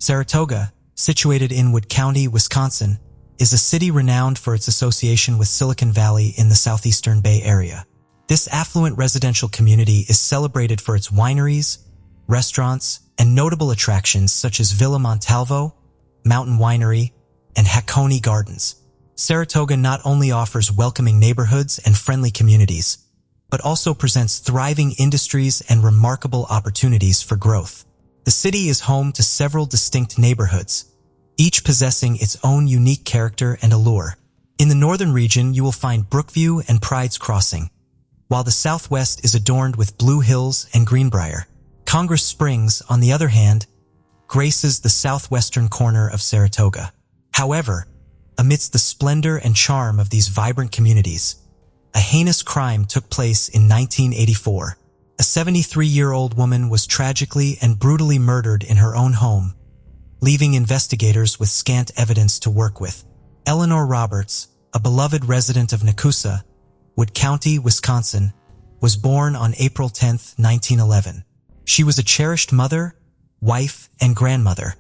Saratoga, situated in Wood County, Wisconsin, is a city renowned for its association with Silicon Valley in the southeastern Bay Area. This affluent residential community is celebrated for its wineries, restaurants, and notable attractions such as Villa Montalvo, Mountain Winery, and Hackney Gardens. Saratoga not only offers welcoming neighborhoods and friendly communities, but also presents thriving industries and remarkable opportunities for growth. The city is home to several distinct neighborhoods, each possessing its own unique character and allure. In the northern region, you will find Brookview and Pride's Crossing, while the southwest is adorned with Blue Hills and Greenbrier. Congress Springs, on the other hand, graces the southwestern corner of Saratoga. However, amidst the splendor and charm of these vibrant communities, a heinous crime took place in 1984. A 73-year-old woman was tragically and brutally murdered in her own home, leaving investigators with scant evidence to work with. Eleanor Roberts, a beloved resident of Nakusa, Wood County, Wisconsin, was born on April 10, 1911. She was a cherished mother, wife, and grandmother,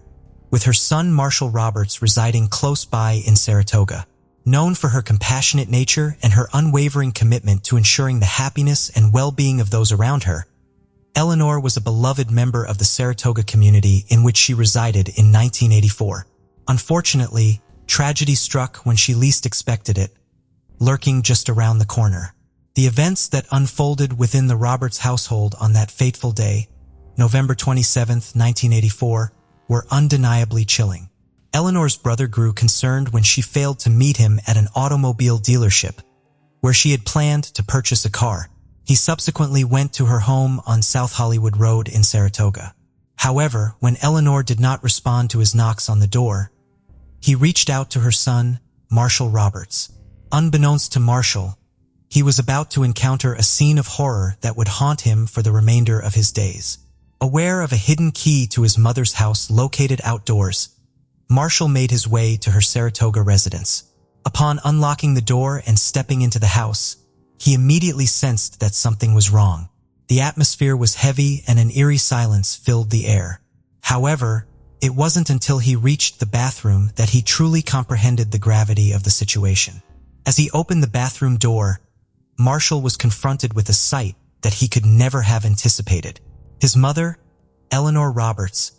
with her son Marshall Roberts residing close by in Saratoga. Known for her compassionate nature and her unwavering commitment to ensuring the happiness and well-being of those around her, Eleanor was a beloved member of the Saratoga community in which she resided in 1984. Unfortunately, tragedy struck when she least expected it, lurking just around the corner. The events that unfolded within the Roberts household on that fateful day, November 27, 1984, were undeniably chilling. Eleanor's brother grew concerned when she failed to meet him at an automobile dealership, where she had planned to purchase a car. He subsequently went to her home on South Hollywood Road in Saratoga. However, when Eleanor did not respond to his knocks on the door, he reached out to her son, Marshall Roberts. Unbeknownst to Marshall, he was about to encounter a scene of horror that would haunt him for the remainder of his days. Aware of a hidden key to his mother's house located outdoors, Marshall made his way to her Saratoga residence. Upon unlocking the door and stepping into the house, he immediately sensed that something was wrong. The atmosphere was heavy and an eerie silence filled the air. However, it wasn't until he reached the bathroom that he truly comprehended the gravity of the situation. As he opened the bathroom door, Marshall was confronted with a sight that he could never have anticipated. His mother, Eleanor Roberts,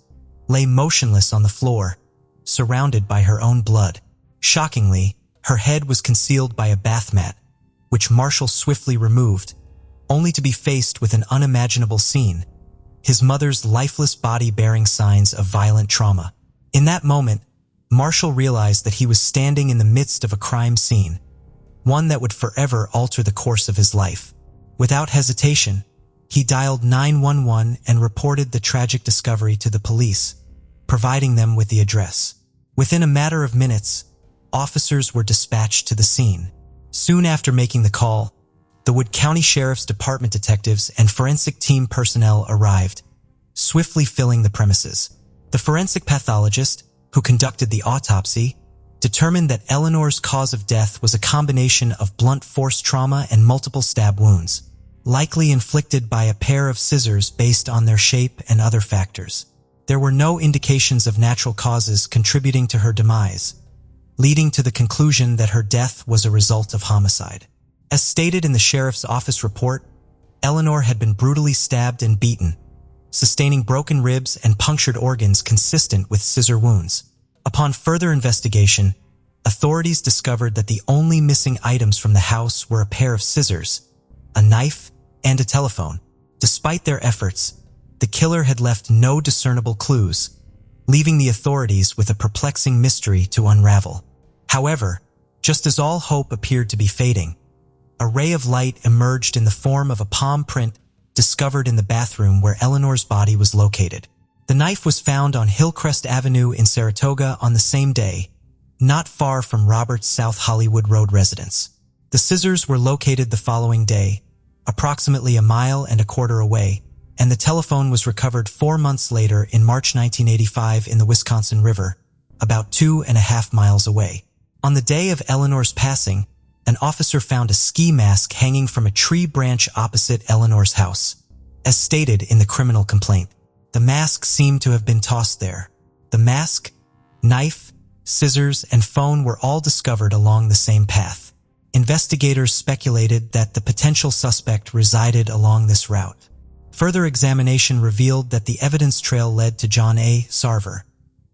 lay motionless on the floor, surrounded by her own blood. Shockingly, her head was concealed by a bath mat, which Marshall swiftly removed, only to be faced with an unimaginable scene, his mother's lifeless body bearing signs of violent trauma. In that moment, Marshall realized that he was standing in the midst of a crime scene, one that would forever alter the course of his life. Without hesitation, he dialed 911 and reported the tragic discovery to the police, providing them with the address. Within a matter of minutes, officers were dispatched to the scene. Soon after making the call, the Wood County Sheriff's Department detectives and forensic team personnel arrived, swiftly filling the premises. The forensic pathologist, who conducted the autopsy, determined that Eleanor's cause of death was a combination of blunt force trauma and multiple stab wounds, likely inflicted by a pair of scissors based on their shape and other factors. There were no indications of natural causes contributing to her demise, leading to the conclusion that her death was a result of homicide. As stated in the sheriff's office report, Eleanor had been brutally stabbed and beaten, sustaining broken ribs and punctured organs consistent with scissor wounds. Upon further investigation, authorities discovered that the only missing items from the house were a pair of scissors, a knife, and a telephone. Despite their efforts, the killer had left no discernible clues, leaving the authorities with a perplexing mystery to unravel. However, just as all hope appeared to be fading, a ray of light emerged in the form of a palm print discovered in the bathroom where Eleanor's body was located. The knife was found on Hillcrest Avenue in Saratoga on the same day, not far from Robert's South Hollywood Road residence. The scissors were located the following day, approximately 1.25 miles away, and the telephone was recovered 4 months later in March 1985 in the Wisconsin River, about 2.5 miles away. On the day of Eleanor's passing, an officer found a ski mask hanging from a tree branch opposite Eleanor's house. As stated in the criminal complaint, the mask seemed to have been tossed there. The mask, knife, scissors, and phone were all discovered along the same path. Investigators speculated that the potential suspect resided along this route. Further examination revealed that the evidence trail led to John A. Sarver,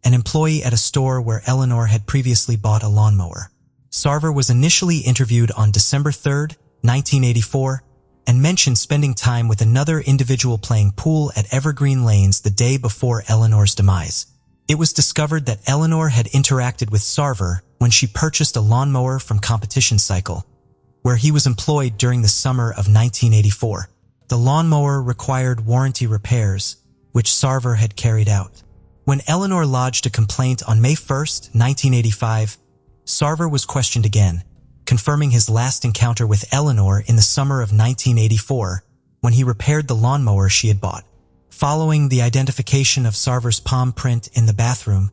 an employee at a store where Eleanor had previously bought a lawnmower. Sarver was initially interviewed on December 3, 1984, and mentioned spending time with another individual playing pool at Evergreen Lanes the day before Eleanor's demise. It was discovered that Eleanor had interacted with Sarver when she purchased a lawnmower from Compilation Cycle, where he was employed during the summer of 1984. The lawnmower required warranty repairs, which Sarver had carried out. When Eleanor lodged a complaint on May 1, 1985, Sarver was questioned again, confirming his last encounter with Eleanor in the summer of 1984 when he repaired the lawnmower she had bought. Following the identification of Sarver's palm print in the bathroom,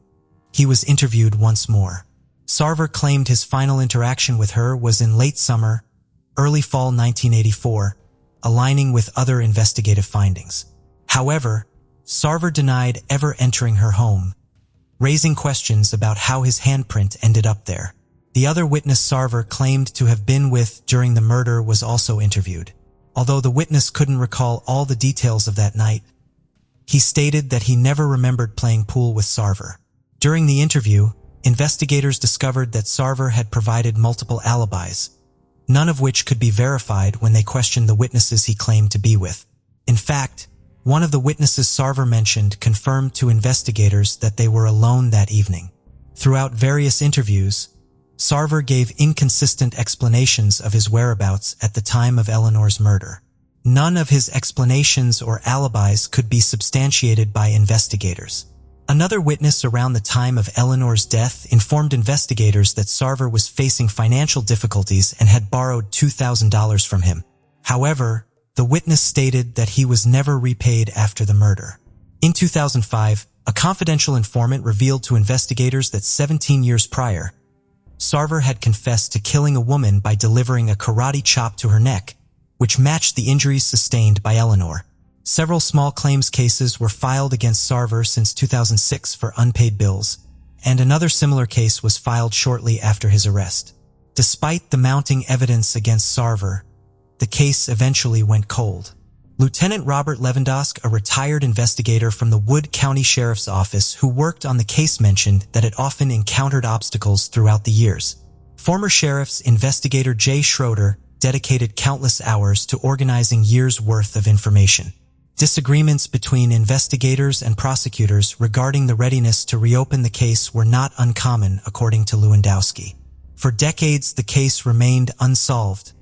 he was interviewed once more. Sarver claimed his final interaction with her was in late summer, early fall 1984, aligning with other investigative findings. However, Sarver denied ever entering her home, raising questions about how his handprint ended up there. The other witness Sarver claimed to have been with during the murder was also interviewed. Although the witness couldn't recall all the details of that night, he stated that he never remembered playing pool with Sarver. During the interview, investigators discovered that Sarver had provided multiple alibis, none of which could be verified when they questioned the witnesses he claimed to be with. In fact, one of the witnesses Sarver mentioned confirmed to investigators that they were alone that evening. Throughout various interviews, Sarver gave inconsistent explanations of his whereabouts at the time of Eleanor's murder. None of his explanations or alibis could be substantiated by investigators. Another witness around the time of Eleanor's death informed investigators that Sarver was facing financial difficulties and had borrowed $2,000 from him. However, the witness stated that he was never repaid after the murder. In 2005, a confidential informant revealed to investigators that 17 years prior, Sarver had confessed to killing a woman by delivering a karate chop to her neck, which matched the injuries sustained by Eleanor. Several small claims cases were filed against Sarver since 2006 for unpaid bills, and another similar case was filed shortly after his arrest. Despite the mounting evidence against Sarver, the case eventually went cold. Lieutenant Robert Lewandowski, a retired investigator from the Wood County Sheriff's Office who worked on the case, mentioned that it often encountered obstacles throughout the years. Former Sheriff's investigator Jay Schroeder dedicated countless hours to organizing years' worth of information. Disagreements between investigators and prosecutors regarding the readiness to reopen the case were not uncommon, according to Lewandowski. For decades, the case remained unsolved,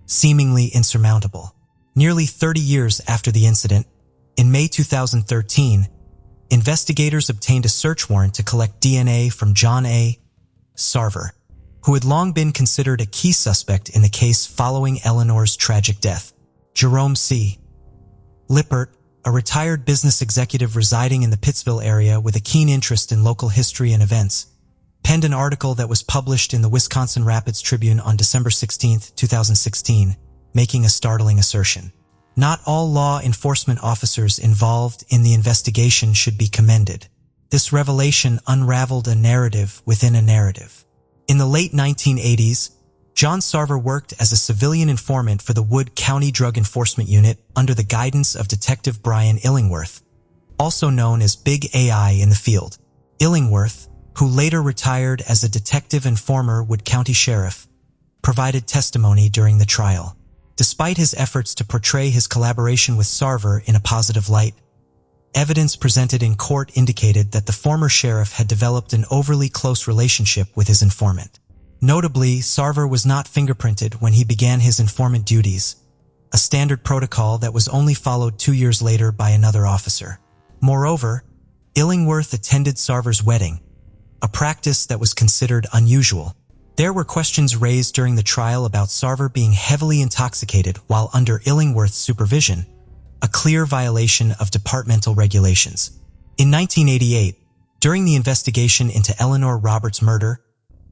seemingly insurmountable. Nearly 30 years after the incident, in May 2013, investigators obtained a search warrant to collect DNA from John A. Sarver, who had long been considered a key suspect in the case following Eleanor's tragic death. Jerome C. Lippert, a retired business executive residing in the Pittsville area with a keen interest in local history and events, penned an article that was published in the Wisconsin Rapids Tribune on December 16, 2016, making a startling assertion. Not all law enforcement officers involved in the investigation should be commended. This revelation unraveled a narrative within a narrative. In the late 1980s, John Sarver worked as a civilian informant for the Wood County Drug Enforcement Unit under the guidance of Detective Brian Illingworth, also known as Big AI in the field. Illingworth, who later retired as a detective and former Wood County Sheriff, provided testimony during the trial. Despite his efforts to portray his collaboration with Sarver in a positive light, evidence presented in court indicated that the former sheriff had developed an overly close relationship with his informant. Notably, Sarver was not fingerprinted when he began his informant duties, a standard protocol that was only followed 2 years later by another officer. Moreover, Illingworth attended Sarver's wedding, a practice that was considered unusual. There were questions raised during the trial about Sarver being heavily intoxicated while under Illingworth's supervision, a clear violation of departmental regulations. In 1988, during the investigation into Eleanor Roberts' murder,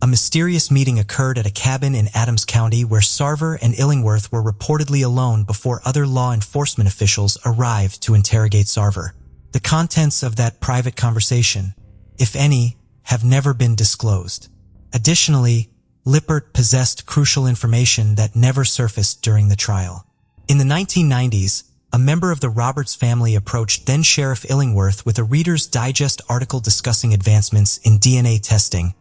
a mysterious meeting occurred at a cabin in Adams County where Sarver and Illingworth were reportedly alone before other law enforcement officials arrived to interrogate Sarver. The contents of that private conversation, if any, have never been disclosed. Additionally, Lippert possessed crucial information that never surfaced during the trial. In the 1990s, a member of the Roberts family approached then-Sheriff Illingworth with a Reader's Digest article discussing advancements in DNA testing,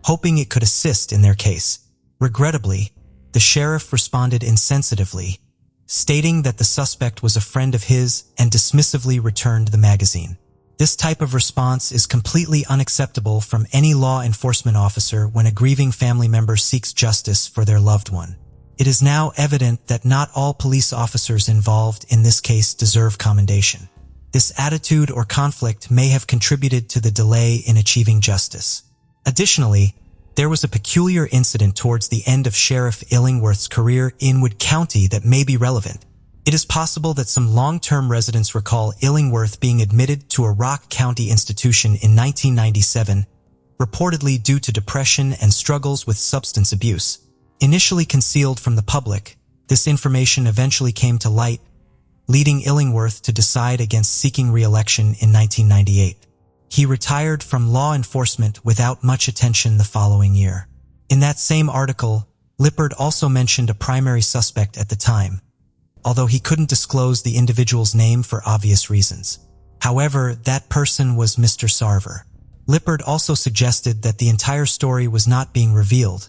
hoping it could assist in their case. Regrettably, the sheriff responded insensitively, stating that the suspect was a friend of his and dismissively returned the magazine. This type of response is completely unacceptable from any law enforcement officer when a grieving family member seeks justice for their loved one. It is now evident that not all police officers involved in this case deserve commendation. This attitude or conflict may have contributed to the delay in achieving justice. Additionally, there was a peculiar incident towards the end of Sheriff Illingworth's career in Wood County that may be relevant. It is possible that some long-term residents recall Illingworth being admitted to a Rock County institution in 1997, reportedly due to depression and struggles with substance abuse. Initially concealed from the public, this information eventually came to light, leading Illingworth to decide against seeking re-election in 1998. He retired from law enforcement without much attention the following year. In that same article, Lippert also mentioned a primary suspect at the time, although he couldn't disclose the individual's name for obvious reasons. However, that person was Mr. Sarver. Lippert also suggested that the entire story was not being revealed,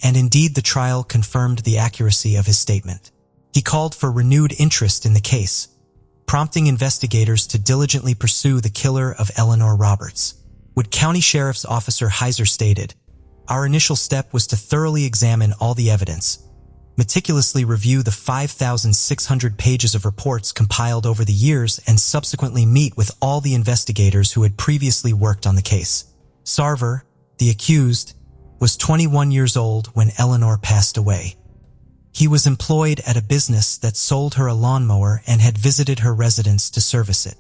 and indeed the trial confirmed the accuracy of his statement. He called for renewed interest in the case, prompting investigators to diligently pursue the killer of Eleanor Roberts. Wood County Sheriff's Officer Heiser stated, "Our initial step was to thoroughly examine all the evidence, meticulously review the 5,600 pages of reports compiled over the years, and subsequently meet with all the investigators who had previously worked on the case." Sarver, the accused, was 21 years old when Eleanor passed away. He was employed at a business that sold her a lawnmower and had visited her residence to service it.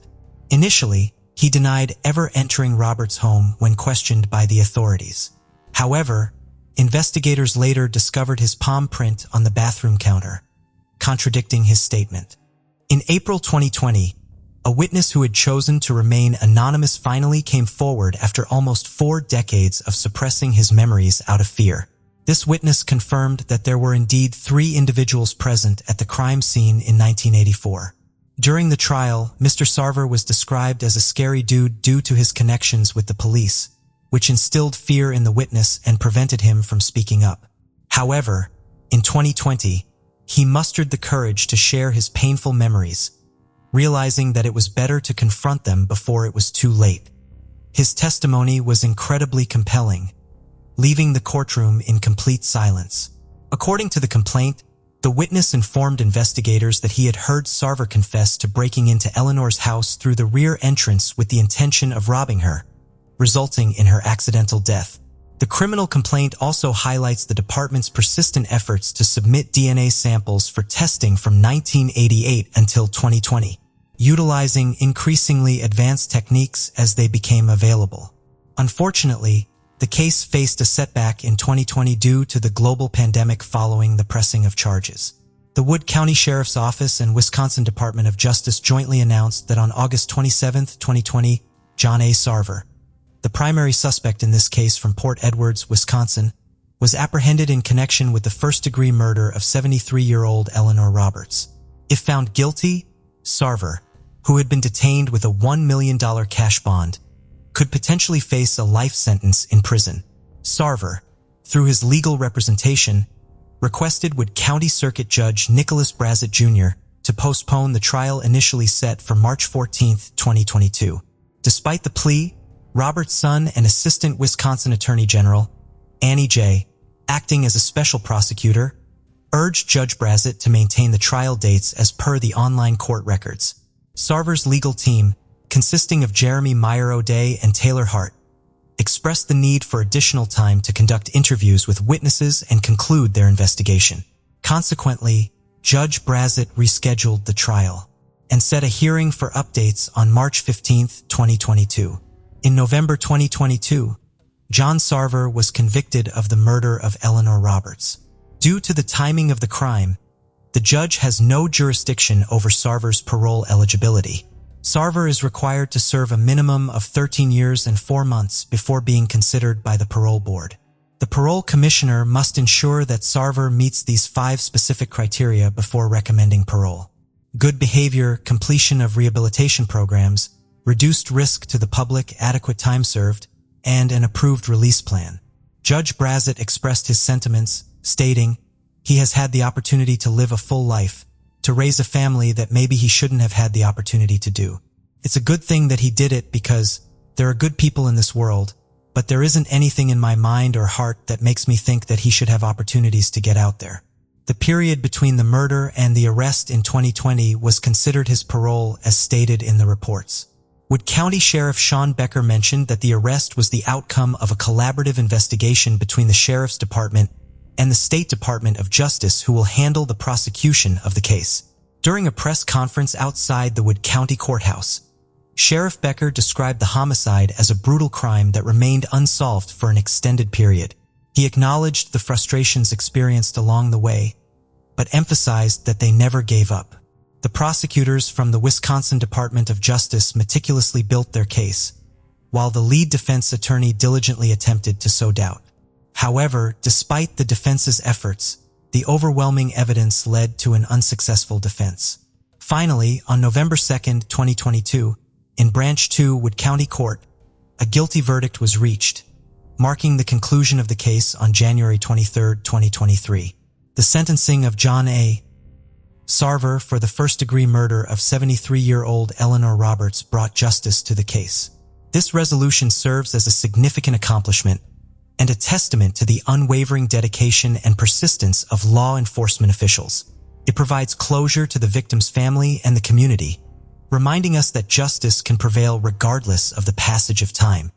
Initially, he denied ever entering Roberts' home when questioned by the authorities. However, investigators later discovered his palm print on the bathroom counter, contradicting his statement. In April 2020, a witness who had chosen to remain anonymous finally came forward after almost 4 decades of suppressing his memories out of fear. This witness confirmed that there were indeed 3 individuals present at the crime scene in 1984. During the trial, Mr. Sarver was described as a scary dude due to his connections with the police, which instilled fear in the witness and prevented him from speaking up. However, in 2020, he mustered the courage to share his painful memories, realizing that it was better to confront them before it was too late. His testimony was incredibly compelling, leaving the courtroom in complete silence. According to the complaint, the witness informed investigators that he had heard Sarver confess to breaking into Eleanor's house through the rear entrance with the intention of robbing her, resulting in her accidental death. The criminal complaint also highlights the department's persistent efforts to submit DNA samples for testing from 1988 until 2020, utilizing increasingly advanced techniques as they became available. Unfortunately, the case faced a setback in 2020 due to the global pandemic following the pressing of charges. The Wood County Sheriff's Office and Wisconsin Department of Justice jointly announced that on August 27, 2020, John A. Sarver, the primary suspect in this case from Port Edwards, Wisconsin, was apprehended in connection with the first-degree murder of 73-year-old Eleanor Roberts. If found guilty, Sarver, who had been detained with a $1 million cash bond, could potentially face a life sentence in prison. Sarver, through his legal representation, requested Wood County Circuit Judge Nicholas Brazitt Jr. to postpone the trial initially set for March 14, 2022. Despite the plea, Roberts' son and Assistant Wisconsin Attorney General, Annie J., acting as a special prosecutor, urged Judge Brazitt to maintain the trial dates as per the online court records. Sarver's legal team, consisting of Jeremy Meyer O'Day and Taylor Hart, expressed the need for additional time to conduct interviews with witnesses and conclude their investigation. Consequently, Judge Brazitt rescheduled the trial and set a hearing for updates on March 15, 2022. In November 2022, John Sarver was convicted of the murder of Eleanor Roberts. Due to the timing of the crime, the judge has no jurisdiction over Sarver's parole eligibility. Sarver is required to serve a minimum of 13 years and 4 months before being considered by the parole board. The parole commissioner must ensure that Sarver meets these 5 specific criteria before recommending parole: good behavior, completion of rehabilitation programs, reduced risk to the public, adequate time served, and an approved release plan. Judge Brazitt expressed his sentiments, stating, "He has had the opportunity to live a full life, to raise a family that maybe he shouldn't have had the opportunity to do. It's a good thing that he did it because there are good people in this world, but there isn't anything in my mind or heart that makes me think that he should have opportunities to get out there." The period between the murder and the arrest in 2020 was considered his parole, as stated in the reports. Wood County Sheriff Sean Becker mentioned that the arrest was the outcome of a collaborative investigation between the Sheriff's Department and the State Department of Justice, who will handle the prosecution of the case. During a press conference outside the Wood County Courthouse, Sheriff Becker described the homicide as a brutal crime that remained unsolved for an extended period. He acknowledged the frustrations experienced along the way, but emphasized that they never gave up. The prosecutors from the Wisconsin Department of Justice meticulously built their case, while the lead defense attorney diligently attempted to sow doubt. However, despite the defense's efforts, the overwhelming evidence led to an unsuccessful defense. Finally, on November 2, 2022, in Branch 2 Wood County Court, a guilty verdict was reached, marking the conclusion of the case on January 23, 2023. The sentencing of John A. Sarver for the first-degree murder of 73-year-old Eleanor Roberts brought justice to the case. This resolution serves as a significant accomplishment and a testament to the unwavering dedication and persistence of law enforcement officials. It provides closure to the victim's family and the community, reminding us that justice can prevail regardless of the passage of time.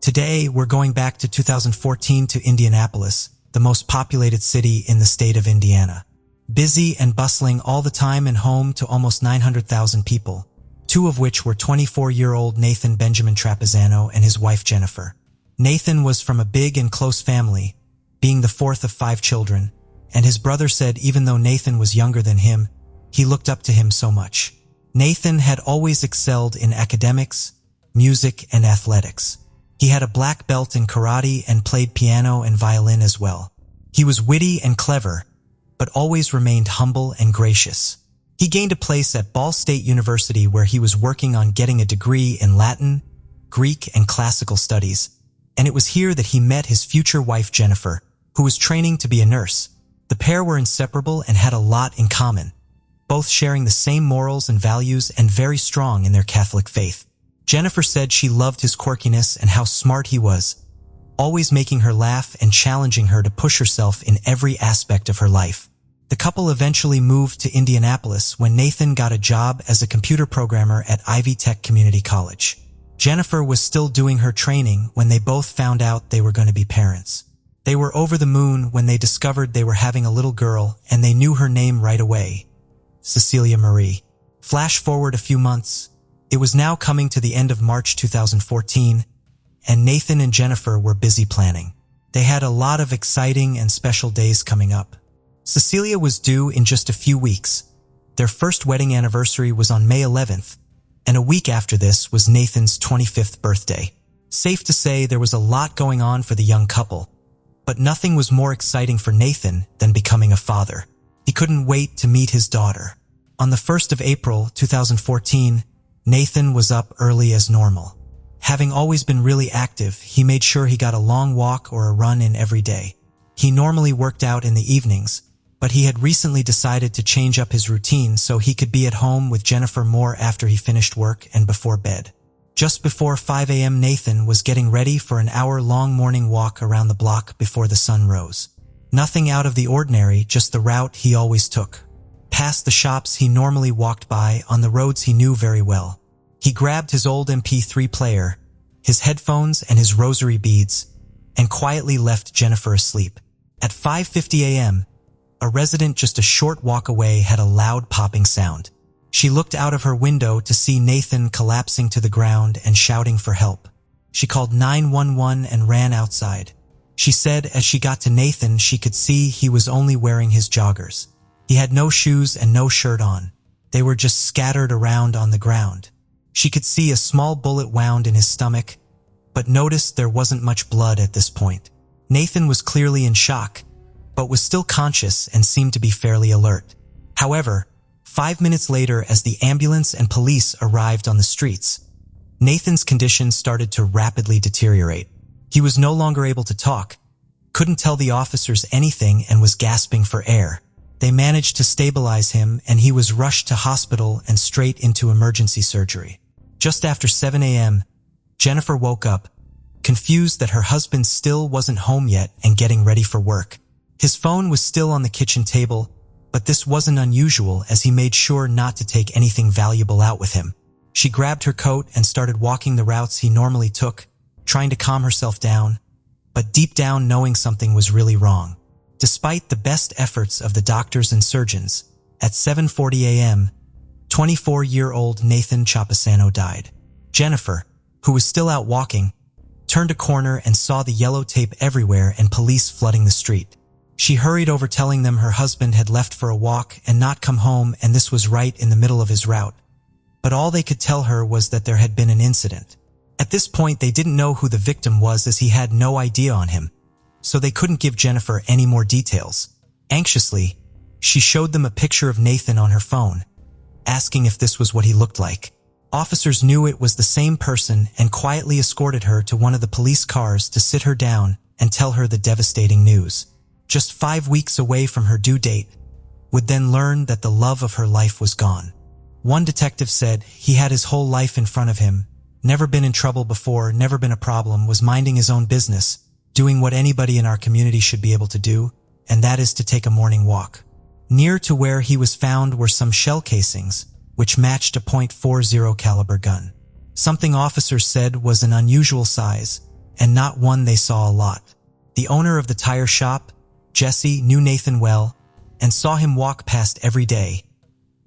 Today, we're going back to 2014 to Indianapolis, the most populated city in the state of Indiana. Busy and bustling all the time and home to almost 900,000 people, 2 of which were 24-year-old Nathan Benjamin Trapisano and his wife Jennifer. Nathan was from a big and close family, being the 4th of 5 children, and his brother said even though Nathan was younger than him, he looked up to him so much. Nathan had always excelled in academics, music, and athletics. He had a black belt in karate and played piano and violin as well. He was witty and clever, but always remained humble and gracious. He gained a place at Ball State University where he was working on getting a degree in Latin, Greek, and classical studies, and it was here that he met his future wife Jennifer, who was training to be a nurse. The pair were inseparable and had a lot in common, both sharing the same morals and values and very strong in their Catholic faith. Jennifer said she loved his quirkiness and how smart he was, always making her laugh and challenging her to push herself in every aspect of her life. The couple eventually moved to Indianapolis when Nathan got a job as a computer programmer at Ivy Tech Community College. Jennifer was still doing her training when they both found out they were going to be parents. They were over the moon when they discovered they were having a little girl, and they knew her name right away: Cecilia Marie. Flash forward a few months. It was now coming to the end of March 2014, and Nathan and Jennifer were busy planning. They had a lot of exciting and special days coming up. Cecilia was due in just a few weeks. Their first wedding anniversary was on May 11th, and a week after this was Nathan's 25th birthday. Safe to say there was a lot going on for the young couple, but nothing was more exciting for Nathan than becoming a father. He couldn't wait to meet his daughter. On the 1st of April 2014, Nathan was up early as normal. Having always been really active, he made sure he got a long walk or a run in every day. He normally worked out in the evenings, but he had recently decided to change up his routine so he could be at home with Jennifer more after he finished work and before bed. Just before 5 a.m., Nathan was getting ready for an hour-long morning walk around the block before the sun rose. Nothing out of the ordinary, just the route he always took. Past the shops he normally walked by on the roads he knew very well. He grabbed his old MP3 player, his headphones, and his rosary beads, and quietly left Jennifer asleep. At 5:50 a.m., a resident just a short walk away had a loud popping sound. She looked out of her window to see Nathan collapsing to the ground and shouting for help. She called 911 and ran outside. She said as she got to Nathan, she could see he was only wearing his joggers. He had no shoes and no shirt on. They were just scattered around on the ground. She could see a small bullet wound in his stomach, but noticed there wasn't much blood at this point. Nathan was clearly in shock, but was still conscious and seemed to be fairly alert. However, 5 minutes later, as the ambulance and police arrived on the streets, Nathan's condition started to rapidly deteriorate. He was no longer able to talk, couldn't tell the officers anything, and was gasping for air. They managed to stabilize him, and he was rushed to hospital and straight into emergency surgery. Just after 7 a.m., Jennifer woke up, confused that her husband still wasn't home yet and getting ready for work. His phone was still on the kitchen table, but this wasn't unusual as he made sure not to take anything valuable out with him. She grabbed her coat and started walking the routes he normally took, trying to calm herself down, but deep down knowing something was really wrong. Despite the best efforts of the doctors and surgeons, at 7:40 a.m., 24-year-old Nathan Chapisano died. Jennifer, who was still out walking, turned a corner and saw the yellow tape everywhere and police flooding the street. She hurried over, telling them her husband had left for a walk and not come home, and this was right in the middle of his route. But all they could tell her was that there had been an incident. At this point, they didn't know who the victim was as he had no idea on him, so they couldn't give Jennifer any more details. Anxiously, she showed them a picture of Nathan on her phone, asking if this was what he looked like. Officers knew it was the same person and quietly escorted her to one of the police cars to sit her down and tell her the devastating news. Just 5 weeks away from her due date, would then learn that the love of her life was gone. One detective said he had his whole life in front of him, never been in trouble before, never been a problem, was minding his own business, doing what anybody in our community should be able to do, and that is to take a morning walk. Near to where he was found were some shell casings, which matched a .40 caliber gun. Something officers said was an unusual size, and not one they saw a lot. The owner of the tire shop, Jesse, knew Nathan well and saw him walk past every day,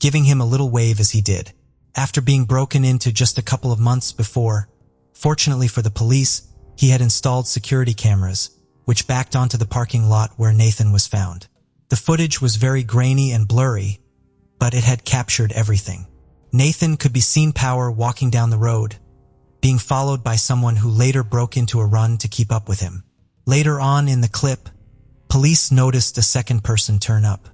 giving him a little wave as he did. After being broken into just a couple of months before, fortunately for the police, he had installed security cameras, which backed onto the parking lot where Nathan was found. The footage was very grainy and blurry, but it had captured everything. Nathan could be seen walking down the road, being followed by someone who later broke into a run to keep up with him. Later on in the clip, police noticed a second person turn up,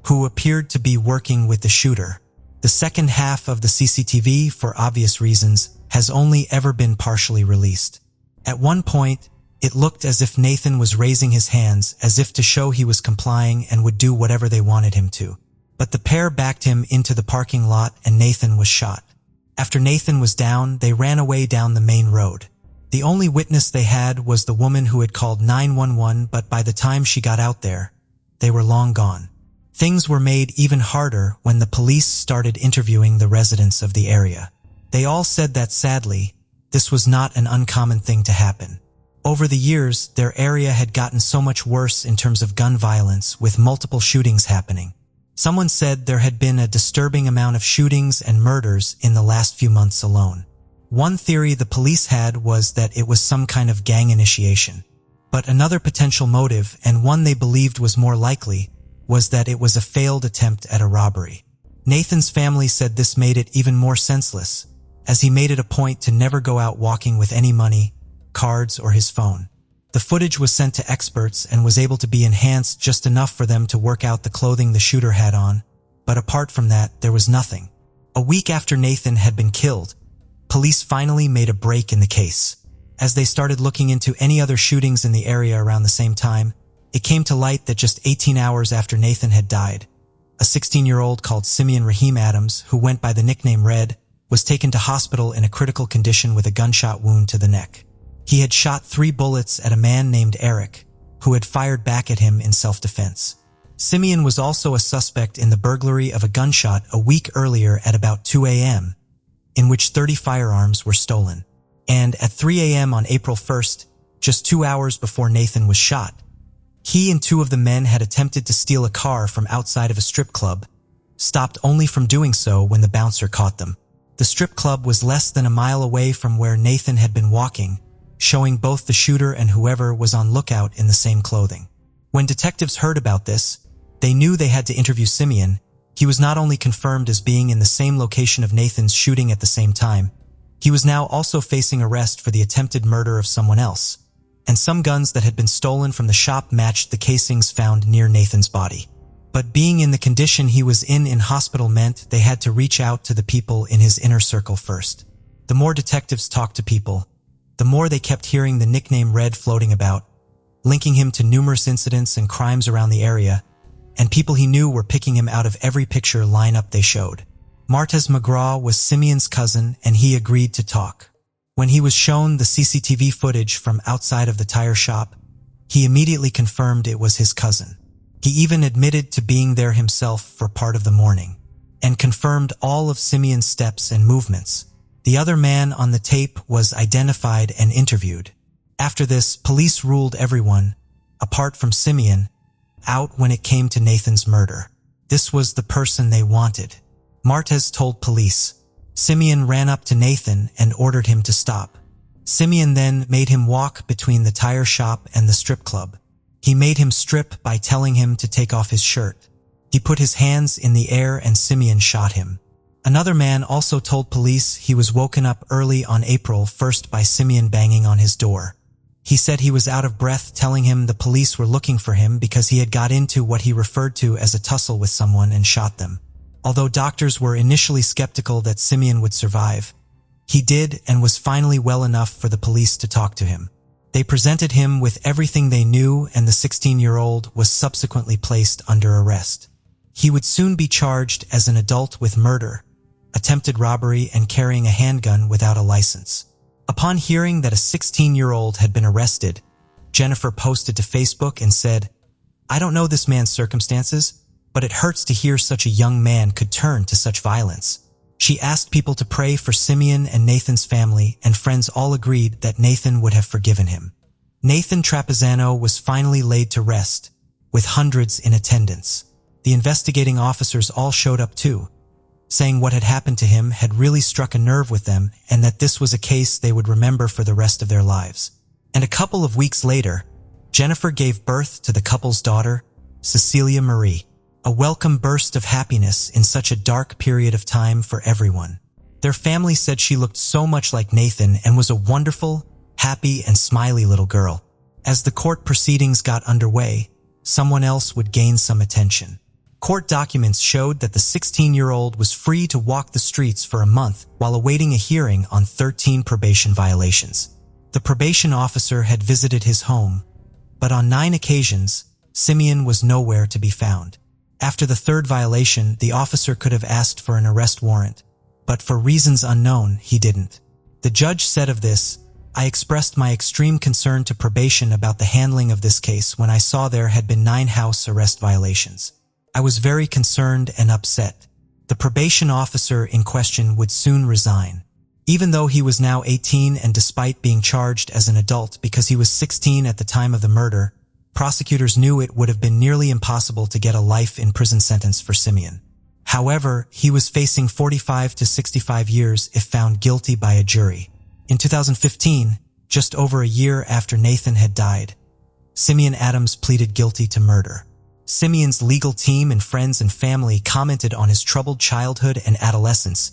who appeared to be working with the shooter. The second half of the CCTV, for obvious reasons, has only ever been partially released. At one point, it looked as if Nathan was raising his hands as if to show he was complying and would do whatever they wanted him to. But the pair backed him into the parking lot and Nathan was shot. After Nathan was down, they ran away down the main road. The only witness they had was the woman who had called 911, but by the time she got out there, they were long gone. Things were made even harder when the police started interviewing the residents of the area. They all said that sadly, this was not an uncommon thing to happen. Over the years, their area had gotten so much worse in terms of gun violence, with multiple shootings happening. Someone said there had been a disturbing amount of shootings and murders in the last few months alone. One theory the police had was that it was some kind of gang initiation. But another potential motive, and one they believed was more likely, was that it was a failed attempt at a robbery. Nathan's family said this made it even more senseless, as he made it a point to never go out walking with any money, cards, or his phone. The footage was sent to experts and was able to be enhanced just enough for them to work out the clothing the shooter had on, but apart from that, there was nothing. A week after Nathan had been killed, police finally made a break in the case. As they started looking into any other shootings in the area around the same time, it came to light that just 18 hours after Nathan had died, a 16-year-old called Simeon Raheem Adams, who went by the nickname Red, was taken to hospital in a critical condition with a gunshot wound to the neck. He had shot 3 bullets at a man named Eric, who had fired back at him in self-defense. Simeon was also a suspect in the burglary of a gunshot a week earlier at about 2 a.m., in which 30 firearms were stolen. And at 3 a.m. on April 1st, just 2 hours before Nathan was shot, he and 2 of the men had attempted to steal a car from outside of a strip club, stopped only from doing so when the bouncer caught them. The strip club was less than a mile away from where Nathan had been walking, showing both the shooter and whoever was on lookout in the same clothing. When detectives heard about this, they knew they had to interview Simeon, He was not only confirmed as being in the same location of Nathan's shooting at the same time, he was now also facing arrest for the attempted murder of someone else, and some guns that had been stolen from the shop matched the casings found near Nathan's body. But being in the condition he was in hospital meant they had to reach out to the people in his inner circle first. The more detectives talked to people, the more they kept hearing the nickname Red floating about, linking him to numerous incidents and crimes around the area, and people he knew were picking him out of every picture lineup they showed. Martez McGraw was Simeon's cousin, and he agreed to talk. When he was shown the CCTV footage from outside of the tire shop, he immediately confirmed it was his cousin. He even admitted to being there himself for part of the morning, and confirmed all of Simeon's steps and movements. The other man on the tape was identified and interviewed. After this, police ruled everyone, apart from Simeon, out when it came to Nathan's murder. This was the person they wanted. Martez told police. Simeon ran up to Nathan and ordered him to stop. Simeon then made him walk between the tire shop and the strip club. He made him strip by telling him to take off his shirt. He put his hands in the air and Simeon shot him. Another man also told police he was woken up early on April 1st by Simeon banging on his door. He said he was out of breath, telling him the police were looking for him because he had got into what he referred to as a tussle with someone and shot them. Although doctors were initially skeptical that Simeon would survive, he did and was finally well enough for the police to talk to him. They presented him with everything they knew, and the 16-year-old was subsequently placed under arrest. He would soon be charged as an adult with murder, attempted robbery, and carrying a handgun without a license. Upon hearing that a 16-year-old had been arrested, Jennifer posted to Facebook and said, "I don't know this man's circumstances, but it hurts to hear such a young man could turn to such violence." She asked people to pray for Simeon and Nathan's family, and friends all agreed that Nathan would have forgiven him. Nathan Trapazzano was finally laid to rest, with hundreds in attendance. The investigating officers all showed up too, saying what had happened to him had really struck a nerve with them and that this was a case they would remember for the rest of their lives. And a couple of weeks later, Jennifer gave birth to the couple's daughter, Cecilia Marie. A welcome burst of happiness in such a dark period of time for everyone. Their family said she looked so much like Nathan and was a wonderful, happy, and smiley little girl. As the court proceedings got underway, someone else would gain some attention. Court documents showed that the 16-year-old was free to walk the streets for a month while awaiting a hearing on 13 probation violations. The probation officer had visited his home, but on 9 occasions, Simeon was nowhere to be found. After the 3rd violation, the officer could have asked for an arrest warrant, but for reasons unknown, he didn't. The judge said of this, "I expressed my extreme concern to probation about the handling of this case when I saw there had been 9 house arrest violations. I was very concerned and upset." The probation officer in question would soon resign. Even though he was now 18 and despite being charged as an adult because he was 16 at the time of the murder, prosecutors knew it would have been nearly impossible to get a life in prison sentence for Simeon. However, he was facing 45 to 65 years if found guilty by a jury. In 2015, just over a year after Nathan had died, Simeon Adams pleaded guilty to murder. Simeon's legal team and friends and family commented on his troubled childhood and adolescence,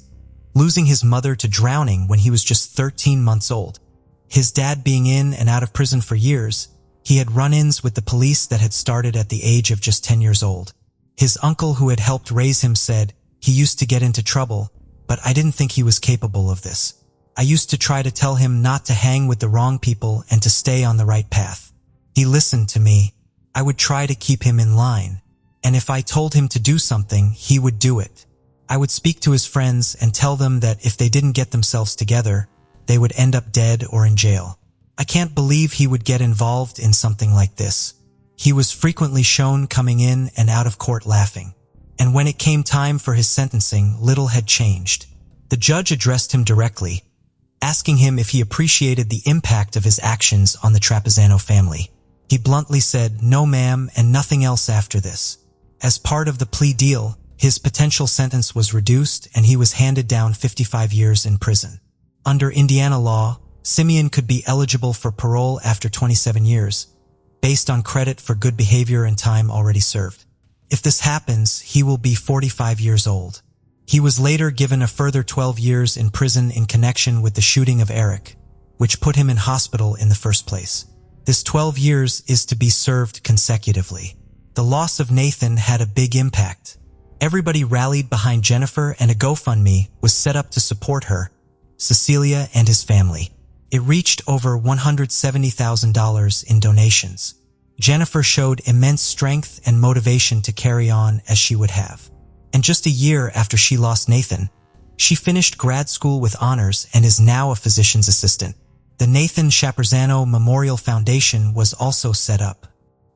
losing his mother to drowning when he was just 13 months old. His dad being in and out of prison for years, he had run-ins with the police that had started at the age of just 10 years old. His uncle who had helped raise him said, "He used to get into trouble, but I didn't think he was capable of this. I used to try to tell him not to hang with the wrong people and to stay on the right path. He listened to me. I would try to keep him in line. And if I told him to do something, he would do it. I would speak to his friends and tell them that if they didn't get themselves together, they would end up dead or in jail. I can't believe he would get involved in something like this." He was frequently shown coming in and out of court laughing. And when it came time for his sentencing, little had changed. The judge addressed him directly, asking him if he appreciated the impact of his actions on the Trapazzano family. He bluntly said, "No, ma'am, and nothing else after this." As part of the plea deal, his potential sentence was reduced and he was handed down 55 years in prison. Under Indiana law, Simeon could be eligible for parole after 27 years, based on credit for good behavior and time already served. If this happens, he will be 45 years old. He was later given a further 12 years in prison in connection with the shooting of Eric, which put him in hospital in the first place. This 12 years is to be served consecutively. The loss of Nathan had a big impact. Everybody rallied behind Jennifer, and a GoFundMe was set up to support her, Cecilia, and his family. It reached over $170,000 in donations. Jennifer showed immense strength and motivation to carry on as she would have. And just a year after she lost Nathan, she finished grad school with honors and is now a physician's assistant. The Nathan Shaperzano Memorial Foundation was also set up,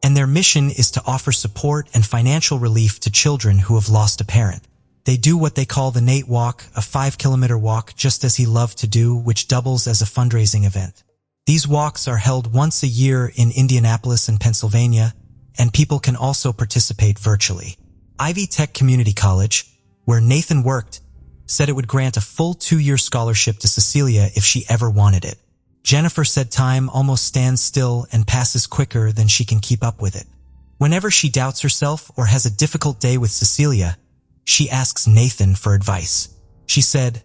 and their mission is to offer support and financial relief to children who have lost a parent. They do what they call the Nate Walk, a 5-kilometer walk just as he loved to do, which doubles as a fundraising event. These walks are held once a year in Indianapolis and Pennsylvania, and people can also participate virtually. Ivy Tech Community College, where Nathan worked, said it would grant a full 2-year scholarship to Cecilia if she ever wanted it. Jennifer said time almost stands still and passes quicker than she can keep up with it. Whenever she doubts herself or has a difficult day with Cecilia, she asks Nathan for advice. She said,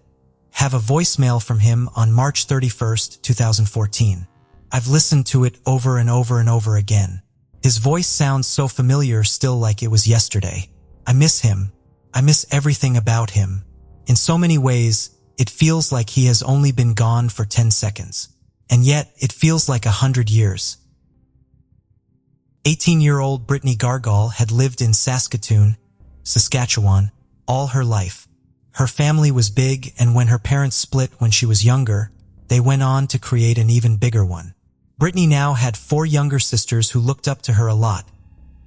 "Have a voicemail from him on March 31st, 2014. I've listened to it over and over and over again. His voice sounds so familiar still, like it was yesterday. I miss him. I miss everything about him. In so many ways, it feels like he has only been gone for 10 seconds. And yet, it feels like 100 years." 18-year-old Brittany Gargal had lived in Saskatoon, Saskatchewan, all her life. Her family was big, and when her parents split when she was younger, they went on to create an even bigger one. Brittany now had 4 younger sisters who looked up to her a lot,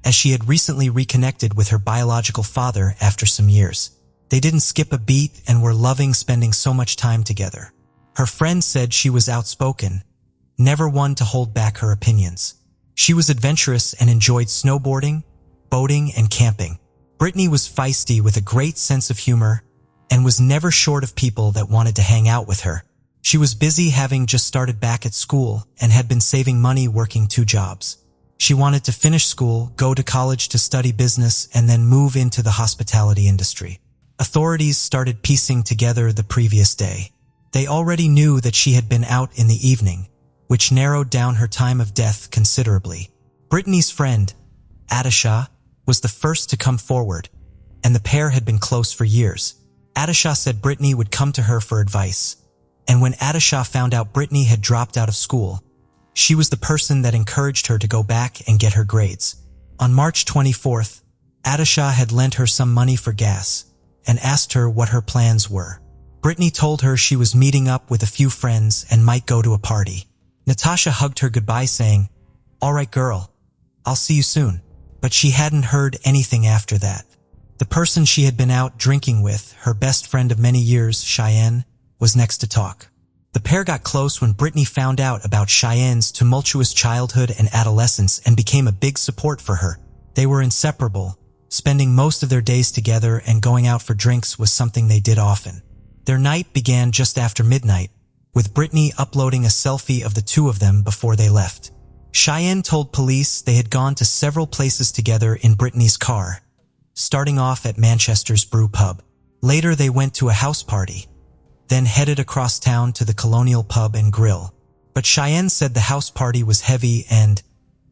as she had recently reconnected with her biological father after some years. They didn't skip a beat and were loving spending so much time together. Her friends said she was outspoken, never one to hold back her opinions. She was adventurous and enjoyed snowboarding, boating, and camping. Brittany was feisty with a great sense of humor and was never short of people that wanted to hang out with her. She was busy, having just started back at school and had been saving money working 2 jobs. She wanted to finish school, go to college to study business, and then move into the hospitality industry. Authorities started piecing together the previous day. They already knew that she had been out in the evening, which narrowed down her time of death considerably. Brittany's friend, Atisha, was the first to come forward, and the pair had been close for years. Atisha said Brittany would come to her for advice, and when Atisha found out Brittany had dropped out of school, she was the person that encouraged her to go back and get her grades. On March 24th, Atisha had lent her some money for gas and asked her what her plans were. Brittany told her she was meeting up with a few friends and might go to a party. Natasha hugged her goodbye, saying, "All right, girl, I'll see you soon." But she hadn't heard anything after that. The person she had been out drinking with, her best friend of many years, Cheyenne, was next to talk. The pair got close when Brittany found out about Cheyenne's tumultuous childhood and adolescence and became a big support for her. They were inseparable, spending most of their days together, and going out for drinks was something they did often. Their night began just after midnight, with Brittany uploading a selfie of the 2 of them before they left. Cheyenne told police they had gone to several places together in Brittany's car, starting off at Manchester's Brew Pub. Later they went to a house party, then headed across town to the Colonial Pub and Grill. But Cheyenne said the house party was heavy and,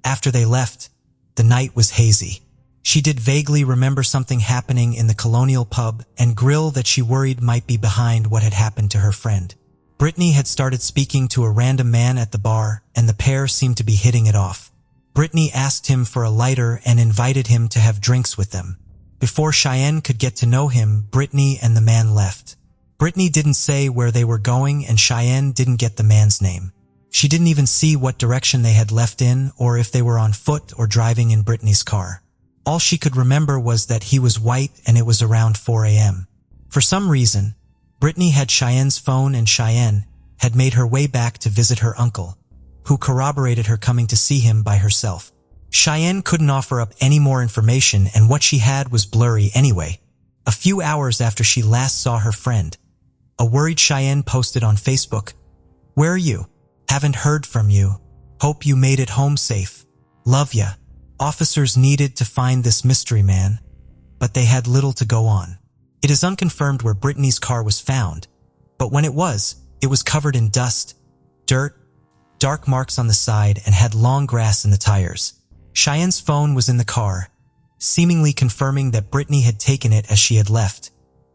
after they left, the night was hazy. She did vaguely remember something happening in the Colonial Pub and Grill that she worried might be behind what had happened to her friend. Brittany had started speaking to a random man at the bar, and the pair seemed to be hitting it off. Brittany asked him for a lighter and invited him to have drinks with them. Before Cheyenne could get to know him, Brittany and the man left. Brittany didn't say where they were going, and Cheyenne didn't get the man's name. She didn't even see what direction they had left in, or if they were on foot or driving in Brittany's car. All she could remember was that he was white and it was around 4 a.m. For some reason, Brittany had Cheyenne's phone, and Cheyenne had made her way back to visit her uncle, who corroborated her coming to see him by herself. Cheyenne couldn't offer up any more information, and what she had was blurry anyway. A few hours after she last saw her friend, a worried Cheyenne posted on Facebook, "Where are you? Haven't heard from you. Hope you made it home safe. Love ya." Officers needed to find this mystery man, but they had little to go on. It is unconfirmed where Brittany's car was found, but when it was covered in dust, dirt, dark marks on the side, and had long grass in the tires. Cheyenne's phone was in the car, seemingly confirming that Brittany had taken it as she had left,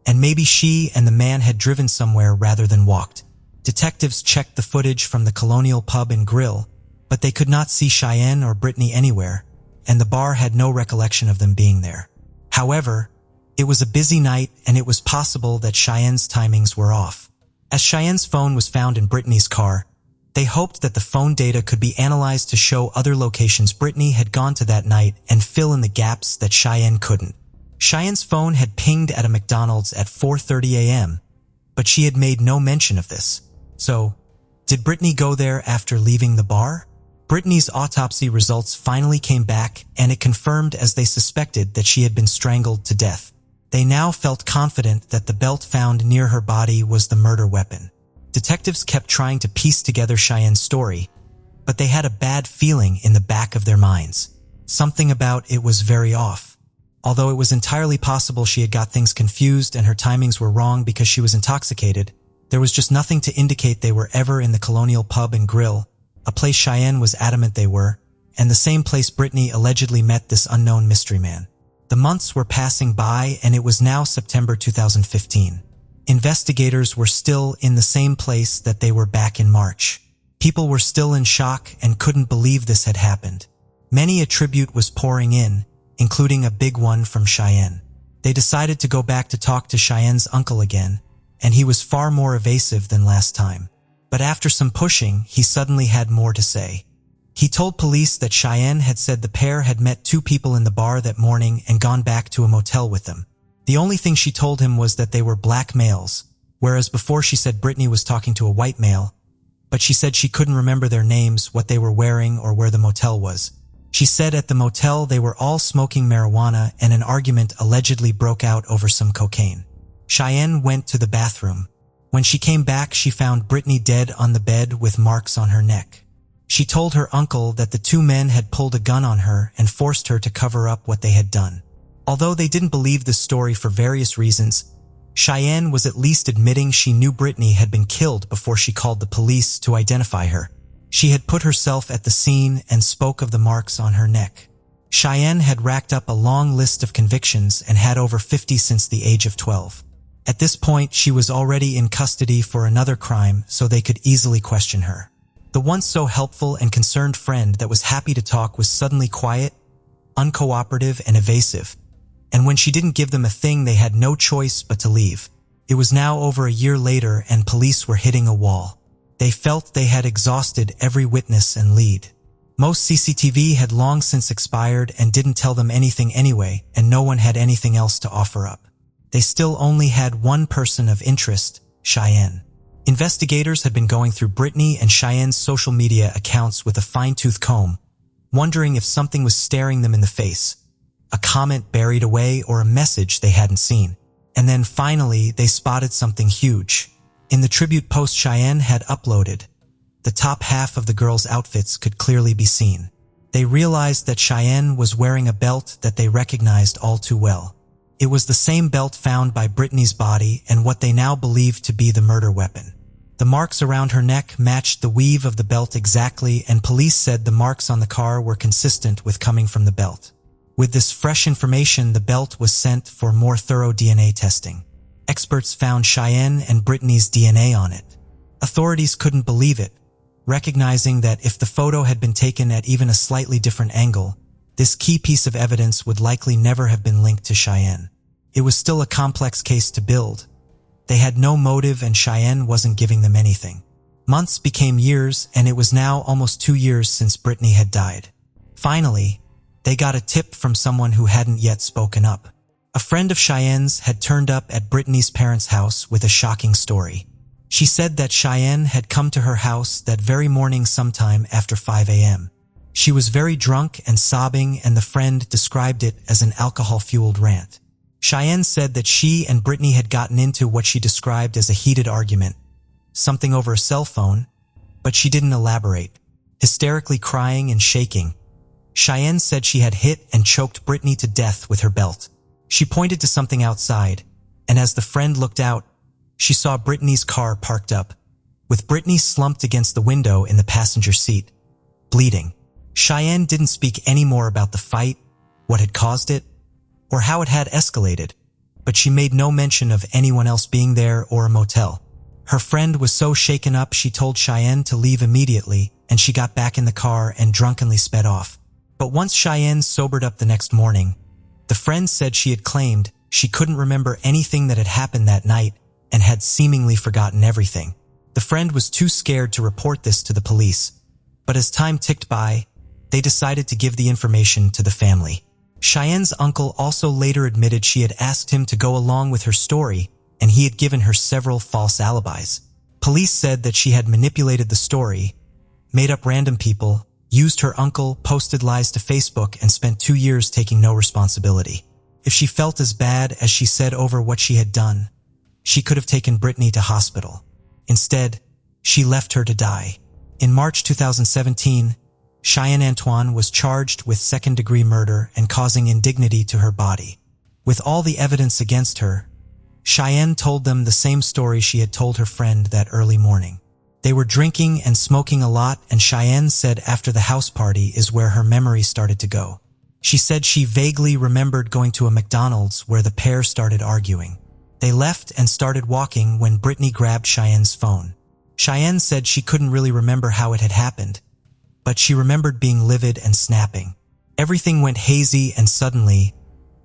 and maybe she and the man had driven somewhere rather than walked. Detectives checked the footage from the Colonial Pub and Grill, but they could not see Cheyenne or Brittany anywhere, and the bar had no recollection of them being there. However, it was a busy night, and it was possible that Cheyenne's timings were off. As Cheyenne's phone was found in Brittany's car, they hoped that the phone data could be analyzed to show other locations Brittany had gone to that night and fill in the gaps that Cheyenne couldn't. Cheyenne's phone had pinged at a McDonald's at 4:30 a.m., but she had made no mention of this. So, did Brittany go there after leaving the bar? Brittany's autopsy results finally came back, and it confirmed, as they suspected, that she had been strangled to death. They now felt confident that the belt found near her body was the murder weapon. Detectives kept trying to piece together Cheyenne's story, but they had a bad feeling in the back of their minds. Something about it was very off. Although it was entirely possible she had got things confused and her timings were wrong because she was intoxicated, there was just nothing to indicate they were ever in the Colonial Pub and Grill, a place Cheyenne was adamant they were, and the same place Brittany allegedly met this unknown mystery man. The months were passing by, and it was now September 2015. Investigators were still in the same place that they were back in March. People were still in shock and couldn't believe this had happened. Many a tribute was pouring in, including a big one from Cheyenne. They decided to go back to talk to Cheyenne's uncle again, and he was far more evasive than last time. But after some pushing, he suddenly had more to say. He told police that Cheyenne had said the pair had met two people in the bar that morning and gone back to a motel with them. The only thing she told him was that they were black males, whereas before she said Brittany was talking to a white male, but she said she couldn't remember their names, what they were wearing, or where the motel was. She said at the motel they were all smoking marijuana, and an argument allegedly broke out over some cocaine. Cheyenne went to the bathroom. When she came back, she found Brittany dead on the bed with marks on her neck. She told her uncle that the two men had pulled a gun on her and forced her to cover up what they had done. Although they didn't believe the story for various reasons, Cheyenne was at least admitting she knew Brittany had been killed before she called the police to identify her. She had put herself at the scene and spoke of the marks on her neck. Cheyenne had racked up a long list of convictions and had over 50 since the age of 12. At this point, she was already in custody for another crime, so they could easily question her. The once so helpful and concerned friend that was happy to talk was suddenly quiet, uncooperative, and evasive, and when she didn't give them a thing, they had no choice but to leave. It was now over a year later, and police were hitting a wall. They felt they had exhausted every witness and lead. Most CCTV had long since expired and didn't tell them anything anyway, and no one had anything else to offer up. They still only had one person of interest, Cheyenne. Investigators had been going through Brittany and Cheyenne's social media accounts with a fine-tooth comb, wondering if something was staring them in the face, a comment buried away or a message they hadn't seen. And then finally, they spotted something huge. In the tribute post Cheyenne had uploaded, the top half of the girls' outfits could clearly be seen. They realized that Cheyenne was wearing a belt that they recognized all too well. It was the same belt found by Brittany's body and what they now believed to be the murder weapon. The marks around her neck matched the weave of the belt exactly, and police said the marks on the car were consistent with coming from the belt. With this fresh information, the belt was sent for more thorough DNA testing. Experts found Cheyenne and Brittany's DNA on it. Authorities couldn't believe it, recognizing that if the photo had been taken at even a slightly different angle, this key piece of evidence would likely never have been linked to Cheyenne. It was still a complex case to build. They had no motive, and Cheyenne wasn't giving them anything. Months became years, and it was now almost 2 years since Brittany had died. Finally, they got a tip from someone who hadn't yet spoken up. A friend of Cheyenne's had turned up at Brittany's parents' house with a shocking story. She said that Cheyenne had come to her house that very morning sometime after 5 a.m. She was very drunk and sobbing, and the friend described it as an alcohol-fueled rant. Cheyenne said that she and Brittany had gotten into what she described as a heated argument, something over a cell phone, but she didn't elaborate. Hysterically crying and shaking, Cheyenne said she had hit and choked Brittany to death with her belt. She pointed to something outside, and as the friend looked out, she saw Brittany's car parked up, with Brittany slumped against the window in the passenger seat, bleeding. Cheyenne didn't speak any more about the fight, what had caused it, or how it had escalated, but she made no mention of anyone else being there or a motel. Her friend was so shaken up she told Cheyenne to leave immediately, and she got back in the car and drunkenly sped off. But once Cheyenne sobered up the next morning, the friend said she had claimed she couldn't remember anything that had happened that night and had seemingly forgotten everything. The friend was too scared to report this to the police, but as time ticked by, they decided to give the information to the family. Cheyenne's uncle also later admitted she had asked him to go along with her story, and he had given her several false alibis. Police said that she had manipulated the story, made up random people, used her uncle, posted lies to Facebook, and spent 2 years taking no responsibility. If she felt as bad as she said over what she had done, she could have taken Brittany to hospital. Instead, she left her to die. In March 2017, Cheyenne Antoine was charged with second-degree murder and causing indignity to her body. With all the evidence against her, Cheyenne told them the same story she had told her friend that early morning. They were drinking and smoking a lot, and Cheyenne said after the house party is where her memory started to go. She said she vaguely remembered going to a McDonald's where the pair started arguing. They left and started walking when Brittany grabbed Cheyenne's phone. Cheyenne said she couldn't really remember how it had happened, but she remembered being livid and snapping. Everything went hazy, and suddenly,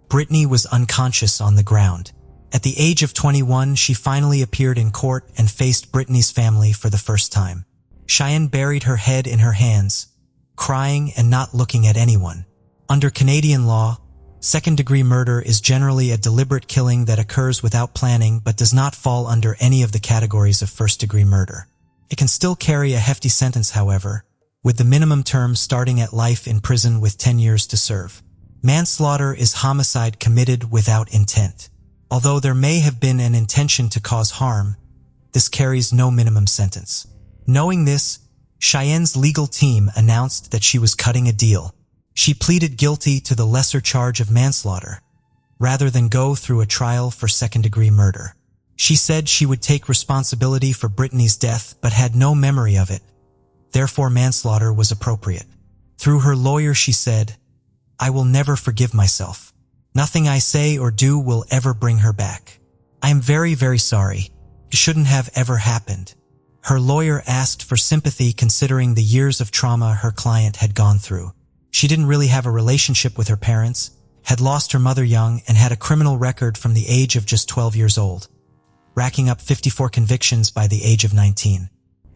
Brittany was unconscious on the ground. At the age of 21, she finally appeared in court and faced Brittany's family for the first time. Cheyenne buried her head in her hands, crying and not looking at anyone. Under Canadian law, second-degree murder is generally a deliberate killing that occurs without planning but does not fall under any of the categories of first-degree murder. It can still carry a hefty sentence, however, with the minimum term starting at life in prison with 10 years to serve. Manslaughter is homicide committed without intent. Although there may have been an intention to cause harm, this carries no minimum sentence. Knowing this, Cheyenne's legal team announced that she was cutting a deal. She pleaded guilty to the lesser charge of manslaughter, rather than go through a trial for second-degree murder. She said she would take responsibility for Brittany's death but had no memory of it. Therefore, manslaughter was appropriate. Through her lawyer, she said, "I will never forgive myself. Nothing I say or do will ever bring her back. I am very, very sorry. It shouldn't have ever happened." Her lawyer asked for sympathy considering the years of trauma her client had gone through. She didn't really have a relationship with her parents, had lost her mother young, and had a criminal record from the age of just 12 years old, racking up 54 convictions by the age of 19.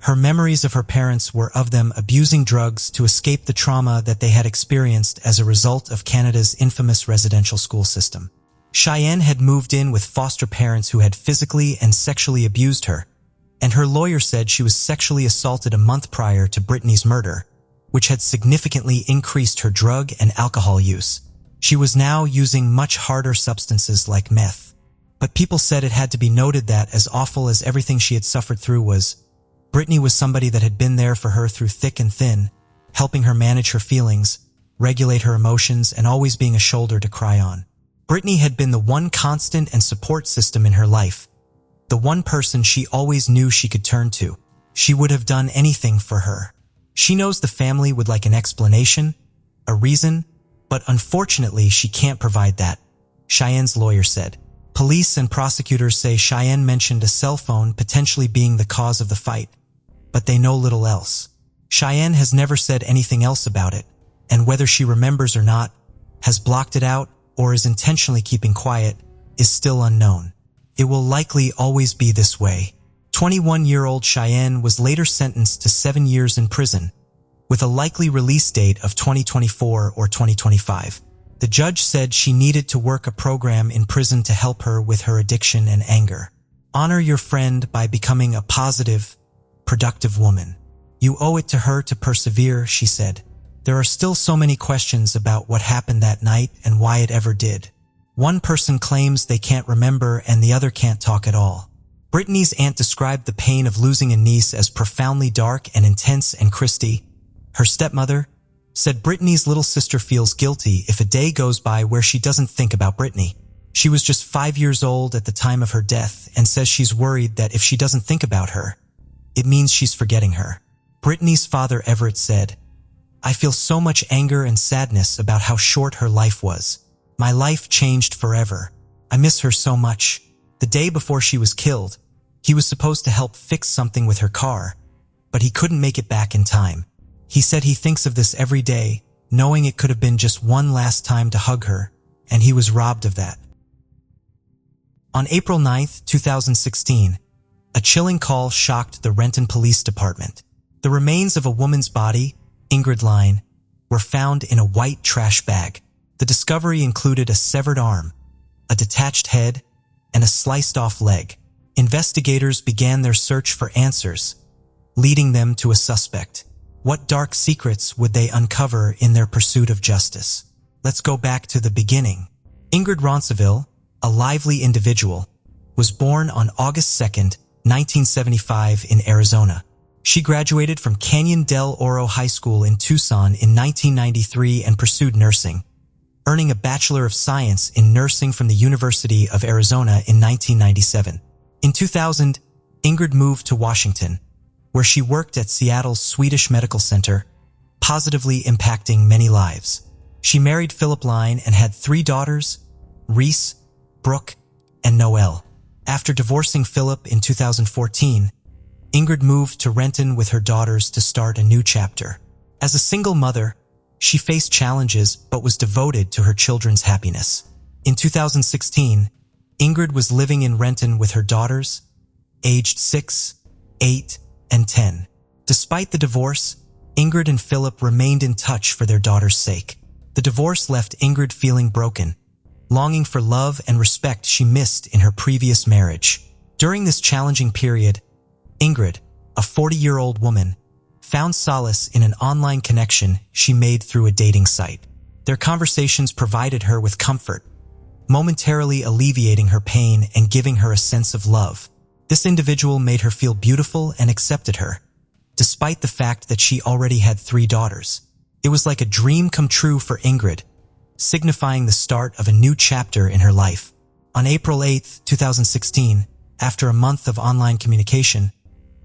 Her memories of her parents were of them abusing drugs to escape the trauma that they had experienced as a result of Canada's infamous residential school system. Cheyenne had moved in with foster parents who had physically and sexually abused her, and her lawyer said she was sexually assaulted a month prior to Brittany's murder, which had significantly increased her drug and alcohol use. She was now using much harder substances like meth. But people said it had to be noted that, as awful as everything she had suffered through was, Brittany was somebody that had been there for her through thick and thin, helping her manage her feelings, regulate her emotions, and always being a shoulder to cry on. Brittany had been the one constant and support system in her life, the one person she always knew she could turn to. She would have done anything for her. She knows the family would like an explanation, a reason, but unfortunately she can't provide that, Cheyenne's lawyer said. Police and prosecutors say Cheyenne mentioned a cell phone potentially being the cause of the fight, but they know little else. Cheyenne has never said anything else about it, and whether she remembers or not, has blocked it out, or is intentionally keeping quiet, is still unknown. It will likely always be this way. 21-year-old Cheyenne was later sentenced to 7 years in prison, with a likely release date of 2024 or 2025. The judge said she needed to work a program in prison to help her with her addiction and anger. Honor your friend by becoming a positive, productive woman. You owe it to her to persevere, she said. There are still so many questions about what happened that night and why it ever did. One person claims they can't remember and the other can't talk at all. Brittany's aunt described the pain of losing a niece as profoundly dark and intense, and Christy, her stepmother, said Brittany's little sister feels guilty if a day goes by where she doesn't think about Brittany. She was just 5 years old at the time of her death and says she's worried that if she doesn't think about her, it means she's forgetting her. Brittany's father Everett said, "I feel so much anger and sadness about how short her life was. My life changed forever. I miss her so much." The day before she was killed, he was supposed to help fix something with her car, but he couldn't make it back in time. He said he thinks of this every day, knowing it could have been just one last time to hug her, and he was robbed of that. On April 9, 2016, a chilling call shocked the Renton Police Department. The remains of a woman's body, Ingrid Line, were found in a white trash bag. The discovery included a severed arm, a detached head, and a sliced-off leg. Investigators began their search for answers, leading them to a suspect. What dark secrets would they uncover in their pursuit of justice? Let's go back to the beginning. Ingrid Ronceville, a lively individual, was born on August 2, 1975 in Arizona. She graduated from Canyon del Oro High School in Tucson in 1993 and pursued nursing, earning a Bachelor of Science in Nursing from the University of Arizona in 1997. In 2000, Ingrid moved to Washington, where she worked at Seattle's Swedish Medical Center, positively impacting many lives. She married Philip Line and had 3 daughters, Reese, Brooke, and Noelle. After divorcing Philip in 2014, Ingrid moved to Renton with her daughters to start a new chapter. As a single mother, she faced challenges but was devoted to her children's happiness. In 2016, Ingrid was living in Renton with her daughters, aged 6, 8, and 10. Despite the divorce, Ingrid and Philip remained in touch for their daughter's sake. The divorce left Ingrid feeling broken, longing for love and respect she missed in her previous marriage. During this challenging period, Ingrid, a 40-year-old woman, found solace in an online connection she made through a dating site. Their conversations provided her with comfort, momentarily alleviating her pain and giving her a sense of love. This individual made her feel beautiful and accepted her, despite the fact that she already had 3 daughters. It was like a dream come true for Ingrid, signifying the start of a new chapter in her life. On April 8, 2016, after a month of online communication,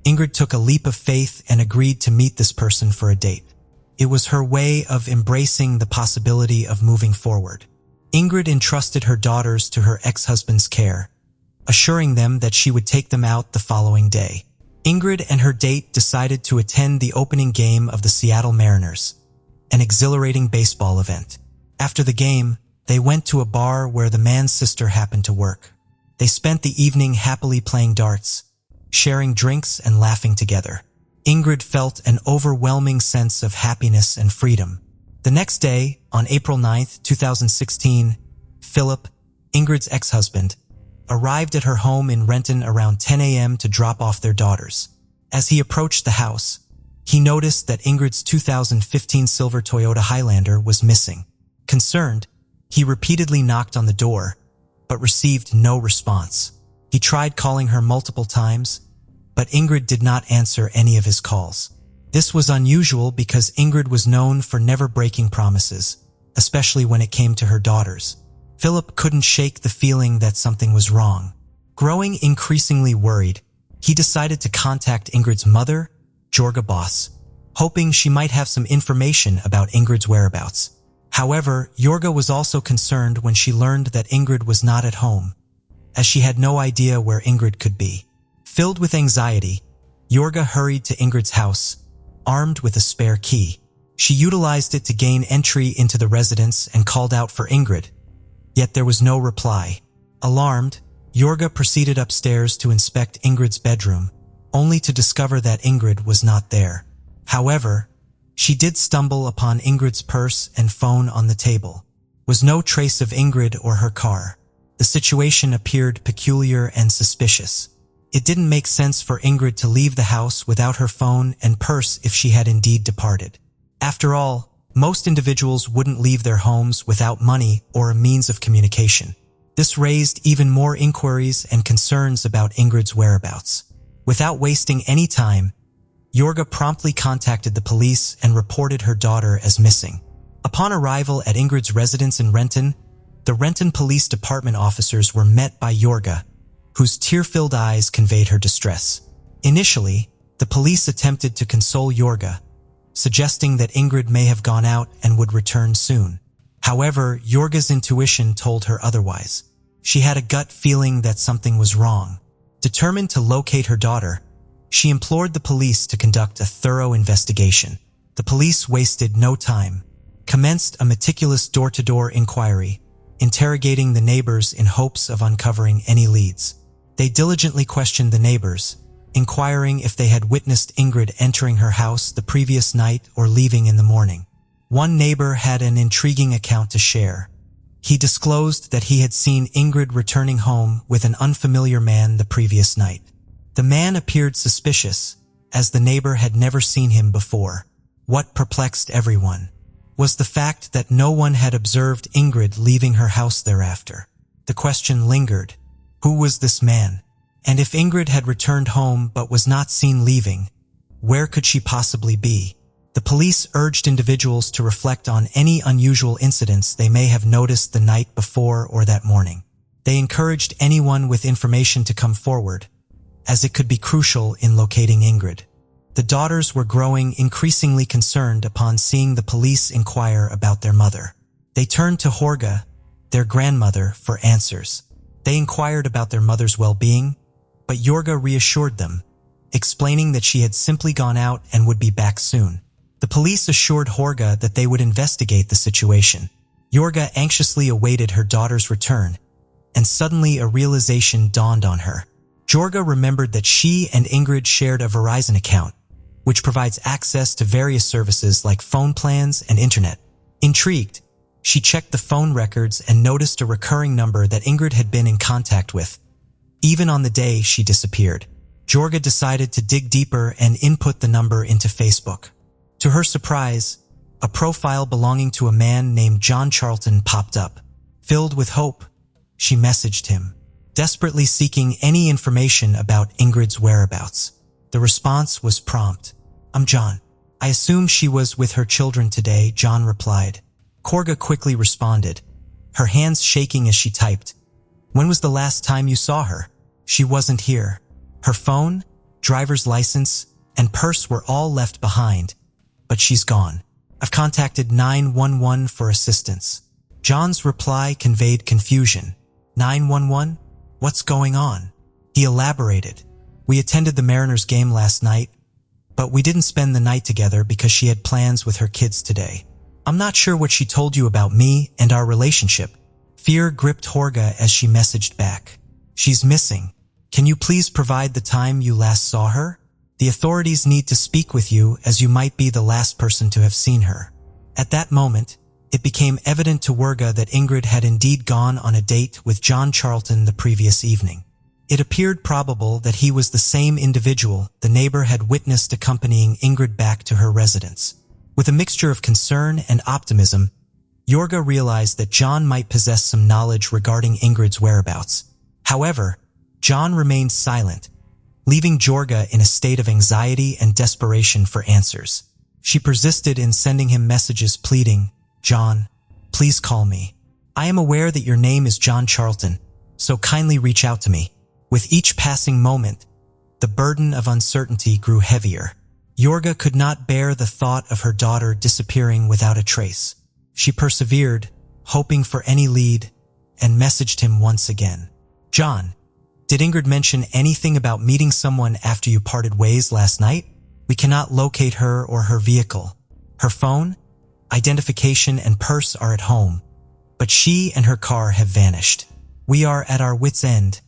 Ingrid took a leap of faith and agreed to meet this person for a date. It was her way of embracing the possibility of moving forward. Ingrid entrusted her daughters to her ex-husband's care, assuring them that she would take them out the following day. Ingrid and her date decided to attend the opening game of the Seattle Mariners, an exhilarating baseball event. After the game, they went to a bar where the man's sister happened to work. They spent the evening happily playing darts, sharing drinks and laughing together. Ingrid felt an overwhelming sense of happiness and freedom. The next day, on April 9, 2016, Philip, Ingrid's ex-husband, arrived at her home in Renton around 10 a.m. to drop off their daughters. As he approached the house, he noticed that Ingrid's 2015 silver Toyota Highlander was missing. Concerned, he repeatedly knocked on the door, but received no response. He tried calling her multiple times, but Ingrid did not answer any of his calls. This was unusual because Ingrid was known for never breaking promises, especially when it came to her daughters. Philip couldn't shake the feeling that something was wrong. Growing increasingly worried, he decided to contact Ingrid's mother, Jorga Boss, hoping she might have some information about Ingrid's whereabouts. However, Jorga was also concerned when she learned that Ingrid was not at home, as she had no idea where Ingrid could be. Filled with anxiety, Jorga hurried to Ingrid's house, armed with a spare key. She utilized it to gain entry into the residence and called out for Ingrid, yet there was no reply. Alarmed, Jorga proceeded upstairs to inspect Ingrid's bedroom, only to discover that Ingrid was not there. However, she did stumble upon Ingrid's purse and phone on the table. Was no trace of Ingrid or her car. The situation appeared peculiar and suspicious. It didn't make sense for Ingrid to leave the house without her phone and purse if she had indeed departed. After all, most individuals wouldn't leave their homes without money or a means of communication. This raised even more inquiries and concerns about Ingrid's whereabouts. Without wasting any time, Jorga promptly contacted the police and reported her daughter as missing. Upon arrival at Ingrid's residence in Renton, The Renton Police Department officers were met by Jorga, whose tear-filled eyes conveyed her distress. Initially, the police attempted to console Jorga, suggesting that Ingrid may have gone out and would return soon. However, Jorga's intuition told her otherwise. She had a gut feeling that something was wrong. Determined to locate her daughter, she implored the police to conduct a thorough investigation. The police wasted no time, commenced a meticulous door-to-door inquiry, interrogating the neighbors in hopes of uncovering any leads. They diligently questioned the neighbors, inquiring if they had witnessed Ingrid entering her house the previous night or leaving in the morning. One neighbor had an intriguing account to share. He disclosed that he had seen Ingrid returning home with an unfamiliar man the previous night. The man appeared suspicious, as the neighbor had never seen him before. What perplexed everyone was the fact that no one had observed Ingrid leaving her house thereafter. The question lingered: who was this man? And if Ingrid had returned home but was not seen leaving, where could she possibly be? The police urged individuals to reflect on any unusual incidents they may have noticed the night before or that morning. They encouraged anyone with information to come forward, as it could be crucial in locating Ingrid. The daughters were growing increasingly concerned upon seeing the police inquire about their mother. They turned to Jorga, their grandmother, for answers. They inquired about their mother's well-being, but Jorga reassured them, explaining that she had simply gone out and would be back soon. The police assured Jorga that they would investigate the situation. Jorga anxiously awaited her daughter's return, and suddenly a realization dawned on her. Jorga remembered that she and Ingrid shared a Verizon account, which provides access to various services like phone plans and internet. Intrigued, she checked the phone records and noticed a recurring number that Ingrid had been in contact with, even on the day she disappeared. Jorga decided to dig deeper and input the number into Facebook. To her surprise, a profile belonging to a man named John Charlton popped up. Filled with hope, she messaged him, desperately seeking any information about Ingrid's whereabouts. The response was prompt. "I'm John. I assume she was with her children today," John replied. Jorga quickly responded, her hands shaking as she typed. "When was the last time you saw her? She wasn't here. Her phone, driver's license, and purse were all left behind, but she's gone. I've contacted 911 for assistance." John's reply conveyed confusion. 911? What's going on? He elaborated. "We attended the Mariners game last night, but we didn't spend the night together because she had plans with her kids today. I'm not sure what she told you about me and our relationship." Fear gripped Jorga as she messaged back. "She's missing. Can you please provide the time you last saw her? The authorities need to speak with you as you might be the last person to have seen her." At that moment, it became evident to Jorga that Ingrid had indeed gone on a date with John Charlton the previous evening. It appeared probable that he was the same individual the neighbor had witnessed accompanying Ingrid back to her residence. With a mixture of concern and optimism, Jorga realized that John might possess some knowledge regarding Ingrid's whereabouts. However, John remained silent, leaving Jorga in a state of anxiety and desperation for answers. She persisted in sending him messages pleading, "John, please call me. I am aware that your name is John Charlton, so kindly reach out to me." With each passing moment, the burden of uncertainty grew heavier. Jorga could not bear the thought of her daughter disappearing without a trace. She persevered, hoping for any lead, and messaged him once again. "John, did Ingrid mention anything about meeting someone after you parted ways last night? We cannot locate her or her vehicle. Her phone, identification, and purse are at home, but she and her car have vanished. We are at our wits' end,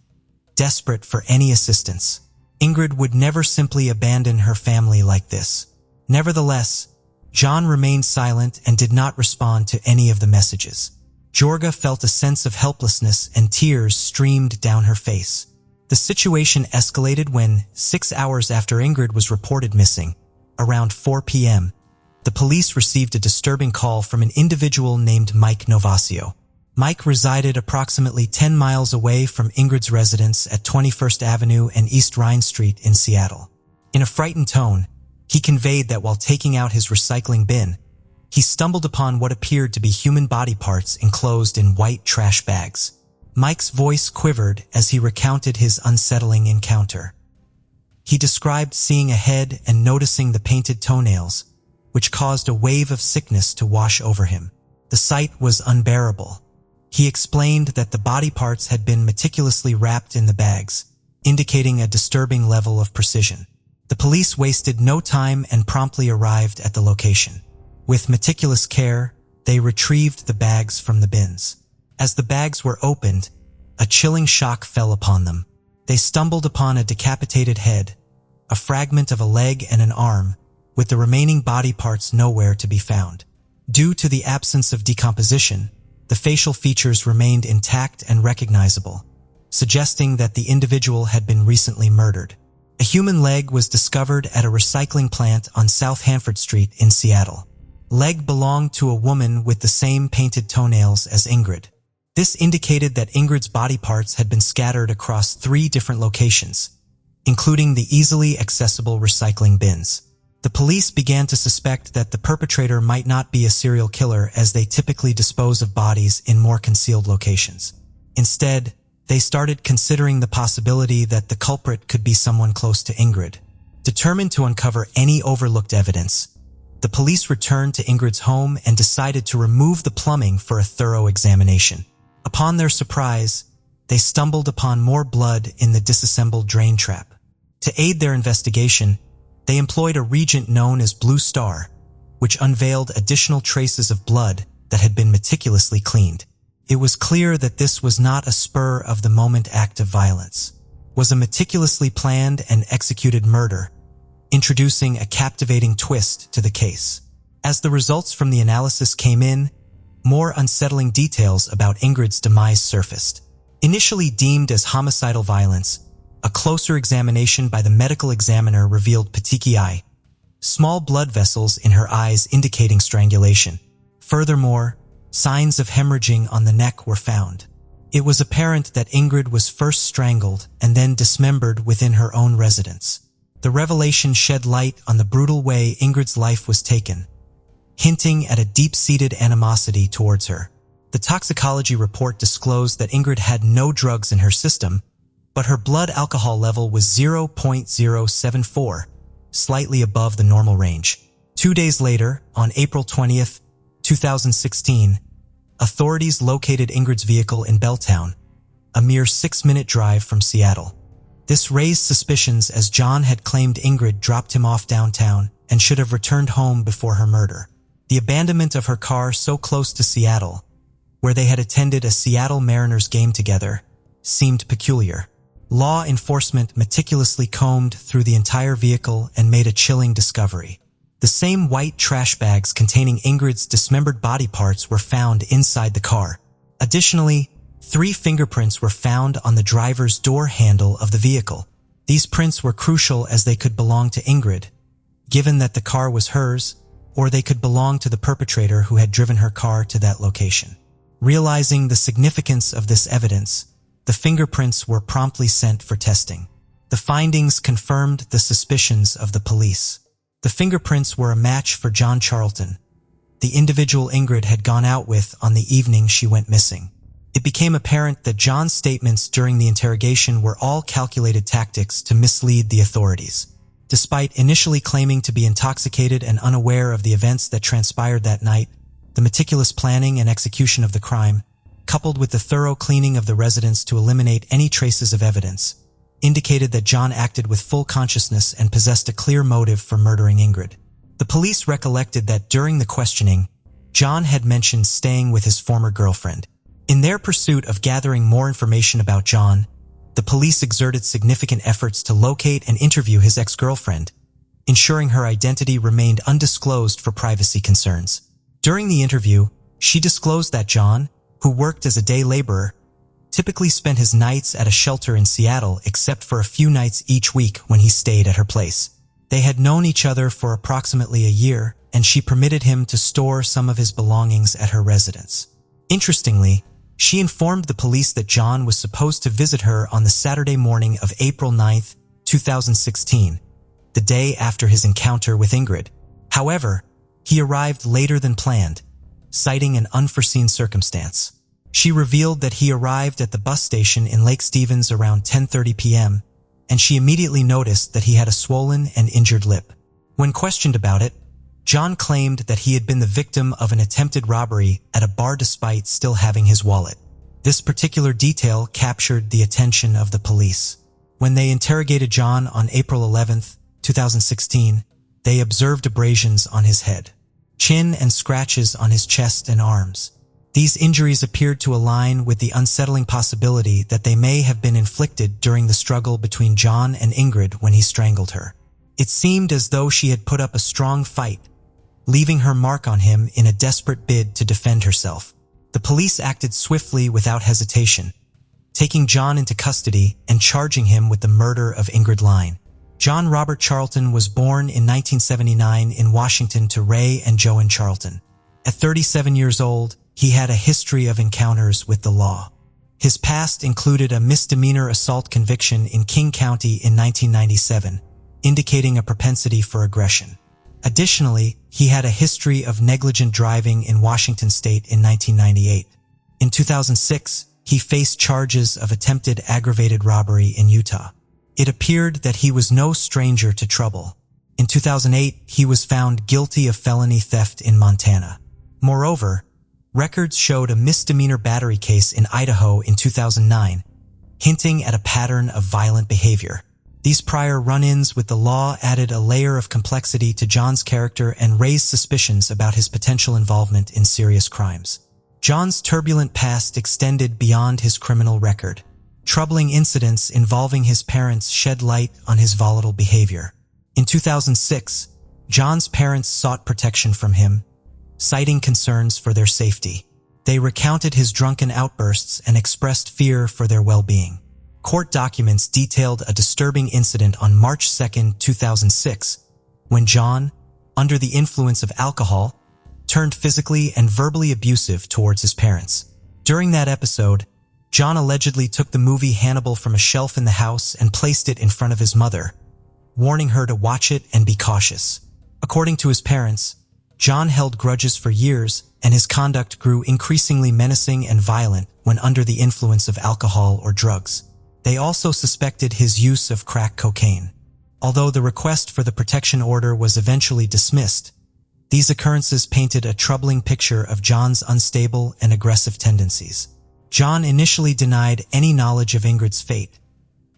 desperate for any assistance." Ingrid would never simply abandon her family like this. Nevertheless, John remained silent and did not respond to any of the messages. Jorga felt a sense of helplessness and tears streamed down her face. The situation escalated when, 6 hours after Ingrid was reported missing, around 4 p.m., the police received a disturbing call from an individual named Mike Novasio. Mike resided approximately 10 miles away from Ingrid's residence at 21st Avenue and East Rhine Street in Seattle. In a frightened tone, he conveyed that while taking out his recycling bin, he stumbled upon what appeared to be human body parts enclosed in white trash bags. Mike's voice quivered as he recounted his unsettling encounter. He described seeing a head and noticing the painted toenails, which caused a wave of sickness to wash over him. The sight was unbearable. He explained that the body parts had been meticulously wrapped in the bags, indicating a disturbing level of precision. The police wasted no time and promptly arrived at the location. With meticulous care, they retrieved the bags from the bins. As the bags were opened, a chilling shock fell upon them. They stumbled upon a decapitated head, a fragment of a leg and an arm, with the remaining body parts nowhere to be found. Due to the absence of decomposition, the facial features remained intact and recognizable, suggesting that the individual had been recently murdered. A human leg was discovered at a recycling plant on South Hanford Street in Seattle. Leg belonged to a woman with the same painted toenails as Ingrid. This indicated that Ingrid's body parts had been scattered across 3 different locations, including the easily accessible recycling bins. The police began to suspect that the perpetrator might not be a serial killer, as they typically dispose of bodies in more concealed locations. Instead, they started considering the possibility that the culprit could be someone close to Ingrid. Determined to uncover any overlooked evidence, the police returned to Ingrid's home and decided to remove the plumbing for a thorough examination. Upon their surprise, they stumbled upon more blood in the disassembled drain trap. To aid their investigation, they employed a reagent known as Blue Star, which unveiled additional traces of blood that had been meticulously cleaned. It was clear that this was not a spur-of-the-moment act of violence. It was a meticulously planned and executed murder, introducing a captivating twist to the case. As the results from the analysis came in, more unsettling details about Ingrid's demise surfaced. Initially deemed as homicidal violence, a closer examination by the medical examiner revealed petechiae, small blood vessels in her eyes indicating strangulation. Furthermore, signs of hemorrhaging on the neck were found. It was apparent that Ingrid was first strangled and then dismembered within her own residence. The revelation shed light on the brutal way Ingrid's life was taken, hinting at a deep-seated animosity towards her. The toxicology report disclosed that Ingrid had no drugs in her system, but her blood alcohol level was 0.074, slightly above the normal range. 2 days later, on April 20th, 2016, authorities located Ingrid's vehicle in Belltown, a mere 6-minute drive from Seattle. This raised suspicions, as John had claimed Ingrid dropped him off downtown and should have returned home before her murder. The abandonment of her car so close to Seattle, where they had attended a Seattle Mariners game together, seemed peculiar. Law enforcement meticulously combed through the entire vehicle and made a chilling discovery. The same white trash bags containing Ingrid's dismembered body parts were found inside the car. Additionally, 3 fingerprints were found on the driver's door handle of the vehicle. These prints were crucial, as they could belong to Ingrid, given that the car was hers, or they could belong to the perpetrator who had driven her car to that location. Realizing the significance of this evidence, the fingerprints were promptly sent for testing. The findings confirmed the suspicions of the police. The fingerprints were a match for John Charlton, the individual Ingrid had gone out with on the evening she went missing. It became apparent that John's statements during the interrogation were all calculated tactics to mislead the authorities. Despite initially claiming to be intoxicated and unaware of the events that transpired that night, the meticulous planning and execution of the crime, coupled with the thorough cleaning of the residence to eliminate any traces of evidence, indicated that John acted with full consciousness and possessed a clear motive for murdering Ingrid. The police recollected that during the questioning, John had mentioned staying with his former girlfriend. In their pursuit of gathering more information about John, the police exerted significant efforts to locate and interview his ex-girlfriend, ensuring her identity remained undisclosed for privacy concerns. During the interview, she disclosed that John, who worked as a day laborer, typically spent his nights at a shelter in Seattle, except for a few nights each week when he stayed at her place. They had known each other for approximately a year, and she permitted him to store some of his belongings at her residence. Interestingly, she informed the police that John was supposed to visit her on the Saturday morning of April 9, 2016, the day after his encounter with Ingrid. However, He arrived later than planned, citing an unforeseen circumstance. She revealed that he arrived at the bus station in Lake Stevens around 10:30 p.m., and she immediately noticed that he had a swollen and injured lip. When questioned about it, John claimed that he had been the victim of an attempted robbery at a bar despite still having his wallet. This particular detail captured the attention of the police. When they interrogated John on April 11, 2016, they observed abrasions on his head, chin, and scratches on his chest and arms. These injuries appeared to align with the unsettling possibility that they may have been inflicted during the struggle between John and Ingrid when he strangled her. It seemed as though she had put up a strong fight, leaving her mark on him in a desperate bid to defend herself. The police acted swiftly without hesitation, taking John into custody and charging him with the murder of Ingrid Line. John Robert Charlton was born in 1979 in Washington to Ray and Joan Charlton. At 37 years old, he had a history of encounters with the law. His past included a misdemeanor assault conviction in King County in 1997, indicating a propensity for aggression. Additionally, he had a history of negligent driving in Washington state in 1998. In 2006, he faced charges of attempted aggravated robbery in Utah. It appeared that he was no stranger to trouble. In 2008, he was found guilty of felony theft in Montana. Moreover, records showed a misdemeanor battery case in Idaho in 2009, hinting at a pattern of violent behavior. These prior run-ins with the law added a layer of complexity to John's character and raised suspicions about his potential involvement in serious crimes. John's turbulent past extended beyond his criminal record. Troubling incidents involving his parents shed light on his volatile behavior. In 2006, John's parents sought protection from him, citing concerns for their safety. They recounted his drunken outbursts and expressed fear for their well-being. Court documents detailed a disturbing incident on March 2, 2006, when John, under the influence of alcohol, turned physically and verbally abusive towards his parents. During that episode, John allegedly took the movie Hannibal from a shelf in the house and placed it in front of his mother, warning her to watch it and be cautious. According to his parents, John held grudges for years, and his conduct grew increasingly menacing and violent when under the influence of alcohol or drugs. They also suspected his use of crack cocaine. Although the request for the protection order was eventually dismissed, these occurrences painted a troubling picture of John's unstable and aggressive tendencies. John initially denied any knowledge of Ingrid's fate,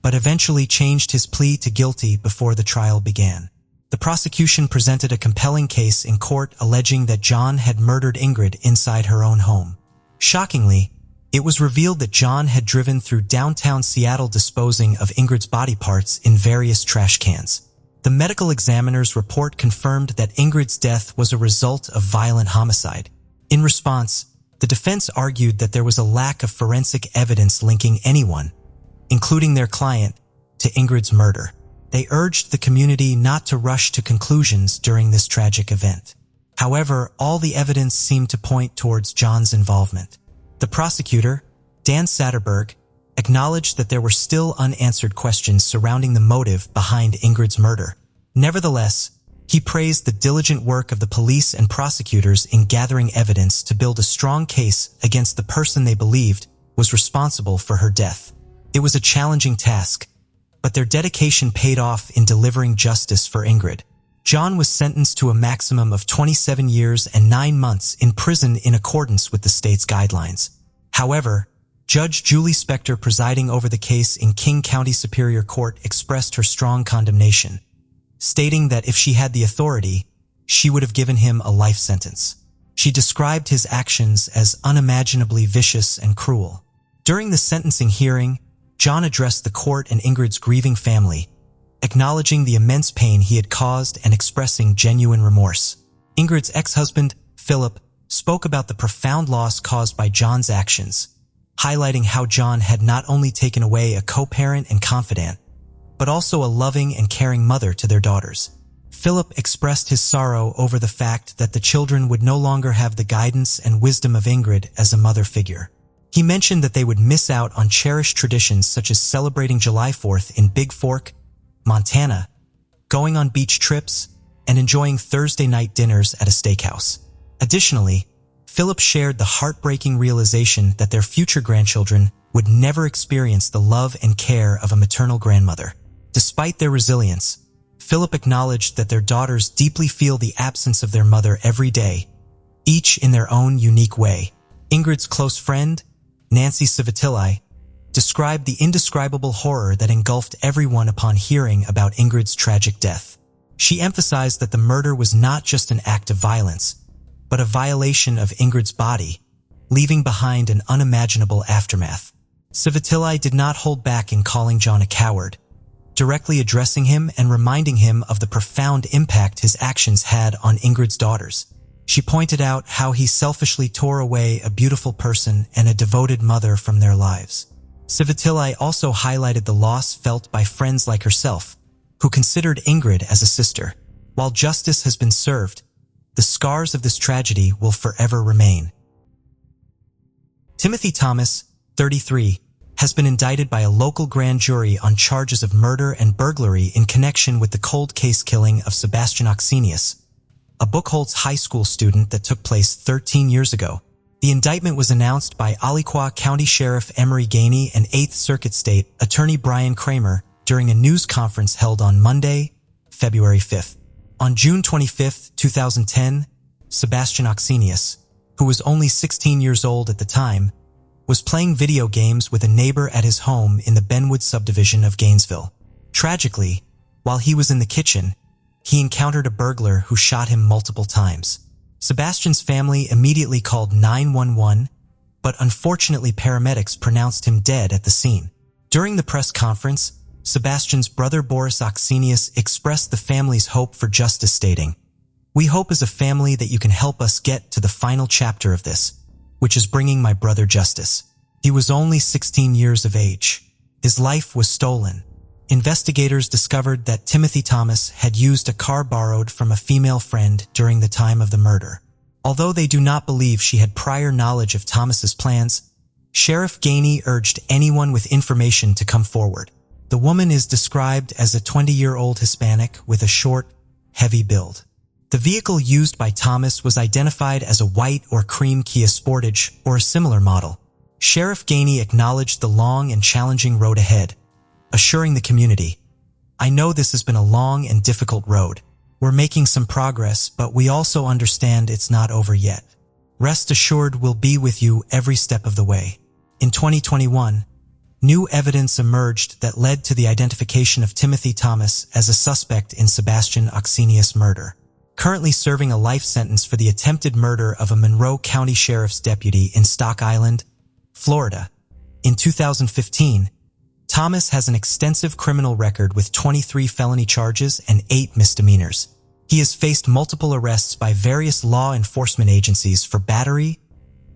but eventually changed his plea to guilty before the trial began. The prosecution presented a compelling case in court alleging that John had murdered Ingrid inside her own home. Shockingly, it was revealed that John had driven through downtown Seattle disposing of Ingrid's body parts in various trash cans. The medical examiner's report confirmed that Ingrid's death was a result of violent homicide. In response, the defense argued that there was a lack of forensic evidence linking anyone, including their client, to Ingrid's murder. They urged the community not to rush to conclusions during this tragic event. However, all the evidence seemed to point towards John's involvement. The prosecutor, Dan Satterberg, acknowledged that there were still unanswered questions surrounding the motive behind Ingrid's murder. Nevertheless, he praised the diligent work of the police and prosecutors in gathering evidence to build a strong case against the person they believed was responsible for her death. It was a challenging task, but their dedication paid off in delivering justice for Ingrid. John was sentenced to a maximum of 27 years and 9 months in prison in accordance with the state's guidelines. However, Judge Julie Spector, presiding over the case in King County Superior Court, expressed her strong condemnation, stating that if she had the authority, she would have given him a life sentence. She described his actions as unimaginably vicious and cruel. During the sentencing hearing, John addressed the court and Ingrid's grieving family, acknowledging the immense pain he had caused and expressing genuine remorse. Ingrid's ex-husband, Philip, spoke about the profound loss caused by John's actions, highlighting how John had not only taken away a co-parent and confidant, but also a loving and caring mother to their daughters. Philip expressed his sorrow over the fact that the children would no longer have the guidance and wisdom of Ingrid as a mother figure. He mentioned that they would miss out on cherished traditions such as celebrating July 4th in Big Fork, Montana, going on beach trips, and enjoying Thursday night dinners at a steakhouse. Additionally, Philip shared the heartbreaking realization that their future grandchildren would never experience the love and care of a maternal grandmother. Despite their resilience, Philip acknowledged that their daughters deeply feel the absence of their mother every day, each in their own unique way. Ingrid's close friend, Nancy Civitilli, described the indescribable horror that engulfed everyone upon hearing about Ingrid's tragic death. She emphasized that the murder was not just an act of violence, but a violation of Ingrid's body, leaving behind an unimaginable aftermath. Civitilli did not hold back in calling John a coward, directly addressing him and reminding him of the profound impact his actions had on Ingrid's daughters. She pointed out how he selfishly tore away a beautiful person and a devoted mother from their lives. Civitilli also highlighted the loss felt by friends like herself, who considered Ingrid as a sister. While justice has been served, the scars of this tragedy will forever remain. Timothy Thomas, 33, has been indicted by a local grand jury on charges of murder and burglary in connection with the cold case killing of Sebastian Oxenius, a Buchholz high school student that took place 13 years ago. The indictment was announced by Aliquot County Sheriff Emery Gainey and 8th Circuit State Attorney Brian Kramer during a news conference held on Monday, February 5th. On June 25, 2010, Sebastian Oxenius, who was only 16 years old at the time, was playing video games with a neighbor at his home in the Benwood subdivision of Gainesville. Tragically, while he was in the kitchen, he encountered a burglar who shot him multiple times. Sebastian's family immediately called 911, but unfortunately paramedics pronounced him dead at the scene. During the press conference, Sebastian's brother Boris Oxenius expressed the family's hope for justice, stating, "We hope as a family that you can help us get to the final chapter of this, which is bringing my brother justice. He was only 16 years of age. His life was stolen." Investigators discovered that Timothy Thomas had used a car borrowed from a female friend during the time of the murder. Although they do not believe she had prior knowledge of Thomas's plans, Sheriff Gainey urged anyone with information to come forward. The woman is described as a 20-year-old Hispanic with a short, heavy build. The vehicle used by Thomas was identified as a white or cream Kia Sportage or a similar model. Sheriff Gainey acknowledged the long and challenging road ahead, assuring the community, "I know this has been a long and difficult road. We're making some progress, but we also understand it's not over yet. Rest assured we'll be with you every step of the way." In 2021, new evidence emerged that led to the identification of Timothy Thomas as a suspect in Sebastian Oxenius' murder. Currently serving a life sentence for the attempted murder of a Monroe County Sheriff's deputy in Stock Island, Florida. In 2015, Thomas has an extensive criminal record with 23 felony charges and 8 misdemeanors. He has faced multiple arrests by various law enforcement agencies for battery,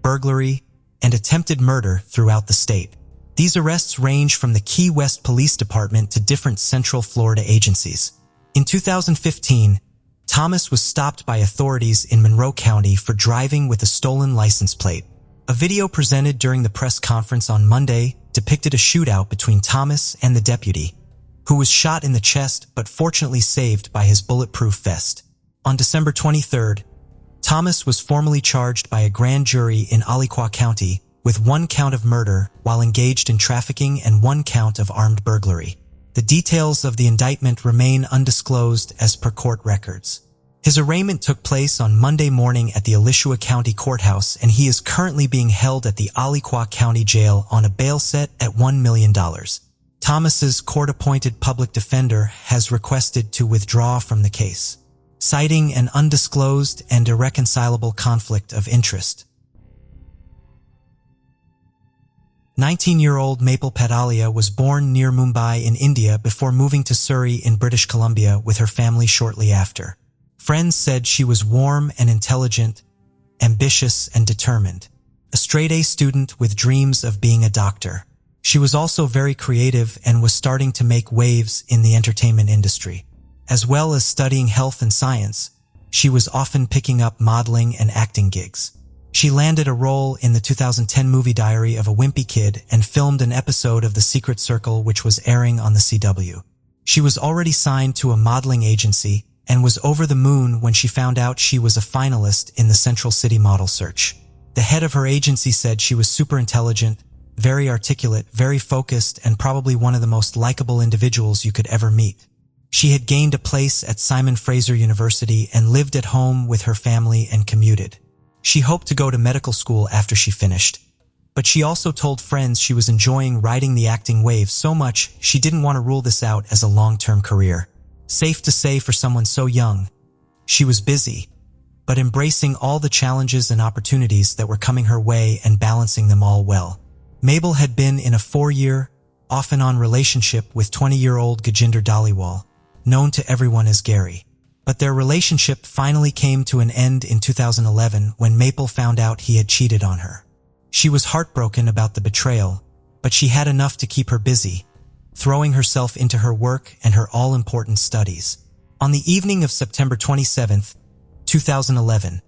burglary, and attempted murder throughout the state. These arrests range from the Key West Police Department to different Central Florida agencies. In 2015, Thomas was stopped by authorities in Monroe County for driving with a stolen license plate. A video presented during the press conference on Monday depicted a shootout between Thomas and the deputy, who was shot in the chest but fortunately saved by his bulletproof vest. On December 23rd, Thomas was formally charged by a grand jury in Aliquot County with 1 count of murder while engaged in trafficking and 1 count of armed burglary. The details of the indictment remain undisclosed as per court records. His arraignment took place on Monday morning at the Alachua County Courthouse, and he is currently being held at the Aliquot County Jail on a bail set at $1 million. Thomas's court-appointed public defender has requested to withdraw from the case, citing an undisclosed and irreconcilable conflict of interest. 19-year-old Maple Padalia was born near Mumbai in India before moving to Surrey in British Columbia with her family shortly after. Friends said she was warm and intelligent, ambitious and determined, a straight-A student with dreams of being a doctor. She was also very creative and was starting to make waves in the entertainment industry. As well as studying health and science, she was often picking up modeling and acting gigs. She landed a role in the 2010 movie Diary of a Wimpy Kid and filmed an episode of The Secret Circle, which was airing on the CW. She was already signed to a modeling agency and was over the moon when she found out she was a finalist in the Central City model search. The head of her agency said she was super intelligent, very articulate, very focused, and probably one of the most likable individuals you could ever meet. She had gained a place at Simon Fraser University and lived at home with her family and commuted. She hoped to go to medical school after she finished, but she also told friends she was enjoying riding the acting wave so much she didn't want to rule this out as a long-term career. Safe to say for someone so young, she was busy, but embracing all the challenges and opportunities that were coming her way and balancing them all well. Mabel had been in a 4-year, off-and-on relationship with 20-year-old Gajinder Dhaliwal, known to everyone as Gary. But their relationship finally came to an end in 2011 when Maple found out he had cheated on her. She was heartbroken about the betrayal, but she had enough to keep her busy, throwing herself into her work and her all-important studies. On the evening of September 27, 2011,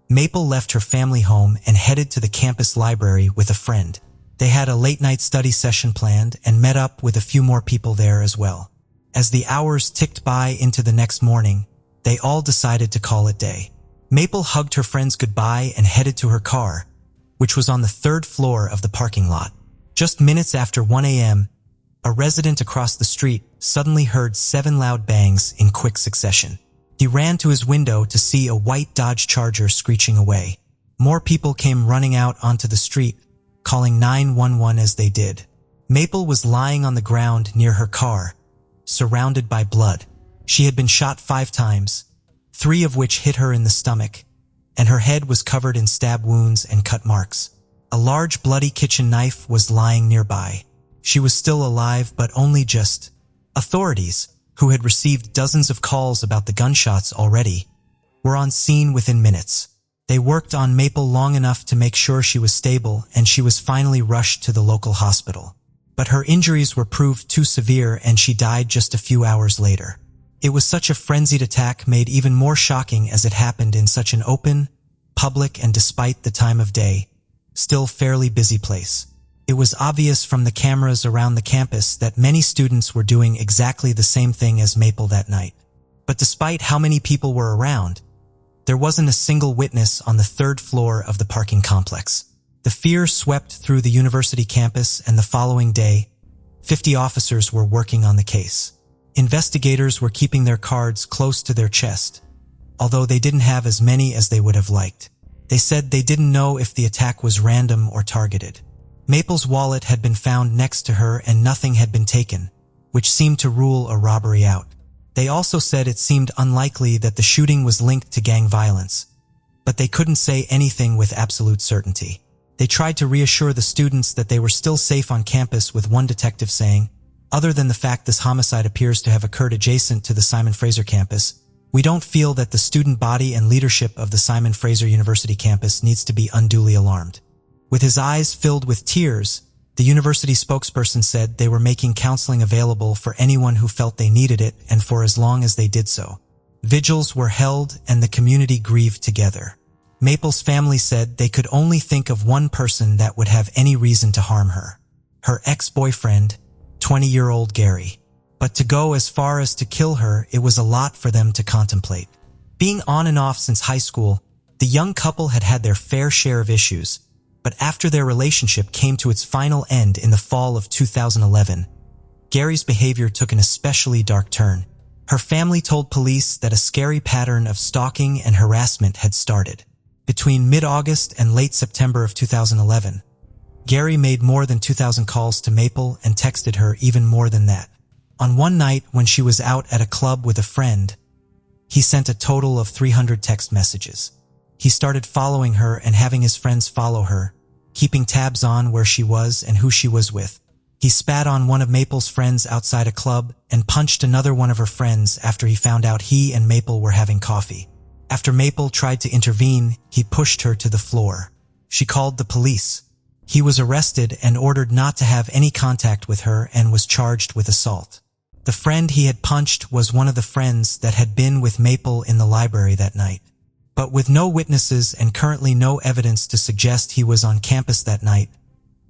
Maple left her family home and headed to the campus library with a friend. They had a late-night study session planned and met up with a few more people there as well. As the hours ticked by into the next morning, they all decided to call it day. Maple hugged her friends goodbye and headed to her car, which was on the 3rd floor of the parking lot. Just minutes after 1 a.m., a resident across the street suddenly heard 7 loud bangs in quick succession. He ran to his window to see a white Dodge Charger screeching away. More people came running out onto the street, calling 911 as they did. Maple was lying on the ground near her car, surrounded by blood. She had been shot 5 times, 3 of which hit her in the stomach, and her head was covered in stab wounds and cut marks. A large bloody kitchen knife was lying nearby. She was still alive, but only just. Authorities, who had received dozens of calls about the gunshots already, were on scene within minutes. They worked on Maple long enough to make sure she was stable, and she was finally rushed to the local hospital. But her injuries were proved too severe and she died just a few hours later. It was such a frenzied attack made even more shocking as it happened in such an open, public, and despite the time of day, still fairly busy place. It was obvious from the cameras around the campus that many students were doing exactly the same thing as Maple that night. But despite how many people were around, there wasn't a single witness on the 3rd floor of the parking complex. The fear swept through the university campus, and the following day, 50 officers were working on the case. Investigators were keeping their cards close to their chest, although they didn't have as many as they would have liked. They said they didn't know if the attack was random or targeted. Maple's wallet had been found next to her and nothing had been taken, which seemed to rule a robbery out. They also said it seemed unlikely that the shooting was linked to gang violence, but they couldn't say anything with absolute certainty. They tried to reassure the students that they were still safe on campus, with one detective saying, "Other than the fact this homicide appears to have occurred adjacent to the Simon Fraser campus, we don't feel that the student body and leadership of the Simon Fraser University campus needs to be unduly alarmed." With his eyes filled with tears, the university spokesperson said they were making counseling available for anyone who felt they needed it, and for as long as they did so. Vigils were held and the community grieved together. Maple's family said they could only think of one person that would have any reason to harm her: her ex-boyfriend, 20-year-old Gary. But to go as far as to kill her, it was a lot for them to contemplate. Being on and off since high school, the young couple had had their fair share of issues, but after their relationship came to its final end in the fall of 2011, Gary's behavior took an especially dark turn. Her family told police that a scary pattern of stalking and harassment had started. Between mid-August and late September of 2011, Gary made more than 2,000 calls to Maple and texted her even more than that. On one night when she was out at a club with a friend, he sent a total of 300 text messages. He started following her and having his friends follow her, keeping tabs on where she was and who she was with. He spat on one of Maple's friends outside a club and punched another one of her friends after he found out he and Maple were having coffee. After Maple tried to intervene, he pushed her to the floor. She called the police. He was arrested and ordered not to have any contact with her and was charged with assault. The friend he had punched was one of the friends that had been with Maple in the library that night. But with no witnesses and currently no evidence to suggest he was on campus that night,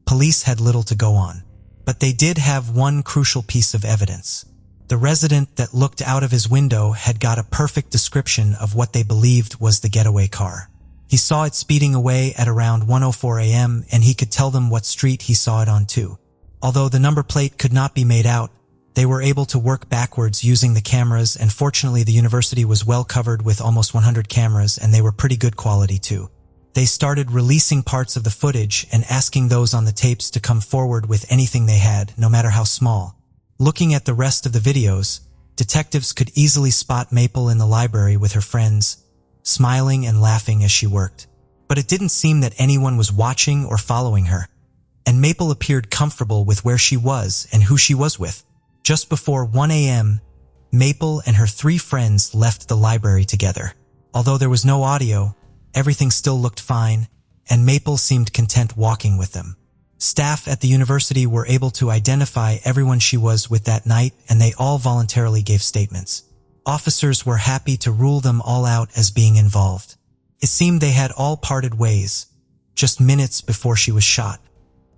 police had little to go on. But they did have one crucial piece of evidence: The resident that looked out of his window had got a perfect description of what they believed was the getaway car. He saw it speeding away at around 1:04 a.m. and he could tell them what street he saw it on too. Although the number plate could not be made out, they were able to work backwards using the cameras, and fortunately the university was well covered with almost 100 cameras, and they were pretty good quality too. They started releasing parts of the footage and asking those on the tapes to come forward with anything they had, no matter how small. Looking at the rest of the videos, detectives could easily spot Maple in the library with her friends, smiling and laughing as she worked. But it didn't seem that anyone was watching or following her, and Maple appeared comfortable with where she was and who she was with. Just before 1 a.m., Maple and her 3 friends left the library together. Although there was no audio, everything still looked fine, and Maple seemed content walking with them. Staff at the university were able to identify everyone she was with that night, and they all voluntarily gave statements. Officers were happy to rule them all out as being involved. It seemed they had all parted ways, just minutes before she was shot.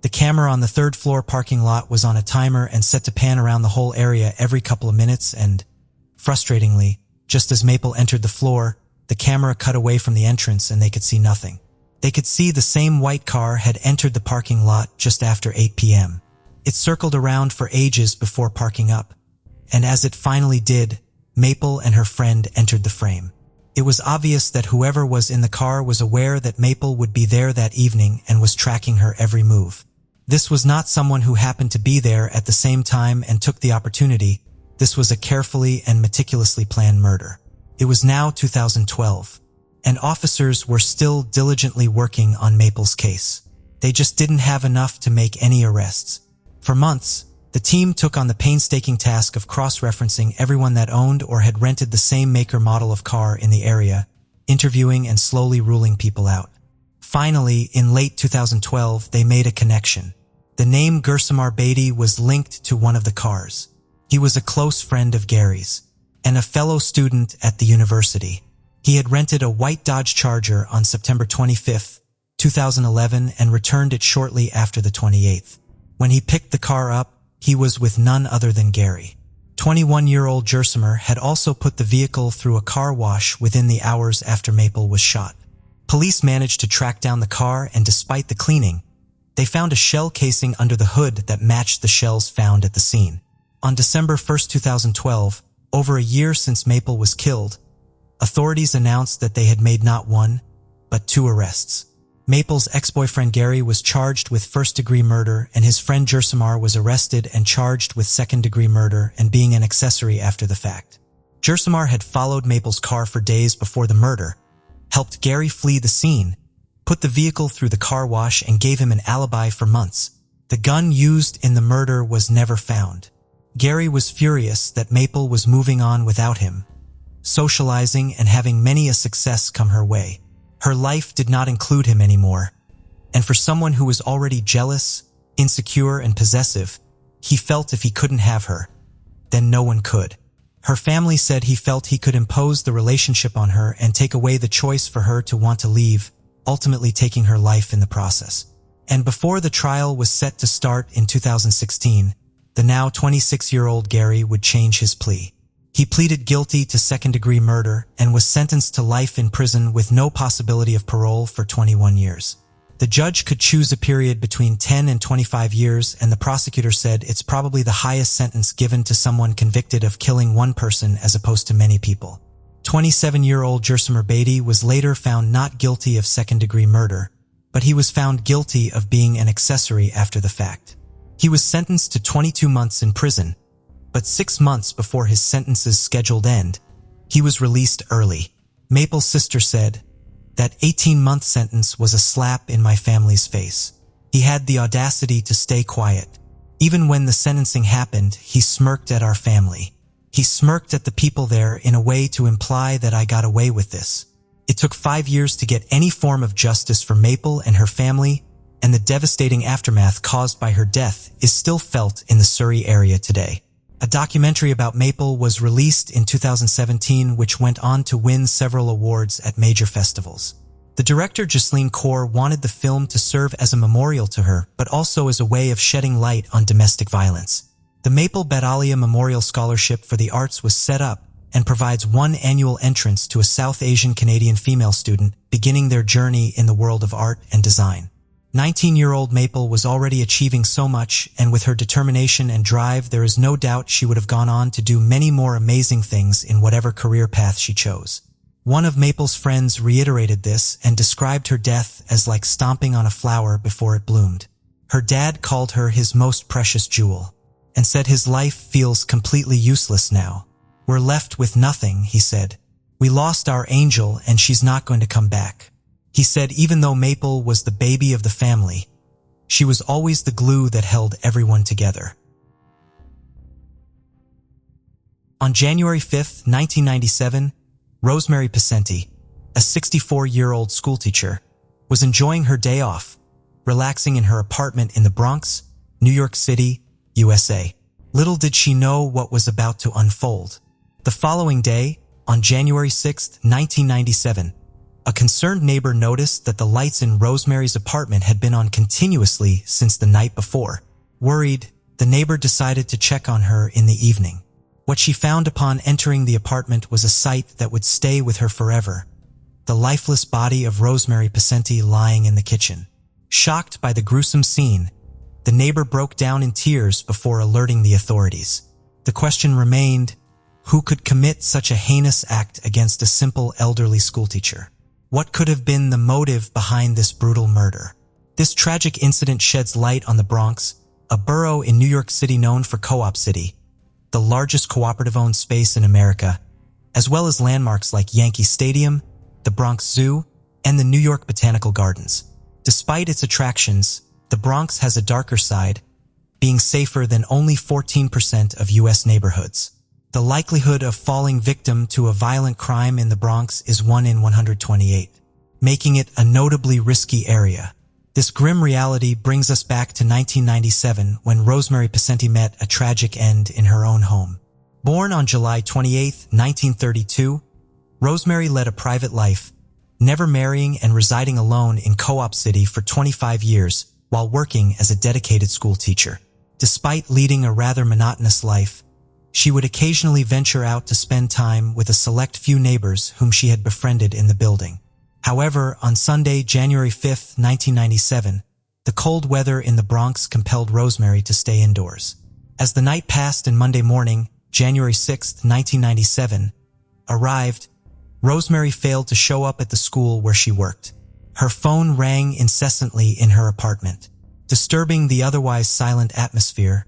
The camera on the 3rd floor parking lot was on a timer and set to pan around the whole area every couple of minutes, and, frustratingly, just as Maple entered the floor, the camera cut away from the entrance and they could see nothing. They could see the same white car had entered the parking lot just after 8 p.m. It circled around for ages before parking up, and as it finally did, Maple and her friend entered the frame. It was obvious that whoever was in the car was aware that Maple would be there that evening and was tracking her every move. This was not someone who happened to be there at the same time and took the opportunity. This was a carefully and meticulously planned murder. It was now 2012, and officers were still diligently working on Maple's case. They just didn't have enough to make any arrests. For months, the team took on the painstaking task of cross-referencing everyone that owned or had rented the same maker model of car in the area, interviewing and slowly ruling people out. Finally, in late 2012, they made a connection. The name Gursamar Beatty was linked to one of the cars. He was a close friend of Gary's, and a fellow student at the university. He had rented a white Dodge Charger on September 25, 2011, and returned it shortly after the 28th. When he picked the car up, he was with none other than Gary. 21-year-old Gursamar had also put the vehicle through a car wash within the hours after Maple was shot. Police managed to track down the car, and despite the cleaning, they found a shell casing under the hood that matched the shells found at the scene. On December 1, 2012, over a year since Maple was killed, authorities announced that they had made not 1, but 2 arrests. Maple's ex-boyfriend Gary was charged with first-degree murder, and his friend Gursamar was arrested and charged with second-degree murder and being an accessory after the fact. Gursamar had followed Maple's car for days before the murder, helped Gary flee the scene, put the vehicle through the car wash, and gave him an alibi for months. The gun used in the murder was never found. Gary was furious that Maple was moving on without him, socializing and having many a success come her way. Her life did not include him anymore, and for someone who was already jealous, insecure, and possessive, he felt if he couldn't have her, then no one could. Her family said he felt he could impose the relationship on her and take away the choice for her to want to leave, ultimately taking her life in the process. And before the trial was set to start in 2016, the now 26-year-old Gary would change his plea. He pleaded guilty to second-degree murder and was sentenced to life in prison with no possibility of parole for 21 years. The judge could choose a period between 10 and 25 years, and the prosecutor said it's probably the highest sentence given to someone convicted of killing one person as opposed to many people. 27-year-old Gursamar Beatty was later found not guilty of second-degree murder, but he was found guilty of being an accessory after the fact. He was sentenced to 22 months in prison, but 6 months before his sentence's scheduled end, he was released early. Maple's sister said, "That 18-month sentence was a slap in my family's face. He had the audacity to stay quiet. Even when the sentencing happened, he smirked at our family. He smirked at the people there in a way to imply that I got away with this." It took 5 years to get any form of justice for Maple and her family, and the devastating aftermath caused by her death is still felt in the Surrey area today. A documentary about Maple was released in 2017, which went on to win several awards at major festivals. The director Ghislaine Kaur wanted the film to serve as a memorial to her, but also as a way of shedding light on domestic violence. The Maple Badalia Memorial Scholarship for the Arts was set up and provides one annual entrance to a South Asian Canadian female student beginning their journey in the world of art and design. 19-year-old Maple was already achieving so much, and with her determination and drive, there is no doubt she would have gone on to do many more amazing things in whatever career path she chose. One of Maple's friends reiterated this and described her death as like stomping on a flower before it bloomed. Her dad called her his most precious jewel and said his life feels completely useless now. We're left with nothing, he said. We lost our angel and she's not going to come back. He said even though Maple was the baby of the family, she was always the glue that held everyone together. On January 5, 1997, Rosemary Pacenti, a 64-year-old schoolteacher, was enjoying her day off, relaxing in her apartment in the Bronx, New York City, USA. Little did she know what was about to unfold. The following day, on January 6, 1997, a concerned neighbor noticed that the lights in Rosemary's apartment had been on continuously since the night before. Worried, the neighbor decided to check on her in the evening. What she found upon entering the apartment was a sight that would stay with her forever: the lifeless body of Rosemary Pacenti lying in the kitchen. Shocked by the gruesome scene, the neighbor broke down in tears before alerting the authorities. The question remained, who could commit such a heinous act against a simple elderly schoolteacher? What could have been the motive behind this brutal murder? This tragic incident sheds light on the Bronx, a borough in New York City known for Co-op City, the largest cooperative-owned space in America, as well as landmarks like Yankee Stadium, the Bronx Zoo, and the New York Botanical Gardens. Despite its attractions, the Bronx has a darker side, being safer than only 14% of U.S. neighborhoods. The likelihood of falling victim to a violent crime in the Bronx is 1 in 128, making it a notably risky area. This grim reality brings us back to 1997 when Rosemary Pacenti met a tragic end in her own home. Born on July 28, 1932, Rosemary led a private life, never marrying and residing alone in Co-op City for 25 years while working as a dedicated school teacher. Despite leading a rather monotonous life, she would occasionally venture out to spend time with a select few neighbors whom she had befriended in the building. However, on Sunday, January 5, 1997, the cold weather in the Bronx compelled Rosemary to stay indoors. As the night passed and Monday morning, January 6, 1997, arrived, Rosemary failed to show up at the school where she worked. Her phone rang incessantly in her apartment, disturbing the otherwise silent atmosphere,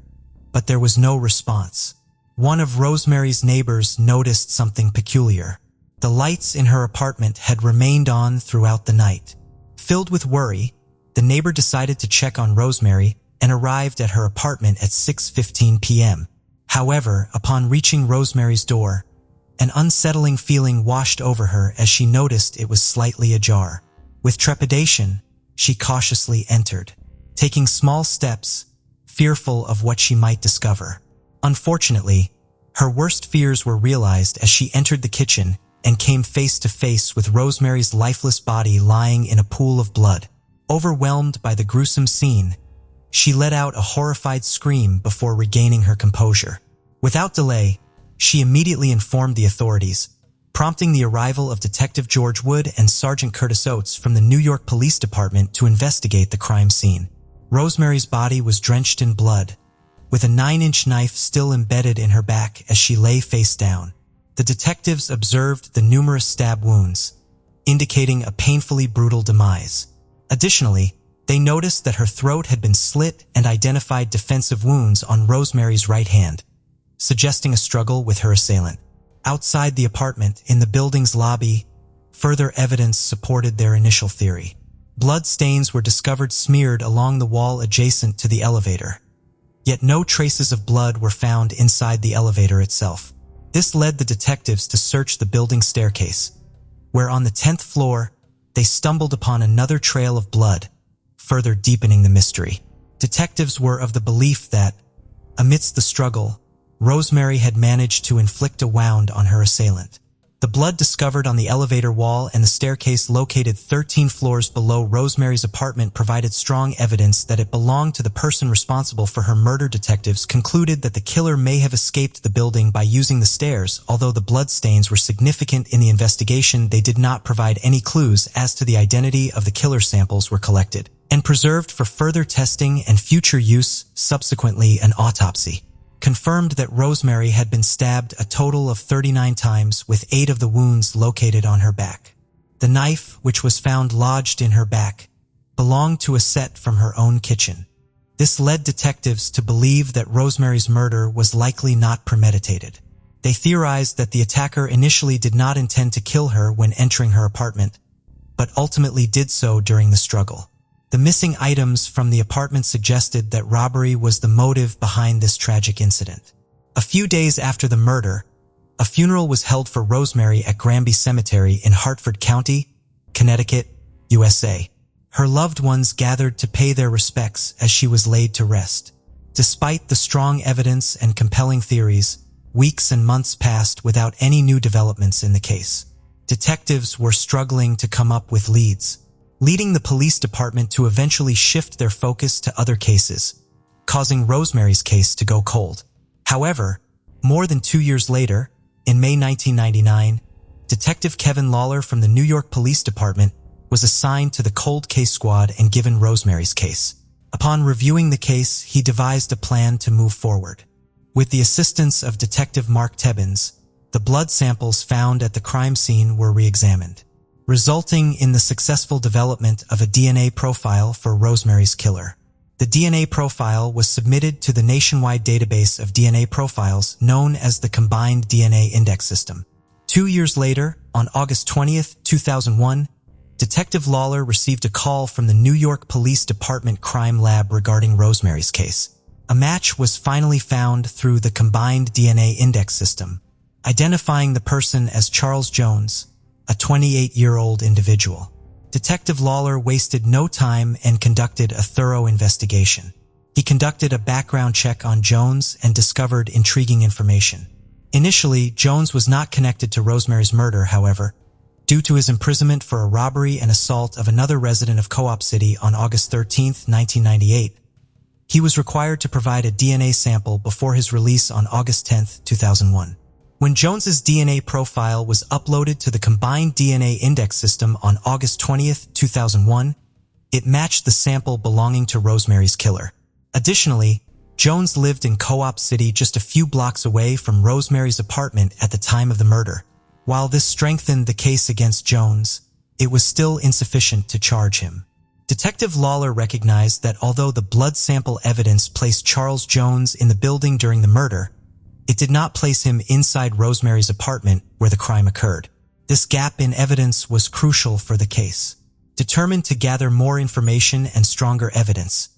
but there was no response. One of Rosemary's neighbors noticed something peculiar. The lights in her apartment had remained on throughout the night. Filled with worry, the neighbor decided to check on Rosemary and arrived at her apartment at 6:15 p.m. However, upon reaching Rosemary's door, an unsettling feeling washed over her as she noticed it was slightly ajar. With trepidation, she cautiously entered, taking small steps, fearful of what she might discover. Unfortunately, her worst fears were realized as she entered the kitchen and came face to face with Rosemary's lifeless body lying in a pool of blood. Overwhelmed by the gruesome scene, she let out a horrified scream before regaining her composure. Without delay, she immediately informed the authorities, prompting the arrival of Detective George Wood and Sergeant Curtis Oates from the New York Police Department to investigate the crime scene. Rosemary's body was drenched in blood, with a 9-inch knife still embedded in her back as she lay face down. The detectives observed the numerous stab wounds, indicating a painfully brutal demise. Additionally, they noticed that her throat had been slit and identified defensive wounds on Rosemary's right hand, suggesting a struggle with her assailant. Outside the apartment, in the building's lobby, further evidence supported their initial theory. Blood stains were discovered smeared along the wall adjacent to the elevator. Yet no traces of blood were found inside the elevator itself. This led the detectives to search the building staircase, where on the 10th floor, they stumbled upon another trail of blood, further deepening the mystery. Detectives were of the belief that, amidst the struggle, Rosemary had managed to inflict a wound on her assailant. The blood discovered on the elevator wall and the staircase located 13 floors below Rosemary's apartment provided strong evidence that it belonged to the person responsible for her murder. Detectives concluded that the killer may have escaped the building by using the stairs. Although the blood stains were significant in the investigation, they did not provide any clues as to the identity of the killer. Samples were collected and preserved for further testing and future use. Subsequently, an autopsy confirmed that Rosemary had been stabbed a total of 39 times, with 8 of the wounds located on her back. The knife, which was found lodged in her back, belonged to a set from her own kitchen. This led detectives to believe that Rosemary's murder was likely not premeditated. They theorized that the attacker initially did not intend to kill her when entering her apartment, but ultimately did so during the struggle. The missing items from the apartment suggested that robbery was the motive behind this tragic incident. A few days after the murder, a funeral was held for Rosemary at Granby Cemetery in Hartford County, Connecticut, USA. Her loved ones gathered to pay their respects as she was laid to rest. Despite the strong evidence and compelling theories, weeks and months passed without any new developments in the case. Detectives were struggling to come up with leads, leading the police department to eventually shift their focus to other cases, causing Rosemary's case to go cold. However, more than 2 years later, in May 1999, Detective Kevin Lawler from the New York Police Department was assigned to the cold case squad and given Rosemary's case. Upon reviewing the case, he devised a plan to move forward. With the assistance of Detective Mark Tebbins, the blood samples found at the crime scene were re-examined, resulting in the successful development of a DNA profile for Rosemary's killer. The DNA profile was submitted to the nationwide database of DNA profiles known as the Combined DNA Index System. 2 years later, on August 20th, 2001, Detective Lawler received a call from the New York Police Department Crime Lab regarding Rosemary's case. A match was finally found through the Combined DNA Index System, identifying the person as Charles Jones, a 28-year-old individual. Detective Lawler wasted no time and conducted a thorough investigation. He conducted a background check on Jones and discovered intriguing information. Initially, Jones was not connected to Rosemary's murder, however, due to his imprisonment for a robbery and assault of another resident of Co-op City on August 13, 1998. He was required to provide a DNA sample before his release on August 10, 2001. When Jones's DNA profile was uploaded to the Combined DNA Index System on August 20, 2001, it matched the sample belonging to Rosemary's killer. Additionally, Jones lived in Co-op City just a few blocks away from Rosemary's apartment at the time of the murder. While this strengthened the case against Jones, it was still insufficient to charge him. Detective Lawler recognized that although the blood sample evidence placed Charles Jones in the building during the murder, it did not place him inside Rosemary's apartment where the crime occurred. This gap in evidence was crucial for the case. Determined to gather more information and stronger evidence,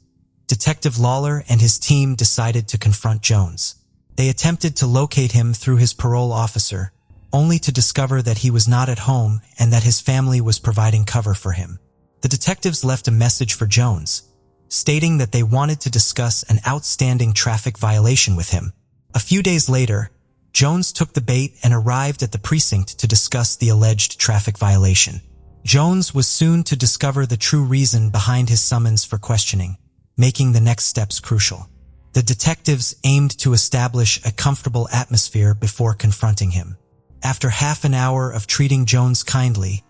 Detective Lawler and his team decided to confront Jones. They attempted to locate him through his parole officer, only to discover that he was not at home and that his family was providing cover for him. The detectives left a message for Jones, stating that they wanted to discuss an outstanding traffic violation with him. A few days later, Jones took the bait and arrived at the precinct to discuss the alleged traffic violation. Jones was soon to discover the true reason behind his summons for questioning, making the next steps crucial. The detectives aimed to establish a comfortable atmosphere before confronting him. After half an hour of treating Jones kindly,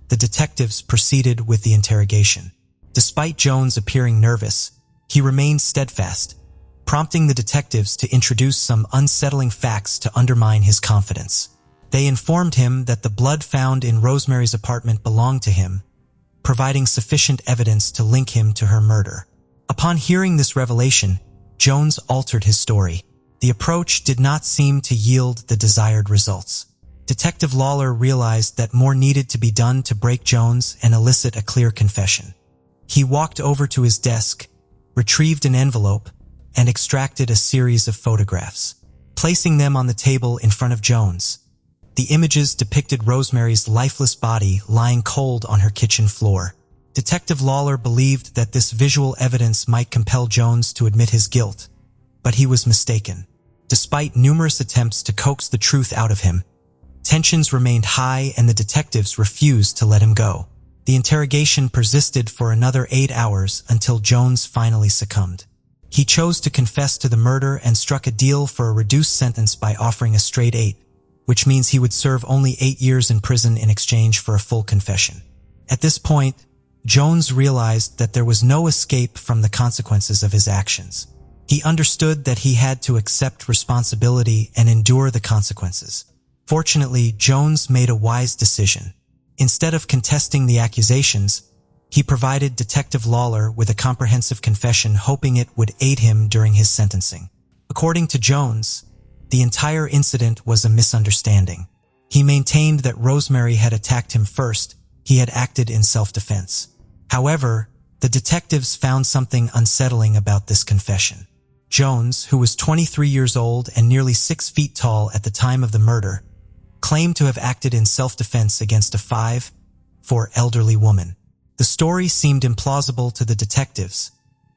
the detectives proceeded with the interrogation. Despite Jones appearing nervous, he remained steadfast, prompting the detectives to introduce some unsettling facts to undermine his confidence. They informed him that the blood found in Rosemary's apartment belonged to him, providing sufficient evidence to link him to her murder. Upon hearing this revelation, Jones altered his story. The approach did not seem to yield the desired results. Detective Lawler realized that more needed to be done to break Jones and elicit a clear confession. He walked over to his desk, retrieved an envelope, and extracted a series of photographs. Placing them on the table in front of Jones, the images depicted Rosemary's lifeless body lying cold on her kitchen floor. Detective Lawler believed that this visual evidence might compel Jones to admit his guilt, but he was mistaken. Despite numerous attempts to coax the truth out of him, Tensions remained high and the detectives refused to let him go. The interrogation persisted for another 8 hours until Jones finally succumbed. He chose to confess to the murder and struck a deal for a reduced sentence by offering a straight 8, which means he would serve only 8 years in prison in exchange for a full confession. At this point, Jones realized that there was no escape from the consequences of his actions. He understood that he had to accept responsibility and endure the consequences. Fortunately, Jones made a wise decision. Instead of contesting the accusations, he provided Detective Lawler with a comprehensive confession, hoping it would aid him during his sentencing. According to Jones, the entire incident was a misunderstanding. He maintained that Rosemary had attacked him first. He had acted in self-defense. However, the detectives found something unsettling about this confession. Jones, who was 23 years old and nearly 6 feet tall at the time of the murder, claimed to have acted in self-defense against a 5'4" elderly woman. The story seemed implausible to the detectives,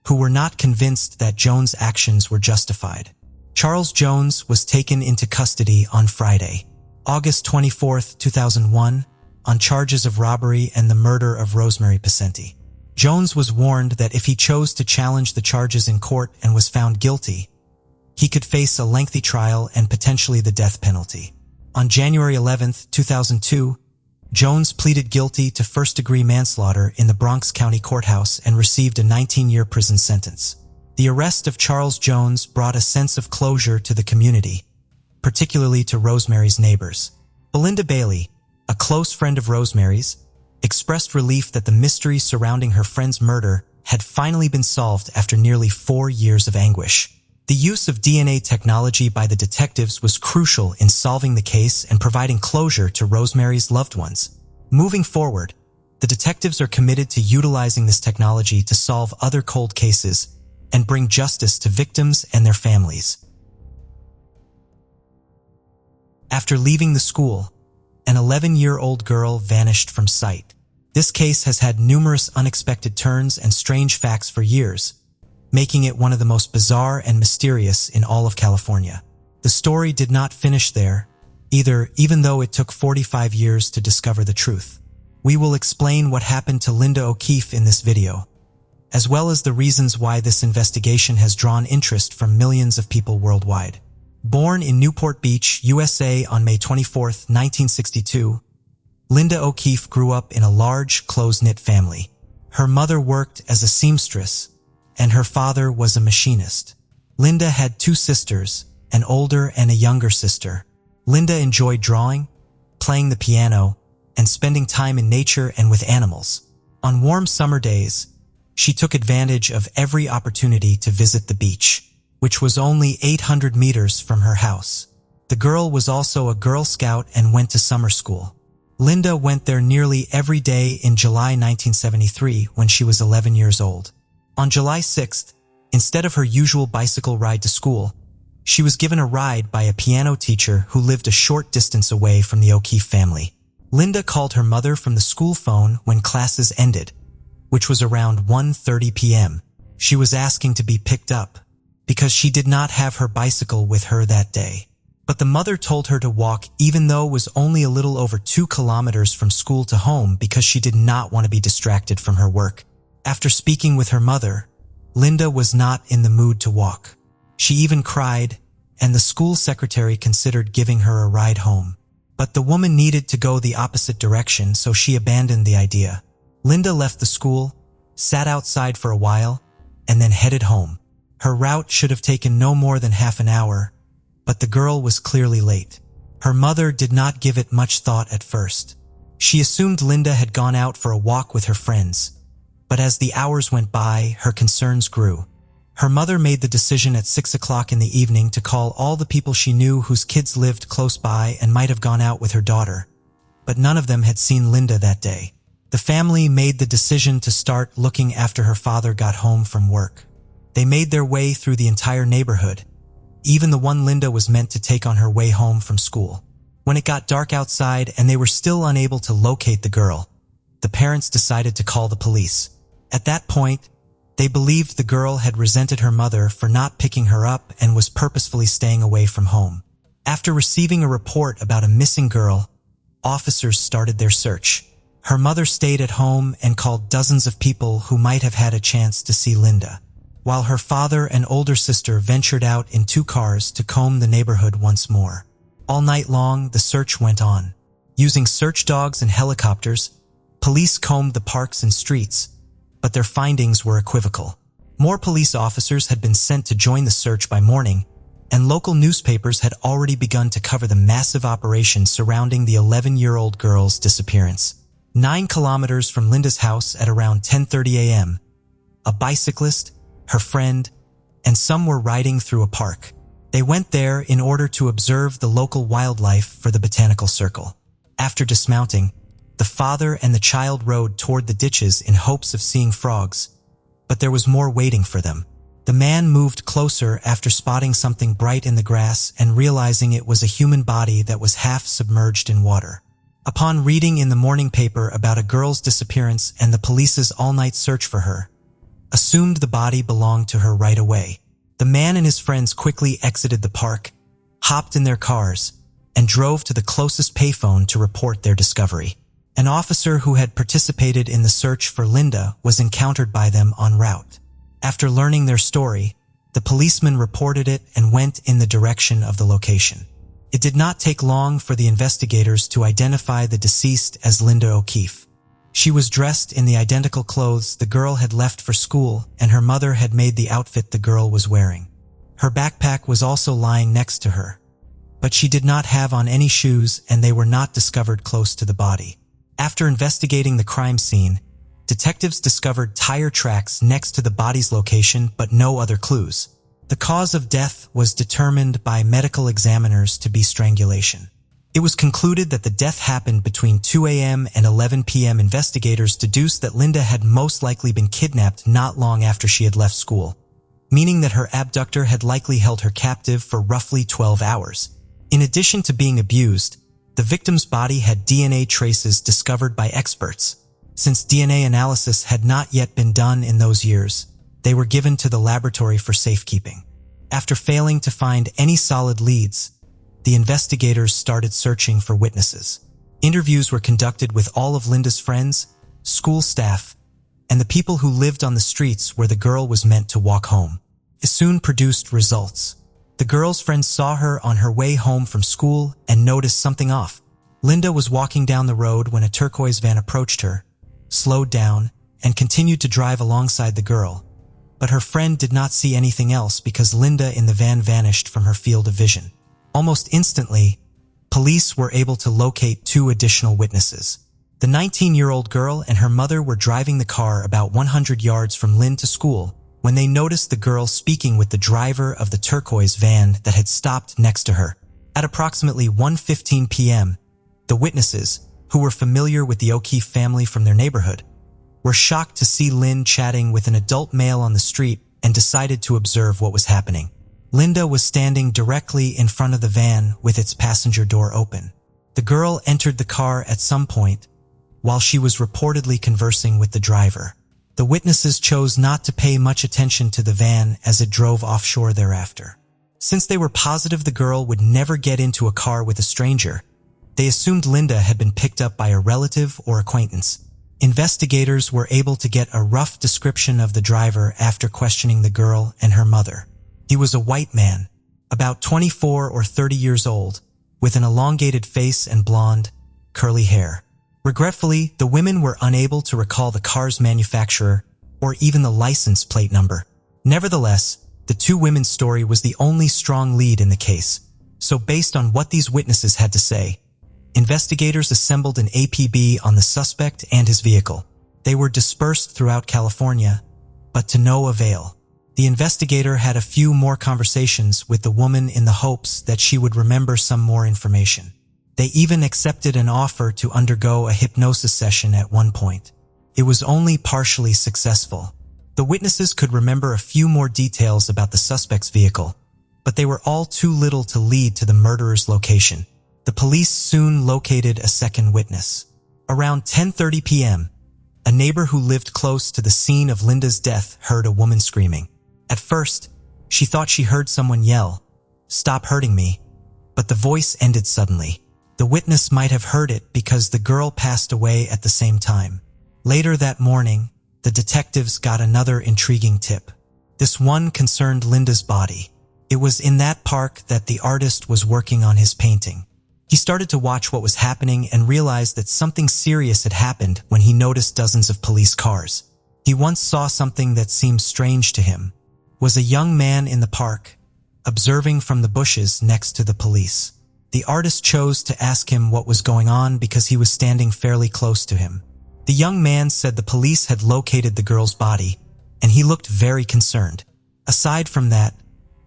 who were not convinced that Jones' actions were justified. Charles Jones was taken into custody on Friday, August 24, 2001, on charges of robbery and the murder of Rosemary Pacenti. Jones was warned that if he chose to challenge the charges in court and was found guilty, he could face a lengthy trial and potentially the death penalty. On January 11, 2002, Jones pleaded guilty to first-degree manslaughter in the Bronx County Courthouse and received a 19-year prison sentence. The arrest of Charles Jones brought a sense of closure to the community, particularly to Rosemary's neighbors. Belinda Bailey, a close friend of Rosemary's, expressed relief that the mystery surrounding her friend's murder had finally been solved after nearly 4 years of anguish. The use of DNA technology by the detectives was crucial in solving the case and providing closure to Rosemary's loved ones. Moving forward, the detectives are committed to utilizing this technology to solve other cold cases and bring justice to victims and their families. After leaving the school, an 11-year-old girl vanished from sight. This case has had numerous unexpected turns and strange facts for years, making it one of the most bizarre and mysterious in all of California. The story did not finish there, either, even though it took 45 years to discover the truth. We will explain what happened to Linda O'Keefe in this video, as well as the reasons why this investigation has drawn interest from millions of people worldwide. Born in Newport Beach, USA on May 24, 1962, Linda O'Keefe grew up in a large, close-knit family. Her mother worked as a seamstress, and her father was a machinist. Linda had 2 sisters, an older and a younger sister. Linda enjoyed drawing, playing the piano, and spending time in nature and with animals. On warm summer days, she took advantage of every opportunity to visit the beach, which was only 800 meters from her house. The girl was also a Girl Scout and went to summer school. Linda went there nearly every day in July 1973 when she was 11 years old. On July 6th, instead of her usual bicycle ride to school, she was given a ride by a piano teacher who lived a short distance away from the O'Keefe family. Linda called her mother from the school phone when classes ended, which was around 1:30 p.m. She was asking to be picked up because she did not have her bicycle with her that day. But the mother told her to walk even though it was only a little over 2 kilometers from school to home because she did not want to be distracted from her work. After speaking with her mother, Linda was not in the mood to walk. She even cried, and the school secretary considered giving her a ride home. But the woman needed to go the opposite direction, so she abandoned the idea. Linda left the school, sat outside for a while, and then headed home. Her route should have taken no more than half an hour, but the girl was clearly late. Her mother did not give it much thought at first. She assumed Linda had gone out for a walk with her friends, but as the hours went by, her concerns grew. Her mother made the decision at 6 o'clock in the evening to call all the people she knew whose kids lived close by and might have gone out with her daughter, but none of them had seen Linda that day. The family made the decision to start looking after her father got home from work. They made their way through the entire neighborhood, even the one Linda was meant to take on her way home from school. When it got dark outside and they were still unable to locate the girl, the parents decided to call the police. At that point, they believed the girl had resented her mother for not picking her up and was purposefully staying away from home. After receiving a report about a missing girl, officers started their search. Her mother stayed at home and called dozens of people who might have had a chance to see Linda, while her father and older sister ventured out in 2 cars to comb the neighborhood once more. All night long, the search went on. Using search dogs and helicopters, police combed the parks and streets, but their findings were equivocal. More police officers had been sent to join the search by morning, and local newspapers had already begun to cover the massive operation surrounding the 11-year-old girl's disappearance. 9 kilometers from Linda's house at around 10:30 a.m., a bicyclist, her friend, and some were riding through a park. They went there in order to observe the local wildlife for the botanical circle. After dismounting, the father and the child rode toward the ditches in hopes of seeing frogs, but there was more waiting for them. The man moved closer after spotting something bright in the grass and realizing it was a human body that was half submerged in water. Upon reading in the morning paper about a girl's disappearance and the police's all-night search for her, assumed the body belonged to her right away. The man and his friends quickly exited the park, hopped in their cars, and drove to the closest payphone to report their discovery. An officer who had participated in the search for Linda was encountered by them en route. After learning their story, the policeman reported it and went in the direction of the location. It did not take long for the investigators to identify the deceased as Linda O'Keefe. She was dressed in the identical clothes the girl had left for school, and her mother had made the outfit the girl was wearing. Her backpack was also lying next to her, but she did not have on any shoes and they were not discovered close to the body. After investigating the crime scene, detectives discovered tire tracks next to the body's location but no other clues. The cause of death was determined by medical examiners to be strangulation. It was concluded that the death happened between 2 a.m. and 11 p.m. Investigators deduced that Linda had most likely been kidnapped not long after she had left school, meaning that her abductor had likely held her captive for roughly 12 hours. In addition to being abused, the victim's body had DNA traces discovered by experts. Since DNA analysis had not yet been done in those years, they were given to the laboratory for safekeeping. After failing to find any solid leads, the investigators started searching for witnesses. Interviews were conducted with all of Linda's friends, school staff, and the people who lived on the streets where the girl was meant to walk home. It soon produced results. The girl's friends saw her on her way home from school and noticed something off. Linda was walking down the road when a turquoise van approached her, slowed down, and continued to drive alongside the girl. But her friend did not see anything else because Linda in the van vanished from her field of vision. Almost instantly, police were able to locate 2 additional witnesses. The 19-year-old girl and her mother were driving the car about 100 yards from Lynn to school when they noticed the girl speaking with the driver of the turquoise van that had stopped next to her. At approximately 1:15 p.m., the witnesses, who were familiar with the O'Keefe family from their neighborhood, were shocked to see Lynn chatting with an adult male on the street and decided to observe what was happening. Linda was standing directly in front of the van with its passenger door open. The girl entered the car at some point while she was reportedly conversing with the driver. The witnesses chose not to pay much attention to the van as it drove offshore thereafter. Since they were positive the girl would never get into a car with a stranger, they assumed Linda had been picked up by a relative or acquaintance. Investigators were able to get a rough description of the driver after questioning the girl and her mother. He was a white man, about 24 or 30 years old, with an elongated face and blonde, curly hair. Regretfully, the women were unable to recall the car's manufacturer or even the license plate number. Nevertheless, the 2 women's story was the only strong lead in the case, so based on what these witnesses had to say, investigators assembled an APB on the suspect and his vehicle. They were dispersed throughout California, but to no avail. The investigator had a few more conversations with the woman in the hopes that she would remember some more information. They even accepted an offer to undergo a hypnosis session at one point. It was only partially successful. The witnesses could remember a few more details about the suspect's vehicle, but they were all too little to lead to the murderer's location. The police soon located a second witness. Around 10:30 p.m., a neighbor who lived close to the scene of Linda's death heard a woman screaming. At first, she thought she heard someone yell, "Stop hurting me," but the voice ended suddenly. The witness might have heard it because the girl passed away at the same time. Later that morning, the detectives got another intriguing tip. This one concerned Linda's body. It was in that park that the artist was working on his painting. He started to watch what was happening and realized that something serious had happened when he noticed dozens of police cars. He once saw something that seemed strange to him. Was a young man in the park, observing from the bushes next to the police. The artist chose to ask him what was going on because he was standing fairly close to him. The young man said the police had located the girl's body, and he looked very concerned. Aside from that,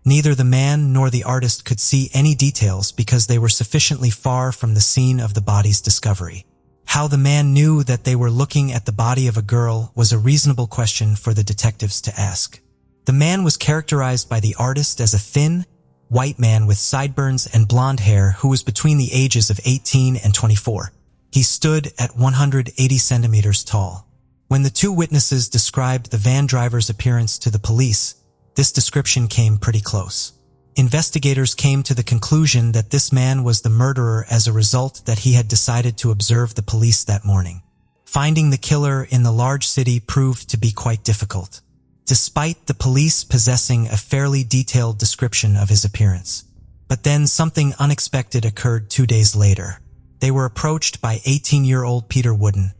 neither the man nor the artist could see any details because they were sufficiently far from the scene of the body's discovery. How the man knew that they were looking at the body of a girl was a reasonable question for the detectives to ask. The man was characterized by the artist as a thin, white man with sideburns and blonde hair who was between the ages of 18 and 24. He stood at 180 centimeters tall. When the two witnesses described the van driver's appearance to the police, this description came pretty close. Investigators came to the conclusion that this man was the murderer as a result that he had decided to observe the police that morning. Finding the killer in the large city proved to be quite difficult, despite the police possessing a fairly detailed description of his appearance. But then something unexpected occurred 2 days later. They were approached by 18-year-old Peter Wooden,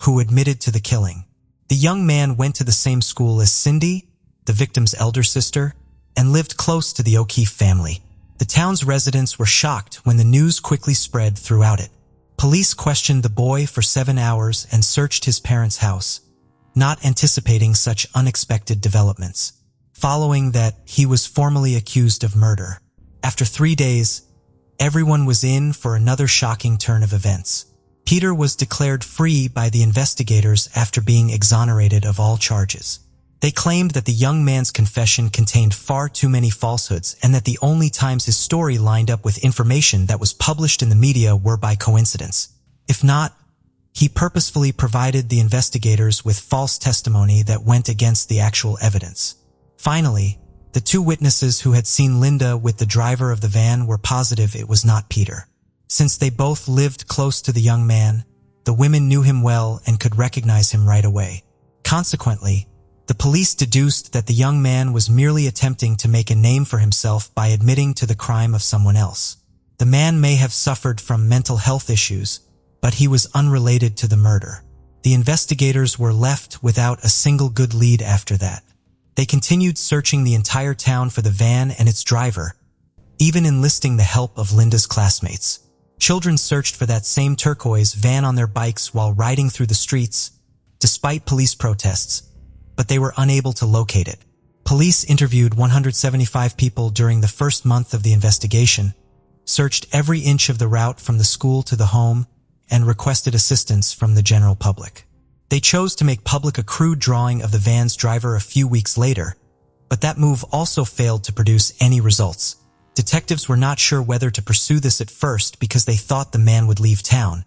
who admitted to the killing. The young man went to the same school as Cindy, the victim's elder sister, and lived close to the O'Keefe family. The town's residents were shocked when the news quickly spread throughout it. Police questioned the boy for 7 hours and searched his parents' house, not anticipating such unexpected developments. Following that, he was formally accused of murder. After 3 days, everyone was in for another shocking turn of events. Peter was declared free by the investigators after being exonerated of all charges. They claimed that the young man's confession contained far too many falsehoods and that the only times his story lined up with information that was published in the media were by coincidence. If not, he purposefully provided the investigators with false testimony that went against the actual evidence. Finally, the two witnesses who had seen Linda with the driver of the van were positive it was not Peter. Since they both lived close to the young man, the women knew him well and could recognize him right away. Consequently, the police deduced that the young man was merely attempting to make a name for himself by admitting to the crime of someone else. The man may have suffered from mental health issues, but he was unrelated to the murder. The investigators were left without a single good lead after that. They continued searching the entire town for the van and its driver, even enlisting the help of Linda's classmates. Children searched for that same turquoise van on their bikes while riding through the streets, despite police protests, but they were unable to locate it. Police interviewed 175 people during the first month of the investigation, searched every inch of the route from the school to the home, and requested assistance from the general public. They chose to make public a crude drawing of the van's driver a few weeks later, but that move also failed to produce any results. Detectives were not sure whether to pursue this at first because they thought the man would leave town,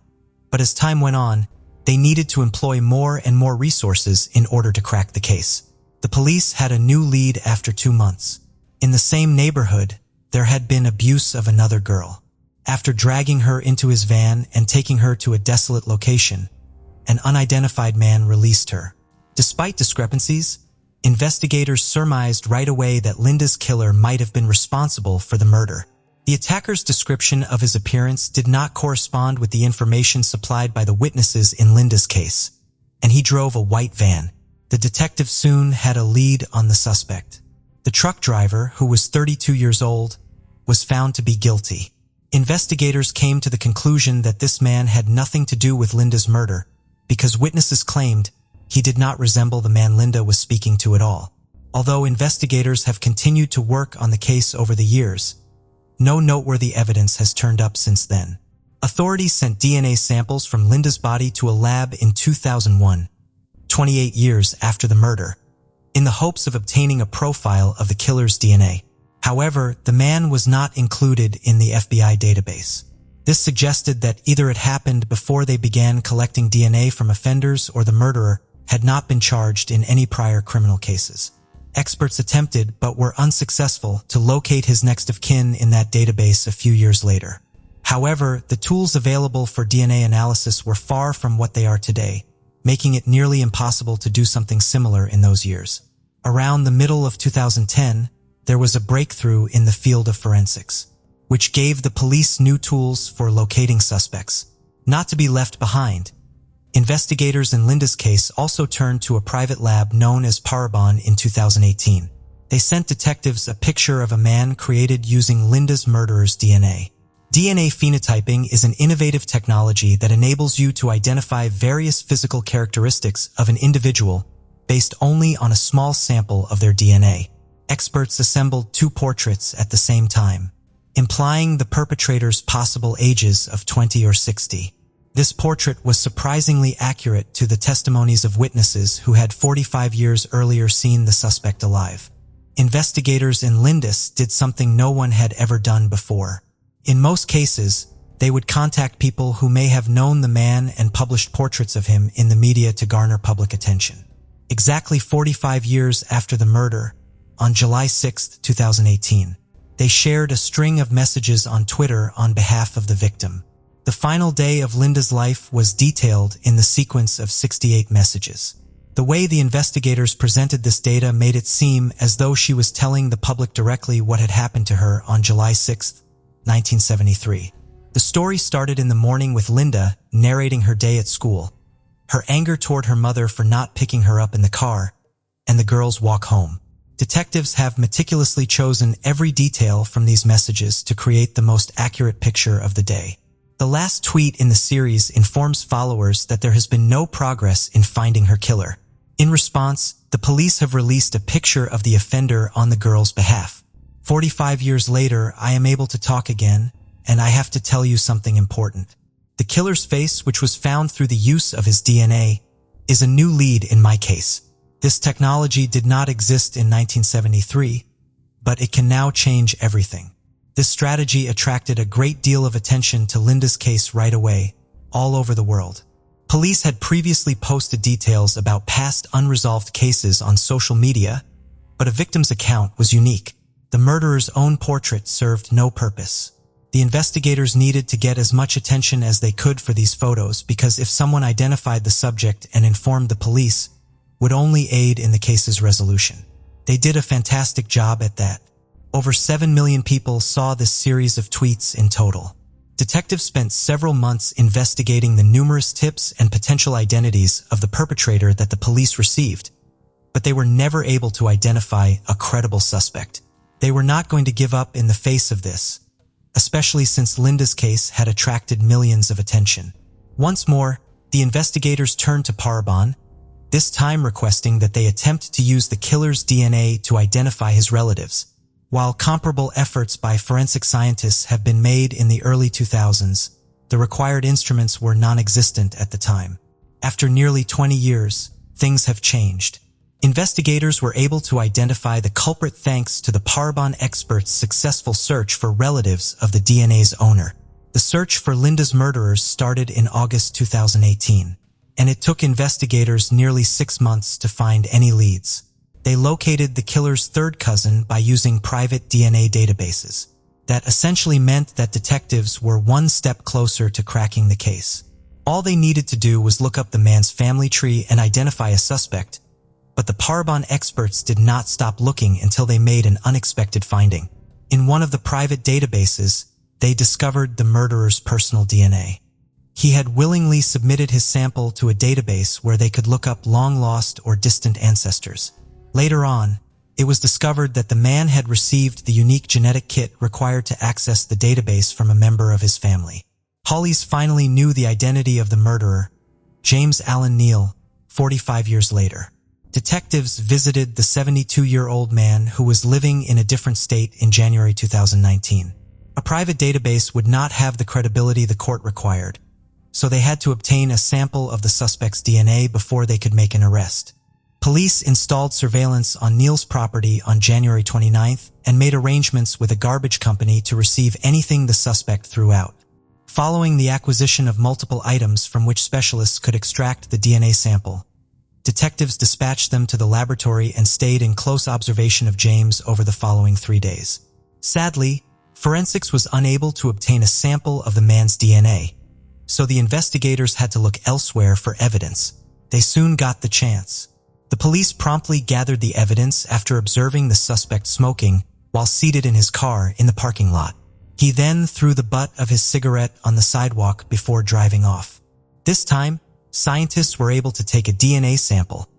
but as time went on, they needed to employ more and more resources in order to crack the case. The police had a new lead after 2 months. In the same neighborhood, there had been abuse of another girl. After dragging her into his van and taking her to a desolate location, an unidentified man released her. Despite discrepancies, investigators surmised right away that Linda's killer might have been responsible for the murder. The attacker's description of his appearance did not correspond with the information supplied by the witnesses in Linda's case, and he drove a white van. The detective soon had a lead on the suspect. The truck driver, who was 32 years old, was found to be guilty. Investigators came to the conclusion that this man had nothing to do with Linda's murder because witnesses claimed he did not resemble the man Linda was speaking to at all. Although investigators have continued to work on the case over the years, no noteworthy evidence has turned up since then. Authorities sent DNA samples from Linda's body to a lab in 2001, 28 years after the murder, in the hopes of obtaining a profile of the killer's DNA. However, the man was not included in the FBI database. This suggested that either it happened before they began collecting DNA from offenders or the murderer had not been charged in any prior criminal cases. Experts attempted, but were unsuccessful, to locate his next of kin in that database a few years later. However, the tools available for DNA analysis were far from what they are today, making it nearly impossible to do something similar in those years. Around the middle of 2010, there was a breakthrough in the field of forensics, which gave the police new tools for locating suspects. Not to be left behind, investigators in Linda's case also turned to a private lab known as Parabon in 2018. They sent detectives a picture of a man created using Linda's murderer's DNA. DNA phenotyping is an innovative technology that enables you to identify various physical characteristics of an individual based only on a small sample of their DNA. Experts assembled two portraits at the same time, implying the perpetrator's possible ages of 20 or 60. This portrait was surprisingly accurate to the testimonies of witnesses who had 45 years earlier seen the suspect alive. Investigators in Lindis did something no one had ever done before. In most cases, they would contact people who may have known the man and published portraits of him in the media to garner public attention. Exactly 45 years after the murder, on July 6, 2018, they shared a string of messages on Twitter on behalf of the victim. The final day of Linda's life was detailed in the sequence of 68 messages. The way the investigators presented this data made it seem as though she was telling the public directly what had happened to her on July 6, 1973. The story started in the morning with Linda narrating her day at school, her anger toward her mother for not picking her up in the car, and the girls' walk home. Detectives have meticulously chosen every detail from these messages to create the most accurate picture of the day. The last tweet in the series informs followers that there has been no progress in finding her killer. In response, the police have released a picture of the offender on the girl's behalf. 45 years later, I am able to talk again, and I have to tell you something important. The killer's face, which was found through the use of his DNA, is a new lead in my case. This technology did not exist in 1973, but it can now change everything. This strategy attracted a great deal of attention to Linda's case right away, all over the world. Police had previously posted details about past unresolved cases on social media, but a victim's account was unique. The murderer's own portrait served no purpose. The investigators needed to get as much attention as they could for these photos because if someone identified the subject and informed the police, would only aid in the case's resolution. They did a fantastic job at that. Over 7 million people saw this series of tweets in total. Detectives spent several months investigating the numerous tips and potential identities of the perpetrator that the police received, but they were never able to identify a credible suspect. They were not going to give up in the face of this, especially since Linda's case had attracted millions of attention. Once more, the investigators turned to Parabon, this time requesting that they attempt to use the killer's DNA to identify his relatives. While comparable efforts by forensic scientists have been made in the early 2000s, the required instruments were non-existent at the time. After nearly 20 years, things have changed. Investigators were able to identify the culprit thanks to the Parabon experts' successful search for relatives of the DNA's owner. The search for Linda's murderers started in August 2018, and it took investigators nearly 6 months to find any leads. They located the killer's third cousin by using private DNA databases. That essentially meant that detectives were one step closer to cracking the case. All they needed to do was look up the man's family tree and identify a suspect, but the Parabon experts did not stop looking until they made an unexpected finding. In one of the private databases, they discovered the murderer's personal DNA. He had willingly submitted his sample to a database where they could look up long-lost or distant ancestors. Later on, it was discovered that the man had received the unique genetic kit required to access the database from a member of his family. Hollies finally knew the identity of the murderer, James Allen Neal, 45 years later. Detectives visited the 72-year-old man who was living in a different state in January 2019. A private database would not have the credibility the court required, so they had to obtain a sample of the suspect's DNA before they could make an arrest. Police installed surveillance on Neal's property on January 29th and made arrangements with a garbage company to receive anything the suspect threw out. Following the acquisition of multiple items from which specialists could extract the DNA sample, Detectives dispatched them to the laboratory and stayed in close observation of James over the following 3 days. Sadly, forensics was unable to obtain a sample of the man's DNA, so the investigators had to look elsewhere for evidence. They soon got the chance. The police promptly gathered the evidence after observing the suspect smoking while seated in his car in the parking lot. He then threw the butt of his cigarette on the sidewalk before driving off. This time, scientists were able to take a DNA sample,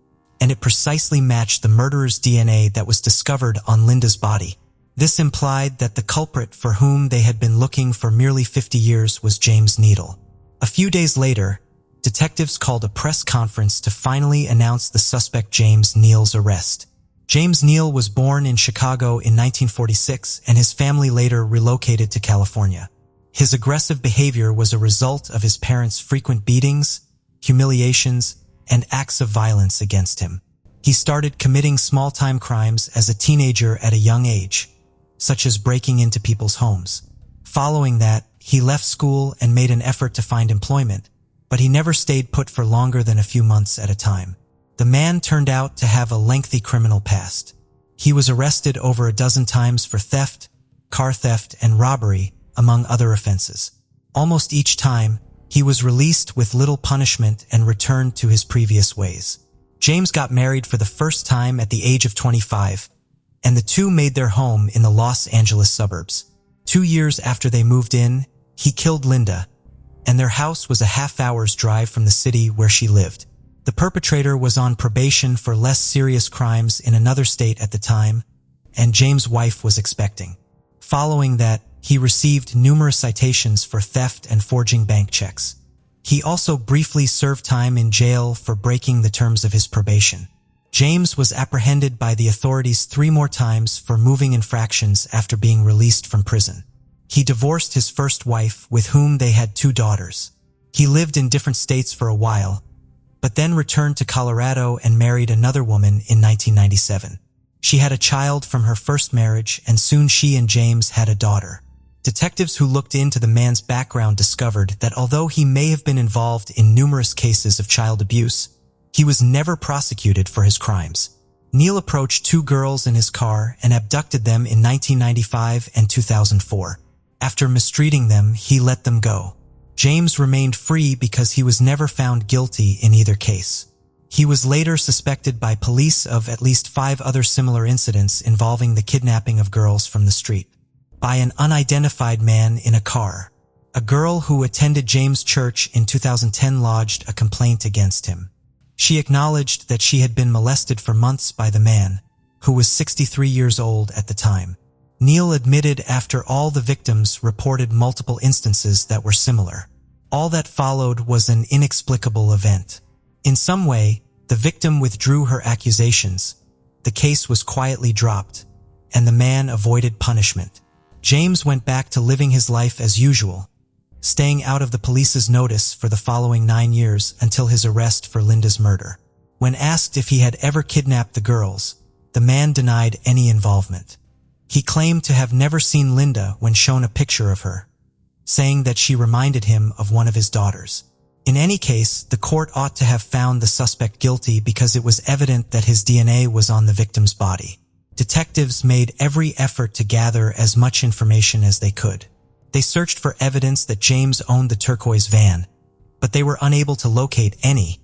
and it precisely matched the murderer's DNA that was discovered on Linda's body. This implied that the culprit for whom they had been looking for nearly 50 years was James Needle. A few days later, detectives called a press conference to finally announce the suspect James Neal's arrest. James Neal was born in Chicago in 1946, and his family later relocated to California. His aggressive behavior was a result of his parents' frequent beatings, humiliations, and acts of violence against him. He started committing small-time crimes as a teenager at a young age, such as breaking into people's homes. Following that, he left school and made an effort to find employment, but he never stayed put for longer than a few months at a time. The man turned out to have a lengthy criminal past. He was arrested over a dozen times for theft, car theft, and robbery, among other offenses. Almost each time, he was released with little punishment and returned to his previous ways. James got married for the first time at the age of 25, and the two made their home in the Los Angeles suburbs. 2 years after they moved in, he killed Linda, and their house was a half-hour's drive from the city where she lived. The perpetrator was on probation for less serious crimes in another state at the time, and James' wife was expecting. Following that, he received numerous citations for theft and forging bank checks. He also briefly served time in jail for breaking the terms of his probation. James was apprehended by the authorities 3 more times for moving infractions after being released from prison. He divorced his first wife, with whom they had 2 daughters. He lived in different states for a while, but then returned to Colorado and married another woman in 1997. She had a child from her first marriage, and soon she and James had a daughter. Detectives who looked into the man's background discovered that although he may have been involved in numerous cases of child abuse, he was never prosecuted for his crimes. Neal approached 2 girls in his car and abducted them in 1995 and 2004. After mistreating them, he let them go. James remained free because he was never found guilty in either case. He was later suspected by police of at least 5 other similar incidents involving the kidnapping of girls from the street by an unidentified man in a car. A girl who attended James' church in 2010 lodged a complaint against him. She acknowledged that she had been molested for months by the man, who was 63 years old at the time. Neal admitted after all the victims reported multiple instances that were similar. All that followed was an inexplicable event. In some way, the victim withdrew her accusations, the case was quietly dropped, and the man avoided punishment. James went back to living his life as usual, staying out of the police's notice for the following 9 years until his arrest for Linda's murder. When asked if he had ever kidnapped the girls, the man denied any involvement. He claimed to have never seen Linda when shown a picture of her, saying that she reminded him of one of his daughters. In any case, the court ought to have found the suspect guilty because it was evident that his DNA was on the victim's body. Detectives made every effort to gather as much information as they could. They searched for evidence that James owned the turquoise van, but they were unable to locate any.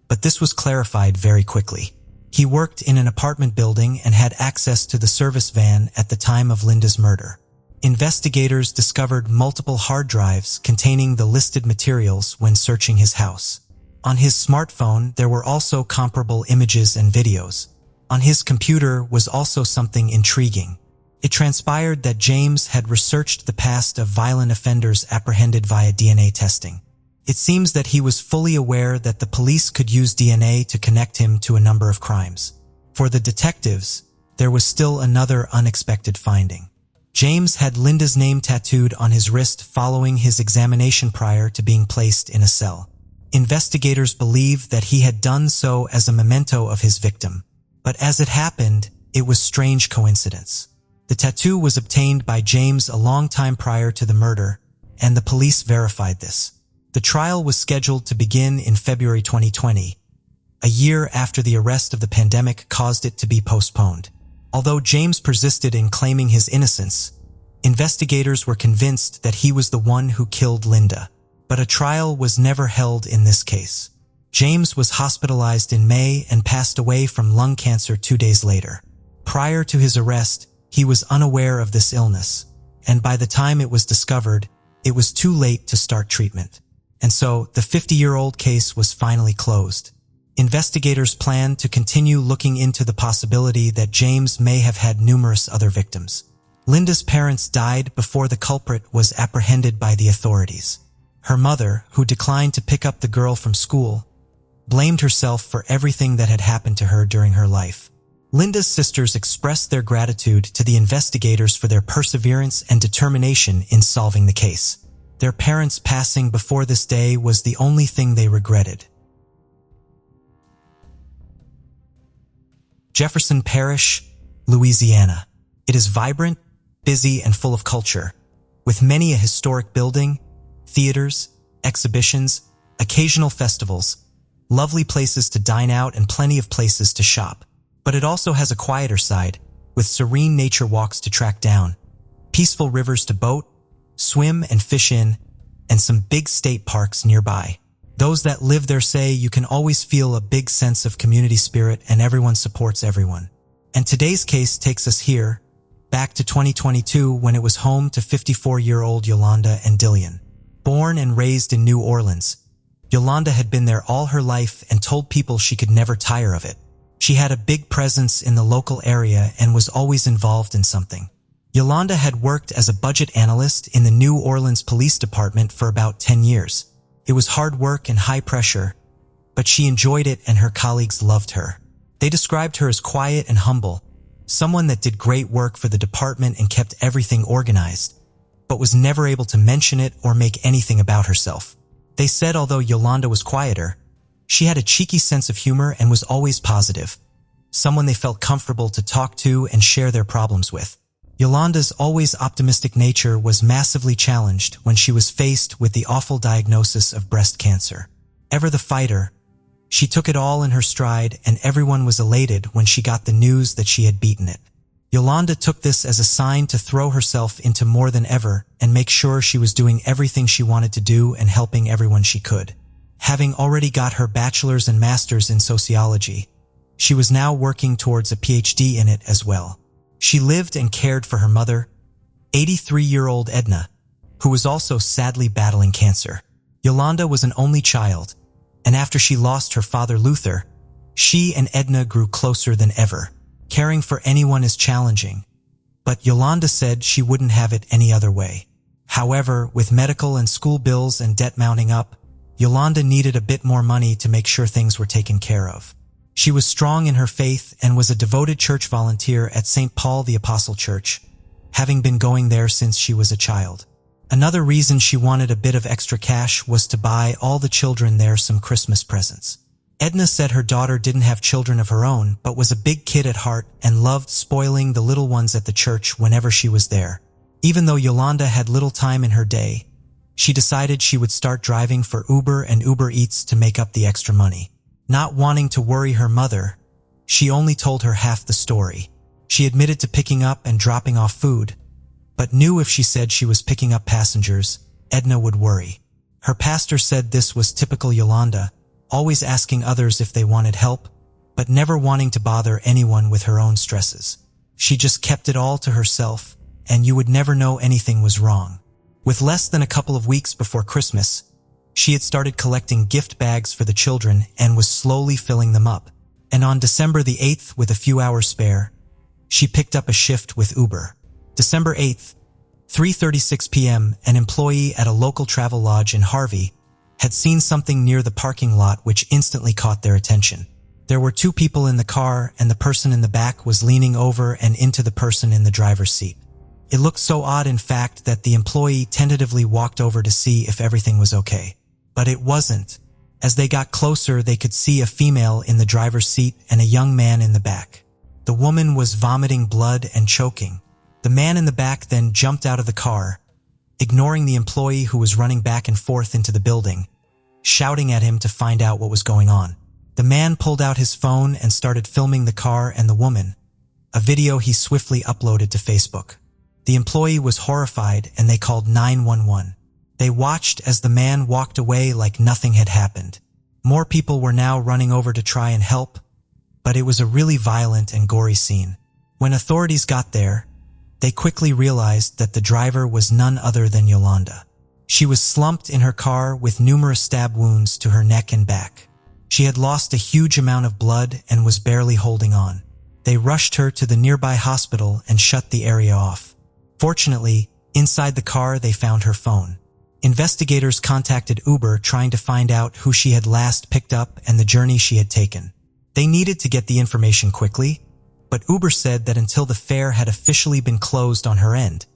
But this was clarified very quickly. He worked in an apartment building and had access to the service van at the time of Linda's murder. Investigators discovered multiple hard drives containing the listed materials when searching his house. On his smartphone, there were also comparable images and videos. On his computer was also something intriguing. It transpired that James had researched the past of violent offenders apprehended via DNA testing. It seems that he was fully aware that the police could use DNA to connect him to a number of crimes. For the detectives, there was still another unexpected finding. James had Linda's name tattooed on his wrist following his examination prior to being placed in a cell. Investigators believe that he had done so as a memento of his victim. But as it happened, it was strange coincidence. The tattoo was obtained by James a long time prior to the murder, and the police verified this. The trial was scheduled to begin in February 2020, a year after the arrest of the pandemic caused it to be postponed. Although James persisted in claiming his innocence, investigators were convinced that he was the one who killed Linda. But a trial was never held in this case. James was hospitalized in May and passed away from lung cancer 2 days later. Prior to his arrest, he was unaware of this illness, and by the time it was discovered, it was too late to start treatment. And so, the 50-year-old case was finally closed. Investigators planned to continue looking into the possibility that James may have had numerous other victims. Linda's parents died before the culprit was apprehended by the authorities. Her mother, who declined to pick up the girl from school, blamed herself for everything that had happened to her during her life. Linda's sisters expressed their gratitude to the investigators for their perseverance and determination in solving the case. Their parents' passing before this day was the only thing they regretted. Jefferson Parish, Louisiana. It is vibrant, busy, and full of culture, with many a historic building, theaters, exhibitions, occasional festivals, lovely places to dine out, and plenty of places to shop. But it also has a quieter side, with serene nature walks to track down, peaceful rivers to boat, swim, and fish in, and some big state parks nearby. Those that live there say you can always feel a big sense of community spirit and everyone supports everyone. And today's case takes us here, back to 2022 when it was home to 54-year-old Yolanda and Dillion. Born and raised in New Orleans, Yolanda had been there all her life and told people she could never tire of it. She had a big presence in the local area and was always involved in something. Yolanda had worked as a budget analyst in the New Orleans Police Department for about 10 years. It was hard work and high pressure, but she enjoyed it and her colleagues loved her. They described her as quiet and humble, someone that did great work for the department and kept everything organized, but was never able to mention it or make anything about herself. They said although Yolanda was quieter, she had a cheeky sense of humor and was always positive, someone they felt comfortable to talk to and share their problems with. Yolanda's always optimistic nature was massively challenged when she was faced with the awful diagnosis of breast cancer. Ever the fighter, she took it all in her stride and everyone was elated when she got the news that she had beaten it. Yolanda took this as a sign to throw herself into more than ever and make sure she was doing everything she wanted to do and helping everyone she could. Having already got her bachelor's and master's in sociology, she was now working towards a PhD in it as well. She lived and cared for her mother, 83-year-old Edna, who was also sadly battling cancer. Yolanda was an only child, and after she lost her father Luther, she and Edna grew closer than ever. Caring for anyone is challenging, but Yolanda said she wouldn't have it any other way. However, with medical and school bills and debt mounting up, Yolanda needed a bit more money to make sure things were taken care of. She was strong in her faith and was a devoted church volunteer at St. Paul the Apostle Church, having been going there since she was a child. Another reason she wanted a bit of extra cash was to buy all the children there some Christmas presents. Edna said her daughter didn't have children of her own, but was a big kid at heart and loved spoiling the little ones at the church whenever she was there. Even though Yolanda had little time in her day, she decided she would start driving for Uber and Uber Eats to make up the extra money. Not wanting to worry her mother, she only told her half the story. She admitted to picking up and dropping off food, but knew if she said she was picking up passengers, Edna would worry. Her pastor said this was typical Yolanda, always asking others if they wanted help, but never wanting to bother anyone with her own stresses. She just kept it all to herself, and you would never know anything was wrong. With less than a couple of weeks before Christmas, she had started collecting gift bags for the children and was slowly filling them up. And on December the 8th, with a few hours spare, she picked up a shift with Uber. December 8th, 3:36 p.m., an employee at a local travel lodge in Harvey had seen something near the parking lot which instantly caught their attention. There were two people in the car and the person in the back was leaning over and into the person in the driver's seat. It looked so odd in fact that the employee tentatively walked over to see if everything was okay. But it wasn't. As they got closer, they could see a female in the driver's seat and a young man in the back. The woman was vomiting blood and choking. The man in the back then jumped out of the car, ignoring the employee who was running back and forth into the building, shouting at him to find out what was going on. The man pulled out his phone and started filming the car and the woman, a video he swiftly uploaded to Facebook. The employee was horrified and they called 911. They watched as the man walked away like nothing had happened. More people were now running over to try and help, but it was a really violent and gory scene. When authorities got there, they quickly realized that the driver was none other than Yolanda. She was slumped in her car with numerous stab wounds to her neck and back. She had lost a huge amount of blood and was barely holding on. They rushed her to the nearby hospital and shut the area off. Fortunately, inside the car they found her phone. Investigators contacted Uber trying to find out who she had last picked up and the journey she had taken. They needed to get the information quickly, but Uber said that until the fare had officially been closed on her end,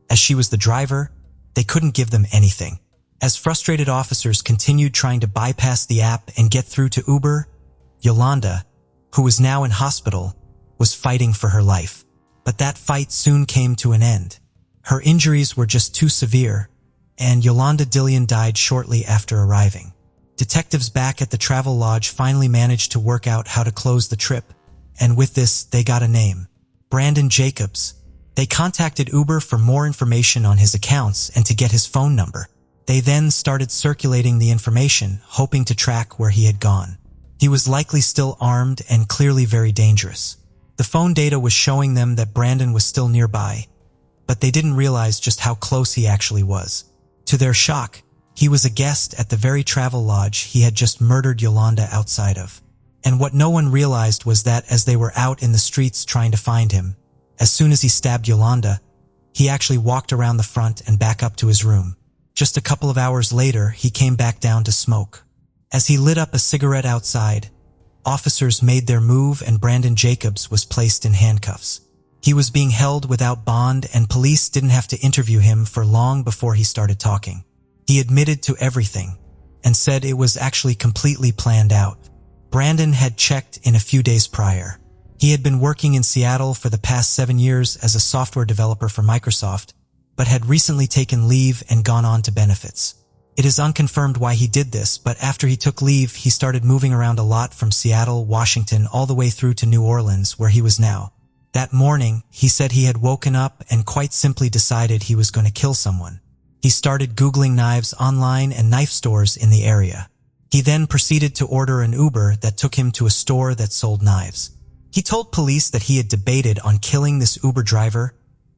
as she was the driver, they couldn't give them anything. As frustrated officers continued trying to bypass the app and get through to Uber, Yolanda, who was now in hospital, was fighting for her life. But that fight soon came to an end. Her injuries were just too severe, and Yolanda Dillion died shortly after arriving. Detectives back at the travel lodge finally managed to work out how to close the trip, and with this, they got a name: Brandon Jacobs. They contacted Uber for more information on his accounts and to get his phone number. They then started circulating the information, hoping to track where he had gone. He was likely still armed and clearly very dangerous. The phone data was showing them that Brandon was still nearby, but they didn't realize just how close he actually was. To their shock, he was a guest at the very travel lodge he had just murdered Yolanda outside of. And what no one realized was that as they were out in the streets trying to find him, as soon as he stabbed Yolanda, he actually walked around the front and back up to his room. Just a couple of hours later, he came back down to smoke. As he lit up a cigarette outside, officers made their move and Brandon Jacobs was placed in handcuffs. He was being held without bond and police didn't have to interview him for long before he started talking. He admitted to everything and said it was actually completely planned out. Brandon had checked in a few days prior. He had been working in Seattle for the past 7 years as a software developer for Microsoft, but had recently taken leave and gone on to benefits. It is unconfirmed why he did this, but after he took leave, he started moving around a lot from Seattle, Washington, all the way through to New Orleans, where he was now. That morning, he said he had woken up and quite simply decided he was going to kill someone. He started Googling knives online and knife stores in the area. He then proceeded to order an Uber that took him to a store that sold knives. He told police that he had debated on killing this Uber driver,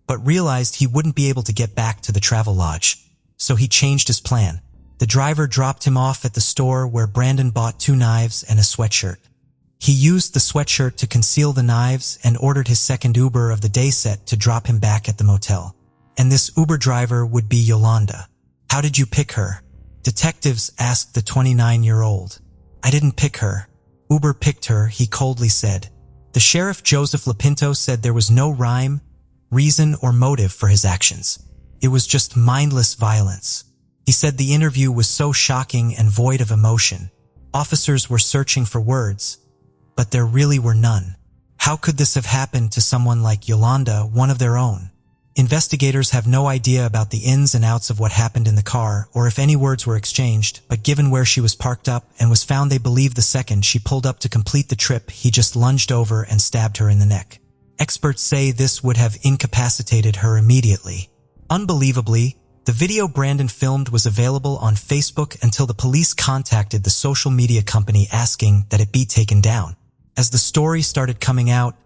but realized he wouldn't be able to get back to the travel lodge, so he changed his plan. The driver dropped him off at the store where Brandon bought 2 knives and a sweatshirt. He used the sweatshirt to conceal the knives and ordered his second Uber of the day set to drop him back at the motel. And this Uber driver would be Yolanda. "How did you pick her?" Detectives asked the 29-year-old. "I didn't pick her. Uber picked her," he coldly said. The sheriff Joseph Lapinto said there was no rhyme, reason, or motive for his actions. It was just mindless violence. He said the interview was so shocking and void of emotion. Officers were searching for words, but there really were none. How could this have happened to someone like Yolanda, one of their own? Investigators have no idea about the ins and outs of what happened in the car or if any words were exchanged, but given where she was parked up and was found, they believe the second she pulled up to complete the trip, he just lunged over and stabbed her in the neck. Experts say this would have incapacitated her immediately. Unbelievably, the video Brandon filmed was available on Facebook until the police contacted the social media company asking that it be taken down. As the story started coming out,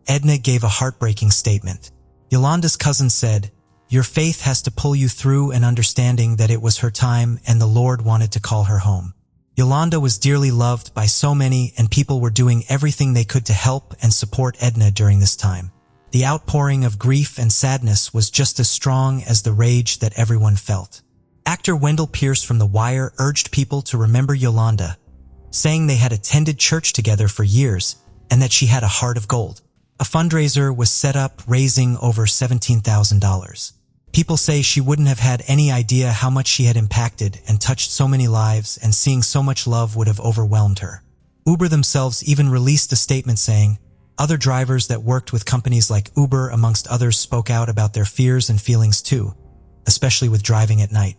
Edna gave a heartbreaking statement. Yolanda's cousin said, "Your faith has to pull you through and understanding that it was her time and the Lord wanted to call her home." Yolanda was dearly loved by so many and people were doing everything they could to help and support Edna during this time. The outpouring of grief and sadness was just as strong as the rage that everyone felt. Actor Wendell Pierce from The Wire urged people to remember Yolanda, saying they had attended church together for years and that she had a heart of gold. A fundraiser was set up raising over $17,000. People say she wouldn't have had any idea how much she had impacted and touched so many lives, and seeing so much love would have overwhelmed her. Uber themselves even released a statement saying, other drivers that worked with companies like Uber, amongst others, spoke out about their fears and feelings too, especially with driving at night.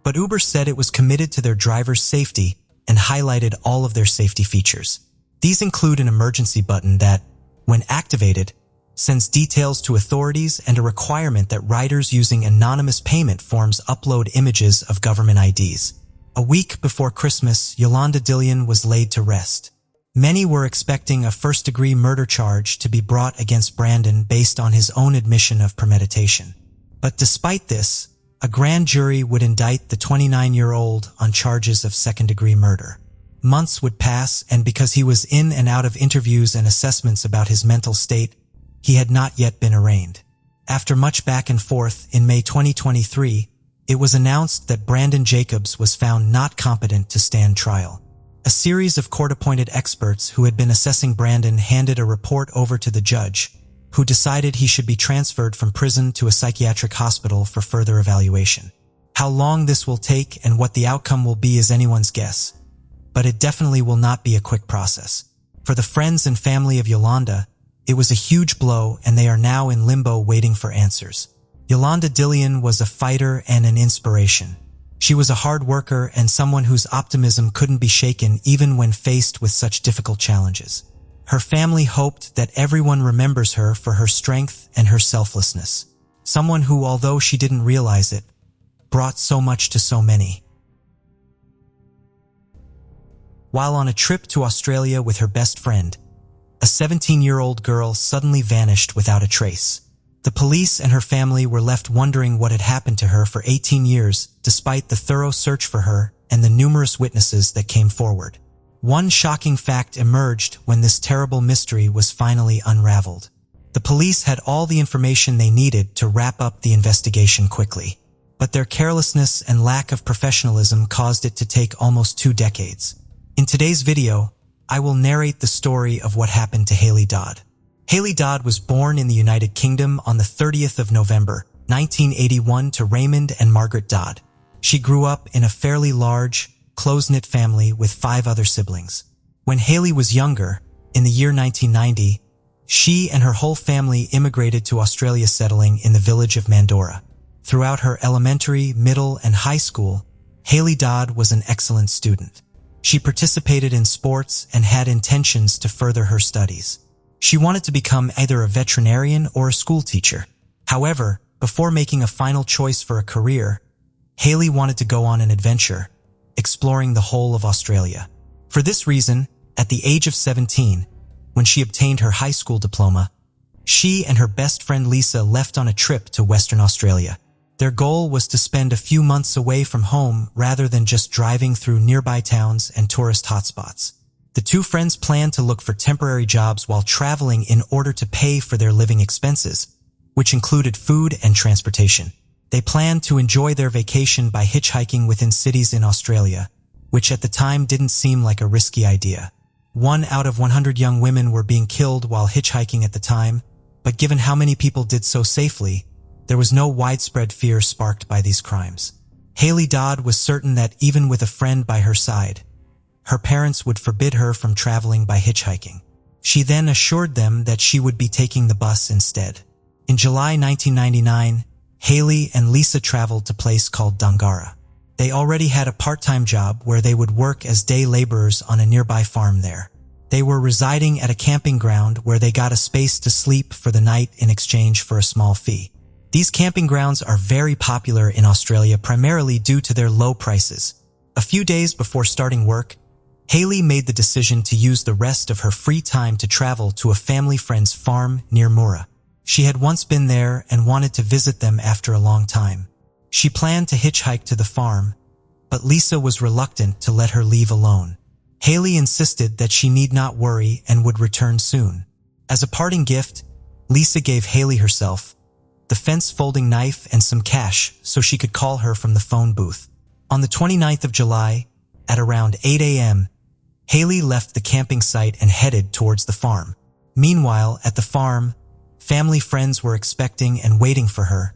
But Uber said it was committed to their drivers' safety and and highlighted all of their safety features. These include an emergency button that, when activated, sends details to authorities and a requirement that riders using anonymous payment forms upload images of government IDs. A week before Christmas, Yolanda Dillion was laid to rest. Many were expecting a first-degree murder charge to be brought against Brandon based on his own admission of premeditation. But despite this, a grand jury would indict the 29-year-old on charges of second-degree murder. Months would pass, and because he was in and out of interviews and assessments about his mental state, he had not yet been arraigned. After much back and forth, in May 2023, it was announced that Brandon Jacobs was found not competent to stand trial. A series of court-appointed experts who had been assessing Brandon handed a report over to the judge, who decided he should be transferred from prison to a psychiatric hospital for further evaluation. How long this will take and what the outcome will be is anyone's guess, but it definitely will not be a quick process. For the friends and family of Yolanda, it was a huge blow, and they are now in limbo waiting for answers. Yolanda Dillion was a fighter and an inspiration. She was a hard worker and someone whose optimism couldn't be shaken even when faced with such difficult challenges. Her family hoped that everyone remembers her for her strength and her selflessness. Someone who, although she didn't realize it, brought so much to so many. While on a trip to Australia with her best friend, a 17-year-old girl suddenly vanished without a trace. The police and her family were left wondering what had happened to her for 18 years, despite the thorough search for her and the numerous witnesses that came forward. One shocking fact emerged when this terrible mystery was finally unraveled. The police had all the information they needed to wrap up the investigation quickly, but their carelessness and lack of professionalism caused it to take almost 2 decades. In today's video, I will narrate the story of what happened to Haley Dodd. Haley Dodd was born in the United Kingdom on the 30th of November, 1981 to Raymond and Margaret Dodd. She grew up in a fairly large, close-knit family with 5 other siblings. When Haley was younger, in the year 1990, she and her whole family immigrated to Australia, settling in the village of Mandorah. Throughout her elementary, middle, and high school, Haley Dodd was an excellent student. She participated in sports and had intentions to further her studies. She wanted to become either a veterinarian or a school teacher. However, before making a final choice for a career, Haley wanted to go on an adventure, exploring the whole of Australia. For this reason, at the age of 17, when she obtained her high school diploma, she and her best friend Lisa left on a trip to Western Australia. Their goal was to spend a few months away from home rather than just driving through nearby towns and tourist hotspots. The 2 friends planned to look for temporary jobs while traveling in order to pay for their living expenses, which included food and transportation. They planned to enjoy their vacation by hitchhiking within cities in Australia, which at the time didn't seem like a risky idea. 1 out of 100 young women were being killed while hitchhiking at the time, but given how many people did so safely, there was no widespread fear sparked by these crimes. Haley Dodd was certain that even with a friend by her side, her parents would forbid her from traveling by hitchhiking. She then assured them that she would be taking the bus instead. In July 1999, Haley and Lisa traveled to a place called Dangara. They already had a part-time job where they would work as day laborers on a nearby farm there. They were residing at a camping ground where they got a space to sleep for the night in exchange for a small fee. These camping grounds are very popular in Australia, primarily due to their low prices. A few days before starting work, Haley made the decision to use the rest of her free time to travel to a family friend's farm near Moora. She had once been there and wanted to visit them after a long time. She planned to hitchhike to the farm, but Lisa was reluctant to let her leave alone. Haley insisted that she need not worry and would return soon. As a parting gift, Lisa gave Haley herself the fence-folding knife and some cash so she could call her from the phone booth. On the 29th of July, at around 8 a.m., Haley left the camping site and headed towards the farm. Meanwhile, at the farm, family friends were expecting and waiting for her,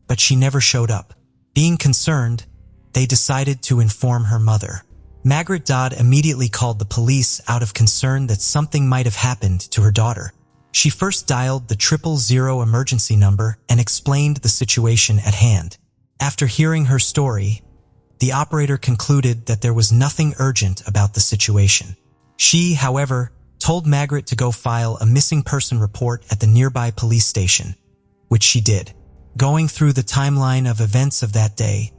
but she never showed up. Being concerned, they decided to inform her mother. Margaret Dodd immediately called the police out of concern that something might have happened to her daughter. She first dialed the 000 emergency number and explained the situation at hand. After hearing her story, the operator concluded that there was nothing urgent about the situation. She, however, told Margaret to go file a missing person report at the nearby police station, which she did. Going through the timeline of events of that day,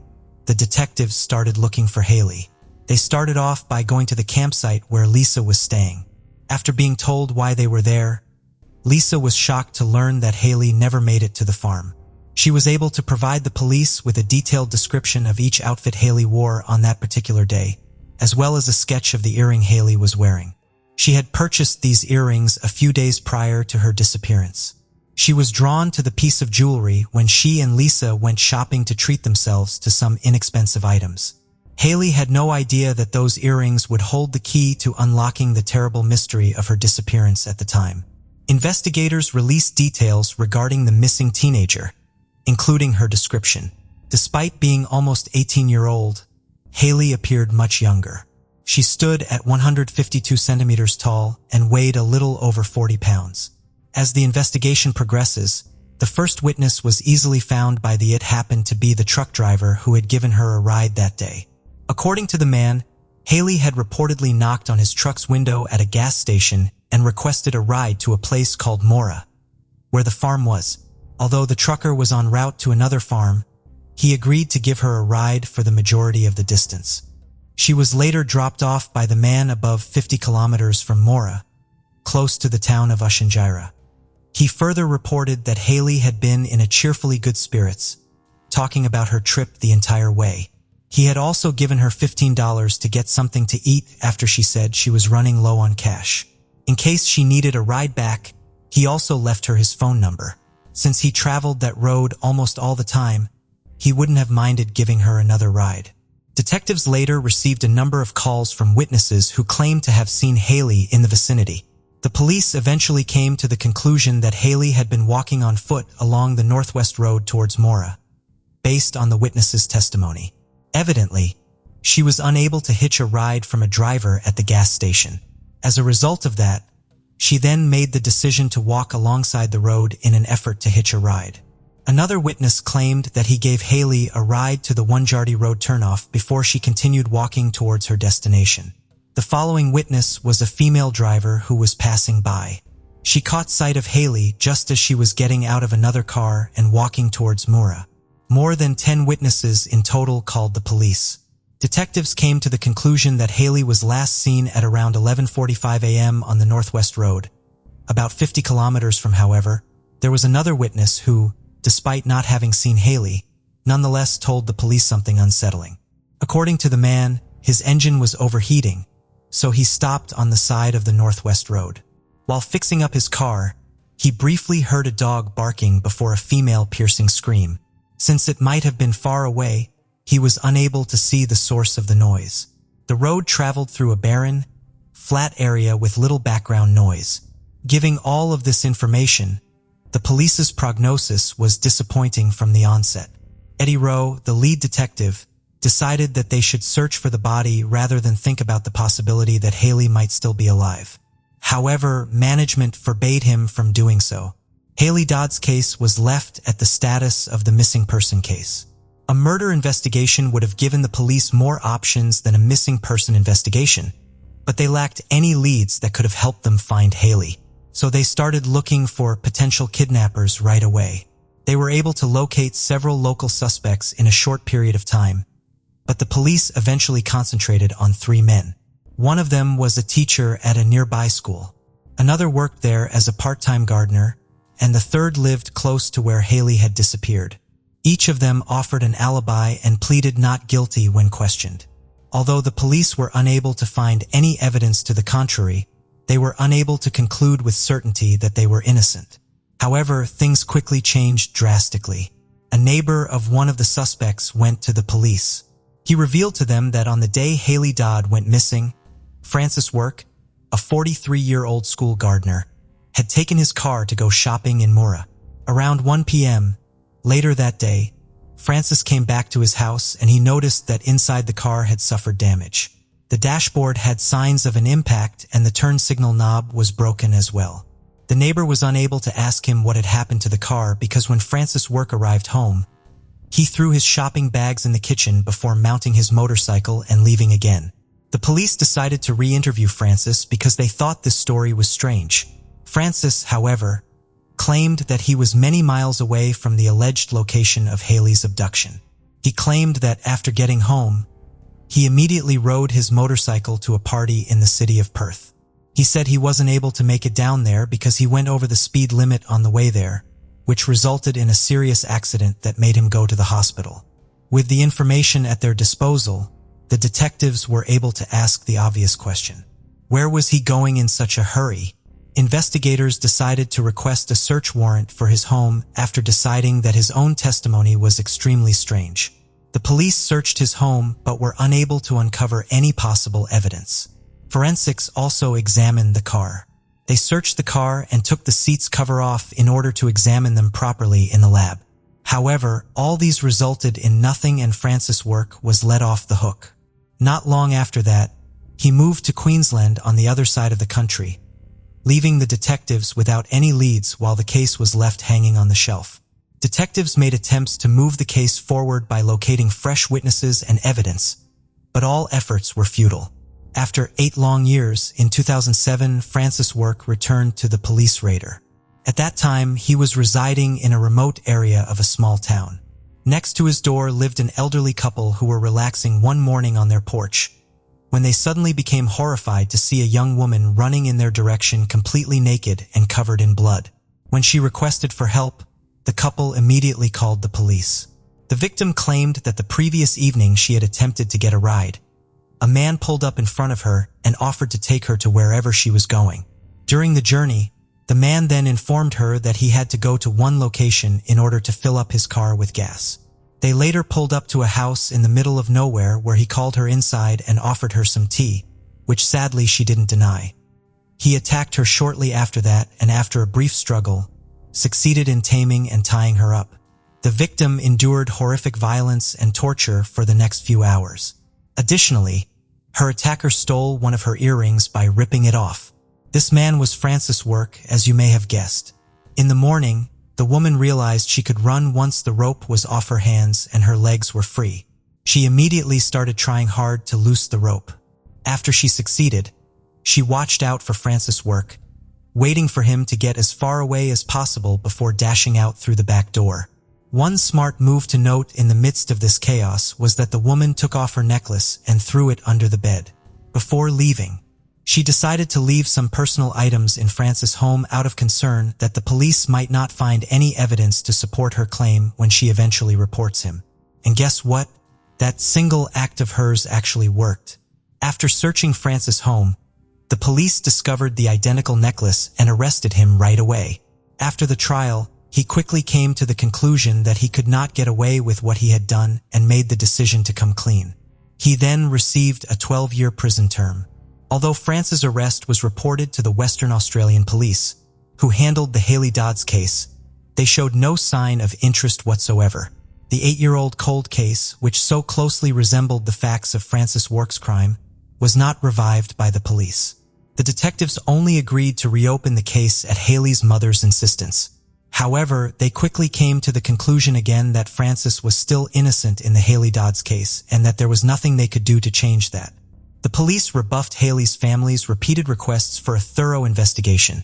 the detectives started looking for Haley. They started off by going to the campsite where Lisa was staying. After being told why they were there, Lisa was shocked to learn that Haley never made it to the farm. She was able to provide the police with a detailed description of each outfit Haley wore on that particular day, as well as a sketch of the earring Haley was wearing. She had purchased these earrings a few days prior to her disappearance. She was drawn to the piece of jewelry when she and Lisa went shopping to treat themselves to some inexpensive items. Haley had no idea that those earrings would hold the key to unlocking the terrible mystery of her disappearance at the time. Investigators released details regarding the missing teenager, including her description. Despite being almost 18-year-old, Haley appeared much younger. She stood at 152 centimeters tall and weighed a little over 40 pounds. As the investigation progresses, the first witness was easily found by the it happened to be the truck driver who had given her a ride that day. According to the man, Haley had reportedly knocked on his truck's window at a gas station and requested a ride to a place called Mora, where the farm was. Although the trucker was en route to another farm, he agreed to give her a ride for the majority of the distance. She was later dropped off by the man above 50 kilometers from Mora, close to the town of Ushinjira. He further reported that Haley had been in a cheerfully good spirits, talking about her trip the entire way. He had also given her $15 to get something to eat after she said she was running low on cash. In case she needed a ride back, he also left her his phone number. Since he traveled that road almost all the time, he wouldn't have minded giving her another ride. Detectives later received a number of calls from witnesses who claimed to have seen Haley in the vicinity. The police eventually came to the conclusion that Haley had been walking on foot along the northwest road towards Mora, based on the witness's testimony. Evidently, she was unable to hitch a ride from a driver at the gas station. As a result of that, she then made the decision to walk alongside the road in an effort to hitch a ride. Another witness claimed that he gave Haley a ride to the Wanjardi Road turnoff before she continued walking towards her destination. The following witness was a female driver who was passing by. She caught sight of Haley just as she was getting out of another car and walking towards Mora. More than 10 witnesses in total called the police. Detectives came to the conclusion that Haley was last seen at around 11:45 a.m. on the Northwest Road. About 50 kilometers from, however, there was another witness who, despite not having seen Haley, nonetheless told the police something unsettling. According to the man, his engine was overheating, so he stopped on the side of the Northwest Road. While fixing up his car, he briefly heard a dog barking before a female piercing scream. Since it might have been far away, he was unable to see the source of the noise. The road traveled through a barren, flat area with little background noise. Giving all of this information, the police's prognosis was disappointing from the onset. Eddie Rowe, the lead detective, decided that they should search for the body rather than think about the possibility that Haley might still be alive. However, management forbade him from doing so. Haley Dodd's case was left at the status of the missing person case. A murder investigation would have given the police more options than a missing person investigation, but they lacked any leads that could have helped them find Haley. So they started looking for potential kidnappers right away. They were able to locate several local suspects in a short period of time, but the police eventually concentrated on 3 men. One of them was a teacher at a nearby school. Another worked there as a part-time gardener, and the third lived close to where Haley had disappeared. Each of them offered an alibi and pleaded not guilty when questioned. Although the police were unable to find any evidence to the contrary, they were unable to conclude with certainty that they were innocent. However, things quickly changed drastically. A neighbor of one of the suspects went to the police. He revealed to them that on the day Haley Dodd went missing, Francis Work, a 43-year-old school gardener, had taken his car to go shopping in Mora. Around 1 p.m., later that day, Francis came back to his house and he noticed that inside the car had suffered damage. The dashboard had signs of an impact and the turn signal knob was broken as well. The neighbor was unable to ask him what had happened to the car because when Francis Work arrived home, He threw his shopping bags in the kitchen before mounting his motorcycle and leaving again. The police decided to re-interview Francis because they thought this story was strange. Francis, however, claimed that he was many miles away from the alleged location of Haley's abduction. He claimed that after getting home, he immediately rode his motorcycle to a party in the city of Perth. He said he wasn't able to make it down there because he went over the speed limit on the way there, which resulted in a serious accident that made him go to the hospital. With the information at their disposal, the detectives were able to ask the obvious question. Where was he going in such a hurry? Investigators decided to request a search warrant for his home after deciding that his own testimony was extremely strange. The police searched his home but were unable to uncover any possible evidence. Forensics also examined the car. They searched the car and took the seat's cover off in order to examine them properly in the lab. However, all these resulted in nothing and Francis' work was let off the hook. Not long after that, he moved to Queensland on the other side of the country, leaving the detectives without any leads while the case was left hanging on the shelf. Detectives made attempts to move the case forward by locating fresh witnesses and evidence, but all efforts were futile. After 8 long years, in 2007, Francis' work returned to the police radar. At that time, he was residing in a remote area of a small town. Next to his door lived an elderly couple who were relaxing one morning on their porch, when they suddenly became horrified to see a young woman running in their direction completely naked and covered in blood. When she requested for help, the couple immediately called the police. The victim claimed that the previous evening she had attempted to get a ride. A man pulled up in front of her and offered to take her to wherever she was going. During the journey, the man then informed her that he had to go to one location in order to fill up his car with gas. They later pulled up to a house in the middle of nowhere where he called her inside and offered her some tea, which sadly she didn't deny. He attacked her shortly after that and after a brief struggle, succeeded in taming and tying her up. The victim endured horrific violence and torture for the next few hours. Additionally, her attacker stole one of her earrings by ripping it off. This man was Francis' work, as you may have guessed. In the morning, the woman realized she could run once the rope was off her hands and her legs were free. She immediately started trying hard to loose the rope. After she succeeded, she watched out for Francis' work, waiting for him to get as far away as possible before dashing out through the back door. One smart move to note in the midst of this chaos was that the woman took off her necklace and threw it under the bed. Before leaving, she decided to leave some personal items in Francis' home out of concern that the police might not find any evidence to support her claim when she eventually reports him. And guess what? That single act of hers actually worked. After searching Francis' home, the police discovered the identical necklace and arrested him right away. After the trial, he quickly came to the conclusion that he could not get away with what he had done and made the decision to come clean. He then received a 12-year prison term. Although Francis' arrest was reported to the Western Australian police, who handled the Haley Dodds case, they showed no sign of interest whatsoever. The 8-year-old cold case, which so closely resembled the facts of Francis' Work's crime, was not revived by the police. The detectives only agreed to reopen the case at Haley's mother's insistence. However, they quickly came to the conclusion again that Francis was still innocent in the Haley Dodds case and that there was nothing they could do to change that. The police rebuffed Haley's family's repeated requests for a thorough investigation,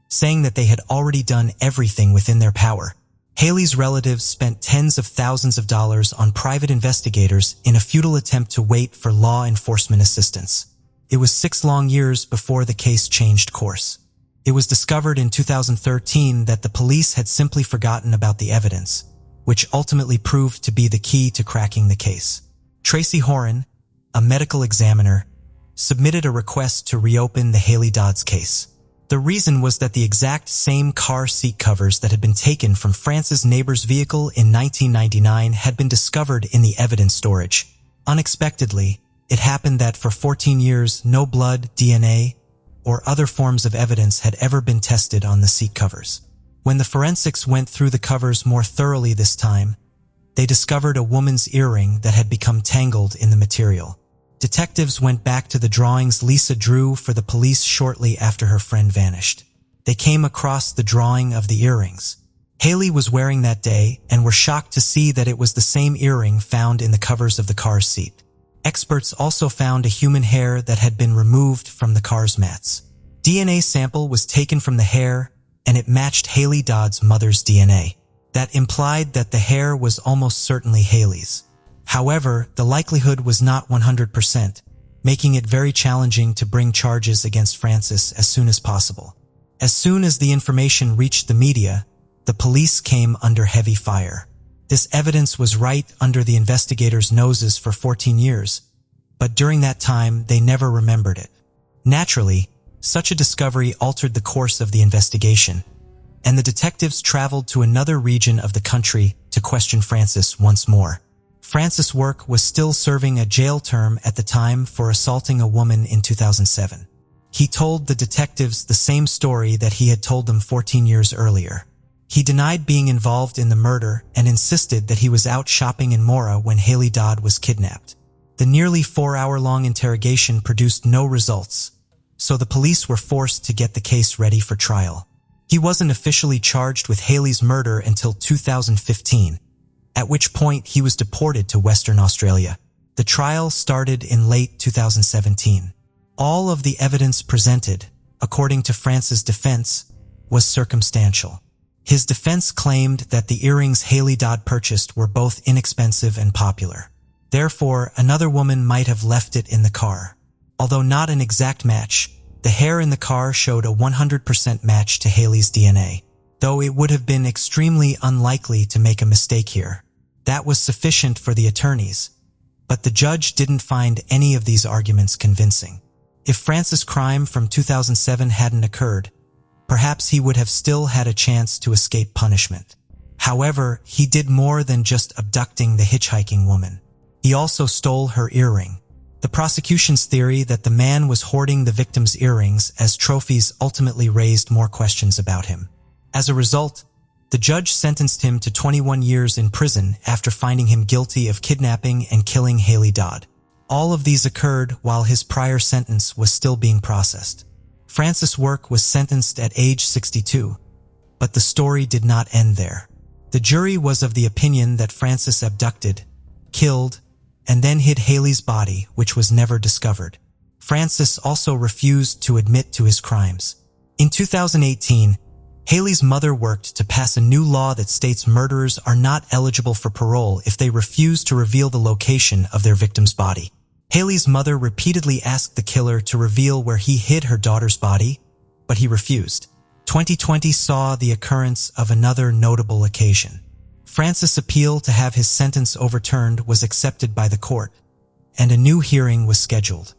saying that they had already done everything within their power. Haley's relatives spent tens of thousands of dollars on private investigators in a futile attempt to wait for law enforcement assistance. It was 6 long years before the case changed course. It was discovered in 2013 that the police had simply forgotten about the evidence, which ultimately proved to be the key to cracking the case. Tracy Horan, a medical examiner, submitted a request to reopen the Haley Dodds case. The reason was that the exact same car seat covers that had been taken from Francis' neighbor's vehicle in 1999 had been discovered in the evidence storage. Unexpectedly, it happened that for 14 years, no blood, DNA, or other forms of evidence had ever been tested on the seat covers. When the forensics went through the covers more thoroughly this time, they discovered a woman's earring that had become tangled in the material. Detectives went back to the drawings Lisa drew for the police shortly after her friend vanished. They came across the drawing of the earrings. Haley was wearing that day and were shocked to see that it was the same earring found in the covers of the car's seat. Experts also found a human hair that had been removed from the car's mats. DNA sample was taken from the hair, and it matched Haley Dodd's mother's DNA. That implied that the hair was almost certainly Haley's. However, the likelihood was not 100%, making it very challenging to bring charges against Frances as soon as possible. As soon as the information reached the media, the police came under heavy fire. This evidence was right under the investigators' noses for 14 years, but during that time they never remembered it. Naturally, such a discovery altered the course of the investigation, and the detectives traveled to another region of the country to question Frances once more. Frances Work was still serving a jail term at the time for assaulting a woman in 2007. He told the detectives the same story that he had told them 14 years earlier. He denied being involved in the murder and insisted that he was out shopping in Mora when Haley Dodd was kidnapped. The nearly 4-hour-long interrogation produced no results, so the police were forced to get the case ready for trial. He wasn't officially charged with Haley's murder until 2015, at which point he was deported to Western Australia. The trial started in late 2017. All of the evidence presented, according to France's defense, was circumstantial. His defense claimed that the earrings Haley Dodd purchased were both inexpensive and popular. Therefore, another woman might have left it in the car. Although not an exact match, the hair in the car showed a 100% match to Haley's DNA, though it would have been extremely unlikely to make a mistake here. That was sufficient for the attorneys, but the judge didn't find any of these arguments convincing. If Frances' crime from 2007 hadn't occurred, perhaps he would have still had a chance to escape punishment. However, he did more than just abducting the hitchhiking woman. He also stole her earring. The prosecution's theory that the man was hoarding the victim's earrings as trophies ultimately raised more questions about him. As a result, the judge sentenced him to 21 years in prison after finding him guilty of kidnapping and killing Haley Dodd. All of these occurred while his prior sentence was still being processed. Frances Work was sentenced at age 62, but the story did not end there. The jury was of the opinion that Frances abducted, killed, and then hid Haley's body, which was never discovered. Frances also refused to admit to his crimes. In 2018, Haley's mother worked to pass a new law that states murderers are not eligible for parole if they refuse to reveal the location of their victim's body. Haley's mother repeatedly asked the killer to reveal where he hid her daughter's body, but he refused. 2020 saw the occurrence of another notable occasion. Frances' appeal to have his sentence overturned was accepted by the court, and a new hearing was scheduled.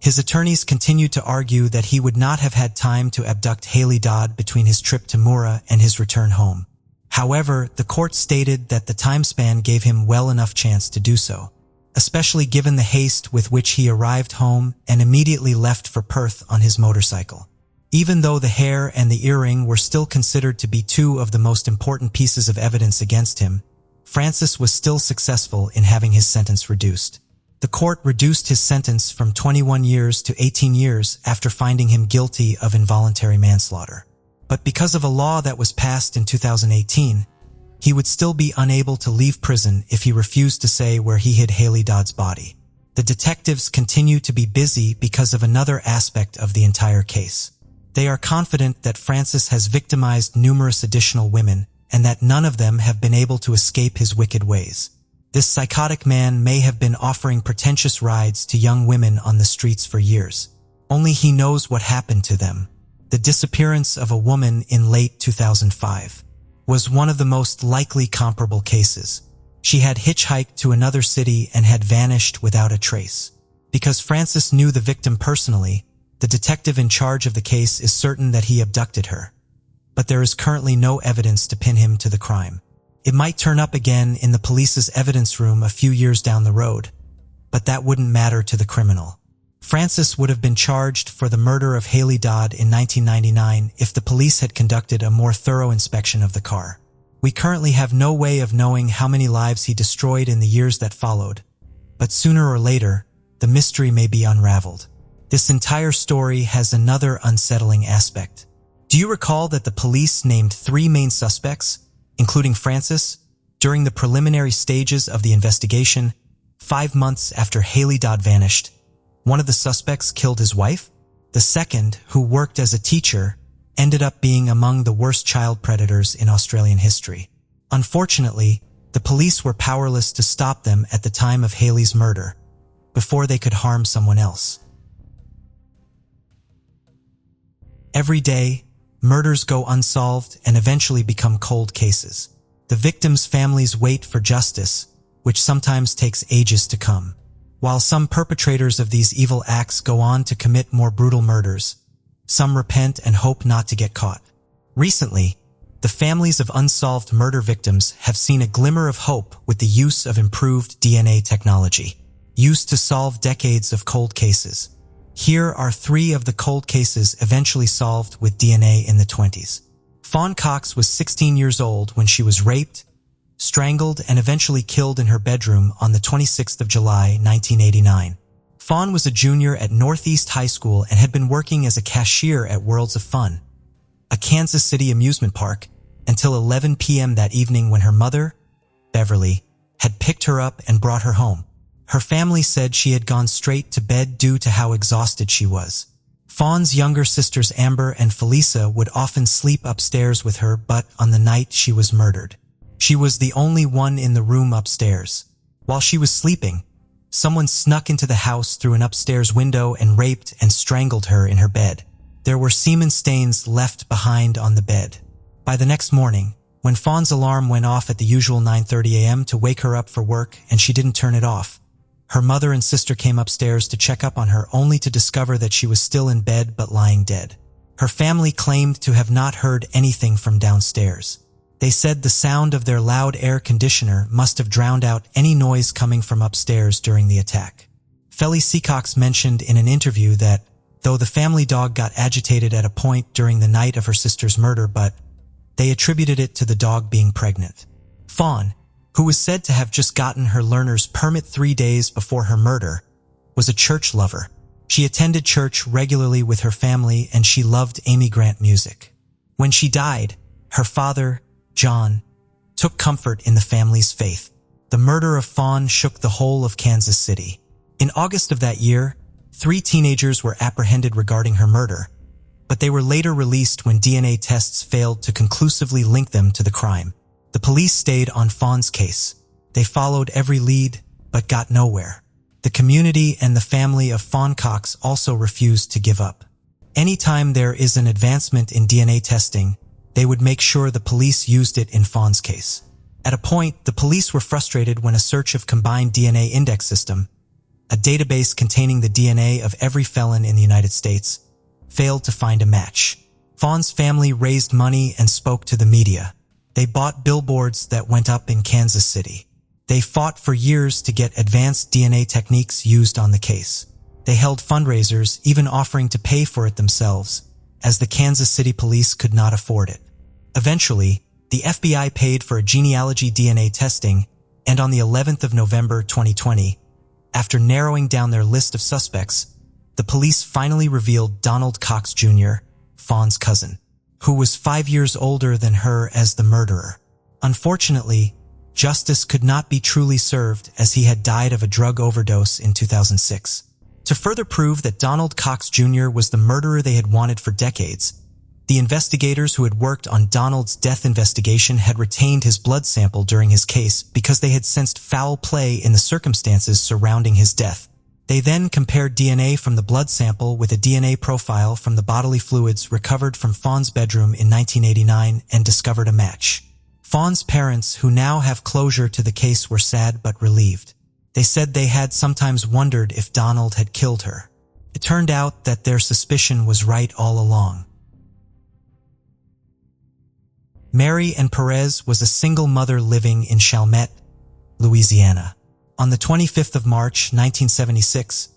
His attorneys continued to argue that he would not have had time to abduct Haley Dodd between his trip to Mura and his return home. However, the court stated that the time span gave him well enough chance to do so, especially given the haste with which he arrived home and immediately left for Perth on his motorcycle. Even though the hair and the earring were still considered to be two of the most important pieces of evidence against him, Frances was still successful in having his sentence reduced. The court reduced his sentence from 21 years to 18 years after finding him guilty of involuntary manslaughter. But because of a law that was passed in 2018, he would still be unable to leave prison if he refused to say where he hid Haley Dodd's body. The detectives continue to be busy because of another aspect of the entire case. They are confident that Frances has victimized numerous additional women and that none of them have been able to escape his wicked ways. This psychotic man may have been offering pretentious rides to young women on the streets for years. Only he knows what happened to them. The disappearance of a woman in late 2005 was one of the most likely comparable cases. She had hitchhiked to another city and had vanished without a trace. Because Frances knew the victim personally, the detective in charge of the case is certain that he abducted her. But there is currently no evidence to pin him to the crime. It might turn up again in the police's evidence room a few years down the road, but that wouldn't matter to the criminal. Frances would have been charged for the murder of Haley Dodd in 1999 if the police had conducted a more thorough inspection of the car. We currently have no way of knowing how many lives he destroyed in the years that followed, but sooner or later, the mystery may be unraveled. This entire story has another unsettling aspect. Do you recall that the police named 3 main suspects, including Francis, during the preliminary stages of the investigation. 5 months after Haley Dodd vanished, one of the suspects killed his wife. The second, who worked as a teacher, ended up being among the worst child predators in Australian history. Unfortunately, the police were powerless to stop them at the time of Haley's murder, before they could harm someone else. Every day, murders go unsolved and eventually become cold cases. The victims' families wait for justice, which sometimes takes ages to come. While some perpetrators of these evil acts go on to commit more brutal murders, some repent and hope not to get caught. Recently, the families of unsolved murder victims have seen a glimmer of hope with the use of improved DNA technology, used to solve decades of cold cases. Here are 3 of the cold cases eventually solved with DNA in the 20s. Fawn Cox was 16 years old when she was raped, strangled, and eventually killed in her bedroom on the 26th of July, 1989. Fawn was a junior at Northeast High School and had been working as a cashier at Worlds of Fun, a Kansas City amusement park, until 11 p.m. that evening when her mother, Beverly, had picked her up and brought her home. Her family said she had gone straight to bed due to how exhausted she was. Fawn's younger sisters Amber and Felisa would often sleep upstairs with her, but on the night she was murdered, she was the only one in the room upstairs. While she was sleeping, someone snuck into the house through an upstairs window and raped and strangled her in her bed. There were semen stains left behind on the bed. By the next morning, when Fawn's alarm went off at the usual 9:30 a.m. to wake her up for work and she didn't turn it off, her mother and sister came upstairs to check up on her only to discover that she was still in bed but lying dead. Her family claimed to have not heard anything from downstairs. They said the sound of their loud air conditioner must have drowned out any noise coming from upstairs during the attack. Felly Seacox mentioned in an interview that, though the family dog got agitated at a point during the night of her sister's murder, but they attributed it to the dog being pregnant. Fawn, who was said to have just gotten her learner's permit 3 days before her murder, was a church lover. She attended church regularly with her family and she loved Amy Grant music. When she died, her father, John, took comfort in the family's faith. The murder of Fawn shook the whole of Kansas City. In August of that year, 3 teenagers were apprehended regarding her murder, but they were later released when DNA tests failed to conclusively link them to the crime. The police stayed on Fawn's case. They followed every lead, but got nowhere. The community and the family of Fawn Cox also refused to give up. Anytime there is an advancement in DNA testing, they would make sure the police used it in Fawn's case. At a point, the police were frustrated when a search of Combined DNA Index System, a database containing the DNA of every felon in the United States, failed to find a match. Fawn's family raised money and spoke to the media. They bought billboards that went up in Kansas City. They fought for years to get advanced DNA techniques used on the case. They held fundraisers, even offering to pay for it themselves, as the Kansas City police could not afford it. Eventually, the FBI paid for a genealogy DNA testing, and on the 11th of November 2020, after narrowing down their list of suspects, the police finally revealed Donald Cox Jr., Fawn's cousin, who was 5 years older than her as the murderer. Unfortunately, justice could not be truly served as he had died of a drug overdose in 2006. To further prove that Donald Cox Jr. was the murderer they had wanted for decades, the investigators who had worked on Donald's death investigation had retained his blood sample during his case because they had sensed foul play in the circumstances surrounding his death. They then compared DNA from the blood sample with a DNA profile from the bodily fluids recovered from Fawn's bedroom in 1989 and discovered a match. Fawn's parents, who now have closure to the case, were sad but relieved. They said they had sometimes wondered if Donald had killed her. It turned out that their suspicion was right all along. Mary Ann Perez was a single mother living in Chalmette, Louisiana. On the 25th of March, 1976,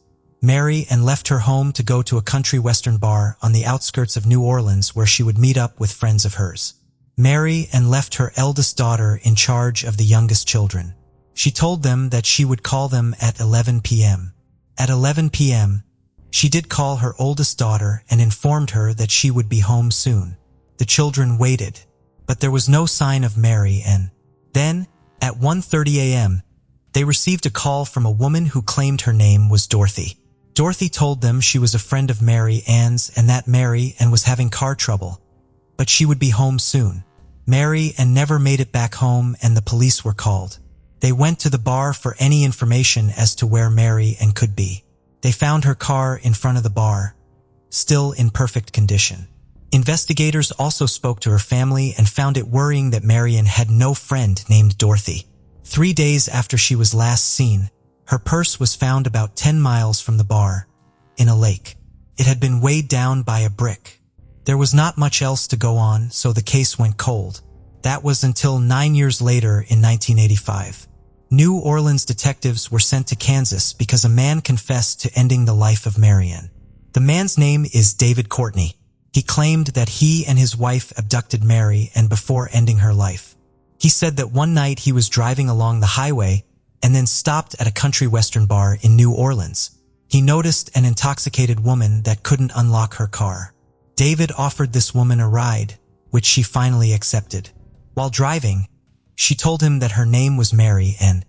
Mary Ann left her home to go to a country western bar on the outskirts of New Orleans where she would meet up with friends of hers. Mary Ann left her eldest daughter in charge of the youngest children. She told them that she would call them at 11 p.m. At 11 p.m., she did call her oldest daughter and informed her that she would be home soon. The children waited, but there was no sign of Mary, and then, at 1:30 a.m., they received a call from a woman who claimed her name was Dorothy. Dorothy told them she was a friend of Mary Ann's and that Mary Ann was having car trouble, but she would be home soon. Mary Ann never made it back home and the police were called. They went to the bar for any information as to where Mary Ann could be. They found her car in front of the bar, still in perfect condition. Investigators also spoke to her family and found it worrying that Mary Ann had no friend named Dorothy. 3 days after she was last seen, her purse was found about 10 miles from the bar, in a lake. It had been weighed down by a brick. There was not much else to go on, so the case went cold. That was until 9 years later in 1985. New Orleans detectives were sent to Kansas because a man confessed to ending the life of Mary Ann. The man's name is David Courtney. He claimed that he and his wife abducted Mary Ann before ending her life. He said that one night he was driving along the highway and then stopped at a country western bar in New Orleans. He noticed an intoxicated woman that couldn't unlock her car. David offered this woman a ride, which she finally accepted. While driving, she told him that her name was Mary Ann.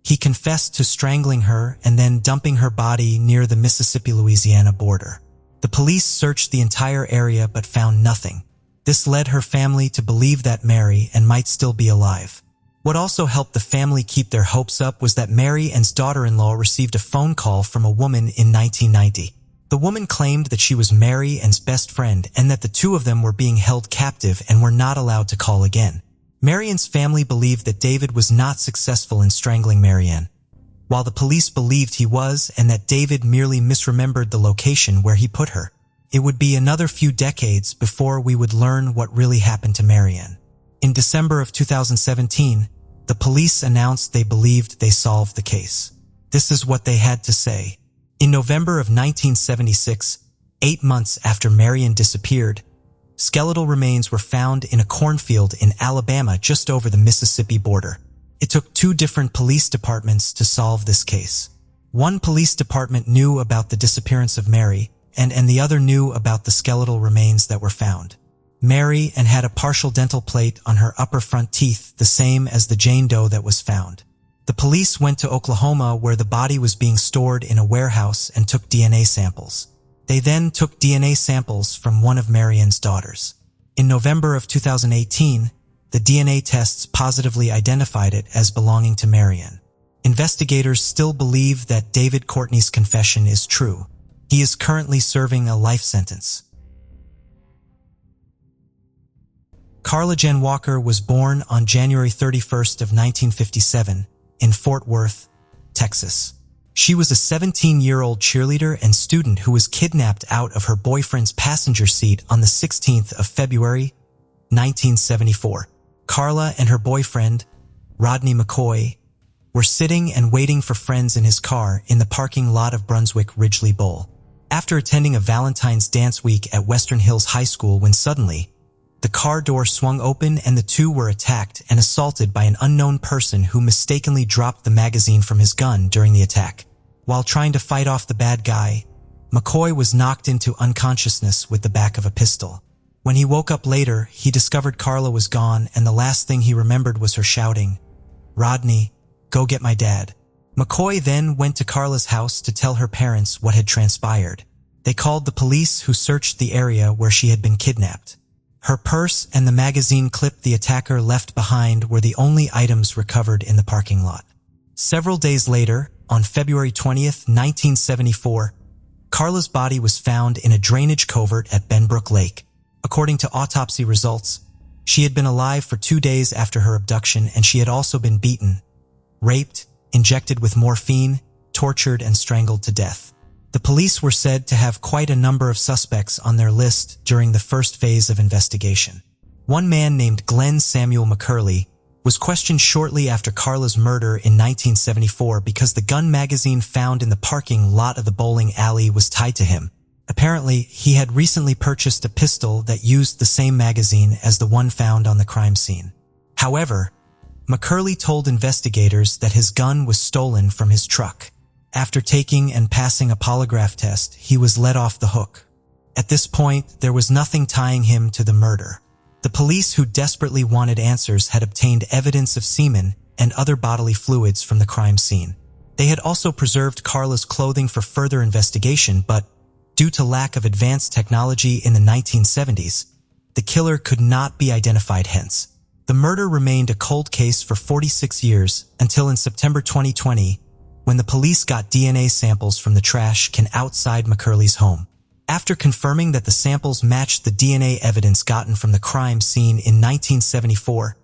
He confessed to strangling her and then dumping her body near the Mississippi-Louisiana border. The police searched the entire area but found nothing. This led her family to believe that Mary Ann might still be alive. What also helped the family keep their hopes up was that Mary Ann's daughter-in-law received a phone call from a woman in 1990. The woman claimed that she was Mary Ann's best friend and that the two of them were being held captive and were not allowed to call again. Mary Ann's family believed that David was not successful in strangling Mary Ann, while the police believed he was and that David merely misremembered the location where he put her. It would be another few decades before we would learn what really happened to Mary Ann. In December of 2017, the police announced they believed they solved the case. This is what they had to say. In November of 1976, 8 months after Mary Ann disappeared, skeletal remains were found in a cornfield in Alabama just over the Mississippi border. It took 2 different police departments to solve this case. One police department knew about the disappearance of Mary, and the other knew about the skeletal remains that were found. Mary Ann had a partial dental plate on her upper front teeth, the same as the Jane Doe that was found. The police went to Oklahoma where the body was being stored in a warehouse and took DNA samples. They then took DNA samples from one of Mary Ann's daughters. In November of 2018, the DNA tests positively identified it as belonging to Mary Ann. Investigators still believe that David Courtney's confession is true. He is currently serving a life sentence. Carla Jen Walker was born on January 31st of 1957 in Fort Worth, Texas. She was a 17-year-old cheerleader and student who was kidnapped out of her boyfriend's passenger seat on the 16th of February, 1974. Carla and her boyfriend, Rodney McCoy, were sitting and waiting for friends in his car in the parking lot of Brunswick Ridgely Bowl. After attending a Valentine's Dance Week at Western Hills High School when suddenly, the car door swung open and the two were attacked and assaulted by an unknown person who mistakenly dropped the magazine from his gun during the attack. While trying to fight off the bad guy, McCoy was knocked into unconsciousness with the back of a pistol. When he woke up later, he discovered Carla was gone and the last thing he remembered was her shouting, "Rodney, go get my dad." McCoy then went to Carla's house to tell her parents what had transpired. They called the police who searched the area where she had been kidnapped. Her purse and the magazine clip the attacker left behind were the only items recovered in the parking lot. Several days later, on February 20th, 1974, Carla's body was found in a drainage covert at Benbrook Lake. According to autopsy results, she had been alive for 2 days after her abduction and she had also been beaten, raped, injected with morphine, tortured, and strangled to death. The police were said to have quite a number of suspects on their list during the first phase of investigation. One man named Glenn Samuel McCurley was questioned shortly after Carla's murder in 1974 because the gun magazine found in the parking lot of the bowling alley was tied to him. Apparently, he had recently purchased a pistol that used the same magazine as the one found on the crime scene. However, McCurley told investigators that his gun was stolen from his truck. After taking and passing a polygraph test, he was let off the hook. At this point, there was nothing tying him to the murder. The police, who desperately wanted answers, had obtained evidence of semen and other bodily fluids from the crime scene. They had also preserved Carla's clothing for further investigation, but due to lack of advanced technology in the 1970s, the killer could not be identified. Hence, the murder remained a cold case for 46 years until in September 2020, when the police got DNA samples from the trash can outside McCurley's home. After confirming that the samples matched the DNA evidence gotten from the crime scene in 1974,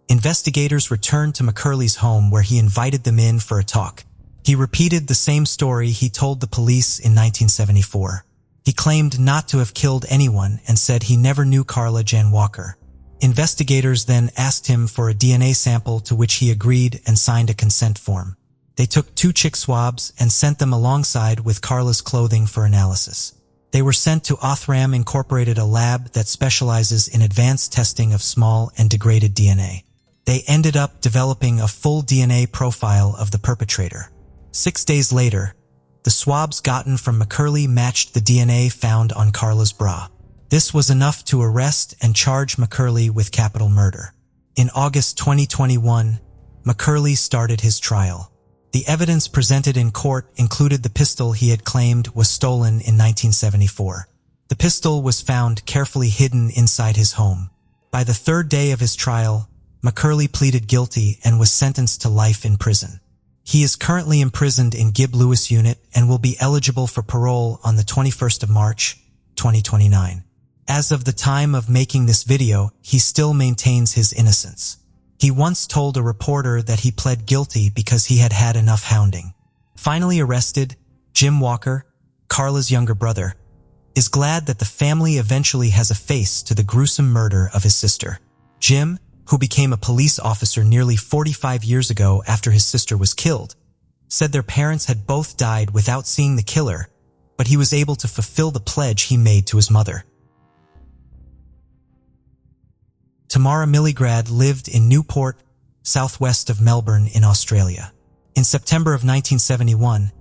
investigators returned to McCurley's home, where he invited them in for a talk. He repeated the same story he told the police in 1974. He claimed not to have killed anyone and said he never knew Carla Jan Walker. Investigators then asked him for a DNA sample, to which he agreed and signed a consent form. They took 2 chick swabs and sent them alongside with Carla's clothing for analysis. They were sent to Othram Incorporated, a lab that specializes in advanced testing of small and degraded DNA. They ended up developing a full DNA profile of the perpetrator. 6 days later, the swabs gotten from McCurley matched the DNA found on Carla's bra. This was enough to arrest and charge McCurley with capital murder. In August 2021, McCurley started his trial. The evidence presented in court included the pistol he had claimed was stolen in 1974. The pistol was found carefully hidden inside his home. By the 3rd day of his trial, McCurley pleaded guilty and was sentenced to life in prison. He is currently imprisoned in Gibb Lewis Unit and will be eligible for parole on the 21st of March, 2029. As of the time of making this video, he still maintains his innocence. He once told a reporter that he pled guilty because he had had enough hounding. Finally arrested, Jim Walker, Carla's younger brother, is glad that the family eventually has a face to the gruesome murder of his sister. Jim, who became a police officer nearly 45 years ago after his sister was killed, said their parents had both died without seeing the killer, but he was able to fulfill the pledge he made to his mother. Tamara Milligrad lived in Newport, southwest of Melbourne in Australia. In September of 1971,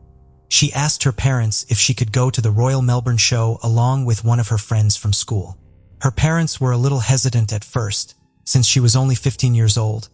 she asked her parents if she could go to the Royal Melbourne Show along with one of her friends from school. Her parents were a little hesitant at first, since she was only 15 years old,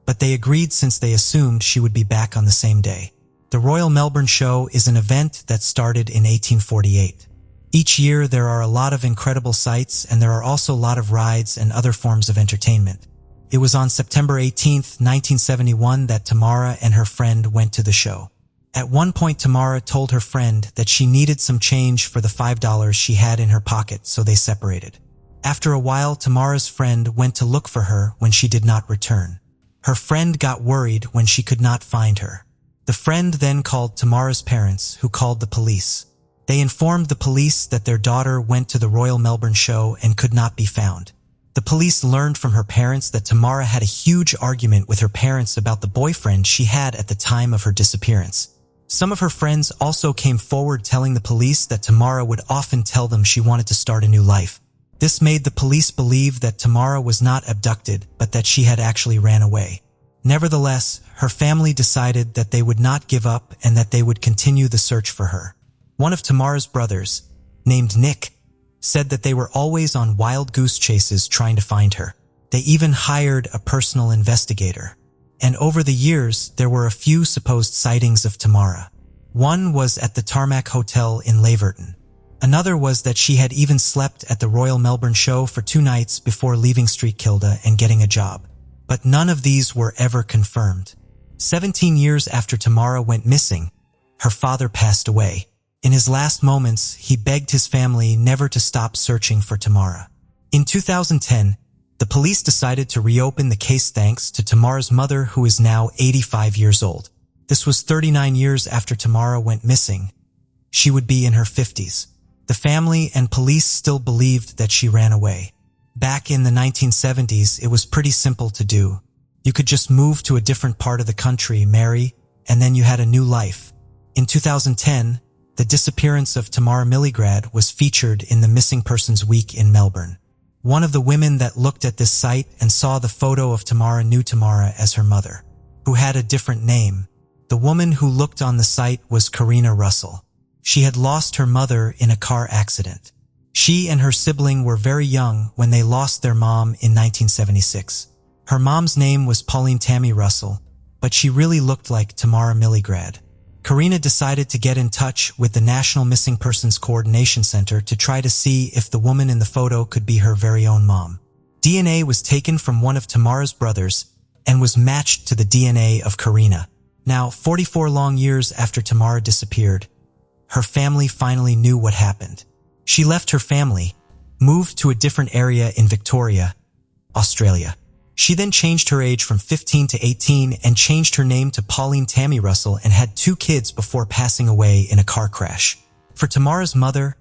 but they agreed since they assumed she would be back on the same day. The Royal Melbourne Show is an event that started in 1848. Each year there are a lot of incredible sights, and there are also a lot of rides and other forms of entertainment. It was on September 18, 1971 that Tamara and her friend went to the show. At one point, Tamara told her friend that she needed some change for the $5 she had in her pocket, so they separated. After a while, Tamara's friend went to look for her when she did not return. Her friend got worried when she could not find her. The friend then called Tamara's parents, who called the police. They informed the police that their daughter went to the Royal Melbourne Show and could not be found. The police learned from her parents that Tamara had a huge argument with her parents about the boyfriend she had at the time of her disappearance. Some of her friends also came forward telling the police that Tamara would often tell them she wanted to start a new life. This made the police believe that Tamara was not abducted, but that she had actually ran away. Nevertheless, her family decided that they would not give up and that they would continue the search for her. One of Tamara's brothers, named Nick, said that they were always on wild goose chases trying to find her. They even hired a personal investigator. And over the years, there were a few supposed sightings of Tamara. One was at the Tarmac Hotel in Laverton. Another was that she had even slept at the Royal Melbourne Show for 2 nights before leaving Street Kilda and getting a job. But none of these were ever confirmed. 17 years after Tamara went missing, her father passed away. In his last moments, he begged his family never to stop searching for Tamara. In 2010, the police decided to reopen the case thanks to Tamara's mother, who is now 85 years old. This was 39 years after Tamara went missing. She would be in her 50s. The family and police still believed that she ran away. Back in the 1970s, it was pretty simple to do. You could just move to a different part of the country, marry, and then you had a new life. In 2010, the disappearance of Tamara Milligrad was featured in the Missing Persons Week in Melbourne. One of the women that looked at this site and saw the photo of Tamara knew Tamara as her mother, who had a different name. The woman who looked on the site was Karina Russell. She had lost her mother in a car accident. She and her sibling were very young when they lost their mom in 1976. Her mom's name was Pauline Tammy Russell, but she really looked like Tamara Milligrad. Karina decided to get in touch with the National Missing Persons Coordination Center to try to see if the woman in the photo could be her very own mom. DNA was taken from one of Tamara's brothers and was matched to the DNA of Karina. Now, 44 long years after Tamara disappeared, her family finally knew what happened. She left her family, moved to a different area in Victoria, Australia. She then changed her age from 15 to 18 and changed her name to Pauline Tammy Russell and had 2 kids before passing away in a car crash. For Tamara's mother,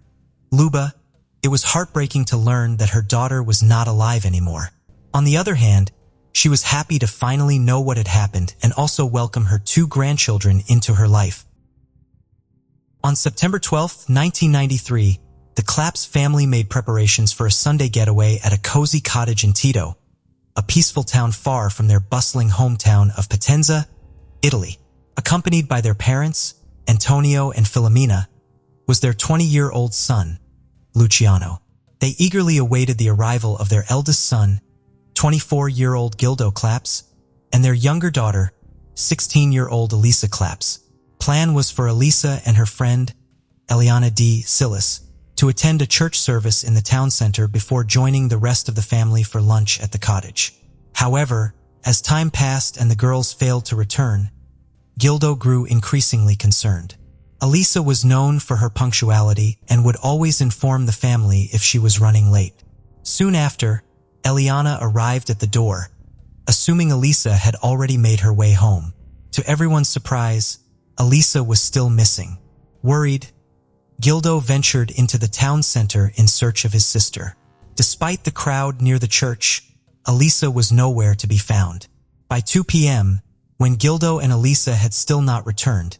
Luba, it was heartbreaking to learn that her daughter was not alive anymore. On the other hand, she was happy to finally know what had happened and also welcome her 2 grandchildren into her life. On September 12, 1993, the Claps family made preparations for a Sunday getaway at a cozy cottage in Tito, a peaceful town far from their bustling hometown of Potenza, Italy. Accompanied by their parents, Antonio and Filomena, was their 20-year-old son, Luciano. They eagerly awaited the arrival of their eldest son, 24-year-old Gildo Claps, and their younger daughter, 16-year-old Elisa Claps. Plan was for Elisa and her friend, Eliana D. Silas, to attend a church service in the town center before joining the rest of the family for lunch at the cottage. However, as time passed and the girls failed to return, Gildo grew increasingly concerned. Elisa was known for her punctuality and would always inform the family if she was running late. Soon after, Eliana arrived at the door, assuming Elisa had already made her way home. To everyone's surprise, Elisa was still missing. Worried, Gildo ventured into the town center in search of his sister. Despite the crowd near the church, Elisa was nowhere to be found. By 2 p.m., when Gildo and Elisa had still not returned,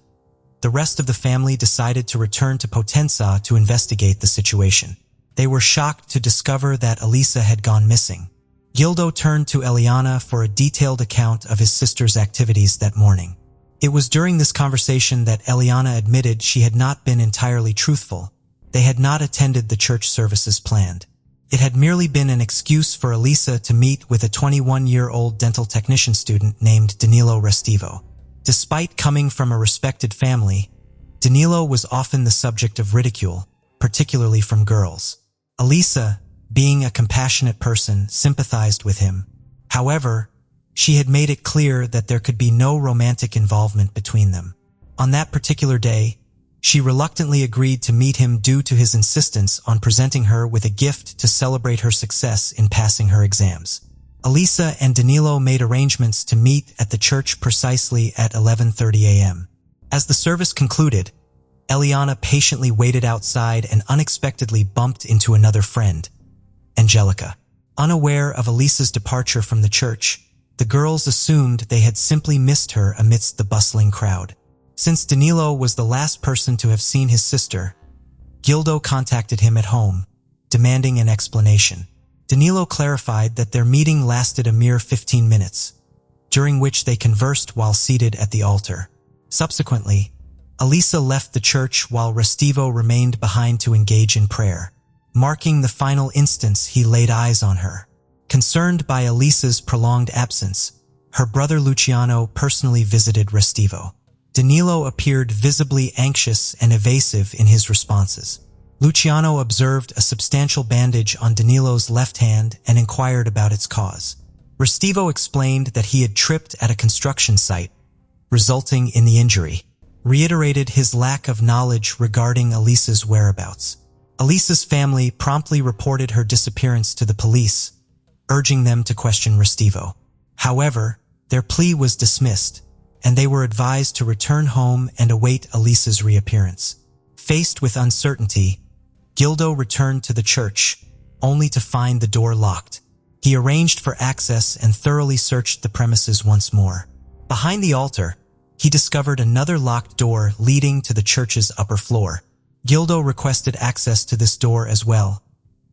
the rest of the family decided to return to Potenza to investigate the situation. They were shocked to discover that Elisa had gone missing. Gildo turned to Eliana for a detailed account of his sister's activities that morning. It was during this conversation that Eliana admitted she had not been entirely truthful. They had not attended the church services planned. It had merely been an excuse for Elisa to meet with a 21-year-old dental technician student named Danilo Restivo. Despite coming from a respected family, Danilo was often the subject of ridicule, particularly from girls. Elisa, being a compassionate person, sympathized with him. However, she had made it clear that there could be no romantic involvement between them. On that particular day, she reluctantly agreed to meet him due to his insistence on presenting her with a gift to celebrate her success in passing her exams. Elisa and Danilo made arrangements to meet at the church precisely at 11:30 a.m. As the service concluded, Eliana patiently waited outside and unexpectedly bumped into another friend, Angelica. Unaware of Elisa's departure from the church, the girls assumed they had simply missed her amidst the bustling crowd. Since Danilo was the last person to have seen his sister, Gildo contacted him at home, demanding an explanation. Danilo clarified that their meeting lasted a mere 15 minutes, during which they conversed while seated at the altar. Subsequently, Elisa left the church while Restivo remained behind to engage in prayer. Marking the final instance he laid eyes on her. Concerned by Elisa's prolonged absence, her brother Luciano personally visited Restivo. Danilo appeared visibly anxious and evasive in his responses. Luciano observed a substantial bandage on Danilo's left hand and inquired about its cause. Restivo explained that he had tripped at a construction site, resulting in the injury, reiterated his lack of knowledge regarding Elisa's whereabouts. Elisa's family promptly reported her disappearance to the police, urging them to question Restivo. However, their plea was dismissed, and they were advised to return home and await Elisa's reappearance. Faced with uncertainty, Gildo returned to the church, only to find the door locked. He arranged for access and thoroughly searched the premises once more. Behind the altar, he discovered another locked door leading to the church's upper floor. Gildo requested access to this door as well,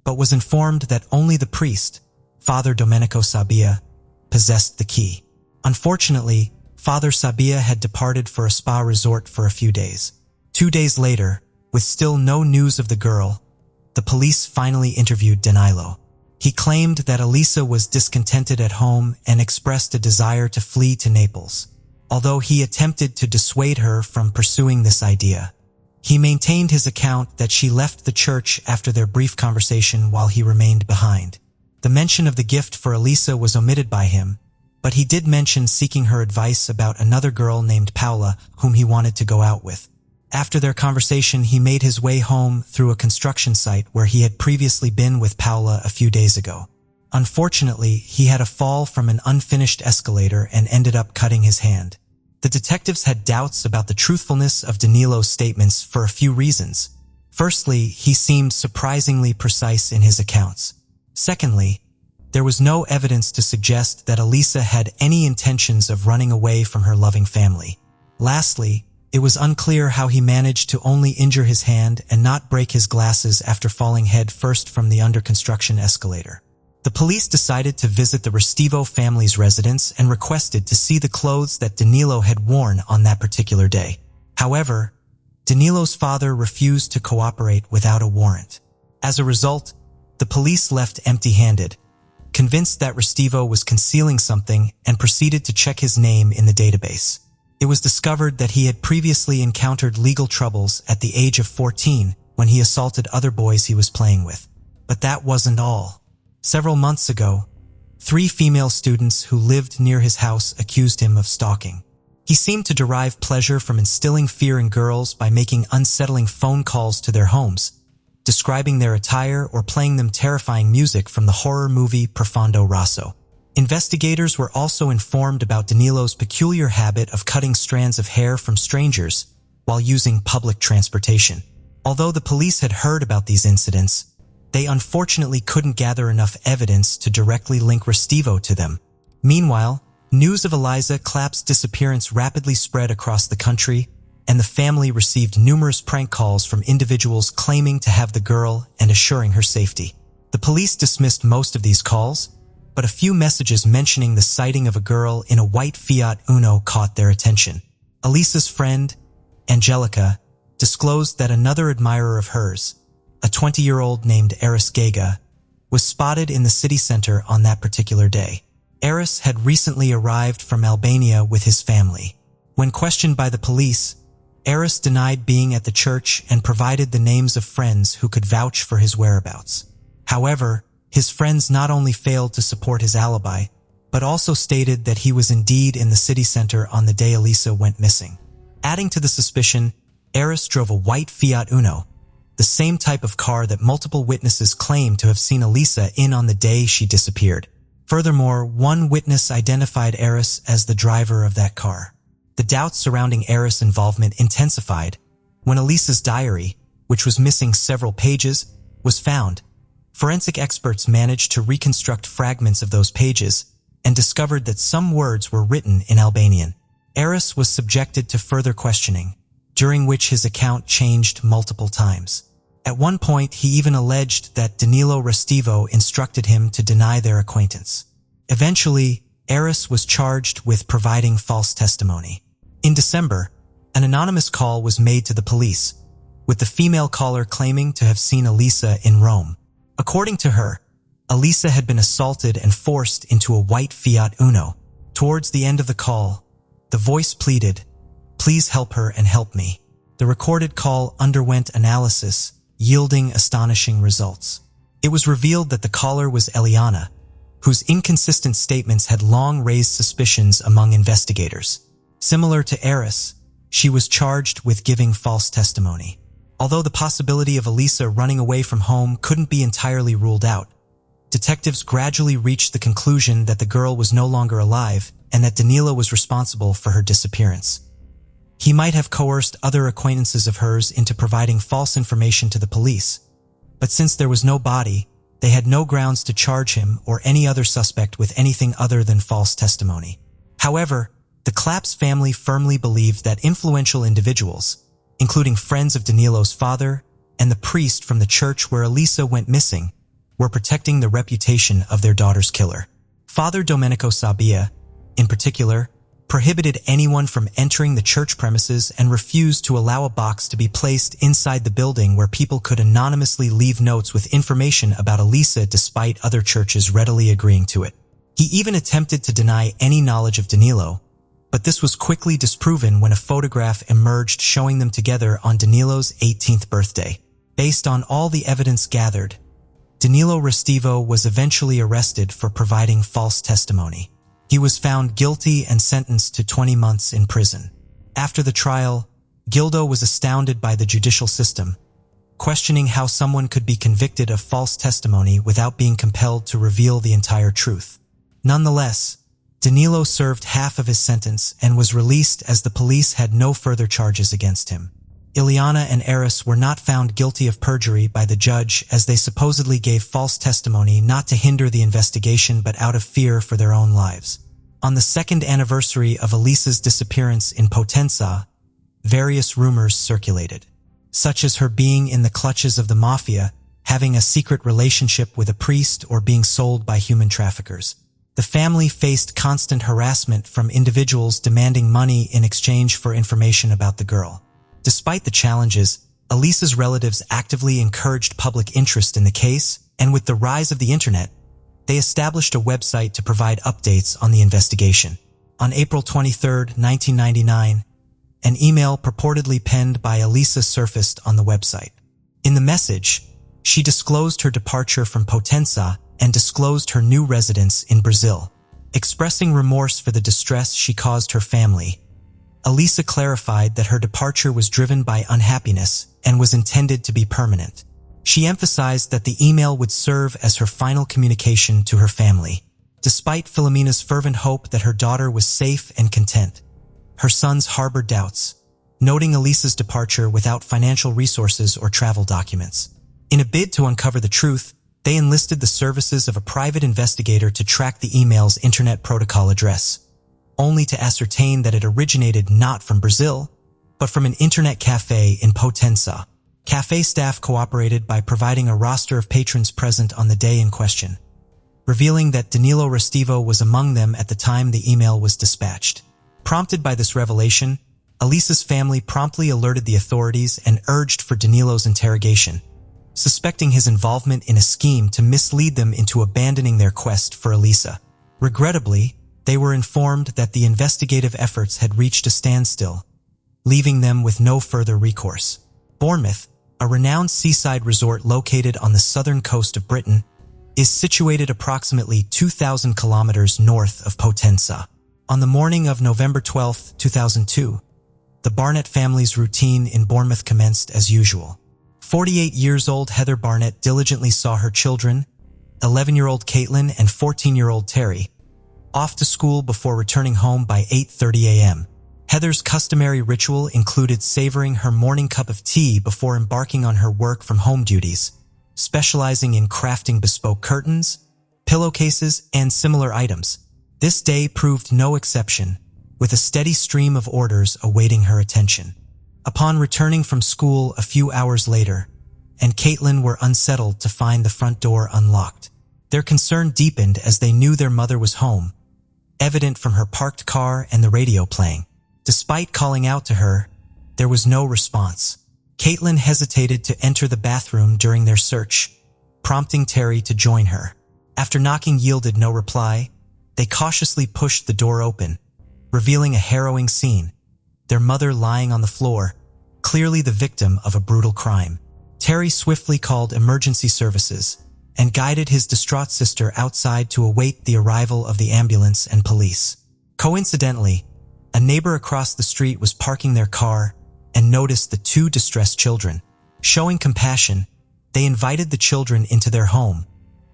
but was informed that only the priest, Father Domenico Sabia, possessed the key. Unfortunately, Father Sabia had departed for a spa resort for a few days. 2 days later, with still no news of the girl, the police finally interviewed Danilo. He claimed that Elisa was discontented at home and expressed a desire to flee to Naples, although he attempted to dissuade her from pursuing this idea. He maintained his account that she left the church after their brief conversation while he remained behind. The mention of the gift for Elisa was omitted by him, but he did mention seeking her advice about another girl named Paula whom he wanted to go out with. After their conversation, he made his way home through a construction site where he had previously been with Paula a few days ago. Unfortunately, he had a fall from an unfinished escalator and ended up cutting his hand. The detectives had doubts about the truthfulness of Danilo's statements for a few reasons. Firstly, he seemed surprisingly precise in his accounts. Secondly, there was no evidence to suggest that Elisa had any intentions of running away from her loving family. Lastly, it was unclear how he managed to only injure his hand and not break his glasses after falling head first from the under-construction escalator. The police decided to visit the Restivo family's residence and requested to see the clothes that Danilo had worn on that particular day. However, Danilo's father refused to cooperate without a warrant. As a result, the police left empty-handed, convinced that Restivo was concealing something, and proceeded to check his name in the database. It was discovered that he had previously encountered legal troubles at the age of 14 when he assaulted other boys he was playing with. But that wasn't all. Several months ago, 3 female students who lived near his house accused him of stalking. He seemed to derive pleasure from instilling fear in girls by making unsettling phone calls to their homes, describing their attire or playing them terrifying music from the horror movie Profondo Rosso. Investigators were also informed about Danilo's peculiar habit of cutting strands of hair from strangers while using public transportation. Although the police had heard about these incidents, they unfortunately couldn't gather enough evidence to directly link Restivo to them. Meanwhile, news of Eliza Clapp's disappearance rapidly spread across the country, and the family received numerous prank calls from individuals claiming to have the girl and assuring her safety. The police dismissed most of these calls, but a few messages mentioning the sighting of a girl in a white Fiat Uno caught their attention. Elisa's friend, Angelica, disclosed that another admirer of hers, a 20-year-old named Eris Gega, was spotted in the city center on that particular day. Eris had recently arrived from Albania with his family. When questioned by the police, Eris denied being at the church and provided the names of friends who could vouch for his whereabouts. However, his friends not only failed to support his alibi, but also stated that he was indeed in the city center on the day Elisa went missing. Adding to the suspicion, Eris drove a white Fiat Uno, the same type of car that multiple witnesses claimed to have seen Elisa in on the day she disappeared. Furthermore, one witness identified Eris as the driver of that car. The doubts surrounding Eris' involvement intensified when Elisa's diary, which was missing several pages, was found. Forensic experts managed to reconstruct fragments of those pages and discovered that some words were written in Albanian. Eris was subjected to further questioning, during which his account changed multiple times. At one point, he even alleged that Danilo Restivo instructed him to deny their acquaintance. Eventually, Eris was charged with providing false testimony. In December, an anonymous call was made to the police, with the female caller claiming to have seen Elisa in Rome. According to her, Elisa had been assaulted and forced into a white Fiat Uno. Towards the end of the call, the voice pleaded, "Please help her and help me." The recorded call underwent analysis, yielding astonishing results. It was revealed that the caller was Eliana, whose inconsistent statements had long raised suspicions among investigators. Similar to Eris, she was charged with giving false testimony. Although the possibility of Elisa running away from home couldn't be entirely ruled out, detectives gradually reached the conclusion that the girl was no longer alive and that Danilo was responsible for her disappearance. He might have coerced other acquaintances of hers into providing false information to the police, but since there was no body, they had no grounds to charge him or any other suspect with anything other than false testimony. However, the Clapp's family firmly believed that influential individuals, including friends of Danilo's father and the priest from the church where Elisa went missing, were protecting the reputation of their daughter's killer. Father Domenico Sabia, in particular, prohibited anyone from entering the church premises, and refused to allow a box to be placed inside the building where people could anonymously leave notes with information about Elisa despite other churches readily agreeing to it. He even attempted to deny any knowledge of Danilo, but this was quickly disproven when a photograph emerged showing them together on Danilo's 18th birthday. Based on all the evidence gathered, Danilo Restivo was eventually arrested for providing false testimony. He was found guilty and sentenced to 20 months in prison. After the trial, Gildo was astounded by the judicial system, questioning how someone could be convicted of false testimony without being compelled to reveal the entire truth. Nonetheless, Danilo served half of his sentence and was released as the police had no further charges against him. Ileana and Eris were not found guilty of perjury by the judge, as they supposedly gave false testimony not to hinder the investigation but out of fear for their own lives. On the second anniversary of Elisa's disappearance in Potenza, various rumors circulated, such as her being in the clutches of the mafia, having a secret relationship with a priest, or being sold by human traffickers. The family faced constant harassment from individuals demanding money in exchange for information about the girl. Despite the challenges, Elisa's relatives actively encouraged public interest in the case, and with the rise of the internet, they established a website to provide updates on the investigation. On April 23, 1999, an email purportedly penned by Elisa surfaced on the website. In the message, she disclosed her departure from Potenza and disclosed her new residence in Brazil. Expressing remorse for the distress she caused her family, Elisa clarified that her departure was driven by unhappiness and was intended to be permanent. She emphasized that the email would serve as her final communication to her family. Despite Filomena's fervent hope that her daughter was safe and content, her sons harbored doubts, noting Elisa's departure without financial resources or travel documents. In a bid to uncover the truth, they enlisted the services of a private investigator to track the email's internet protocol address, only to ascertain that it originated not from Brazil, but from an internet cafe in Potenza. Cafe staff cooperated by providing a roster of patrons present on the day in question, revealing that Danilo Restivo was among them at the time the email was dispatched. Prompted by this revelation, Elisa's family promptly alerted the authorities and urged for Danilo's interrogation, suspecting his involvement in a scheme to mislead them into abandoning their quest for Elisa. Regrettably, they were informed that the investigative efforts had reached a standstill, leaving them with no further recourse. Bournemouth, a renowned seaside resort located on the southern coast of Britain, is situated approximately 2,000 kilometers north of Potenza. On the morning of November 12, 2002, the Barnett family's routine in Bournemouth commenced as usual. 48-years-old Heather Barnett diligently saw her children, 11-year-old Caitlin and 14-year-old Terry, off to school before returning home by 8:30 a.m. Heather's customary ritual included savoring her morning cup of tea before embarking on her work-from-home duties, specializing in crafting bespoke curtains, pillowcases, and similar items. This day proved no exception, with a steady stream of orders awaiting her attention. Upon returning from school a few hours later, and Caitlin were unsettled to find the front door unlocked. Their concern deepened as they knew their mother was home, evident from her parked car and the radio playing. Despite calling out to her, there was no response. Caitlin hesitated to enter the bathroom during their search, prompting Terry to join her. After knocking yielded no reply, they cautiously pushed the door open, revealing a harrowing scene, their mother lying on the floor, clearly the victim of a brutal crime. Terry swiftly called emergency services and guided his distraught sister outside to await the arrival of the ambulance and police. Coincidentally, a neighbor across the street was parking their car and noticed the two distressed children. Showing compassion, they invited the children into their home,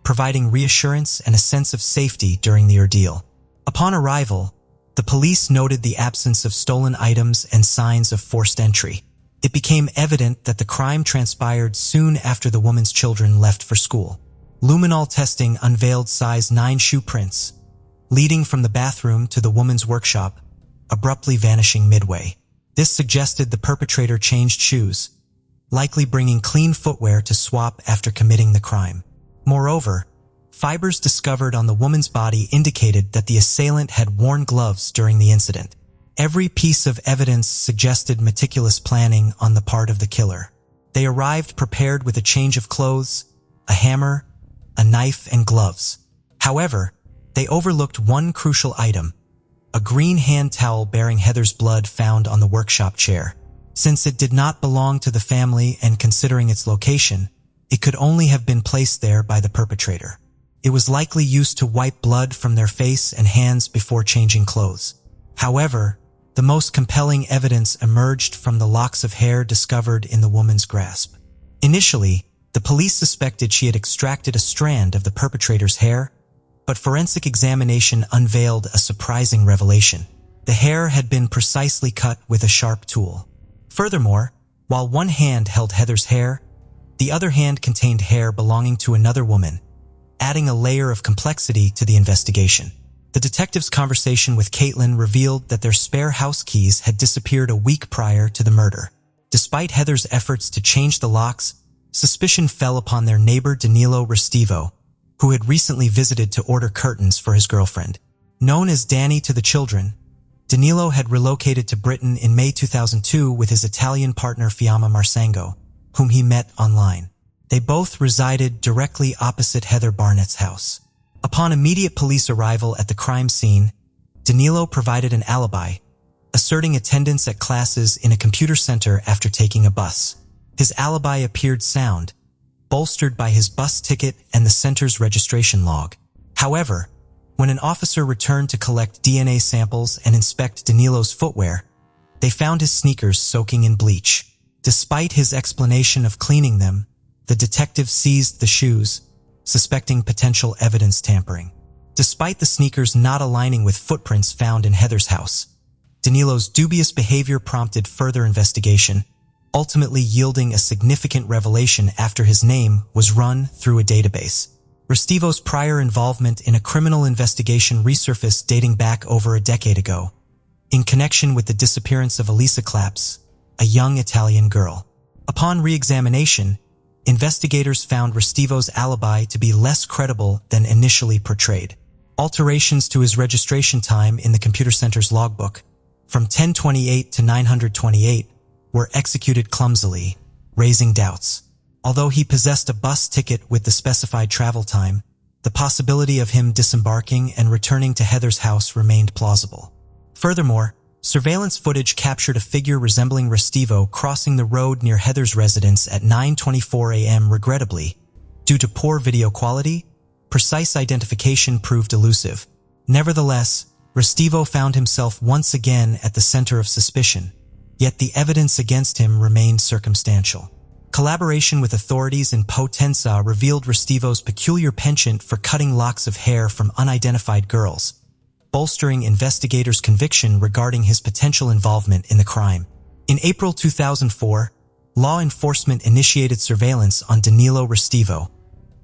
providing reassurance and a sense of safety during the ordeal. Upon arrival, the police noted the absence of stolen items and signs of forced entry. It became evident that the crime transpired soon after the woman's children left for school. Luminol testing unveiled size 9 shoe prints, leading from the bathroom to the woman's workshop, abruptly vanishing midway. This suggested the perpetrator changed shoes, likely bringing clean footwear to swap after committing the crime. Moreover, Fibers discovered on the woman's body indicated that the assailant had worn gloves during the incident. Every piece of evidence suggested meticulous planning on the part of the killer. They arrived prepared with a change of clothes, a hammer, a knife, and gloves. However, they overlooked one crucial item: a green hand towel bearing Heather's blood found on the workshop chair. Since it did not belong to the family and considering its location, it could only have been placed there by the perpetrator. It was likely used to wipe blood from their face and hands before changing clothes. However, the most compelling evidence emerged from the locks of hair discovered in the woman's grasp. Initially, the police suspected she had extracted a strand of the perpetrator's hair, but forensic examination unveiled a surprising revelation. The hair had been precisely cut with a sharp tool. Furthermore, while one hand held Heather's hair, the other hand contained hair belonging to another woman, adding a layer of complexity to the investigation. The detective's conversation with Caitlin revealed that their spare house keys had disappeared a week prior to the murder. Despite Heather's efforts to change the locks, suspicion fell upon their neighbor Danilo Restivo, who had recently visited to order curtains for his girlfriend. Known as Danny to the children, Danilo had relocated to Britain in May 2002 with his Italian partner Fiamma Marsango, whom he met online. They both resided directly opposite Heather Barnett's house. Upon immediate police arrival at the crime scene, Danilo provided an alibi, asserting attendance at classes in a computer center after taking a bus. His alibi appeared sound, bolstered by his bus ticket and the center's registration log. However, when an officer returned to collect DNA samples and inspect Danilo's footwear, they found his sneakers soaking in bleach. Despite his explanation of cleaning them, the detective seized the shoes, suspecting potential evidence tampering. Despite the sneakers not aligning with footprints found in Heather's house, Danilo's dubious behavior prompted further investigation, ultimately yielding a significant revelation after his name was run through a database. Restivo's prior involvement in a criminal investigation resurfaced dating back over a decade ago, in connection with the disappearance of Elisa Claps, a young Italian girl. Upon re-examination, investigators found Restivo's alibi to be less credible than initially portrayed. Alterations to his registration time in the computer center's logbook, from 1028 to 928, were executed clumsily, raising doubts. Although he possessed a bus ticket with the specified travel time, the possibility of him disembarking and returning to Heather's house remained plausible. Furthermore, surveillance footage captured a figure resembling Restivo crossing the road near Heather's residence at 9:24 a.m. Regrettably, due to poor video quality, precise identification proved elusive. Nevertheless, Restivo found himself once again at the center of suspicion, yet the evidence against him remained circumstantial. Collaboration with authorities in Potenza revealed Restivo's peculiar penchant for cutting locks of hair from unidentified girls, bolstering investigators' conviction regarding his potential involvement in the crime. In April 2004, law enforcement initiated surveillance on Danilo Restivo,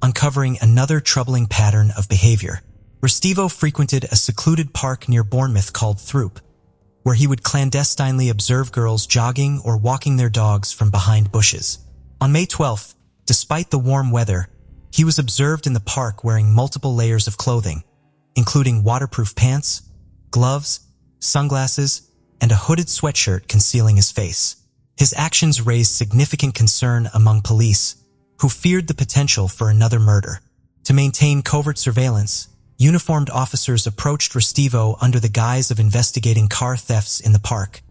uncovering another troubling pattern of behavior. Restivo frequented a secluded park near Bournemouth called Throop, where he would clandestinely observe girls jogging or walking their dogs from behind bushes. On May 12th, despite the warm weather, he was observed in the park wearing multiple layers of clothing, including waterproof pants, gloves, sunglasses, and a hooded sweatshirt concealing his face. His actions raised significant concern among police, who feared the potential for another murder. To maintain covert surveillance, uniformed officers approached Restivo under the guise of investigating car thefts in the park,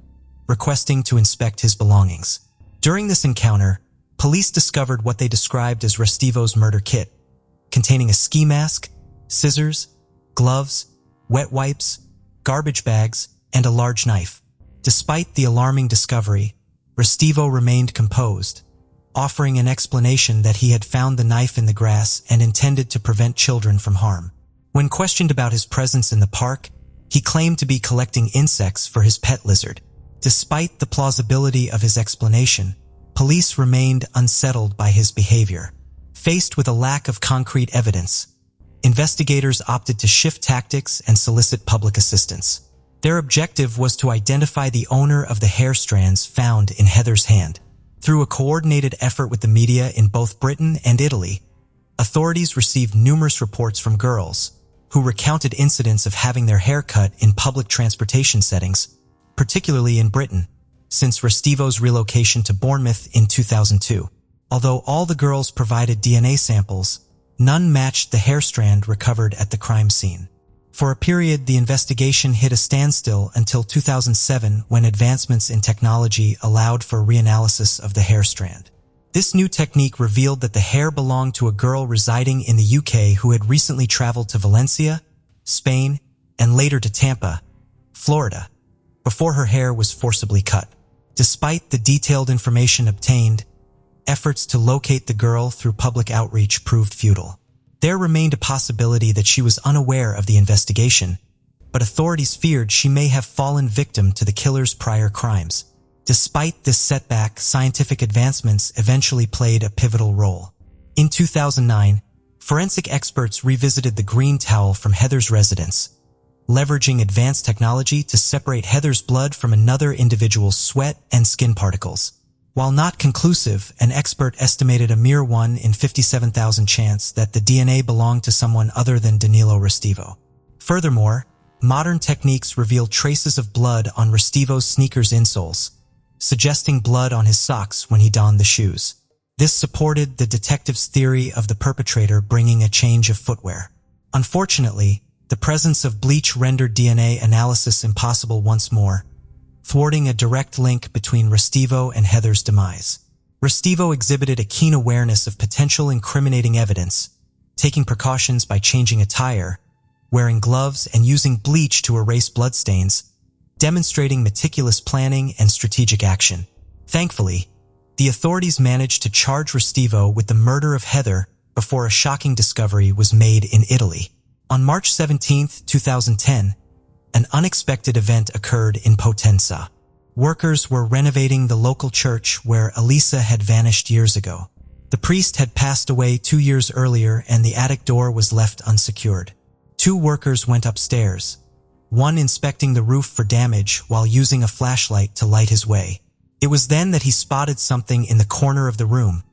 requesting to inspect his belongings. During this encounter, police discovered what they described as Restivo's murder kit, containing a ski mask, scissors, gloves, wet wipes, garbage bags, and a large knife. Despite the alarming discovery, Restivo remained composed, offering an explanation that he had found the knife in the grass and intended to prevent children from harm. When questioned about his presence in the park, he claimed to be collecting insects for his pet lizard. Despite the plausibility of his explanation, police remained unsettled by his behavior. Faced with a lack of concrete evidence, investigators opted to shift tactics and solicit public assistance. Their objective was to identify the owner of the hair strands found in Heather's hand. Through a coordinated effort with the media in both Britain and Italy, Authorities received numerous reports from girls who recounted incidents of having their hair cut in public transportation settings, particularly in Britain, since Restivo's relocation to Bournemouth in 2002. Although all the girls provided DNA samples, none matched the hair strand recovered at the crime scene. For a period, the investigation hit a standstill until 2007 when advancements in technology allowed for reanalysis of the hair strand. This new technique revealed that the hair belonged to a girl residing in the UK who had recently traveled to Valencia, Spain, and later to Tampa, Florida, before her hair was forcibly cut. Despite the detailed information obtained, efforts to locate the girl through public outreach proved futile. There remained a possibility that she was unaware of the investigation, but authorities feared she may have fallen victim to the killer's prior crimes. Despite this setback, scientific advancements eventually played a pivotal role. In 2009, forensic experts revisited the green towel from Heather's residence, leveraging advanced technology to separate Heather's blood from another individual's sweat and skin particles. While not conclusive, an expert estimated a mere 1 in 57,000 chance that the DNA belonged to someone other than Danilo Restivo. Furthermore, modern techniques revealed traces of blood on Restivo's sneakers insoles, suggesting blood on his socks when he donned the shoes. This supported the detective's theory of the perpetrator bringing a change of footwear. Unfortunately, the presence of bleach rendered DNA analysis impossible once more, thwarting a direct link between Restivo and Heather's demise. Restivo exhibited a keen awareness of potential incriminating evidence, taking precautions by changing attire, wearing gloves, and using bleach to erase bloodstains, demonstrating meticulous planning and strategic action. Thankfully, the authorities managed to charge Restivo with the murder of Heather before a shocking discovery was made in Italy. On March 17, 2010, an unexpected event occurred in Potenza. Workers were renovating the local church where Elisa had vanished years ago. The priest had passed away 2 years earlier and the attic door was left unsecured. 2 workers went upstairs, one inspecting the roof for damage while using a flashlight to light his way. It was then that he spotted something in the corner of the room,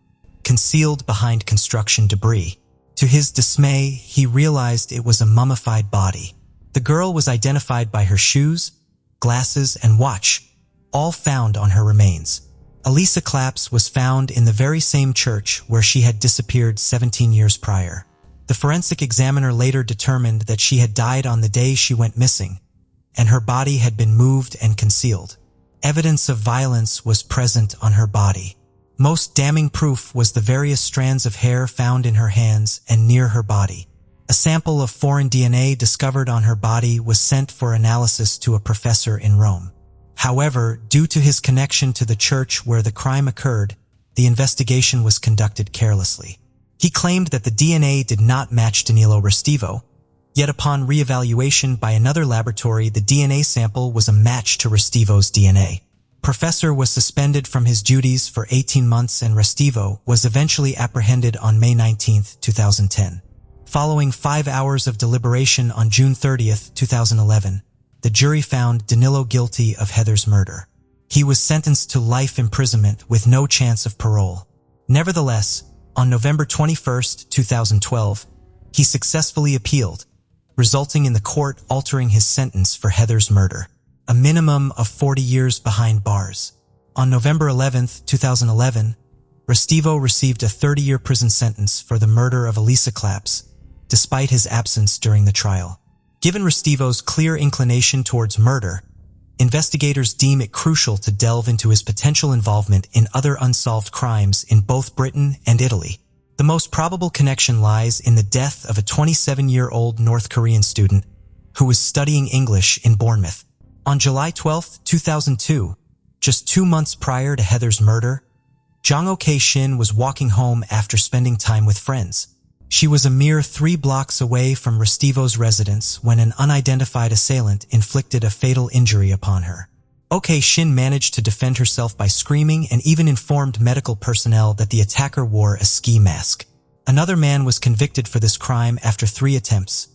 concealed behind construction debris. To his dismay, he realized it was a mummified body. The girl was identified by her shoes, glasses, and watch, all found on her remains. Elisa Claps was found in the very same church where she had disappeared 17 years prior. The forensic examiner later determined that she had died on the day she went missing, and her body had been moved and concealed. Evidence of violence was present on her body. Most damning proof was the various strands of hair found in her hands and near her body. A sample of foreign DNA discovered on her body was sent for analysis to a professor in Rome. However, due to his connection to the church where the crime occurred, the investigation was conducted carelessly. He claimed that the DNA did not match Danilo Restivo, yet upon re-evaluation by another laboratory, the DNA sample was a match to Restivo's DNA. Professor was suspended from his duties for 18 months and Restivo was eventually apprehended on May 19, 2010. Following 5 hours of deliberation on June 30, 2011, the jury found Danilo guilty of Heather's murder. He was sentenced to life imprisonment with no chance of parole. Nevertheless, on November 21, 2012, he successfully appealed, resulting in the court altering his sentence for Heather's murder, a minimum of 40 years behind bars. On November 11, 2011, Restivo received a 30-year prison sentence for the murder of Elisa Claps, despite his absence during the trial. Given Restivo's clear inclination towards murder, investigators deem it crucial to delve into his potential involvement in other unsolved crimes in both Britain and Italy. The most probable connection lies in the death of a 27-year-old North Korean student who was studying English in Bournemouth. On July 12, 2002, just 2 months prior to Heather's murder, Jang Ok Shin was walking home after spending time with friends. She was a mere 3 blocks away from Restivo's residence when an unidentified assailant inflicted a fatal injury upon her. Ok Shin managed to defend herself by screaming and even informed medical personnel that the attacker wore a ski mask. Another man was convicted for this crime after 3 attempts,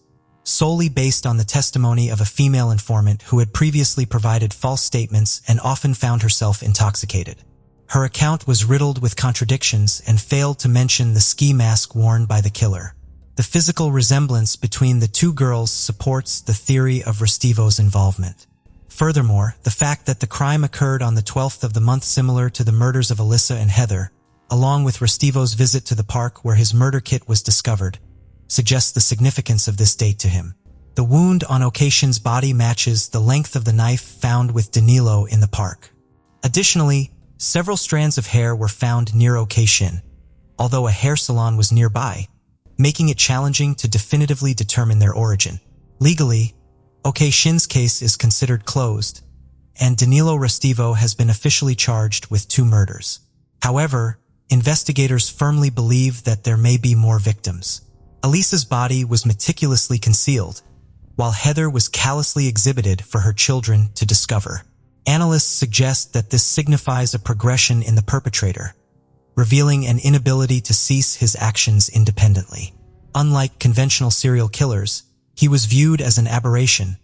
solely based on the testimony of a female informant who had previously provided false statements and often found herself intoxicated. Her account was riddled with contradictions and failed to mention the ski mask worn by the killer. The physical resemblance between the two girls supports the theory of Restivo's involvement. Furthermore, the fact that the crime occurred on the 12th of the month, similar to the murders of Alyssa and Heather, along with Restivo's visit to the park where his murder kit was discovered, suggests the significance of this date to him. The wound on Okashin's body matches the length of the knife found with Danilo in the park. Additionally, several strands of hair were found near Okashin, although a hair salon was nearby, making it challenging to definitively determine their origin. Legally, Okashin's case is considered closed, and Danilo Restivo has been officially charged with 2 murders. However, investigators firmly believe that there may be more victims. Elisa's body was meticulously concealed, while Heather was callously exhibited for her children to discover. Analysts suggest that this signifies a progression in the perpetrator, revealing an inability to cease his actions independently. Unlike conventional serial killers, he was viewed as an aberration,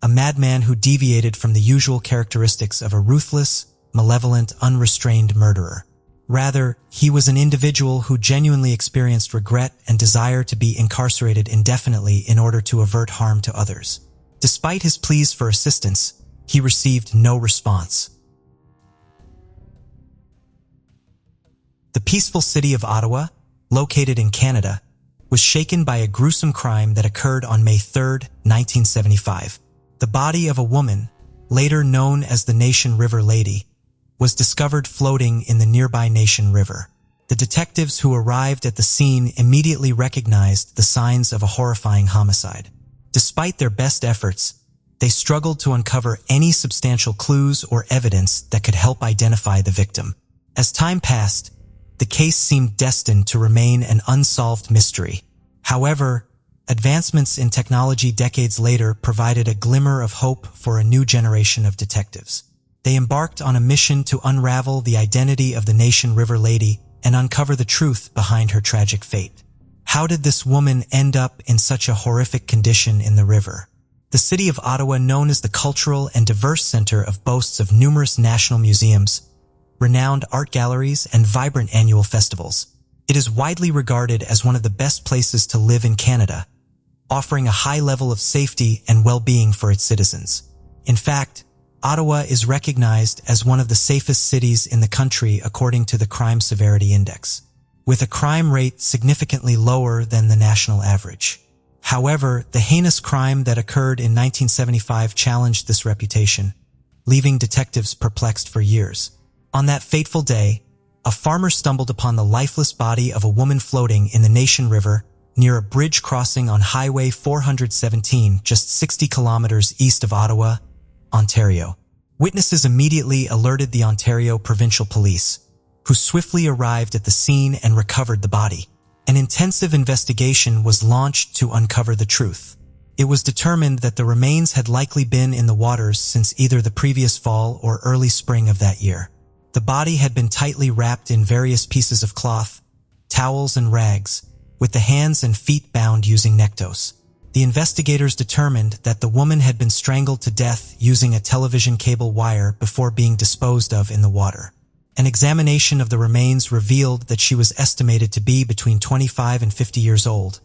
a madman who deviated from the usual characteristics of a ruthless, malevolent, unrestrained murderer. Rather, he was an individual who genuinely experienced regret and desire to be incarcerated indefinitely in order to avert harm to others. Despite his pleas for assistance, he received no response. The peaceful city of Ottawa, located in Canada, was shaken by a gruesome crime that occurred on May 3, 1975. The body of a woman, later known as the Nation River Lady, was discovered floating in the nearby Nation River. The detectives who arrived at the scene immediately recognized the signs of a horrifying homicide. Despite their best efforts, they struggled to uncover any substantial clues or evidence that could help identify the victim. As time passed, the case seemed destined to remain an unsolved mystery. However, advancements in technology decades later provided a glimmer of hope for a new generation of detectives. They embarked on a mission to unravel the identity of the Nation River Lady and uncover the truth behind her tragic fate. How did this woman end up in such a horrific condition in the river? The city of Ottawa, known as the cultural and diverse center, boasts of numerous national museums, renowned art galleries, and vibrant annual festivals. It is widely regarded as one of the best places to live in Canada, offering a high level of safety and well-being for its citizens. In fact, Ottawa is recognized as one of the safest cities in the country according to the Crime Severity Index, with a crime rate significantly lower than the national average. However, the heinous crime that occurred in 1975 challenged this reputation, leaving detectives perplexed for years. On that fateful day, a farmer stumbled upon the lifeless body of a woman floating in the Nation River near a bridge crossing on Highway 417, just 60 kilometers east of Ottawa, Ontario. Witnesses immediately alerted the Ontario Provincial Police, who swiftly arrived at the scene and recovered the body. An intensive investigation was launched to uncover the truth. It was determined that the remains had likely been in the waters since either the previous fall or early spring of that year. The body had been tightly wrapped in various pieces of cloth, towels, and rags, with the hands and feet bound using nektos. The investigators determined that the woman had been strangled to death using a television cable wire before being disposed of in the water. An examination of the remains revealed that she was estimated to be between 25 and 50 years old,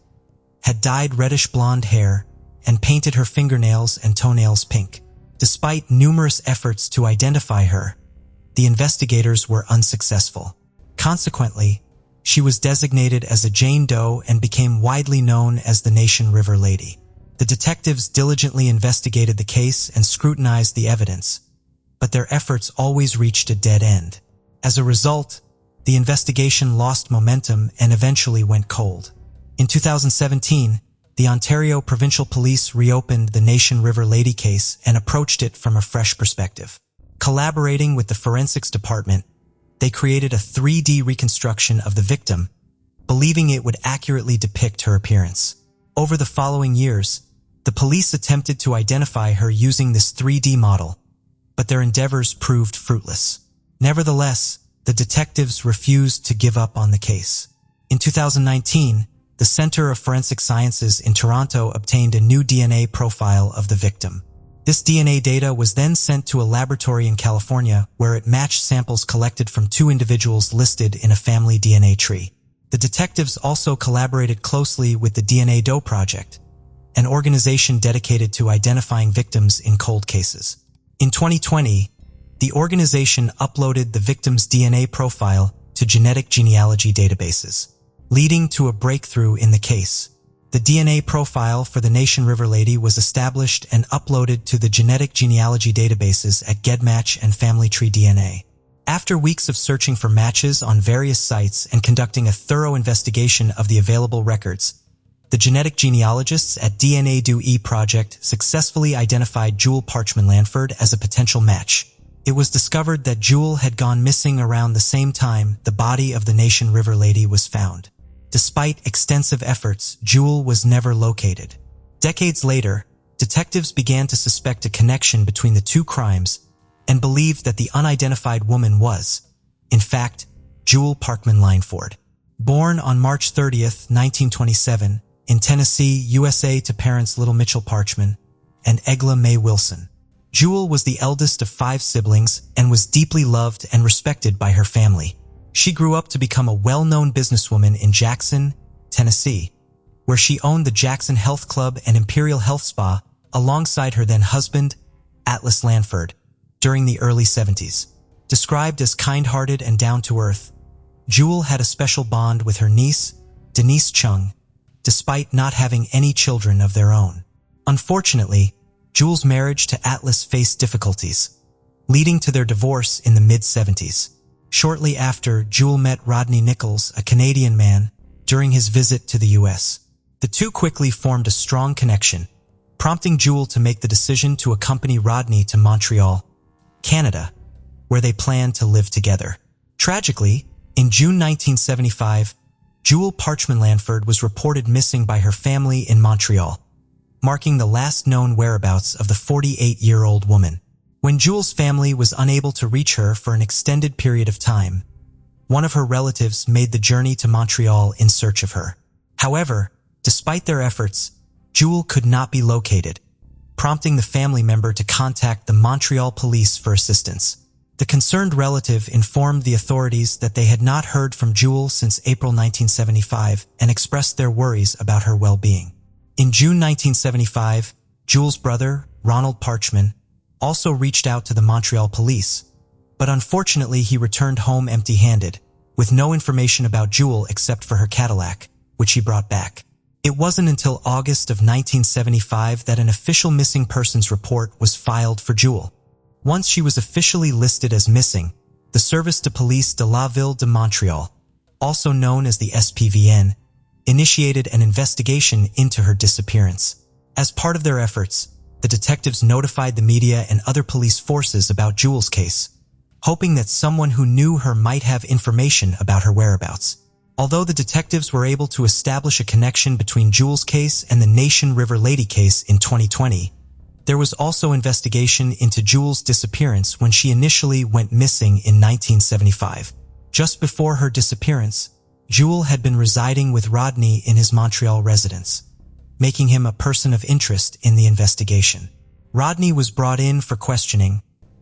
had dyed reddish blonde hair, and painted her fingernails and toenails pink. Despite numerous efforts to identify her, the investigators were unsuccessful. Consequently, she was designated as a Jane Doe and became widely known as the Nation River Lady. The detectives diligently investigated the case and scrutinized the evidence, but their efforts always reached a dead end. As a result, the investigation lost momentum and eventually went cold. In 2017, the Ontario Provincial Police reopened the Nation River Lady case and approached it from a fresh perspective. Collaborating with the Forensics Department, they created a 3D reconstruction of the victim, believing it would accurately depict her appearance. Over the following years, the police attempted to identify her using this 3D model, but their endeavors proved fruitless. Nevertheless, the detectives refused to give up on the case. In 2019, the Centre of Forensic Sciences in Toronto obtained a new DNA profile of the victim. This DNA data was then sent to a laboratory in California where it matched samples collected from two individuals listed in a family DNA tree. The detectives also collaborated closely with the DNA Doe Project, an organization dedicated to identifying victims in cold cases. In 2020, the organization uploaded the victim's DNA profile to genetic genealogy databases, leading to a breakthrough in the case. The DNA profile for the Nation River lady was established and uploaded to the genetic genealogy databases at GEDmatch and Family Tree DNA. After weeks of searching for matches on various sites and conducting a thorough investigation of the available records, the genetic genealogists at DNA Doe Project successfully identified Jewel Parchman Lanford as a potential match. It was discovered that Jewel had gone missing around the same time the body of the Nation River lady was found. Despite extensive efforts, Jewel was never located. Decades later, detectives began to suspect a connection between the two crimes and believed that the unidentified woman was, in fact, Jewel Parchman Lanford. Born on March 30, 1927, in Tennessee, USA to parents Little Mitchell Parchman and Egla Mae Wilson. Jewel was the eldest of 5 siblings and was deeply loved and respected by her family. She grew up to become a well-known businesswoman in Jackson, Tennessee, where she owned the Jackson Health Club and Imperial Health Spa alongside her then-husband, Atlas Lanford, during the early 70s. Described as kind-hearted and down-to-earth, Jewel had a special bond with her niece, Denise Chung, despite not having any children of their own. Unfortunately, Jewel's marriage to Atlas faced difficulties, leading to their divorce in the mid-70s. Shortly after, Jewel met Rodney Nichols, a Canadian man, during his visit to the U.S. The two quickly formed a strong connection, prompting Jewel to make the decision to accompany Rodney to Montreal, Canada, where they planned to live together. Tragically, in June 1975, Jewel Parchman Lanford was reported missing by her family in Montreal, marking the last known whereabouts of the 48-year-old woman. When Jewel's family was unable to reach her for an extended period of time, one of her relatives made the journey to Montreal in search of her. However, despite their efforts, Jewel could not be located, prompting the family member to contact the Montreal police for assistance. The concerned relative informed the authorities that they had not heard from Jewel since April 1975 and expressed their worries about her well-being. In June 1975, Jewel's brother, Ronald Parchman, also reached out to the Montreal police, but unfortunately he returned home empty-handed, with no information about Jewel except for her Cadillac, which he brought back. It wasn't until August of 1975 that an official missing persons report was filed for Jewel. Once she was officially listed as missing, the Service de Police de la Ville de Montreal, also known as the SPVN, initiated an investigation into her disappearance. As part of their efforts, the detectives notified the media and other police forces about Jewel's case, hoping that someone who knew her might have information about her whereabouts. Although the detectives were able to establish a connection between Jewel's case and the Nation River lady case in 2020, there was also investigation into Jewel's disappearance when she initially went missing in 1975. Just before her disappearance, Jewel had been residing with Rodney in his Montreal residence, making him a person of interest in the investigation. Rodney was brought in for questioning,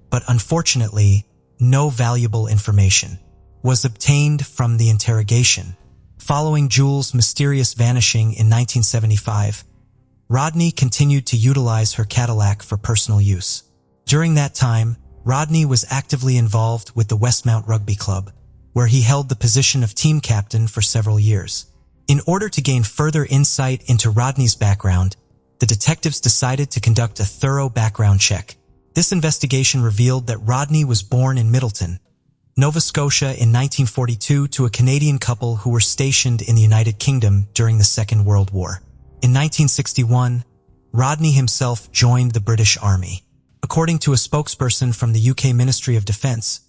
but unfortunately, no valuable information was obtained from the interrogation. Following Jewel's mysterious vanishing in 1975, Rodney continued to utilize her Cadillac for personal use. During that time, Rodney was actively involved with the Westmount Rugby Club, where he held the position of team captain for several years. In order to gain further insight into Rodney's background, the detectives decided to conduct a thorough background check. This investigation revealed that Rodney was born in Middleton, Nova Scotia in 1942 to a Canadian couple who were stationed in the United Kingdom during the Second World War. In 1961, Rodney himself joined the British Army. According to a spokesperson from the UK Ministry of Defence,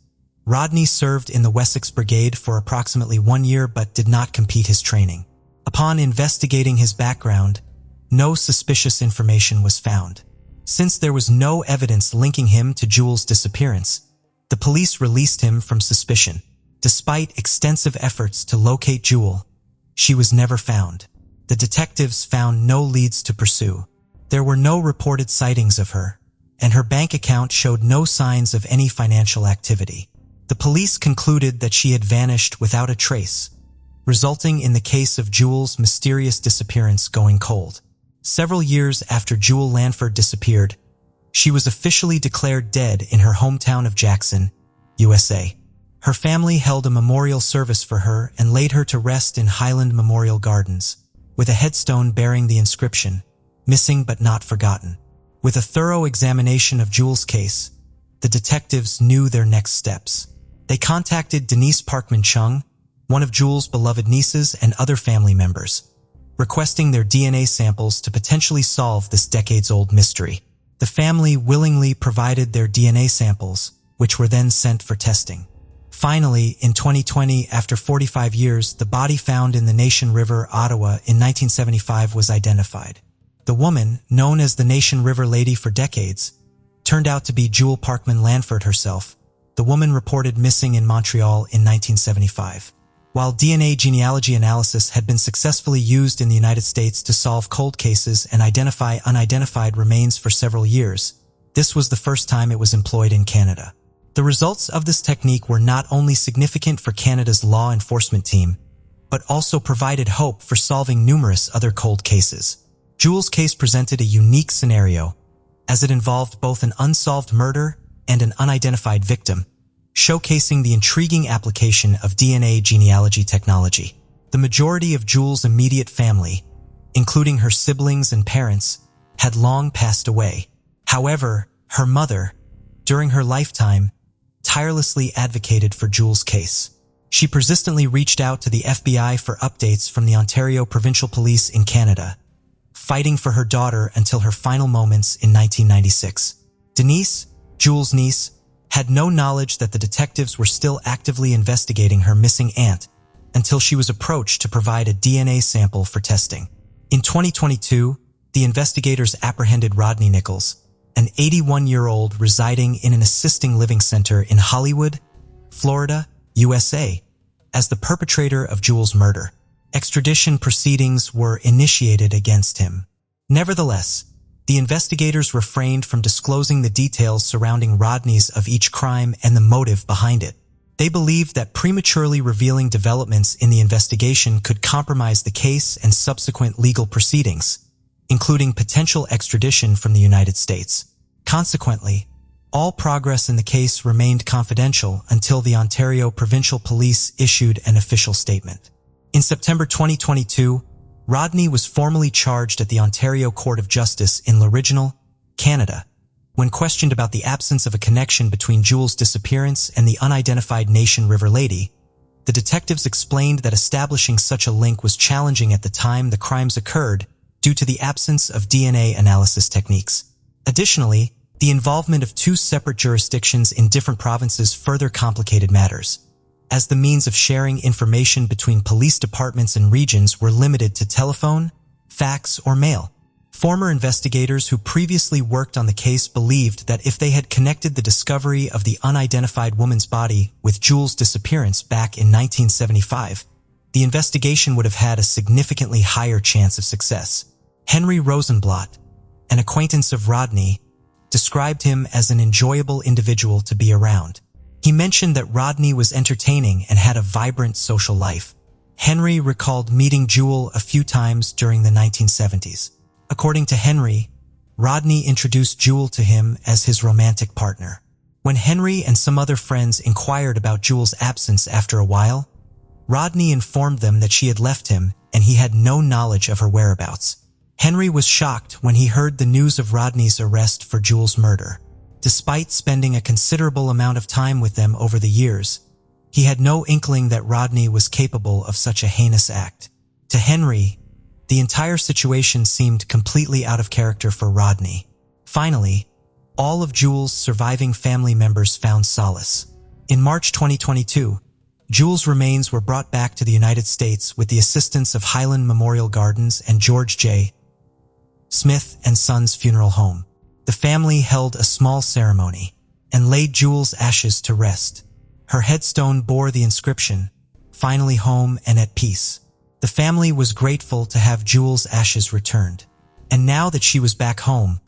Rodney served in the Wessex Brigade for approximately 1 year but did not complete his training. Upon investigating his background, no suspicious information was found. Since there was no evidence linking him to Jewel's disappearance, the police released him from suspicion. Despite extensive efforts to locate Jewel, she was never found. The detectives found no leads to pursue. There were no reported sightings of her, and her bank account showed no signs of any financial activity. The police concluded that she had vanished without a trace, resulting in the case of Jewel's mysterious disappearance going cold. Several years after Jewel Lanford disappeared, she was officially declared dead in her hometown of Jackson, USA. Her family held a memorial service for her and laid her to rest in Highland Memorial Gardens, with a headstone bearing the inscription, "Missing but not forgotten." With a thorough examination of Jewel's case, the detectives knew their next steps. They contacted Denise Parkman Chung, one of Jewel's beloved nieces, and other family members, requesting their DNA samples to potentially solve this decades-old mystery. The family willingly provided their DNA samples, which were then sent for testing. Finally, in 2020, after 45 years, the body found in the Nation River, Ottawa, in 1975 was identified. The woman, known as the Nation River Lady for decades, turned out to be Jewel Parkman Lanford herself, the woman reported missing in Montreal in 1975. While DNA genealogy analysis had been successfully used in the United States to solve cold cases and identify unidentified remains for several years, this was the first time it was employed in Canada. The results of this technique were not only significant for Canada's law enforcement team, but also provided hope for solving numerous other cold cases. Jewel's case presented a unique scenario, as it involved both an unsolved murder and an unidentified victim, showcasing the intriguing application of DNA genealogy technology. The majority of Jewel's immediate family, including her siblings and parents, had long passed away. However, her mother, during her lifetime, tirelessly advocated for Jewel's case. She persistently reached out to the FBI for updates from the Ontario Provincial Police in Canada, fighting for her daughter until her final moments in 1996. Denise, Jewel's niece, had no knowledge that the detectives were still actively investigating her missing aunt until she was approached to provide a DNA sample for testing. In 2022, the investigators apprehended Rodney Nichols, an 81-year-old residing in an assisted living center in Hollywood, Florida, USA, as the perpetrator of Jewel's murder. Extradition proceedings were initiated against him. Nevertheless, the investigators refrained from disclosing the details surrounding Rodney's of each crime and the motive behind it. They believed that prematurely revealing developments in the investigation could compromise the case and subsequent legal proceedings, including potential extradition from the United States. Consequently, all progress in the case remained confidential until the Ontario Provincial Police issued an official statement. In September 2022, Rodney was formally charged at the Ontario Court of Justice in L'Original, Canada. When questioned about the absence of a connection between Jewel's disappearance and the unidentified Nation River Lady, the detectives explained that establishing such a link was challenging at the time the crimes occurred due to the absence of DNA analysis techniques. Additionally, the involvement of two separate jurisdictions in different provinces further complicated matters, as the means of sharing information between police departments and regions were limited to telephone, fax, or mail. Former investigators who previously worked on the case believed that if they had connected the discovery of the unidentified woman's body with Jewel's disappearance back in 1975, the investigation would have had a significantly higher chance of success. Henry Rosenblatt, an acquaintance of Rodney, described him as an enjoyable individual to be around. He mentioned that Rodney was entertaining and had a vibrant social life. Henry recalled meeting Jewel a few times during the 1970s. According to Henry, Rodney introduced Jewel to him as his romantic partner. When Henry and some other friends inquired about Jewel's absence after a while, Rodney informed them that she had left him and he had no knowledge of her whereabouts. Henry was shocked when he heard the news of Rodney's arrest for Jewel's murder. Despite spending a considerable amount of time with them over the years, he had no inkling that Rodney was capable of such a heinous act. To Henry, the entire situation seemed completely out of character for Rodney. Finally, all of Jewel's surviving family members found solace. In March 2022, Jewel's remains were brought back to the United States with the assistance of Highland Memorial Gardens and George J. Smith and Sons Funeral Home. The family held a small ceremony and laid Jewel's ashes to rest. Her headstone bore the inscription, "Finally home and at peace." The family was grateful to have Jewel's ashes returned, and now that she was back home,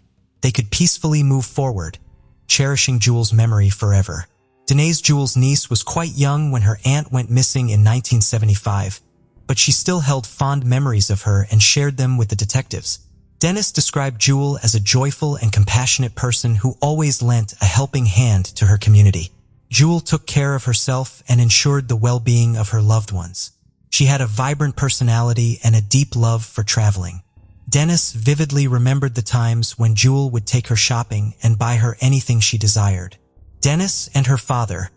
they could peacefully move forward, cherishing Jewel's memory forever. Danae's Jewel's niece was quite young when her aunt went missing in 1975, but she still held fond memories of her and shared them with the detectives. Dennis described Jewel as a joyful and compassionate person who always lent a helping hand to her community. Jewel took care of herself and ensured the well-being of her loved ones. She had a vibrant personality and a deep love for traveling. Dennis vividly remembered the times when Jewel would take her shopping and buy her anything she desired. Dennis and her father,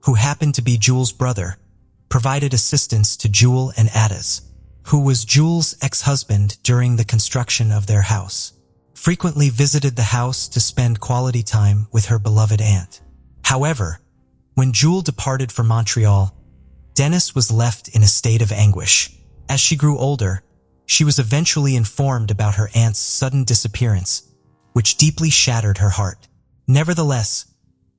who happened to be Jewel's brother, provided assistance to Jewel and Addis, who was Jewel's ex-husband during the construction of their house, frequently visited the house to spend quality time with her beloved aunt. However, when Jewel departed for Montreal, Dennis was left in a state of anguish. As she grew older, she was eventually informed about her aunt's sudden disappearance, which deeply shattered her heart. Nevertheless,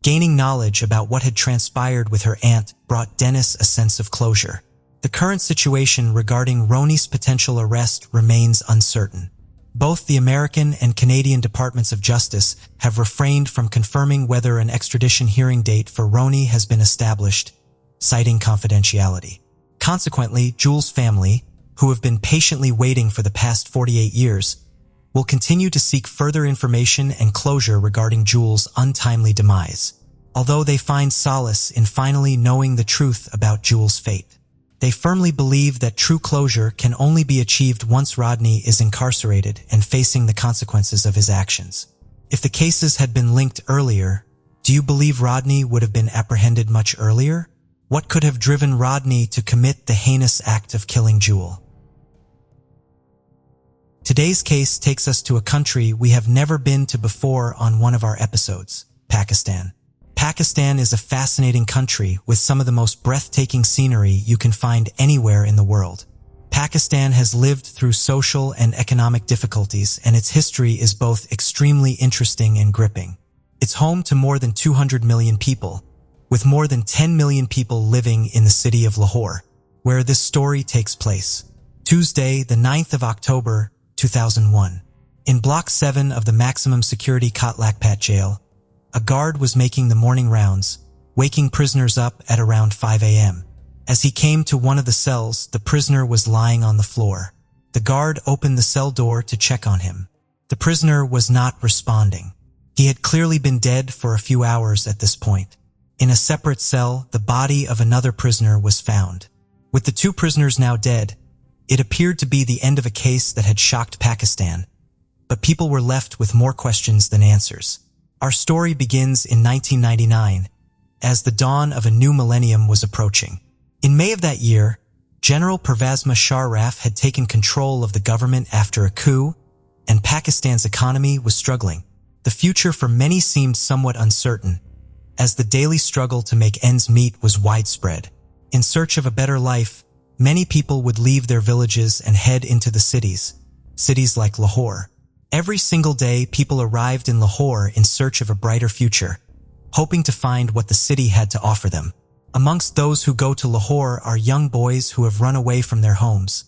gaining knowledge about what had transpired with her aunt brought Dennis a sense of closure. The current situation regarding Roni's potential arrest remains uncertain. Both the American and Canadian Departments of Justice have refrained from confirming whether an extradition hearing date for Roni has been established, citing confidentiality. Consequently, Jewel's family, who have been patiently waiting for the past 48 years, will continue to seek further information and closure regarding Jewel's untimely demise, although they find solace in finally knowing the truth about Jewel's fate. They firmly believe that true closure can only be achieved once Rodney is incarcerated and facing the consequences of his actions. If the cases had been linked earlier, do you believe Rodney would have been apprehended much earlier? What could have driven Rodney to commit the heinous act of killing Jewel? Today's case takes us to a country we have never been to before on one of our episodes, Pakistan. Pakistan is a fascinating country with some of the most breathtaking scenery you can find anywhere in the world. Pakistan has lived through social and economic difficulties, and its history is both extremely interesting and gripping. It's home to more than 200 million people, with more than 10 million people living in the city of Lahore, where this story takes place. Tuesday, the 9th of October, 2001. In Block 7 of the maximum security Kotlakpat jail, a guard was making the morning rounds, waking prisoners up at around 5 a.m. As he came to one of the cells, the prisoner was lying on the floor. The guard opened the cell door to check on him. The prisoner was not responding. He had clearly been dead for a few hours at this point. In a separate cell, the body of another prisoner was found. With the two prisoners now dead, it appeared to be the end of a case that had shocked Pakistan, but people were left with more questions than answers. Our story begins in 1999, as the dawn of a new millennium was approaching. In May of that year, General Pervez Musharraf had taken control of the government after a coup, and Pakistan's economy was struggling. The future for many seemed somewhat uncertain, as the daily struggle to make ends meet was widespread. In search of a better life, many people would leave their villages and head into the cities like Lahore. Every single day, people arrived in Lahore in search of a brighter future, hoping to find what the city had to offer them. Amongst those who go to Lahore are young boys who have run away from their homes,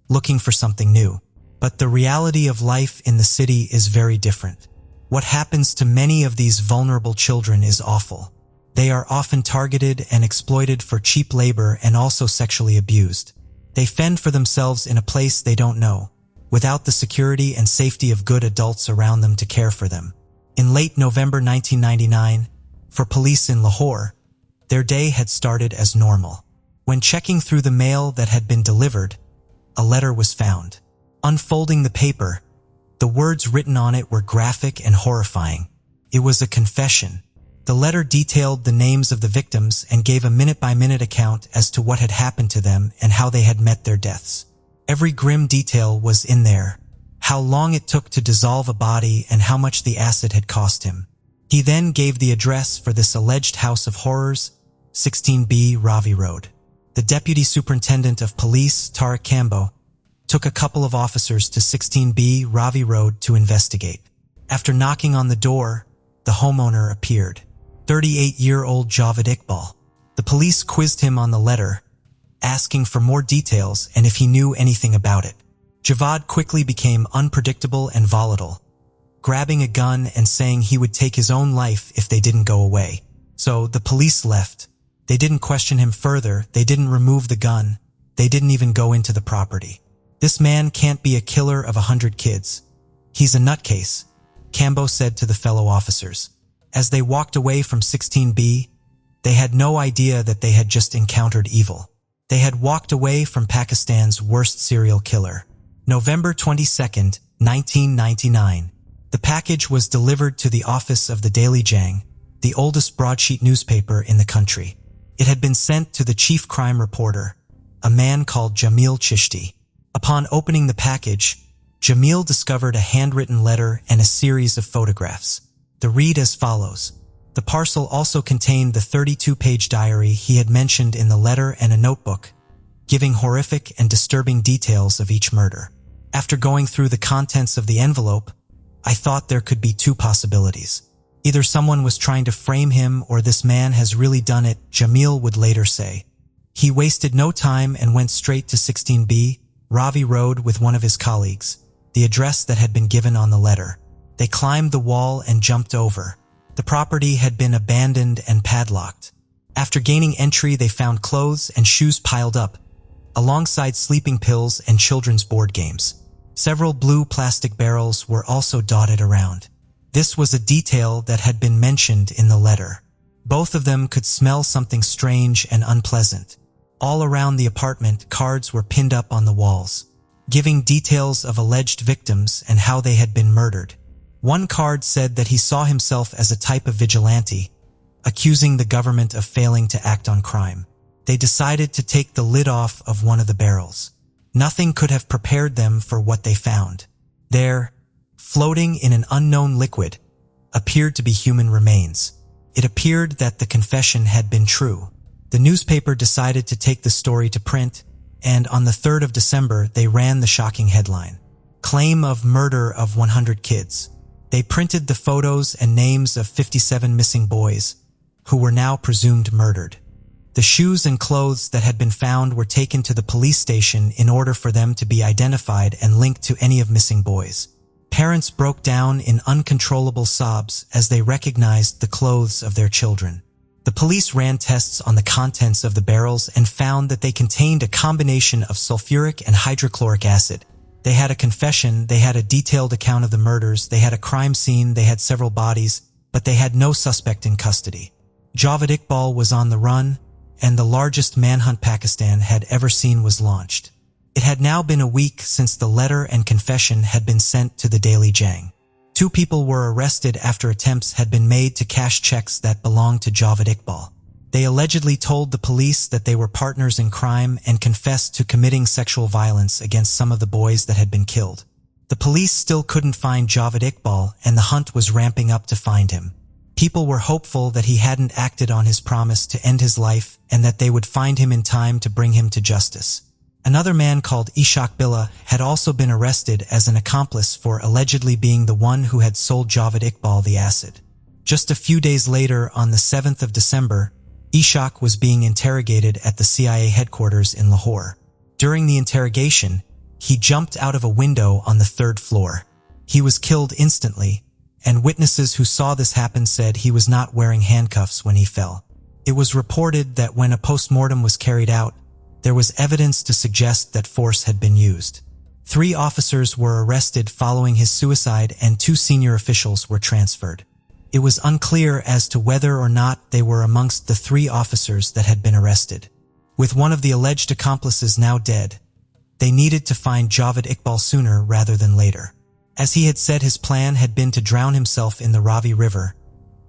looking for something new. But the reality of life in the city is very different. What happens to many of these vulnerable children is awful. They are often targeted and exploited for cheap labor and also sexually abused. They fend for themselves in a place they don't know, without the security and safety of good adults around them to care for them. In late November 1999, for police in Lahore, their day had started as normal. When checking through the mail that had been delivered, a letter was found. Unfolding the paper, the words written on it were graphic and horrifying. It was a confession. The letter detailed the names of the victims and gave a minute-by-minute account as to what had happened to them and how they had met their deaths. Every grim detail was in there: how long it took to dissolve a body and how much the acid had cost him. He then gave the address for this alleged house of horrors, 16B Ravi Road. The Deputy Superintendent of Police, Tariq Kambo, took a couple of officers to 16B Ravi Road to investigate. After knocking on the door, the homeowner appeared. 38-year-old Javed Iqbal. The police quizzed him on the letter, asking for more details and if he knew anything about it. Javad quickly became unpredictable and volatile, grabbing a gun and saying he would take his own life if they didn't go away. So the police left. They didn't question him further, they didn't remove the gun, they didn't even go into the property. This man can't be a killer of 100 kids. He's a nutcase, Cambo said to the fellow officers. As they walked away from 16B, they had no idea that they had just encountered evil. They had walked away from Pakistan's worst serial killer. November 22nd, 1999. The package was delivered to the office of the Daily Jang, the oldest broadsheet newspaper in the country. It had been sent to the chief crime reporter, a man called Jamil Chishti. Upon opening the package, Jamil discovered a handwritten letter and a series of photographs. The read as follows. The parcel also contained the 32-page diary he had mentioned in the letter and a notebook, giving horrific and disturbing details of each murder. After going through the contents of the envelope, I thought there could be two possibilities. Either someone was trying to frame him or this man has really done it, Jamil would later say. He wasted no time and went straight to 16B, Ravi Road with one of his colleagues, the address that had been given on the letter. They climbed the wall and jumped over. The property had been abandoned and padlocked. After gaining entry, they found clothes and shoes piled up, alongside sleeping pills and children's board games. Several blue plastic barrels were also dotted around. This was a detail that had been mentioned in the letter. Both of them could smell something strange and unpleasant. All around the apartment, cards were pinned up on the walls, giving details of alleged victims and how they had been murdered. One card said that he saw himself as a type of vigilante, accusing the government of failing to act on crime. They decided to take the lid off of one of the barrels. Nothing could have prepared them for what they found. There, floating in an unknown liquid, appeared to be human remains. It appeared that the confession had been true. The newspaper decided to take the story to print, and on the 3rd of December, they ran the shocking headline. Claim of murder of 100 kids. They printed the photos and names of 57 missing boys, who were now presumed murdered. The shoes and clothes that had been found were taken to the police station in order for them to be identified and linked to any of missing boys. Parents broke down in uncontrollable sobs as they recognized the clothes of their children. The police ran tests on the contents of the barrels and found that they contained a combination of sulfuric and hydrochloric acid. They had a confession, they had a detailed account of the murders, they had a crime scene, they had several bodies, but they had no suspect in custody. Javed Iqbal was on the run, and the largest manhunt Pakistan had ever seen was launched. It had now been a week since the letter and confession had been sent to the Daily Jang. 2 people were arrested after attempts had been made to cash checks that belonged to Javed Iqbal. They allegedly told the police that they were partners in crime and confessed to committing sexual violence against some of the boys that had been killed. The police still couldn't find Javed Iqbal, and the hunt was ramping up to find him. People were hopeful that he hadn't acted on his promise to end his life and that they would find him in time to bring him to justice. Another man called Ishaq Billah had also been arrested as an accomplice for allegedly being the one who had sold Javed Iqbal the acid. Just a few days later, on the 7th of December, Ishaq was being interrogated at the CIA headquarters in Lahore. During the interrogation, he jumped out of a window on the 3rd floor. He was killed instantly, and witnesses who saw this happen said he was not wearing handcuffs when he fell. It was reported that when a post-mortem was carried out, there was evidence to suggest that force had been used. 3 officers were arrested following his suicide and 2 senior officials were transferred. It was unclear as to whether or not they were amongst the 3 officers that had been arrested. With one of the alleged accomplices now dead, they needed to find Javed Iqbal sooner rather than later. As he had said, his plan had been to drown himself in the Ravi River.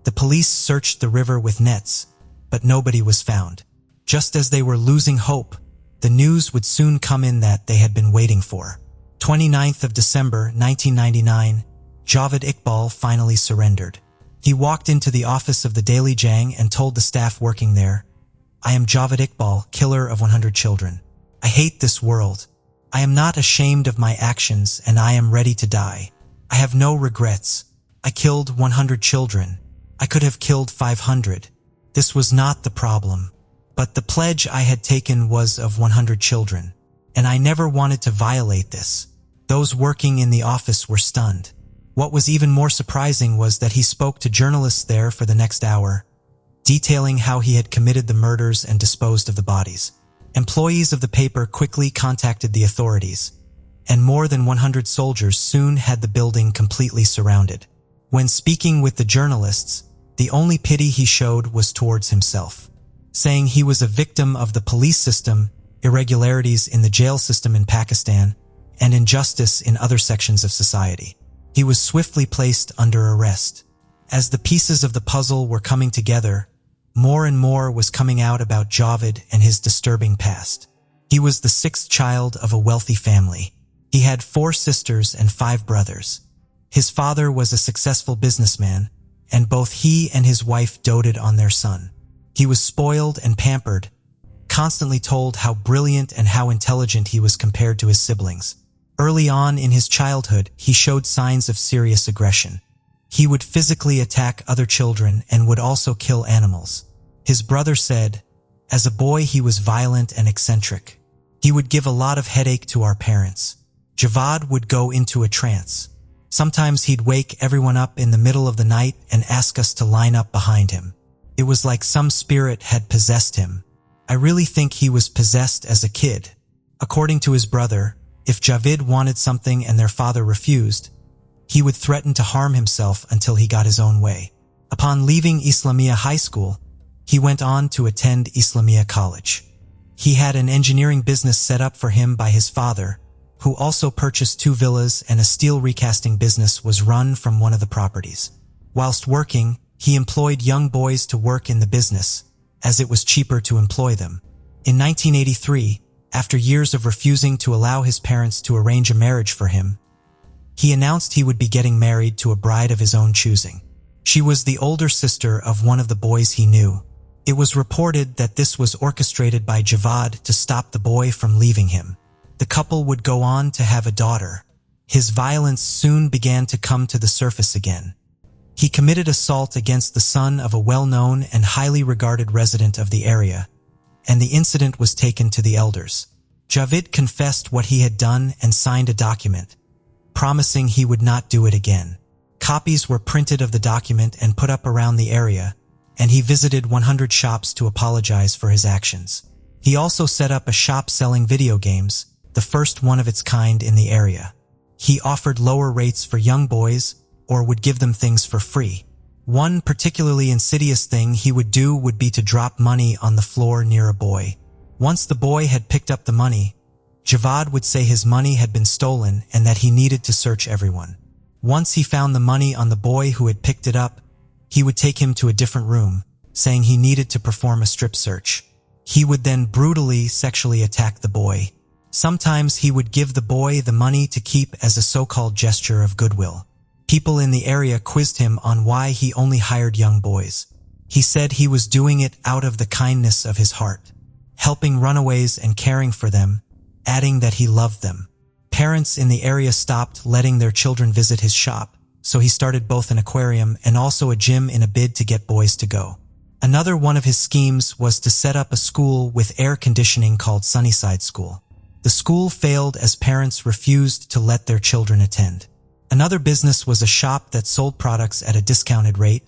The police searched the river with nets, but nobody was found. Just as they were losing hope, the news would soon come in that they had been waiting for. 29th of December, 1999, Javed Iqbal finally surrendered. He walked into the office of the Daily Jang and told the staff working there, "I am Javed Iqbal, killer of 100 children. I hate this world. I am not ashamed of my actions and I am ready to die. I have no regrets. I killed 100 children. I could have killed 500. This was not the problem. But the pledge I had taken was of 100 children, and I never wanted to violate this." Those working in the office were stunned. What was even more surprising was that he spoke to journalists there for the next hour, detailing how he had committed the murders and disposed of the bodies. Employees of the paper quickly contacted the authorities, and more than 100 soldiers soon had the building completely surrounded. When speaking with the journalists, the only pity he showed was towards himself, saying he was a victim of the police system, irregularities in the jail system in Pakistan, and injustice in other sections of society. He was swiftly placed under arrest. As the pieces of the puzzle were coming together, more and more was coming out about Javed and his disturbing past. He was the sixth child of a wealthy family. He had 4 sisters and 5 brothers. His father was a successful businessman, and both he and his wife doted on their son. He was spoiled and pampered, constantly told how brilliant and how intelligent he was compared to his siblings. Early on in his childhood, he showed signs of serious aggression. He would physically attack other children and would also kill animals. His brother said, as a boy he was violent and eccentric. He would give a lot of headache to our parents. Javad would go into a trance. Sometimes he'd wake everyone up in the middle of the night and ask us to line up behind him. It was like some spirit had possessed him. I really think he was possessed as a kid. According to his brother, if Javed wanted something and their father refused, he would threaten to harm himself until he got his own way. Upon leaving Islamia High School, he went on to attend Islamia College. He had an engineering business set up for him by his father, who also purchased 2 villas, and a steel recasting business was run from one of the properties. Whilst working, he employed young boys to work in the business, as it was cheaper to employ them. In 1983, after years of refusing to allow his parents to arrange a marriage for him, he announced he would be getting married to a bride of his own choosing. She was the older sister of one of the boys he knew. It was reported that this was orchestrated by Javad to stop the boy from leaving him. The couple would go on to have a daughter. His violence soon began to come to the surface again. He committed assault against the son of a well-known and highly regarded resident of the area, and the incident was taken to the elders. Javed confessed what he had done and signed a document, promising he would not do it again. Copies were printed of the document and put up around the area, and he visited 100 shops to apologize for his actions. He also set up a shop selling video games, the first one of its kind in the area. He offered lower rates for young boys, or would give them things for free. One particularly insidious thing he would do would be to drop money on the floor near a boy. Once the boy had picked up the money, Javad would say his money had been stolen and that he needed to search everyone. Once he found the money on the boy who had picked it up, he would take him to a different room, saying he needed to perform a strip search. He would then brutally sexually attack the boy. Sometimes he would give the boy the money to keep as a so-called gesture of goodwill. People in the area quizzed him on why he only hired young boys. He said he was doing it out of the kindness of his heart, helping runaways and caring for them, adding that he loved them. Parents in the area stopped letting their children visit his shop, so he started both an aquarium and also a gym in a bid to get boys to go. Another one of his schemes was to set up a school with air conditioning called Sunnyside School. The school failed as parents refused to let their children attend. Another business was a shop that sold products at a discounted rate,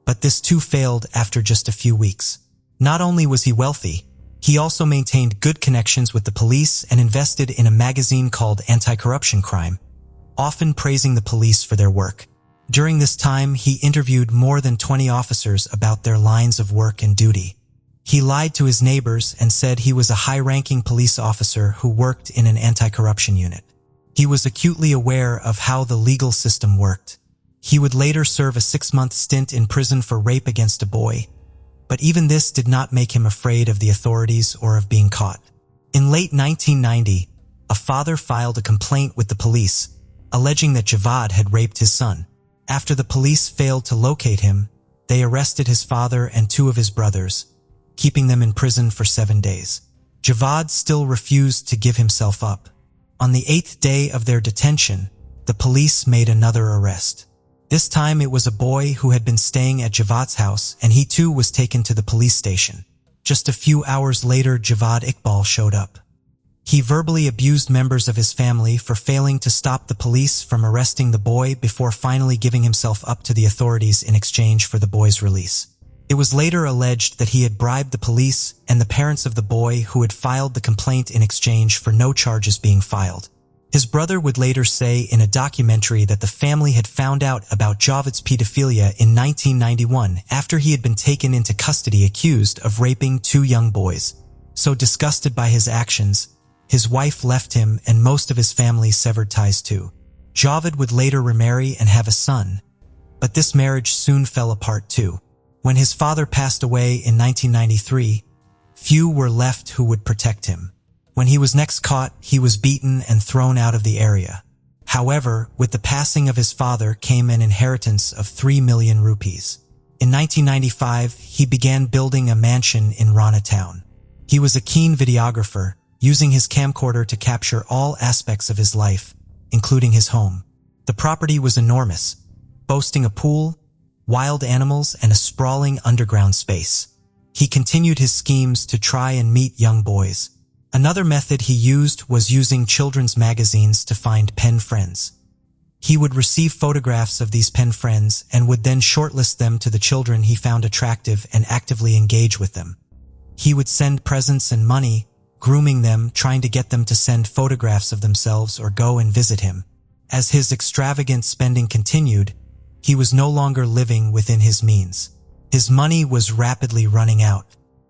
but this too failed after just a few weeks. Not only was he wealthy, he also maintained good connections with the police and invested in a magazine called Anti-Corruption Crime, often praising the police for their work. During this time, he interviewed more than 20 officers about their lines of work and duty. He lied to his neighbors and said he was a high-ranking police officer who worked in an anti-corruption unit. He was acutely aware of how the legal system worked. He would later serve a 6-month stint in prison for rape against a boy, but even this did not make him afraid of the authorities or of being caught. In late 1990, a father filed a complaint with the police, alleging that Javad had raped his son. After the police failed to locate him, they arrested his father and 2 of his brothers, keeping them in prison for 7 days. Javad still refused to give himself up. On the 8th day of their detention, the police made another arrest. This time it was a boy who had been staying at Javad's house, and he too was taken to the police station. Just a few hours later, Javad Iqbal showed up. He verbally abused members of his family for failing to stop the police from arresting the boy before finally giving himself up to the authorities in exchange for the boy's release. It was later alleged that he had bribed the police and the parents of the boy who had filed the complaint in exchange for no charges being filed. His brother would later say in a documentary that the family had found out about Javed's pedophilia in 1991 after he had been taken into custody accused of raping 2 young boys. So disgusted by his actions, his wife left him and most of his family severed ties too. Javed would later remarry and have a son, but this marriage soon fell apart too. When his father passed away in 1993, few were left who would protect him. When he was next caught, he was beaten and thrown out of the area. However, with the passing of his father came an inheritance of 3 million rupees. In 1995, he began building a mansion in Rana town. He was a keen videographer, using his camcorder to capture all aspects of his life, including his home. The property was enormous, boasting a pool, wild animals, and a sprawling underground space. He continued his schemes to try and meet young boys. Another method he used was using children's magazines to find pen friends. He would receive photographs of these pen friends and would then shortlist them to the children he found attractive and actively engage with them. He would send presents and money, grooming them, trying to get them to send photographs of themselves or go and visit him. As his extravagant spending continued, he was no longer living within his means. His money was rapidly running out.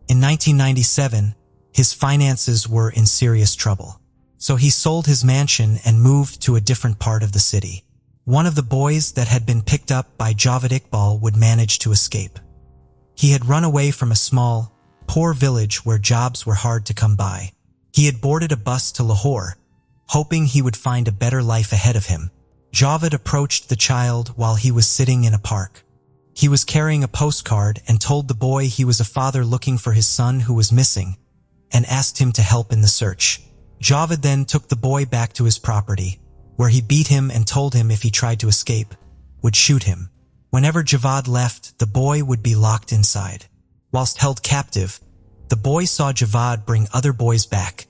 In 1997, his finances were in serious trouble. So he sold his mansion and moved to a different part of the city. One of the boys that had been picked up by Javed Iqbal would manage to escape. He had run away from a small, poor village where jobs were hard to come by. He had boarded a bus to Lahore, hoping he would find a better life ahead of him. Javed approached the child while he was sitting in a park. He was carrying a postcard and told the boy he was a father looking for his son who was missing, and asked him to help in the search. Javed then took the boy back to his property, where he beat him and told him if he tried to escape, would shoot him. Whenever Javad left, the boy would be locked inside. Whilst held captive, the boy saw Javad bring other boys back,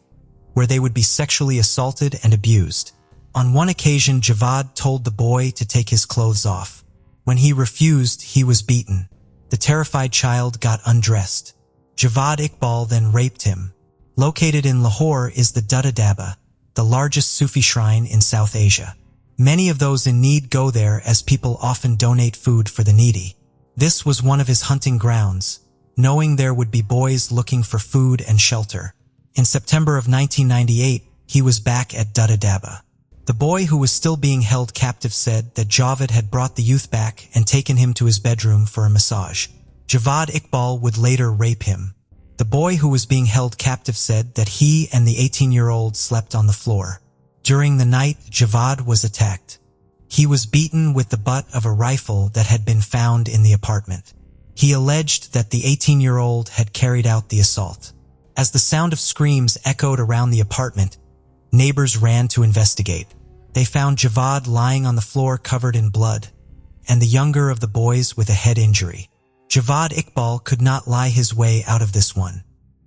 where they would be sexually assaulted and abused. On one occasion, Javad told the boy to take his clothes off. When he refused, he was beaten. The terrified child got undressed. Javad Iqbal then raped him. Located in Lahore is the Dutta Daba, the largest Sufi shrine in South Asia. Many of those in need go there as people often donate food for the needy. This was one of his hunting grounds, knowing there would be boys looking for food and shelter. In September of 1998, he was back at Dutta Daba. The boy who was still being held captive said that Javed had brought the youth back and taken him to his bedroom for a massage. Javad Iqbal would later rape him. The boy who was being held captive said that he and the 18-year-old slept on the floor. During the night, Javad was attacked. He was beaten with the butt of a rifle that had been found in the apartment. He alleged that the 18-year-old had carried out the assault. As the sound of screams echoed around the apartment, neighbors ran to investigate. They found Javad lying on the floor covered in blood, and the younger of the boys with a head injury. Javad Iqbal could not lie his way out of this one.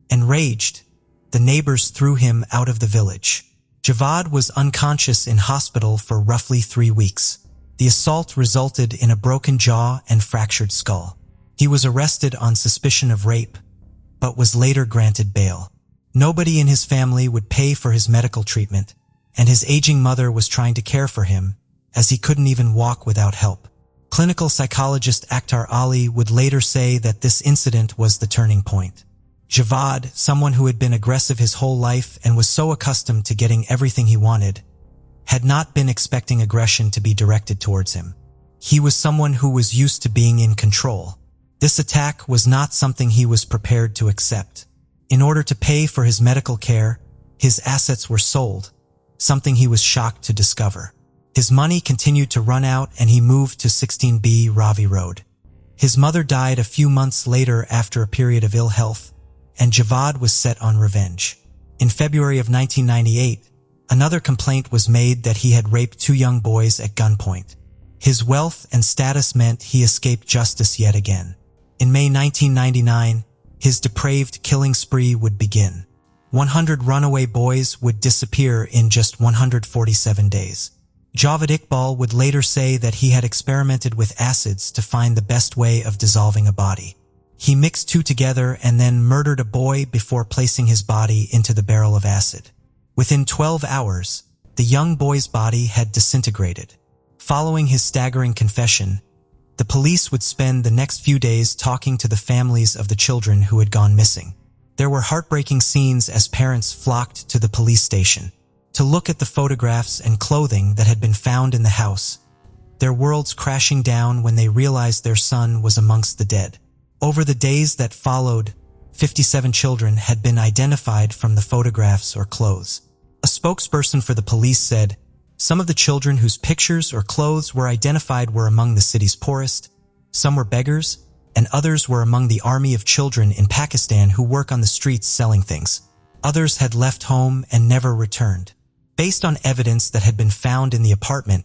Enraged, the neighbors threw him out of the village. Javad was unconscious in hospital for roughly 3 weeks. The assault resulted in a broken jaw and fractured skull. He was arrested on suspicion of rape, but was later granted bail. Nobody in his family would pay for his medical treatment, and his aging mother was trying to care for him, as he couldn't even walk without help. Clinical psychologist Akhtar Ali would later say that this incident was the turning point. Javad, someone who had been aggressive his whole life and was so accustomed to getting everything he wanted, had not been expecting aggression to be directed towards him. He was someone who was used to being in control. This attack was not something he was prepared to accept. In order to pay for his medical care, his assets were sold, something he was shocked to discover. His money continued to run out and he moved to 16B Ravi Road. His mother died a few months later after a period of ill health, and Javad was set on revenge. In February of 1998, another complaint was made that he had raped 2 young boys at gunpoint. His wealth and status meant he escaped justice yet again. In May 1999, his depraved killing spree would begin. 100 runaway boys would disappear in just 147 days. Javed Iqbal would later say that he had experimented with acids to find the best way of dissolving a body. He mixed two together and then murdered a boy before placing his body into the barrel of acid. Within 12 hours, the young boy's body had disintegrated. Following his staggering confession, the police would spend the next few days talking to the families of the children who had gone missing. There were heartbreaking scenes as parents flocked to the police station to look at the photographs and clothing that had been found in the house, their worlds crashing down when they realized their son was amongst the dead. Over the days that followed, 57 children had been identified from the photographs or clothes. A spokesperson for the police said, "Some of the children whose pictures or clothes were identified were among the city's poorest, some were beggars, and others were among the army of children in Pakistan who work on the streets selling things. Others had left home and never returned." Based on evidence that had been found in the apartment,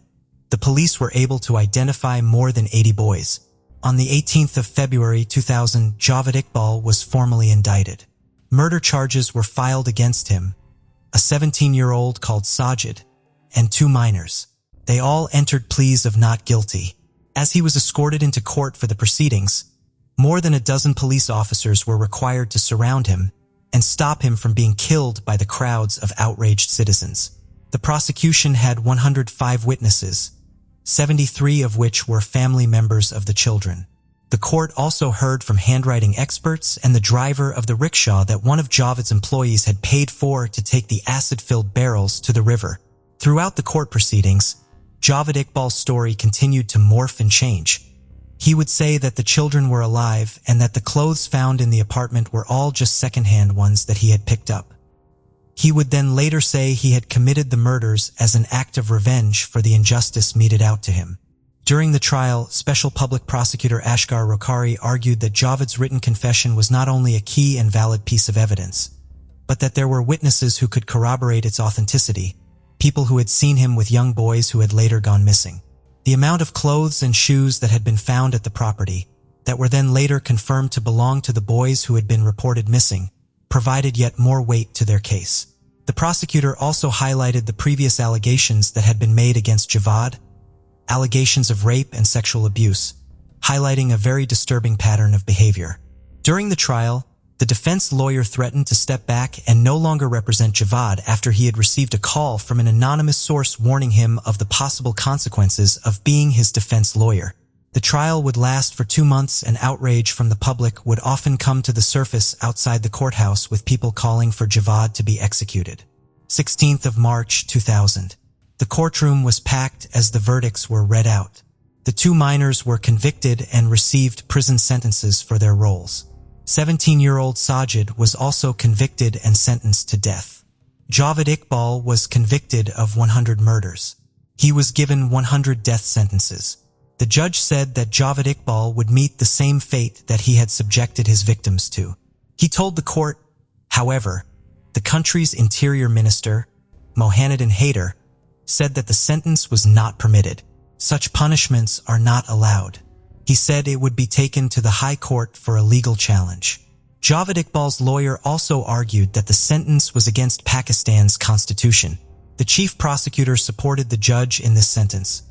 the police were able to identify more than 80 boys. On the 18th of February 2000, Javed Iqbal was formally indicted. Murder charges were filed against him, a 17-year-old called Sajid, and 2 minors. They all entered pleas of not guilty. As he was escorted into court for the proceedings, more than a dozen police officers were required to surround him and stop him from being killed by the crowds of outraged citizens. The prosecution had 105 witnesses, 73 of which were family members of the children. The court also heard from handwriting experts and the driver of the rickshaw that one of Javed's employees had paid for to take the acid-filled barrels to the river. Throughout the court proceedings, Javed Iqbal's story continued to morph and change. He would say that the children were alive and that the clothes found in the apartment were all just secondhand ones that he had picked up. He would then later say he had committed the murders as an act of revenge for the injustice meted out to him. During the trial, Special Public Prosecutor Ashgar Rokhari argued that Javed's written confession was not only a key and valid piece of evidence, but that there were witnesses who could corroborate its authenticity, people who had seen him with young boys who had later gone missing. The amount of clothes and shoes that had been found at the property, that were then later confirmed to belong to the boys who had been reported missing, provided yet more weight to their case. The prosecutor also highlighted the previous allegations that had been made against Javed, allegations of rape and sexual abuse, highlighting a very disturbing pattern of behavior. During the trial, the defense lawyer threatened to step back and no longer represent Javed after he had received a call from an anonymous source warning him of the possible consequences of being his defense lawyer. The trial would last for 2 months and outrage from the public would often come to the surface outside the courthouse with people calling for Javed to be executed. 16th of March 2000. The courtroom was packed as the verdicts were read out. The 2 minors were convicted and received prison sentences for their roles. 17-year-old Sajid was also convicted and sentenced to death. Javed Iqbal was convicted of 100 murders. He was given 100 death sentences. The judge said that Javed Iqbal would meet the same fate that he had subjected his victims to. He told the court, however, the country's interior minister, Mohannuddin Haider, said that the sentence was not permitted. Such punishments are not allowed. He said it would be taken to the High Court for a legal challenge. Javed Iqbal's lawyer also argued that the sentence was against Pakistan's constitution. The chief prosecutor supported the judge in this sentence,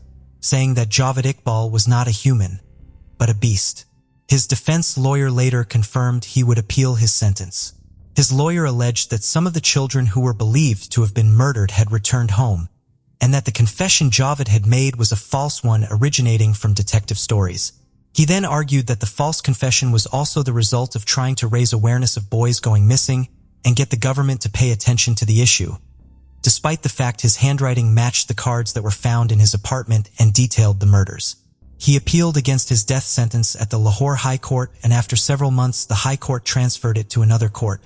saying that Javed Iqbal was not a human, but a beast. His defense lawyer later confirmed he would appeal his sentence. His lawyer alleged that some of the children who were believed to have been murdered had returned home, and that the confession Javed had made was a false one originating from detective stories. He then argued that the false confession was also the result of trying to raise awareness of boys going missing and get the government to pay attention to the issue, despite the fact his handwriting matched the cards that were found in his apartment and detailed the murders. He appealed against his death sentence at the Lahore High Court, and after several months the High Court transferred it to another court,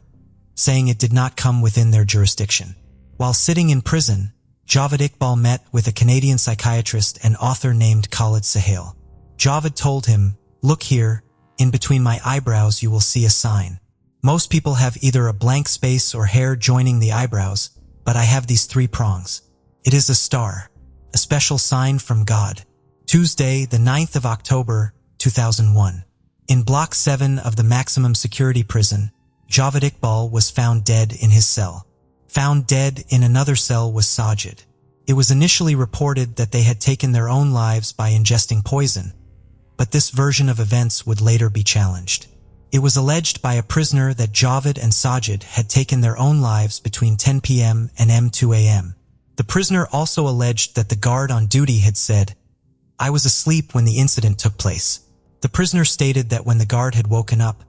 saying it did not come within their jurisdiction. While sitting in prison, Javed Iqbal met with a Canadian psychiatrist and author named Khalid Sahel. Javed told him, "Look here, in between my eyebrows you will see a sign. Most people have either a blank space or hair joining the eyebrows, but I have these 3 prongs. It is a star, a special sign from God." Tuesday, the 9th of October, 2001. In Block 7 of the maximum security prison, Javad Iqbal was found dead in his cell. Found dead in another cell was Sajid. It was initially reported that they had taken their own lives by ingesting poison, but this version of events would later be challenged. It was alleged by a prisoner that Javad and Sajid had taken their own lives between 10 p.m. and 2 a.m. The prisoner also alleged that the guard on duty had said, "I was asleep when the incident took place." The prisoner stated that when the guard had woken up,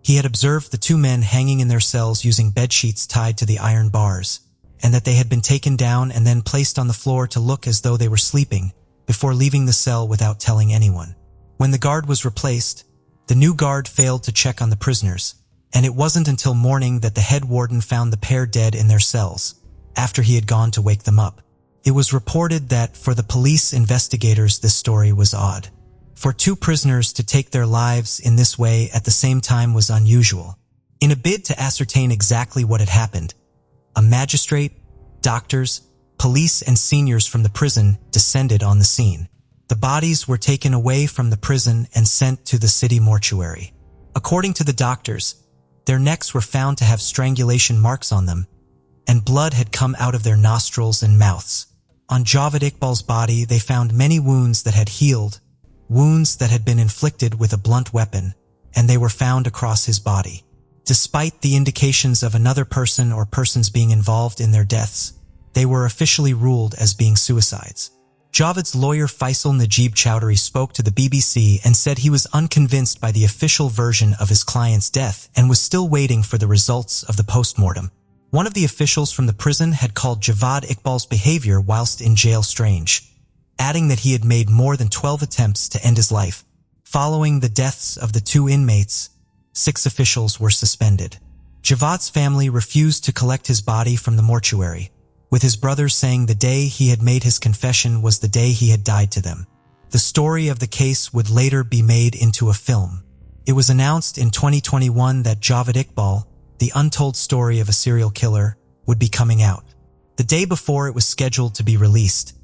he had observed the two men hanging in their cells using bedsheets tied to the iron bars, and that they had been taken down and then placed on the floor to look as though they were sleeping before leaving the cell without telling anyone. When the guard was replaced, the new guard failed to check on the prisoners, and it wasn't until morning that the head warden found the pair dead in their cells, after he had gone to wake them up. It was reported that for the police investigators this story was odd. For two prisoners to take their lives in this way at the same time was unusual. In a bid to ascertain exactly what had happened, a magistrate, doctors, police, and seniors from the prison descended on the scene. The bodies were taken away from the prison and sent to the city mortuary. According to the doctors, their necks were found to have strangulation marks on them, and blood had come out of their nostrils and mouths. On Javad Iqbal's body, they found many wounds that had healed, wounds that had been inflicted with a blunt weapon, and they were found across his body. Despite the indications of another person or persons being involved in their deaths, they were officially ruled as being suicides. Javad's lawyer Faisal Najib Chowdhury spoke to the BBC and said he was unconvinced by the official version of his client's death and was still waiting for the results of the postmortem. One of the officials from the prison had called Javad Iqbal's behavior whilst in jail strange, adding that he had made more than 12 attempts to end his life. Following the deaths of the two inmates, 6 officials were suspended. Javad's family refused to collect his body from the mortuary, with his brothers saying the day he had made his confession was the day he had died to them. The story of the case would later be made into a film. It was announced in 2021 that Javad Iqbal, the untold story of a serial killer, would be coming out. The day before it was scheduled to be released,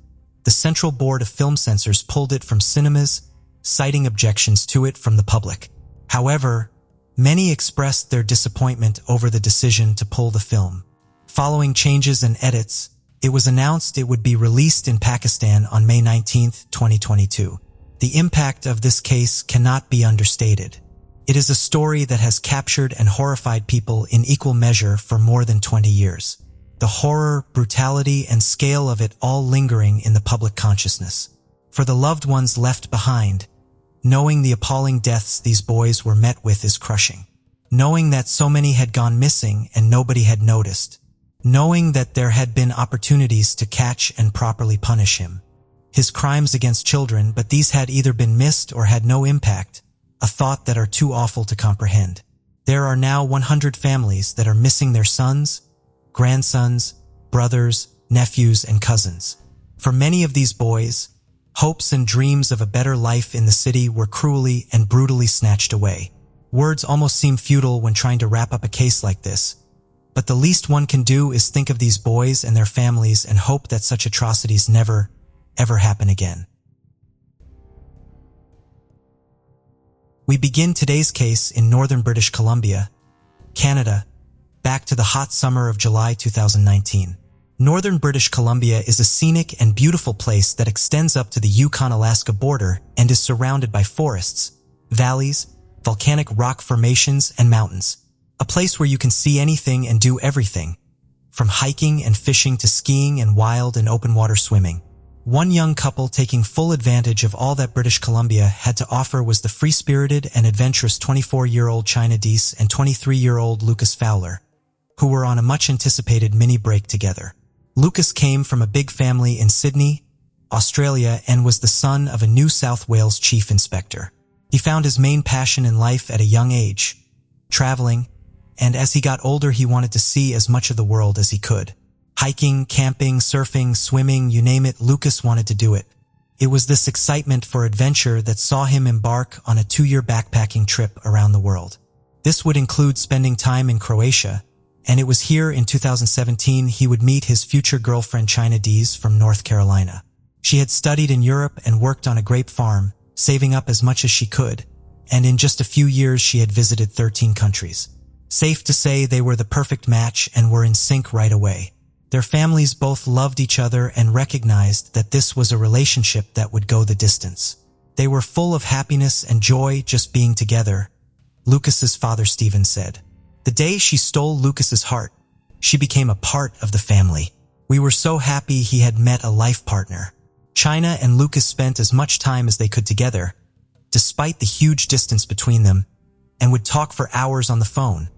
the Central Board of Film Censors pulled it from cinemas, citing objections to it from the public. However, many expressed their disappointment over the decision to pull the film. Following changes and edits, it was announced it would be released in Pakistan on May 19, 2022. The impact of this case cannot be understated. It is a story that has captured and horrified people in equal measure for more than 20 years. The horror, brutality, and scale of it all lingering in the public consciousness. For the loved ones left behind, knowing the appalling deaths these boys were met with is crushing. Knowing that so many had gone missing and nobody had noticed. Knowing that there had been opportunities to catch and properly punish him. His crimes against children, but these had either been missed or had no impact, a thought that are too awful to comprehend. There are now 100 families that are missing their sons, grandsons, brothers, nephews, and cousins. For many of these boys, hopes and dreams of a better life in the city were cruelly and brutally snatched away. Words almost seem futile when trying to wrap up a case like this. But the least one can do is think of these boys and their families and hope that such atrocities never, ever happen again. We begin today's case in northern British Columbia, Canada, back to the hot summer of July 2019. Northern British Columbia is a scenic and beautiful place that extends up to the Yukon-Alaska border and is surrounded by forests, valleys, volcanic rock formations, and mountains. A place where you can see anything and do everything, from hiking and fishing to skiing and wild and open water swimming. One young couple taking full advantage of all that British Columbia had to offer was the free-spirited and adventurous 24-year-old China Deese and 23-year-old Lucas Fowler, who were on a much-anticipated mini-break together. Lucas came from a big family in Sydney, Australia, and was the son of a New South Wales chief inspector. He found his main passion in life at a young age, traveling, and as he got older he wanted to see as much of the world as he could. Hiking, camping, surfing, swimming, you name it, Lucas wanted to do it. It was this excitement for adventure that saw him embark on a 2-year backpacking trip around the world. This would include spending time in Croatia, and it was here in 2017 he would meet his future girlfriend China Deese from North Carolina. She had studied in Europe and worked on a grape farm, saving up as much as she could, and in just a few years she had visited 13 countries. Safe to say they were the perfect match and were in sync right away. Their families both loved each other and recognized that this was a relationship that would go the distance. They were full of happiness and joy just being together, Lucas's father Stephen said. The day she stole Lucas's heart, she became a part of the family. We were so happy he had met a life partner. China and Lucas spent as much time as they could together, despite the huge distance between them, and would talk for hours on the phone,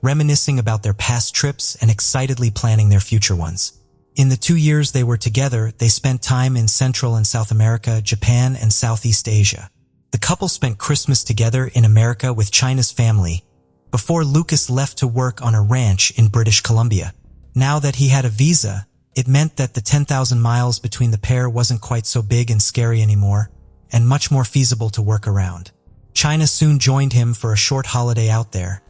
reminiscing about their past trips and excitedly planning their future ones. In the 2 years they were together, they spent time in Central and South America, Japan, and Southeast Asia. The couple spent Christmas together in America with China's family, before Lucas left to work on a ranch in British Columbia. Now that he had a visa, it meant that the 10,000 miles between the pair wasn't quite so big and scary anymore, and much more feasible to work around. China soon joined him for a short holiday out there,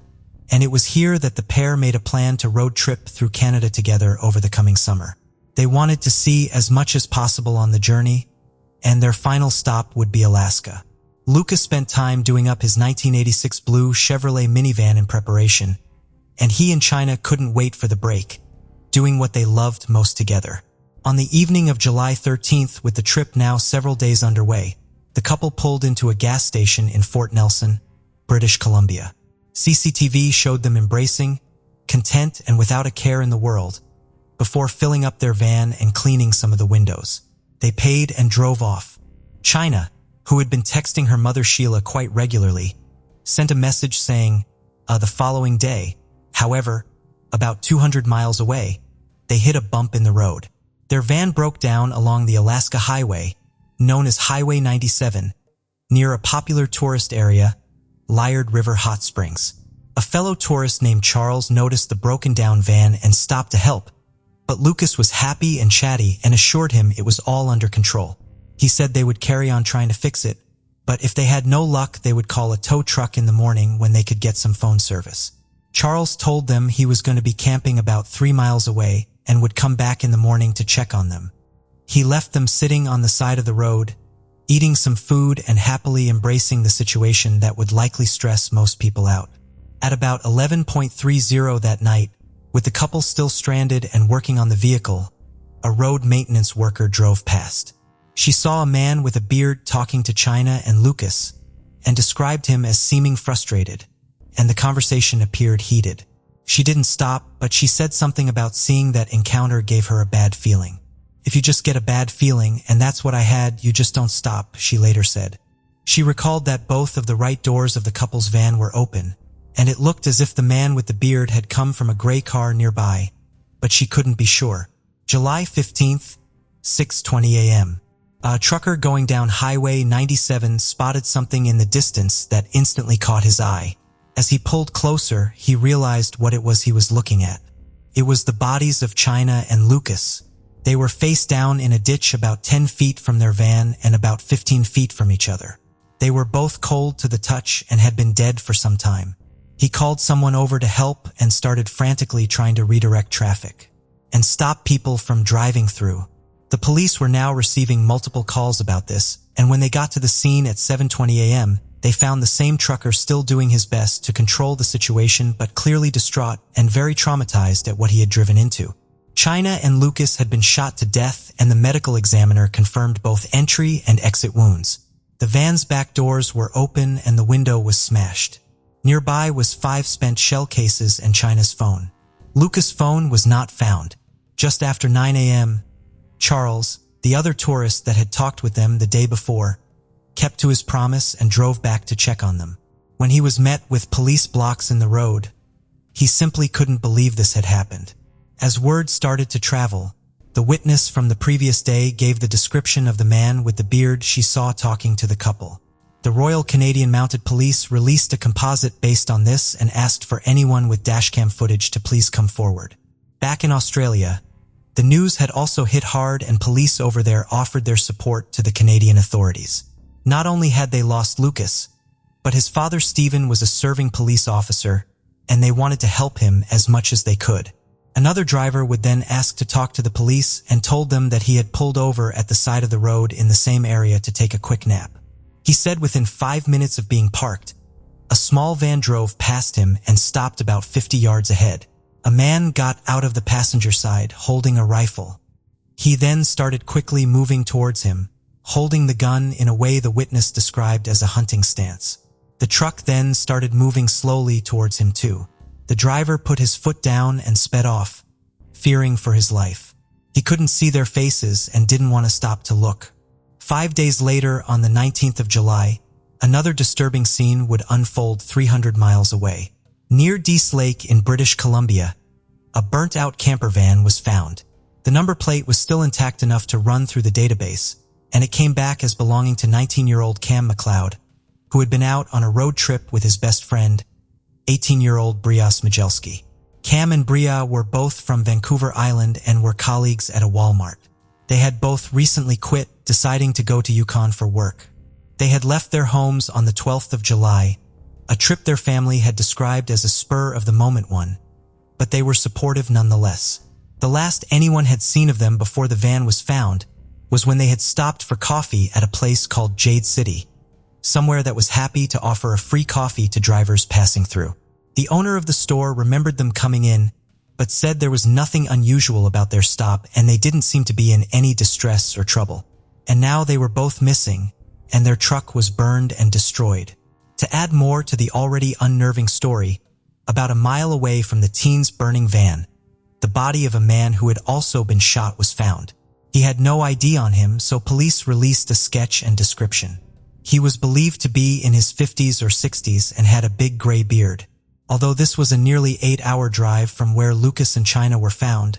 and it was here that the pair made a plan to road trip through Canada together over the coming summer. They wanted to see as much as possible on the journey, and their final stop would be Alaska. Lucas spent time doing up his 1986 blue Chevrolet minivan in preparation, and he and China couldn't wait for the break, doing what they loved most together. On the evening of July 13th, with the trip now several days underway, the couple pulled into a gas station in Fort Nelson, British Columbia. CCTV showed them embracing, content and without a care in the world, before filling up their van and cleaning some of the windows. They paid and drove off. China, who had been texting her mother Sheila quite regularly, sent a message saying, the following day, however, about 200 miles away, they hit a bump in the road. Their van broke down along the Alaska Highway, known as Highway 97, near a popular tourist area, Liard River Hot Springs. A fellow tourist named Charles noticed the broken-down van and stopped to help, but Lucas was happy and chatty and assured him it was all under control. He said they would carry on trying to fix it, but if they had no luck, they would call a tow truck in the morning when they could get some phone service. Charles told them he was going to be camping about 3 miles away and would come back in the morning to check on them. He left them sitting on the side of the road, eating some food and happily embracing the situation that would likely stress most people out. At about 11:30 that night, with the couple still stranded and working on the vehicle, a road maintenance worker drove past. She saw a man with a beard talking to China and Lucas, and described him as seeming frustrated, and the conversation appeared heated. She didn't stop, but she said something about seeing that encounter gave her a bad feeling. If you just get a bad feeling, and that's what I had, you just don't stop, she later said. She recalled that both of the right doors of the couple's van were open, and it looked as if the man with the beard had come from a gray car nearby, but she couldn't be sure. July 15th, 6:20 a.m. A trucker going down Highway 97 spotted something in the distance that instantly caught his eye. As he pulled closer, he realized what it was he was looking at. It was the bodies of China and Lucas. They were face down in a ditch about 10 feet from their van and about 15 feet from each other. They were both cold to the touch and had been dead for some time. He called someone over to help and started frantically trying to redirect traffic and stop people from driving through. The police were now receiving multiple calls about this, and when they got to the scene at 7:20 a.m., they found the same trucker still doing his best to control the situation, but clearly distraught and very traumatized at what he had driven into. China and Lucas had been shot to death, and the medical examiner confirmed both entry and exit wounds. The van's back doors were open and the window was smashed. Nearby was 5 spent shell cases and China's phone. Lucas' phone was not found. Just after 9 a.m., Charles, the other tourist that had talked with them the day before, kept to his promise and drove back to check on them. When he was met with police blocks in the road, he simply couldn't believe this had happened. As word started to travel, the witness from the previous day gave the description of the man with the beard she saw talking to the couple. The Royal Canadian Mounted Police released a composite based on this and asked for anyone with dashcam footage to please come forward. Back in Australia, the news had also hit hard, and police over there offered their support to the Canadian authorities. Not only had they lost Lucas, but his father Stephen was a serving police officer, and they wanted to help him as much as they could. Another driver would then ask to talk to the police and told them that he had pulled over at the side of the road in the same area to take a quick nap. He said within 5 minutes of being parked, A small van drove past him and stopped about 50 yards ahead. A man got out of the passenger side holding a rifle. He then started quickly moving towards him, holding the gun in a way the witness described as a hunting stance. The truck then started moving slowly towards him too. The driver put his foot down and sped off, fearing for his life. He couldn't see their faces and didn't want to stop to look. 5 days later, on the 19th of July, another disturbing scene would unfold 300 miles away. Near Dease Lake in British Columbia, a burnt-out camper van was found. The number plate was still intact enough to run through the database, and it came back as belonging to 19-year-old Cam McLeod, who had been out on a road trip with his best friend, 18-year-old Bria Smijelski. Cam and Bria were both from Vancouver Island and were colleagues at a Walmart. They had both recently quit, deciding to go to Yukon for work. They had left their homes on the 12th of July, a trip their family had described as a spur-of-the-moment one, but they were supportive nonetheless. The last anyone had seen of them before the van was found was when they had stopped for coffee at a place called Jade City, somewhere that was happy to offer a free coffee to drivers passing through. The owner of the store remembered them coming in, but said there was nothing unusual about their stop and they didn't seem to be in any distress or trouble. And now they were both missing, and their truck was burned and destroyed. To add more to the already unnerving story, about a mile away from the teens' burning van, the body of a man who had also been shot was found. He had no ID on him, so police released a sketch and description. He was believed to be in his 50s or 60s and had a big gray beard. Although this was a nearly 8-hour drive from where Lucas and China were found,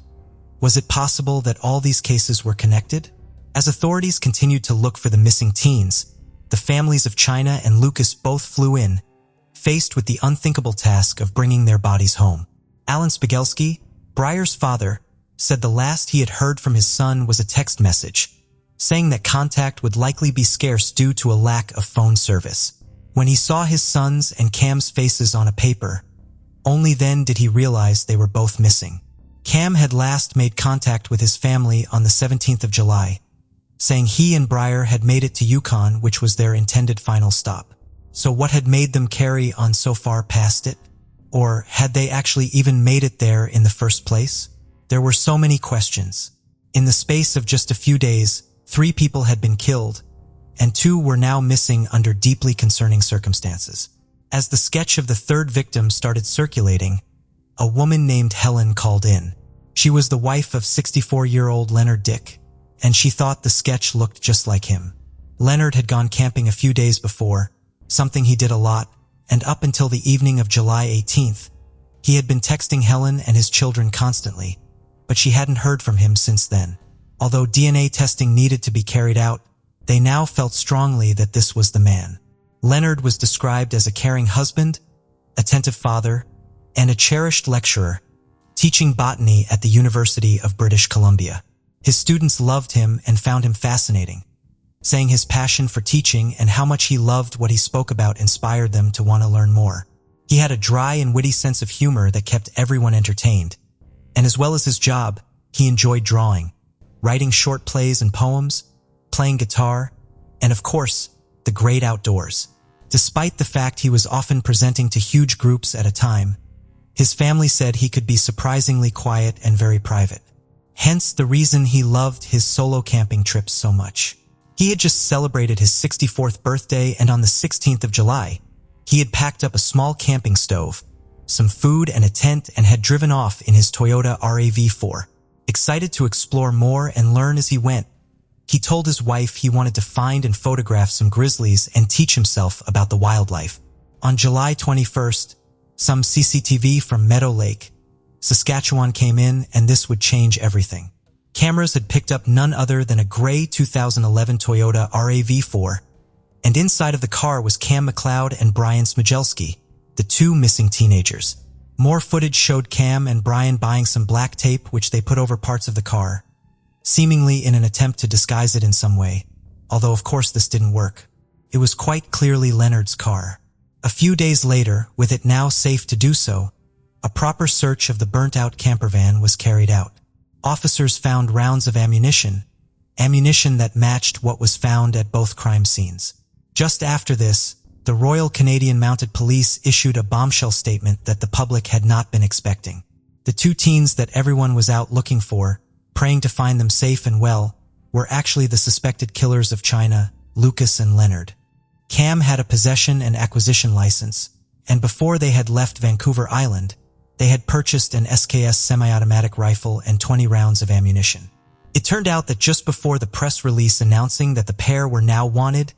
was it possible that all these cases were connected? As authorities continued to look for the missing teens, the families of China and Lucas both flew in, faced with the unthinkable task of bringing their bodies home. Alan Spigelski, Breyer's father, said the last he had heard from his son was a text message, saying that contact would likely be scarce due to a lack of phone service. When he saw his son's and Cam's faces on a paper, only then did he realize they were both missing. Cam had last made contact with his family on the 17th of July, saying he and Breyer had made it to Yukon, which was their intended final stop. So what had made them carry on so far past it? Or had they actually even made it there in the first place? There were so many questions. In the space of just a few days, 3 people had been killed, and 2 were now missing under deeply concerning circumstances. As the sketch of the 3rd victim started circulating, a woman named Helen called in. She was the wife of 64-year-old Leonard Dick, and she thought the sketch looked just like him. Leonard had gone camping a few days before, something he did a lot, and up until the evening of July 18th, he had been texting Helen and his children constantly, but she hadn't heard from him since then. Although DNA testing needed to be carried out, they now felt strongly that this was the man. Leonard was described as a caring husband, attentive father, and a cherished lecturer, teaching botany at the University of British Columbia. His students loved him and found him fascinating, saying his passion for teaching and how much he loved what he spoke about inspired them to want to learn more. He had a dry and witty sense of humor that kept everyone entertained, and as well as his job, he enjoyed drawing, writing short plays and poems, playing guitar, and of course, the great outdoors. Despite the fact he was often presenting to huge groups at a time, his family said he could be surprisingly quiet and very private. Hence the reason he loved his solo camping trips so much. He had just celebrated his 64th birthday, and on the 16th of July, he had packed up a small camping stove, some food and a tent, and had driven off in his Toyota RAV4. Excited to explore more and learn as he went, he told his wife he wanted to find and photograph some grizzlies and teach himself about the wildlife. On July 21st, some CCTV from Meadow Lake, Saskatchewan came in, and this would change everything. Cameras had picked up none other than a gray 2011 Toyota RAV4, and inside of the car was Cam McLeod and Brian Smijelski, the 2 missing teenagers. More footage showed Cam and Brian buying some black tape which they put over parts of the car, seemingly in an attempt to disguise it in some way, although of course this didn't work. It was quite clearly Leonard's car. A few days later, with it now safe to do so, a proper search of the burnt-out camper van was carried out. Officers found rounds of ammunition that matched what was found at both crime scenes. Just after this, the Royal Canadian Mounted Police issued a bombshell statement that the public had not been expecting. The two teens that everyone was out looking for, praying to find them safe and well, were actually the suspected killers of China, Lucas and Leonard. Cam had a possession and acquisition license, and before they had left Vancouver Island, they had purchased an SKS semi-automatic rifle and 20 rounds of ammunition. It turned out that just before the press release announcing that the pair were now wanted,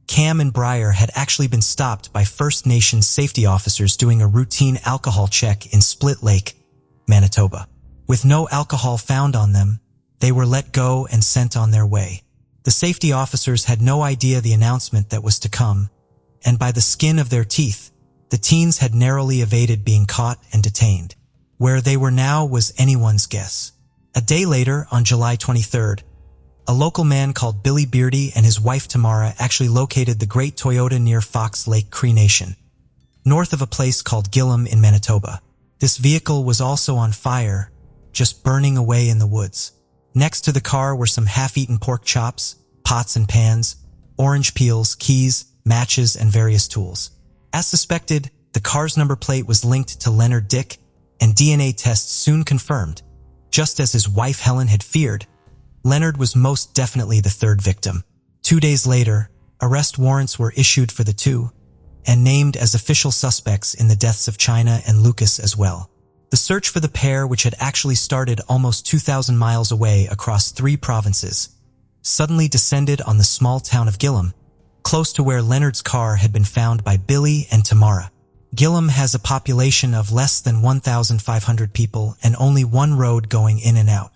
Cam and Briar had actually been stopped by First Nations safety officers doing a routine alcohol check in Split Lake, Manitoba. With no alcohol found on them, they were let go and sent on their way. The safety officers had no idea the announcement that was to come, and by the skin of their teeth, the teens had narrowly evaded being caught and detained. Where they were now was anyone's guess. A day later, on July 23rd, a local man called Billy Beardy and his wife Tamara actually located the Great Toyota near Fox Lake, Cree Nation, north of a place called Gillam in Manitoba. This vehicle was also on fire, just burning away in the woods. Next to the car were some half-eaten pork chops, pots and pans, orange peels, keys, matches, and various tools. As suspected, the car's number plate was linked to Leonard Dick, and DNA tests soon confirmed. Just as his wife Helen had feared, Leonard was most definitely the third victim. 2 days later, arrest warrants were issued for the two, and named as official suspects in the deaths of China and Lucas as well. The search for the pair, which had actually started almost 2,000 miles away across 3 provinces, suddenly descended on the small town of Gillam, close to where Leonard's car had been found by Billy and Tamara. Gillam has a population of less than 1,500 people and only one road going in and out.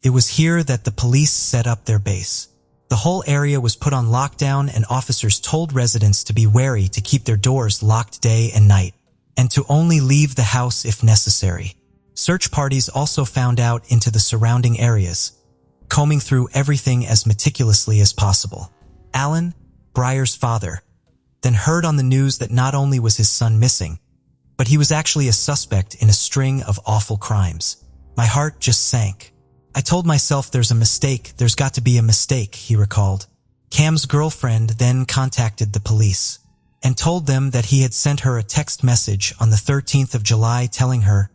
It was here that the police set up their base. The whole area was put on lockdown, and officers told residents to be wary to keep their doors locked day and night, and to only leave the house if necessary. Search parties also found out into the surrounding areas, combing through everything as meticulously as possible. Alan, Briar's father, then heard on the news that not only was his son missing, but he was actually a suspect in a string of awful crimes. My heart just sank. I told myself there's a mistake, there's got to be a mistake, he recalled. Cam's girlfriend then contacted the police and told them that he had sent her a text message on the 13th of July telling her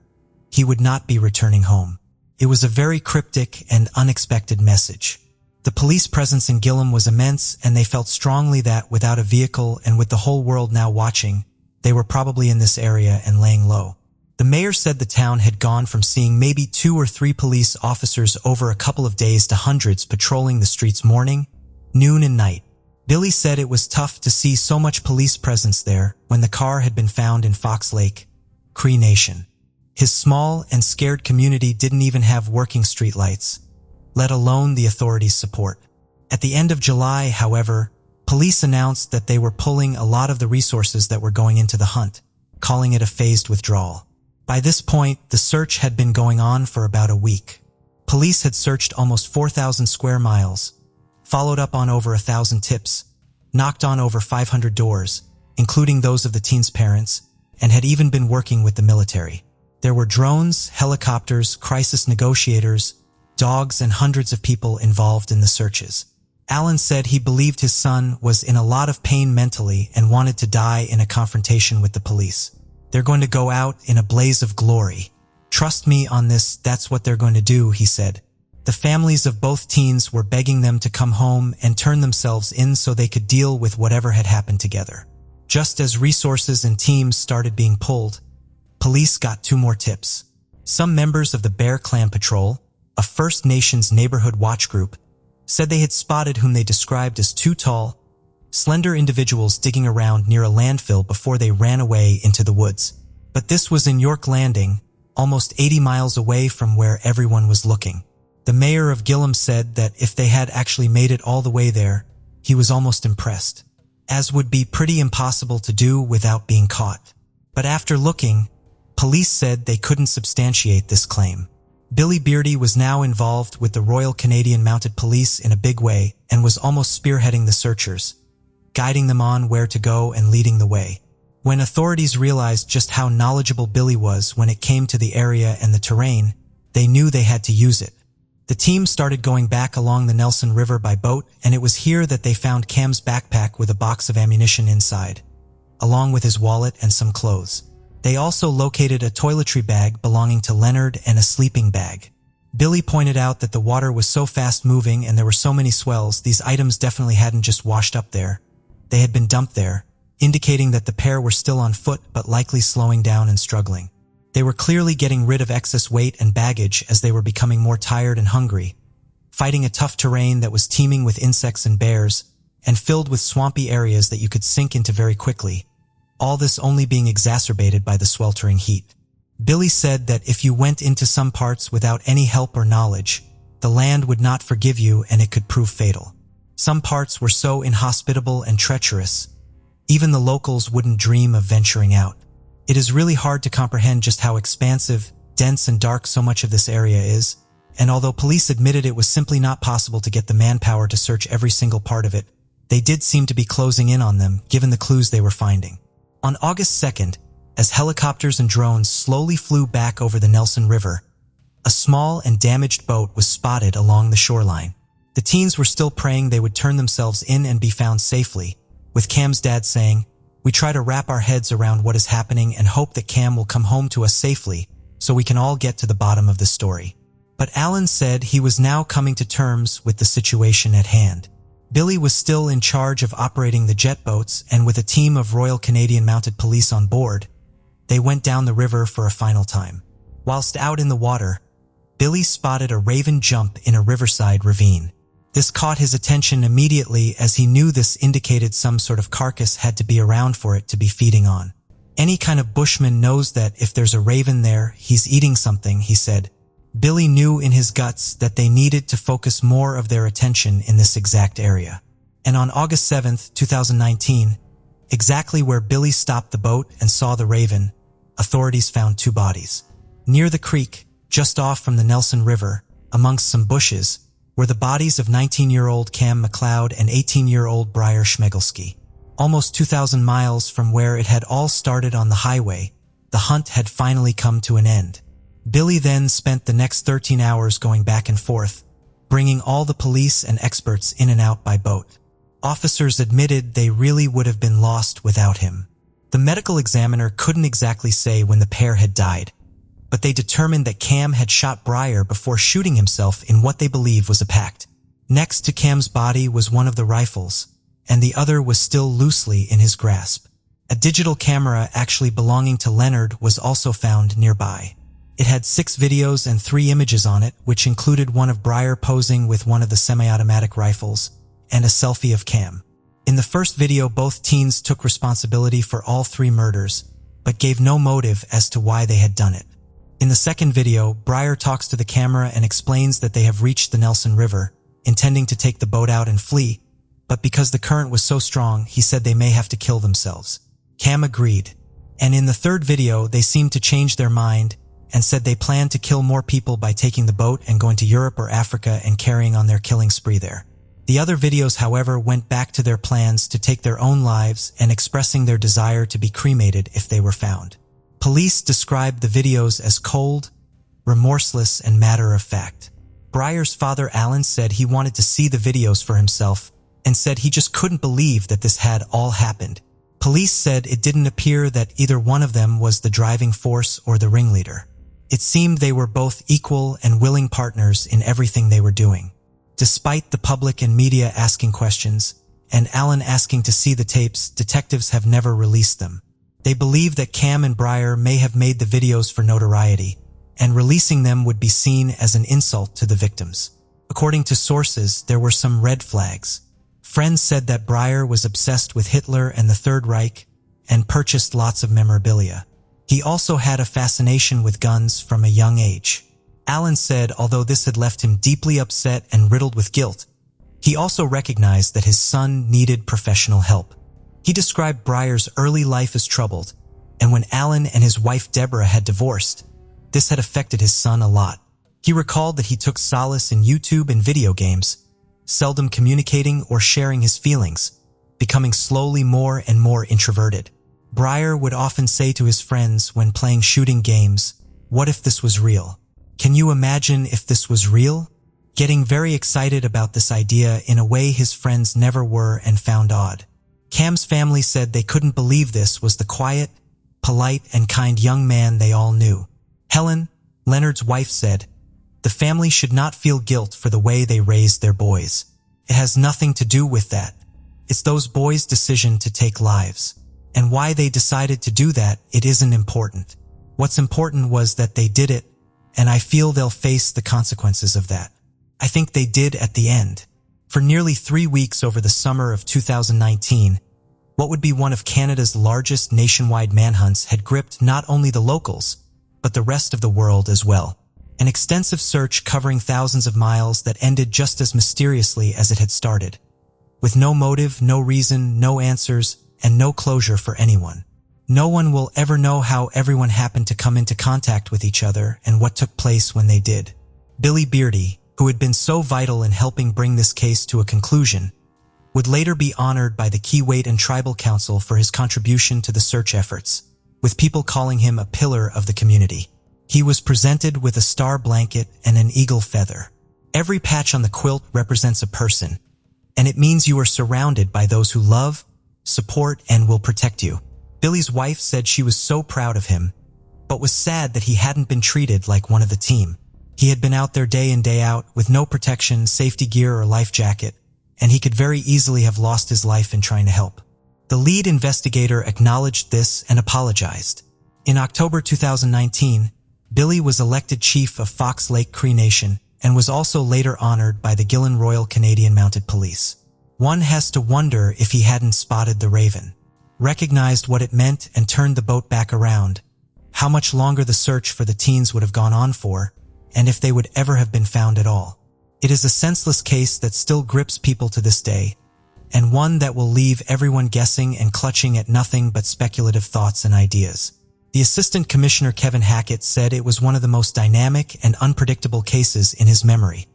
he would not be returning home. It was a very cryptic and unexpected message. The police presence in Gillam was immense, and they felt strongly that without a vehicle and with the whole world now watching, they were probably in this area and laying low. The mayor said the town had gone from seeing maybe 2 or 3 police officers over a couple of days to hundreds patrolling the streets morning, noon, and night. Billy said it was tough to see so much police presence there when the car had been found in Fox Lake, Cree Nation. His small and scared community didn't even have working streetlights, let alone the authorities' support. At the end of July, however, police announced that they were pulling a lot of the resources that were going into the hunt, calling it a phased withdrawal. By this point, the search had been going on for about a week. Police had searched almost 4,000 square miles, followed up on over 1,000 tips, knocked on over 500 doors, including those of the teens' parents, and had even been working with the military. There were drones, helicopters, crisis negotiators, dogs, and hundreds of people involved in the searches. Alan said he believed his son was in a lot of pain mentally and wanted to die in a confrontation with the police. They're going to go out in a blaze of glory. Trust me on this, that's what they're going to do, he said. The families of both teens were begging them to come home and turn themselves in so they could deal with whatever had happened together. Just as resources and teams started being pulled, police got 2 more tips. Some members of the Bear Clan Patrol, a First Nations neighborhood watch group, said they had spotted whom they described as 2 tall, slender individuals digging around near a landfill before they ran away into the woods. But this was in York Landing, almost 80 miles away from where everyone was looking. The mayor of Gillam said that if they had actually made it all the way there, he was almost impressed, as would be pretty impossible to do without being caught. But after looking, police said they couldn't substantiate this claim. Billy Beardy was now involved with the Royal Canadian Mounted Police in a big way and was almost spearheading the searchers, guiding them on where to go and leading the way. When authorities realized just how knowledgeable Billy was when it came to the area and the terrain, they knew they had to use it. The team started going back along the Nelson River by boat, and it was here that they found Cam's backpack with a box of ammunition inside. along with his wallet and some clothes. They also located a toiletry bag belonging to Leonard and a sleeping bag. Billy pointed out that the water was so fast-moving and there were so many swells, these items definitely hadn't just washed up there. They had been dumped there, indicating that the pair were still on foot but likely slowing down and struggling. They were clearly getting rid of excess weight and baggage as they were becoming more tired and hungry, fighting a tough terrain that was teeming with insects and bears, and filled with swampy areas that you could sink into very quickly, all this only being exacerbated by the sweltering heat. Billy said that if you went into some parts without any help or knowledge, the land would not forgive you and it could prove fatal. Some parts were so inhospitable and treacherous, even the locals wouldn't dream of venturing out. It is really hard to comprehend just how expansive, dense and dark so much of this area is, and although police admitted it was simply not possible to get the manpower to search every single part of it, they did seem to be closing in on them given the clues they were finding. On August 2nd, as helicopters and drones slowly flew back over the Nelson River, a small and damaged boat was spotted along the shoreline. The teens were still praying they would turn themselves in and be found safely, with Cam's dad saying, "We try to wrap our heads around what is happening and hope that Cam will come home to us safely so we can all get to the bottom of the story." But Alan said he was now coming to terms with the situation at hand. Billy was still in charge of operating the jet boats, and with a team of Royal Canadian Mounted Police on board, they went down the river for a final time. Whilst out in the water, Billy spotted a raven jump in a riverside ravine. This caught his attention immediately as he knew this indicated some sort of carcass had to be around for it to be feeding on. Any kind of bushman knows that if there's a raven there, he's eating something, he said. Billy knew in his guts that they needed to focus more of their attention in this exact area. And on August 7th, 2019, exactly where Billy stopped the boat and saw the raven, authorities found two bodies. Near the creek, just off from the Nelson River, amongst some bushes, were the bodies of 19-year-old Cam McLeod and 18-year-old Briar Schmegelski. Almost 2,000 miles from where it had all started on the highway, the hunt had finally come to an end. Billy then spent the next 13 hours going back and forth, bringing all the police and experts in and out by boat. Officers admitted they really would have been lost without him. The medical examiner couldn't exactly say when the pair had died, but they determined that Cam had shot Briar before shooting himself in what they believe was a pact. Next to Cam's body was one of the rifles, and the other was still loosely in his grasp. A digital camera actually belonging to Leonard was also found nearby. It had 6 videos and 3 images on it, which included one of Briar posing with one of the semi-automatic rifles, and a selfie of Cam. In the first video, both teens took responsibility for all 3 murders, but gave no motive as to why they had done it. In the second video, Briar talks to the camera and explains that they have reached the Nelson River, intending to take the boat out and flee, but because the current was so strong, he said they may have to kill themselves. Cam agreed, and in the third video, they seemed to change their mind and said they planned to kill more people by taking the boat and going to Europe or Africa and carrying on their killing spree there. The other videos, however, went back to their plans to take their own lives and expressing their desire to be cremated if they were found. Police described the videos as cold, remorseless, and matter-of-fact. Briar's father, Alan, said he wanted to see the videos for himself and said he just couldn't believe that this had all happened. Police said it didn't appear that either one of them was the driving force or the ringleader. It seemed they were both equal and willing partners in everything they were doing. Despite the public and media asking questions, and Alan asking to see the tapes, detectives have never released them. They believe that Cam and Briar may have made the videos for notoriety, and releasing them would be seen as an insult to the victims. According to sources, there were some red flags. Friends said that Briar was obsessed with Hitler and the Third Reich, and purchased lots of memorabilia. He also had a fascination with guns from a young age. Alan said although this had left him deeply upset and riddled with guilt, he also recognized that his son needed professional help. He described Briar's early life as troubled, and when Alan and his wife Deborah had divorced, this had affected his son a lot. He recalled that he took solace in YouTube and video games, seldom communicating or sharing his feelings, becoming slowly more and more introverted. Briar would often say to his friends when playing shooting games, "What if this was real? Can you imagine if this was real?" Getting very excited about this idea in a way his friends never were and found odd. Cam's family said they couldn't believe this was the quiet, polite, and kind young man they all knew. Helen, Leonard's wife, said, "The family should not feel guilt for the way they raised their boys. It has nothing to do with that. It's those boys' decision to take lives. And why they decided to do that, it isn't important. What's important was that they did it, and I feel they'll face the consequences of that. I think they did at the end." For nearly 3 weeks over the summer of 2019, what would be one of Canada's largest nationwide manhunts had gripped not only the locals, but the rest of the world as well. An extensive search covering thousands of miles that ended just as mysteriously as it had started, with no motive, no reason, no answers, and no closure for anyone. No one will ever know how everyone happened to come into contact with each other and what took place when they did. Billy Beardy, who had been so vital in helping bring this case to a conclusion, would later be honored by the Kiwait and Tribal Council for his contribution to the search efforts, with people calling him a pillar of the community. He was presented with a star blanket and an eagle feather. Every patch on the quilt represents a person, and it means you are surrounded by those who love, support, and will protect you. Billy's wife said she was so proud of him, but was sad that he hadn't been treated like one of the team. He had been out there day in, day out, with no protection, safety gear, or life jacket, and he could very easily have lost his life in trying to help. The lead investigator acknowledged this and apologized. In October 2019, Billy was elected chief of Fox Lake Cree Nation and was also later honored by the Gillen Royal Canadian Mounted Police. One has to wonder if he hadn't spotted the Raven, recognized what it meant, and turned the boat back around, how much longer the search for the teens would have gone on for, and if they would ever have been found at all. It is a senseless case that still grips people to this day, and one that will leave everyone guessing and clutching at nothing but speculative thoughts and ideas. The Assistant Commissioner Kevin Hackett said it was one of the most dynamic and unpredictable cases in his memory,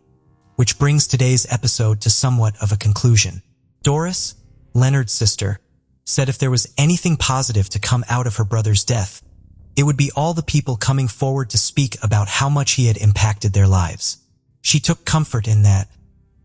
which brings today's episode to somewhat of a conclusion. Doris, Leonard's sister, said if there was anything positive to come out of her brother's death, it would be all the people coming forward to speak about how much he had impacted their lives. She took comfort in that,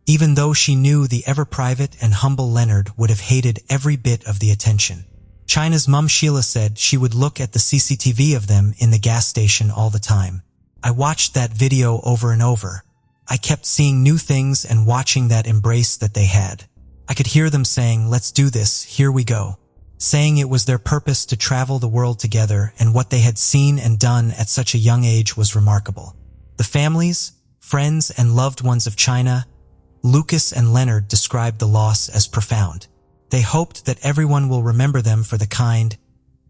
even though she knew the ever-private and humble Leonard would have hated every bit of the attention. China's mum Sheila said she would look at the CCTV of them in the gas station all the time. "I watched that video over and over. I kept seeing new things and watching that embrace that they had. I could hear them saying, 'Let's do this, here we go,' saying it was their purpose to travel the world together, and what they had seen and done at such a young age was remarkable." The families, friends, and loved ones of China, Lucas and Leonard, described the loss as profound. They hoped that everyone will remember them for the kind,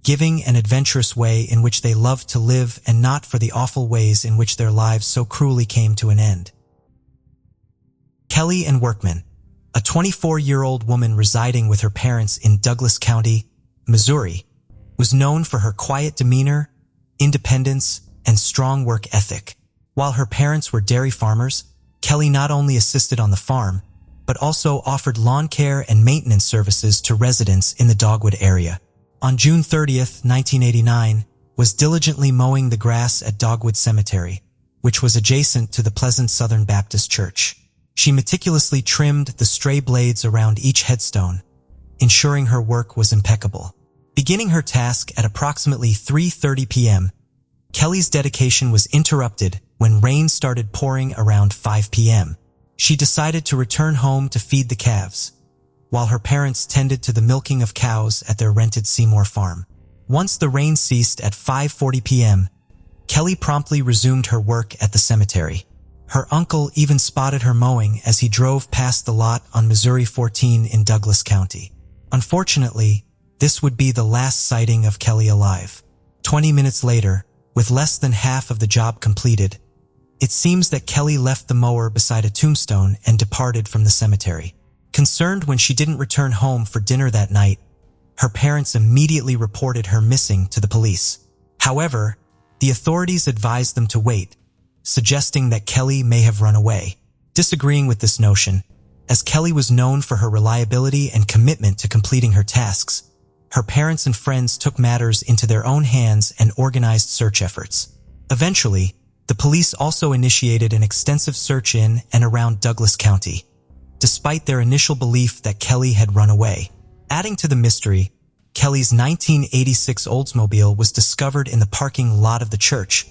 giving, and adventurous way in which they loved to live, and not for the awful ways in which their lives so cruelly came to an end. Kelly Ann Workman, a 24-year-old woman residing with her parents in Douglas County, Missouri, was known for her quiet demeanor, independence, and strong work ethic. While her parents were dairy farmers, Kelly not only assisted on the farm, but also offered lawn care and maintenance services to residents in the Dogwood area. On June 30th, 1989, was diligently mowing the grass at Dogwood Cemetery, which was adjacent to the Pleasant Southern Baptist Church. She meticulously trimmed the stray blades around each headstone, ensuring her work was impeccable. Beginning her task at approximately 3:30 p.m., Kelly's dedication was interrupted when rain started pouring around 5 p.m. She decided to return home to feed the calves, while her parents tended to the milking of cows at their rented Seymour farm. Once the rain ceased at 5:40 p.m., Kelly promptly resumed her work at the cemetery. Her uncle even spotted her mowing as he drove past the lot on Missouri 14 in Douglas County. Unfortunately, this would be the last sighting of Kelly alive. 20 minutes later, with less than half of the job completed, it seems that Kelly left the mower beside a tombstone and departed from the cemetery. Concerned when she didn't return home for dinner that night, her parents immediately reported her missing to the police. However, the authorities advised them to wait, suggesting that Kelly may have run away. Disagreeing with this notion, as Kelly was known for her reliability and commitment to completing her tasks, her parents and friends took matters into their own hands and organized search efforts. Eventually, the police also initiated an extensive search in and around Douglas County, despite their initial belief that Kelly had run away. Adding to the mystery, Kelly's 1986 Oldsmobile was discovered in the parking lot of the church,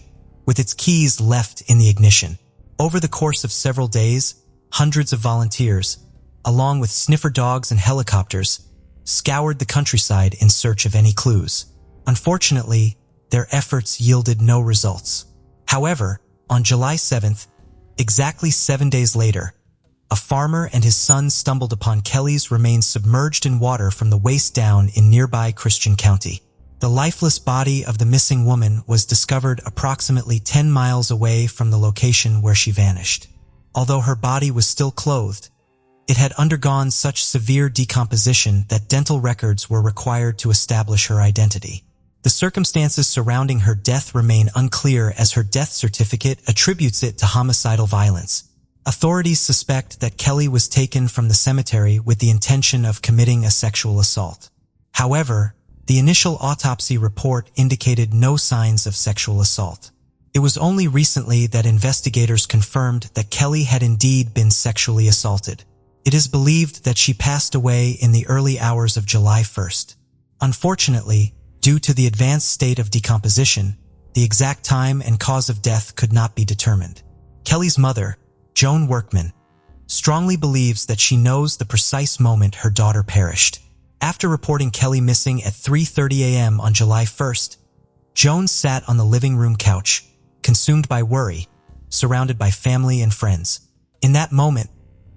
with its keys left in the ignition. Over the course of several days, hundreds of volunteers, along with sniffer dogs and helicopters, scoured the countryside in search of any clues. Unfortunately, their efforts yielded no results. However, on July 7th, exactly 7 days later, a farmer and his son stumbled upon Kelly's remains submerged in water from the waist down in nearby Christian County. The lifeless body of the missing woman was discovered approximately 10 miles away from the location where she vanished. Although her body was still clothed, it had undergone such severe decomposition that dental records were required to establish her identity. The circumstances surrounding her death remain unclear, as her death certificate attributes it to homicidal violence. Authorities suspect that Kelly was taken from the cemetery with the intention of committing a sexual assault. However, the initial autopsy report indicated no signs of sexual assault. It was only recently that investigators confirmed that Kelly had indeed been sexually assaulted. It is believed that she passed away in the early hours of July 1st. Unfortunately, due to the advanced state of decomposition, the exact time and cause of death could not be determined. Kelly's mother, Joan Workman, strongly believes that she knows the precise moment her daughter perished. After reporting Kelly missing at 3:30 a.m. on July 1st, Joan sat on the living room couch, consumed by worry, surrounded by family and friends. In that moment,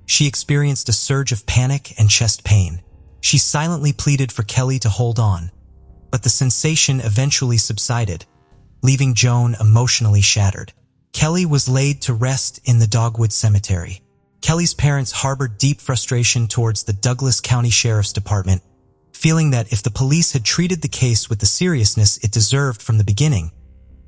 she experienced a surge of panic and chest pain. She silently pleaded for Kelly to hold on, but the sensation eventually subsided, leaving Joan emotionally shattered. Kelly was laid to rest in the Dogwood Cemetery. Kelly's parents harbored deep frustration towards the Douglas County Sheriff's Department, feeling that if the police had treated the case with the seriousness it deserved from the beginning,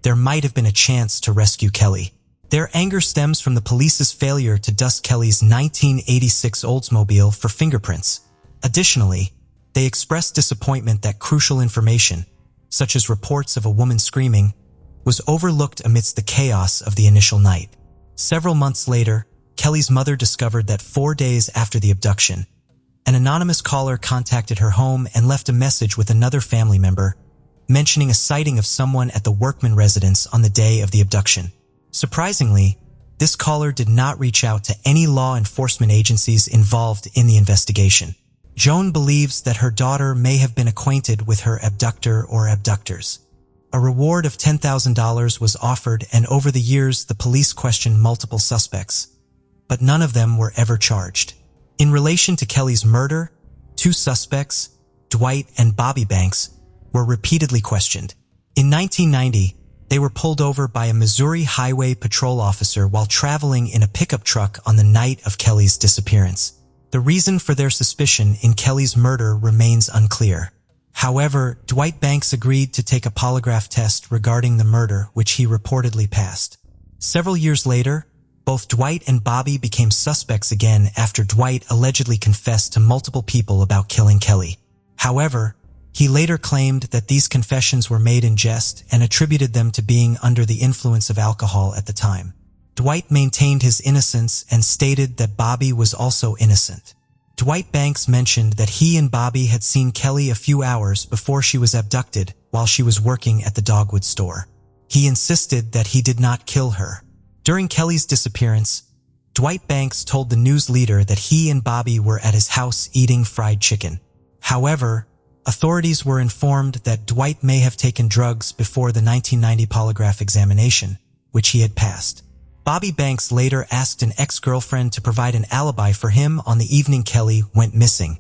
there might have been a chance to rescue Kelly. Their anger stems from the police's failure to dust Kelly's 1986 Oldsmobile for fingerprints. Additionally, they expressed disappointment that crucial information, such as reports of a woman screaming, was overlooked amidst the chaos of the initial night. Several months later, Kelly's mother discovered that 4 days after the abduction, an anonymous caller contacted her home and left a message with another family member, mentioning a sighting of someone at the Workman residence on the day of the abduction. Surprisingly, this caller did not reach out to any law enforcement agencies involved in the investigation. Joan believes that her daughter may have been acquainted with her abductor or abductors. A reward of $10,000 was offered, and over the years the police questioned multiple suspects, but none of them were ever charged. In relation to Kelly's murder, 2 suspects, Dwight and Bobby Banks, were repeatedly questioned. In 1990, they were pulled over by a Missouri Highway Patrol officer while traveling in a pickup truck on the night of Kelly's disappearance. The reason for their suspicion in Kelly's murder remains unclear. However, Dwight Banks agreed to take a polygraph test regarding the murder, which he reportedly passed. Several years later, both Dwight and Bobby became suspects again after Dwight allegedly confessed to multiple people about killing Kelly. However, he later claimed that these confessions were made in jest and attributed them to being under the influence of alcohol at the time. Dwight maintained his innocence and stated that Bobby was also innocent. Dwight Banks mentioned that he and Bobby had seen Kelly a few hours before she was abducted while she was working at the Dogwood store. He insisted that he did not kill her. During Kelly's disappearance, Dwight Banks told the news leader that he and Bobby were at his house eating fried chicken. However, authorities were informed that Dwight may have taken drugs before the 1990 polygraph examination, which he had passed. Bobby Banks later asked an ex-girlfriend to provide an alibi for him on the evening Kelly went missing,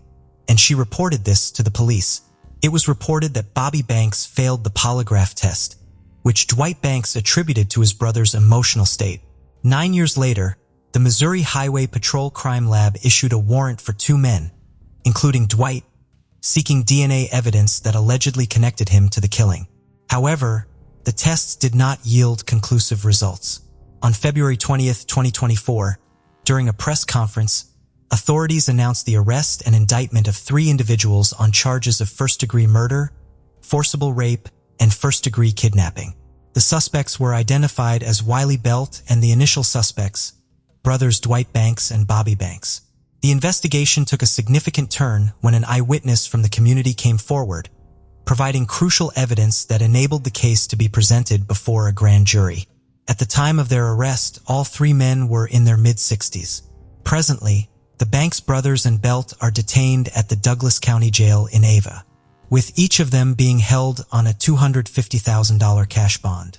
and she reported this to the police. It was reported that Bobby Banks failed the polygraph test, which Dwight Banks attributed to his brother's emotional state. 9 years later, the Missouri Highway Patrol Crime Lab issued a warrant for 2 men, including Dwight, seeking DNA evidence that allegedly connected him to the killing. However, the tests did not yield conclusive results. On February 20th, 2024, during a press conference, authorities announced the arrest and indictment of 3 individuals on charges of first-degree murder, forcible rape, and first-degree kidnapping. The suspects were identified as Wiley Belt and the initial suspects, brothers Dwight Banks and Bobby Banks. The investigation took a significant turn when an eyewitness from the community came forward, providing crucial evidence that enabled the case to be presented before a grand jury. At the time of their arrest, all three men were in their mid-60s. Presently, the Banks brothers and Belt are detained at the Douglas County Jail in Ava, with each of them being held on a $250,000 cash bond.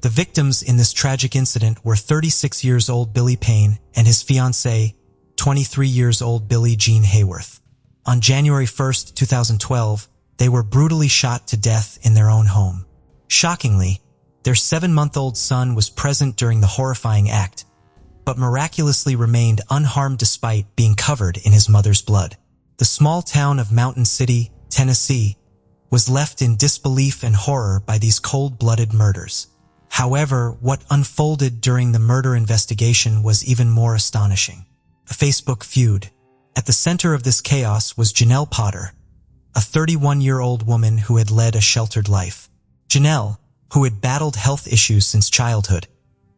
The victims in this tragic incident were 36 years old Billy Payne and his fiancée, 23 years old Billie Jean Hayworth. On January 1, 2012, they were brutally shot to death in their own home. Shockingly, their 7-month-old son was present during the horrifying act, but miraculously remained unharmed despite being covered in his mother's blood. The small town of Mountain City, Tennessee, was left in disbelief and horror by these cold-blooded murders. However, what unfolded during the murder investigation was even more astonishing. A Facebook feud. At the center of this chaos was Janelle Potter, a 31-year-old woman who had led a sheltered life. Janelle, who had battled health issues since childhood,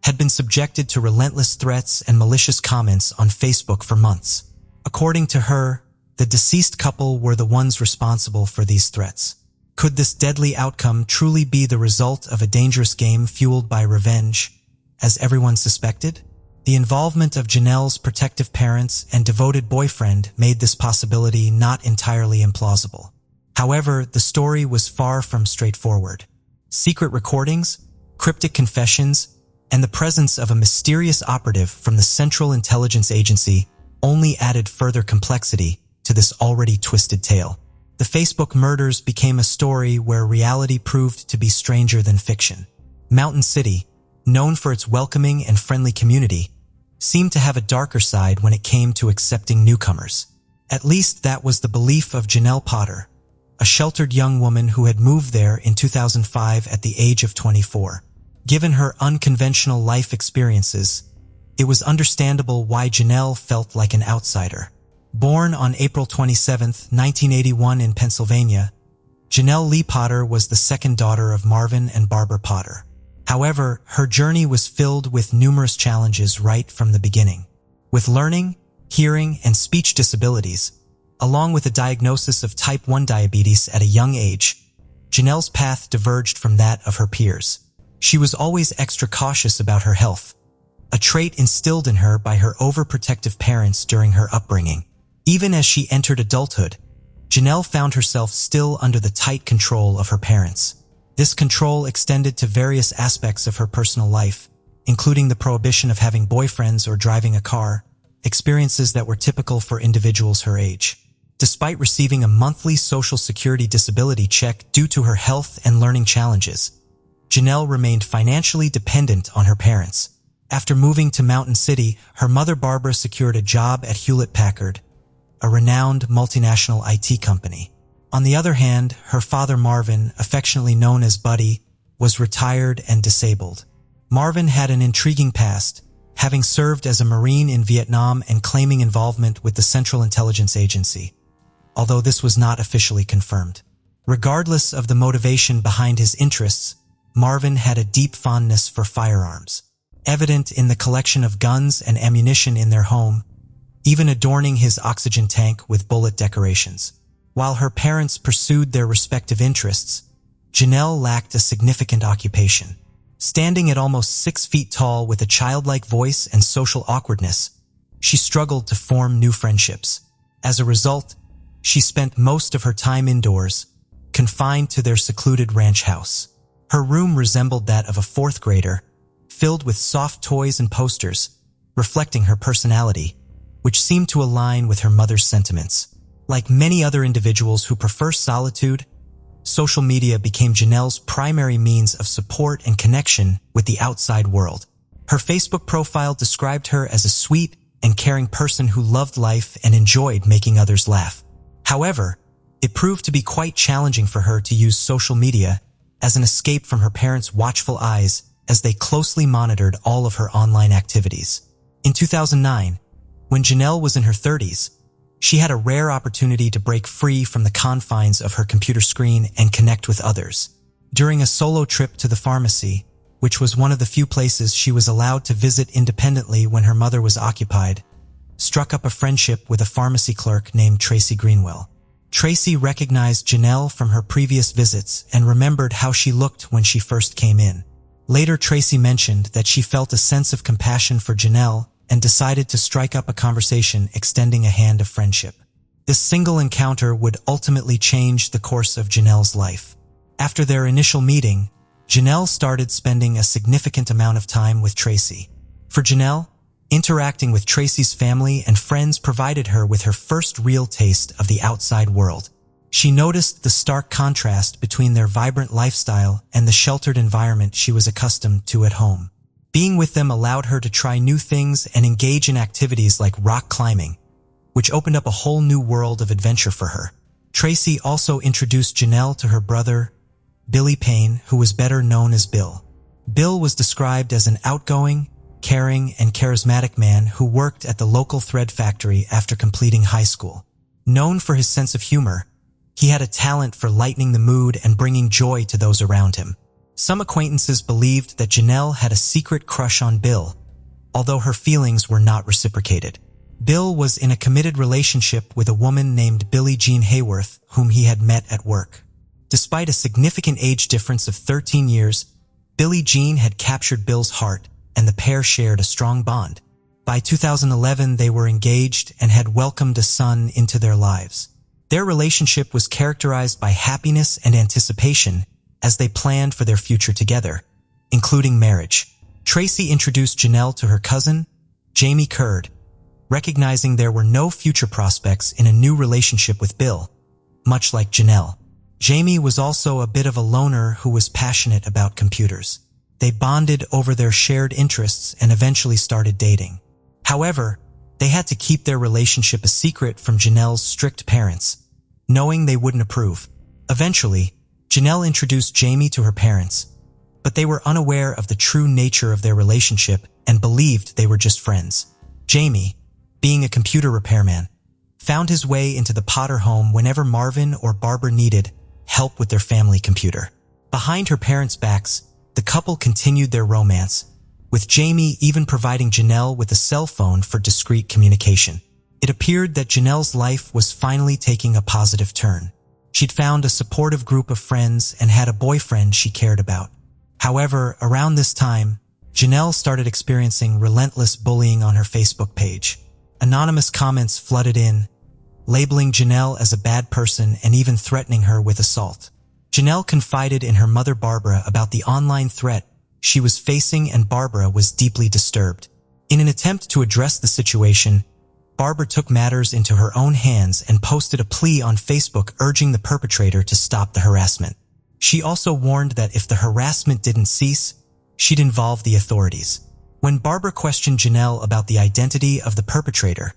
had been subjected to relentless threats and malicious comments on Facebook for months. According to her, the deceased couple were the ones responsible for these threats. Could this deadly outcome truly be the result of a dangerous game fueled by revenge, as everyone suspected? The involvement of Janelle's protective parents and devoted boyfriend made this possibility not entirely implausible. However, the story was far from straightforward. Secret recordings, cryptic confessions, and the presence of a mysterious operative from the Central Intelligence Agency only added further complexity to this already twisted tale. The Facebook murders became a story where reality proved to be stranger than fiction. Mountain City, known for its welcoming and friendly community, seemed to have a darker side when it came to accepting newcomers. At least that was the belief of Janelle Potter, a sheltered young woman who had moved there in 2005 at the age of 24. Given her unconventional life experiences, it was understandable why Janelle felt like an outsider. Born on April 27, 1981 in Pennsylvania, Janelle Lee Potter was the second daughter of Marvin and Barbara Potter. However, her journey was filled with numerous challenges right from the beginning. With learning, hearing, and speech disabilities, along with a diagnosis of type 1 diabetes at a young age, Janelle's path diverged from that of her peers. She was always extra cautious about her health, a trait instilled in her by her overprotective parents during her upbringing. Even as she entered adulthood, Janelle found herself still under the tight control of her parents. This control extended to various aspects of her personal life, including the prohibition of having boyfriends or driving a car, experiences that were typical for individuals her age. Despite receiving a monthly Social Security disability check due to her health and learning challenges, Janelle remained financially dependent on her parents. After moving to Mountain City, her mother Barbara secured a job at Hewlett-Packard, a renowned multinational IT company. On the other hand, her father Marvin, affectionately known as Buddy, was retired and disabled. Marvin had an intriguing past, having served as a Marine in Vietnam and claiming involvement with the Central Intelligence Agency, although this was not officially confirmed. Regardless of the motivation behind his interests, Marvin had a deep fondness for firearms, evident in the collection of guns and ammunition in their home, even adorning his oxygen tank with bullet decorations. While her parents pursued their respective interests, Janelle lacked a significant occupation. Standing at almost 6 feet tall with a childlike voice and social awkwardness, she struggled to form new friendships. As a result, she spent most of her time indoors, confined to their secluded ranch house. Her room resembled that of a 4th grader, filled with soft toys and posters, reflecting her personality, which seemed to align with her mother's sentiments. Like many other individuals who prefer solitude, social media became Janelle's primary means of support and connection with the outside world. Her Facebook profile described her as a sweet and caring person who loved life and enjoyed making others laugh. However, it proved to be quite challenging for her to use social media as an escape from her parents' watchful eyes as they closely monitored all of her online activities. In 2009, when Janelle was in her 30s, she had a rare opportunity to break free from the confines of her computer screen and connect with others. During a solo trip to the pharmacy, which was one of the few places she was allowed to visit independently when her mother was occupied, struck up a friendship with a pharmacy clerk named Tracy Greenwell. Tracy recognized Janelle from her previous visits and remembered how she looked when she first came in. Later, Tracy mentioned that she felt a sense of compassion for Janelle and decided to strike up a conversation, extending a hand of friendship. This single encounter would ultimately change the course of Janelle's life. After their initial meeting, Janelle started spending a significant amount of time with Tracy. For Janelle, interacting with Tracy's family and friends provided her with her first real taste of the outside world. She noticed the stark contrast between their vibrant lifestyle and the sheltered environment she was accustomed to at home. Being with them allowed her to try new things and engage in activities like rock climbing, which opened up a whole new world of adventure for her. Tracy also introduced Janelle to her brother, Billy Payne, who was better known as Bill. Bill was described as an outgoing, caring, and charismatic man who worked at the local thread factory after completing high school. Known for his sense of humor, he had a talent for lightening the mood and bringing joy to those around him. Some acquaintances believed that Janelle had a secret crush on Bill, although her feelings were not reciprocated. Bill was in a committed relationship with a woman named Billie Jean Hayworth, whom he had met at work. Despite a significant age difference of 13 years, Billie Jean had captured Bill's heart, and the pair shared a strong bond. By 2011, they were engaged and had welcomed a son into their lives. Their relationship was characterized by happiness and anticipation as they planned for their future together, including marriage. Tracy introduced Janelle to her cousin, Jamie Curd, recognizing there were no future prospects in a new relationship with Bill, much like Janelle. Jamie was also a bit of a loner who was passionate about computers. They bonded over their shared interests and eventually started dating. However, they had to keep their relationship a secret from Janelle's strict parents, knowing they wouldn't approve. Eventually, Janelle introduced Jamie to her parents, but they were unaware of the true nature of their relationship and believed they were just friends. Jamie, being a computer repairman, found his way into the Potter home whenever Marvin or Barbara needed help with their family computer. Behind her parents' backs, the couple continued their romance, with Jamie even providing Janelle with a cell phone for discreet communication. It appeared that Janelle's life was finally taking a positive turn. She'd found a supportive group of friends and had a boyfriend she cared about. However, around this time, Janelle started experiencing relentless bullying on her Facebook page. Anonymous comments flooded in, labeling Janelle as a bad person and even threatening her with assault. Janelle confided in her mother Barbara about the online threat she was facing, and Barbara was deeply disturbed. In an attempt to address the situation, Barbara took matters into her own hands and posted a plea on Facebook urging the perpetrator to stop the harassment. She also warned that if the harassment didn't cease, she'd involve the authorities. When Barbara questioned Janelle about the identity of the perpetrator,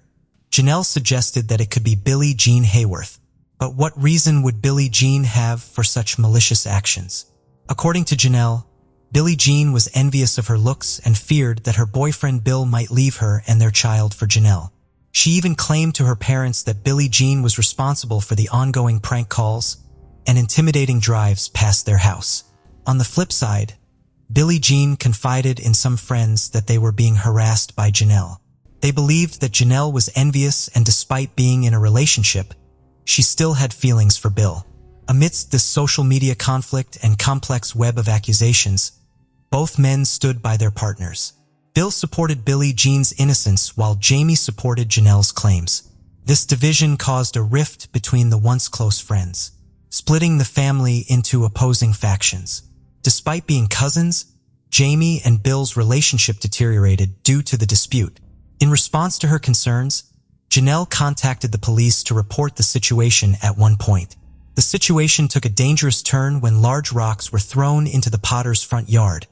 Janelle suggested that it could be Billie Jean Hayworth. But what reason would Billie Jean have for such malicious actions? According to Janelle, Billie Jean was envious of her looks and feared that her boyfriend Bill might leave her and their child for Janelle. She even claimed to her parents that Billie Jean was responsible for the ongoing prank calls and intimidating drives past their house. On the flip side, Billie Jean confided in some friends that they were being harassed by Janelle. They believed that Janelle was envious, and despite being in a relationship, she still had feelings for Bill. Amidst this social media conflict and complex web of accusations, both men stood by their partners. Bill supported Billie Jean's innocence while Jamie supported Janelle's claims. This division caused a rift between the once close friends, splitting the family into opposing factions. Despite being cousins, Jamie and Bill's relationship deteriorated due to the dispute. In response to her concerns, Janelle contacted the police to report the situation at one point. The situation took a dangerous turn when large rocks were thrown into the Potters' front yard,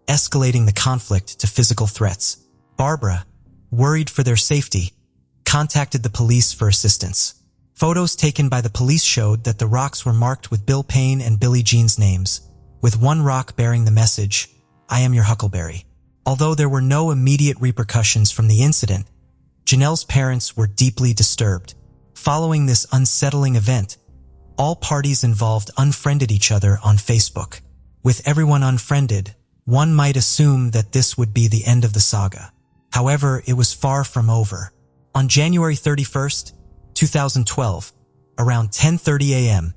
escalating the conflict to physical threats. Barbara, worried for their safety, contacted the police for assistance. Photos taken by the police showed that the rocks were marked with Bill Payne and Billie Jean's names, with one rock bearing the message, "I am your Huckleberry." Although there were no immediate repercussions from the incident, Janelle's parents were deeply disturbed. Following this unsettling event, all parties involved unfriended each other on Facebook. With everyone unfriended, one might assume that this would be the end of the saga. However, it was far from over. On January 31st, 2012, around 10:30 a.m.,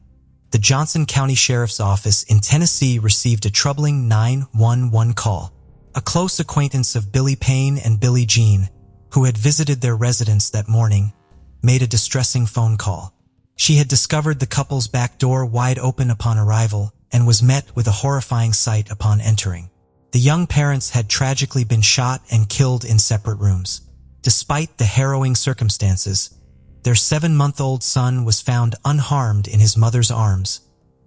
the Johnson County Sheriff's Office in Tennessee received a troubling 911 call. A close acquaintance of Billy Payne and Billie Jean, who had visited their residence that morning, made a distressing phone call. She had discovered the couple's back door wide open upon arrival and was met with a horrifying sight upon entering. The young parents had tragically been shot and killed in separate rooms. Despite the harrowing circumstances, their 7-month-old son was found unharmed in his mother's arms,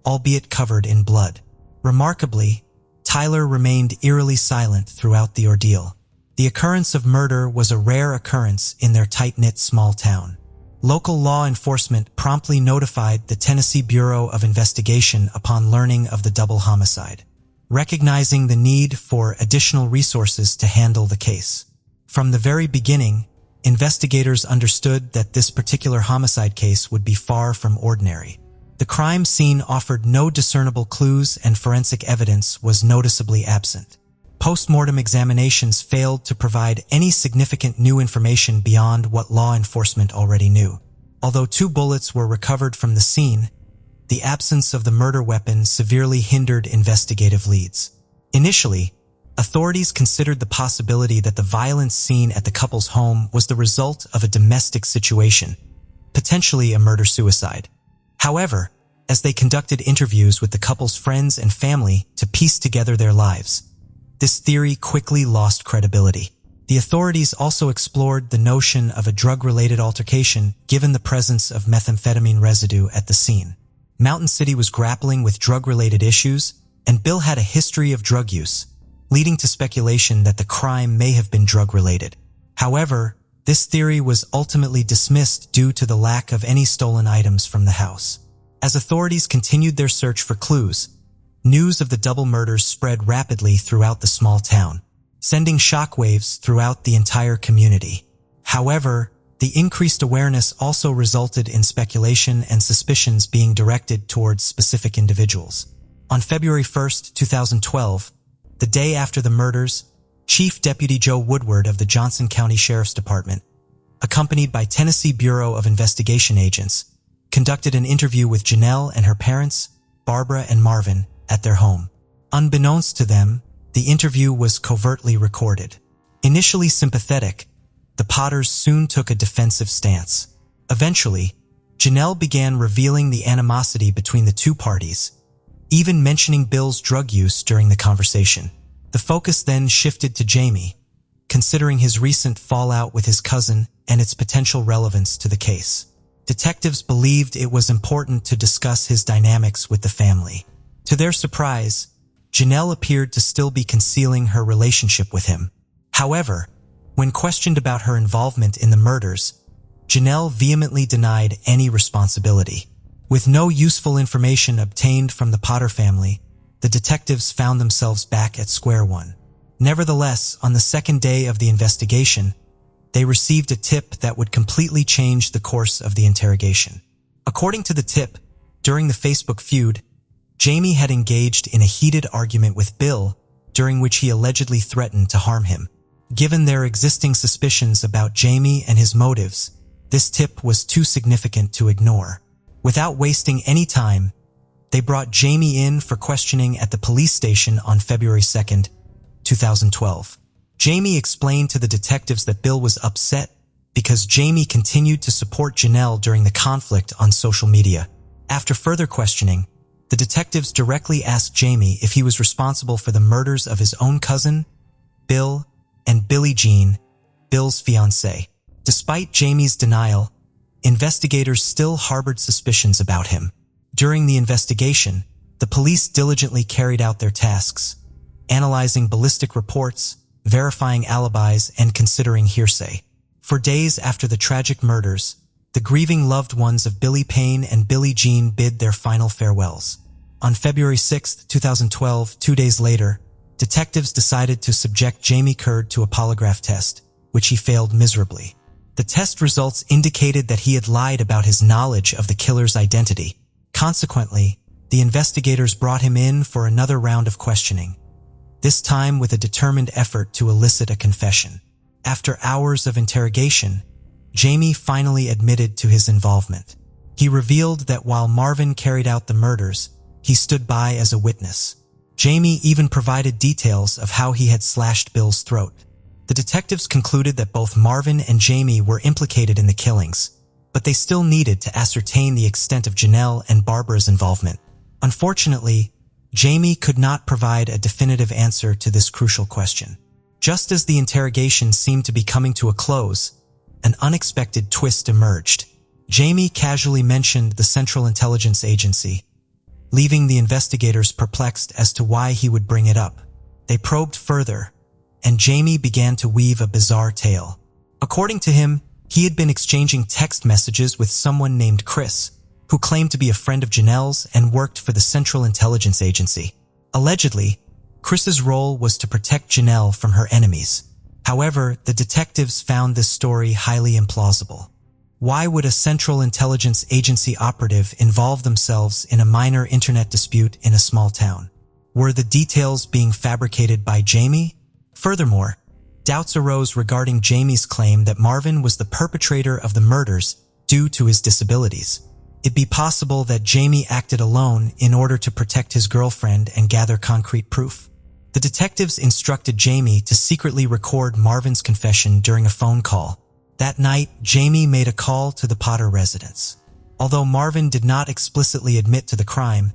albeit covered in blood. Remarkably, Tyler remained eerily silent throughout the ordeal. The occurrence of murder was a rare occurrence in their tight-knit small town. Local law enforcement promptly notified the Tennessee Bureau of Investigation upon learning of the double homicide, recognizing the need for additional resources to handle the case. From the very beginning, investigators understood that this particular homicide case would be far from ordinary. The crime scene offered no discernible clues and forensic evidence was noticeably absent. Post-mortem examinations failed to provide any significant new information beyond what law enforcement already knew. Although 2 bullets were recovered from the scene, the absence of the murder weapon severely hindered investigative leads. Initially, authorities considered the possibility that the violence seen at the couple's home was the result of a domestic situation, potentially a murder-suicide. However, as they conducted interviews with the couple's friends and family to piece together their lives, this theory quickly lost credibility. The authorities also explored the notion of a drug-related altercation given the presence of methamphetamine residue at the scene. Mountain City was grappling with drug-related issues, and Bill had a history of drug use, leading to speculation that the crime may have been drug-related. However, this theory was ultimately dismissed due to the lack of any stolen items from the house. As authorities continued their search for clues, news of the double murders spread rapidly throughout the small town, sending shockwaves throughout the entire community. However, the increased awareness also resulted in speculation and suspicions being directed towards specific individuals. On February 1st, 2012, the day after the murders, Chief Deputy Joe Woodward of the Johnson County Sheriff's Department, accompanied by Tennessee Bureau of Investigation agents, conducted an interview with Janelle and her parents, Barbara and Marvin, at their home. Unbeknownst to them, the interview was covertly recorded. Initially sympathetic, the Potters soon took a defensive stance. Eventually, Janelle began revealing the animosity between the two parties, even mentioning Bill's drug use during the conversation. The focus then shifted to Jamie, considering his recent fallout with his cousin and its potential relevance to the case. Detectives believed it was important to discuss his dynamics with the family. To their surprise, Janelle appeared to still be concealing her relationship with him. However, when questioned about her involvement in the murders, Janelle vehemently denied any responsibility. With no useful information obtained from the Potter family, the detectives found themselves back at square one. Nevertheless, on the second day of the investigation, they received a tip that would completely change the course of the interrogation. According to the tip, during the Facebook feud, Jamie had engaged in a heated argument with Bill, during which he allegedly threatened to harm him. Given their existing suspicions about Jamie and his motives, this tip was too significant to ignore. Without wasting any time, they brought Jamie in for questioning at the police station on February 2nd, 2012. Jamie explained to the detectives that Bill was upset because Jamie continued to support Janelle during the conflict on social media. After further questioning, the detectives directly asked Jamie if he was responsible for the murders of his own cousin, Bill, and Billie Jean, Bill's fiancée. Despite Jamie's denial, investigators still harbored suspicions about him. During the investigation, the police diligently carried out their tasks, analyzing ballistic reports, verifying alibis, and considering hearsay. For days after the tragic murders, the grieving loved ones of Billy Payne and Billie Jean bid their final farewells. On February 6, 2012, 2 days later, detectives decided to subject Jamie Curd to a polygraph test, which he failed miserably. The test results indicated that he had lied about his knowledge of the killer's identity. Consequently, the investigators brought him in for another round of questioning, this time with a determined effort to elicit a confession. After hours of interrogation, Jamie finally admitted to his involvement. He revealed that while Marvin carried out the murders, he stood by as a witness. Jamie even provided details of how he had slashed Bill's throat. The detectives concluded that both Marvin and Jamie were implicated in the killings, but they still needed to ascertain the extent of Janelle and Barbara's involvement. Unfortunately, Jamie could not provide a definitive answer to this crucial question. Just as the interrogation seemed to be coming to a close, an unexpected twist emerged. Jamie casually mentioned the Central Intelligence Agency, leaving the investigators perplexed as to why he would bring it up. They probed further, and Jamie began to weave a bizarre tale. According to him, he had been exchanging text messages with someone named Chris, who claimed to be a friend of Janelle's and worked for the Central Intelligence Agency. Allegedly, Chris's role was to protect Janelle from her enemies. However, the detectives found this story highly implausible. Why would a Central Intelligence Agency operative involve themselves in a minor internet dispute in a small town? Were the details being fabricated by Jamie? Furthermore, doubts arose regarding Jamie's claim that Marvin was the perpetrator of the murders due to his disabilities. It'd be possible that Jamie acted alone in order to protect his girlfriend and gather concrete proof. The detectives instructed Jamie to secretly record Marvin's confession during a phone call. That night, Jamie made a call to the Potter residence. Although Marvin did not explicitly admit to the crime,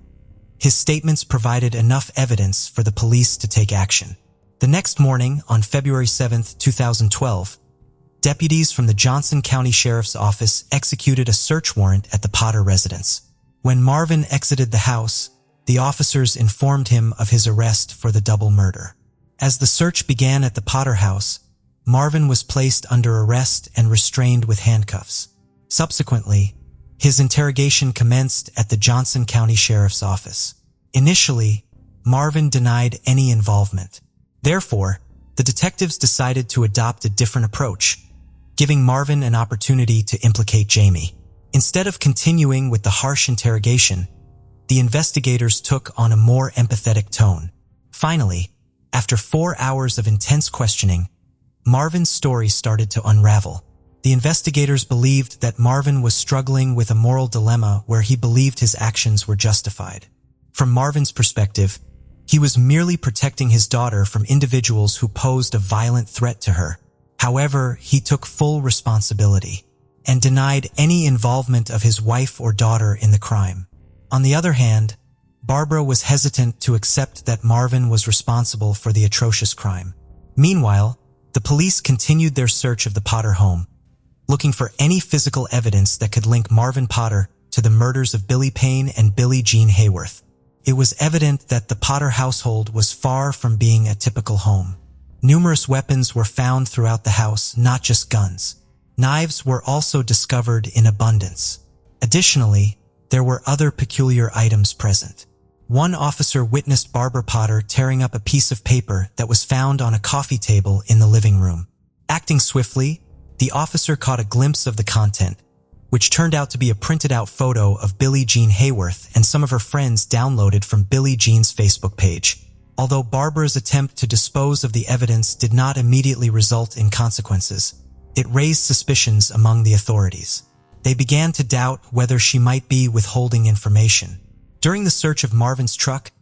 his statements provided enough evidence for the police to take action. The next morning, on February 7, 2012, deputies from the Johnson County Sheriff's Office executed a search warrant at the Potter residence. When Marvin exited the house, the officers informed him of his arrest for the double murder. As the search began at the Potter house, Marvin was placed under arrest and restrained with handcuffs. Subsequently, his interrogation commenced at the Johnson County Sheriff's Office. Initially, Marvin denied any involvement. Therefore, the detectives decided to adopt a different approach, giving Marvin an opportunity to implicate Jamie. Instead of continuing with the harsh interrogation, the investigators took on a more empathetic tone. Finally, after 4 hours of intense questioning, Marvin's story started to unravel. The investigators believed that Marvin was struggling with a moral dilemma where he believed his actions were justified. From Marvin's perspective, he was merely protecting his daughter from individuals who posed a violent threat to her. However, he took full responsibility and denied any involvement of his wife or daughter in the crime. On the other hand, Barbara was hesitant to accept that Marvin was responsible for the atrocious crime. Meanwhile, the police continued their search of the Potter home, looking for any physical evidence that could link Marvin Potter to the murders of Billy Payne and Billie Jean Hayworth. It was evident that the Potter household was far from being a typical home. Numerous weapons were found throughout the house, not just guns. Knives were also discovered in abundance. Additionally, there were other peculiar items present. One officer witnessed Barbara Potter tearing up a piece of paper that was found on a coffee table in the living room. Acting swiftly, the officer caught a glimpse of the content, which turned out to be a printed-out photo of Billie Jean Hayworth and some of her friends downloaded from Billie Jean's Facebook page. Although Barbara's attempt to dispose of the evidence did not immediately result in consequences, it raised suspicions among the authorities. They began to doubt whether she might be withholding information. During the search of Marvin's truck,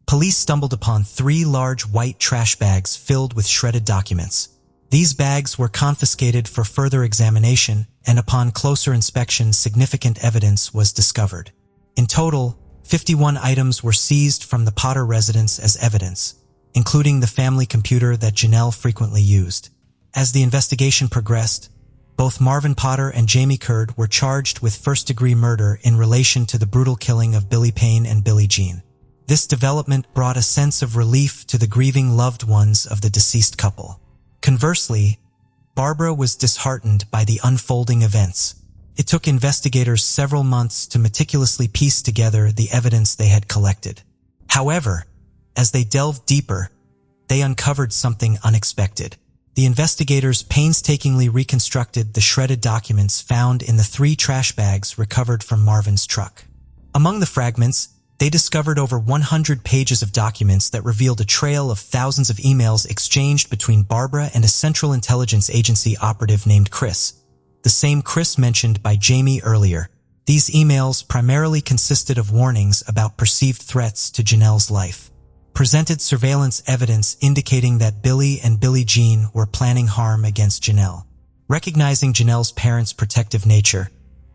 police stumbled upon 3 large white trash bags filled with shredded documents. These bags were confiscated for further examination, and upon closer inspection, significant evidence was discovered. In total, 51 items were seized from the Potter residence as evidence, including the family computer that Janelle frequently used. As the investigation progressed, both Marvin Potter and Jamie Curd were charged with first-degree murder in relation to the brutal killing of Billy Payne and Billie Jean. This development brought a sense of relief to the grieving loved ones of the deceased couple. Conversely, Barbara was disheartened by the unfolding events. It took investigators several months to meticulously piece together the evidence they had collected. However, as they delved deeper, they uncovered something unexpected. The investigators painstakingly reconstructed the shredded documents found in the 3 trash bags recovered from Marvin's truck. Among the fragments, they discovered over 100 pages of documents that revealed a trail of thousands of emails exchanged between Barbara and a Central Intelligence Agency operative named Chris, the same Chris mentioned by Jamie earlier. These emails primarily consisted of warnings about perceived threats to Janelle's life, presented surveillance evidence indicating that Billy and Billie Jean were planning harm against Janelle. Recognizing Janelle's parents' protective nature,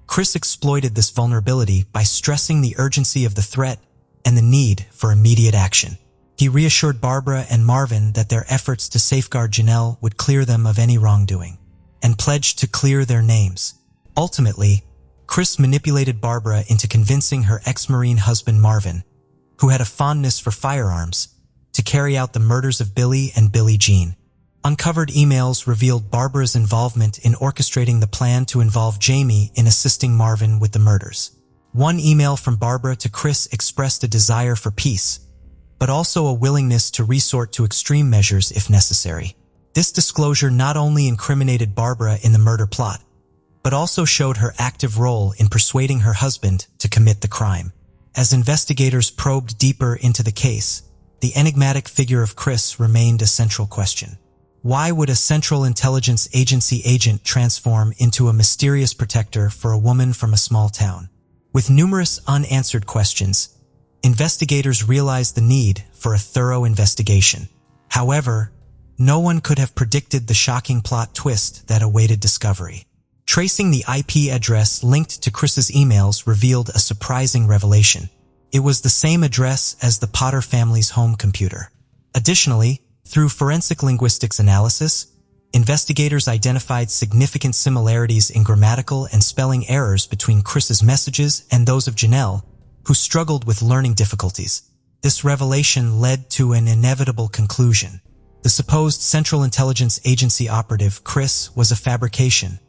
Chris exploited this vulnerability by stressing the urgency of the threat and the need for immediate action. He reassured Barbara and Marvin that their efforts to safeguard Janelle would clear them of any wrongdoing, and pledged to clear their names. Ultimately, Chris manipulated Barbara into convincing her ex-Marine husband Marvin, who had a fondness for firearms, to carry out the murders of Billy and Billie Jean. Uncovered emails revealed Barbara's involvement in orchestrating the plan to involve Jamie in assisting Marvin with the murders. One email from Barbara to Chris expressed a desire for peace, but also a willingness to resort to extreme measures if necessary. This disclosure not only incriminated Barbara in the murder plot, but also showed her active role in persuading her husband to commit the crime. As investigators probed deeper into the case, the enigmatic figure of Chris remained a central question. Why would a Central Intelligence Agency agent transform into a mysterious protector for a woman from a small town? With numerous unanswered questions, investigators realized the need for a thorough investigation. However, no one could have predicted the shocking plot twist that awaited discovery. Tracing the IP address linked to Chris's emails revealed a surprising revelation. It was the same address as the Potter family's home computer. Additionally, through forensic linguistics analysis, investigators identified significant similarities in grammatical and spelling errors between Chris's messages and those of Janelle, who struggled with learning difficulties. This revelation led to an inevitable conclusion. The supposed Central Intelligence Agency operative, Chris, was a fabrication,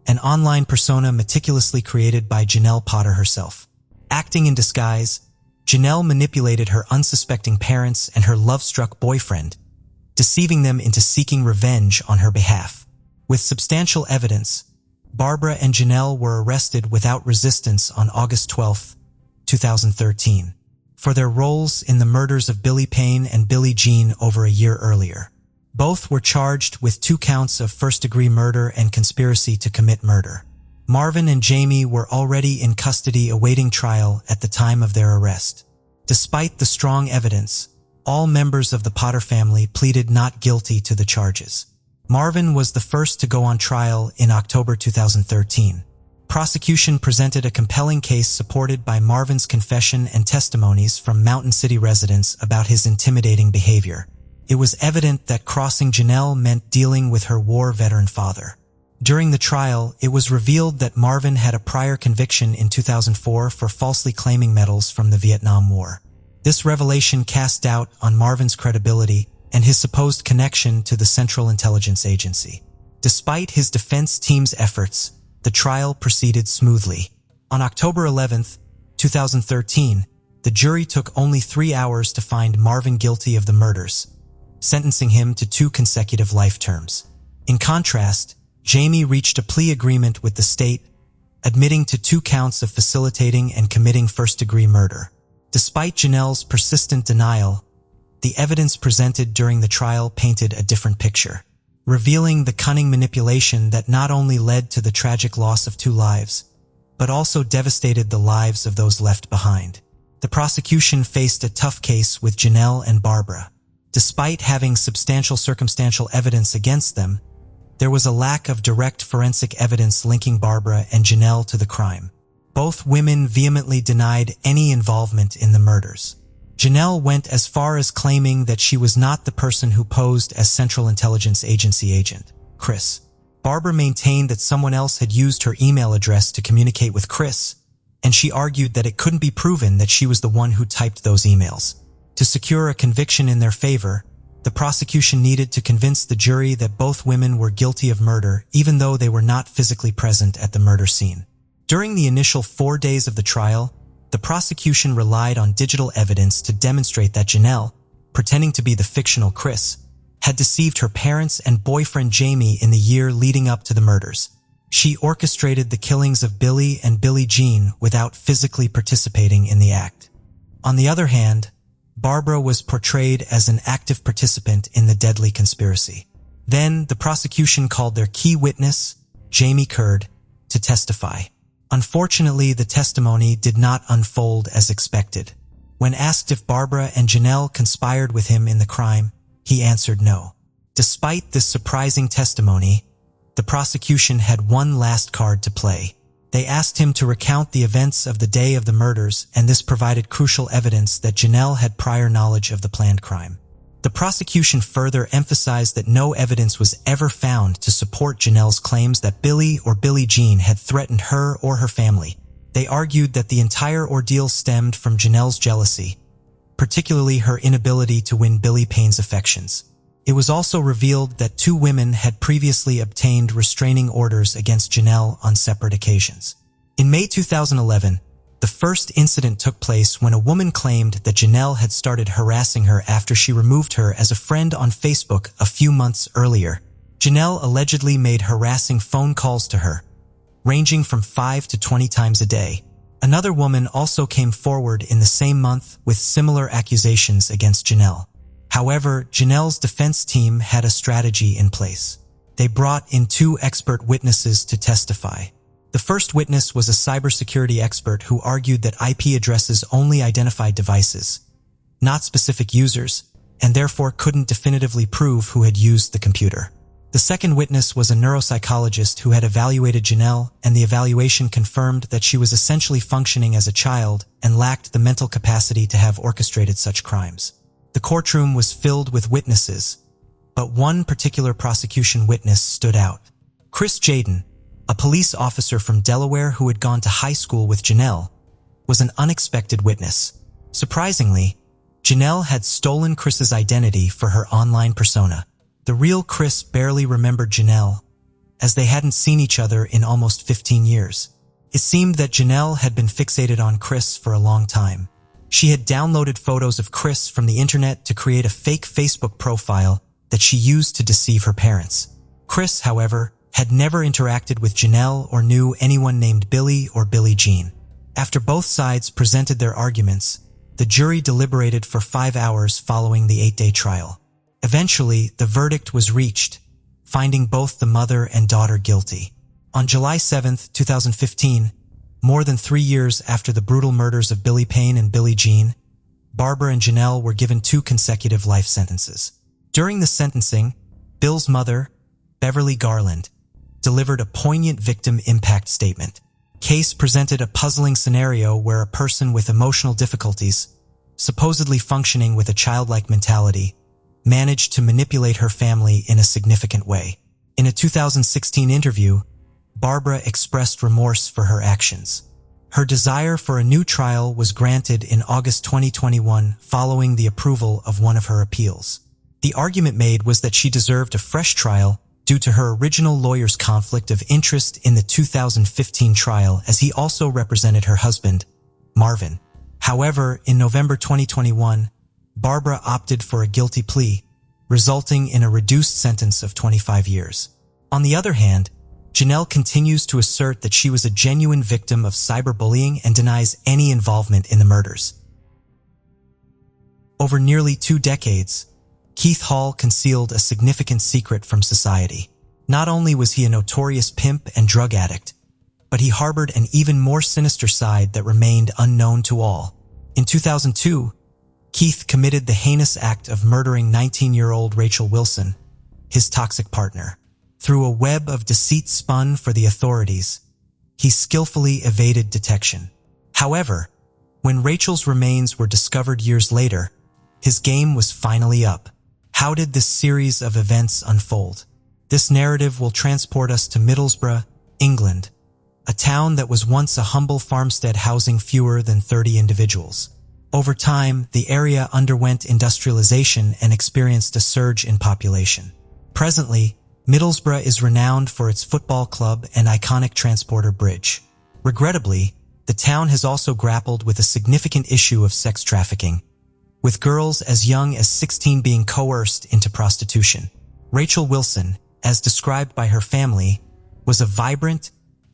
an online persona meticulously created by Janelle Potter herself. Acting in disguise, Janelle manipulated her unsuspecting parents and her love-struck boyfriend, deceiving them into seeking revenge on her behalf. With substantial evidence, Barbara and Janelle were arrested without resistance on August 12, 2013, for their roles in the murders of Billy Payne and Billie Jean over a year earlier. Both were charged with 2 counts of first-degree murder and conspiracy to commit murder. Marvin and Jamie were already in custody awaiting trial at the time of their arrest. Despite the strong evidence, all members of the Potter family pleaded not guilty to the charges. Marvin was the first to go on trial in October 2013. Prosecution presented a compelling case supported by Marvin's confession and testimonies from Mountain City residents about his intimidating behavior. It was evident that crossing Janelle meant dealing with her war veteran father. During the trial, it was revealed that Marvin had a prior conviction in 2004 for falsely claiming medals from the Vietnam War. This revelation cast doubt on Marvin's credibility and his supposed connection to the Central Intelligence Agency. Despite his defense team's efforts, the trial proceeded smoothly. On October 11, 2013, the jury took only 3 hours to find Marvin guilty of the murders, sentencing him to 2 consecutive life terms. In contrast, Jamie reached a plea agreement with the state, admitting to 2 counts of facilitating and committing first-degree murder. Despite Janelle's persistent denial, the evidence presented during the trial painted a different picture, revealing the cunning manipulation that not only led to the tragic loss of 2 lives, but also devastated the lives of those left behind. The prosecution faced a tough case with Janelle and Barbara. Despite having substantial circumstantial evidence against them, there was a lack of direct forensic evidence linking Barbara and Janelle to the crime. Both women vehemently denied any involvement in the murders. Janelle went as far as claiming that she was not the person who posed as Central Intelligence Agency agent, Chris. Barbara maintained that someone else had used her email address to communicate with Chris, and she argued that it couldn't be proven that she was the one who typed those emails. To secure a conviction in their favor, the prosecution needed to convince the jury that both women were guilty of murder, even though they were not physically present at the murder scene. During the initial 4 days of the trial, the prosecution relied on digital evidence to demonstrate that Janelle, pretending to be the fictional Chris, had deceived her parents and boyfriend Jamie in the year leading up to the murders. She orchestrated the killings of Billy and Billie Jean without physically participating in the act. On the other hand, Barbara was portrayed as an active participant in the deadly conspiracy. Then, the prosecution called their key witness, Jamie Curd, to testify. Unfortunately, the testimony did not unfold as expected. When asked if Barbara and Janelle conspired with him in the crime, he answered no. Despite this surprising testimony, the prosecution had one last card to play. They asked him to recount the events of the day of the murders, and this provided crucial evidence that Janelle had prior knowledge of the planned crime. The prosecution further emphasized that no evidence was ever found to support Janelle's claims that Billy or Billie Jean had threatened her or her family. They argued that the entire ordeal stemmed from Janelle's jealousy, particularly her inability to win Billy Payne's affections. It was also revealed that two women had previously obtained restraining orders against Janelle on separate occasions. In May 2011, the first incident took place when a woman claimed that Janelle had started harassing her after she removed her as a friend on Facebook a few months earlier. Janelle allegedly made harassing phone calls to her, ranging from 5 to 20 times a day. Another woman also came forward in the same month with similar accusations against Janelle. However, Janelle's defense team had a strategy in place. They brought in two expert witnesses to testify. The first witness was a cybersecurity expert who argued that IP addresses only identified devices, not specific users, and therefore couldn't definitively prove who had used the computer. The second witness was a neuropsychologist who had evaluated Janelle, and the evaluation confirmed that she was essentially functioning as a child and lacked the mental capacity to have orchestrated such crimes. The courtroom was filled with witnesses, but one particular prosecution witness stood out. Chris Jaden, a police officer from Delaware who had gone to high school with Janelle, was an unexpected witness. Surprisingly, Janelle had stolen Chris's identity for her online persona. The real Chris barely remembered Janelle, as they hadn't seen each other in almost 15 years. It seemed that Janelle had been fixated on Chris for a long time. She had downloaded photos of Chris from the internet to create a fake Facebook profile that she used to deceive her parents. Chris, however, had never interacted with Janelle or knew anyone named Billy or Billie Jean. After both sides presented their arguments, the jury deliberated for 5 hours following the 8-day trial. Eventually, the verdict was reached, finding both the mother and daughter guilty. On July 7, 2015, more than 3 years after the brutal murders of Billy Payne and Billie Jean, Barbara and Janelle were given 2 consecutive life sentences. During the sentencing, Bill's mother, Beverly Garland, delivered a poignant victim impact statement. Case presented a puzzling scenario where a person with emotional difficulties, supposedly functioning with a childlike mentality, managed to manipulate her family in a significant way. In a 2016 interview, Barbara expressed remorse for her actions. Her desire for a new trial was granted in August 2021 following the approval of one of her appeals. The argument made was that she deserved a fresh trial due to her original lawyer's conflict of interest in the 2015 trial, as he also represented her husband, Marvin. However, in November 2021, Barbara opted for a guilty plea, resulting in a reduced sentence of 25 years. On the other hand, Janelle continues to assert that she was a genuine victim of cyberbullying and denies any involvement in the murders. Over nearly 2 decades, Keith Hall concealed a significant secret from society. Not only was he a notorious pimp and drug addict, but he harbored an even more sinister side that remained unknown to all. In 2002, Keith committed the heinous act of murdering 19-year-old Rachel Wilson, his toxic partner. Through a web of deceit spun for the authorities, he skillfully evaded detection. However, when Rachel's remains were discovered years later, his game was finally up. How did this series of events unfold? This narrative will transport us to Middlesbrough, England, a town that was once a humble farmstead housing fewer than 30 individuals. Over time, the area underwent industrialization and experienced a surge in population. Presently, Middlesbrough is renowned for its football club and iconic transporter bridge. Regrettably, the town has also grappled with a significant issue of sex trafficking, with girls as young as 16 being coerced into prostitution. Rachel Wilson, as described by her family, was a vibrant,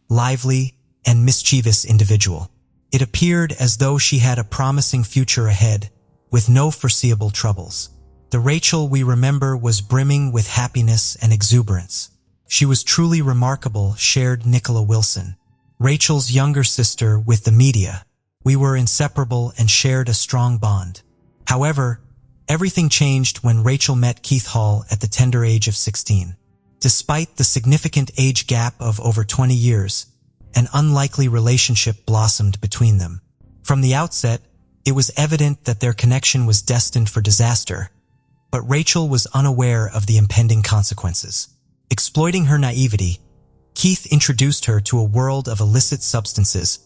lively, and mischievous individual. It appeared as though she had a promising future ahead, with no foreseeable troubles. The Rachel we remember was brimming with happiness and exuberance. She was truly remarkable, shared Nicola Wilson, Rachel's younger sister, with the media. We were inseparable and shared a strong bond. However, everything changed when Rachel met Keith Hall at the tender age of 16. Despite the significant age gap of over 20 years, an unlikely relationship blossomed between them. From the outset, it was evident that their connection was destined for disaster, but Rachel was unaware of the impending consequences. Exploiting her naivety, Keith introduced her to a world of illicit substances,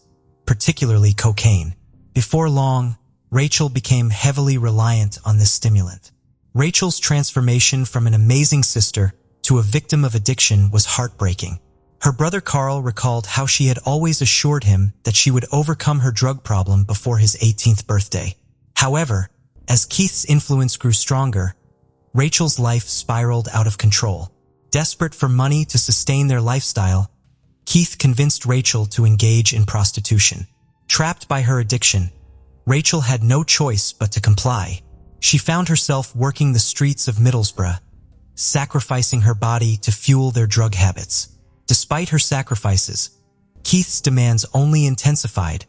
particularly cocaine. Before long, Rachel became heavily reliant on this stimulant. Rachel's transformation from an amazing sister to a victim of addiction was heartbreaking. Her brother Carl recalled how she had always assured him that she would overcome her drug problem before his 18th birthday. However, as Keith's influence grew stronger, Rachel's life spiraled out of control. Desperate for money to sustain their lifestyle, Keith convinced Rachel to engage in prostitution. Trapped by her addiction, Rachel had no choice but to comply. She found herself working the streets of Middlesbrough, sacrificing her body to fuel their drug habits. Despite her sacrifices, Keith's demands only intensified,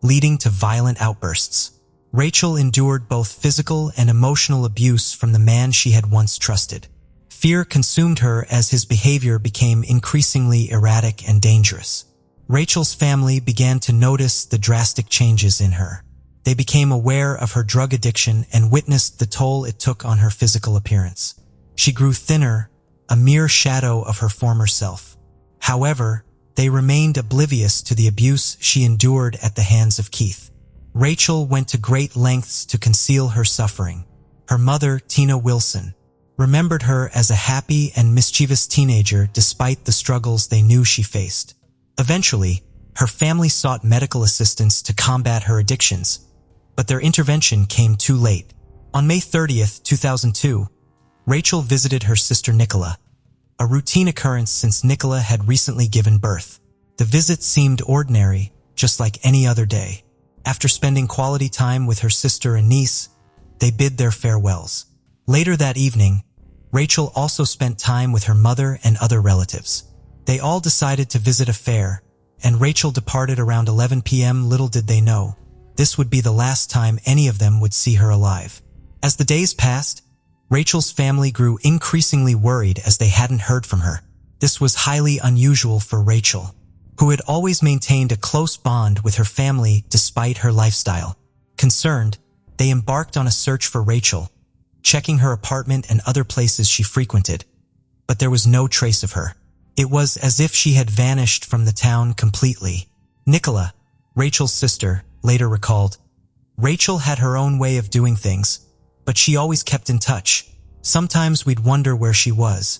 leading to violent outbursts. Rachel endured both physical and emotional abuse from the man she had once trusted. Fear consumed her as his behavior became increasingly erratic and dangerous. Rachel's family began to notice the drastic changes in her. They became aware of her drug addiction and witnessed the toll it took on her physical appearance. She grew thinner, a mere shadow of her former self. However, they remained oblivious to the abuse she endured at the hands of Keith. Rachel went to great lengths to conceal her suffering. Her mother, Tina Wilson, remembered her as a happy and mischievous teenager despite the struggles they knew she faced. Eventually, her family sought medical assistance to combat her addictions, but their intervention came too late. On May 30th, 2002, Rachel visited her sister Nicola, a routine occurrence since Nicola had recently given birth. The visit seemed ordinary, just like any other day. After spending quality time with her sister and niece, they bid their farewells. Later that evening, Rachel also spent time with her mother and other relatives. They all decided to visit a fair, and Rachel departed around 11 p.m. Little did they know, this would be the last time any of them would see her alive. As the days passed, Rachel's family grew increasingly worried as they hadn't heard from her. This was highly unusual for Rachel, who had always maintained a close bond with her family despite her lifestyle. Concerned, they embarked on a search for Rachel, checking her apartment and other places she frequented, but there was no trace of her. It was as if she had vanished from the town completely. Nicola, Rachel's sister, later recalled, Rachel had her own way of doing things, but she always kept in touch. Sometimes we'd wonder where she was,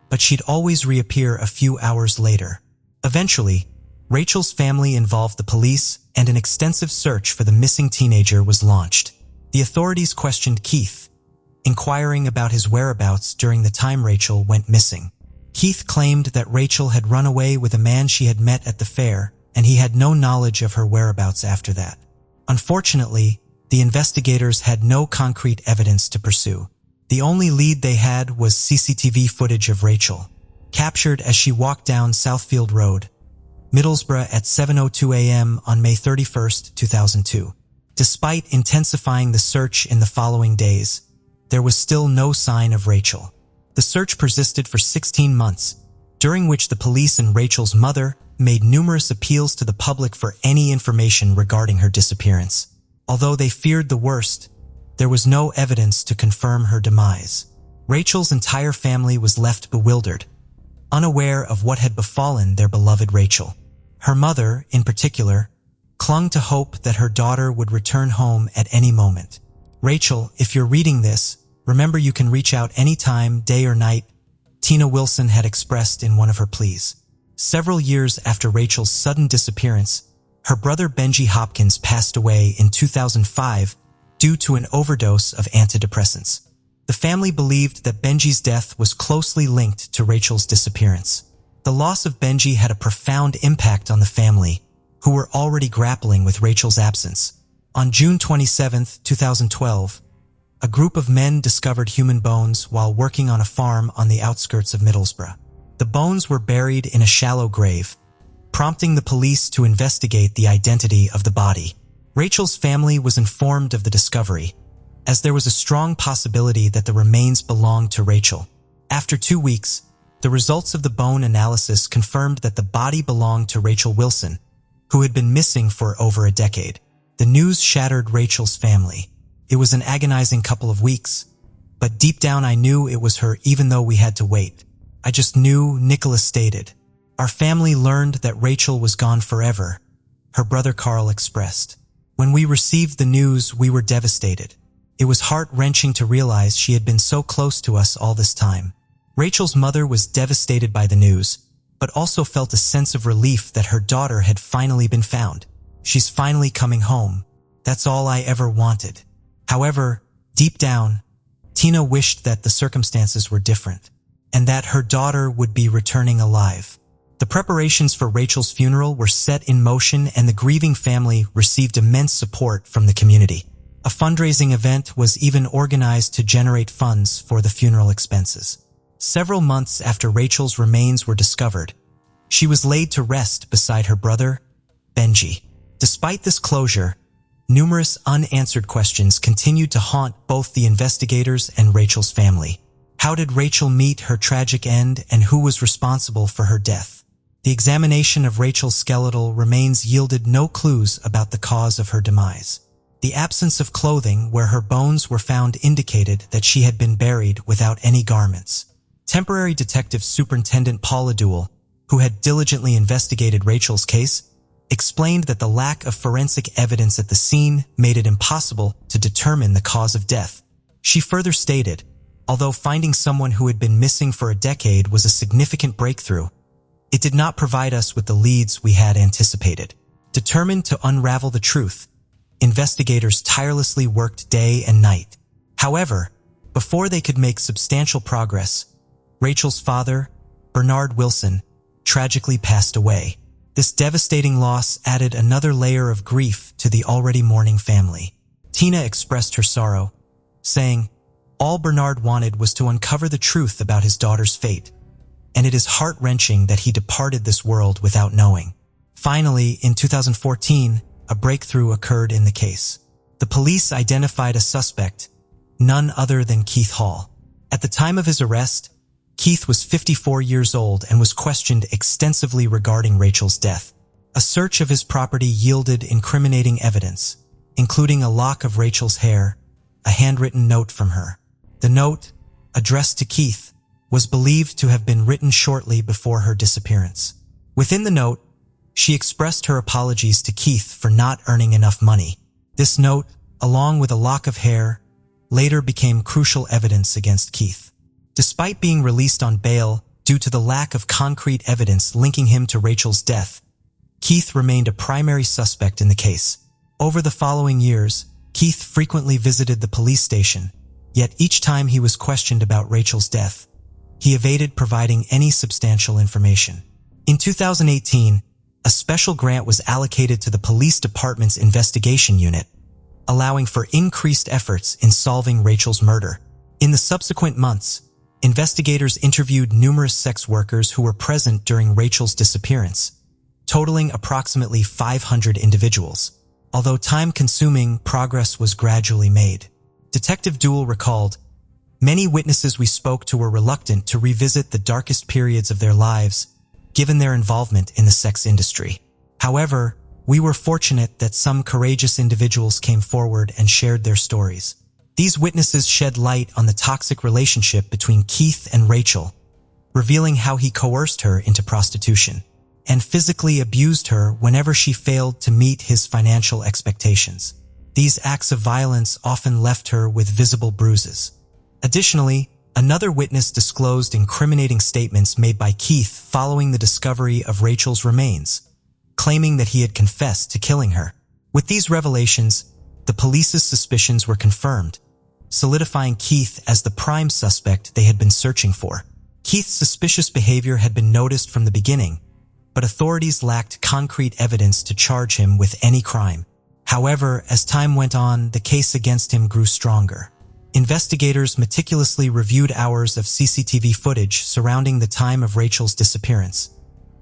but she'd always reappear a few hours later. Eventually, Rachel's family involved the police, and an extensive search for the missing teenager was launched. The authorities questioned Keith, inquiring about his whereabouts during the time Rachel went missing. Keith claimed that Rachel had run away with a man she had met at the fair, and he had no knowledge of her whereabouts after that. Unfortunately, the investigators had no concrete evidence to pursue. The only lead they had was CCTV footage of Rachel, captured as she walked down Southfield Road, Middlesbrough at 7:02 a.m. on May 31st, 2002. Despite intensifying the search in the following days, there was still no sign of Rachel. The search persisted for 16 months, during which the police and Rachel's mother made numerous appeals to the public for any information regarding her disappearance. Although they feared the worst, there was no evidence to confirm her demise. Rachel's entire family was left bewildered, unaware of what had befallen their beloved Rachel. Her mother, in particular, clung to hope that her daughter would return home at any moment. Rachel, if you're reading this, remember you can reach out anytime, day or night, Tina Wilson had expressed in one of her pleas. Several years after Rachel's sudden disappearance, her brother Benji Hopkins passed away in 2005 due to an overdose of antidepressants. The family believed that Benji's death was closely linked to Rachel's disappearance. The loss of Benji had a profound impact on the family, who were already grappling with Rachel's absence. On June 27, 2012, a group of men discovered human bones while working on a farm on the outskirts of Middlesbrough. The bones were buried in a shallow grave, prompting the police to investigate the identity of the body. Rachel's family was informed of the discovery, as there was a strong possibility that the remains belonged to Rachel. After 2 weeks, the results of the bone analysis confirmed that the body belonged to Rachel Wilson, who had been missing for over a decade. The news shattered Rachel's family. It was an agonizing couple of weeks, but deep down I knew it was her even though we had to wait. I just knew, Nicholas stated. Our family learned that Rachel was gone forever, her brother Carl expressed. When we received the news, we were devastated. It was heart-wrenching to realize she had been so close to us all this time. Rachel's mother was devastated by the news, but also felt a sense of relief that her daughter had finally been found. She's finally coming home. That's all I ever wanted. However, deep down, Tina wished that the circumstances were different, and that her daughter would be returning alive. The preparations for Rachel's funeral were set in motion, and the grieving family received immense support from the community. A fundraising event was even organized to generate funds for the funeral expenses. Several months after Rachel's remains were discovered, she was laid to rest beside her brother, Benji. Despite this closure, numerous unanswered questions continued to haunt both the investigators and Rachel's family. How did Rachel meet her tragic end, and who was responsible for her death? The examination of Rachel's skeletal remains yielded no clues about the cause of her demise. The absence of clothing where her bones were found indicated that she had been buried without any garments. Temporary Detective Superintendent Paula Duell, who had diligently investigated Rachel's case, explained that the lack of forensic evidence at the scene made it impossible to determine the cause of death. She further stated, although finding someone who had been missing for a decade was a significant breakthrough, it did not provide us with the leads we had anticipated. Determined to unravel the truth, investigators tirelessly worked day and night. However, before they could make substantial progress, Rachel's father, Bernard Wilson, tragically passed away. This devastating loss added another layer of grief to the already mourning family. Tina expressed her sorrow, saying, "All Bernard wanted was to uncover the truth about his daughter's fate, and it is heart-wrenching that he departed this world without knowing." Finally, in 2014, a breakthrough occurred in the case. The police identified a suspect, none other than Keith Hall. At the time of his arrest, Keith was 54 years old and was questioned extensively regarding Rachel's death. A search of his property yielded incriminating evidence, including a lock of Rachel's hair, a handwritten note from her. The note, addressed to Keith, was believed to have been written shortly before her disappearance. Within the note, she expressed her apologies to Keith for not earning enough money. This note, along with a lock of hair, later became crucial evidence against Keith. Despite being released on bail due to the lack of concrete evidence linking him to Rachel's death, Keith remained a primary suspect in the case. Over the following years, Keith frequently visited the police station, yet each time he was questioned about Rachel's death, he evaded providing any substantial information. In 2018, a special grant was allocated to the police department's investigation unit, allowing for increased efforts in solving Rachel's murder. In the subsequent months, investigators interviewed numerous sex workers who were present during Rachel's disappearance, totaling approximately 500 individuals. Although time-consuming, progress was gradually made. Detective Duell recalled, "Many witnesses we spoke to were reluctant to revisit the darkest periods of their lives, given their involvement in the sex industry. However, we were fortunate that some courageous individuals came forward and shared their stories. These witnesses shed light on the toxic relationship between Keith and Rachel, revealing how he coerced her into prostitution and physically abused her whenever she failed to meet his financial expectations. These acts of violence often left her with visible bruises." Additionally, another witness disclosed incriminating statements made by Keith following the discovery of Rachel's remains, claiming that he had confessed to killing her. With these revelations, the police's suspicions were confirmed, solidifying Keith as the prime suspect they had been searching for. Keith's suspicious behavior had been noticed from the beginning, but authorities lacked concrete evidence to charge him with any crime. However, as time went on, the case against him grew stronger. Investigators meticulously reviewed hours of CCTV footage surrounding the time of Rachel's disappearance,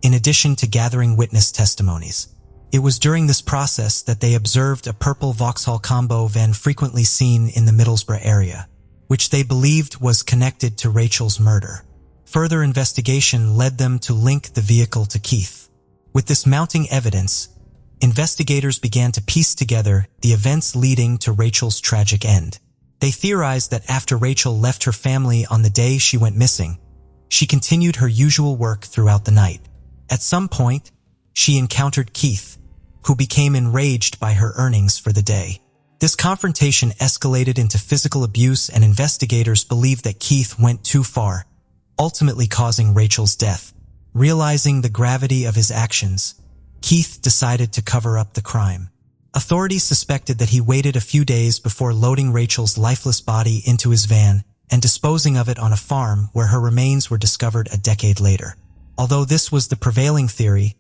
in addition to gathering witness testimonies. It was during this process that they observed a purple Vauxhall combo van frequently seen in the Middlesbrough area, which they believed was connected to Rachel's murder. Further investigation led them to link the vehicle to Keith. With this mounting evidence, investigators began to piece together the events leading to Rachel's tragic end. They theorized that after Rachel left her family on the day she went missing, she continued her usual work throughout the night. At some point, she encountered Keith, who became enraged by her earnings for the day. This confrontation escalated into physical abuse, and investigators believe that Keith went too far, ultimately causing Rachel's death. Realizing the gravity of his actions, Keith decided to cover up the crime. Authorities suspected that he waited a few days before loading Rachel's lifeless body into his van and disposing of it on a farm where her remains were discovered a decade later. Although this was the prevailing theory,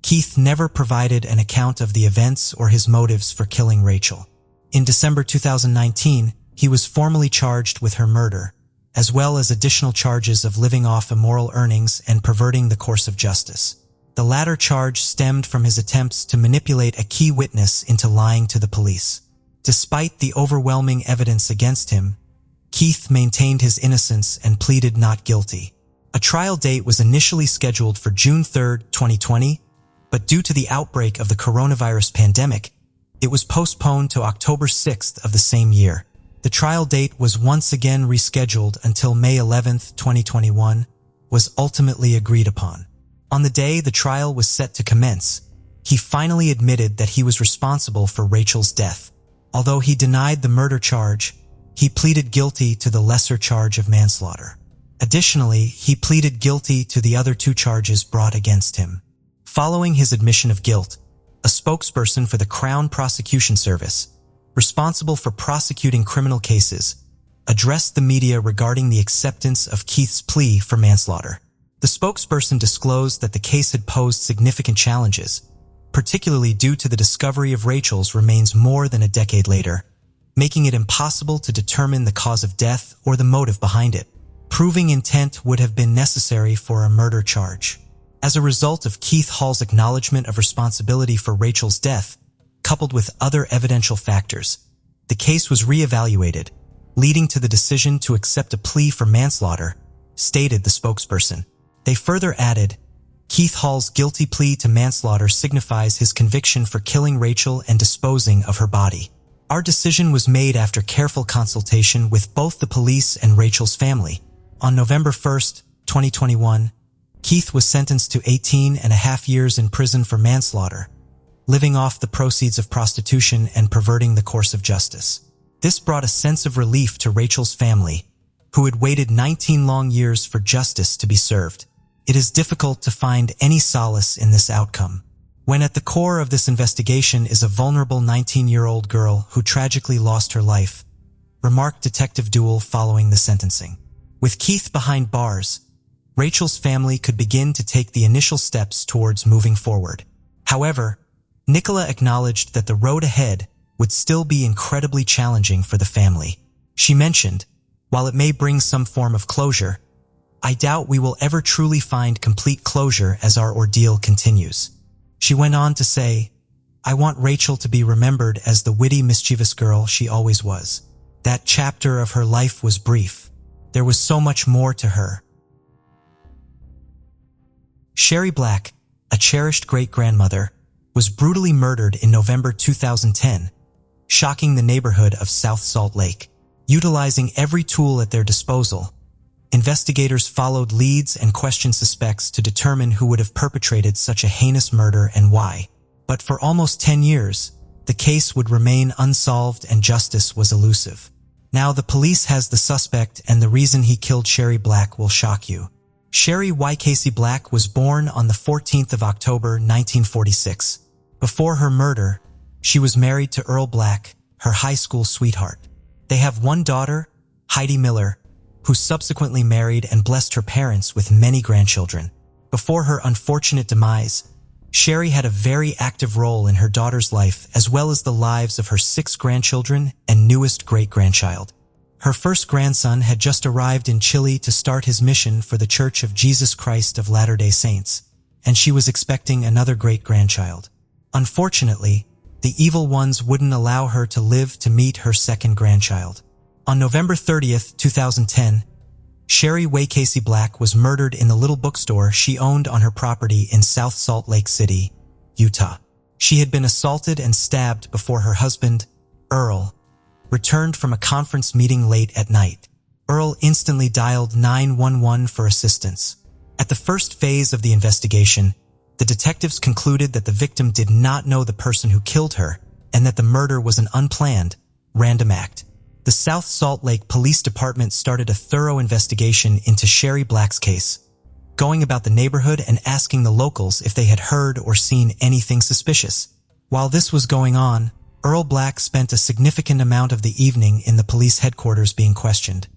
Keith never provided an account of the events or his motives for killing Rachel. In December 2019, he was formally charged with her murder, as well as additional charges of living off immoral earnings and perverting the course of justice. The latter charge stemmed from his attempts to manipulate a key witness into lying to the police. Despite the overwhelming evidence against him, Keith maintained his innocence and pleaded not guilty. A trial date was initially scheduled for June 3, 2020, but due to the outbreak of the coronavirus pandemic, it was postponed to October 6th of the same year. The trial date was once again rescheduled until May 11, 2021, was ultimately agreed upon. On the day the trial was set to commence, he finally admitted that he was responsible for Rachel's death. Although he denied the murder charge, he pleaded guilty to the lesser charge of manslaughter. Additionally, he pleaded guilty to the other two charges brought against him. Following his admission of guilt, a spokesperson for the Crown Prosecution Service, responsible for prosecuting criminal cases, addressed the media regarding the acceptance of Keith's plea for manslaughter. The spokesperson disclosed that the case had posed significant challenges, particularly due to the discovery of Rachel's remains more than a decade later, making it impossible to determine the cause of death or the motive behind it. Proving intent would have been necessary for a murder charge. As a result of Keith Hall's acknowledgement of responsibility for Rachel's death, coupled with other evidential factors, the case was re-evaluated, leading to the decision to accept a plea for manslaughter, stated the spokesperson. They further added, Keith Hall's guilty plea to manslaughter signifies his conviction for killing Rachel and disposing of her body. Our decision was made after careful consultation with both the police and Rachel's family. On November 1, 2021, Keith was sentenced to 18.5 years in prison for manslaughter, living off the proceeds of prostitution and perverting the course of justice. This brought a sense of relief to Rachel's family, who had waited 19 long years for justice to be served. It is difficult to find any solace in this outcome, when at the core of this investigation is a vulnerable 19-year-old girl who tragically lost her life, remarked Detective Duell following the sentencing. With Keith behind bars, Rachel's family could begin to take the initial steps towards moving forward. However, Nicola acknowledged that the road ahead would still be incredibly challenging for the family. She mentioned, while it may bring some form of closure, I doubt we will ever truly find complete closure as our ordeal continues. She went on to say, I want Rachel to be remembered as the witty, mischievous girl she always was. That chapter of her life was brief. There was so much more to her. Sherry Black, a cherished great-grandmother, was brutally murdered in November 2010, shocking the neighborhood of South Salt Lake. Utilizing every tool at their disposal, investigators followed leads and questioned suspects to determine who would have perpetrated such a heinous murder and why. But for almost 10 years, the case would remain unsolved and justice was elusive. Now the police has the suspect, and the reason he killed Sherry Black will shock you. Sherry Y. Casey Black was born on the 14th of October 1946. Before her murder, she was married to Earl Black, her high school sweetheart. They have one daughter, Heidi Miller, who subsequently married and blessed her parents with many grandchildren. Before her unfortunate demise, Sherry had a very active role in her daughter's life as well as the lives of her 6 grandchildren and newest great-grandchild. Her first grandson had just arrived in Chile to start his mission for the Church of Jesus Christ of Latter-day Saints, and she was expecting another great-grandchild. Unfortunately, the evil ones wouldn't allow her to live to meet her second grandchild. On November 30th, 2010, Sherry Way Casey Black was murdered in the little bookstore she owned on her property in South Salt Lake City, Utah. She had been assaulted and stabbed before her husband, Earl, returned from a conference meeting late at night. Earl instantly dialed 911 for assistance. At the first phase of the investigation, the detectives concluded that the victim did not know the person who killed her and that the murder was an unplanned, random act. The South Salt Lake Police Department started a thorough investigation into Sherry Black's case, going about the neighborhood and asking the locals if they had heard or seen anything suspicious. While this was going on, Earl Black spent a significant amount of the evening in the police headquarters being questioned,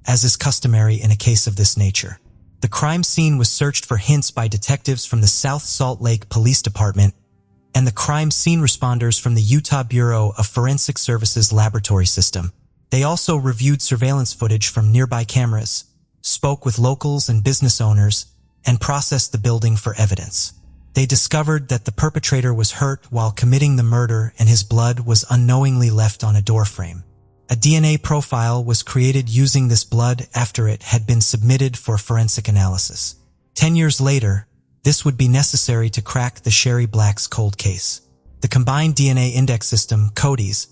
as is customary in a case of this nature. The crime scene was searched for hints by detectives from the South Salt Lake Police Department and the crime scene responders from the Utah Bureau of Forensic Services laboratory system. They also reviewed surveillance footage from nearby cameras, spoke with locals and business owners, and processed the building for evidence. They discovered that the perpetrator was hurt while committing the murder and his blood was unknowingly left on a doorframe. A DNA profile was created using this blood after it had been submitted for forensic analysis. 10 years later, this would be necessary to crack the Sherry Black's cold case. The Combined DNA Index System, CODIS,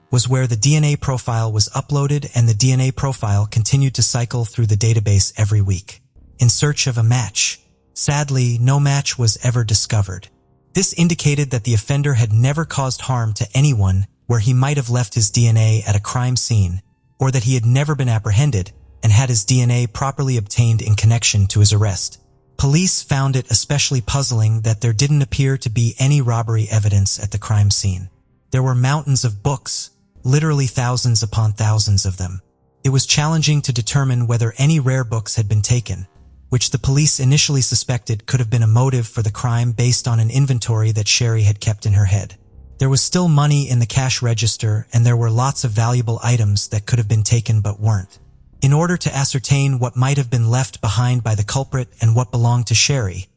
was where the DNA profile was uploaded and the DNA profile continued to cycle through the database every week, in search of a match. Sadly, no match was ever discovered. This indicated that the offender had never caused harm to anyone where he might have left his DNA at a crime scene, or that he had never been apprehended and had his DNA properly obtained in connection to his arrest. Police found it especially puzzling that there didn't appear to be any robbery evidence at the crime scene. There were mountains of books, literally thousands upon thousands of them. It was challenging to determine whether any rare books had been taken, which the police initially suspected could have been a motive for the crime based on an inventory that Sherry had kept in her head. There was still money in the cash register and there were lots of valuable items that could have been taken but weren't. In order to ascertain what might have been left behind by the culprit and what belonged to Sherry,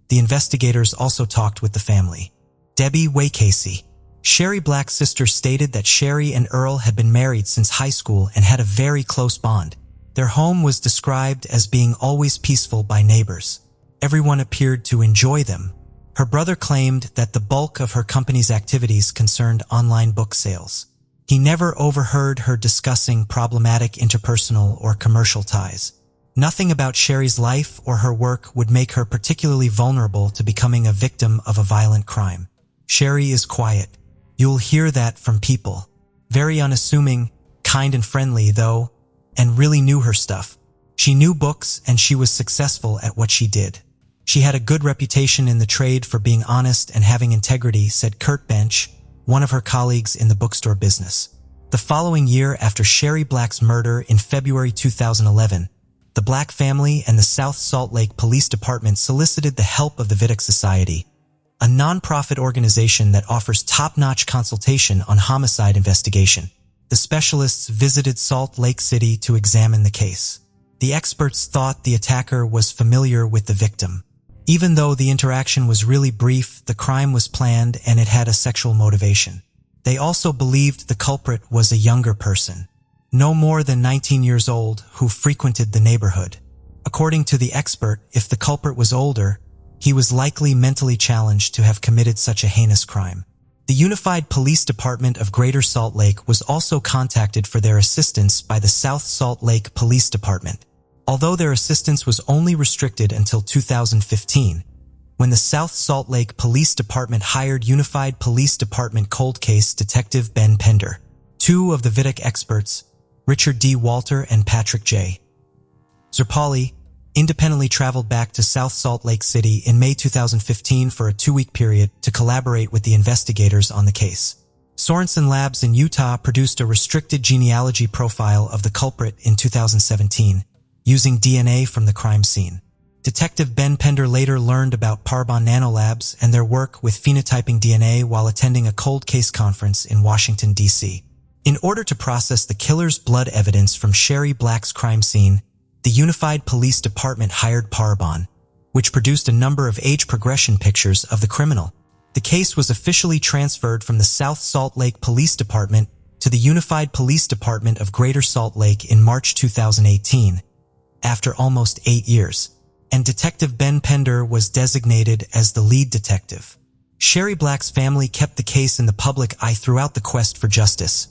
the investigators also talked with the family. Debbie Way Casey, Sherry Black's sister, stated that Sherry and Earl had been married since high school and had a very close bond. Their home was described as being always peaceful by neighbors. Everyone appeared to enjoy them. Her brother claimed that the bulk of her company's activities concerned online book sales. He never overheard her discussing problematic interpersonal or commercial ties. Nothing about Sherry's life or her work would make her particularly vulnerable to becoming a victim of a violent crime. Sherry is quiet. You'll hear that from people. Very unassuming, kind and friendly though, and really knew her stuff. She knew books and she was successful at what she did. She had a good reputation in the trade for being honest and having integrity, said Kurt Bench, one of her colleagues in the bookstore business. The following year, after Sherry Black's murder in February 2011, the Black family and the South Salt Lake Police Department solicited the help of the Vidic Society, a non-profit organization that offers top-notch consultation on homicide investigation. The specialists visited Salt Lake City to examine the case. The experts thought the attacker was familiar with the victim. Even though the interaction was really brief, the crime was planned and it had a sexual motivation. They also believed the culprit was a younger person, no more than 19 years old, who frequented the neighborhood. According to the expert, if the culprit was older, he was likely mentally challenged to have committed such a heinous crime. The Unified Police Department of Greater Salt Lake was also contacted for their assistance by the South Salt Lake Police Department, although their assistance was only restricted until 2015, when the South Salt Lake Police Department hired Unified Police Department cold case detective Ben Pender. Two of the Vidic experts, Richard D. Walter and Patrick J. Zerpali, independently traveled back to South Salt Lake City in May 2015 for a 2-week period to collaborate with the investigators on the case. Sorensen Labs in Utah produced a restricted genealogy profile of the culprit in 2017, using DNA from the crime scene. Detective Ben Pender later learned about Parbon Nanolabs and their work with phenotyping DNA while attending a cold case conference in Washington, D.C. In order to process the killer's blood evidence from Sherry Black's crime scene, the Unified Police Department hired Parabon, which produced a number of age progression pictures of the criminal. The case was officially transferred from the South Salt Lake Police Department to the Unified Police Department of Greater Salt Lake in March 2018, after almost 8 years, and Detective Ben Pender was designated as the lead detective. Sherry Black's family kept the case in the public eye throughout the quest for justice,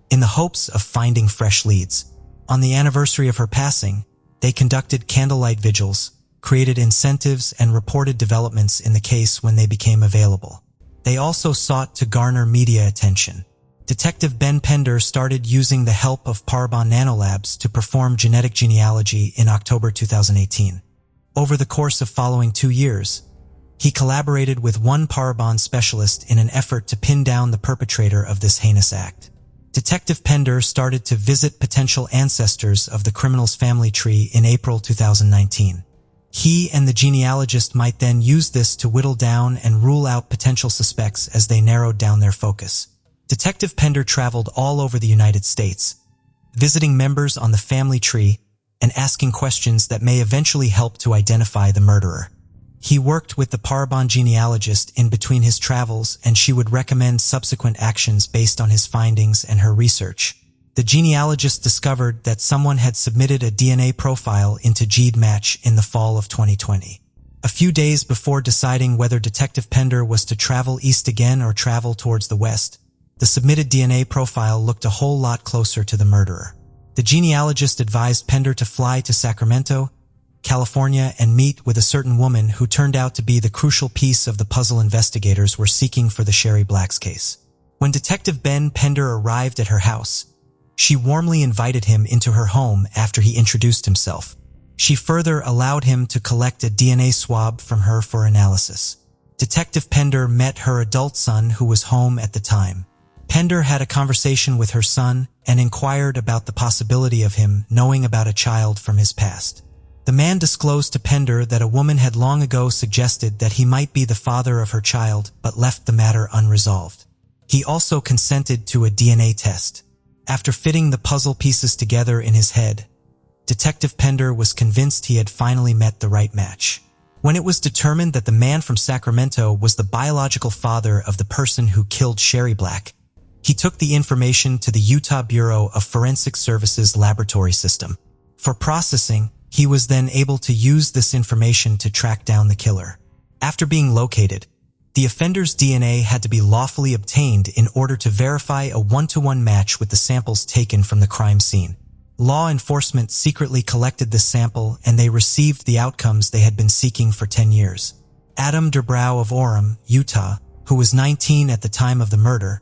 in the hopes of finding fresh leads. On the anniversary of her passing, they conducted candlelight vigils, created incentives, and reported developments in the case when they became available. They also sought to garner media attention. Detective Ben Pender started using the help of Parabon Nanolabs to perform genetic genealogy in October 2018. Over the course of following 2 years, he collaborated with one Parabon specialist in an effort to pin down the perpetrator of this heinous act. Detective Pender started to visit potential ancestors of the criminal's family tree in April 2019. He and the genealogist might then use this to whittle down and rule out potential suspects as they narrowed down their focus. Detective Pender traveled all over the United States, visiting members on the family tree and asking questions that may eventually help to identify the murderer. He worked with the Parabon genealogist in between his travels, and she would recommend subsequent actions based on his findings and her research. The genealogist discovered that someone had submitted a DNA profile into GeneMatch in the fall of 2020. A few days before deciding whether Detective Pender was to travel east again or travel towards the west, the submitted DNA profile looked a whole lot closer to the murderer. The genealogist advised Pender to fly to Sacramento, California, and meet with a certain woman who turned out to be the crucial piece of the puzzle investigators were seeking for the Sherry Black's case. When Detective Ben Pender arrived at her house, she warmly invited him into her home after he introduced himself. She further allowed him to collect a DNA swab from her for analysis. Detective Pender met her adult son, who was home at the time. Pender had a conversation with her son and inquired about the possibility of him knowing about a child from his past. The man disclosed to Pender that a woman had long ago suggested that he might be the father of her child, but left the matter unresolved. He also consented to a DNA test. After fitting the puzzle pieces together in his head, Detective Pender was convinced he had finally met the right match. When it was determined that the man from Sacramento was the biological father of the person who killed Sherry Black, he took the information to the Utah Bureau of Forensic Services laboratory system. For processing, he was then able to use this information to track down the killer. After being located, the offender's DNA had to be lawfully obtained in order to verify a one-to-one match with the samples taken from the crime scene. Law enforcement secretly collected this sample, and they received the outcomes they had been seeking for 10 years. Adam Durbrow of Orem, Utah, who was 19 at the time of the murder,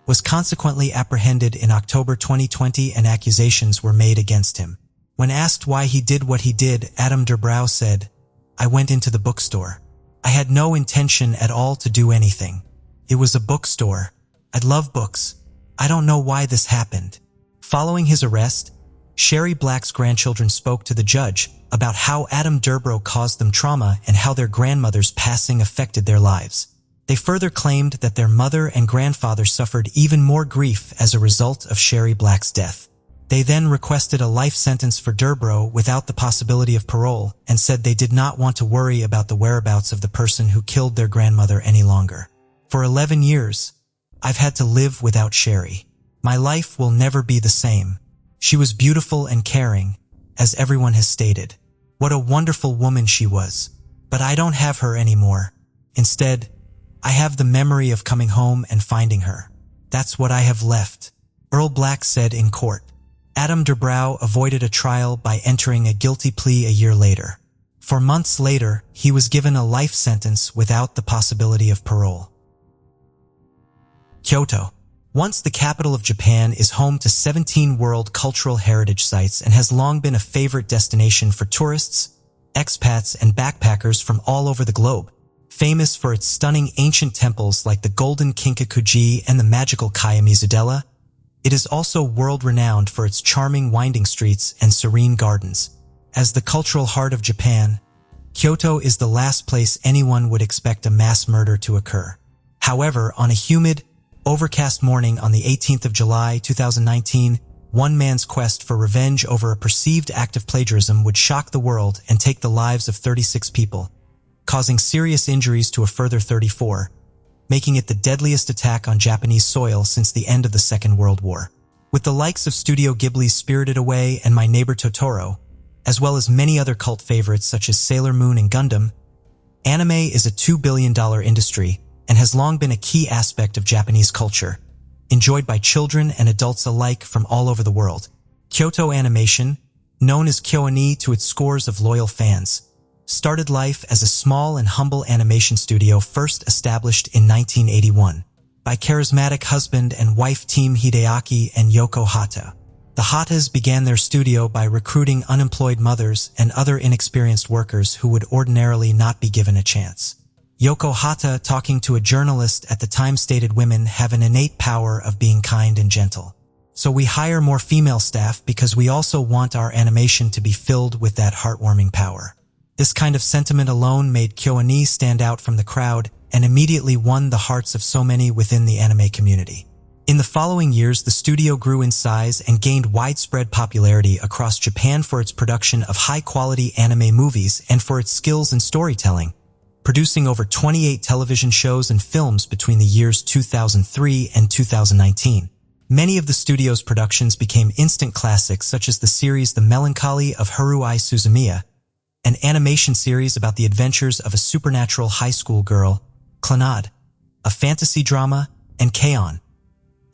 was consequently apprehended in October 2020, and accusations were made against him. When asked why he did what he did, Adam Durbrow said, "I went into the bookstore. I had no intention at all to do anything. It was a bookstore. I love books. I don't know why this happened." Following his arrest, Sherry Black's grandchildren spoke to the judge about how Adam Durbrow caused them trauma and how their grandmother's passing affected their lives. They further claimed that their mother and grandfather suffered even more grief as a result of Sherry Black's death. They then requested a life sentence for Durbrow without the possibility of parole, and said they did not want to worry about the whereabouts of the person who killed their grandmother any longer. "For 11 years, I've had to live without Sherry. My life will never be the same. She was beautiful and caring, as everyone has stated. What a wonderful woman she was. But I don't have her anymore. Instead, I have the memory of coming home and finding her. That's what I have left," Earl Black said in court. Adam Durbrow avoided a trial by entering a guilty plea a year later. For months later, he was given a life sentence without the possibility of parole. Kyoto. Once the capital of Japan, is home to 17 World Cultural Heritage Sites and has long been a favorite destination for tourists, expats, and backpackers from all over the globe. Famous for its stunning ancient temples like the Golden Kinkakuji and the magical Kaya-Mizudela, it is also world-renowned for its charming winding streets and serene gardens. As the cultural heart of Japan, Kyoto is the last place anyone would expect a mass murder to occur. However, on a humid, Overcast morning on the 18th of July, 2019, one man's quest for revenge over a perceived act of plagiarism would shock the world and take the lives of 36 people, causing serious injuries to a further 34, making it the deadliest attack on Japanese soil since the end of the Second World War. With the likes of Studio Ghibli's Spirited Away and My Neighbor Totoro, as well as many other cult favorites such as Sailor Moon and Gundam, anime is a $2 billion industry and has long been a key aspect of Japanese culture, enjoyed by children and adults alike from all over the world. Kyoto Animation, known as KyoAni to its scores of loyal fans, started life as a small and humble animation studio first established in 1981 by charismatic husband and wife team Hideaki and Yoko Hata. The Hatas began their studio by recruiting unemployed mothers and other inexperienced workers who would ordinarily not be given a chance. Yoko Hata, talking to a journalist at the time, stated, "Women have an innate power of being kind and gentle. So we hire more female staff because we also want our animation to be filled with that heartwarming power." This kind of sentiment alone made KyoAni stand out from the crowd and immediately won the hearts of so many within the anime community. In the following years, the studio grew in size and gained widespread popularity across Japan for its production of high-quality anime movies and for its skills in storytelling, producing over 28 television shows and films between the years 2003 and 2019. Many of the studio's productions became instant classics, such as the series The Melancholy of Haruhi Suzumiya, an animation series about the adventures of a supernatural high school girl, Clannad, a fantasy drama, and K-On!,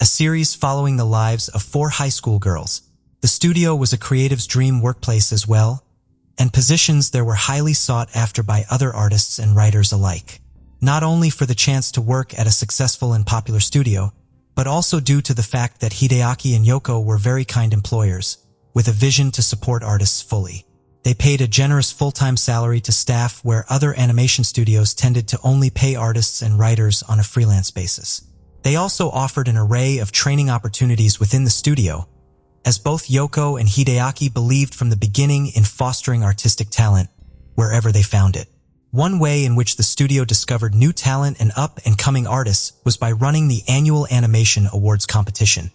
a series following the lives of 4 high school girls. The studio was a creative's dream workplace as well, and positions there were highly sought after by other artists and writers alike. Not only for the chance to work at a successful and popular studio, but also due to the fact that Hideaki and Yoko were very kind employers, with a vision to support artists fully. They paid a generous full-time salary to staff where other animation studios tended to only pay artists and writers on a freelance basis. They also offered an array of training opportunities within the studio, as both Yoko and Hideaki believed from the beginning in fostering artistic talent wherever they found it. One way in which the studio discovered new talent and up-and-coming artists was by running the annual Animation Awards competition,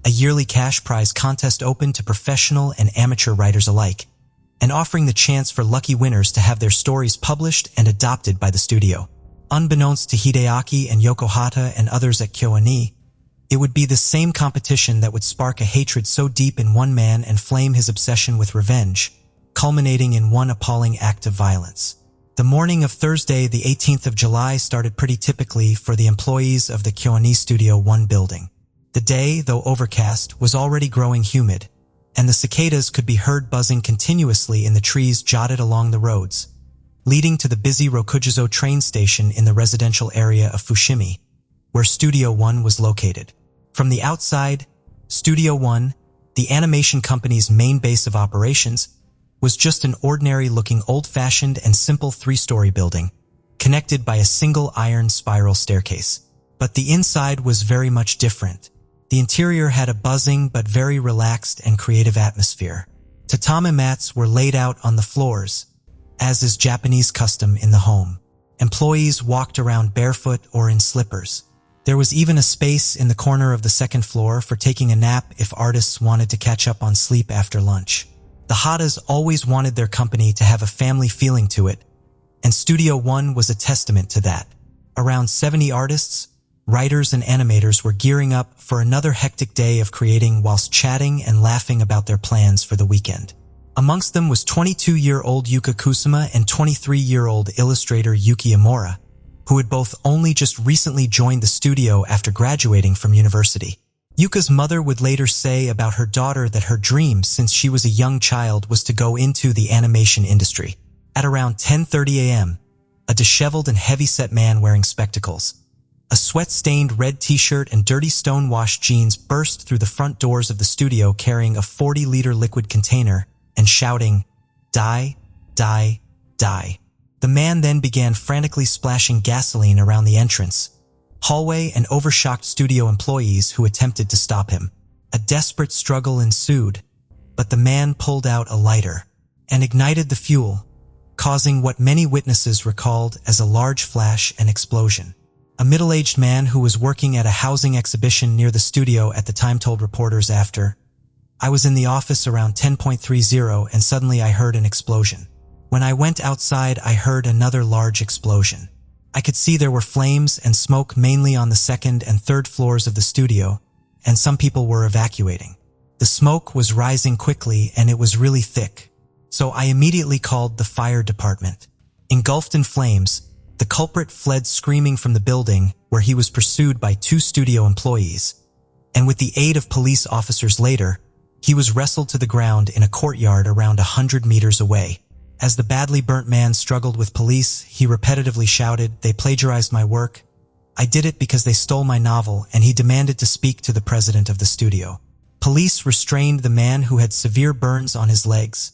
a yearly cash prize contest open to professional and amateur writers alike, and offering the chance for lucky winners to have their stories published and adopted by the studio. Unbeknownst to Hideaki and Yoko Hata and others at KyoAni, it would be the same competition that would spark a hatred so deep in one man and flame his obsession with revenge, culminating in one appalling act of violence. The morning of Thursday, the 18th of July, started pretty typically for the employees of the KyoAni Studio 1 building. The day, though overcast, was already growing humid, and the cicadas could be heard buzzing continuously in the trees jotted along the roads, leading to the busy Rokujizo train station in the residential area of Fushimi, where Studio 1 was located. From the outside, Studio 1, the animation company's main base of operations, was just an ordinary-looking old-fashioned and simple 3-story building, connected by a single iron spiral staircase. But the inside was very much different. The interior had a buzzing but very relaxed and creative atmosphere. Tatami mats were laid out on the floors, as is Japanese custom in the home. Employees walked around barefoot or in slippers. There was even a space in the corner of the second floor for taking a nap if artists wanted to catch up on sleep after lunch. The Hatas always wanted their company to have a family feeling to it, and Studio 1 was a testament to that. Around 70 artists, writers and animators were gearing up for another hectic day of creating whilst chatting and laughing about their plans for the weekend. Amongst them was 22-year-old Yuka Kusuma and 23-year-old illustrator Yuki Amora, who had both only just recently joined the studio after graduating from university. Yuka's mother would later say about her daughter that her dream since she was a young child was to go into the animation industry. At around 10:30 a.m., a disheveled and heavy-set man wearing spectacles, a sweat-stained red t-shirt and dirty stone-washed jeans burst through the front doors of the studio carrying a 40-liter liquid container and shouting, "Die, die, die." The man then began frantically splashing gasoline around the entrance, hallway, and overshocked studio employees who attempted to stop him. A desperate struggle ensued, but the man pulled out a lighter and ignited the fuel, causing what many witnesses recalled as a large flash and explosion. A middle-aged man who was working at a housing exhibition near the studio at the time told reporters after, "I was in the office around 10:30 and suddenly I heard an explosion. When I went outside, I heard another large explosion. I could see there were flames and smoke mainly on the second and third floors of the studio, and some people were evacuating. The smoke was rising quickly and it was really thick. So I immediately called the fire department." Engulfed in flames, the culprit fled screaming from the building where he was pursued by 2 studio employees, and with the aid of police officers later, he was wrestled to the ground in a courtyard around 100 meters away. As the badly burnt man struggled with police, he repetitively shouted, "They plagiarized my work. I did it because they stole my novel," and he demanded to speak to the president of the studio. Police restrained the man who had severe burns on his legs,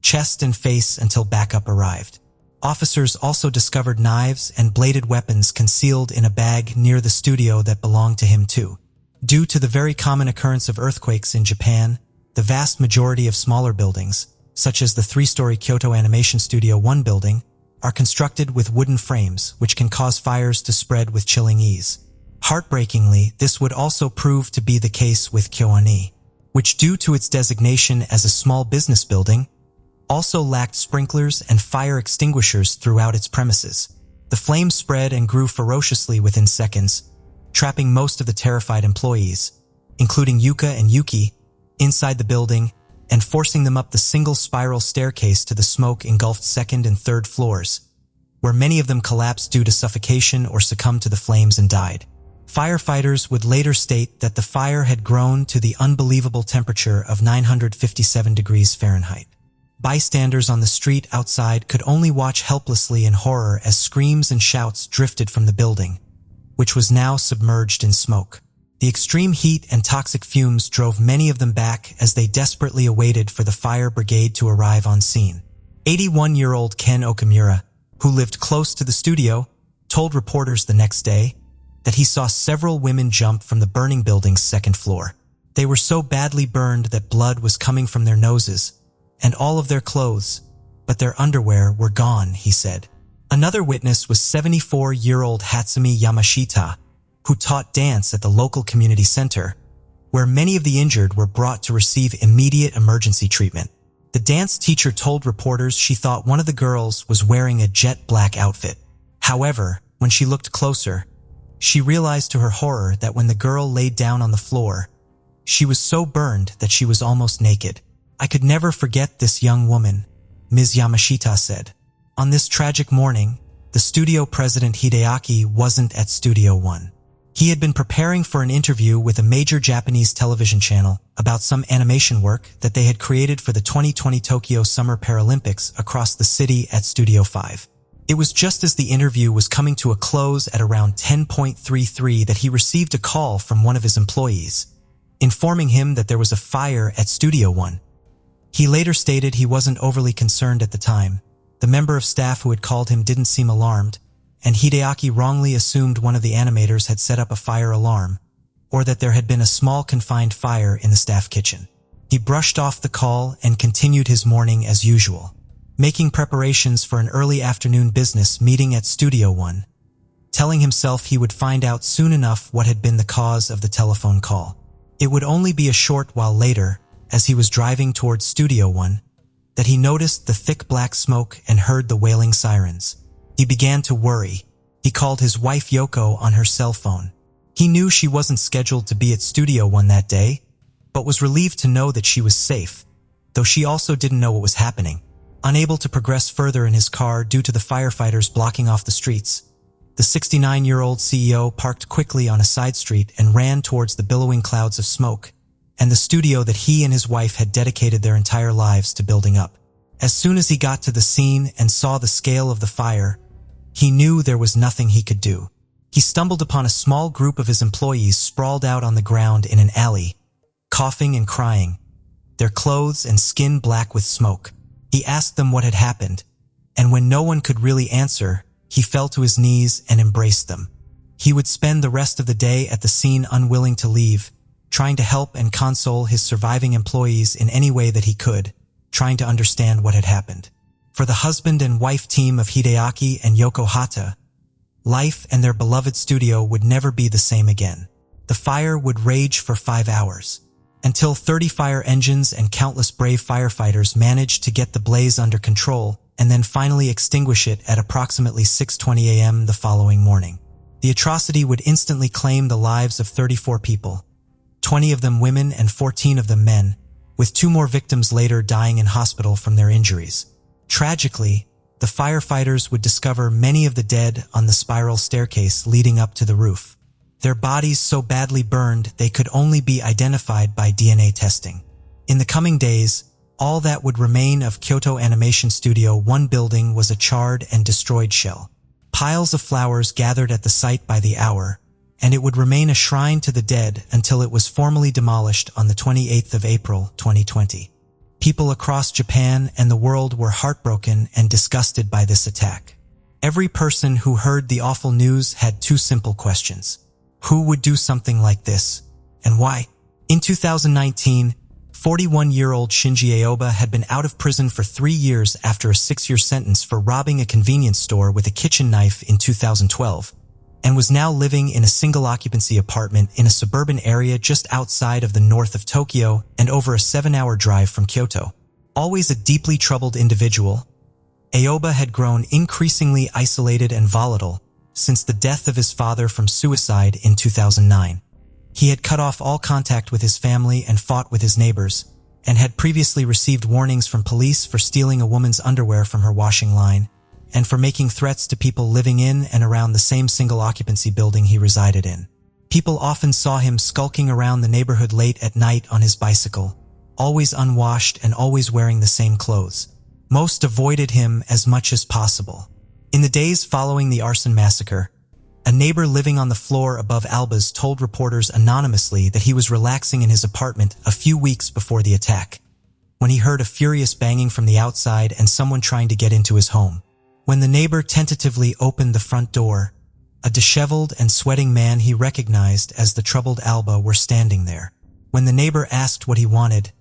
chest and face until backup arrived. Officers also discovered knives and bladed weapons concealed in a bag near the studio that belonged to him too. Due to the very common occurrence of earthquakes in Japan, the vast majority of smaller buildings, such as the 3-story Kyoto Animation Studio 1 building, are constructed with wooden frames, which can cause fires to spread with chilling ease. Heartbreakingly, this would also prove to be the case with Kyoani, which due to its designation as a small business building, also lacked sprinklers and fire extinguishers throughout its premises. The flames spread and grew ferociously within seconds, trapping most of the terrified employees, including Yuka and Yuki, inside the building and forcing them up the single spiral staircase to the smoke-engulfed second and third floors, where many of them collapsed due to suffocation or succumbed to the flames and died. Firefighters would later state that the fire had grown to the unbelievable temperature of 957 degrees Fahrenheit. Bystanders on the street outside could only watch helplessly in horror as screams and shouts drifted from the building, which was now submerged in smoke. The extreme heat and toxic fumes drove many of them back as they desperately awaited for the fire brigade to arrive on scene. 81-year-old Ken Okamura, who lived close to the studio, told reporters the next day that he saw several women jump from the burning building's second floor. They were so badly burned that blood was coming from their noses and all of their clothes, but their underwear were gone, he said. Another witness was 74-year-old Hatsumi Yamashita, who taught dance at the local community center, where many of the injured were brought to receive immediate emergency treatment. The dance teacher told reporters she thought one of the girls was wearing a jet black outfit. However, when she looked closer, she realized to her horror that when the girl laid down on the floor, she was so burned that she was almost naked. "I could never forget this young woman," Ms. Yamashita said. On this tragic morning, the studio president Hideaki wasn't at Studio 1. He had been preparing for an interview with a major Japanese television channel about some animation work that they had created for the 2020 Tokyo Summer Paralympics across the city at Studio 5. It was just as the interview was coming to a close at around 10:33 that he received a call from one of his employees, informing him that there was a fire at Studio 1. He later stated he wasn't overly concerned at the time. The member of staff who had called him didn't seem alarmed, and Hideaki wrongly assumed one of the animators had set up a fire alarm, or that there had been a small confined fire in the staff kitchen. He brushed off the call and continued his morning as usual, making preparations for an early afternoon business meeting at Studio 1, telling himself he would find out soon enough what had been the cause of the telephone call. It would only be a short while later, as he was driving towards Studio 1, that he noticed the thick black smoke and heard the wailing sirens. He began to worry. He called his wife Yoko on her cell phone. He knew she wasn't scheduled to be at Studio 1 that day, but was relieved to know that she was safe, though she also didn't know what was happening. Unable to progress further in his car due to the firefighters blocking off the streets, the 69-year-old CEO parked quickly on a side street and ran towards the billowing clouds of smoke and the studio that he and his wife had dedicated their entire lives to building up. As soon as he got to the scene and saw the scale of the fire, he knew there was nothing he could do. He stumbled upon a small group of his employees sprawled out on the ground in an alley, coughing and crying, their clothes and skin black with smoke. He asked them what had happened, and when no one could really answer, he fell to his knees and embraced them. He would spend the rest of the day at the scene unwilling to leave, trying to help and console his surviving employees in any way that he could, trying to understand what had happened. For the husband and wife team of Hideaki and Yoko Hata, life and their beloved studio would never be the same again. The fire would rage for 5 hours, until 30 fire engines and countless brave firefighters managed to get the blaze under control and then finally extinguish it at approximately 6:20 a.m. the following morning. The atrocity would instantly claim the lives of 34 people, 20 of them women and 14 of them men, with 2 more victims later dying in hospital from their injuries. Tragically, the firefighters would discover many of the dead on the spiral staircase leading up to the roof. Their bodies so badly burned they could only be identified by DNA testing. In the coming days, all that would remain of Kyoto Animation Studio 1 building was a charred and destroyed shell. Piles of flowers gathered at the site by the hour, and it would remain a shrine to the dead until it was formally demolished on the 28th of April, 2020. People across Japan and the world were heartbroken and disgusted by this attack. Every person who heard the awful news had 2 simple questions. Who would do something like this, and why? In 2019, 41-year-old Shinji Aoba had been out of prison for 3 years after a 6-year sentence for robbing a convenience store with a kitchen knife in 2012, and was now living in a single-occupancy apartment in a suburban area just outside of the north of Tokyo and over a 7-hour drive from Kyoto. Always a deeply troubled individual, Aoba had grown increasingly isolated and volatile since the death of his father from suicide in 2009. He had cut off all contact with his family and fought with his neighbors, and had previously received warnings from police for stealing a woman's underwear from her washing line, and for making threats to people living in and around the same single-occupancy building he resided in. People often saw him skulking around the neighborhood late at night on his bicycle, always unwashed and always wearing the same clothes. Most avoided him as much as possible. In the days following the arson massacre, a neighbor living on the floor above Alba's told reporters anonymously that he was relaxing in his apartment a few weeks before the attack, when he heard a furious banging from the outside and someone trying to get into his home. When the neighbor tentatively opened the front door, a disheveled and sweating man he recognized as the troubled Alba were standing there. When the neighbor asked what he wanted,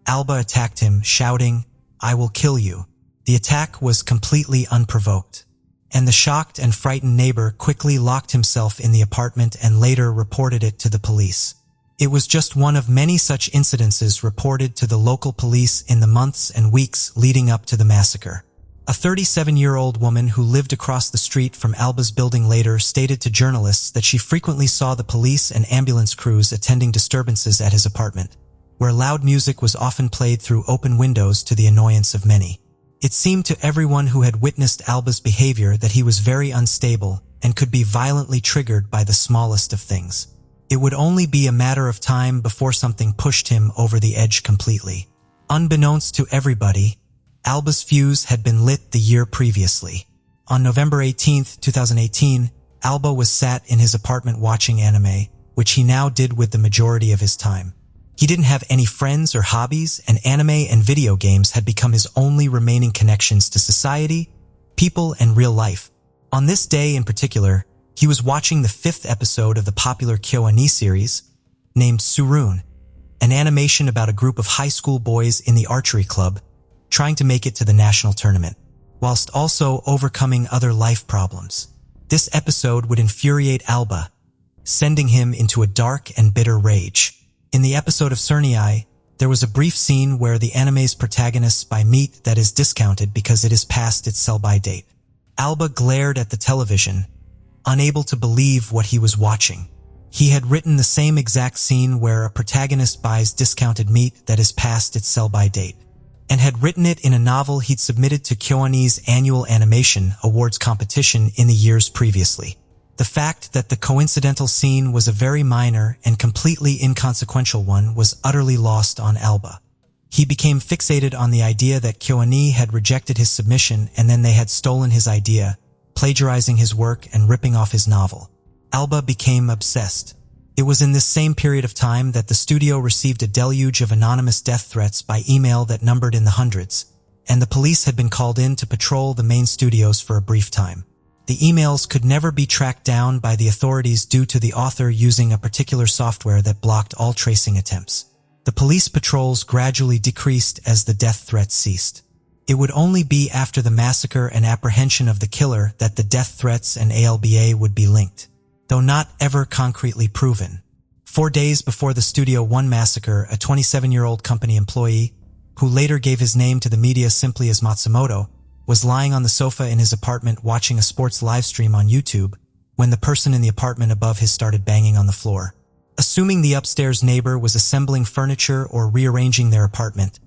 Alba attacked him, shouting, "I will kill you." The attack was completely unprovoked, and the shocked and frightened neighbor quickly locked himself in the apartment and later reported it to the police. It was just one of many such incidences reported to the local police in the months and weeks leading up to the massacre. A 37-year-old woman who lived across the street from Alba's building later stated to journalists that she frequently saw the police and ambulance crews attending disturbances at his apartment, where loud music was often played through open windows to the annoyance of many. It seemed to everyone who had witnessed Alba's behavior that he was very unstable and could be violently triggered by the smallest of things. It would only be a matter of time before something pushed him over the edge completely. Unbeknownst to everybody, Alba's fuse had been lit the year previously. On November 18, 2018, Alba was sat in his apartment watching anime, which he now did with the majority of his time. He didn't have any friends or hobbies, and anime and video games had become his only remaining connections to society, people, and real life. On this day in particular, he was watching the 5th episode of the popular KyoAni series, named Surun, an animation about a group of high school boys in the archery club trying to make it to the national tournament, whilst also overcoming other life problems. This episode would infuriate Alba, sending him into a dark and bitter rage. In the episode of Surnei, there was a brief scene where the anime's protagonists buy meat that is discounted because it is past its sell-by date. Alba glared at the television, unable to believe what he was watching. He had written the same exact scene where a protagonist buys discounted meat that is past its sell-by date, and had written it in a novel he'd submitted to KyoAni's annual animation awards competition in the years previously. The fact that the coincidental scene was a very minor and completely inconsequential one was utterly lost on Alba. He became fixated on the idea that KyoAni had rejected his submission and then they had stolen his idea, plagiarizing his work and ripping off his novel. Alba became obsessed. It was in this same period of time that the studio received a deluge of anonymous death threats by email that numbered in the hundreds, and the police had been called in to patrol the main studios for a brief time. The emails could never be tracked down by the authorities due to the author using a particular software that blocked all tracing attempts. The police patrols gradually decreased as the death threats ceased. It would only be after the massacre and apprehension of the killer that the death threats and ALBA would be linked, though not ever concretely proven. 4 days before the Studio One massacre, a 27-year-old company employee, who later gave his name to the media simply as Matsumoto, was lying on the sofa in his apartment watching a sports live stream on YouTube when the person in the apartment above his started banging on the floor. Assuming the upstairs neighbor was assembling furniture or rearranging their apartment,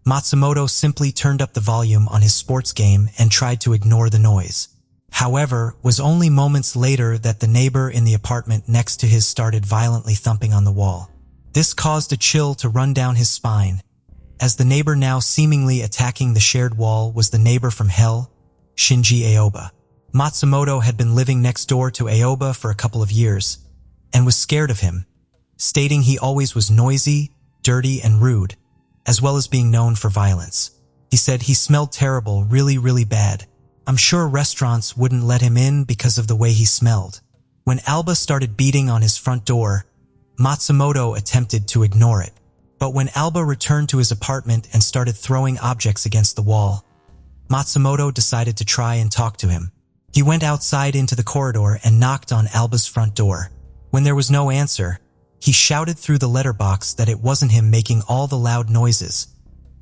Matsumoto simply turned up the volume on his sports game and tried to ignore the noise. However, it was only moments later that the neighbor in the apartment next to his started violently thumping on the wall. This caused a chill to run down his spine, as the neighbor now seemingly attacking the shared wall was the neighbor from hell, Shinji Aoba. Matsumoto had been living next door to Aoba for a couple of years, and was scared of him, stating he always was noisy, dirty, and rude, as well as being known for violence. He said he smelled terrible, really bad. I'm sure restaurants wouldn't let him in because of the way he smelled. When Alba started beating on his front door, Matsumoto attempted to ignore it. But when Alba returned to his apartment and started throwing objects against the wall, Matsumoto decided to try and talk to him. He went outside into the corridor and knocked on Alba's front door. When there was no answer, he shouted through the letterbox that it wasn't him making all the loud noises,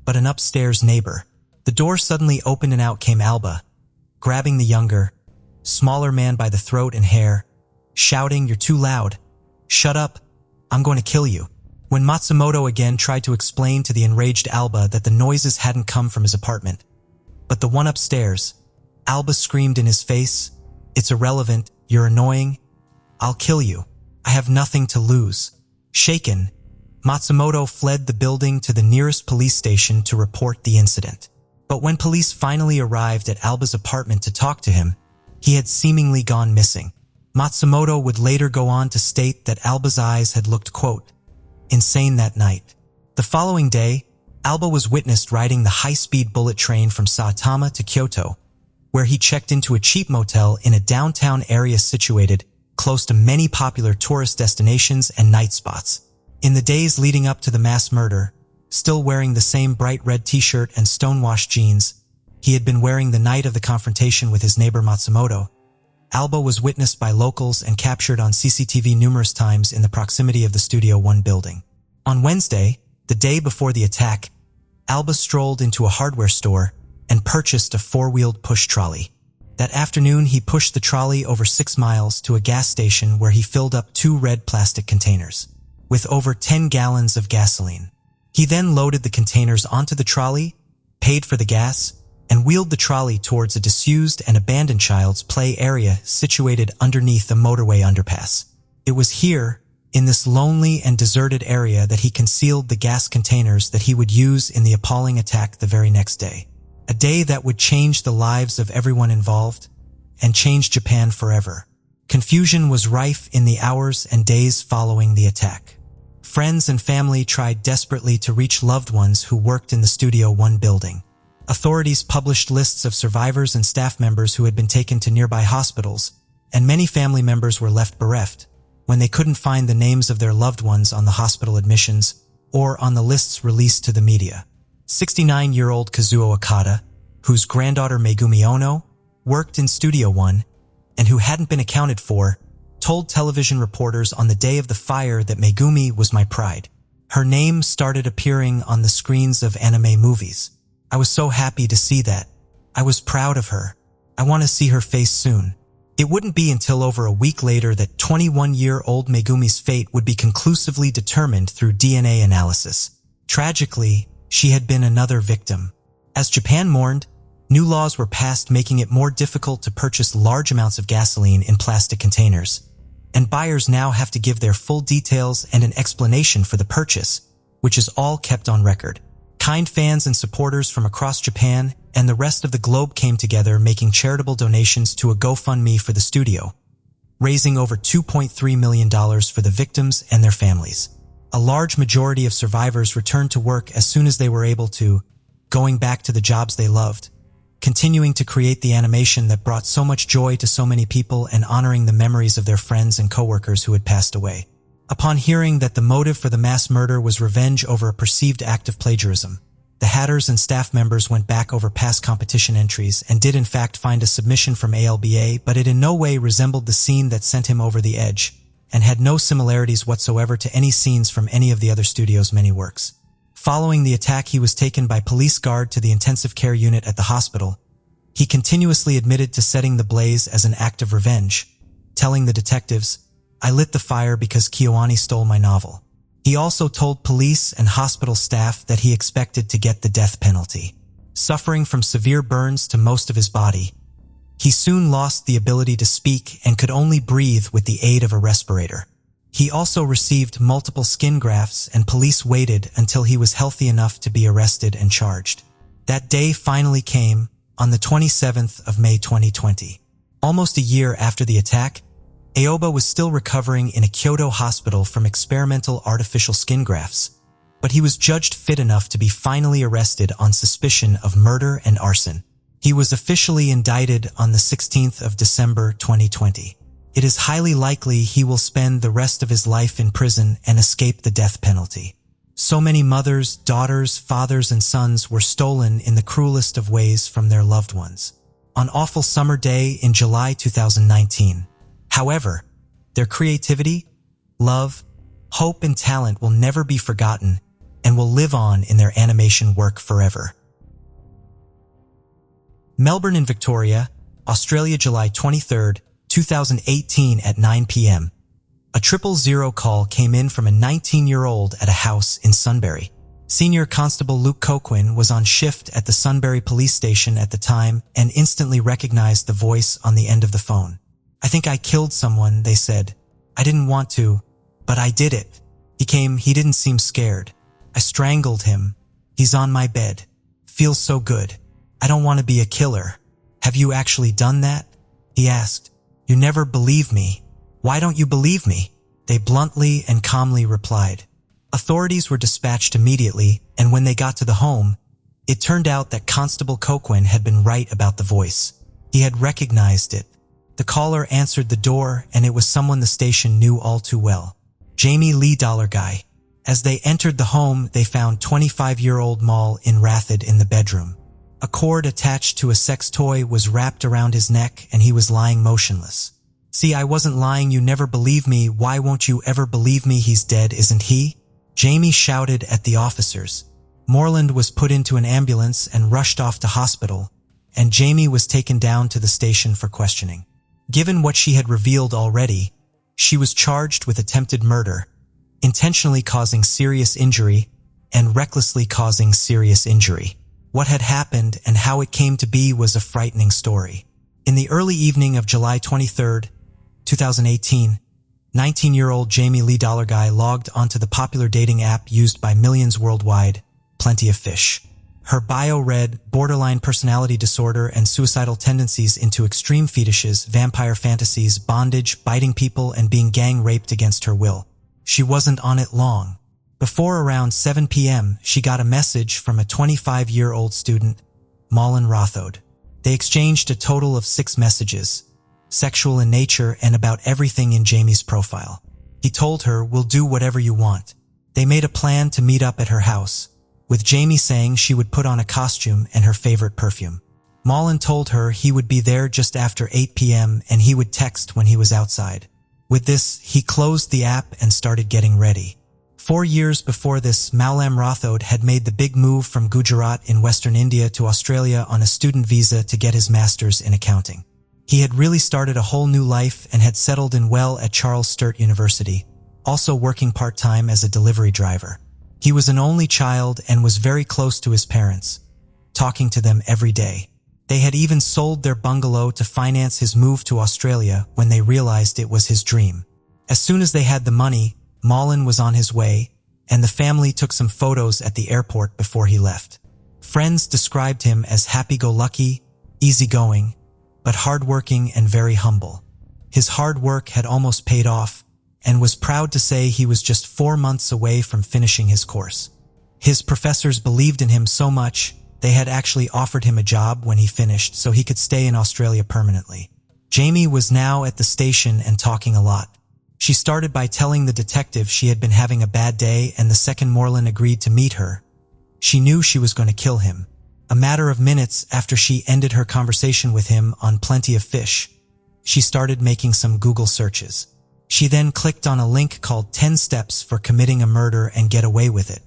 but an upstairs neighbor. The door suddenly opened and out came Alba, grabbing the younger, smaller man by the throat and hair, shouting, "You're too loud. Shut up. I'm going to kill you." When Matsumoto again tried to explain to the enraged Alba that the noises hadn't come from his apartment, but the one upstairs, Alba screamed in his face, "It's irrelevant. You're annoying. I'll kill you. I have nothing to lose." Shaken, Matsumoto fled the building to the nearest police station to report the incident. But when police finally arrived at Alba's apartment to talk to him, he had seemingly gone missing. Matsumoto would later go on to state that Alba's eyes had looked, quote, insane that night. The following day, Alba was witnessed riding the high-speed bullet train from Saitama to Kyoto, where he checked into a cheap motel in a downtown area situated close to many popular tourist destinations and night spots. In the days leading up to the mass murder, still wearing the same bright red t-shirt and stonewashed jeans he had been wearing the night of the confrontation with his neighbor Matsumoto, Alba was witnessed by locals and captured on CCTV numerous times in the proximity of the Studio One building. On Wednesday, the day before the attack, Alba strolled into a hardware store and purchased a 4-wheeled push trolley. That afternoon, he pushed the trolley over 6 miles to a gas station where he filled up 2 red plastic containers with over 10 gallons of gasoline. He then loaded the containers onto the trolley, paid for the gas, and wheeled the trolley towards a disused and abandoned child's play area situated underneath a motorway underpass. It was here, in this lonely and deserted area, that he concealed the gas containers that he would use in the appalling attack the very next day. A day that would change the lives of everyone involved and change Japan forever. Confusion was rife in the hours and days following the attack. Friends and family tried desperately to reach loved ones who worked in the Studio One building. Authorities published lists of survivors and staff members who had been taken to nearby hospitals, and many family members were left bereft when they couldn't find the names of their loved ones on the hospital admissions or on the lists released to the media. 69-year-old Kazuo Okada, whose granddaughter Megumi Ono worked in Studio One and who hadn't been accounted for, told television reporters on the day of the fire that Megumi was my pride. Her name started appearing on the screens of anime movies. I was so happy to see that. I was proud of her. I want to see her face soon. It wouldn't be until over a week later that 21-year-old Megumi's fate would be conclusively determined through DNA analysis. Tragically, she had been another victim. As Japan mourned, new laws were passed making it more difficult to purchase large amounts of gasoline in plastic containers, and buyers now have to give their full details and an explanation for the purchase, which is all kept on record. Kind fans and supporters from across Japan and the rest of the globe came together, making charitable donations to a GoFundMe for the studio, raising over $2.3 million for the victims and their families. A large majority of survivors returned to work as soon as they were able to, going back to the jobs they loved, continuing to create the animation that brought so much joy to so many people and honoring the memories of their friends and coworkers who had passed away. Upon hearing that the motive for the mass murder was revenge over a perceived act of plagiarism, The hatters and staff members went back over past competition entries and did in fact find a submission from ALBA, but it in no way resembled the scene that sent him over the edge, and had no similarities whatsoever to any scenes from any of the other studio's many works. Following the attack, he was taken by police guard to the intensive care unit at the hospital. He continuously admitted to setting the blaze as an act of revenge, telling the detectives, "I lit the fire because Kyoani stole my novel." He also told police and hospital staff that he expected to get the death penalty. Suffering from severe burns to most of his body, he soon lost the ability to speak and could only breathe with the aid of a respirator. He also received multiple skin grafts, and police waited until he was healthy enough to be arrested and charged. That day finally came on the 27th of May 2020. Almost a year after the attack, Aoba was still recovering in a Kyoto hospital from experimental artificial skin grafts, but he was judged fit enough to be finally arrested on suspicion of murder and arson. He was officially indicted on the 16th of December 2020. It is highly likely he will spend the rest of his life in prison and escape the death penalty. So many mothers, daughters, fathers, and sons were stolen in the cruelest of ways from their loved ones. On awful summer day in July 2019. However, their creativity, love, hope, and talent will never be forgotten and will live on in their animation work forever. Melbourne and Victoria, Australia, July 23, 2018 at 9 p.m. A 000 call came in from a 19-year-old at a house in Sunbury. Senior Constable Luke Coquin was on shift at the Sunbury police station at the time and instantly recognized the voice on the end of the phone. "I think I killed someone," they said. "I didn't want to, but I did it." He didn't seem scared. "I strangled him. He's on my bed. Feels so good. I don't want to be a killer." "Have you actually done that?" he asked. "You never believe me. Why don't you believe me?" They bluntly and calmly replied. Authorities were dispatched immediately, and when they got to the home, it turned out that Constable Coquin had been right about the voice. He had recognized it. The caller answered the door, and it was someone the station knew all too well. Jamie Lee Dollar Guy. As they entered the home, they found 25-year-old Mal enwrathed in the bedroom. A cord attached to a sex toy was wrapped around his neck, and he was lying motionless. "See, I wasn't lying. You never believe me. Why won't you ever believe me? He's dead, isn't he?" Jamie shouted at the officers. Moreland was put into an ambulance and rushed off to hospital, and Jamie was taken down to the station for questioning. Given what she had revealed already, she was charged with attempted murder, intentionally causing serious injury, and recklessly causing serious injury. What had happened and how it came to be was a frightening story. In the early evening of July 23, 2018, 19-year-old Jamie Lee Dollar Guy logged onto the popular dating app used by millions worldwide, Plenty of Fish. Her bio read borderline personality disorder and suicidal tendencies into extreme fetishes, vampire fantasies, bondage, biting people, and being gang raped against her will. She wasn't on it long. Before around 7 p.m., she got a message from a 25-year-old student, Malin Rothode. They exchanged a total of 6 messages, sexual in nature and about everything in Jamie's profile. He told her, "We'll do whatever you want." They made a plan to meet up at her house, with Jamie saying she would put on a costume and her favorite perfume. Malin told her he would be there just after 8 p.m. and he would text when he was outside. With this, he closed the app and started getting ready. 4 years before this, Malin Rothode had made the big move from Gujarat in Western India to Australia on a student visa to get his master's in accounting. He had really started a whole new life and had settled in well at Charles Sturt University, also working part-time as a delivery driver. He was an only child and was very close to his parents, talking to them every day. They had even sold their bungalow to finance his move to Australia when they realized it was his dream. As soon as they had the money, Malin was on his way, and the family took some photos at the airport before he left. Friends described him as happy-go-lucky, easygoing, but hardworking and very humble. His hard work had almost paid off, and was proud to say he was just 4 months away from finishing his course. His professors believed in him so much, they had actually offered him a job when he finished so he could stay in Australia permanently. Jamie was now at the station and talking a lot. She started by telling the detective she had been having a bad day, and the second Moreland agreed to meet her, She knew she was going to kill him. A matter of minutes after she ended her conversation with him on Plenty of Fish, she started making some Google searches. She then clicked on a link called 10 Steps for Committing a Murder and Get Away with It.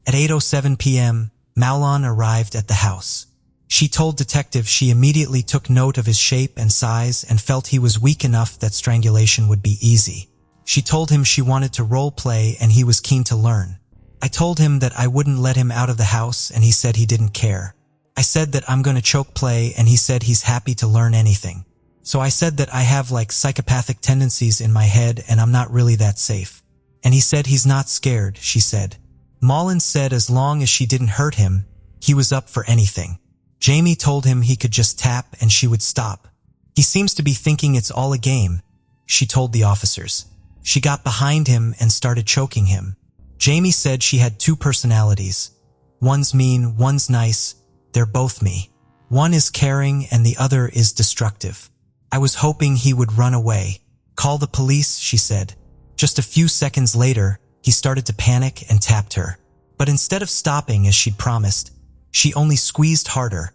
At 8:07 p.m., Maulon arrived at the house. She told detectives she immediately took note of his shape and size and felt he was weak enough that strangulation would be easy. She told him she wanted to role play and he was keen to learn. I told him that I wouldn't let him out of the house and he said he didn't care. I said that I'm going to choke play and he said he's happy to learn anything. So I said that I have like psychopathic tendencies in my head and I'm not really that safe. And he said he's not scared, she said. Maulon said as long as she didn't hurt him, he was up for anything. Jamie told him he could just tap and she would stop. He seems to be thinking it's all a game, she told the officers. She got behind him and started choking him. Jamie said she had two personalities. One's mean, one's nice. They're both me. One is caring and the other is destructive. I was hoping he would run away. Call the police, she said. Just a few seconds later, he started to panic and tapped her. But instead of stopping as she'd promised, she only squeezed harder,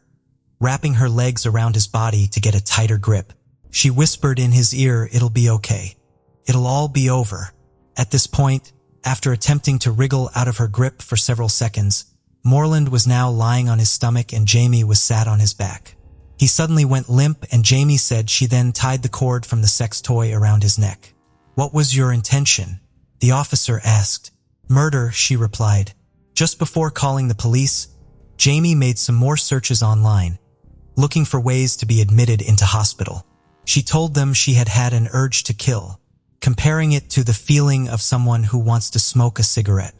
wrapping her legs around his body to get a tighter grip. She whispered in his ear, "It'll be okay. It'll all be over." At this point, after attempting to wriggle out of her grip for several seconds, Moreland was now lying on his stomach and Jamie was sat on his back. He suddenly went limp and Jamie said she then tied the cord from the sex toy around his neck. "What was your intention?" the officer asked. "Murder," she replied. Just before calling the police, Jamie made some more searches online, looking for ways to be admitted into hospital. She told them she had had an urge to kill, comparing it to the feeling of someone who wants to smoke a cigarette.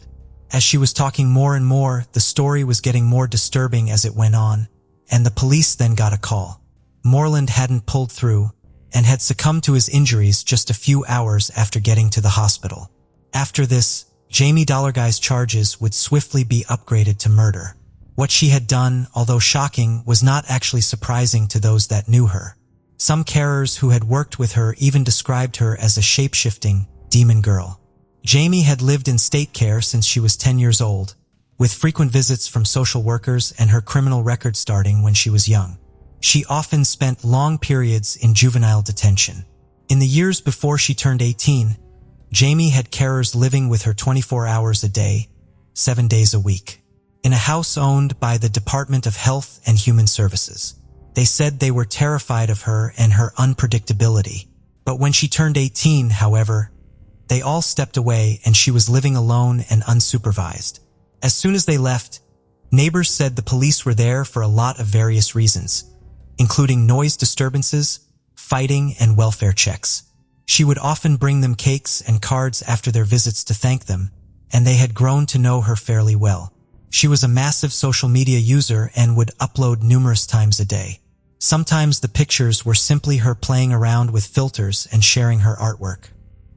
As she was talking more and more, the story was getting more disturbing as it went on, and the police then got a call. Moreland hadn't pulled through and had succumbed to his injuries just a few hours after getting to the hospital. After this, Jamie Dollarguy's charges would swiftly be upgraded to murder. What she had done, although shocking, was not actually surprising to those that knew her. Some carers who had worked with her even described her as a shape-shifting demon girl. Jamie had lived in state care since she was 10 years old, with frequent visits from social workers and her criminal record starting when she was young. She often spent long periods in juvenile detention. In the years before she turned 18, Jamie had carers living with her 24 hours a day, 7 days a week, in a house owned by the Department of Health and Human Services. They said they were terrified of her and her unpredictability. But when she turned 18, however, they all stepped away and she was living alone and unsupervised. As soon as they left, neighbors said the police were there for a lot of various reasons, including noise disturbances, fighting, and welfare checks. She would often bring them cakes and cards after their visits to thank them, and they had grown to know her fairly well. She was a massive social media user and would upload numerous times a day. Sometimes the pictures were simply her playing around with filters and sharing her artwork.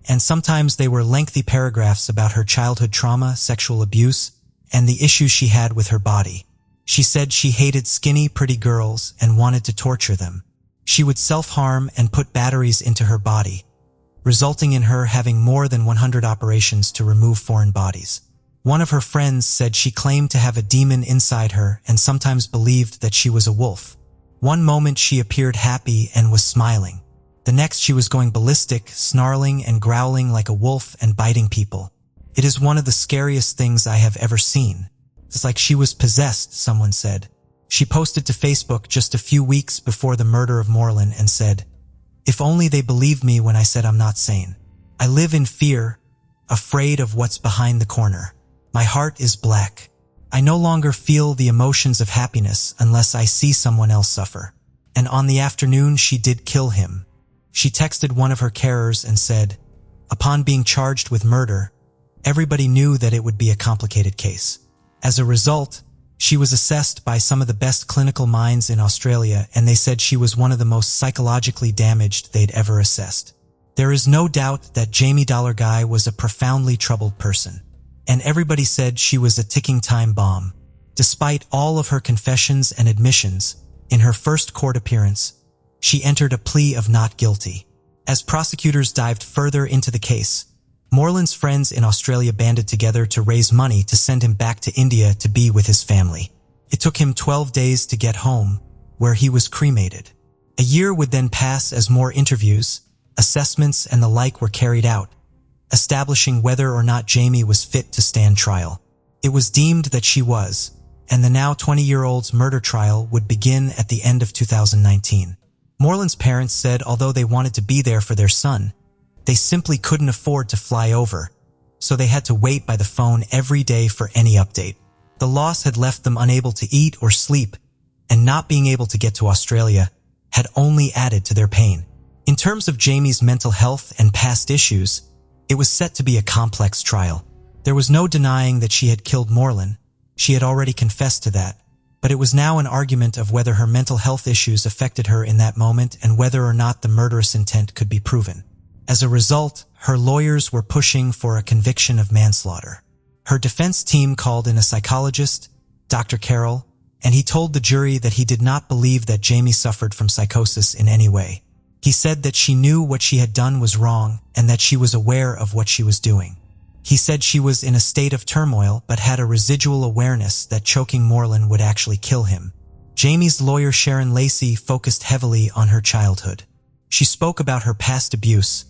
And sometimes they were lengthy paragraphs about her childhood trauma, sexual abuse, and the issues she had with her body. She said she hated skinny, pretty girls and wanted to torture them. She would self-harm and put batteries into her body, resulting in her having more than 100 operations to remove foreign bodies. One of her friends said she claimed to have a demon inside her and sometimes believed that she was a wolf. One moment she appeared happy and was smiling. The next she was going ballistic, snarling and growling like a wolf and biting people. "It is one of the scariest things I have ever seen. It's like she was possessed," someone said. She posted to Facebook just a few weeks before the murder of Moreland and said, "If only they believed me when I said I'm not sane. I live in fear, afraid of what's behind the corner. My heart is black. I no longer feel the emotions of happiness unless I see someone else suffer." And on the afternoon she did kill him. She texted one of her carers and said, "Upon being charged with murder, everybody knew that it would be a complicated case. As a result, she was assessed by some of the best clinical minds in Australia and they said she was one of the most psychologically damaged they'd ever assessed." There is no doubt that Jamie Dollarguy was a profoundly troubled person, and everybody said she was a ticking time bomb. Despite all of her confessions and admissions, in her first court appearance, she entered a plea of not guilty. As prosecutors dived further into the case, Moreland's friends in Australia banded together to raise money to send him back to India to be with his family. It took him 12 days to get home, where he was cremated. A year would then pass as more interviews, assessments, and the like were carried out, establishing whether or not Jamie was fit to stand trial. It was deemed that she was, and the now 20-year-old's murder trial would begin at the end of 2019. Moreland's parents said although they wanted to be there for their son, they simply couldn't afford to fly over, so they had to wait by the phone every day for any update. The loss had left them unable to eat or sleep, and not being able to get to Australia had only added to their pain. In terms of Jamie's mental health and past issues, it was set to be a complex trial. There was no denying that she had killed Moreland. She had already confessed to that, but it was now an argument of whether her mental health issues affected her in that moment and whether or not the murderous intent could be proven. As a result, her lawyers were pushing for a conviction of manslaughter. Her defense team called in a psychologist, Dr. Carroll, and he told the jury that he did not believe that Jamie suffered from psychosis in any way. He said that she knew what she had done was wrong and that she was aware of what she was doing. He said she was in a state of turmoil but had a residual awareness that choking Moreland would actually kill him. Jamie's lawyer Sharon Lacey focused heavily on her childhood. She spoke about her past abuse,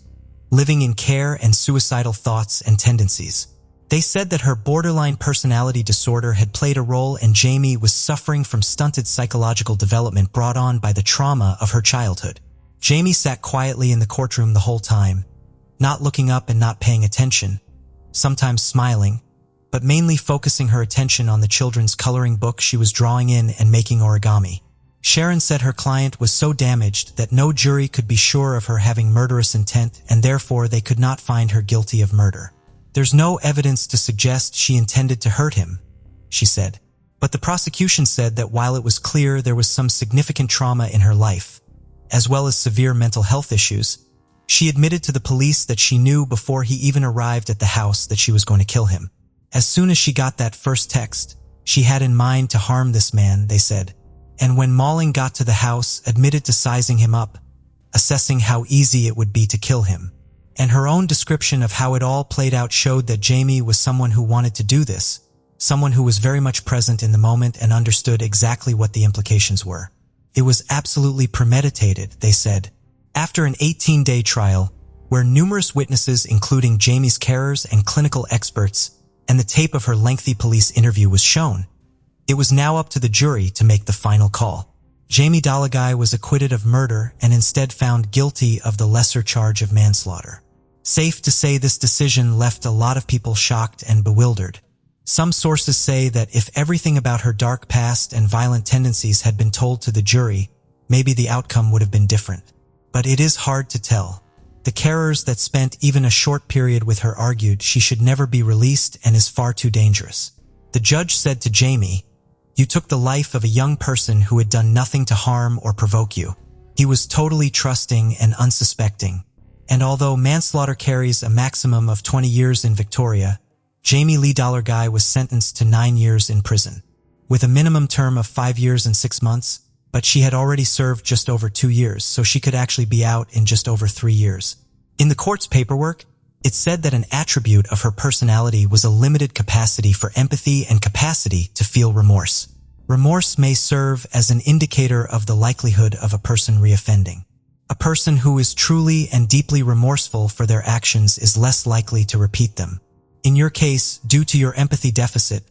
living in care, and suicidal thoughts and tendencies. They said that her borderline personality disorder had played a role and Jamie was suffering from stunted psychological development brought on by the trauma of her childhood. Jamie sat quietly in the courtroom the whole time, not looking up and not paying attention, sometimes smiling, but mainly focusing her attention on the children's coloring book she was drawing in and making origami. Sharon said her client was so damaged that no jury could be sure of her having murderous intent and therefore they could not find her guilty of murder. There's no evidence to suggest she intended to hurt him, she said. But the prosecution said that while it was clear there was some significant trauma in her life, as well as severe mental health issues, she admitted to the police that she knew before he even arrived at the house that she was going to kill him. As soon as she got that first text, she had in mind to harm this man, they said. And when Malling got to the house, admitted to sizing him up, assessing how easy it would be to kill him. And her own description of how it all played out showed that Jamie was someone who wanted to do this, someone who was very much present in the moment and understood exactly what the implications were. It was absolutely premeditated, they said. After an 18-day trial, where numerous witnesses including Jamie's carers and clinical experts and the tape of her lengthy police interview was shown, it was now up to the jury to make the final call. Jamie Dalagai was acquitted of murder and instead found guilty of the lesser charge of manslaughter. Safe to say this decision left a lot of people shocked and bewildered. Some sources say that if everything about her dark past and violent tendencies had been told to the jury, maybe the outcome would have been different. But it is hard to tell. The carers that spent even a short period with her argued she should never be released and is far too dangerous. The judge said to Jamie, "You took the life of a young person who had done nothing to harm or provoke you. He was totally trusting and unsuspecting. And although manslaughter carries a maximum of 20 years in Victoria, Jamie Lee Dalagai was sentenced to 9 years in prison, with a minimum term of 5 years and 6 months, but she had already served just over 2 years, so she could actually be out in just over 3 years. In the court's paperwork, it said that an attribute of her personality was a limited capacity for empathy and capacity to feel remorse. Remorse may serve as an indicator of the likelihood of a person reoffending. A person who is truly and deeply remorseful for their actions is less likely to repeat them. In your case, due to your empathy deficit,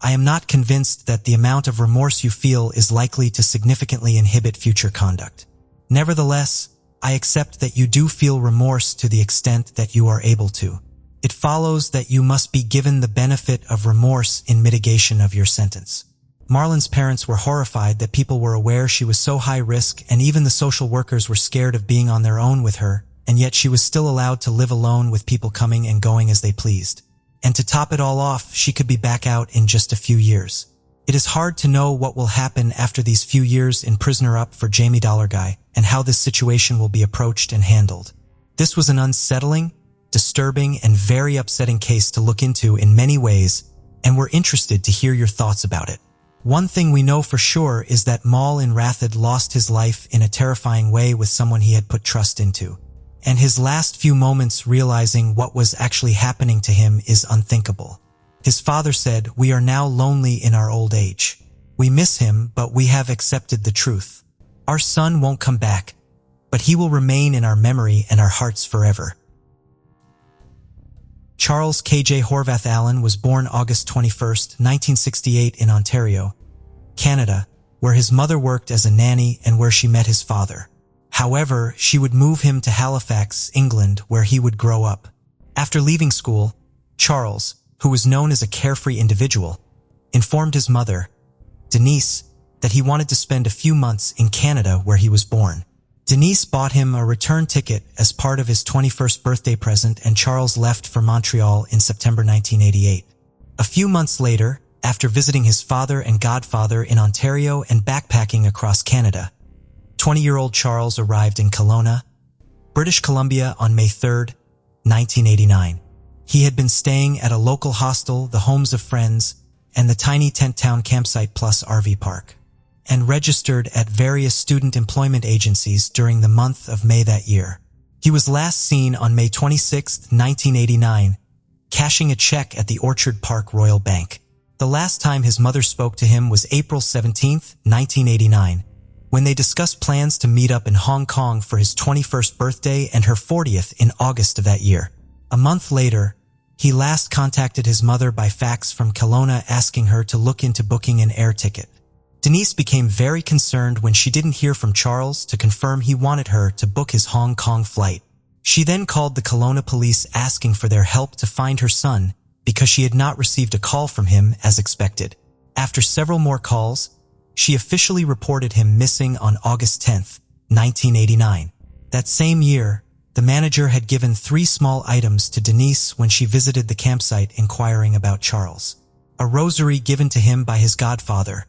I am not convinced that the amount of remorse you feel is likely to significantly inhibit future conduct. Nevertheless, I accept that you do feel remorse to the extent that you are able to. It follows that you must be given the benefit of remorse in mitigation of your sentence." Marlon's parents were horrified that people were aware she was so high risk, and even the social workers were scared of being on their own with her, and yet she was still allowed to live alone with people coming and going as they pleased. And to top it all off, she could be back out in just a few years. It is hard to know what will happen after these few years in prisoner up for Jamie Dalagai and how this situation will be approached and handled. This was an unsettling, disturbing, and very upsetting case to look into in many ways, and we're interested to hear your thoughts about it. One thing we know for sure is that Mal in Rathod lost his life in a terrifying way with someone he had put trust into. and his last few moments realizing what was actually happening to him is unthinkable. His father said, "We are now lonely in our old age. We miss him, but we have accepted the truth. Our son won't come back, but he will remain in our memory and our hearts forever." Charles K.J. Horvath Allen was born August 21, 1968 in Ontario, Canada, where his mother worked as a nanny and where she met his father. However, she would move him to Halifax, England, where he would grow up. After leaving school, Charles, who was known as a carefree individual, informed his mother, Denise, that he wanted to spend a few months in Canada where he was born. Denise bought him a return ticket as part of his 21st birthday present, and Charles left for Montreal in September 1988. A few months later, after visiting his father and godfather in Ontario and backpacking across Canada, 20-year-old Charles arrived in Kelowna, British Columbia on May 3, 1989. He had been staying at a local hostel, the Homes of Friends, and the tiny tent town campsite plus RV park, and registered at various student employment agencies during the month of May that year. He was last seen on May 26, 1989, cashing a check at the Orchard Park Royal Bank. The last time his mother spoke to him was April 17, 1989, when they discussed plans to meet up in Hong Kong for his 21st birthday and her 40th in August of that year. A month later, he last contacted his mother by fax from Kelowna asking her to look into booking an air ticket. Denise became very concerned when she didn't hear from Charles to confirm he wanted her to book his Hong Kong flight. She then called the Kelowna police asking for their help to find her son because she had not received a call from him as expected. After several more calls, she officially reported him missing on August 10, 1989. That same year, the manager had given 3 small items to Denise when she visited the campsite inquiring about Charles. A rosary given to him by his godfather,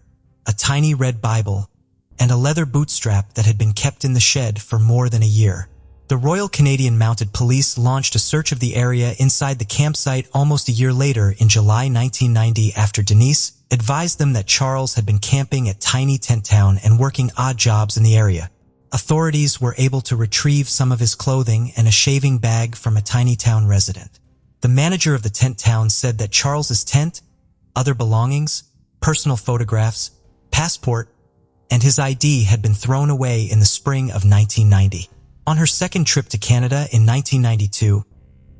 a tiny red Bible, and a leather bootstrap that had been kept in the shed for more than a year. The Royal Canadian Mounted Police launched a search of the area inside the campsite almost a year later in July 1990 after Denise advised them that Charles had been camping at Tiny Tent Town and working odd jobs in the area. Authorities were able to retrieve some of his clothing and a shaving bag from a Tiny Town resident. The manager of the tent town said that Charles's tent, other belongings, personal photographs, passport, and his ID had been thrown away in the spring of 1990. On her second trip to Canada in 1992,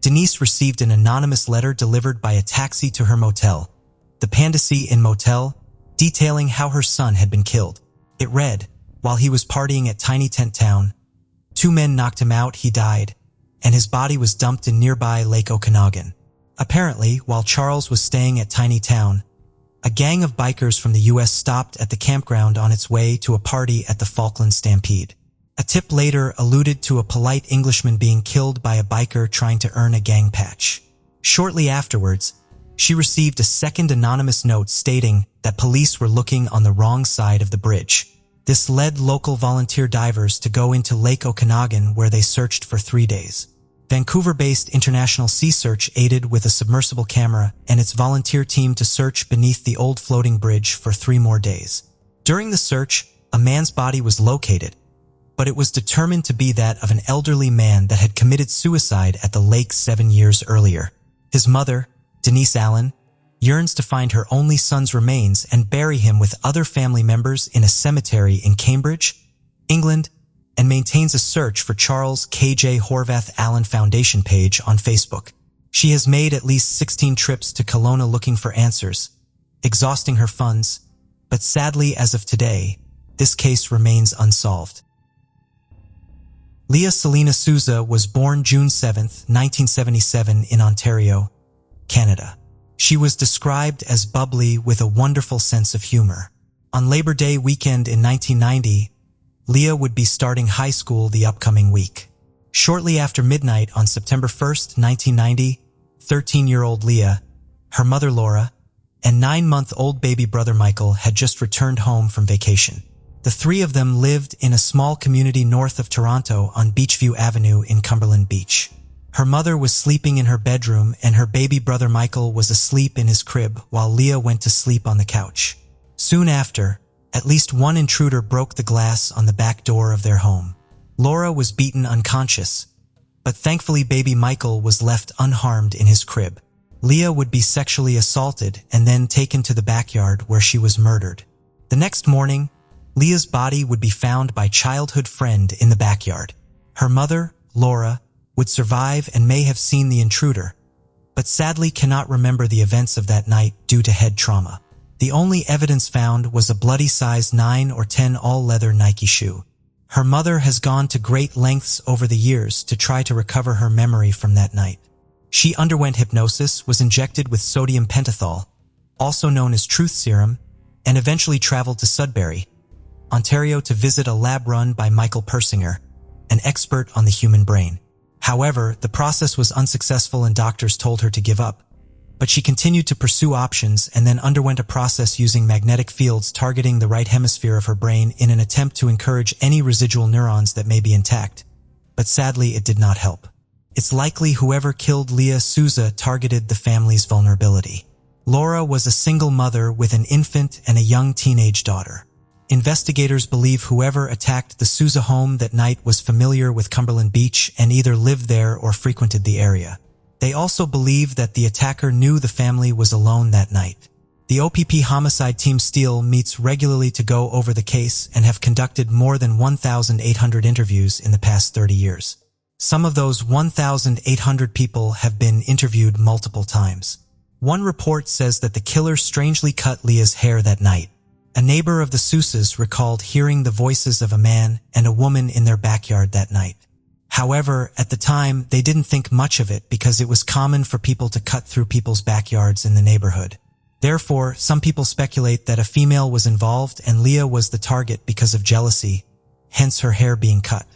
Denise received an anonymous letter delivered by a taxi to her motel, the Pandacy Inn Motel, detailing how her son had been killed. It read, "While he was partying at Tiny Tent Town, 2 men knocked him out, he died, and his body was dumped in nearby Lake Okanagan." Apparently, while Charles was staying at Tiny Town, a gang of bikers from the U.S. stopped at the campground on its way to a party at the Falkland Stampede. A tip later alluded to a polite Englishman being killed by a biker trying to earn a gang patch. Shortly afterwards, she received a second anonymous note stating that police were looking on the wrong side of the bridge. This led local volunteer divers to go into Lake Okanagan, where they searched for 3 days. Vancouver-based International Sea Search aided with a submersible camera and its volunteer team to search beneath the old floating bridge for 3 more days. During the search, a man's body was located, but it was determined to be that of an elderly man that had committed suicide at the lake 7 years earlier. His mother, Denise Allen, yearns to find her only son's remains and bury him with other family members in a cemetery in Cambridge, England, and maintains a search for Charles K.J. Horvath Allen Foundation page on Facebook. She has made at least 16 trips to Kelowna looking for answers, exhausting her funds, but sadly as of today, this case remains unsolved. Leah Selina Souza was born June 7, 1977 in Ontario, Canada. She was described as bubbly with a wonderful sense of humor. On Labor Day weekend in 1990, Leah would be starting high school the upcoming week. Shortly after midnight on September 1, 1990, 13-year-old Leah, her mother Laura, and 9-month-old baby brother Michael had just returned home from vacation. The 3 of them lived in a small community north of Toronto on Beachview Avenue in Cumberland Beach. Her mother was sleeping in her bedroom and her baby brother Michael was asleep in his crib while Leah went to sleep on the couch. Soon after, at least one intruder broke the glass on the back door of their home. Laura was beaten unconscious, but thankfully baby Michael was left unharmed in his crib. Leah would be sexually assaulted and then taken to the backyard where she was murdered. The next morning, Leah's body would be found by childhood friend in the backyard. Her mother, Laura, would survive and may have seen the intruder, but sadly cannot remember the events of that night due to head trauma. The only evidence found was a bloody size 9 or 10 all-leather Nike shoe. Her mother has gone to great lengths over the years to try to recover her memory from that night. She underwent hypnosis, was injected with sodium pentothal, also known as truth serum, and eventually traveled to Sudbury, Ontario to visit a lab run by Michael Persinger, an expert on the human brain. However, the process was unsuccessful and doctors told her to give up, but she continued to pursue options and then underwent a process using magnetic fields targeting the right hemisphere of her brain in an attempt to encourage any residual neurons that may be intact, but sadly it did not help. It's likely whoever killed Leah Souza targeted the family's vulnerability. Laura was a single mother with an infant and a young teenage daughter. Investigators believe whoever attacked the Souza home that night was familiar with Cumberland Beach and either lived there or frequented the area. They also believe that the attacker knew the family was alone that night. The OPP Homicide Team Steel meets regularly to go over the case and have conducted more than 1,800 interviews in the past 30 years. Some of those 1,800 people have been interviewed multiple times. One report says that the killer strangely cut Leah's hair that night. A neighbor of the Sousas recalled hearing the voices of a man and a woman in their backyard that night. However, at the time, they didn't think much of it because it was common for people to cut through people's backyards in the neighborhood. Therefore, some people speculate that a female was involved and Leah was the target because of jealousy, hence her hair being cut.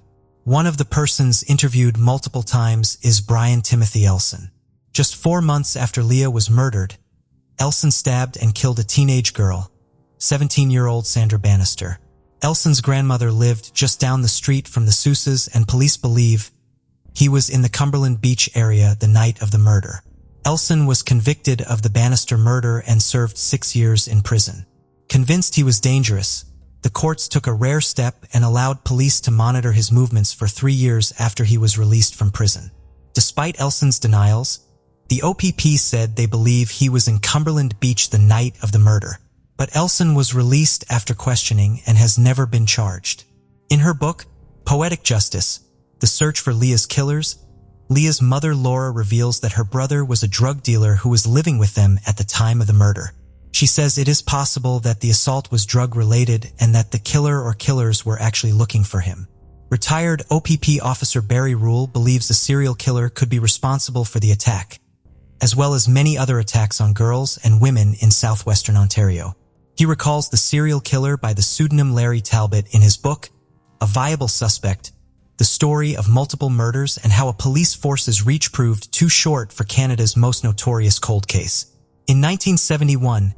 One of the persons interviewed multiple times is Brian Timothy Elson. Just 4 months after Leah was murdered, Elson stabbed and killed a teenage girl, 17-year-old Sandra Bannister. Elson's grandmother lived just down the street from the Sousas and police believe he was in the Cumberland Beach area the night of the murder. Elson was convicted of the Bannister murder and served 6 years in prison. Convinced he was dangerous, the courts took a rare step and allowed police to monitor his movements for 3 years after he was released from prison. Despite Elson's denials, the OPP said they believe he was in Cumberland Beach the night of the murder. But Elson was released after questioning and has never been charged. In her book, Poetic Justice, The Search for Leah's Killers, Leah's mother Laura reveals that her brother was a drug dealer who was living with them at the time of the murder. She says it is possible that the assault was drug-related and that the killer or killers were actually looking for him. Retired OPP officer Barry Rule believes the serial killer could be responsible for the attack, as well as many other attacks on girls and women in southwestern Ontario. He recalls the serial killer by the pseudonym Larry Talbot in his book, A Viable Suspect, the story of multiple murders and how a police force's reach proved too short for Canada's most notorious cold case. In 1971,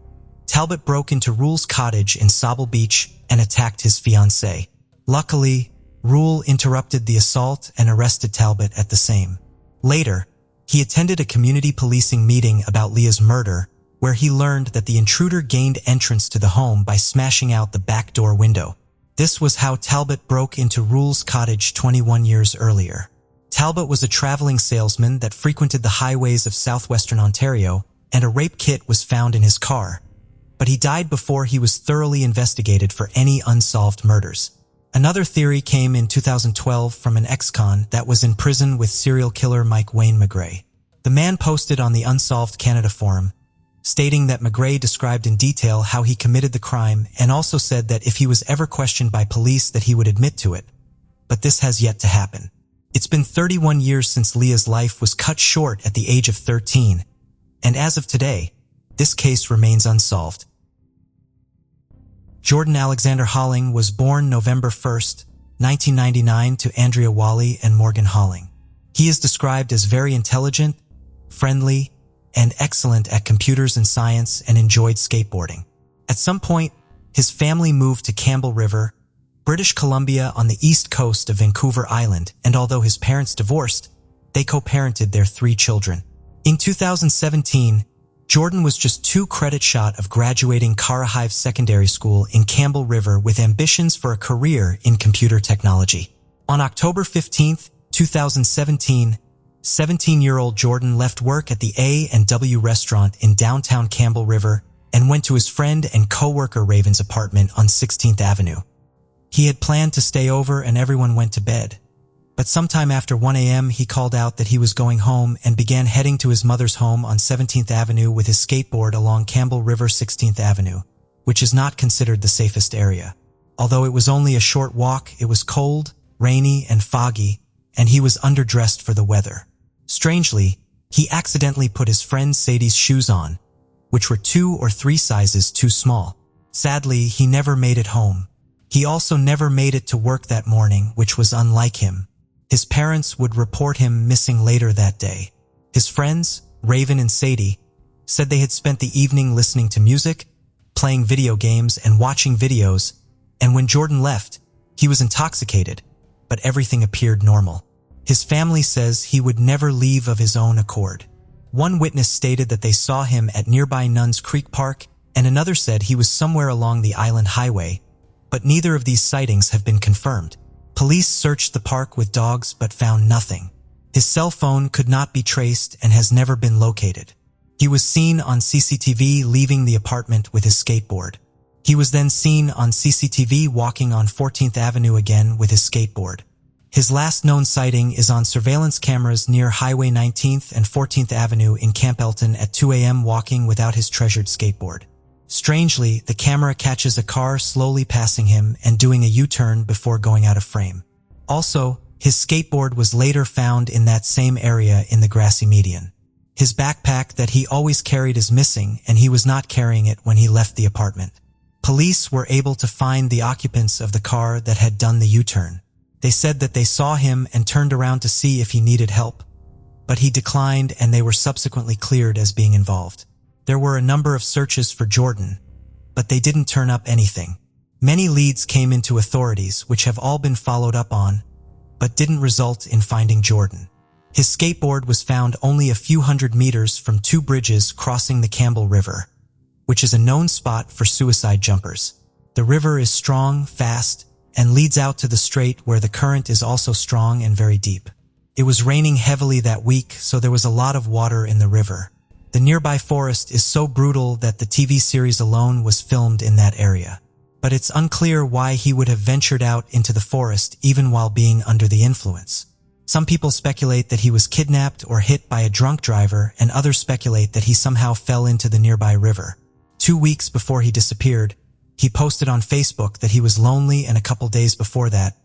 Talbot broke into Rule's cottage in Sauble Beach and attacked his fiancée. Luckily, Rule interrupted the assault and arrested Talbot at the same. Later, he attended a community policing meeting about Leah's murder, where he learned that the intruder gained entrance to the home by smashing out the back door window. This was how Talbot broke into Rule's cottage 21 years earlier. Talbot was a traveling salesman that frequented the highways of southwestern Ontario, and a rape kit was found in his car, but he died before he was thoroughly investigated for any unsolved murders. Another theory came in 2012 from an ex-con that was in prison with serial killer Mike Wayne McGray. The man posted on the Unsolved Canada forum, stating that McGray described in detail how he committed the crime and also said that if he was ever questioned by police that he would admit to it. But this has yet to happen. It's been 31 years since Leah's life was cut short at the age of 13, and as of today, this case remains unsolved. Jordan Alexander Holling was born November 1st, 1999 to Andrea Wally and Morgan Holling. He is described as very intelligent, friendly, and excellent at computers and science and enjoyed skateboarding. At some point, his family moved to Campbell River, British Columbia on the east coast of Vancouver Island, and although his parents divorced, they co-parented their 3 children. In 2017, Jordan was just 2 credits shot of graduating Carahive Secondary School in Campbell River with ambitions for a career in computer technology. On October 15, 2017, 17-year-old Jordan left work at the A&W restaurant in downtown Campbell River and went to his friend and co-worker Raven's apartment on 16th Avenue. He had planned to stay over and everyone went to bed. But sometime after 1 a.m. he called out that he was going home and began heading to his mother's home on 17th Avenue with his skateboard along Campbell River 16th Avenue, which is not considered the safest area. Although it was only a short walk, it was cold, rainy, and foggy, and he was underdressed for the weather. Strangely, he accidentally put his friend Sadie's shoes on, which were 2 or 3 sizes too small. Sadly, he never made it home. He also never made it to work that morning, which was unlike him. His parents would report him missing later that day. His friends, Raven and Sadie, said they had spent the evening listening to music, playing video games, and watching videos, and when Jordan left, he was intoxicated, but everything appeared normal. His family says he would never leave of his own accord. One witness stated that they saw him at nearby Nuns Creek Park, and another said he was somewhere along the Island Highway, but neither of these sightings have been confirmed. Police searched the park with dogs but found nothing. His cell phone could not be traced and has never been located. He was seen on CCTV leaving the apartment with his skateboard. He was then seen on CCTV walking on 14th Avenue again with his skateboard. His last known sighting is on surveillance cameras near Highway 19th and 14th Avenue in Camp Elton at 2 a.m. walking without his treasured skateboard. Strangely, the camera catches a car slowly passing him and doing a U-turn before going out of frame. Also, his skateboard was later found in that same area in the grassy median. His backpack that he always carried is missing, and he was not carrying it when he left the apartment. Police were able to find the occupants of the car that had done the U-turn. They said that they saw him and turned around to see if he needed help, but he declined and they were subsequently cleared as being involved. There were a number of searches for Jordan, but they didn't turn up anything. Many leads came into authorities, which have all been followed up on, but didn't result in finding Jordan. His skateboard was found only a few hundred meters from 2 bridges crossing the Campbell River, which is a known spot for suicide jumpers. The river is strong, fast, and leads out to the strait where the current is also strong and very deep. It was raining heavily that week, so there was a lot of water in the river. The nearby forest is so brutal that the TV series alone was filmed in that area. But it's unclear why he would have ventured out into the forest even while being under the influence. Some people speculate that he was kidnapped or hit by a drunk driver, and others speculate that he somehow fell into the nearby river. 2 weeks before he disappeared, he posted on Facebook that he was lonely, and a couple days before that,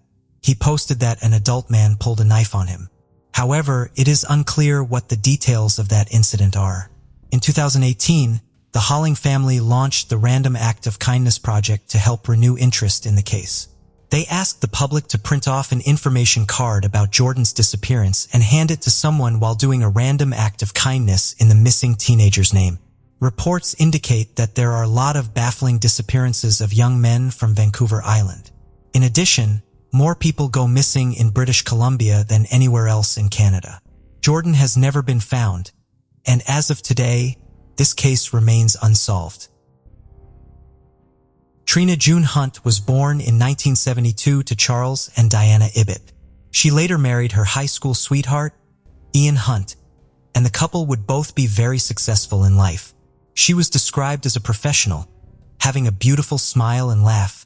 he posted that an adult man pulled a knife on him. However, it is unclear what the details of that incident are. In 2018, the Holling family launched the Random Act of Kindness project to help renew interest in the case. They asked the public to print off an information card about Jordan's disappearance and hand it to someone while doing a random act of kindness in the missing teenager's name. Reports indicate that there are a lot of baffling disappearances of young men from Vancouver Island. In addition, more people go missing in British Columbia than anywhere else in Canada. Jordan has never been found, and as of today, this case remains unsolved. Trina June Hunt was born in 1972 to Charles and Diana Ibbett. She later married her high school sweetheart, Ian Hunt, and the couple would both be very successful in life. She was described as a professional, having a beautiful smile and laugh,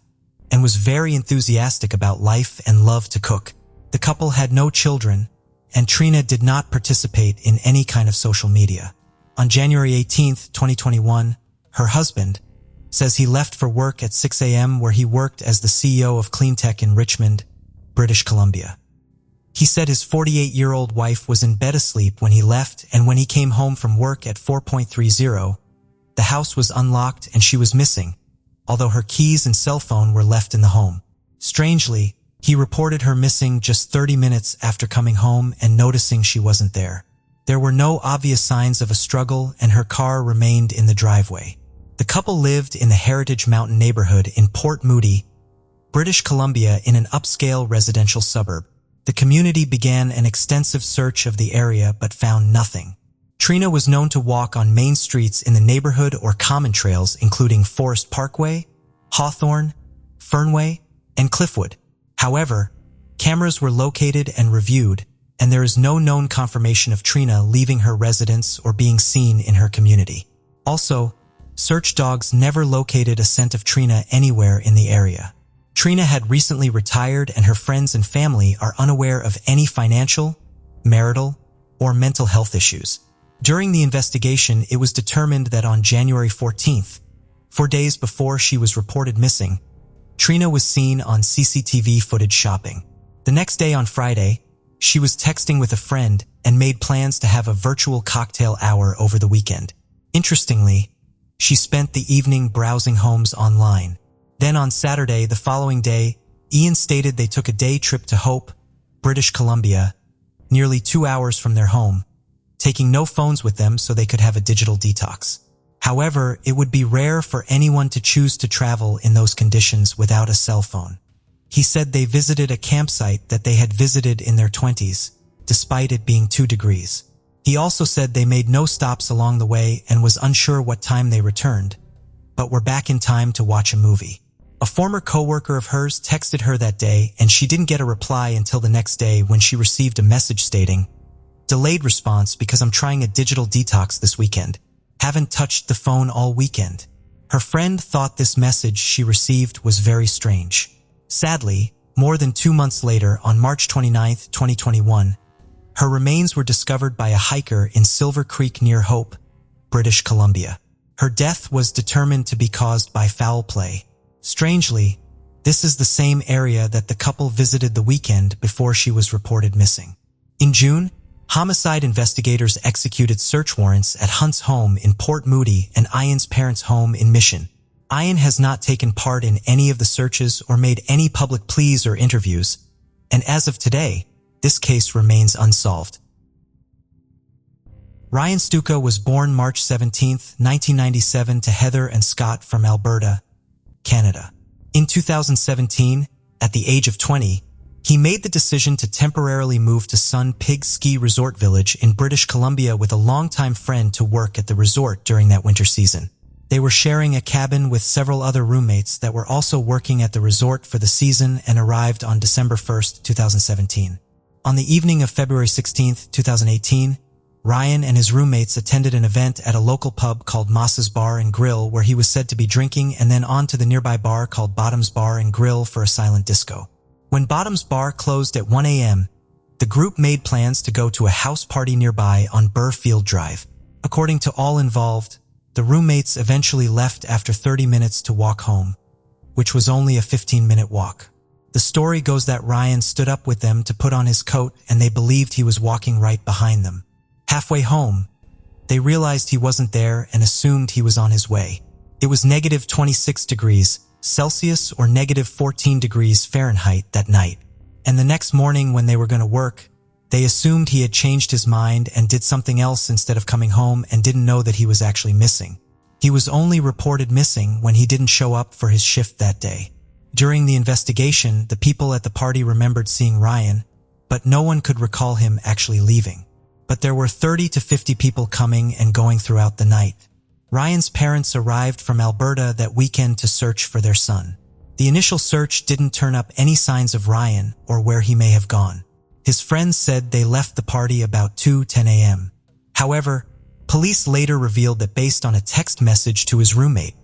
and was very enthusiastic about life and loved to cook. The couple had no children, and Trina did not participate in any kind of social media. On January 18, 2021, her husband says he left for work at 6 a.m. where he worked as the CEO of Cleantech in Richmond, British Columbia. He said his 48-year-old wife was in bed asleep when he left, and when he came home from work at 4:30, the house was unlocked and she was missing, although her keys and cell phone were left in the home. Strangely, he reported her missing just 30 minutes after coming home and noticing she wasn't there. There were no obvious signs of a struggle, and her car remained in the driveway. The couple lived in the Heritage Mountain neighborhood in Port Moody, British Columbia, in an upscale residential suburb. The community began an extensive search of the area but found nothing. Trina was known to walk on main streets in the neighborhood or common trails including Forest Parkway, Hawthorne, Fernway, and Cliffwood. However, cameras were located and reviewed, and there is no known confirmation of Trina leaving her residence or being seen in her community. Also, search dogs never located a scent of Trina anywhere in the area. Trina had recently retired, and her friends and family are unaware of any financial, marital, or mental health issues. During the investigation, it was determined that on January 14th, 4 days before she was reported missing, Trina was seen on CCTV footage shopping. The next day, on Friday, she was texting with a friend and made plans to have a virtual cocktail hour over the weekend. Interestingly, she spent the evening browsing homes online. Then on Saturday, the following day, Ian stated they took a day trip to Hope, British Columbia, nearly 2 hours from their home, taking no phones with them so they could have a digital detox. However, it would be rare for anyone to choose to travel in those conditions without a cell phone. He said they visited a campsite that they had visited in their 20s, despite it being 2 degrees. He also said they made no stops along the way and was unsure what time they returned, but were back in time to watch a movie. A former coworker of hers texted her that day, and she didn't get a reply until the next day when she received a message stating, "Delayed response because I'm trying a digital detox this weekend. Haven't touched the phone all weekend." Her friend thought this message she received was very strange. Sadly, more than 2 months later, on March 29, 2021, her remains were discovered by a hiker in Silver Creek near Hope, British Columbia. Her death was determined to be caused by foul play. Strangely, this is the same area that the couple visited the weekend before she was reported missing. In June, homicide investigators executed search warrants at Hunt's home in Port Moody and Ian's parents' home in Mission. Ian has not taken part in any of the searches or made any public pleas or interviews, and as of today, this case remains unsolved. Ryan Stuka was born March 17, 1997 to Heather and Scott from Alberta, Canada. In 2017, at the age of 20, he made the decision to temporarily move to Sun Pig Ski Resort Village in British Columbia with a longtime friend to work at the resort during that winter season. They were sharing a cabin with several other roommates that were also working at the resort for the season and arrived on December 1, 2017. On the evening of February 16, 2018, Ryan and his roommates attended an event at a local pub called Moss's Bar and Grill where he was said to be drinking, and then on to the nearby bar called Bottom's Bar and Grill for a silent disco. When Bottom's Bar closed at 1 a.m., the group made plans to go to a house party nearby on Burfield Drive. According to all involved, the roommates eventually left after 30 minutes to walk home, which was only a 15-minute walk. The story goes that Ryan stood up with them to put on his coat, and they believed he was walking right behind them. Halfway home, they realized he wasn't there and assumed he was on his way. It was negative 26 degrees Celsius or negative 14 degrees Fahrenheit that night. And the next morning when they were going to work, they assumed he had changed his mind and did something else instead of coming home and didn't know that he was actually missing. He was only reported missing when he didn't show up for his shift that day. During the investigation, the people at the party remembered seeing Ryan, but no one could recall him actually leaving. But there were 30 to 50 people coming and going throughout the night. Ryan's parents arrived from Alberta that weekend to search for their son. The initial search didn't turn up any signs of Ryan or where he may have gone. His friends said they left the party about 2:10 a.m. However, police later revealed that based on a text message to his roommate,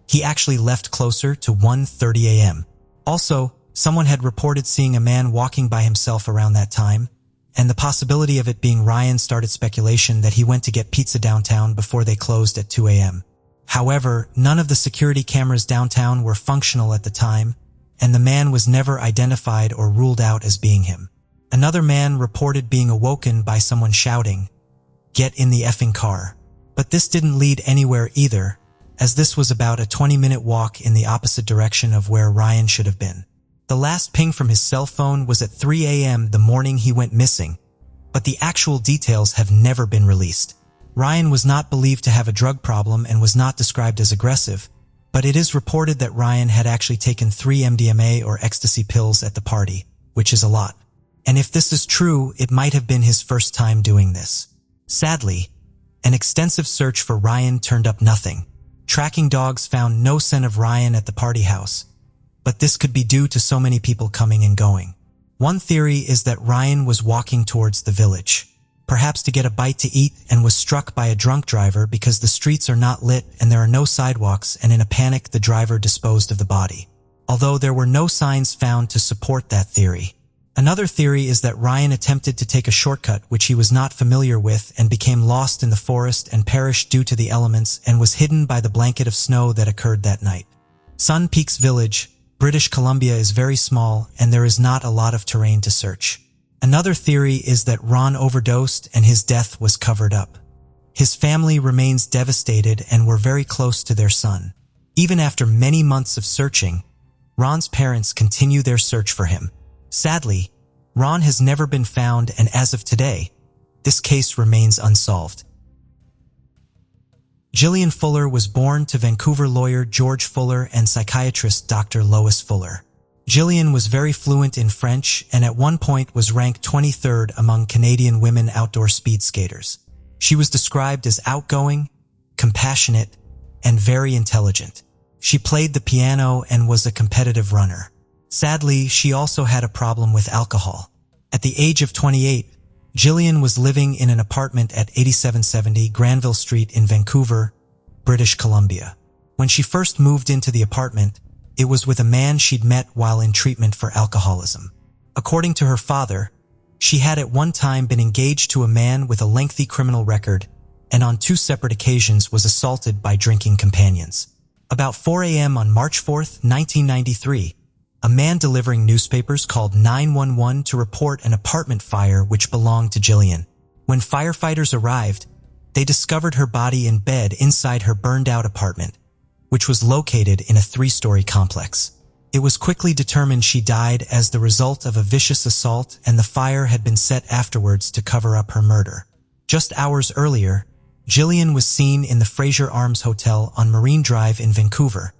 he actually left closer to 1:30 a.m. Also, someone had reported seeing a man walking by himself around that time, and the possibility of it being Ryan started speculation that he went to get pizza downtown before they closed at 2 a.m. However, none of the security cameras downtown were functional at the time, and the man was never identified or ruled out as being him. Another man reported being awoken by someone shouting, "Get in the effing car." But this didn't lead anywhere either, as this was about a 20-minute walk in the opposite direction of where Ryan should have been. The last ping from his cell phone was at 3 a.m. the morning he went missing, but the actual details have never been released. Ryan was not believed to have a drug problem and was not described as aggressive, but it is reported that Ryan had actually taken 3 MDMA or ecstasy pills at the party, which is a lot. And if this is true, it might have been his first time doing this. Sadly, an extensive search for Ryan turned up nothing. Tracking dogs found no scent of Ryan at the party house, but this could be due to so many people coming and going. One theory is that Ryan was walking towards the village, perhaps to get a bite to eat, and was struck by a drunk driver because the streets are not lit and there are no sidewalks, and in a panic the driver disposed of the body, although there were no signs found to support that theory. Another theory is that Ryan attempted to take a shortcut which he was not familiar with and became lost in the forest and perished due to the elements and was hidden by the blanket of snow that occurred that night. Sun Peaks Village, British Columbia is very small and there is not a lot of terrain to search. Another theory is that Ron overdosed and his death was covered up. His family remains devastated and were very close to their son. Even after many months of searching, Ron's parents continue their search for him. Sadly, Ron has never been found, and as of today, this case remains unsolved. Gillian Fuller was born to Vancouver lawyer George Fuller and psychiatrist Dr. Lois Fuller. Gillian was very fluent in French and at one point was ranked 23rd among Canadian women outdoor speed skaters. She was described as outgoing, compassionate, and very intelligent. She played the piano and was a competitive runner. Sadly, she also had a problem with alcohol. At the age of 28, Gillian was living in an apartment at 8770 Granville Street in Vancouver, British Columbia. When she first moved into the apartment, it was with a man she'd met while in treatment for alcoholism. According to her father, she had at one time been engaged to a man with a lengthy criminal record and on 2 separate occasions was assaulted by drinking companions. About 4 a.m. on March 4, 1993, a man delivering newspapers called 911 to report an apartment fire which belonged to Gillian. When firefighters arrived, they discovered her body in bed inside her burned-out apartment, which was located in a 3-story complex. It was quickly determined she died as the result of a vicious assault, and the fire had been set afterwards to cover up her murder. Just hours earlier, Gillian was seen in the Fraser Arms Hotel on Marine Drive in Vancouver,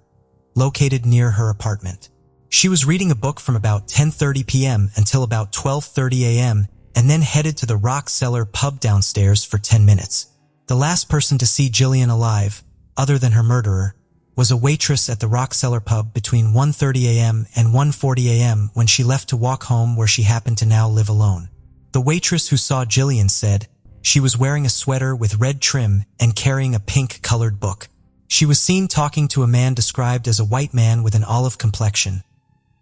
located near her apartment. She was reading a book from about 10:30 p.m. until about 12:30 a.m. and then headed to the Rock Cellar pub downstairs for 10 minutes. The last person to see Gillian alive, other than her murderer, was a waitress at the Rock Cellar pub between 1:30 a.m. and 1:40 a.m. when she left to walk home, where she happened to now live alone. The waitress who saw Gillian said she was wearing a sweater with red trim and carrying a pink-colored book. She was seen talking to a man described as a white man with an olive complexion,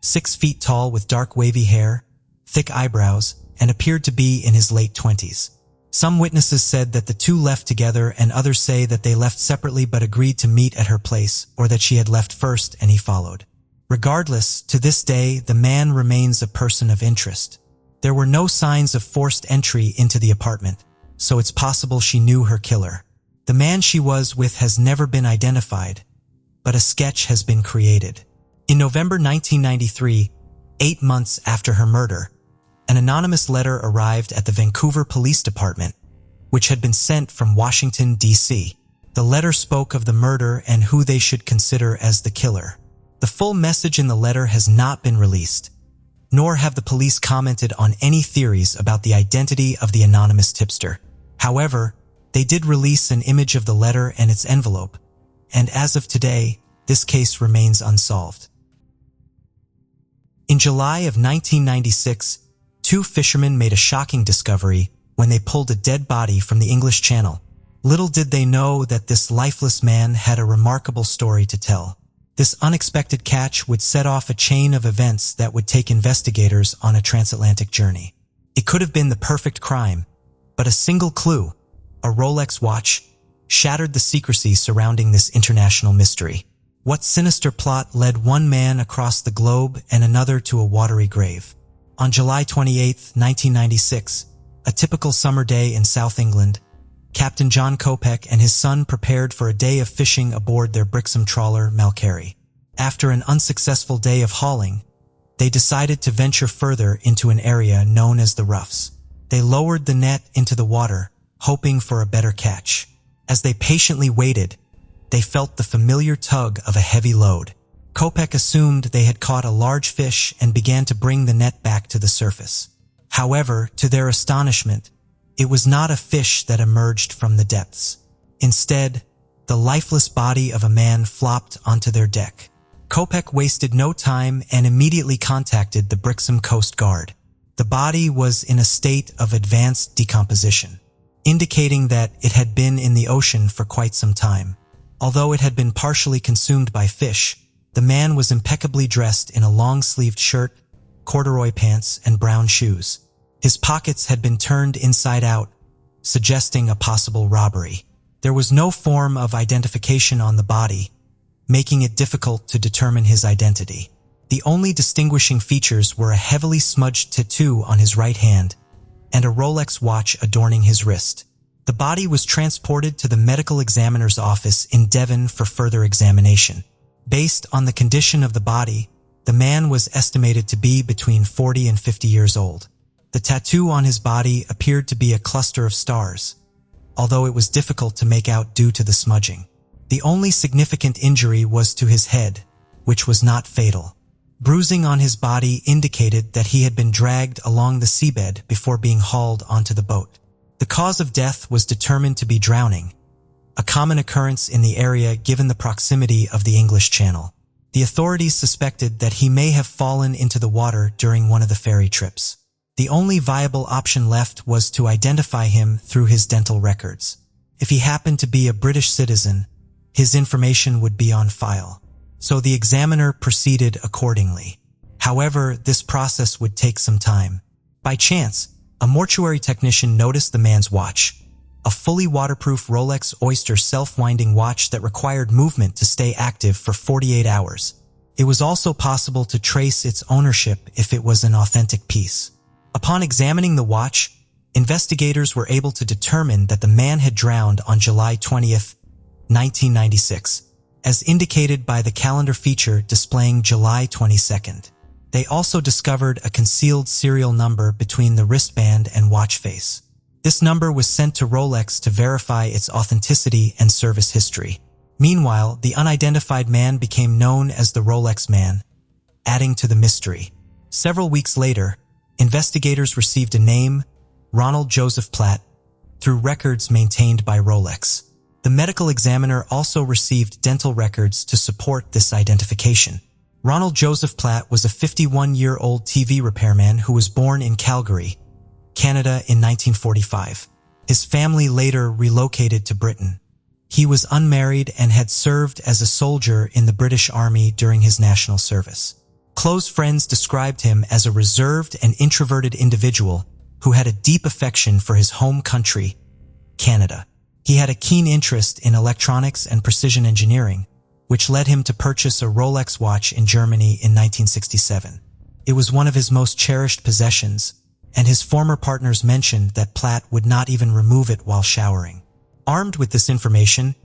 6 feet tall with dark wavy hair, thick eyebrows, and appeared to be in his late 20s. Some witnesses said that the two left together, and others say that they left separately but agreed to meet at her place, or that she had left first and he followed. Regardless, to this day, the man remains a person of interest. There were no signs of forced entry into the apartment, so it's possible she knew her killer. The man she was with has never been identified, but a sketch has been created. In November 1993, 8 months after her murder, an anonymous letter arrived at the Vancouver Police Department, which had been sent from Washington, D.C. The letter spoke of the murder and who they should consider as the killer. The full message in the letter has not been released, nor have the police commented on any theories about the identity of the anonymous tipster. However, they did release an image of the letter and its envelope, and as of today, this case remains unsolved. In July of 1996, 2 fishermen made a shocking discovery when they pulled a dead body from the English Channel. Little did they know that this lifeless man had a remarkable story to tell. This unexpected catch would set off a chain of events that would take investigators on a transatlantic journey. It could have been the perfect crime, but a single clue, a Rolex watch, shattered the secrecy surrounding this international mystery. What sinister plot led one man across the globe and another to a watery grave? On July 28, 1996, a typical summer day in South England, Captain John Kopek and his son prepared for a day of fishing aboard their Brixham trawler Malcary. After an unsuccessful day of hauling, they decided to venture further into an area known as the Roughs. They lowered the net into the water, hoping for a better catch. As they patiently waited, they felt the familiar tug of a heavy load. Kopek assumed they had caught a large fish and began to bring the net back to the surface. However, to their astonishment, it was not a fish that emerged from the depths. Instead, the lifeless body of a man flopped onto their deck. Kopek wasted no time and immediately contacted the Brixham Coast Guard. The body was in a state of advanced decomposition, indicating that it had been in the ocean for quite some time. Although it had been partially consumed by fish, the man was impeccably dressed in a long-sleeved shirt, corduroy pants, and brown shoes. His pockets had been turned inside out, suggesting a possible robbery. There was no form of identification on the body, making it difficult to determine his identity. The only distinguishing features were a heavily smudged tattoo on his right hand and a Rolex watch adorning his wrist. The body was transported to the medical examiner's office in Devon for further examination. Based on the condition of the body, the man was estimated to be between 40 and 50 years old. The tattoo on his body appeared to be a cluster of stars, although it was difficult to make out due to the smudging. The only significant injury was to his head, which was not fatal. Bruising on his body indicated that he had been dragged along the seabed before being hauled onto the boat. The cause of death was determined to be drowning, a common occurrence in the area given the proximity of the English Channel. The authorities suspected that he may have fallen into the water during one of the ferry trips. The only viable option left was to identify him through his dental records. If he happened to be a British citizen, his information would be on file, so the examiner proceeded accordingly. However, this process would take some time. By chance, a mortuary technician noticed the man's watch, a fully waterproof Rolex Oyster self-winding watch that required movement to stay active for 48 hours. It was also possible to trace its ownership if it was an authentic piece. Upon examining the watch, investigators were able to determine that the man had drowned on July 20th, 1996, as indicated by the calendar feature displaying July 22nd. They also discovered a concealed serial number between the wristband and watch face. This number was sent to Rolex to verify its authenticity and service history. Meanwhile, the unidentified man became known as the Rolex Man, adding to the mystery. Several weeks later, investigators received a name, Ronald Joseph Platt, through records maintained by Rolex. The medical examiner also received dental records to support this identification. Ronald Joseph Platt was a 51-year-old TV repairman who was born in Calgary, Canada in 1945. His family later relocated to Britain. He was unmarried and had served as a soldier in the British Army during his national service. Close friends described him as a reserved and introverted individual who had a deep affection for his home country, Canada. He had a keen interest in electronics and precision engineering, which led him to purchase a Rolex watch in Germany in 1967. It was one of his most cherished possessions, and his former partners mentioned that Platt would not even remove it while showering. Armed with this information,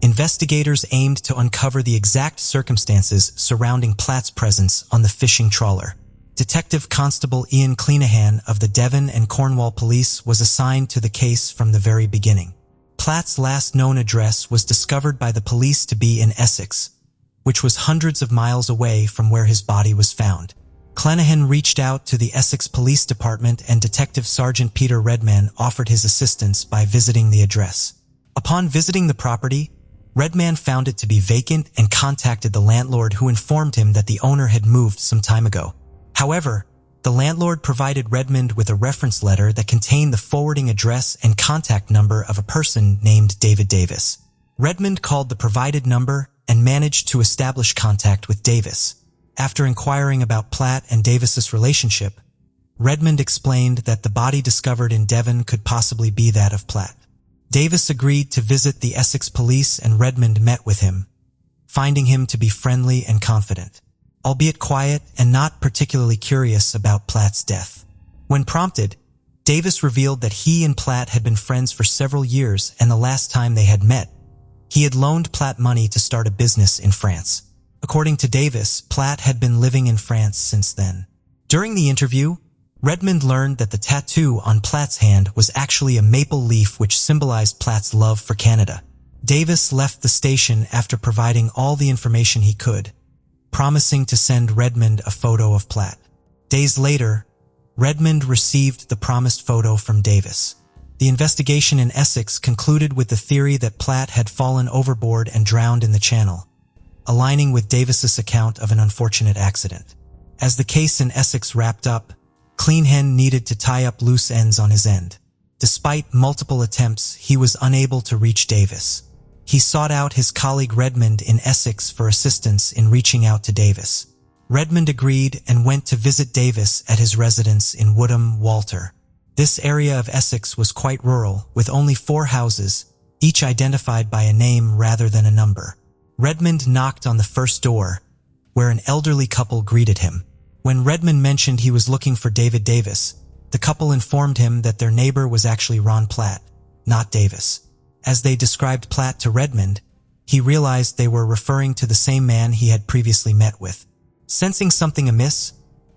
investigators aimed to uncover the exact circumstances surrounding Platt's presence on the fishing trawler. Detective Constable Ian Cleanahan of the Devon and Cornwall Police was assigned to the case from the very beginning. Platt's last known address was discovered by the police to be in Essex, which was hundreds of miles away from where his body was found. Cleanahan reached out to the Essex Police Department and Detective Sergeant Peter Redman offered his assistance by visiting the address. Upon visiting the property, Redman found it to be vacant and contacted the landlord, who informed him that the owner had moved some time ago. However, the landlord provided Redmond with a reference letter that contained the forwarding address and contact number of a person named David Davis. Redmond called the provided number and managed to establish contact with Davis. After inquiring about Platt and Davis's relationship, Redmond explained that the body discovered in Devon could possibly be that of Platt. Davis agreed to visit the Essex police and Redmond met with him, finding him to be friendly and confident, albeit quiet and not particularly curious about Platt's death. When prompted, Davis revealed that he and Platt had been friends for several years, and the last time they had met, he had loaned Platt money to start a business in France. According to Davis, Platt had been living in France since then. During the interview, Redmond learned that the tattoo on Platt's hand was actually a maple leaf which symbolized Platt's love for Canada. Davis left the station after providing all the information he could, promising to send Redmond a photo of Platt. Days later, Redmond received the promised photo from Davis. The investigation in Essex concluded with the theory that Platt had fallen overboard and drowned in the channel, aligning with Davis's account of an unfortunate accident. As the case in Essex wrapped up, Cleanhen needed to tie up loose ends on his end. Despite multiple attempts, he was unable to reach Davis. He sought out his colleague Redmond in Essex for assistance in reaching out to Davis. Redmond agreed and went to visit Davis at his residence in Woodham, Walter. This area of Essex was quite rural, with only 4 houses, each identified by a name rather than a number. Redmond knocked on the first door, where an elderly couple greeted him. When Redmond mentioned he was looking for David Davis, the couple informed him that their neighbor was actually Ron Platt, not Davis. As they described Platt to Redmond, he realized they were referring to the same man he had previously met with. Sensing something amiss,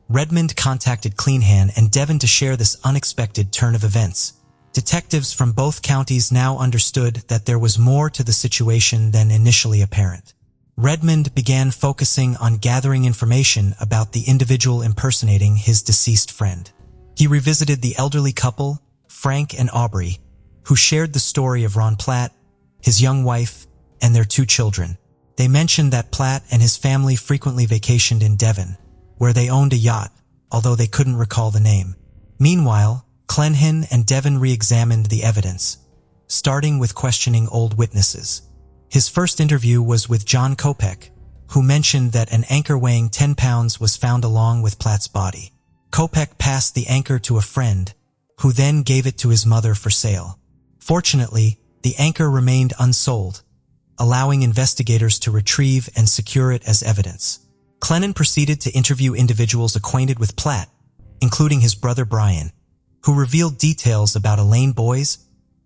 Redmond contacted Cleanhen and Devon to share this unexpected turn of events. Detectives from both counties now understood that there was more to the situation than initially apparent. Redmond began focusing on gathering information about the individual impersonating his deceased friend. He revisited the elderly couple, Frank and Aubrey, who shared the story of Ron Platt, his young wife, and their 2 children. They mentioned that Platt and his family frequently vacationed in Devon, where they owned a yacht, although they couldn't recall the name. Meanwhile, Cleanhen and Devon re-examined the evidence, starting with questioning old witnesses. His first interview was with John Kopech, who mentioned that an anchor weighing 10 pounds was found along with Platt's body. Kopech passed the anchor to a friend, who then gave it to his mother for sale. Fortunately, the anchor remained unsold, allowing investigators to retrieve and secure it as evidence. Cleanhen proceeded to interview individuals acquainted with Platt, including his brother Brian, who revealed details about Elaine Boyes,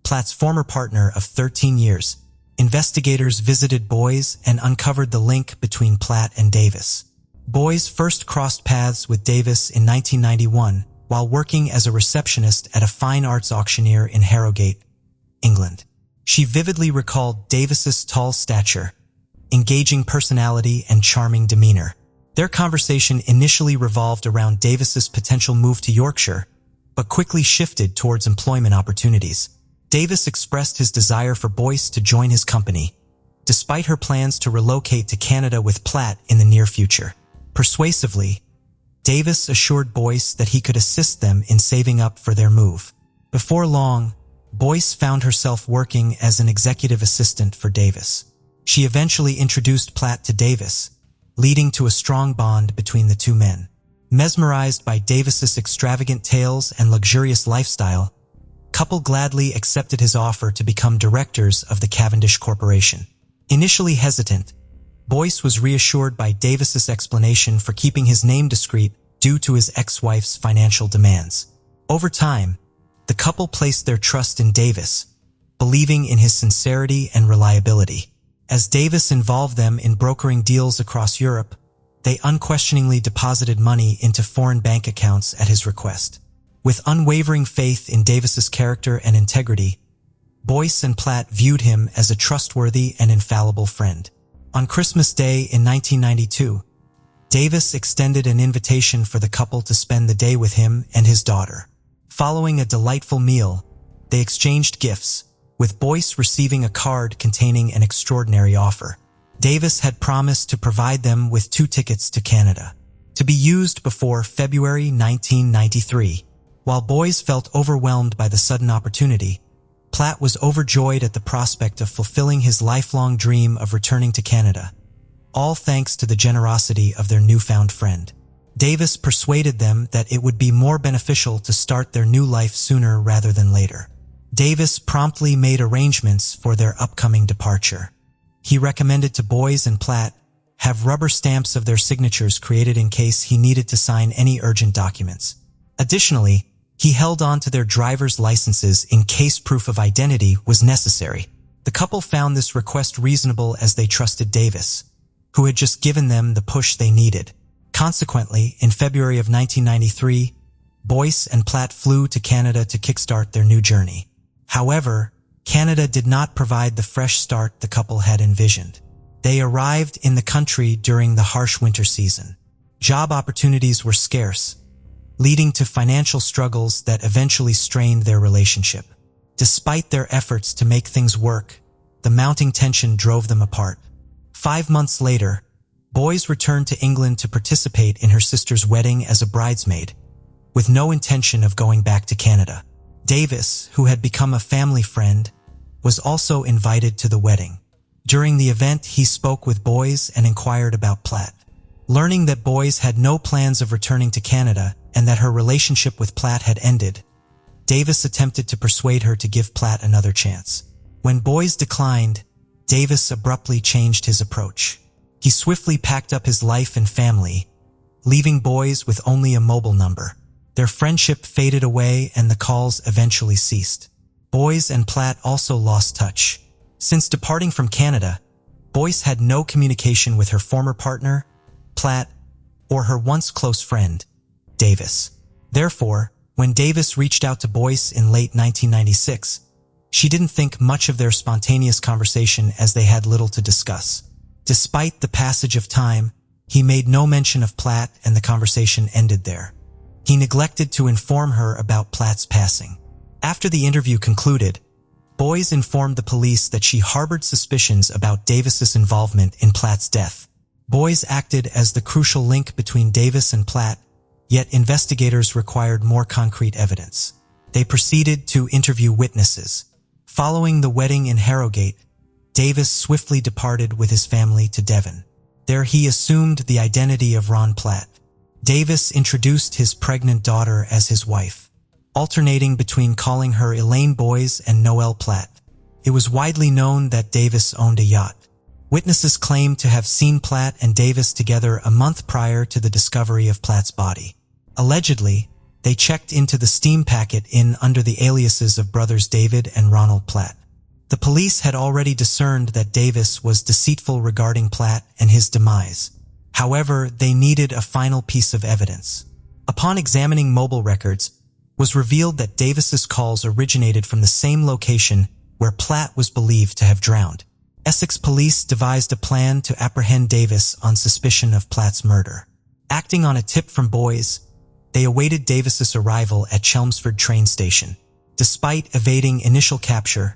Platt's former partner of 13 years. Investigators visited Boyes and uncovered the link between Platt and Davis. Boyes first crossed paths with Davis in 1991 while working as a receptionist at a fine arts auctioneer in Harrogate, England. She vividly recalled Davis's tall stature, engaging personality, and charming demeanor. Their conversation initially revolved around Davis's potential move to Yorkshire, but quickly shifted towards employment opportunities. Davis expressed his desire for Boyce to join his company, despite her plans to relocate to Canada with Platt in the near future. Persuasively, Davis assured Boyce that he could assist them in saving up for their move. Before long, Boyce found herself working as an executive assistant for Davis. She eventually introduced Platt to Davis, leading to a strong bond between the 2 men. Mesmerized by Davis's extravagant tales and luxurious lifestyle, couple gladly accepted his offer to become directors of the Cavendish Corporation. Initially hesitant, Boyce was reassured by Davis's explanation for keeping his name discreet due to his ex-wife's financial demands. Over time, the couple placed their trust in Davis, believing in his sincerity and reliability. As Davis involved them in brokering deals across Europe, they unquestioningly deposited money into foreign bank accounts at his request. With unwavering faith in Davis's character and integrity, Boyce and Platt viewed him as a trustworthy and infallible friend. On Christmas Day in 1992, Davis extended an invitation for the couple to spend the day with him and his daughter. Following a delightful meal, they exchanged gifts, with Boyce receiving a card containing an extraordinary offer. Davis had promised to provide them with 2 tickets to Canada, to be used before February 1993. While Boyce felt overwhelmed by the sudden opportunity, Platt was overjoyed at the prospect of fulfilling his lifelong dream of returning to Canada, all thanks to the generosity of their newfound friend. Davis persuaded them that it would be more beneficial to start their new life sooner rather than later. Davis promptly made arrangements for their upcoming departure. He recommended to Boyes and Platt have rubber stamps of their signatures created in case he needed to sign any urgent documents. Additionally, he held on to their driver's licenses in case proof of identity was necessary. The couple found this request reasonable as they trusted Davis, who had just given them the push they needed. Consequently, in February of 1993, Boyce and Platt flew to Canada to kickstart their new journey. However, Canada did not provide the fresh start the couple had envisioned. They arrived in the country during the harsh winter season. Job opportunities were scarce, leading to financial struggles that eventually strained their relationship. Despite their efforts to make things work, the mounting tension drove them apart. 5 months later, Boyes returned to England to participate in her sister's wedding as a bridesmaid, with no intention of going back to Canada. Davis, who had become a family friend, was also invited to the wedding. During the event, he spoke with Boys and inquired about Platt. Learning that Boys had no plans of returning to Canada and that her relationship with Platt had ended, Davis attempted to persuade her to give Platt another chance. When Boys declined, Davis abruptly changed his approach. He swiftly packed up his life and family, leaving Boys with only a mobile number. Their friendship faded away and the calls eventually ceased. Boys and Platt also lost touch. Since departing from Canada, Boyce had no communication with her former partner, Platt, or her once close friend, Davis. Therefore, when Davis reached out to Boyce in late 1996, she didn't think much of their spontaneous conversation as they had little to discuss. Despite the passage of time, he made no mention of Platt and the conversation ended there. He neglected to inform her about Platt's passing. After the interview concluded, Boyce informed the police that she harbored suspicions about Davis's involvement in Platt's death. Boyce acted as the crucial link between Davis and Platt, yet investigators required more concrete evidence. They proceeded to interview witnesses. Following the wedding in Harrogate, Davis swiftly departed with his family to Devon. There he assumed the identity of Ron Platt. Davis introduced his pregnant daughter as his wife, alternating between calling her Elaine Boyce and Noelle Platt. It was widely known that Davis owned a yacht. Witnesses claimed to have seen Platt and Davis together a month prior to the discovery of Platt's body. Allegedly, they checked into the steam packet inn under the aliases of brothers David and Ronald Platt. The police had already discerned that Davis was deceitful regarding Platt and his demise. However, they needed a final piece of evidence. Upon examining mobile records, it was revealed that Davis's calls originated from the same location where Platt was believed to have drowned. Essex police devised a plan to apprehend Davis on suspicion of Platt's murder. Acting on a tip from Boyce, they awaited Davis's arrival at Chelmsford train station. Despite evading initial capture,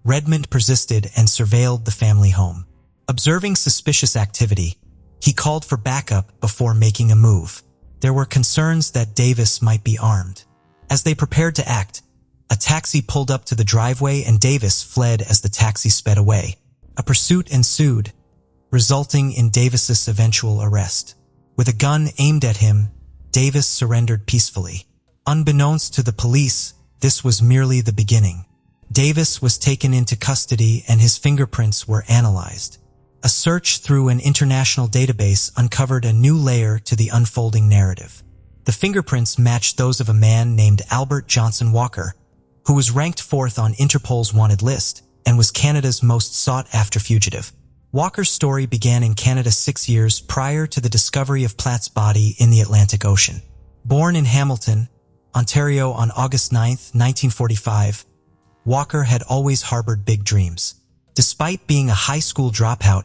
Redmond persisted and surveilled the family home. Observing suspicious activity, he called for backup before making a move. There were concerns that Davis might be armed. As they prepared to act, a taxi pulled up to the driveway and Davis fled as the taxi sped away. A pursuit ensued, resulting in Davis's eventual arrest. With a gun aimed at him, Davis surrendered peacefully. Unbeknownst to the police, this was merely the beginning. Davis was taken into custody and his fingerprints were analyzed. A search through an international database uncovered a new layer to the unfolding narrative. The fingerprints matched those of a man named Albert Johnson Walker, who was ranked 4th on Interpol's wanted list and was Canada's most sought-after fugitive. Walker's story began in Canada 6 years prior to the discovery of Platt's body in the Atlantic Ocean. Born in Hamilton, Ontario on August 9, 1945, Walker had always harbored big dreams. Despite being a high school dropout,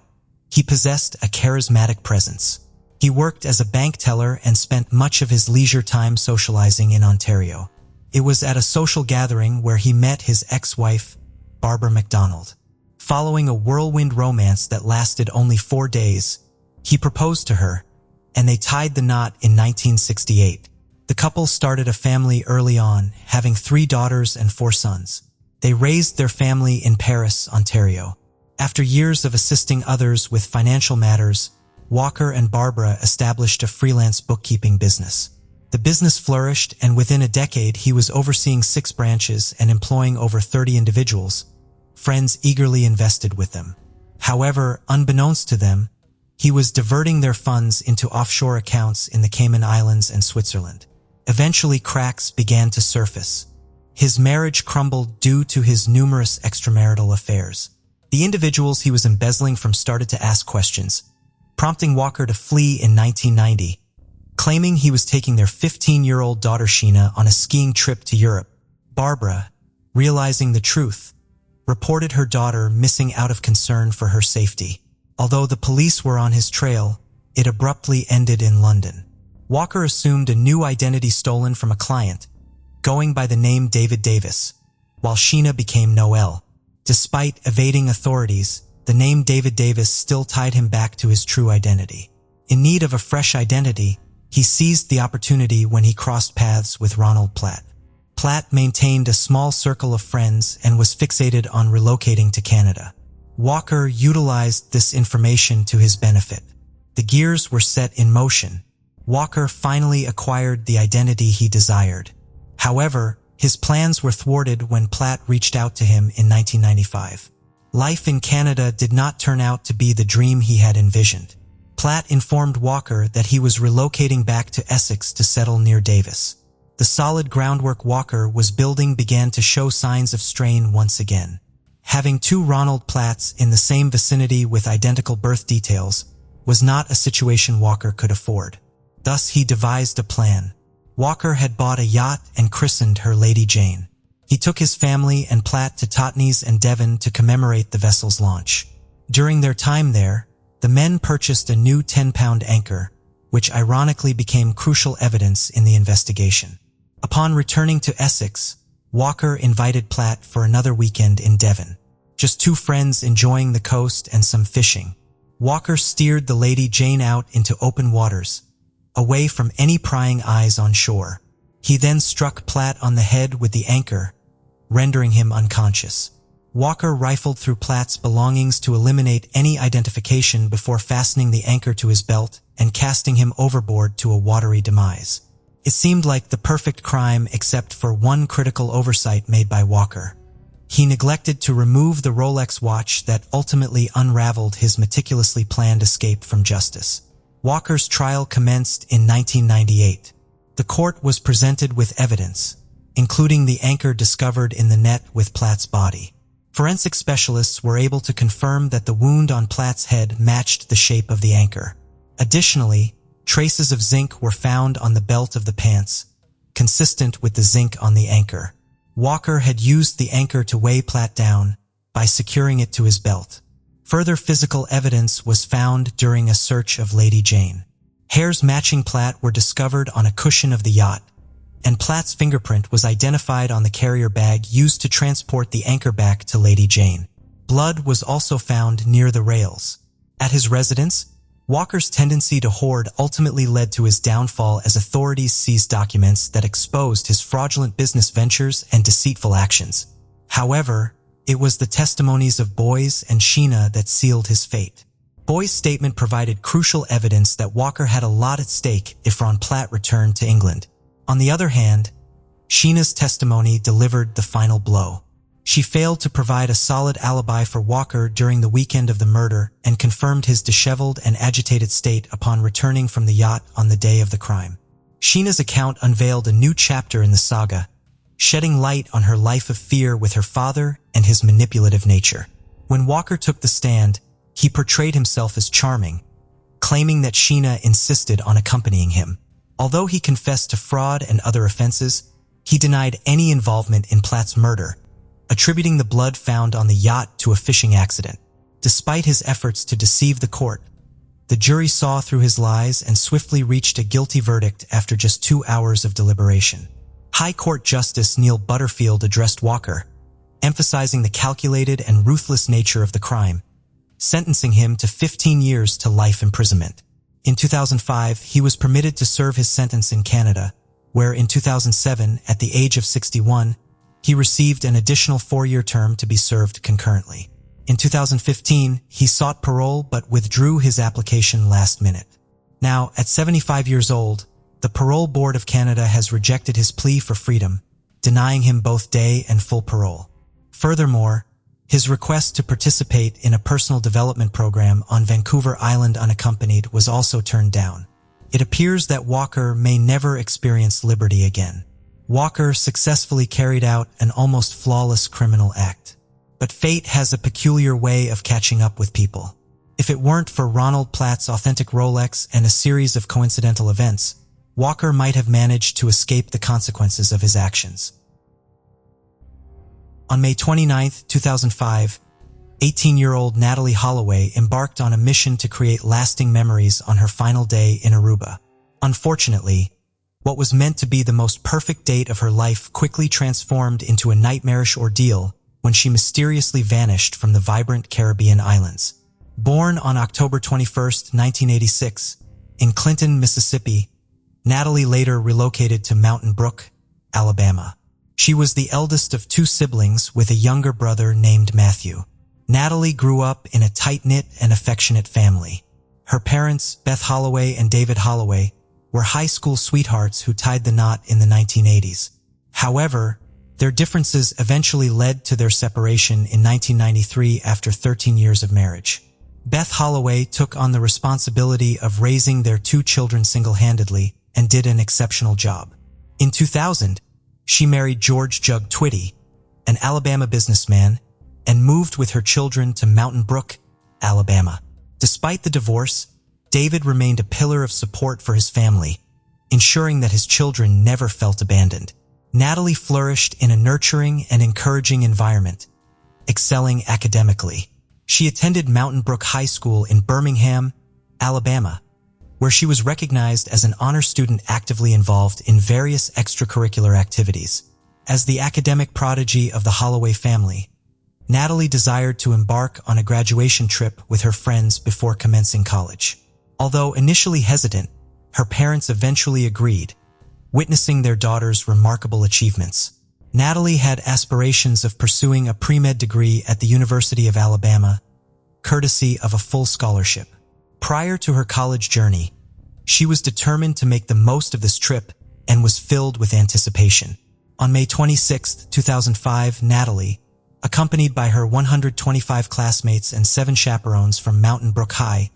he possessed a charismatic presence. He worked as a bank teller and spent much of his leisure time socializing in Ontario. It was at a social gathering where he met his ex-wife, Barbara MacDonald. Following a whirlwind romance that lasted only 4 days, he proposed to her, and they tied the knot in 1968. The couple started a family early on, having 3 daughters and 4 sons. They raised their family in Paris, Ontario. After years of assisting others with financial matters, Walker and Barbara established a freelance bookkeeping business. The business flourished, and within a decade he was overseeing 6 branches and employing over 30 individuals. Friends eagerly invested with them. However, unbeknownst to them, he was diverting their funds into offshore accounts in the Cayman Islands and Switzerland. Eventually, cracks began to surface. His marriage crumbled due to his numerous extramarital affairs. The individuals he was embezzling from started to ask questions, prompting Walker to flee in 1990, claiming he was taking their 15-year-old daughter Sheena on a skiing trip to Europe. Barbara, realizing the truth, reported her daughter missing out of concern for her safety. Although the police were on his trail, it abruptly ended in London. Walker assumed a new identity stolen from a client, going by the name David Davis, while Sheena became Noelle. Despite evading authorities, the name David Davis still tied him back to his true identity. In need of a fresh identity, He seized the opportunity when he crossed paths with Ronald Platt. Platt maintained a small circle of friends and was fixated on relocating to Canada. Walker utilized this information to his benefit. The gears were set in motion. Walker finally acquired the identity he desired. However, his plans were thwarted when Platt reached out to him in 1995. Life in Canada did not turn out to be the dream he had envisioned. Platt informed Walker that he was relocating back to Essex to settle near Davis. The solid groundwork Walker was building began to show signs of strain once again. Having two Ronald Platts in the same vicinity with identical birth details was not a situation Walker could afford. Thus, he devised a plan. Walker had bought a yacht and christened her Lady Jane. He took his family and Platt to Totnes and Devon to commemorate the vessel's launch. During their time there, the men purchased a new 10-pound anchor, which ironically became crucial evidence in the investigation. Upon returning to Essex, Walker invited Platt for another weekend in Devon. Just two friends enjoying the coast and some fishing. Walker steered the Lady Jane out into open waters, away from any prying eyes on shore. He then struck Platt on the head with the anchor, rendering him unconscious. Walker rifled through Platt's belongings to eliminate any identification before fastening the anchor to his belt and casting him overboard to a watery demise. It seemed like the perfect crime except for one critical oversight made by Walker. He neglected to remove the Rolex watch that ultimately unraveled his meticulously planned escape from justice. Walker's trial commenced in 1998. The court was presented with evidence, including the anchor discovered in the net with Platt's body. Forensic specialists were able to confirm that the wound on Platt's head matched the shape of the anchor. Additionally, traces of zinc were found on the belt of the pants, consistent with the zinc on the anchor. Walker had used the anchor to weigh Platt down by securing it to his belt. Further physical evidence was found during a search of Lady Jane. Hairs matching Platt were discovered on a cushion of the yacht, and Platt's fingerprint was identified on the carrier bag used to transport the anchor back to Lady Jane. Blood was also found near the rails. At his residence, Walker's tendency to hoard ultimately led to his downfall as authorities seized documents that exposed his fraudulent business ventures and deceitful actions. However, it was the testimonies of Boyes and Sheena that sealed his fate. Boyes' statement provided crucial evidence that Walker had a lot at stake if Ron Platt returned to England. On the other hand, Sheena's testimony delivered the final blow. She failed to provide a solid alibi for Walker during the weekend of the murder and confirmed his disheveled and agitated state upon returning from the yacht on the day of the crime. Sheena's account unveiled a new chapter in the saga, shedding light on her life of fear with her father and his manipulative nature. When Walker took the stand, he portrayed himself as charming, claiming that Sheena insisted on accompanying him. Although he confessed to fraud and other offenses, he denied any involvement in Platt's murder, attributing the blood found on the yacht to a fishing accident. Despite his efforts to deceive the court, the jury saw through his lies and swiftly reached a guilty verdict after just 2 hours of deliberation. High Court Justice Neil Butterfield addressed Walker, emphasizing the calculated and ruthless nature of the crime, sentencing him to 15 years to life imprisonment. In 2005, he was permitted to serve his sentence in Canada, where in 2007, at the age of 61, he received an additional 4-year term to be served concurrently. In 2015, he sought parole but withdrew his application last minute. Now, at 75 years old, the Parole Board of Canada has rejected his plea for freedom, denying him both day and full parole. Furthermore, his request to participate in a personal development program on Vancouver Island unaccompanied was also turned down. It appears that Walker may never experience liberty again. Walker successfully carried out an almost flawless criminal act. But fate has a peculiar way of catching up with people. If it weren't for Ronald Platt's authentic Rolex and a series of coincidental events, Walker might have managed to escape the consequences of his actions. On May 29, 2005, 18-year-old Natalie Holloway embarked on a mission to create lasting memories on her final day in Aruba. Unfortunately, what was meant to be the most perfect date of her life quickly transformed into a nightmarish ordeal when she mysteriously vanished from the vibrant Caribbean islands. Born on October 21, 1986, in Clinton, Mississippi, Natalie later relocated to Mountain Brook, Alabama. She was the eldest of two siblings with a younger brother named Matthew. Natalie grew up in a tight-knit and affectionate family. Her parents, Beth Holloway and David Holloway, were high school sweethearts who tied the knot in the 1980s. However, their differences eventually led to their separation in 1993 after 13 years of marriage. Beth Holloway took on the responsibility of raising their two children single-handedly and did an exceptional job. In 2000, she married George Jug Twitty, an Alabama businessman, and moved with her children to Mountain Brook, Alabama. Despite the divorce, David remained a pillar of support for his family, ensuring that his children never felt abandoned. Natalie flourished in a nurturing and encouraging environment, excelling academically. She attended Mountain Brook High School in Birmingham, Alabama, where she was recognized as an honor student actively involved in various extracurricular activities. As the academic prodigy of the Holloway family, Natalie desired to embark on a graduation trip with her friends before commencing college. Although initially hesitant, her parents eventually agreed, witnessing their daughter's remarkable achievements. Natalie had aspirations of pursuing a pre-med degree at the University of Alabama, courtesy of a full scholarship. Prior to her college journey, she was determined to make the most of this trip and was filled with anticipation. On May 26, 2005, Natalie, accompanied by her 125 classmates and 7 chaperones from Mountain Brook High,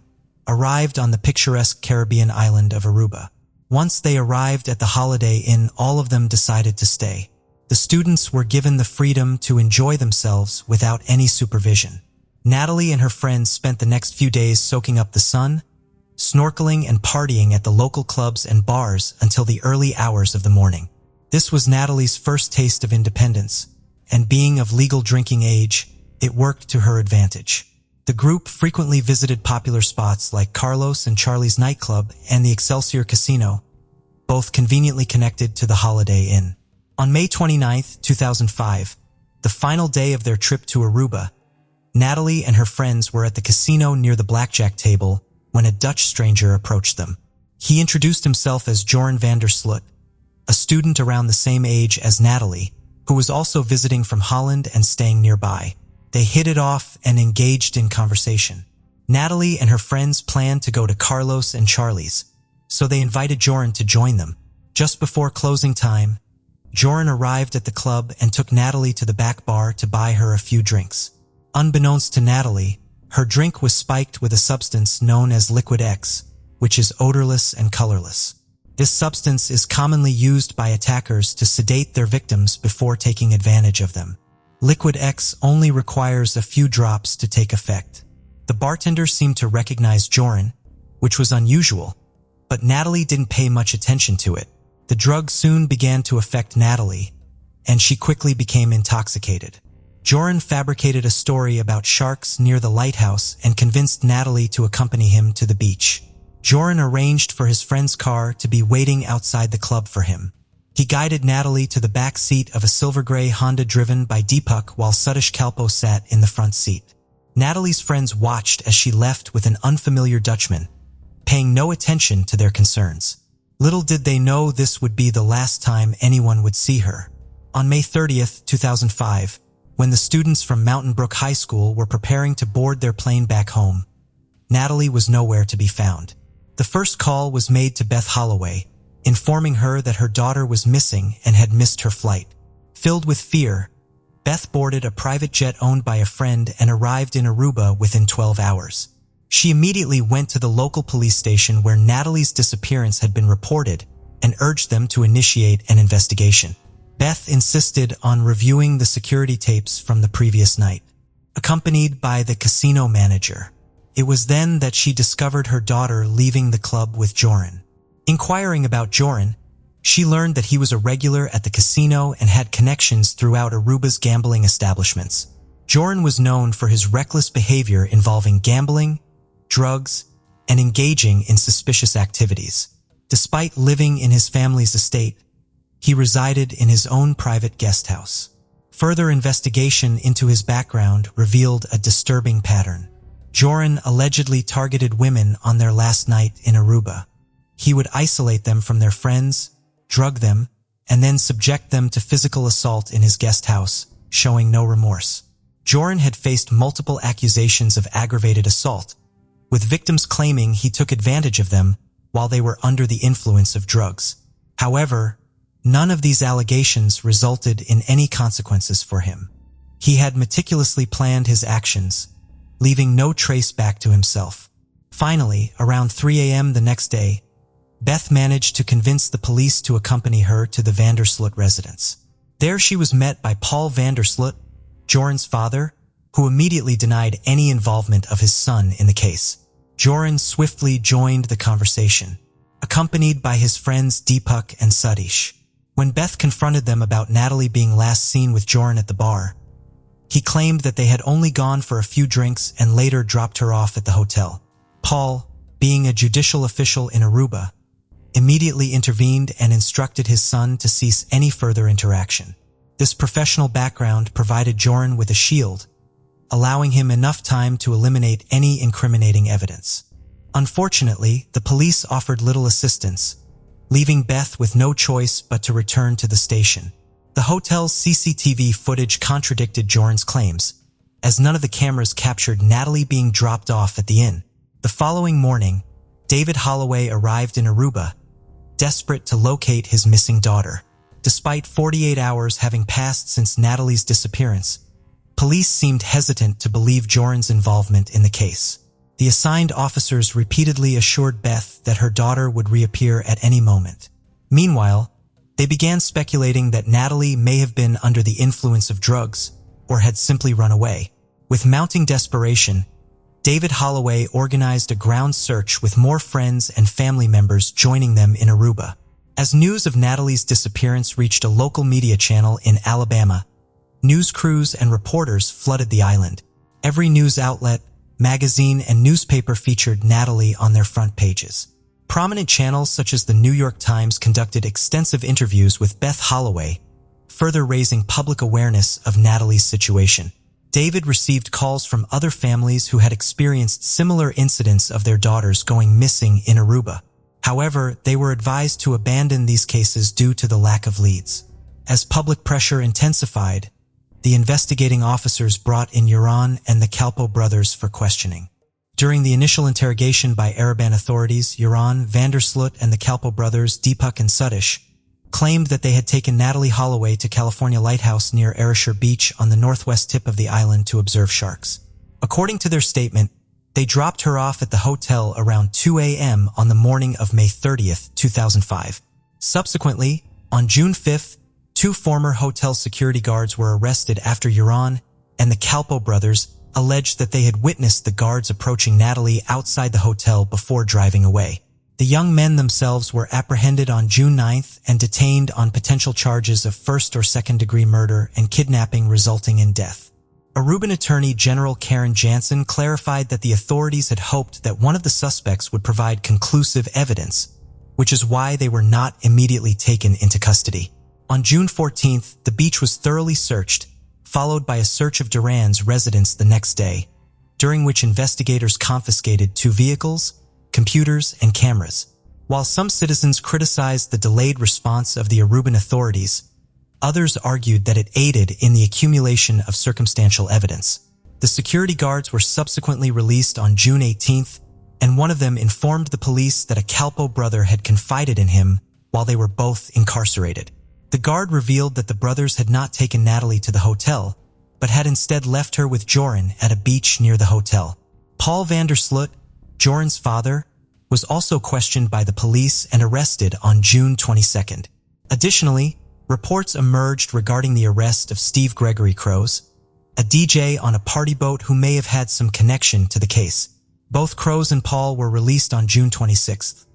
arrived on the picturesque Caribbean island of Aruba. Once they arrived at the Holiday Inn, all of them decided to stay. The students were given the freedom to enjoy themselves without any supervision. Natalie and her friends spent the next few days soaking up the sun, snorkeling and partying at the local clubs and bars until the early hours of the morning. This was Natalie's first taste of independence, and being of legal drinking age, it worked to her advantage. The group frequently visited popular spots like Carlos and Charlie's nightclub and the Excelsior Casino, both conveniently connected to the Holiday Inn. On May 29, 2005, the final day of their trip to Aruba, Natalie and her friends were at the casino near the blackjack table when a Dutch stranger approached them. He introduced himself as Joran van der Sloot, a student around the same age as Natalie, who was also visiting from Holland and staying nearby. They hit it off and engaged in conversation. Natalie and her friends planned to go to Carlos and Charlie's, so they invited Joran to join them. Just before closing time, Joran arrived at the club and took Natalie to the back bar to buy her a few drinks. Unbeknownst to Natalie, her drink was spiked with a substance known as Liquid X, which is odorless and colorless. This substance is commonly used by attackers to sedate their victims before taking advantage of them. Liquid X only requires a few drops to take effect. The bartender seemed to recognize Joran, which was unusual, but Natalie didn't pay much attention to it. The drug soon began to affect Natalie, and she quickly became intoxicated. Joran fabricated a story about sharks near the lighthouse and convinced Natalie to accompany him to the beach. Joran arranged for his friend's car to be waiting outside the club for him. He guided Natalie to the back seat of a silver-gray Honda driven by Deepak while Sutish Kalpo sat in the front seat. Natalie's friends watched as she left with an unfamiliar Dutchman, paying no attention to their concerns. Little did they know this would be the last time anyone would see her. On May 30th, 2005, when the students from Mountain Brook High School were preparing to board their plane back home, Natalie was nowhere to be found. The first call was made to Beth Holloway, informing her that her daughter was missing and had missed her flight. Filled with fear, Beth boarded a private jet owned by a friend and arrived in Aruba within 12 hours. She immediately went to the local police station where Natalie's disappearance had been reported and urged them to initiate an investigation. Beth insisted on reviewing the security tapes from the previous night, accompanied by the casino manager. It was then that she discovered her daughter leaving the club with Joran. Inquiring about Joran, she learned that he was a regular at the casino and had connections throughout Aruba's gambling establishments. Joran was known for his reckless behavior involving gambling, drugs, and engaging in suspicious activities. Despite living in his family's estate, he resided in his own private guest house. Further investigation into his background revealed a disturbing pattern. Joran allegedly targeted women on their last night in Aruba. He would isolate them from their friends, drug them, and then subject them to physical assault in his guest house, showing no remorse. Joran had faced multiple accusations of aggravated assault, with victims claiming he took advantage of them while they were under the influence of drugs. However, none of these allegations resulted in any consequences for him. He had meticulously planned his actions, leaving no trace back to himself. Finally, around 3 a.m. the next day, Beth managed to convince the police to accompany her to the Vandersloot residence. There she was met by Paul Vandersloot, Joran's father, who immediately denied any involvement of his son in the case. Joran swiftly joined the conversation, accompanied by his friends Deepak and Satish. When Beth confronted them about Natalie being last seen with Joran at the bar, he claimed that they had only gone for a few drinks and later dropped her off at the hotel. Paul, being a judicial official in Aruba, immediately intervened and instructed his son to cease any further interaction. This professional background provided Joran with a shield, allowing him enough time to eliminate any incriminating evidence. Unfortunately, the police offered little assistance, leaving Beth with no choice but to return to the station. The hotel's CCTV footage contradicted Joran's claims, as none of the cameras captured Natalie being dropped off at the inn. The following morning, David Holloway arrived in Aruba, desperate to locate his missing daughter. Despite 48 hours having passed since Natalie's disappearance, police seemed hesitant to believe Joran's involvement in the case. The assigned officers repeatedly assured Beth that her daughter would reappear at any moment. Meanwhile, they began speculating that Natalie may have been under the influence of drugs or had simply run away. With mounting desperation, David Holloway organized a ground search with more friends and family members joining them in Aruba. As news of Natalie's disappearance reached a local media channel in Alabama, news crews and reporters flooded the island. Every news outlet, magazine, and newspaper featured Natalie on their front pages. Prominent channels such as the New York Times conducted extensive interviews with Beth Holloway, further raising public awareness of Natalie's situation. David received calls from other families who had experienced similar incidents of their daughters going missing in Aruba. However, they were advised to abandon these cases due to the lack of leads. As public pressure intensified, the investigating officers brought in Joran and the Calpo brothers for questioning. During the initial interrogation by Araban authorities, Joran, Vandersloot, and the Calpo brothers, Deepak and Satish, claimed that they had taken Natalie Holloway to California Lighthouse near Ayrshire Beach on the northwest tip of the island to observe sharks. According to their statement, they dropped her off at the hotel around 2 a.m. on the morning of May 30th, 2005. Subsequently, on June 5th, 2 former hotel security guards were arrested after Joran and the Calpo brothers alleged that they had witnessed the guards approaching Natalie outside the hotel before driving away. The young men themselves were apprehended on June 9th and detained on potential charges of first or second-degree murder and kidnapping resulting in death. Aruban Attorney General Karen Jansen clarified that the authorities had hoped that one of the suspects would provide conclusive evidence, which is why they were not immediately taken into custody. On June 14th, the beach was thoroughly searched, followed by a search of Duran's residence the next day, during which investigators confiscated 2 vehicles, computers, and cameras. While some citizens criticized the delayed response of the Aruban authorities, others argued that it aided in the accumulation of circumstantial evidence. The security guards were subsequently released on June 18th, and one of them informed the police that a Calpo brother had confided in him while they were both incarcerated. The guard revealed that the brothers had not taken Natalie to the hotel, but had instead left her with Joran at a beach near the hotel. Paul Vandersloot, Joran's father, was also questioned by the police and arrested on June 22nd. Additionally, reports emerged regarding the arrest of Steve Gregory Crows, a DJ on a party boat who may have had some connection to the case. Both Crows and Paul were released on June 26th.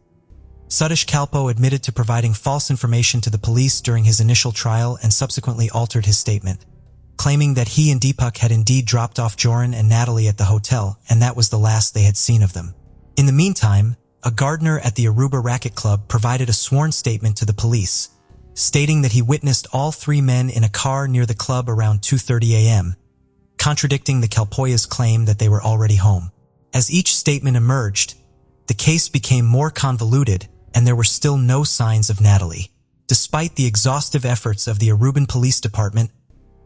Satish Calpo admitted to providing false information to the police during his initial trial and subsequently altered his statement, claiming that he and Deepak had indeed dropped off Joran and Natalie at the hotel, and that was the last they had seen of them. In the meantime, a gardener at the Aruba Racket Club provided a sworn statement to the police, stating that he witnessed all 3 men in a car near the club around 2:30 a.m., contradicting the Calpoya's claim that they were already home. As each statement emerged, the case became more convoluted and there were still no signs of Natalie. Despite the exhaustive efforts of the Aruban Police Department,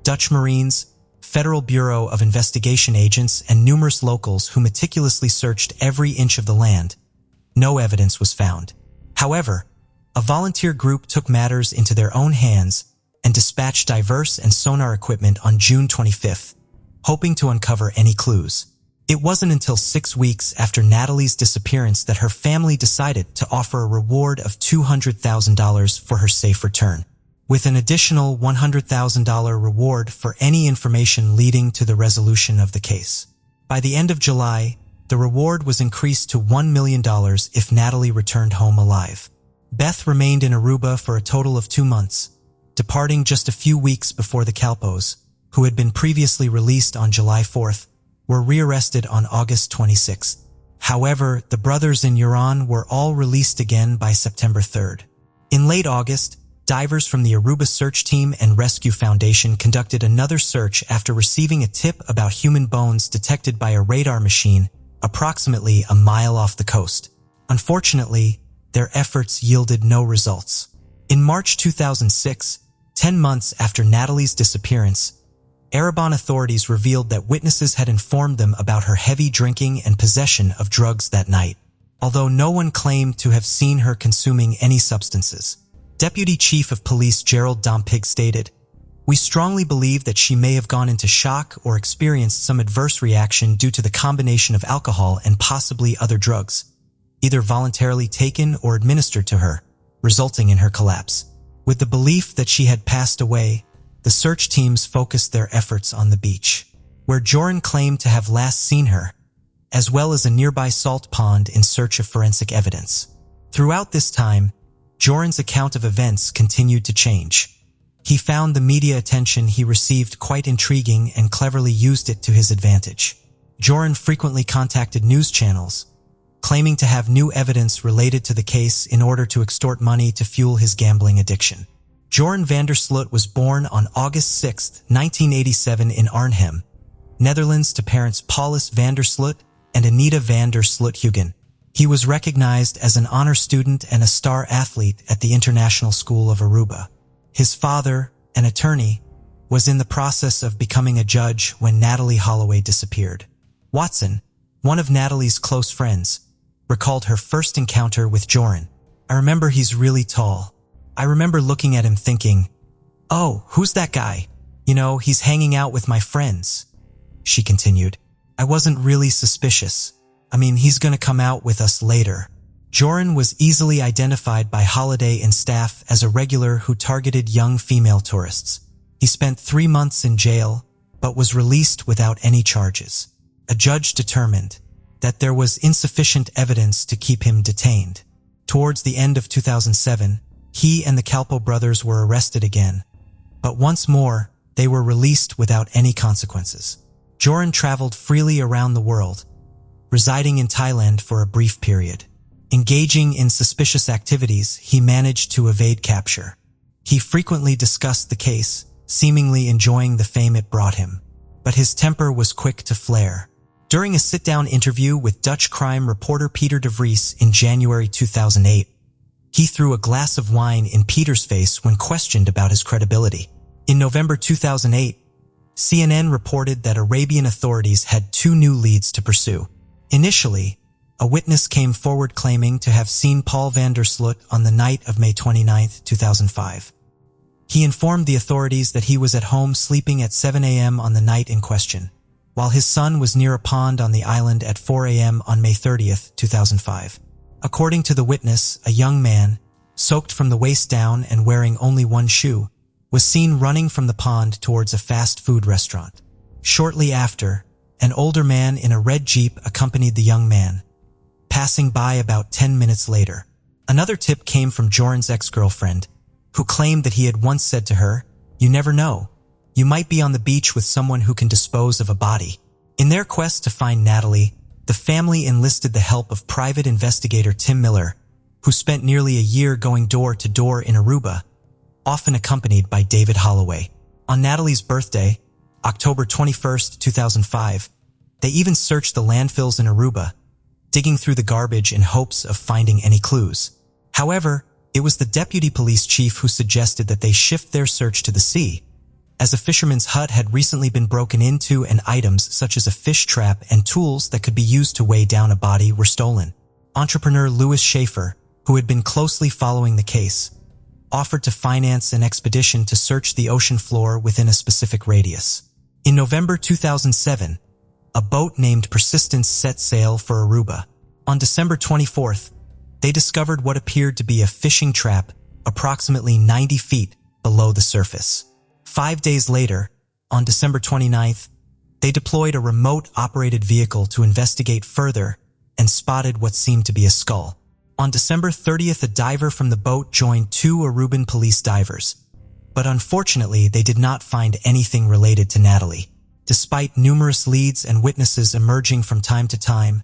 Dutch Marines, Federal Bureau of Investigation agents, and numerous locals who meticulously searched every inch of the land, no evidence was found. However, a volunteer group took matters into their own hands and dispatched divers and sonar equipment on June 25th, hoping to uncover any clues. It wasn't until 6 weeks after Natalie's disappearance that her family decided to offer a reward of $200,000 for her safe return, with an additional $100,000 reward for any information leading to the resolution of the case. By the end of July, the reward was increased to $1 million if Natalie returned home alive. Beth remained in Aruba for a total of 2 months, departing just a few weeks before the Calpos, who had been previously released on July 4th, were rearrested on August 26th. However, the brothers in Huron were all released again by September 3rd. In late August, divers from the Aruba Search Team and Rescue Foundation conducted another search after receiving a tip about human bones detected by a radar machine approximately a mile off the coast. Unfortunately, their efforts yielded no results. In March 2006, 10 months after Natalie's disappearance, Erebon authorities revealed that witnesses had informed them about her heavy drinking and possession of drugs that night, although no one claimed to have seen her consuming any substances. Deputy Chief of Police Gerald Dompig stated, "We strongly believe that she may have gone into shock or experienced some adverse reaction due to the combination of alcohol and possibly other drugs, either voluntarily taken or administered to her, resulting in her collapse." With the belief that she had passed away, the search teams focused their efforts on the beach, where Joran claimed to have last seen her, as well as a nearby salt pond in search of forensic evidence. Throughout this time, Joran's account of events continued to change. He found the media attention he received quite intriguing and cleverly used it to his advantage. Joran frequently contacted news channels, claiming to have new evidence related to the case in order to extort money to fuel his gambling addiction. Joran van der Sloot was born on August 6, 1987 in Arnhem, Netherlands to parents Paulus van der Sloot and Anita van der Sloot-Hugen. He was recognized as an honor student and a star athlete at the International School of Aruba. His father, an attorney, was in the process of becoming a judge when Natalie Holloway disappeared. Watson, one of Natalie's close friends, recalled her first encounter with Joran. "I remember he's really tall. I remember looking at him thinking, 'Oh, who's that guy? You know, he's hanging out with my friends,'" she continued. "I wasn't really suspicious. I mean, he's gonna come out with us later." Joran was easily identified by Holiday and staff as a regular who targeted young female tourists. He spent 3 months in jail, but was released without any charges. A judge determined that there was insufficient evidence to keep him detained. Towards the end of 2007, he and the Calpo brothers were arrested again, but once more, they were released without any consequences. Joran traveled freely around the world, residing in Thailand for a brief period. Engaging in suspicious activities, he managed to evade capture. He frequently discussed the case, seemingly enjoying the fame it brought him, but his temper was quick to flare. During a sit-down interview with Dutch crime reporter Peter de Vries in January 2008, he threw a glass of wine in Peter's face when questioned about his credibility. In November 2008, CNN reported that Arabian authorities had 2 new leads to pursue. Initially, a witness came forward claiming to have seen Paul van der Sloot on the night of May 29, 2005. He informed the authorities that he was at home sleeping at 7 a.m. on the night in question, while his son was near a pond on the island at 4 a.m. on May 30, 2005. According to the witness, a young man, soaked from the waist down and wearing only one shoe, was seen running from the pond towards a fast food restaurant. Shortly after, an older man in a red Jeep accompanied the young man, passing by about 10 minutes later. Another tip came from Joran's ex-girlfriend, who claimed that he had once said to her, "You never know. You might be on the beach with someone who can dispose of a body." In their quest to find Natalie, the family enlisted the help of private investigator Tim Miller, who spent nearly a year going door to door in Aruba, often accompanied by David Holloway. On Natalie's birthday, October 21, 2005, they even searched the landfills in Aruba, digging through the garbage in hopes of finding any clues. However, it was the deputy police chief who suggested that they shift their search to the sea, as a fisherman's hut had recently been broken into and items such as a fish trap and tools that could be used to weigh down a body were stolen. Entrepreneur Louis Schaefer, who had been closely following the case, offered to finance an expedition to search the ocean floor within a specific radius. In November 2007, a boat named Persistence set sail for Aruba. On December 24th, they discovered what appeared to be a fishing trap approximately 90 feet below the surface. 5 days later, on December 29th, they deployed a remote-operated vehicle to investigate further and spotted what seemed to be a skull. On December 30th, a diver from the boat joined 2 Aruban police divers, but unfortunately they did not find anything related to Natalie. Despite numerous leads and witnesses emerging from time to time,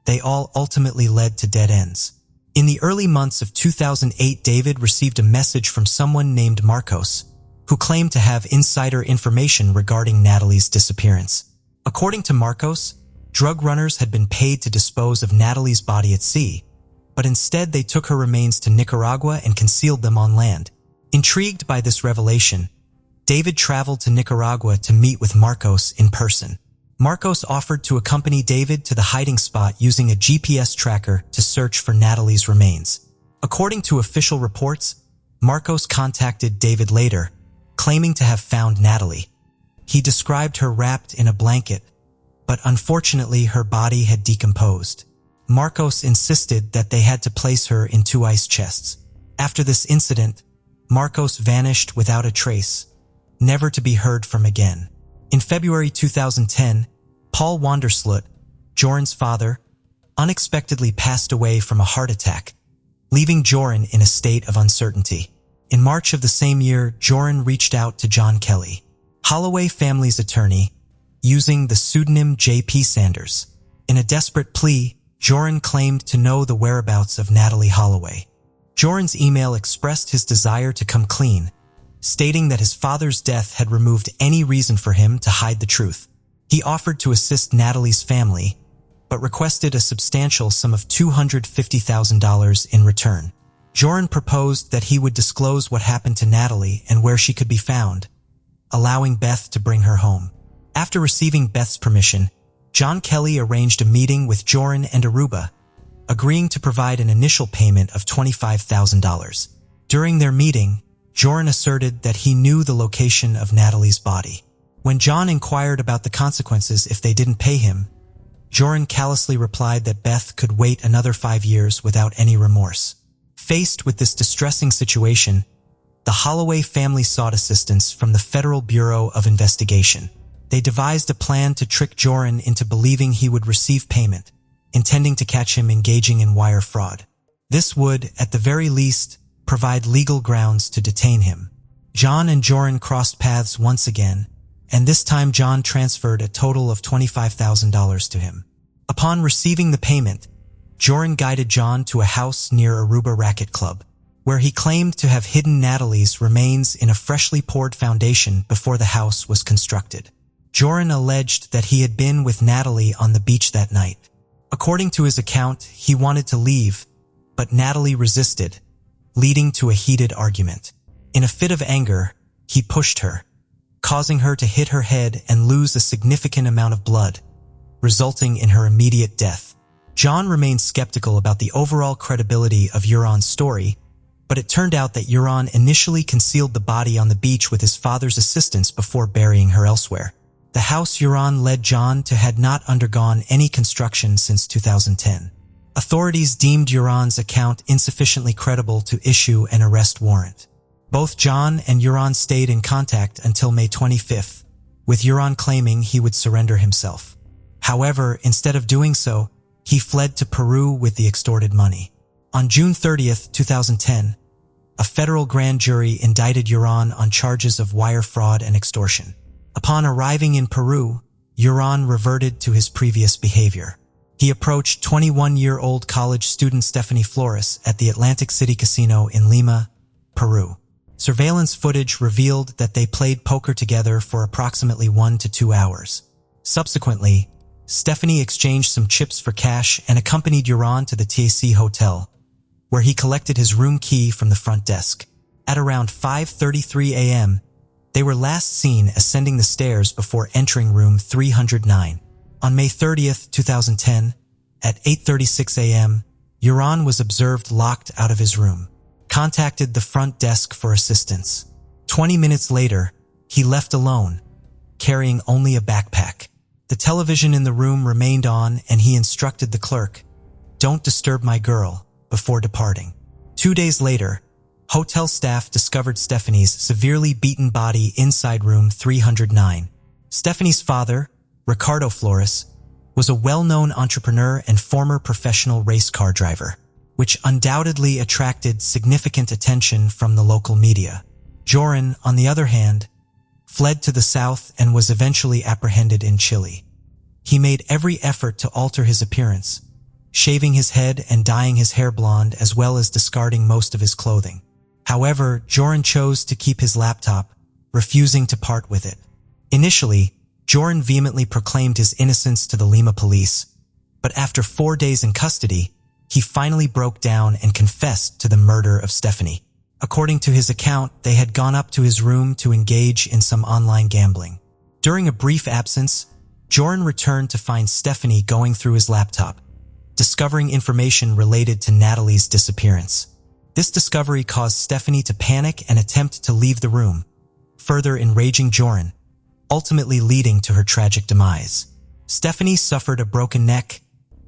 they all ultimately led to dead ends. In the early months of 2008, David received a message from someone named Marcos, who claimed to have insider information regarding Natalie's disappearance. According to Marcos, drug runners had been paid to dispose of Natalie's body at sea, but instead they took her remains to Nicaragua and concealed them on land. Intrigued by this revelation, David traveled to Nicaragua to meet with Marcos in person. Marcos offered to accompany David to the hiding spot using a GPS tracker to search for Natalie's remains. According to official reports, Marcos contacted David later, claiming to have found Natalie. He described her wrapped in a blanket, but unfortunately her body had decomposed. Marcos insisted that they had to place her in 2 ice chests. After this incident, Marcos vanished without a trace, never to be heard from again. In February 2010, Paul Wandersloot, Joran's father, unexpectedly passed away from a heart attack, leaving Joran in a state of uncertainty. In March of the same year, Joran reached out to John Kelly, Holloway family's attorney, using the pseudonym J.P. Sanders. In a desperate plea, Joran claimed to know the whereabouts of Natalie Holloway. Joran's email expressed his desire to come clean, stating that his father's death had removed any reason for him to hide the truth. He offered to assist Natalie's family, but requested a substantial sum of $250,000 in return. Joran proposed that he would disclose what happened to Natalie and where she could be found, allowing Beth to bring her home. After receiving Beth's permission, John Kelly arranged a meeting with Joran and Aruba, agreeing to provide an initial payment of $25,000. During their meeting, Joran asserted that he knew the location of Natalie's body. When John inquired about the consequences if they didn't pay him, Joran callously replied that Beth could wait another 5 years without any remorse. Faced with this distressing situation, the Holloway family sought assistance from the Federal Bureau of Investigation. They devised a plan to trick Joran into believing he would receive payment, intending to catch him engaging in wire fraud. This would, at the very least, provide legal grounds to detain him. John and Joran crossed paths once again, and this time John transferred a total of $25,000 to him. Upon receiving the payment, Joran guided John to a house near Aruba Racket Club, where he claimed to have hidden Natalie's remains in a freshly poured foundation before the house was constructed. Joran alleged that he had been with Natalie on the beach that night. According to his account, he wanted to leave, but Natalie resisted, leading to a heated argument. In a fit of anger, he pushed her, causing her to hit her head and lose a significant amount of blood, resulting in her immediate death. John remained skeptical about the overall credibility of Joran's story, but it turned out that Joran initially concealed the body on the beach with his father's assistance before burying her elsewhere. The house Joran led John to had not undergone any construction since 2010. Authorities deemed Joran's account insufficiently credible to issue an arrest warrant. Both John and Joran stayed in contact until May 25th, with Joran claiming he would surrender himself. However, instead of doing so, he fled to Peru with the extorted money. On June 30th, 2010, a federal grand jury indicted Joran on charges of wire fraud and extortion. Upon arriving in Peru, Joran reverted to his previous behavior. He approached 21-year-old college student Stephanie Flores at the Atlantic City Casino in Lima, Peru. Surveillance footage revealed that they played poker together for approximately 1 to 2 hours. Subsequently, Stephanie exchanged some chips for cash and accompanied Joran to the TAC hotel, where he collected his room key from the front desk. At around 5:33 a.m., they were last seen ascending the stairs before entering room 309. On May 30th, 2010, at 8:36 a.m., Uran was observed locked out of his room. Contacted the front desk for assistance. 20 minutes later, he left alone, carrying only a backpack. The television in the room remained on, and he instructed the clerk, "Don't disturb my girl," before departing. 2 days later, hotel staff discovered Stephanie's severely beaten body inside room 309. Stephanie's father, Ricardo Flores, was a well-known entrepreneur and former professional race car driver, which undoubtedly attracted significant attention from the local media. Joran, on the other hand, fled to the south and was eventually apprehended in Chile. He made every effort to alter his appearance, shaving his head and dyeing his hair blonde, as well as discarding most of his clothing. However, Joran chose to keep his laptop, refusing to part with it. Initially, Joran vehemently proclaimed his innocence to the Lima police, but after 4 days in custody, he finally broke down and confessed to the murder of Stephanie. According to his account, they had gone up to his room to engage in some online gambling. During a brief absence, Joran returned to find Stephanie going through his laptop, discovering information related to Natalie's disappearance. This discovery caused Stephanie to panic and attempt to leave the room, further enraging Joran, ultimately leading to her tragic demise. Stephanie suffered a broken neck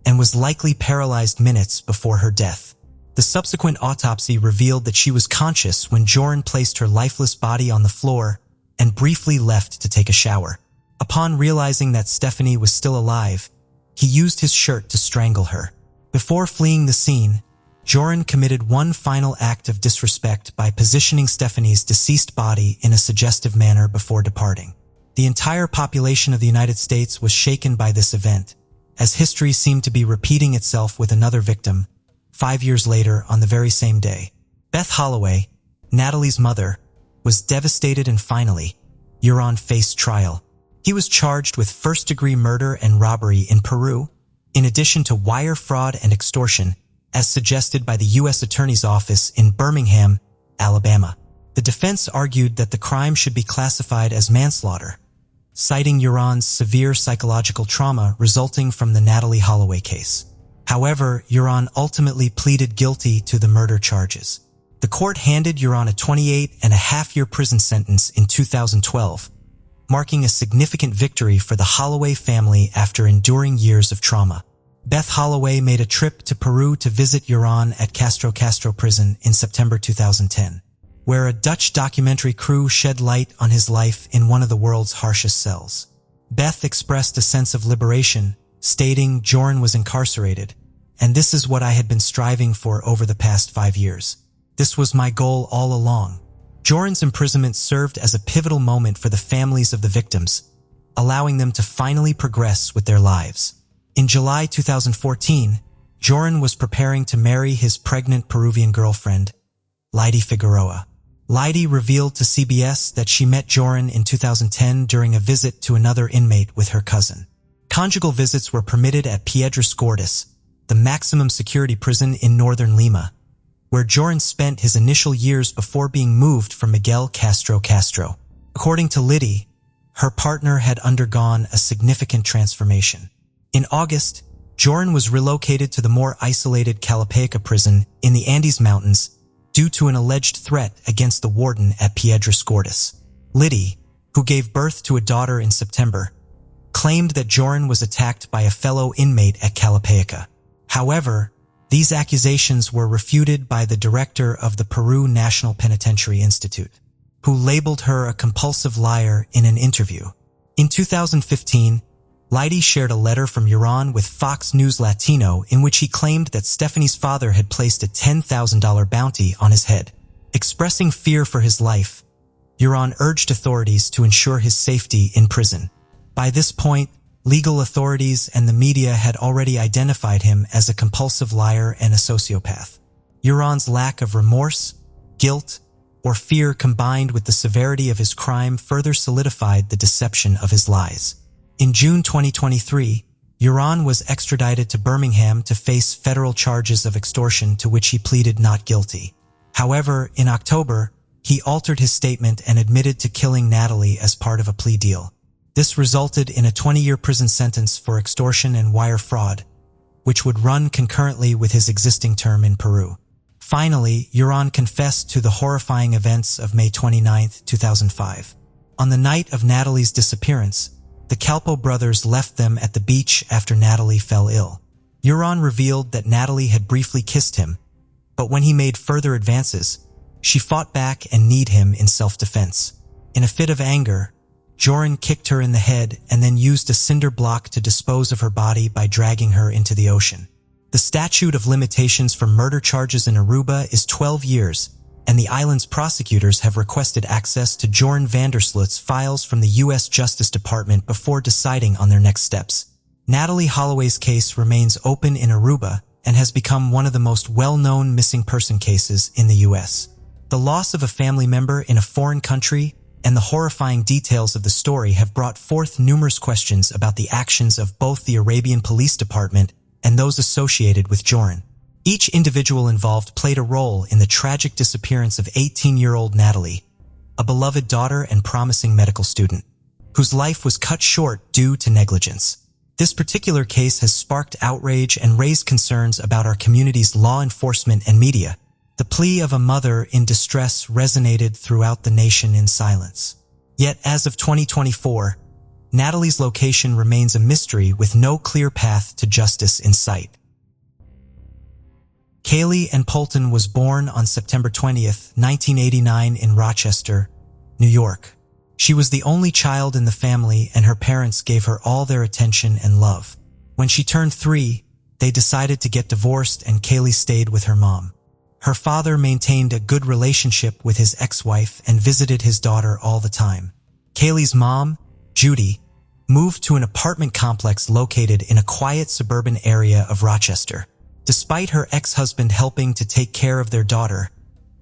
and was likely paralyzed minutes before her death. The subsequent autopsy revealed that she was conscious when Joran placed her lifeless body on the floor and briefly left to take a shower. Upon realizing that Stephanie was still alive, he used his shirt to strangle her. Before fleeing the scene, Joran committed one final act of disrespect by positioning Stephanie's deceased body in a suggestive manner before departing. The entire population of the United States was shaken by this event, as history seemed to be repeating itself with another victim, 5 years later on the very same day. Beth Holloway, Natalie's mother, was devastated, and finally, Uran faced trial. He was charged with first-degree murder and robbery in Peru, in addition to wire fraud and extortion, as suggested by the U.S. Attorney's Office in Birmingham, Alabama. The defense argued that the crime should be classified as manslaughter, citing Uran's severe psychological trauma resulting from the Natalie Holloway case. However, Uran ultimately pleaded guilty to the murder charges. The court handed Uran a 28.5-year prison sentence in 2012, marking a significant victory for the Holloway family after enduring years of trauma. Beth Holloway made a trip to Peru to visit Uran at Castro prison in September 2010, where a Dutch documentary crew shed light on his life in one of the world's harshest cells. Beth expressed a sense of liberation, stating Joran was incarcerated, and this is what I had been striving for over the past 5 years. This was my goal all along. Joran's imprisonment served as a pivotal moment for the families of the victims, allowing them to finally progress with their lives. In July 2014, Joran was preparing to marry his pregnant Peruvian girlfriend, Lydie Figueroa. Lydie revealed to CBS that she met Joran in 2010 during a visit to another inmate with her cousin. Conjugal visits were permitted at Piedras Gordas, the maximum security prison in northern Lima, where Joran spent his initial years before being moved from Miguel Castro. According to Lydie, her partner had undergone a significant transformation. In August, Joran was relocated to the more isolated Calapaica prison in the Andes Mountains due to an alleged threat against the warden at Piedras Gordas. Lydie, who gave birth to a daughter in September, claimed that Joran was attacked by a fellow inmate at Calapaica. However, these accusations were refuted by the director of the Peru National Penitentiary Institute, who labeled her a compulsive liar in an interview. In 2015, Lydie shared a letter from Uran with Fox News Latino in which he claimed that Stephanie's father had placed a $10,000 bounty on his head. Expressing fear for his life, Uran urged authorities to ensure his safety in prison. By this point, legal authorities and the media had already identified him as a compulsive liar and a sociopath. Uran's lack of remorse, guilt, or fear combined with the severity of his crime further solidified the deception of his lies. In June 2023, Uran was extradited to Birmingham to face federal charges of extortion, to which he pleaded not guilty. However, in October, he altered his statement and admitted to killing Natalie as part of a plea deal. This resulted in a 20-year prison sentence for extortion and wire fraud, which would run concurrently with his existing term in Peru. Finally, Uran confessed to the horrifying events of May 29, 2005. On the night of Natalie's disappearance, the Calpo brothers left them at the beach after Natalie fell ill. Uran revealed that Natalie had briefly kissed him, but when he made further advances, she fought back and kneed him in self-defense. In a fit of anger, Joran kicked her in the head and then used a cinder block to dispose of her body by dragging her into the ocean. The statute of limitations for murder charges in Aruba is 12 years, and the island's prosecutors have requested access to Joran Vandersloot's files from the U.S. Justice Department before deciding on their next steps. Natalie Holloway's case remains open in Aruba and has become one of the most well-known missing person cases in the U.S. The loss of a family member in a foreign country and the horrifying details of the story have brought forth numerous questions about the actions of both the Arabian Police Department and those associated with Joran. Each individual involved played a role in the tragic disappearance of 18-year-old Natalie, a beloved daughter and promising medical student, whose life was cut short due to negligence. This particular case has sparked outrage and raised concerns about our community's law enforcement and media. The plea of a mother in distress resonated throughout the nation in silence. Yet, as of 2024, Natalie's location remains a mystery with no clear path to justice in sight. Kaylee Ann Poulton was born on September 20, 1989 in Rochester, New York. She was the only child in the family, and her parents gave her all their attention and love. When she turned 3, they decided to get divorced and Kaylee stayed with her mom. Her father maintained a good relationship with his ex-wife and visited his daughter all the time. Kaylee's mom, Judy, moved to an apartment complex located in a quiet suburban area of Rochester. Despite her ex-husband helping to take care of their daughter,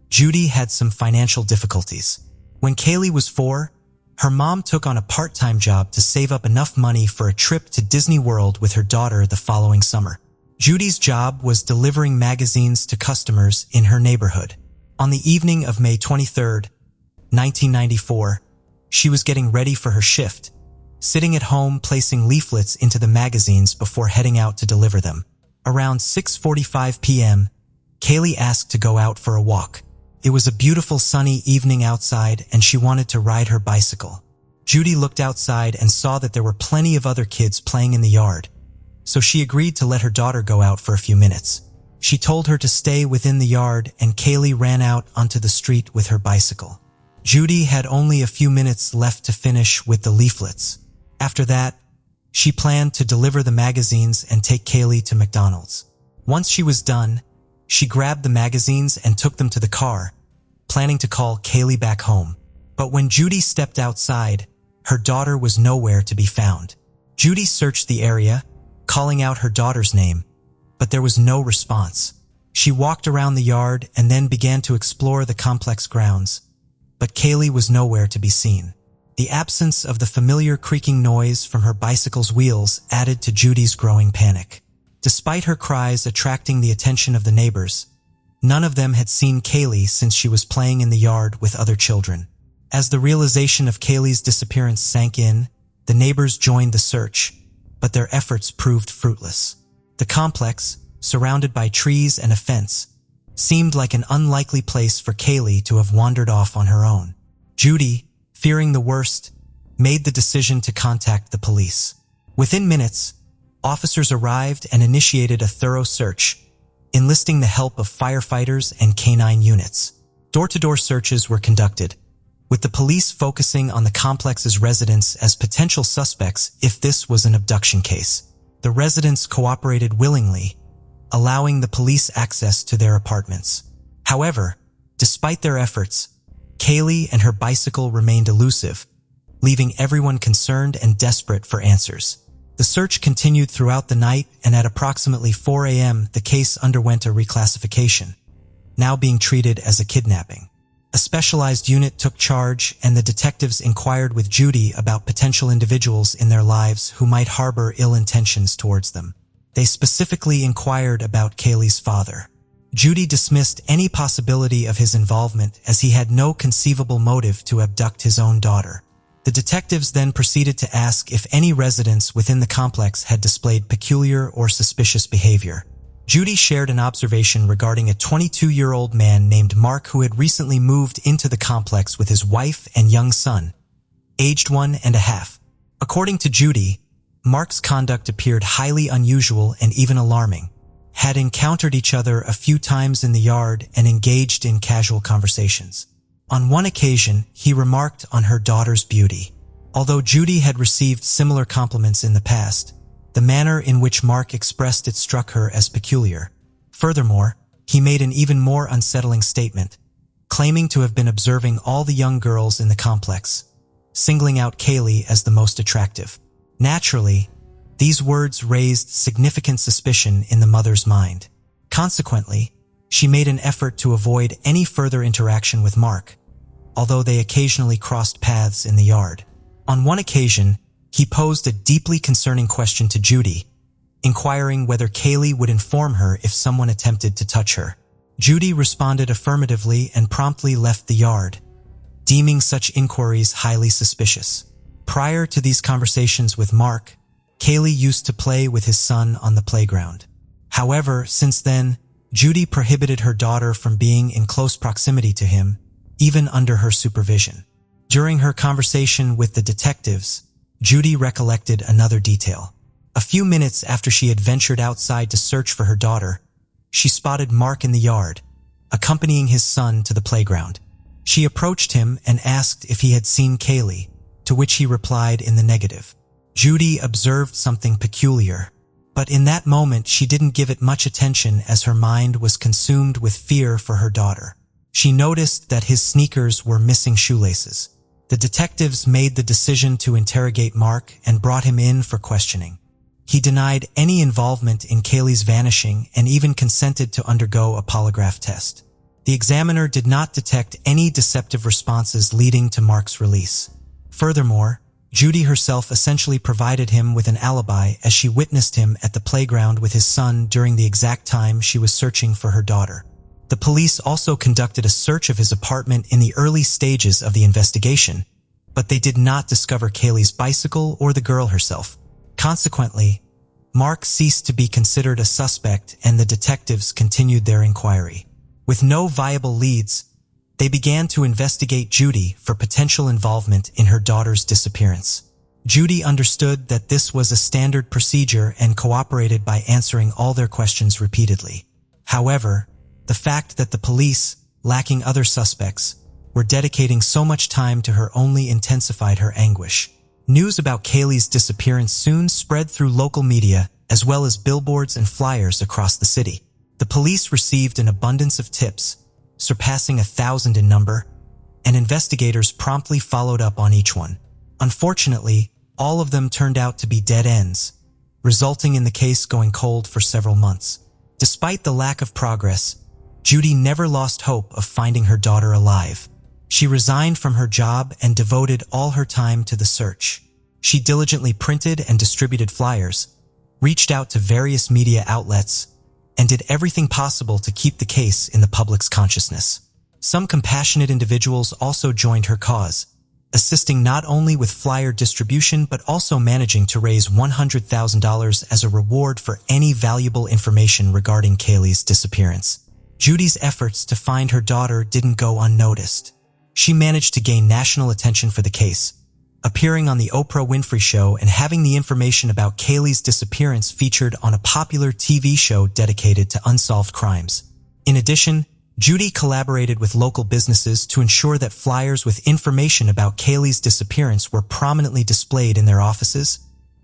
Judy had some financial difficulties. When Kaylee was 4, her mom took on a part-time job to save up enough money for a trip to Disney World with her daughter the following summer. Judy's job was delivering magazines to customers in her neighborhood. On the evening of May 23, 1994, she was getting ready for her shift, sitting at home placing leaflets into the magazines before heading out to deliver them. Around 6:45 p.m., Kaylee asked to go out for a walk. It was a beautiful sunny evening outside and she wanted to ride her bicycle. Judy looked outside and saw that there were plenty of other kids playing in the yard, so she agreed to let her daughter go out for a few minutes. She told her to stay within the yard and Kaylee ran out onto the street with her bicycle. Judy had only a few minutes left to finish with the leaflets. After that, she planned to deliver the magazines and take Kaylee to McDonald's. Once she was done, she grabbed the magazines and took them to the car, planning to call Kaylee back home. But when Judy stepped outside, her daughter was nowhere to be found. Judy searched the area, calling out her daughter's name, but there was no response. She walked around the yard and then began to explore the complex grounds, but Kaylee was nowhere to be seen. The absence of the familiar creaking noise from her bicycle's wheels added to Judy's growing panic. Despite her cries attracting the attention of the neighbors, none of them had seen Kaylee since she was playing in the yard with other children. As the realization of Kaylee's disappearance sank in, the neighbors joined the search, but their efforts proved fruitless. The complex, surrounded by trees and a fence, seemed like an unlikely place for Kaylee to have wandered off on her own. Judy, fearing the worst, made the decision to contact the police. Within minutes, officers arrived and initiated a thorough search, enlisting the help of firefighters and canine units. Door-to-door searches were conducted, with the police focusing on the complex's residents as potential suspects if this was an abduction case. The residents cooperated willingly, allowing the police access to their apartments. However, despite their efforts, Kaylee and her bicycle remained elusive, leaving everyone concerned and desperate for answers. The search continued throughout the night, and at approximately 4 a.m., the case underwent a reclassification, now being treated as a kidnapping. A specialized unit took charge, and the detectives inquired with Judy about potential individuals in their lives who might harbor ill intentions towards them. They specifically inquired about Kaylee's father. Judy dismissed any possibility of his involvement as he had no conceivable motive to abduct his own daughter. The detectives then proceeded to ask if any residents within the complex had displayed peculiar or suspicious behavior. Judy shared an observation regarding a 22-year-old man named Mark who had recently moved into the complex with his wife and young son, aged 1.5. According to Judy, Mark's conduct appeared highly unusual and even alarming, had encountered each other a few times in the yard and engaged in casual conversations. On one occasion, he remarked on her daughter's beauty. Although Judy had received similar compliments in the past, the manner in which Mark expressed it struck her as peculiar. Furthermore, he made an even more unsettling statement, claiming to have been observing all the young girls in the complex, singling out Kaylee as the most attractive. Naturally, these words raised significant suspicion in the mother's mind. Consequently, she made an effort to avoid any further interaction with Mark, although they occasionally crossed paths in the yard. On one occasion, he posed a deeply concerning question to Judy, inquiring whether Kaylee would inform her if someone attempted to touch her. Judy responded affirmatively and promptly left the yard, deeming such inquiries highly suspicious. Prior to these conversations with Mark, Kaylee used to play with his son on the playground. However, since then, Judy prohibited her daughter from being in close proximity to him, even under her supervision. During her conversation with the detectives, Judy recollected another detail. A few minutes after she had ventured outside to search for her daughter, she spotted Mark in the yard, accompanying his son to the playground. She approached him and asked if he had seen Kaylee, to which he replied in the negative. Judy observed something peculiar, but in that moment she didn't give it much attention as her mind was consumed with fear for her daughter. She noticed that his sneakers were missing shoelaces. The detectives made the decision to interrogate Mark and brought him in for questioning. He denied any involvement in Kaylee's vanishing and even consented to undergo a polygraph test. The examiner did not detect any deceptive responses leading to Mark's release. Furthermore, Judy herself essentially provided him with an alibi as she witnessed him at the playground with his son during the exact time she was searching for her daughter. The police also conducted a search of his apartment in the early stages of the investigation, but they did not discover Kaylee's bicycle or the girl herself. Consequently, Mark ceased to be considered a suspect and the detectives continued their inquiry. With no viable leads, they began to investigate Judy for potential involvement in her daughter's disappearance. Judy understood that this was a standard procedure and cooperated by answering all their questions repeatedly. However, the fact that the police, lacking other suspects, were dedicating so much time to her only intensified her anguish. News about Kaylee's disappearance soon spread through local media as well as billboards and flyers across the city. The police received an abundance of tips, surpassing 1,000 in number, and investigators promptly followed up on each one. Unfortunately, all of them turned out to be dead ends, resulting in the case going cold for several months. Despite the lack of progress, Judy never lost hope of finding her daughter alive. She resigned from her job and devoted all her time to the search. She diligently printed and distributed flyers, reached out to various media outlets, and did everything possible to keep the case in the public's consciousness. Some compassionate individuals also joined her cause, assisting not only with flyer distribution but also managing to raise $100,000 as a reward for any valuable information regarding Kaylee's disappearance. Judy's efforts to find her daughter didn't go unnoticed. She managed to gain national attention for the case, appearing on the Oprah Winfrey Show and having the information about Kaylee's disappearance featured on a popular TV show dedicated to unsolved crimes. In addition, Judy collaborated with local businesses to ensure that flyers with information about Kaylee's disappearance were prominently displayed in their offices,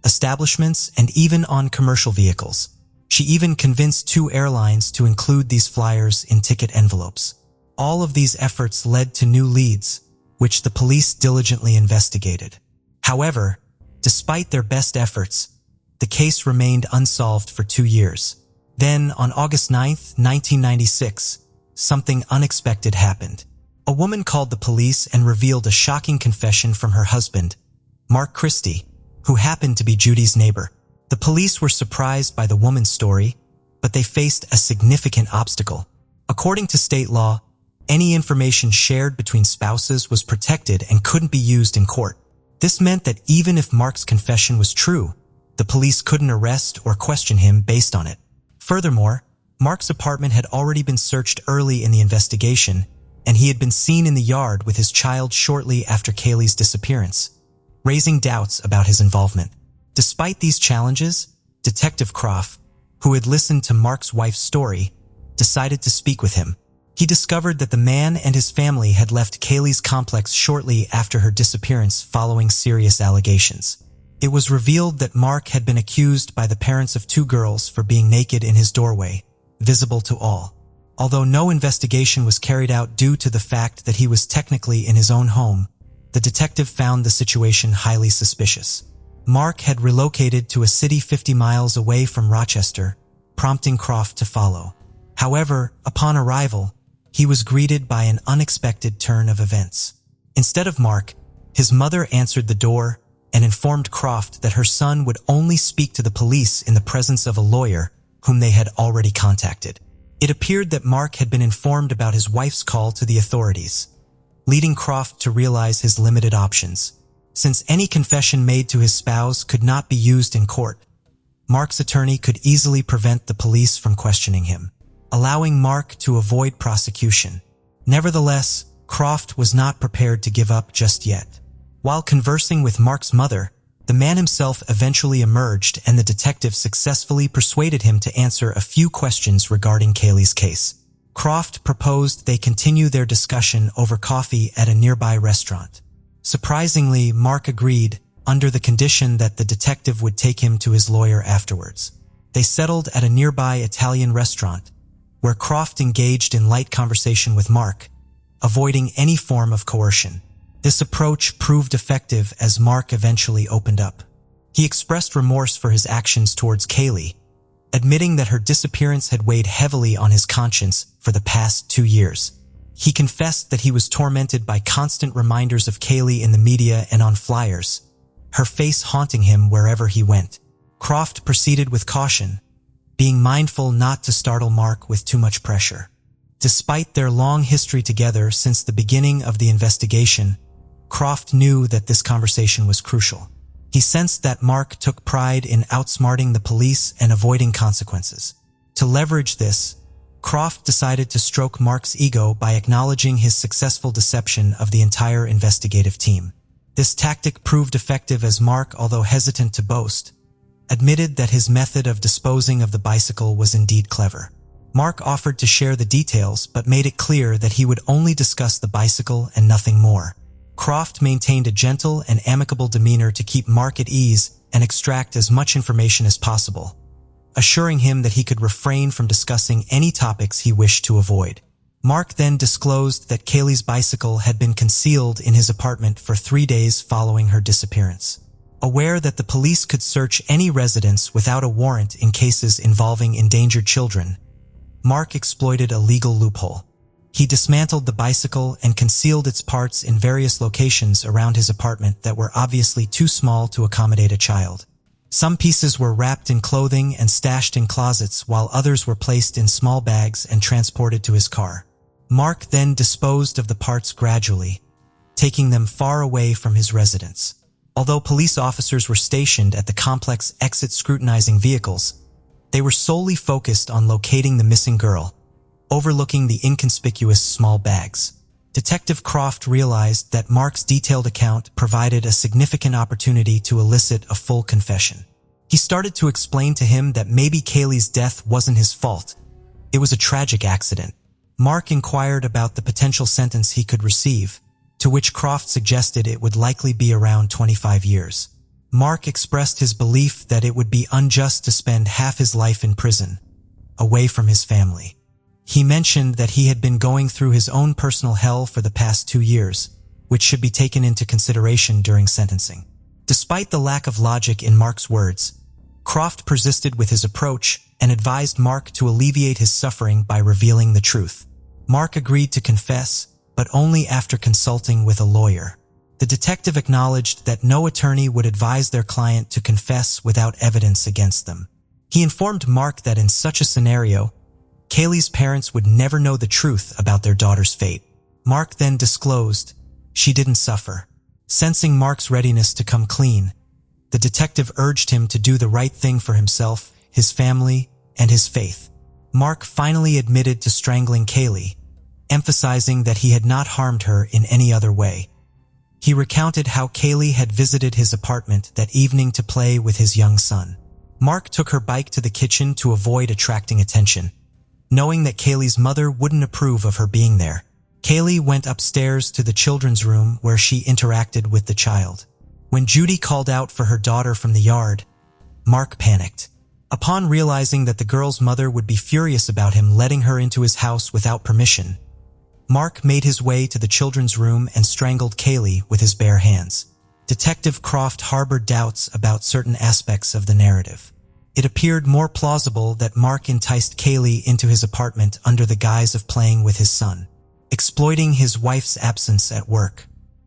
establishments, and even on commercial vehicles. She even convinced 2 airlines to include these flyers in ticket envelopes. All of these efforts led to new leads, which the police diligently investigated. However, despite their best efforts, the case remained unsolved for 2 years. Then, on August 9, 1996, something unexpected happened. A woman called the police and revealed a shocking confession from her husband, Mark Christie, who happened to be Judy's neighbor. The police were surprised by the woman's story, but they faced a significant obstacle. According to state law, any information shared between spouses was protected and couldn't be used in court. This meant that even if Mark's confession was true, the police couldn't arrest or question him based on it. Furthermore, Mark's apartment had already been searched early in the investigation, and he had been seen in the yard with his child shortly after Kaylee's disappearance, raising doubts about his involvement. Despite these challenges, Detective Croft, who had listened to Mark's wife's story, decided to speak with him. He discovered that the man and his family had left Kaylee's complex shortly after her disappearance following serious allegations. It was revealed that Mark had been accused by the parents of 2 girls for being naked in his doorway, visible to all. Although no investigation was carried out due to the fact that he was technically in his own home, the detective found the situation highly suspicious. Mark had relocated to a city 50 miles away from Rochester, prompting Croft to follow. However, upon arrival, he was greeted by an unexpected turn of events. Instead of Mark, his mother answered the door and informed Croft that her son would only speak to the police in the presence of a lawyer whom they had already contacted. It appeared that Mark had been informed about his wife's call to the authorities, leading Croft to realize his limited options. Since any confession made to his spouse could not be used in court, Mark's attorney could easily prevent the police from questioning him, allowing Mark to avoid prosecution. Nevertheless, Croft was not prepared to give up just yet. While conversing with Mark's mother, the man himself eventually emerged and the detective successfully persuaded him to answer a few questions regarding Kaylee's case. Croft proposed they continue their discussion over coffee at a nearby restaurant. Surprisingly, Mark agreed, under the condition that the detective would take him to his lawyer afterwards. They settled at a nearby Italian restaurant, where Croft engaged in light conversation with Mark, avoiding any form of coercion. This approach proved effective as Mark eventually opened up. He expressed remorse for his actions towards Kaylee, admitting that her disappearance had weighed heavily on his conscience for the past 2 years. He confessed that he was tormented by constant reminders of Kaylee in the media and on flyers, her face haunting him wherever he went. Croft proceeded with caution, being mindful not to startle Mark with too much pressure. Despite their long history together since the beginning of the investigation, Croft knew that this conversation was crucial. He sensed that Mark took pride in outsmarting the police and avoiding consequences. To leverage this, Croft decided to stroke Mark's ego by acknowledging his successful deception of the entire investigative team. This tactic proved effective as Mark, although hesitant to boast, admitted that his method of disposing of the bicycle was indeed clever. Mark offered to share the details but made it clear that he would only discuss the bicycle and nothing more. Croft maintained a gentle and amicable demeanor to keep Mark at ease and extract as much information as possible, assuring him that he could refrain from discussing any topics he wished to avoid. Mark then disclosed that Kaylee's bicycle had been concealed in his apartment for 3 days following her disappearance. Aware that the police could search any residence without a warrant in cases involving endangered children, Mark exploited a legal loophole. He dismantled the bicycle and concealed its parts in various locations around his apartment that were obviously too small to accommodate a child. Some pieces were wrapped in clothing and stashed in closets, while others were placed in small bags and transported to his car. Mark then disposed of the parts gradually, taking them far away from his residence. Although police officers were stationed at the complex exit scrutinizing vehicles, they were solely focused on locating the missing girl, overlooking the inconspicuous small bags. Detective Croft realized that Mark's detailed account provided a significant opportunity to elicit a full confession. He started to explain to him that maybe Kaylee's death wasn't his fault. It was a tragic accident. Mark inquired about the potential sentence he could receive, to which Croft suggested it would likely be around 25 years. Mark expressed his belief that it would be unjust to spend half his life in prison, away from his family. He mentioned that he had been going through his own personal hell for the past 2 years, which should be taken into consideration during sentencing. Despite the lack of logic in Mark's words, Croft persisted with his approach and advised Mark to alleviate his suffering by revealing the truth. Mark agreed to confess, but only after consulting with a lawyer. The detective acknowledged that no attorney would advise their client to confess without evidence against them. He informed Mark that in such a scenario, Kaylee's parents would never know the truth about their daughter's fate. Mark then disclosed she didn't suffer. Sensing Mark's readiness to come clean, the detective urged him to do the right thing for himself, his family, and his faith. Mark finally admitted to strangling Kaylee, emphasizing that he had not harmed her in any other way. He recounted how Kaylee had visited his apartment that evening to play with his young son. Mark took her bike to the kitchen to avoid attracting attention, knowing that Kaylee's mother wouldn't approve of her being there. Kaylee went upstairs to the children's room where she interacted with the child. When Judy called out for her daughter from the yard, Mark panicked. Upon realizing that the girl's mother would be furious about him letting her into his house without permission, Mark made his way to the children's room and strangled Kaylee with his bare hands. Detective Croft harbored doubts about certain aspects of the narrative. It appeared more plausible that Mark enticed Kaylee into his apartment under the guise of playing with his son, exploiting his wife's absence at work.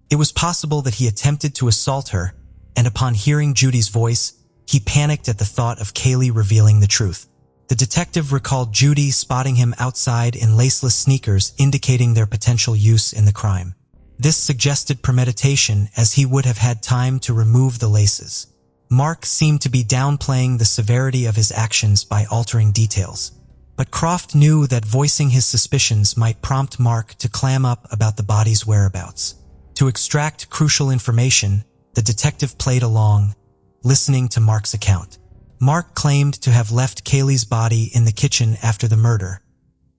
It was possible that he attempted to assault her, and upon hearing Judy's voice, he panicked at the thought of Kaylee revealing the truth. The detective recalled Judy spotting him outside in laceless sneakers, indicating their potential use in the crime. This suggested premeditation, as he would have had time to remove the laces. Mark seemed to be downplaying the severity of his actions by altering details. But Croft knew that voicing his suspicions might prompt Mark to clam up about the body's whereabouts. To extract crucial information, the detective played along, listening to Mark's account. Mark claimed to have left Kaylee's body in the kitchen after the murder,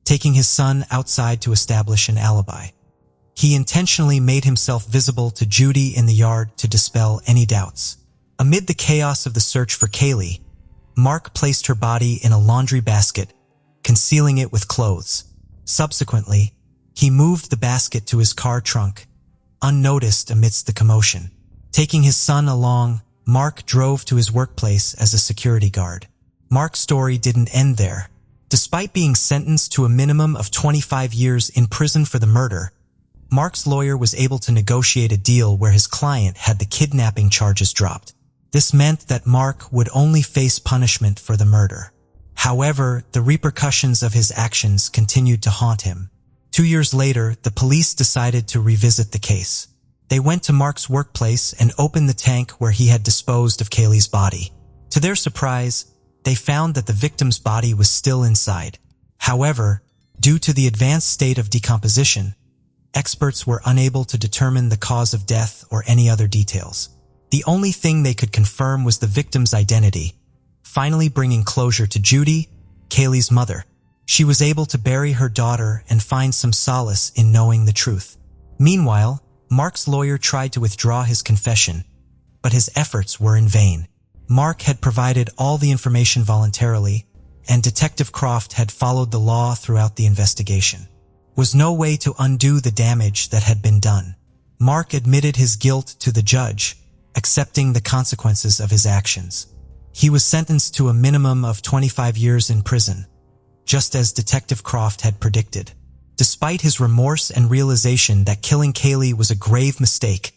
taking his son outside to establish an alibi. He intentionally made himself visible to Judy in the yard to dispel any doubts. Amid the chaos of the search for Kaylee, Mark placed her body in a laundry basket, concealing it with clothes. Subsequently, he moved the basket to his car trunk, unnoticed amidst the commotion. Taking his son along, Mark drove to his workplace as a security guard. Mark's story didn't end there. Despite being sentenced to a minimum of 25 years in prison for the murder, Mark's lawyer was able to negotiate a deal where his client had the kidnapping charges dropped. This meant that Mark would only face punishment for the murder. However, the repercussions of his actions continued to haunt him. 2 years later, the police decided to revisit the case. They went to Mark's workplace and opened the tank where he had disposed of Kaylee's body. To their surprise, they found that the victim's body was still inside. However, due to the advanced state of decomposition, experts were unable to determine the cause of death or any other details. The only thing they could confirm was the victim's identity, finally bringing closure to Judy, Kaylee's mother. She was able to bury her daughter and find some solace in knowing the truth. Meanwhile, Mark's lawyer tried to withdraw his confession, but his efforts were in vain. Mark had provided all the information voluntarily, and Detective Croft had followed the law throughout the investigation. There was no way to undo the damage that had been done. Mark admitted his guilt to the judge, accepting the consequences of his actions. He was sentenced to a minimum of 25 years in prison, just as Detective Croft had predicted. Despite his remorse and realization that killing Kaylee was a grave mistake,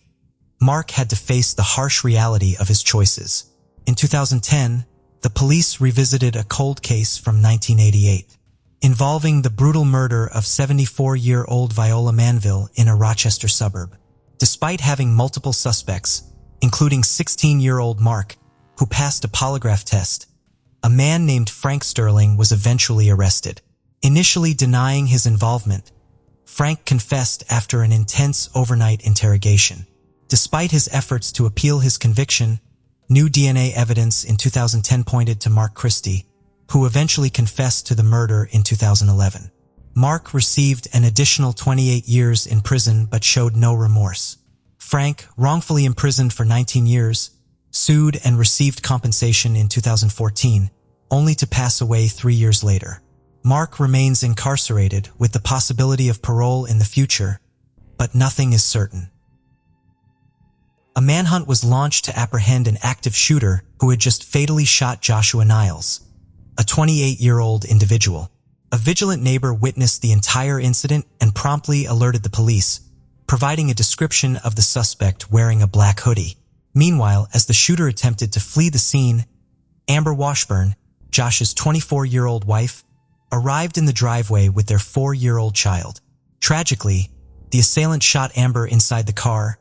Mark had to face the harsh reality of his choices. In 2010, the police revisited a cold case from 1988, involving the brutal murder of 74-year-old Viola Manville in a Rochester suburb. Despite having multiple suspects, including 16-year-old Mark, who passed a polygraph test, a man named Frank Sterling was eventually arrested. Initially denying his involvement, Frank confessed after an intense overnight interrogation. Despite his efforts to appeal his conviction, new DNA evidence in 2010 pointed to Mark Christie, who eventually confessed to the murder in 2011. Mark received an additional 28 years in prison but showed no remorse. Frank, wrongfully imprisoned for 19 years, sued and received compensation in 2014, only to pass away 3 years later. Mark remains incarcerated with the possibility of parole in the future, but nothing is certain. A manhunt was launched to apprehend an active shooter who had just fatally shot Joshua Niles, a 28-year-old individual. A vigilant neighbor witnessed the entire incident and promptly alerted the police, providing a description of the suspect wearing a black hoodie. Meanwhile, as the shooter attempted to flee the scene, Amber Washburn, Josh's 24-year-old wife, arrived in the driveway with their 4-year-old child. Tragically, the assailant shot Amber inside the car,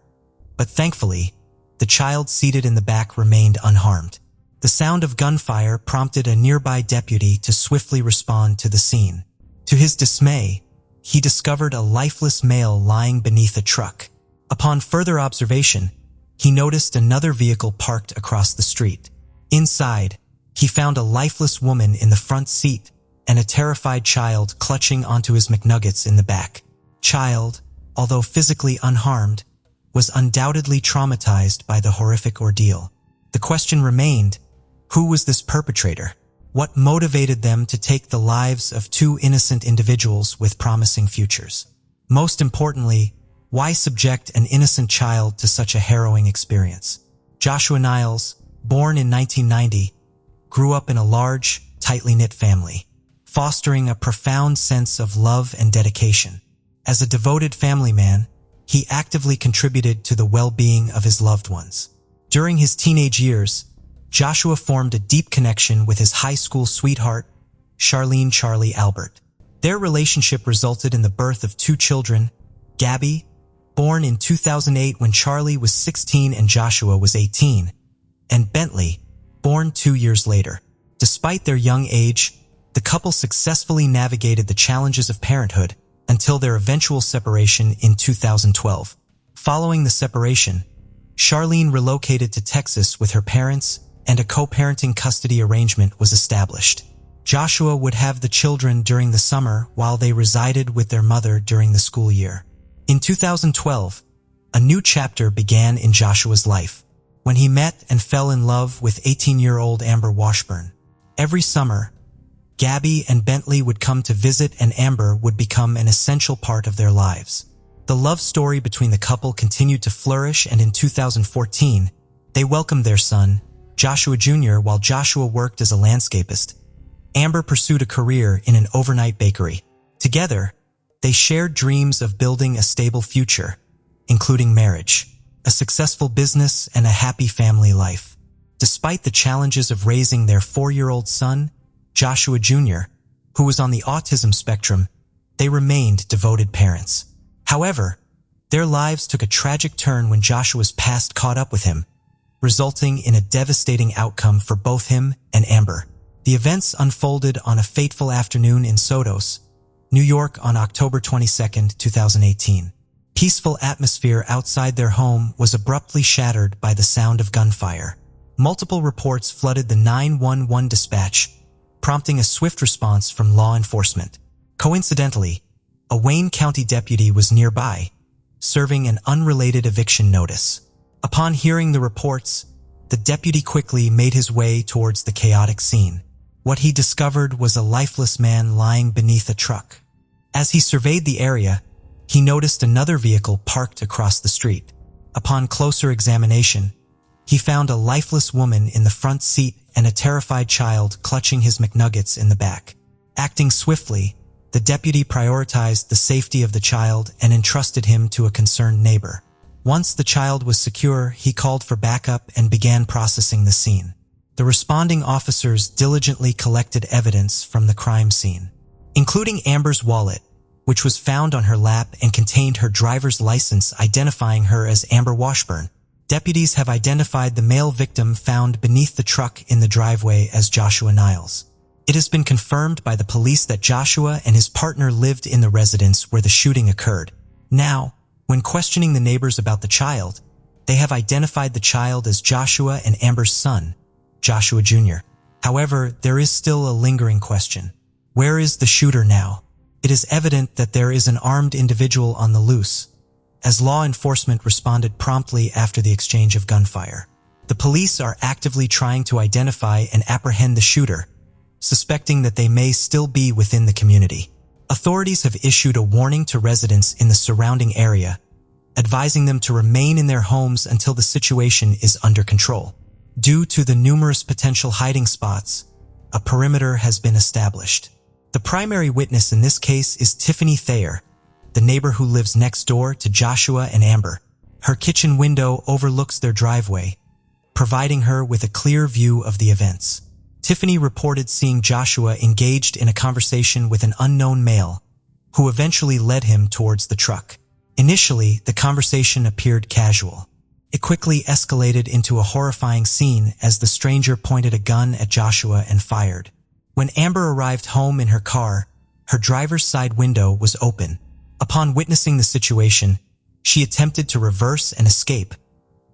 but thankfully, the child seated in the back remained unharmed. The sound of gunfire prompted a nearby deputy to swiftly respond to the scene. To his dismay, he discovered a lifeless male lying beneath a truck. Upon further observation, he noticed another vehicle parked across the street. Inside, he found a lifeless woman in the front seat and a terrified child clutching onto his McNuggets in the back. Child, although physically unharmed, was undoubtedly traumatized by the horrific ordeal. The question remained, who was this perpetrator? What motivated them to take the lives of two innocent individuals with promising futures? Most importantly, why subject an innocent child to such a harrowing experience? Joshua Niles, born in 1990, grew up in a large, tightly knit family, fostering a profound sense of love and dedication. As a devoted family man, he actively contributed to the well-being of his loved ones. During his teenage years, Joshua formed a deep connection with his high school sweetheart, Charlene "Charlie" Albert. Their relationship resulted in the birth of two children, Gabby, born in 2008 when Charlie was 16 and Joshua was 18, and Bentley, born 2 years later. Despite their young age, the couple successfully navigated the challenges of parenthood until their eventual separation in 2012. Following the separation, Charlene relocated to Texas with her parents, and a co-parenting custody arrangement was established. Joshua would have the children during the summer while they resided with their mother during the school year. In 2012, a new chapter began in Joshua's life when he met and fell in love with 18-year-old Amber Washburn. Every summer, Gabby and Bentley would come to visit, and Amber would become an essential part of their lives. The love story between the couple continued to flourish, and in 2014, they welcomed their son, Joshua Jr. While Joshua worked as a landscapist, Amber pursued a career in an overnight bakery. Together, they shared dreams of building a stable future, including marriage, a successful business, and a happy family life. Despite the challenges of raising their 4-year-old son, Joshua Jr., who was on the autism spectrum, they remained devoted parents. However, their lives took a tragic turn when Joshua's past caught up with him, resulting in a devastating outcome for both him and Amber. The events unfolded on a fateful afternoon in Sodos, New York on October 22, 2018. Peaceful atmosphere outside their home was abruptly shattered by the sound of gunfire. Multiple reports flooded the 911 dispatch, prompting a swift response from law enforcement. Coincidentally, a Wayne County deputy was nearby, serving an unrelated eviction notice. Upon hearing the reports, the deputy quickly made his way towards the chaotic scene. What he discovered was a lifeless man lying beneath a truck. As he surveyed the area, he noticed another vehicle parked across the street. Upon closer examination, he found a lifeless woman in the front seat and a terrified child clutching his McNuggets in the back. Acting swiftly, the deputy prioritized the safety of the child and entrusted him to a concerned neighbor. Once the child was secure, he called for backup and began processing the scene. The responding officers diligently collected evidence from the crime scene, including Amber's wallet, which was found on her lap and contained her driver's license identifying her as Amber Washburn. Deputies have identified the male victim found beneath the truck in the driveway as Joshua Niles. It has been confirmed by the police that Joshua and his partner lived in the residence where the shooting occurred. Now, when questioning the neighbors about the child, they have identified the child as Joshua and Amber's son, Joshua Jr. However, there is still a lingering question. Where is the shooter now? It is evident that there is an armed individual on the loose, as law enforcement responded promptly after the exchange of gunfire. The police are actively trying to identify and apprehend the shooter, suspecting that they may still be within the community. Authorities have issued a warning to residents in the surrounding area, advising them to remain in their homes until the situation is under control. Due to the numerous potential hiding spots, a perimeter has been established. The primary witness in this case is Tiffany Thayer, the neighbor who lives next door to Joshua and Amber. Her kitchen window overlooks their driveway, providing her with a clear view of the events. Tiffany reported seeing Joshua engaged in a conversation with an unknown male, who eventually led him towards the truck. Initially, the conversation appeared casual. It quickly escalated into a horrifying scene as the stranger pointed a gun at Joshua and fired. When Amber arrived home in her car, her driver's side window was open. Upon witnessing the situation, she attempted to reverse and escape,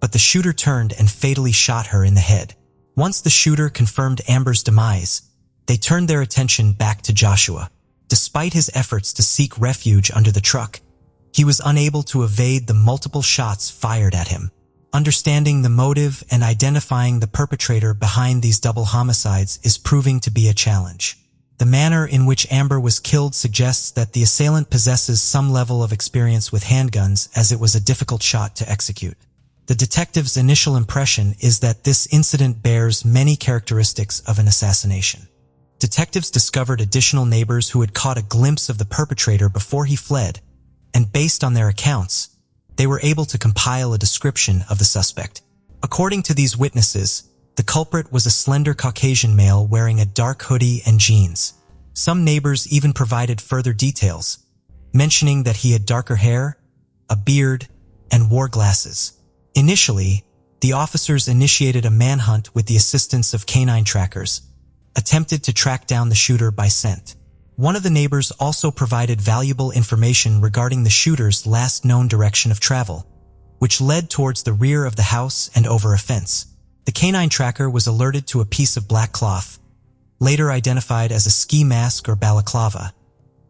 but the shooter turned and fatally shot her in the head. Once the shooter confirmed Amber's demise, they turned their attention back to Joshua. Despite his efforts to seek refuge under the truck, he was unable to evade the multiple shots fired at him. Understanding the motive and identifying the perpetrator behind these double homicides is proving to be a challenge. The manner in which Amber was killed suggests that the assailant possesses some level of experience with handguns, as it was a difficult shot to execute. The detective's initial impression is that this incident bears many characteristics of an assassination. Detectives discovered additional neighbors who had caught a glimpse of the perpetrator before he fled, and based on their accounts, they were able to compile a description of the suspect. According to these witnesses, the culprit was a slender Caucasian male wearing a dark hoodie and jeans. Some neighbors even provided further details, mentioning that he had darker hair, a beard, and wore glasses. Initially, the officers initiated a manhunt with the assistance of canine trackers, attempted to track down the shooter by scent. One of the neighbors also provided valuable information regarding the shooter's last known direction of travel, which led towards the rear of the house and over a fence. The canine tracker was alerted to a piece of black cloth, later identified as a ski mask or balaclava,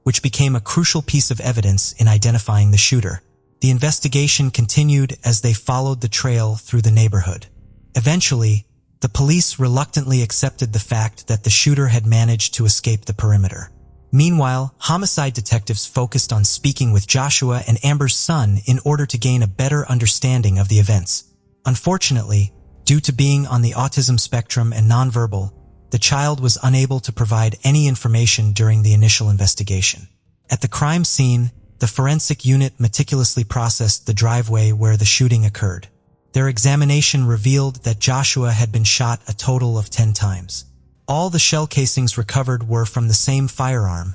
which became a crucial piece of evidence in identifying the shooter. The investigation continued as they followed the trail through the neighborhood. Eventually, the police reluctantly accepted the fact that the shooter had managed to escape the perimeter. Meanwhile, homicide detectives focused on speaking with Joshua and Amber's son in order to gain a better understanding of the events. Unfortunately, due to being on the autism spectrum and nonverbal, the child was unable to provide any information during the initial investigation. At the crime scene, the forensic unit meticulously processed the driveway where the shooting occurred. Their examination revealed that Joshua had been shot a total of 10 times. All the shell casings recovered were from the same firearm,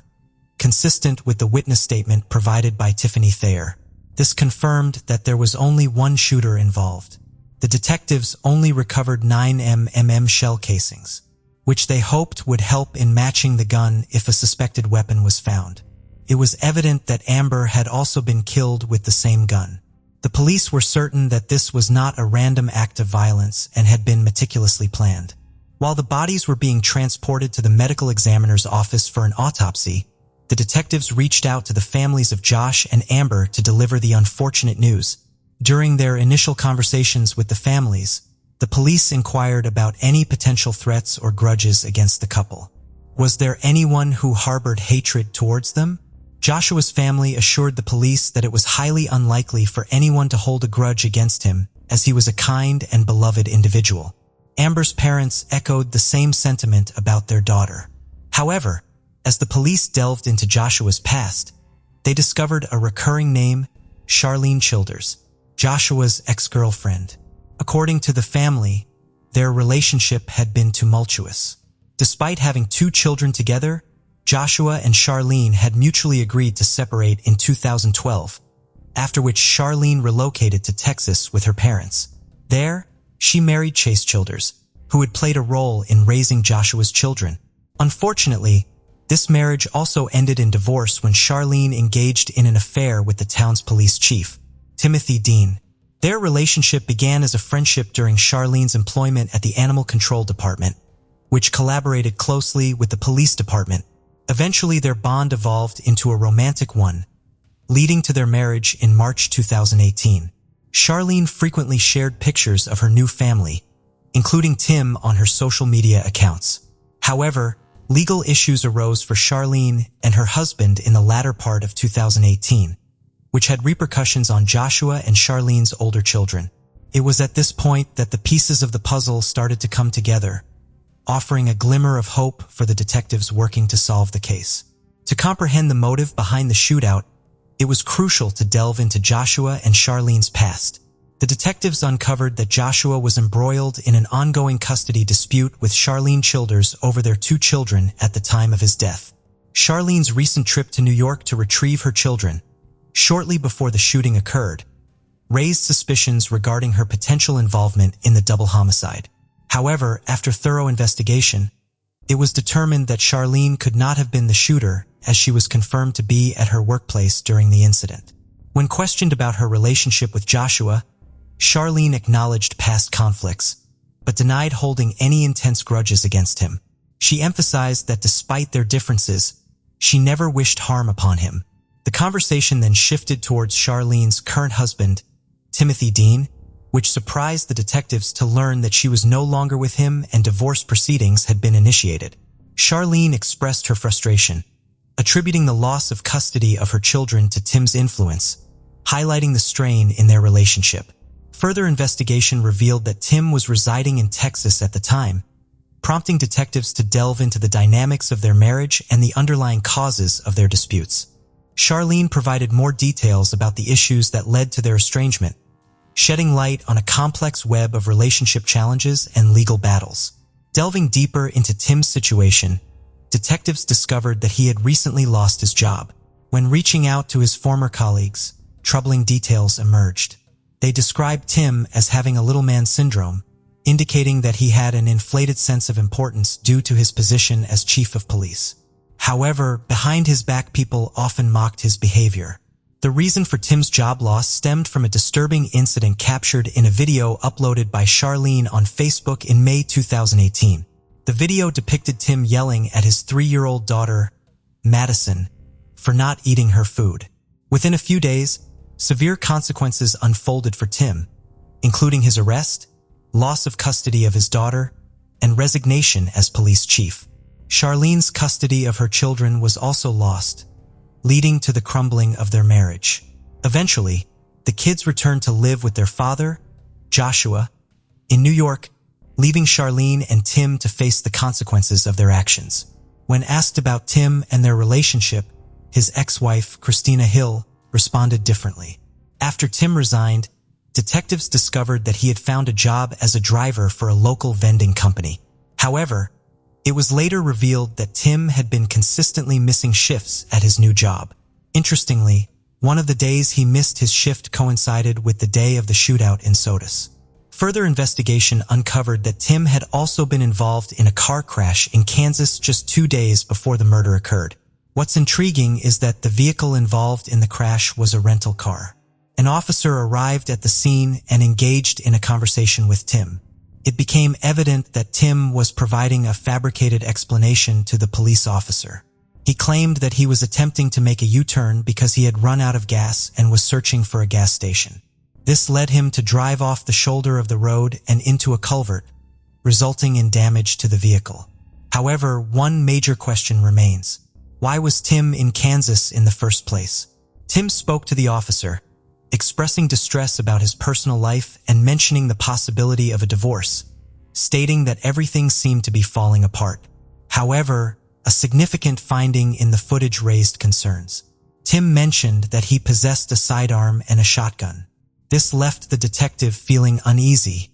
consistent with the witness statement provided by Tiffany Thayer. This confirmed that there was only one shooter involved. The detectives only recovered 9mm shell casings, which they hoped would help in matching the gun if a suspected weapon was found. It was evident that Amber had also been killed with the same gun. The police were certain that this was not a random act of violence and had been meticulously planned. While the bodies were being transported to the medical examiner's office for an autopsy, the detectives reached out to the families of Josh and Amber to deliver the unfortunate news. During their initial conversations with the families, the police inquired about any potential threats or grudges against the couple. Was there anyone who harbored hatred towards them? Joshua's family assured the police that it was highly unlikely for anyone to hold a grudge against him, as he was a kind and beloved individual. Amber's parents echoed the same sentiment about their daughter. However, as the police delved into Joshua's past, they discovered a recurring name, Charlene Childers, Joshua's ex-girlfriend. According to the family, their relationship had been tumultuous. Despite having 2 children together, Joshua and Charlene had mutually agreed to separate in 2012, after which Charlene relocated to Texas with her parents. There, she married Chase Childers, who had played a role in raising Joshua's children. Unfortunately, this marriage also ended in divorce when Charlene engaged in an affair with the town's police chief, Timothy Dean. Their relationship began as a friendship during Charlene's employment at the Animal Control Department, which collaborated closely with the police department. Eventually, their bond evolved into a romantic one, leading to their marriage in March 2018. Charlene frequently shared pictures of her new family, including Tim, on her social media accounts. However, legal issues arose for Charlene and her husband in the latter part of 2018, which had repercussions on Joshua and Charlene's older children. It was at this point that the pieces of the puzzle started to come together, offering a glimmer of hope for the detectives working to solve the case. To comprehend the motive behind the shootout, it was crucial to delve into Joshua and Charlene's past. The detectives uncovered that Joshua was embroiled in an ongoing custody dispute with Charlene Childers over their 2 children at the time of his death. Charlene's recent trip to New York to retrieve her children, shortly before the shooting occurred, raised suspicions regarding her potential involvement in the double homicide. However, after thorough investigation, it was determined that Charlene could not have been the shooter, as she was confirmed to be at her workplace during the incident. When questioned about her relationship with Joshua, Charlene acknowledged past conflicts, but denied holding any intense grudges against him. She emphasized that despite their differences, she never wished harm upon him. The conversation then shifted towards Charlene's current husband, Timothy Dean, which surprised the detectives to learn that she was no longer with him and divorce proceedings had been initiated. Charlene expressed her frustration, attributing the loss of custody of her children to Tim's influence, highlighting the strain in their relationship. Further investigation revealed that Tim was residing in Texas at the time, prompting detectives to delve into the dynamics of their marriage and the underlying causes of their disputes. Charlene provided more details about the issues that led to their estrangement, shedding light on a complex web of relationship challenges and legal battles. Delving deeper into Tim's situation, detectives discovered that he had recently lost his job. When reaching out to his former colleagues, troubling details emerged. They described Tim as having a little man syndrome, indicating that he had an inflated sense of importance due to his position as chief of police. However, behind his back, people often mocked his behavior. The reason for Tim's job loss stemmed from a disturbing incident captured in a video uploaded by Charlene on Facebook in May 2018. The video depicted Tim yelling at his 3-year-old daughter, Madison, for not eating her food. Within a few days, severe consequences unfolded for Tim, including his arrest, loss of custody of his daughter, and resignation as police chief. Charlene's custody of her children was also lost, leading to the crumbling of their marriage. Eventually, the kids returned to live with their father, Joshua, in New York, leaving Charlene and Tim to face the consequences of their actions. When asked about Tim and their relationship, his ex-wife, Christina Hill, responded differently. After Tim resigned, detectives discovered that he had found a job as a driver for a local vending company. However, it was later revealed that Tim had been consistently missing shifts at his new job. Interestingly, one of the days he missed his shift coincided with the day of the shootout in Sodus. Further investigation uncovered that Tim had also been involved in a car crash in Kansas just 2 days before the murder occurred. What's intriguing is that the vehicle involved in the crash was a rental car. An officer arrived at the scene and engaged in a conversation with Tim. It became evident that Tim was providing a fabricated explanation to the police officer. He claimed that he was attempting to make a U-turn because he had run out of gas and was searching for a gas station. This led him to drive off the shoulder of the road and into a culvert, resulting in damage to the vehicle. However, one major question remains. Why was Tim in Kansas in the first place? Tim spoke to the officer, expressing distress about his personal life and mentioning the possibility of a divorce, stating that everything seemed to be falling apart. However, a significant finding in the footage raised concerns. Tim mentioned that he possessed a sidearm and a shotgun. This left the detective feeling uneasy,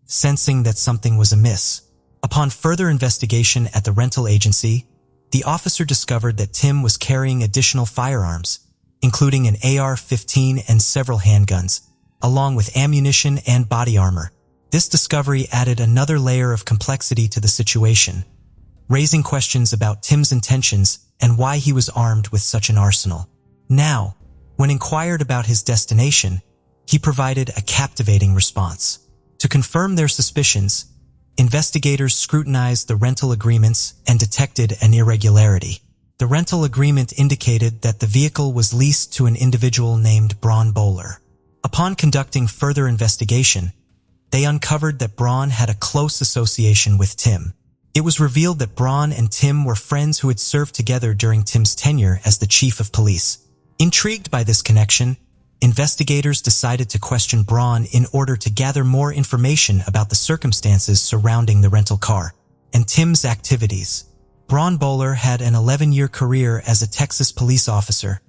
sensing that something was amiss. Upon further investigation at the rental agency, the officer discovered that Tim was carrying additional firearms, including an AR-15 and several handguns, along with ammunition and body armor. This discovery added another layer of complexity to the situation, raising questions about Tim's intentions and why he was armed with such an arsenal. Now, when inquired about his destination, he provided a captivating response. To confirm their suspicions, investigators scrutinized the rental agreements and detected an irregularity. The rental agreement indicated that the vehicle was leased to an individual named Braun Bowler. Upon conducting further investigation, they uncovered that Braun had a close association with Tim. It was revealed that Braun and Tim were friends who had served together during Tim's tenure as the chief of police. Intrigued by this connection, investigators decided to question Braun in order to gather more information about the circumstances surrounding the rental car and Tim's activities. Braun Bowler had an 11-year career as a Texas police officer,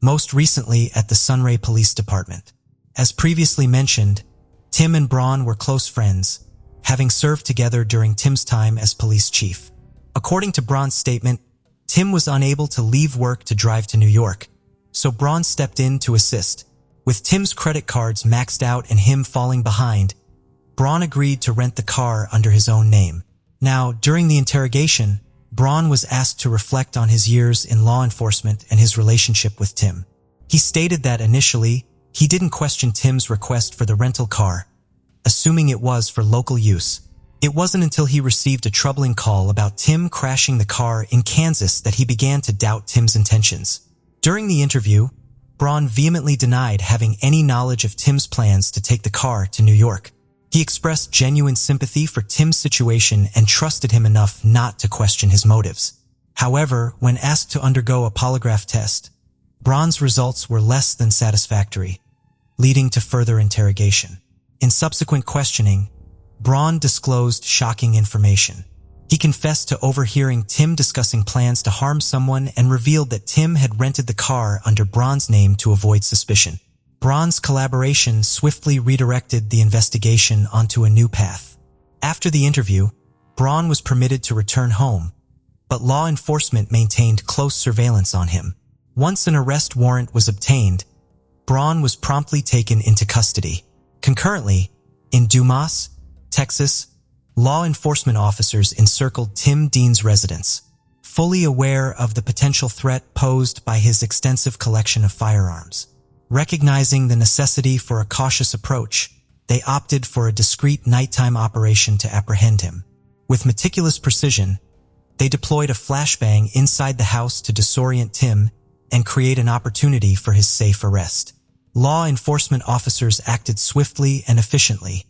most recently at the Sunray Police Department. As previously mentioned, Tim and Braun were close friends, having served together during Tim's time as police chief. According to Braun's statement, Tim was unable to leave work to drive to New York, so Braun stepped in to assist. With Tim's credit cards maxed out and him falling behind, Braun agreed to rent the car under his own name. Now, during the interrogation, Braun was asked to reflect on his years in law enforcement and his relationship with Tim. He stated that initially, he didn't question Tim's request for the rental car, assuming it was for local use. It wasn't until he received a troubling call about Tim crashing the car in Kansas that he began to doubt Tim's intentions. During the interview, Braun vehemently denied having any knowledge of Tim's plans to take the car to New York. He expressed genuine sympathy for Tim's situation and trusted him enough not to question his motives. However, when asked to undergo a polygraph test, Braun's results were less than satisfactory, leading to further interrogation. In subsequent questioning, Braun disclosed shocking information. He confessed to overhearing Tim discussing plans to harm someone and revealed that Tim had rented the car under Braun's name to avoid suspicion. Braun's collaboration swiftly redirected the investigation onto a new path. After the interview, Braun was permitted to return home, but law enforcement maintained close surveillance on him. Once an arrest warrant was obtained, Braun was promptly taken into custody. Concurrently, in Dumas, Texas, law enforcement officers encircled Tim Dean's residence, fully aware of the potential threat posed by his extensive collection of firearms. Recognizing the necessity for a cautious approach, they opted for a discreet nighttime operation to apprehend him. With meticulous precision, they deployed a flashbang inside the house to disorient Tim and create an opportunity for his safe arrest. Law enforcement officers acted swiftly and efficiently,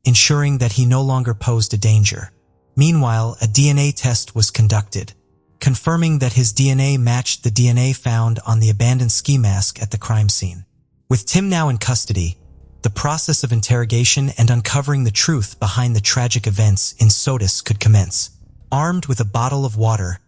ensuring that he no longer posed a danger. Meanwhile, a DNA test was conducted, confirming that his DNA matched the DNA found on the abandoned ski mask at the crime scene. With Tim now in custody, the process of interrogation and uncovering the truth behind the tragic events in Sodus could commence. Armed with a bottle of water,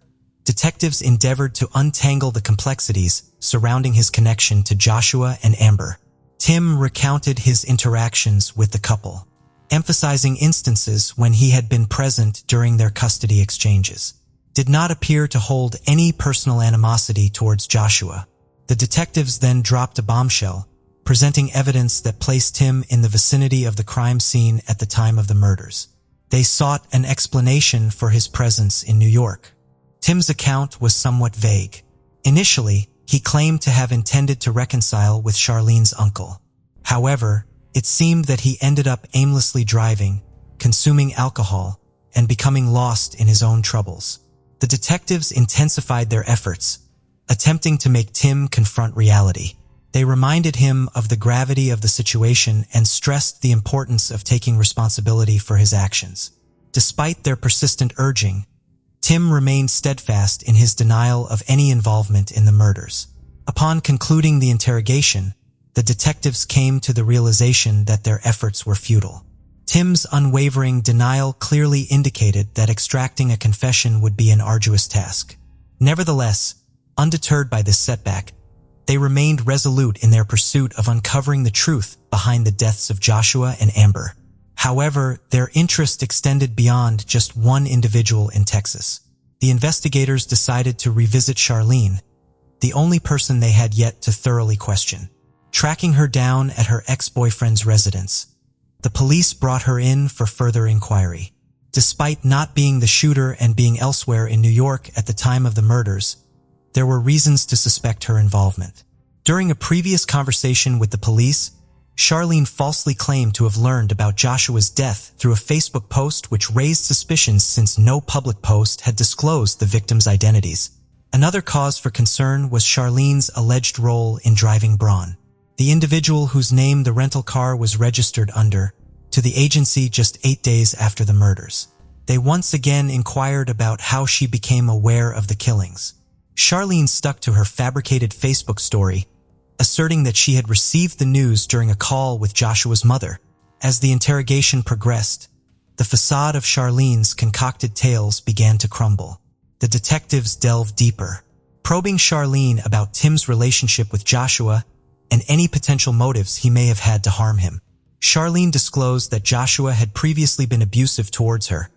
detectives endeavored to untangle the complexities surrounding his connection to Joshua and Amber. Tim recounted his interactions with the couple, emphasizing instances when he had been present during their custody exchanges. Did not appear to hold any personal animosity towards Joshua. The detectives then dropped a bombshell, presenting evidence that placed Tim in the vicinity of the crime scene at the time of the murders. They sought an explanation for his presence in New York. Tim's account was somewhat vague. Initially, he claimed to have intended to reconcile with Charlene's uncle. However, it seemed that he ended up aimlessly driving, consuming alcohol, and becoming lost in his own troubles. The detectives intensified their efforts, attempting to make Tim confront reality. They reminded him of the gravity of the situation and stressed the importance of taking responsibility for his actions. Despite their persistent urging, Tim remained steadfast in his denial of any involvement in the murders. Upon concluding the interrogation, the detectives came to the realization that their efforts were futile. Tim's unwavering denial clearly indicated that extracting a confession would be an arduous task. Nevertheless, undeterred by this setback, they remained resolute in their pursuit of uncovering the truth behind the deaths of Joshua and Amber. However, their interest extended beyond just one individual in Texas. The investigators decided to revisit Charlene, the only person they had yet to thoroughly question. Tracking her down at her ex-boyfriend's residence, the police brought her in for further inquiry. Despite not being the shooter and being elsewhere in New York at the time of the murders, there were reasons to suspect her involvement. During a previous conversation with the police, Charlene falsely claimed to have learned about Joshua's death through a Facebook post which raised suspicions since no public post had disclosed the victims' identities. Another cause for concern was Charlene's alleged role in driving Braun, the individual whose name the rental car was registered under, to the agency just 8 days after the murders. They once again inquired about how she became aware of the killings. Charlene stuck to her fabricated Facebook story, asserting that she had received the news during a call with Joshua's mother. As the interrogation progressed, the facade of Charlene's concocted tales began to crumble. the detectives delve deeper, probing Charlene about Tim's relationship with Joshua and any potential motives he may have had to harm him. Charlene disclosed that Joshua had previously been abusive towards her,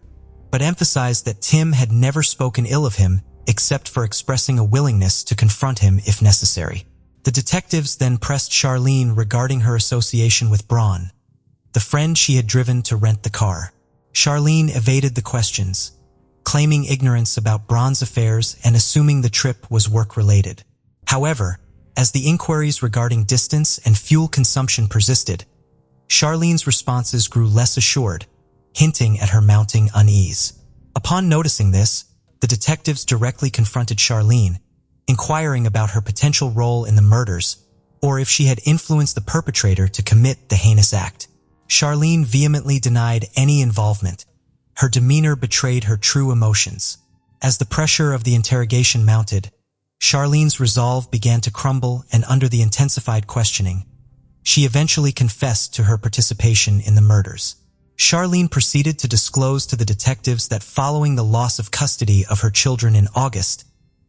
but emphasized that Tim had never spoken ill of him except for expressing a willingness to confront him if necessary. The detectives then pressed Charlene regarding her association with Braun, the friend she had driven to rent the car. Charlene evaded the questions, claiming ignorance about Braun's affairs and assuming the trip was work-related. However, as the inquiries regarding distance and fuel consumption persisted, Charlene's responses grew less assured, hinting at her mounting unease. Upon noticing this, the detectives directly confronted Charlene, inquiring about her potential role in the murders or if she had influenced the perpetrator to commit the heinous act. Charlene vehemently denied any involvement. Her demeanor betrayed her true emotions. As the pressure of the interrogation mounted, Charlene's resolve began to crumble, and under the intensified questioning, she eventually confessed to her participation in the murders. Charlene proceeded to disclose to the detectives that following the loss of custody of her children in August,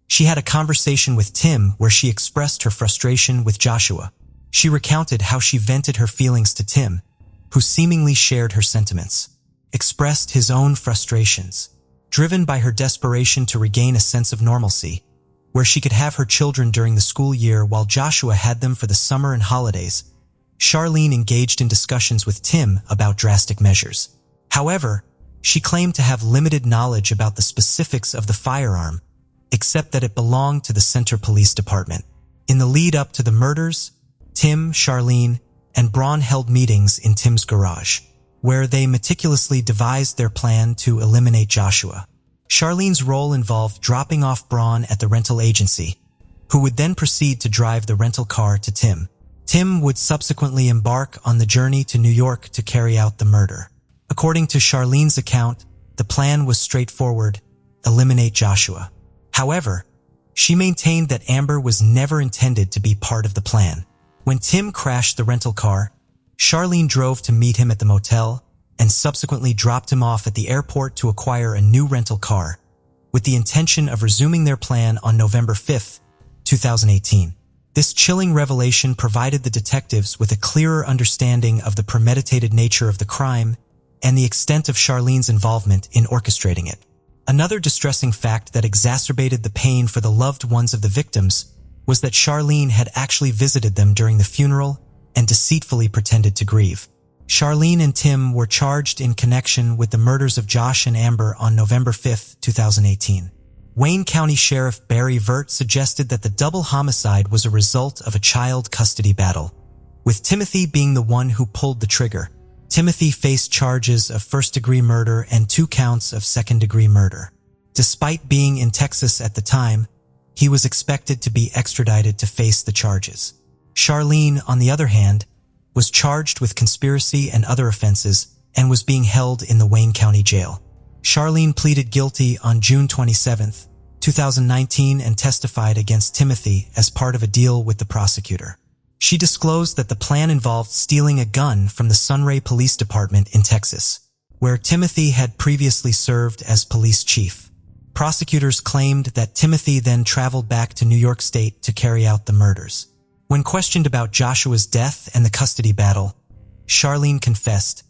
she had a conversation with Tim where she expressed her frustration with Joshua. She recounted how she vented her feelings to Tim, who seemingly shared her sentiments, expressed his own frustrations, driven by her desperation to regain a sense of normalcy, where she could have her children during the school year while Joshua had them for the summer and holidays. Charlene engaged in discussions with Tim about drastic measures. However, she claimed to have limited knowledge about the specifics of the firearm, except that it belonged to the Center Police Department. In the lead up to the murders, Tim, Charlene, and Braun held meetings in Tim's garage, where they meticulously devised their plan to eliminate Joshua. Charlene's role involved dropping off Braun at the rental agency, who would then proceed to drive the rental car to Tim. Tim would subsequently embark on the journey to New York to carry out the murder. According to Charlene's account, the plan was straightforward: eliminate Joshua. However, she maintained that Amber was never intended to be part of the plan. When Tim crashed the rental car, Charlene drove to meet him at the motel and subsequently dropped him off at the airport to acquire a new rental car, with the intention of resuming their plan on November 5, 2018. This chilling revelation provided the detectives with a clearer understanding of the premeditated nature of the crime and the extent of Charlene's involvement in orchestrating it. Another distressing fact that exacerbated the pain for the loved ones of the victims was that Charlene had actually visited them during the funeral and deceitfully pretended to grieve. Charlene and Tim were charged in connection with the murders of Josh and Amber on November 5, 2018. Wayne County Sheriff Barry Vert suggested that the double homicide was a result of a child custody battle, with Timothy being the one who pulled the trigger. Timothy faced charges of first-degree murder and 2 counts of second-degree murder. Despite being in Texas at the time, he was expected to be extradited to face the charges. Charlene, on the other hand, was charged with conspiracy and other offenses and was being held in the Wayne County Jail. Charlene pleaded guilty on June 27, 2019 and testified against Timothy as part of a deal with the prosecutor. She disclosed that the plan involved stealing a gun from the Sunray Police Department in Texas, where Timothy had previously served as police chief. Prosecutors claimed that Timothy then traveled back to New York State to carry out the murders. When questioned about Joshua's death and the custody battle, Charlene confessed,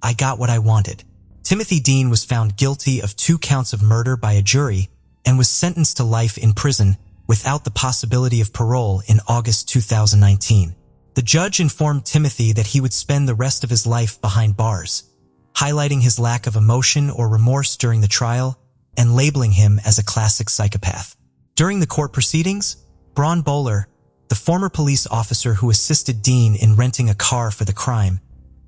"I got what I wanted." Timothy Dean was found guilty of 2 counts of murder by a jury and was sentenced to life in prison without the possibility of parole in August 2019. The judge informed Timothy that he would spend the rest of his life behind bars, highlighting his lack of emotion or remorse during the trial and labeling him as a classic psychopath. During the court proceedings, Braun Bowler, the former police officer who assisted Dean in renting a car for the crime,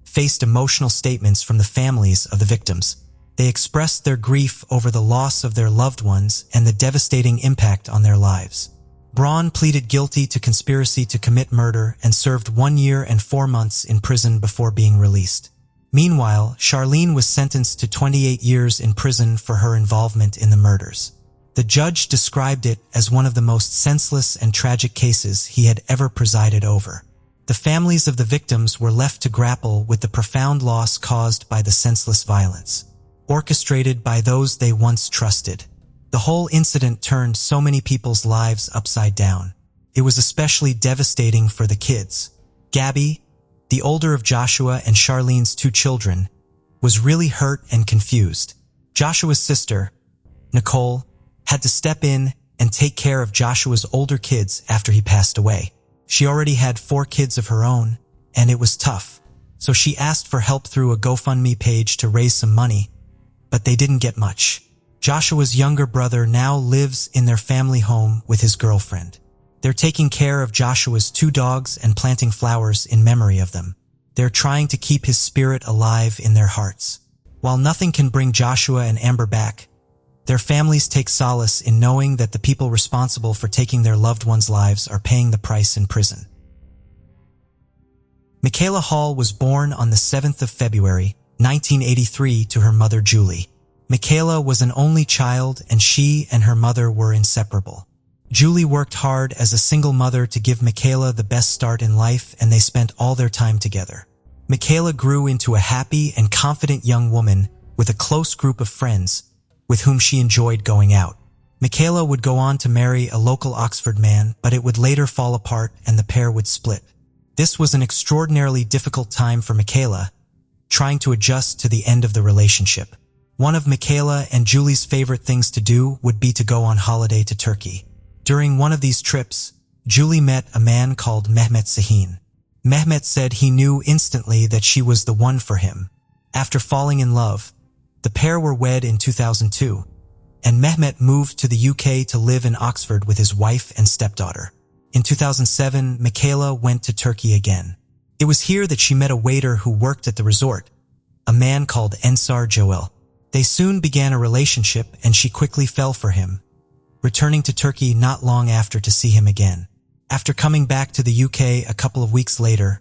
faced emotional statements from the families of the victims. They expressed their grief over the loss of their loved ones and the devastating impact on their lives. Braun pleaded guilty to conspiracy to commit murder and served 1 year and 4 months in prison before being released. Meanwhile, Charlene was sentenced to 28 years in prison for her involvement in the murders. The judge described it as one of the most senseless and tragic cases he had ever presided over. The families of the victims were left to grapple with the profound loss caused by the senseless violence, orchestrated by those they once trusted. The whole incident turned so many people's lives upside down. It was especially devastating for the kids. Gabby, the older of Joshua and Charlene's two children, was really hurt and confused. Joshua's sister, Nicole, had to step in and take care of Joshua's older kids after he passed away. She already had 4 kids of her own, and it was tough. So she asked for help through a GoFundMe page to raise some money, but they didn't get much. Joshua's younger brother now lives in their family home with his girlfriend. They're taking care of Joshua's 2 dogs and planting flowers in memory of them. They're trying to keep his spirit alive in their hearts. While nothing can bring Joshua and Amber back, their families take solace in knowing that the people responsible for taking their loved ones' lives are paying the price in prison. Michaela Hall was born on the 7th of February, 1983 to her mother Julie. Michaela was an only child and she and her mother were inseparable. Julie worked hard as a single mother to give Michaela the best start in life, and they spent all their time together. Michaela grew into a happy and confident young woman with a close group of friends with whom she enjoyed going out. Michaela would go on to marry a local Oxford man, but it would later fall apart and the pair would split. This was an extraordinarily difficult time for Michaela, trying to adjust to the end of the relationship. One of Michaela and Julie's favorite things to do would be to go on holiday to Turkey. During one of these trips, Julie met a man called Mehmet Sahin. Mehmet said he knew instantly that she was the one for him. After falling in love, the pair were wed in 2002, and Mehmet moved to the UK to live in Oxford with his wife and stepdaughter. In 2007, Michaela went to Turkey again. It was here that she met a waiter who worked at the resort, a man called Ensar Joel. They soon began a relationship and she quickly fell for him, returning to Turkey not long after to see him again. After coming back to the UK a couple of weeks later,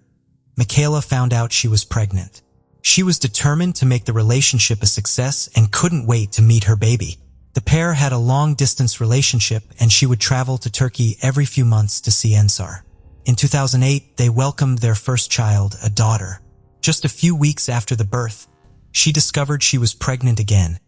Michaela found out she was pregnant. She was determined to make the relationship a success and couldn't wait to meet her baby. The pair had a long-distance relationship and she would travel to Turkey every few months to see Ensar. In 2008, they welcomed their first child, a daughter. Just a few weeks after the birth, she discovered she was pregnant again,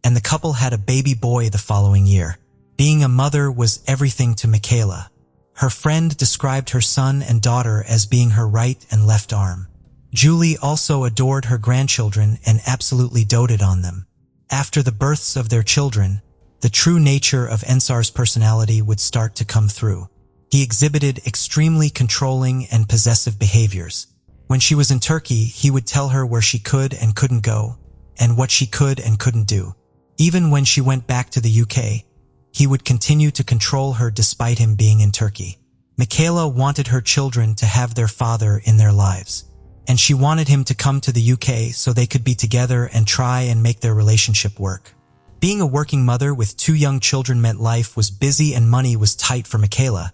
and the couple had a baby boy the following year. Being a mother was everything to Michaela. Her friend described her son and daughter as being her right and left arm. Julie also adored her grandchildren and absolutely doted on them. After the births of their children, the true nature of Ensar's personality would start to come through. He exhibited extremely controlling and possessive behaviors. When she was in Turkey, he would tell her where she could and couldn't go, and what she could and couldn't do. Even when she went back to the UK, he would continue to control her despite him being in Turkey. Michaela wanted her children to have their father in their lives, and she wanted him to come to the UK so they could be together and try and make their relationship work. Being a working mother with 2 young children meant life was busy and money was tight for Michaela,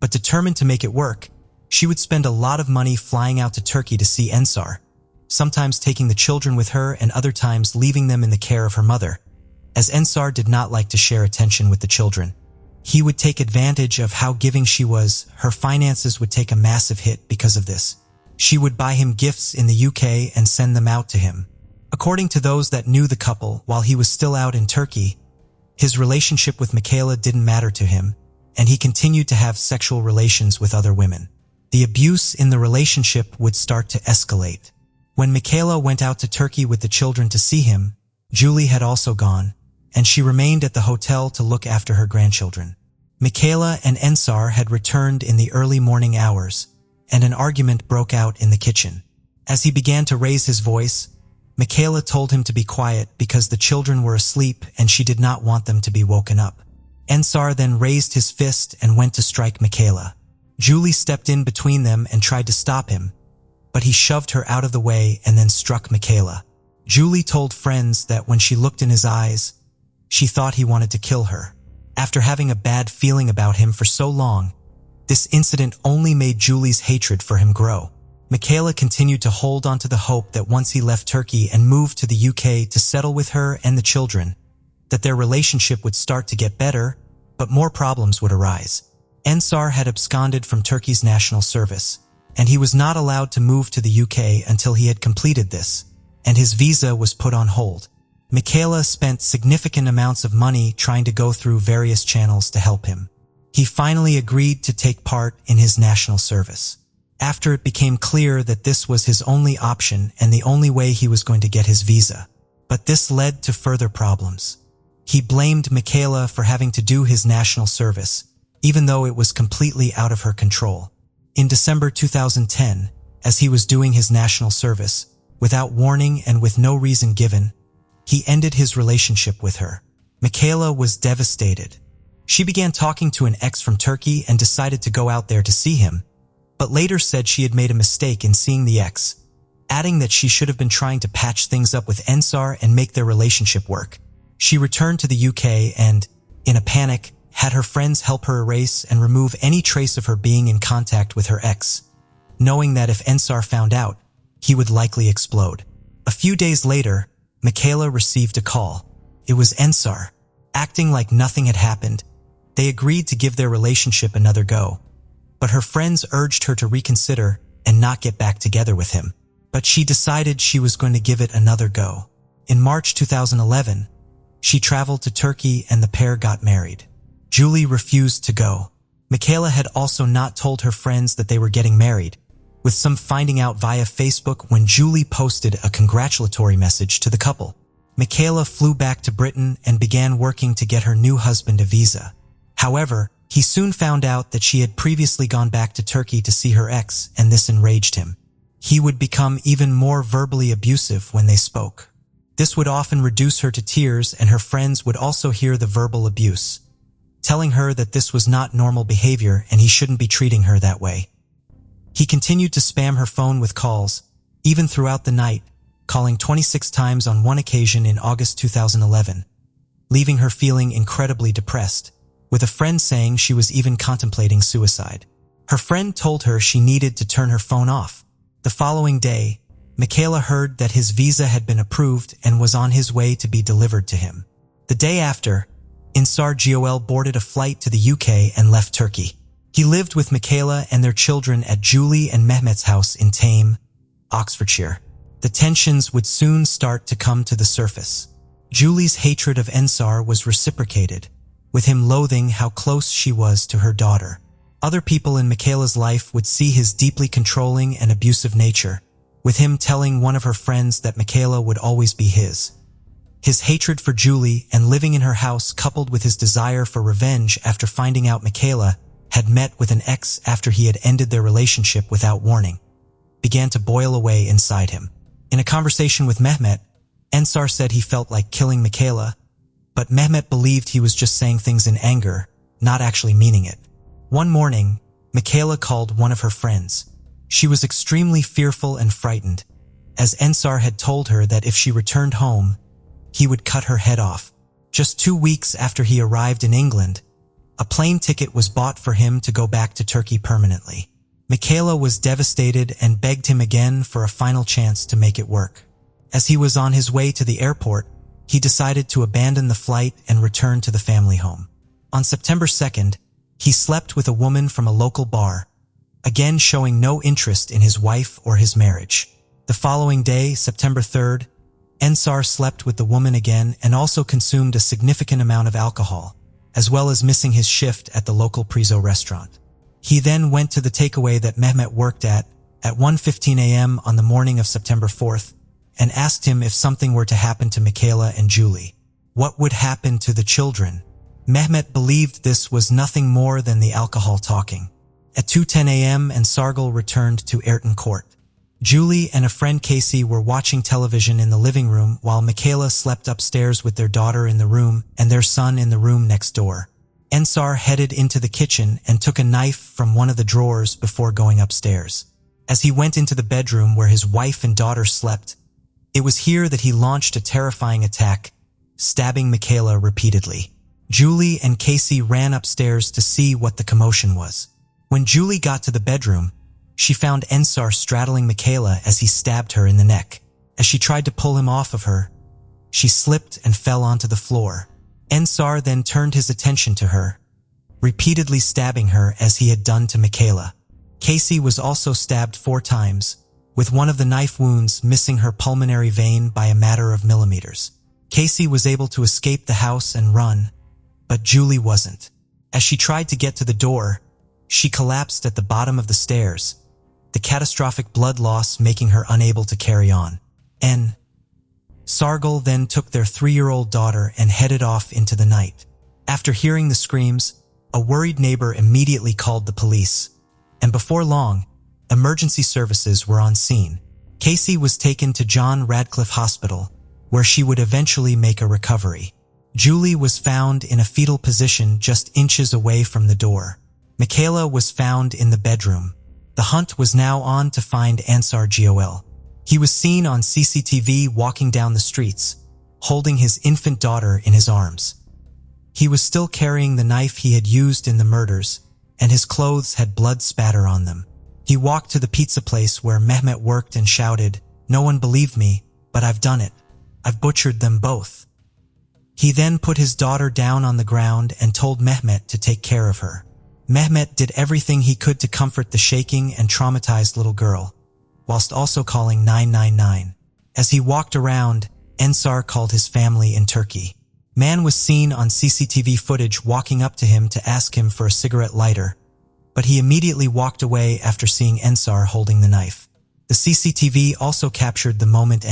but determined to make it work, she would spend a lot of money flying out to Turkey to see Ensar, sometimes taking the children with her and other times leaving them in the care of her mother. As Ensar did not like to share attention with the children, he would take advantage of how giving she was. Her finances would take a massive hit because of this. She would buy him gifts in the UK and send them out to him. According to those that knew the couple while he was still out in Turkey, his relationship with Michaela didn't matter to him, and he continued to have sexual relations with other women. The abuse in the relationship would start to escalate. When Michaela went out to Turkey with the children to see him, Julie had also gone, and she remained at the hotel to look after her grandchildren. Michaela and Ensar had returned in the early morning hours, and an argument broke out in the kitchen. As he began to raise his voice, Michaela told him to be quiet because the children were asleep and she did not want them to be woken up. Ensar then raised his fist and went to strike Michaela. Julie stepped in between them and tried to stop him, but he shoved her out of the way and then struck Michaela. Julie told friends that when she looked in his eyes, she thought he wanted to kill her. After having a bad feeling about him for so long, this incident only made Julie's hatred for him grow. Michaela continued to hold on to the hope that once he left Turkey and moved to the UK to settle with her and the children, that their relationship would start to get better, but more problems would arise. Ensar had absconded from Turkey's national service, and he was not allowed to move to the UK until he had completed this, and his visa was put on hold. Michaela spent significant amounts of money trying to go through various channels to help him. He finally agreed to take part in his national service. After it became clear that this was his only option and the only way he was going to get his visa. But this led to further problems. He blamed Michaela for having to do his national service, even though it was completely out of her control. In December 2010, as he was doing his national service, without warning and with no reason given, he ended his relationship with her. Michaela was devastated. She began talking to an ex from Turkey and decided to go out there to see him, but later said she had made a mistake in seeing the ex, adding that she should have been trying to patch things up with Ensar and make their relationship work. She returned to the UK and, in a panic, had her friends help her erase and remove any trace of her being in contact with her ex, knowing that if Ensar found out, he would likely explode. A few days later, Michaela received a call. It was Ensar. Acting like nothing had happened, they agreed to give their relationship another go, but her friends urged her to reconsider and not get back together with him. But she decided she was going to give it another go. In March 2011, she traveled to Turkey and the pair got married. Julie refused to go. Michaela had also not told her friends that they were getting married, with some finding out via Facebook when Julie posted a congratulatory message to the couple. Michaela flew back to Britain and began working to get her new husband a visa. However, he soon found out that she had previously gone back to Turkey to see her ex, and this enraged him. He would become even more verbally abusive when they spoke. This would often reduce her to tears, and her friends would also hear the verbal abuse, telling her that this was not normal behavior and he shouldn't be treating her that way. He continued to spam her phone with calls, even throughout the night, calling 26 times on one occasion in August 2011, leaving her feeling incredibly depressed, with a friend saying she was even contemplating suicide. Her friend told her she needed to turn her phone off. The following day, Michaela heard that his visa had been approved and was on his way to be delivered to him. The day after, Ensar Gol boarded a flight to the UK and left Turkey. He lived with Michaela and their children at Julie and Mehmet's house in Tame, Oxfordshire. The tensions would soon start to come to the surface. Julie's hatred of Ensar was reciprocated, with him loathing how close she was to her daughter. Other people in Michaela's life would see his deeply controlling and abusive nature, with him telling one of her friends that Michaela would always be his. His hatred for Julie and living in her house, coupled with his desire for revenge after finding out Michaela had met with an ex after he had ended their relationship without warning, began to boil away inside him. In a conversation with Mehmet, Ensar said he felt like killing Michaela, but Mehmet believed he was just saying things in anger, not actually meaning it. One morning, Michaela called one of her friends. She was extremely fearful and frightened, as Ensar had told her that if she returned home, he would cut her head off. Just 2 weeks after he arrived in England, a plane ticket was bought for him to go back to Turkey permanently. Michaela was devastated and begged him again for a final chance to make it work. As he was on his way to the airport, he decided to abandon the flight and return to the family home. On September 2nd, he slept with a woman from a local bar, again showing no interest in his wife or his marriage. The following day, September 3rd, Ensar slept with the woman again and also consumed a significant amount of alcohol, as well as missing his shift at the local Prizo restaurant. He then went to the takeaway that Mehmet worked at 1:15 a.m. on the morning of September 4th, and asked him if something were to happen to Michaela and Julie. What would happen to the children? Mehmet believed this was nothing more than the alcohol talking. At 2:10 a.m. Ensargul returned to Ayrton Court. Julie and a friend Casey were watching television in the living room while Michaela slept upstairs with their daughter in the room and their son in the room next door. Ensar headed into the kitchen and took a knife from one of the drawers before going upstairs. As he went into the bedroom where his wife and daughter slept, it was here that he launched a terrifying attack, stabbing Michaela repeatedly. Julie and Casey ran upstairs to see what the commotion was. When Julie got to the bedroom, she found Ensar straddling Michaela as he stabbed her in the neck. As she tried to pull him off of her, she slipped and fell onto the floor. Ensar then turned his attention to her, repeatedly stabbing her as he had done to Michaela. Casey was also stabbed 4 times, with one of the knife wounds missing her pulmonary vein by a matter of millimeters. Casey was able to escape the house and run, but Julie wasn't. As she tried to get to the door, she collapsed at the bottom of the stairs, the catastrophic blood loss making her unable to carry on. Sargal then took their 3-year-old daughter and headed off into the night. After hearing the screams, a worried neighbor immediately called the police, and before long, emergency services were on scene. Casey was taken to John Radcliffe Hospital, where she would eventually make a recovery. Julie was found in a fetal position just inches away from the door. Michaela was found in the bedroom. The hunt was now on to find Ansar Gol. He was seen on CCTV walking down the streets, holding his infant daughter in his arms. He was still carrying the knife he had used in the murders, and his clothes had blood spatter on them. He walked to the pizza place where Mehmet worked and shouted, "No one believed me, but I've done it. I've butchered them both." He then put his daughter down on the ground and told Mehmet to take care of her. Mehmet did everything he could to comfort the shaking and traumatized little girl, whilst also calling 999. As he walked around, Ensar called his family in Turkey. Man was seen on CCTV footage walking up to him to ask him for a cigarette lighter, but he immediately walked away after seeing Ensar holding the knife. The CCTV also captured the moment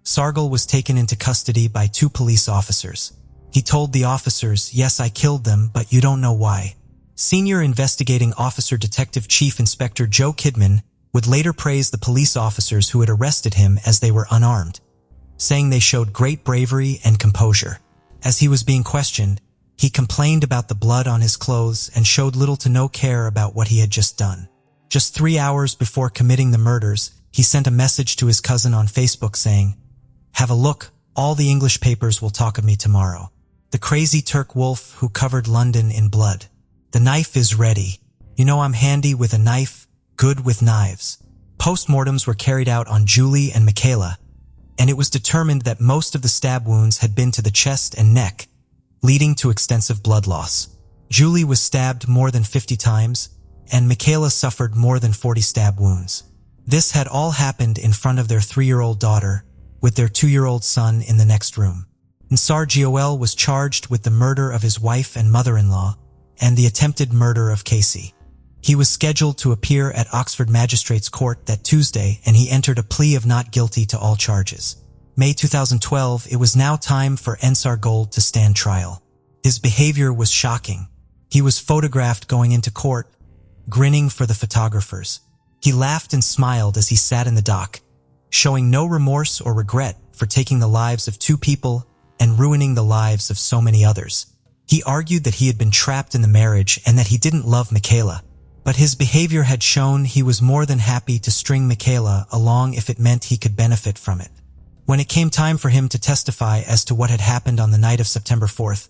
Sargal was taken into custody by 2 police officers. He told the officers, "Yes, I killed them, but you don't know why." Senior Investigating Officer Detective Chief Inspector Joe Kidman would later praise the police officers who had arrested him as they were unarmed, saying they showed great bravery and composure. As he was being questioned, he complained about the blood on his clothes and showed little to no care about what he had just done. Just 3 hours before committing the murders, he sent a message to his cousin on Facebook saying, "Have a look, all the English papers will talk of me tomorrow. The crazy Turk wolf who covered London in blood. The knife is ready. You know I'm handy with a knife, good with knives." Postmortems were carried out on Julie and Michaela, and it was determined that most of the stab wounds had been to the chest and neck, leading to extensive blood loss. Julie was stabbed more than 50 times, and Michaela suffered more than 40 stab wounds. This had all happened in front of their 3-year-old daughter, with their 2-year-old son in the next room. Ansar Gol was charged with the murder of his wife and mother-in-law and the attempted murder of Casey. He was scheduled to appear at Oxford Magistrates Court that Tuesday, and he entered a plea of not guilty to all charges. May 2012, it was now time for Ansar Gol to stand trial. His behavior was shocking. He was photographed going into court, grinning for the photographers. He laughed and smiled as he sat in the dock, showing no remorse or regret for taking the lives of 2 people and ruining the lives of so many others. He argued that he had been trapped in the marriage and that he didn't love Michaela, but his behavior had shown he was more than happy to string Michaela along if it meant he could benefit from it. When it came time for him to testify as to what had happened on the night of September 4th,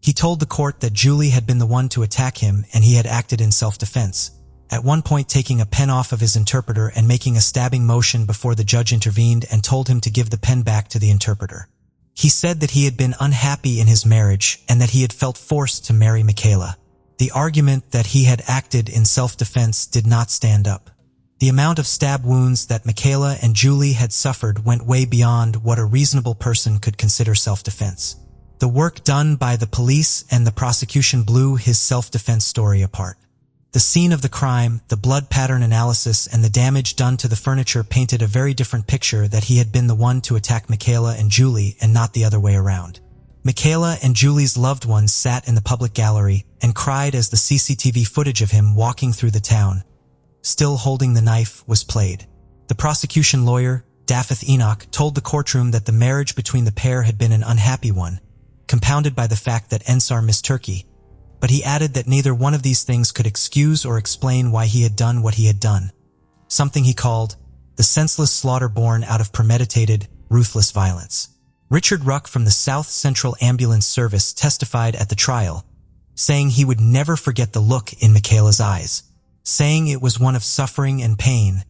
he told the court that Julie had been the one to attack him and he had acted in self-defense, at one point taking a pen off of his interpreter and making a stabbing motion before the judge intervened and told him to give the pen back to the interpreter. He said that he had been unhappy in his marriage and that he had felt forced to marry Michaela. The argument that he had acted in self-defense did not stand up. The amount of stab wounds that Michaela and Julie had suffered went way beyond what a reasonable person could consider self-defense. The work done by the police and the prosecution blew his self-defense story apart. The scene of the crime, the blood pattern analysis, and the damage done to the furniture painted a very different picture that he had been the one to attack Michaela and Julie and not the other way around. Michaela and Julie's loved ones sat in the public gallery and cried as the CCTV footage of him walking through the town, still holding the knife, was played. The prosecution lawyer, Dafith Enoch, told the courtroom that the marriage between the pair had been an unhappy one, compounded by the fact that Ensar missed Turkey, but he added that neither one of these things could excuse or explain why he had done what he had done, something he called the senseless slaughter born out of premeditated, ruthless violence. Richard Ruck from the South Central Ambulance Service testified at the trial, saying he would never forget the look in Michaela's eyes, saying it was one of suffering and pain,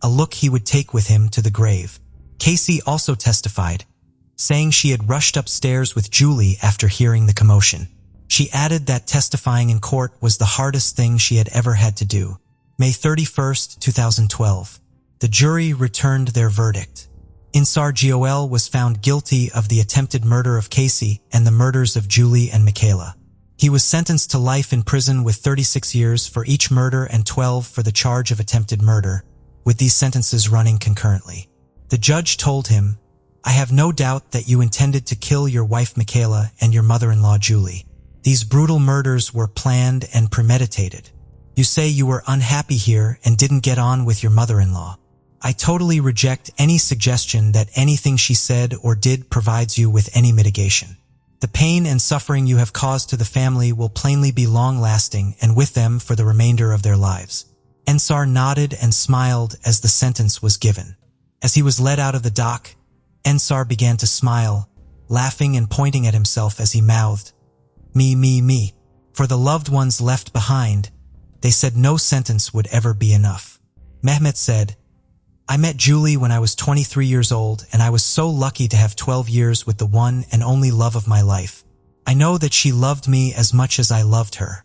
a look he would take with him to the grave. Casey also testified, saying she had rushed upstairs with Julie after hearing the commotion. She added that testifying in court was the hardest thing she had ever had to do. May 31st, 2012. The jury returned their verdict. Insar Gol was found guilty of the attempted murder of Casey and the murders of Julie and Michaela. He was sentenced to life in prison with 36 years for each murder and 12 for the charge of attempted murder, with these sentences running concurrently. The judge told him, "I have no doubt that you intended to kill your wife Michaela and your mother-in-law Julie. These brutal murders were planned and premeditated. You say you were unhappy here and didn't get on with your mother-in-law. I totally reject any suggestion that anything she said or did provides you with any mitigation. The pain and suffering you have caused to the family will plainly be long-lasting and with them for the remainder of their lives." Ensar nodded and smiled as the sentence was given. As he was led out of the dock, Ensar began to smile, laughing and pointing at himself as he mouthed, Me. For the loved ones left behind, they said no sentence would ever be enough. Mehmet said, "I met Julie when I was 23 years old, and I was so lucky to have 12 years with the one and only love of my life. I know that she loved me as much as I loved her."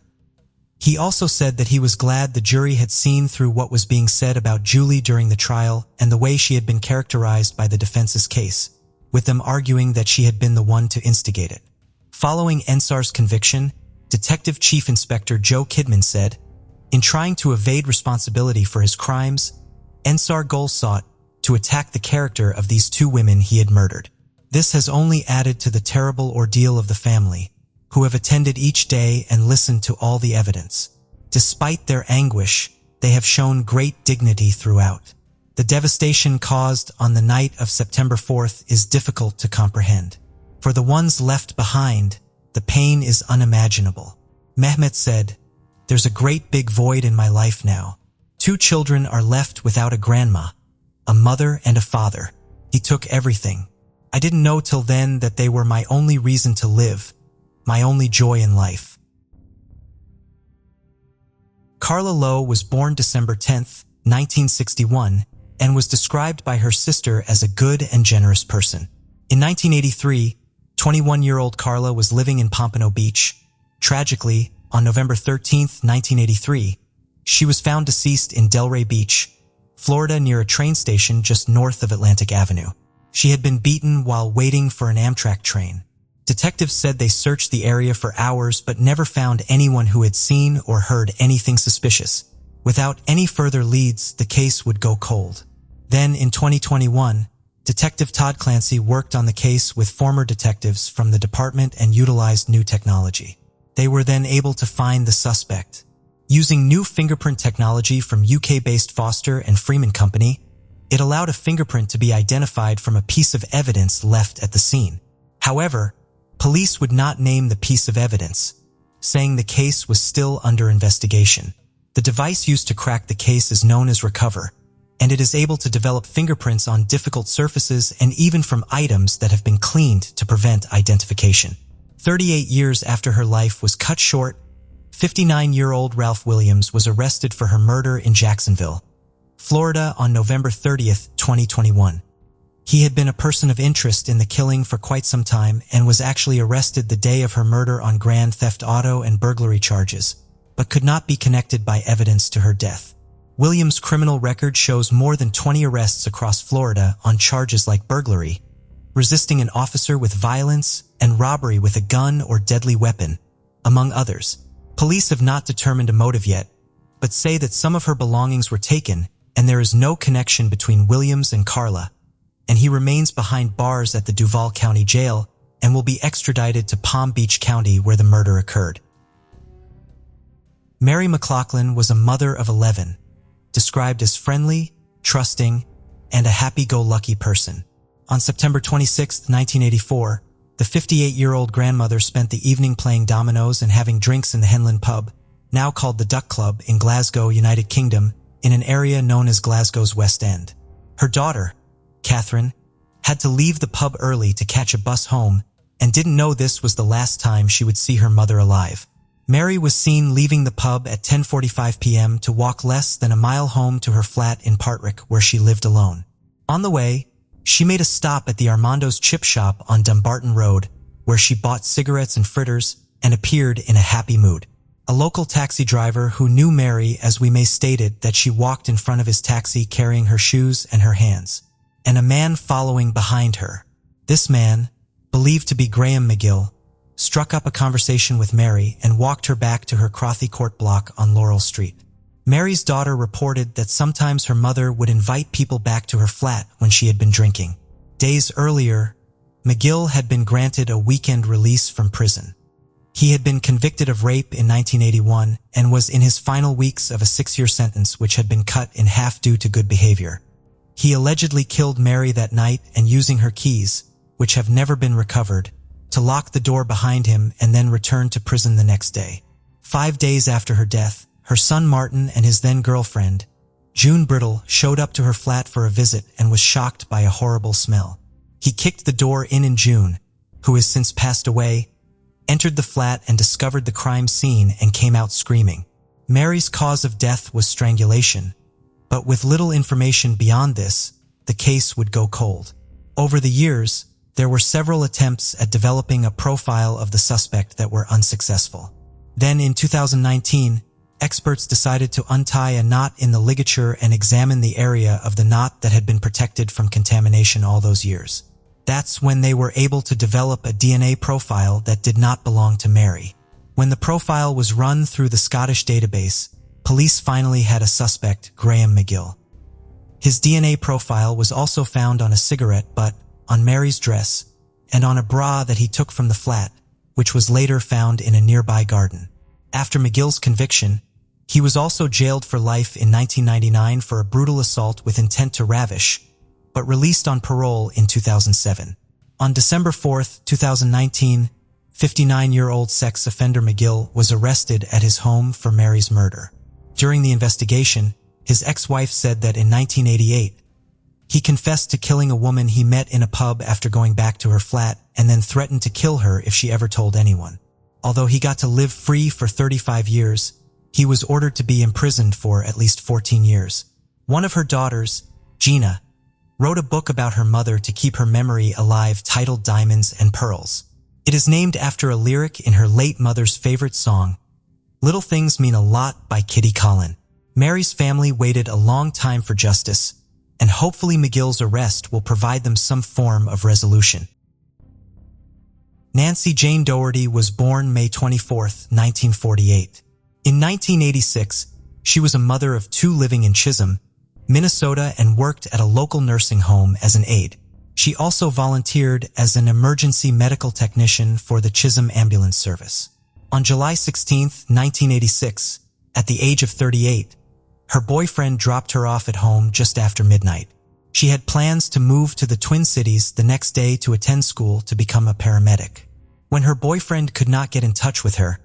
He also said that he was glad the jury had seen through what was being said about Julie during the trial and the way she had been characterized by the defense's case, with them arguing that she had been the one to instigate it. Following Ensar's conviction, Detective Chief Inspector Joe Kidman said, "In trying to evade responsibility for his crimes, Ensar Gol sought to attack the character of these two women he had murdered. This has only added to the terrible ordeal of the family, who have attended each day and listened to all the evidence. Despite their anguish, they have shown great dignity throughout. The devastation caused on the night of September 4th is difficult to comprehend. For the ones left behind, the pain is unimaginable." Mehmet said, "There's a great big void in my life now. 2 children are left without a grandma, a mother and a father. He took everything. I didn't know till then that they were my only reason to live, my only joy in life." Carla Lowe was born December 10, 1961, and was described by her sister as a good and generous person. In 1983, 21-year-old Carla was living in Pompano Beach. Tragically, on November 13, 1983, she was found deceased in Delray Beach, Florida, near a train station just north of Atlantic Avenue. She had been beaten while waiting for an Amtrak train. Detectives said they searched the area for hours but never found anyone who had seen or heard anything suspicious. Without any further leads, the case would go cold. Then, in 2021, Detective Todd Clancy worked on the case with former detectives from the department and utilized new technology. They were then able to find the suspect. Using new fingerprint technology from UK-based Foster and Freeman Company, it allowed a fingerprint to be identified from a piece of evidence left at the scene. However, police would not name the piece of evidence, saying the case was still under investigation. The device used to crack the case is known as Recover, and it is able to develop fingerprints on difficult surfaces and even from items that have been cleaned to prevent identification. 38 years after her life was cut short, 59-year-old Ralph Williams was arrested for her murder in Jacksonville, Florida on November 30, 2021. He had been a person of interest in the killing for quite some time and was actually arrested the day of her murder on grand theft auto and burglary charges, but could not be connected by evidence to her death. Williams' criminal record shows more than 20 arrests across Florida on charges like burglary, resisting an officer with violence, and robbery with a gun or deadly weapon, among others. Police have not determined a motive yet, but say that some of her belongings were taken and there is no connection between Williams and Carla, and he remains behind bars at the Duval County Jail and will be extradited to Palm Beach County where the murder occurred. Mary McLaughlin was a mother of 11, described as friendly, trusting, and a happy-go-lucky person. On September 26, 1984, the 58-year-old grandmother spent the evening playing dominoes and having drinks in the Henlin pub, now called the Duck Club in Glasgow, United Kingdom, in an area known as Glasgow's West End. Her daughter, Catherine, had to leave the pub early to catch a bus home and didn't know this was the last time she would see her mother alive. Mary was seen leaving the pub at 10:45 p.m. to walk less than a mile home to her flat in Partwick where she lived alone. On the way, she made a stop at the Armando's Chip Shop on Dumbarton Road, where she bought cigarettes and fritters and appeared in a happy mood. A local taxi driver who knew Mary, as we may stated, that she walked in front of his taxi carrying her shoes and her hands. and a man following behind her. This man, believed to be Graham McGill, struck up a conversation with Mary and walked her back to her Crothy Court block on Laurel Street. Mary's daughter reported that sometimes her mother would invite people back to her flat when she had been drinking. Days earlier, McGill had been granted a weekend release from prison. He had been convicted of rape in 1981 and was in his final weeks of a 6-year sentence which had been cut in half due to good behavior. He allegedly killed Mary that night and using her keys, which have never been recovered, to lock the door behind him and then return to prison the next day. 5 days after her death, her son Martin and his then-girlfriend, June Brittle, showed up to her flat for a visit and was shocked by a horrible smell. He kicked the door in and June, who has since passed away, entered the flat and discovered the crime scene and came out screaming. Mary's cause of death was strangulation, but with little information beyond this, the case would go cold. Over the years, there were several attempts at developing a profile of the suspect that were unsuccessful. Then in 2019, experts decided to untie a knot in the ligature and examine the area of the knot that had been protected from contamination all those years. That's when they were able to develop a DNA profile that did not belong to Mary. When the profile was run through the Scottish database, police finally had a suspect, Graham McGill. His DNA profile was also found on a cigarette butt, on Mary's dress, and on a bra that he took from the flat, which was later found in a nearby garden. After McGill's conviction, he was also jailed for life in 1999 for a brutal assault with intent to ravish, but released on parole in 2007. On December 4, 2019, 59-year-old sex offender McGill was arrested at his home for Mary's murder. During the investigation, his ex-wife said that in 1988, he confessed to killing a woman he met in a pub after going back to her flat and then threatened to kill her if she ever told anyone. Although he got to live free for 35 years, he was ordered to be imprisoned for at least 14 years. One of her daughters, Gina, wrote a book about her mother to keep her memory alive titled Diamonds and Pearls. It is named after a lyric in her late mother's favorite song, Little Things Mean a Lot by Kitty Collin. Mary's family waited a long time for justice, and hopefully McGill's arrest will provide them some form of resolution. Nancy Jane Doherty was born May 24, 1948. In 1986, she was a mother of 2 living in Chisholm, Minnesota, and worked at a local nursing home as an aide. She also volunteered as an emergency medical technician for the Chisholm Ambulance Service. On July 16, 1986, at the age of 38, her boyfriend dropped her off at home just after midnight. She had plans to move to the Twin Cities the next day to attend school to become a paramedic. When her boyfriend could not get in touch with her,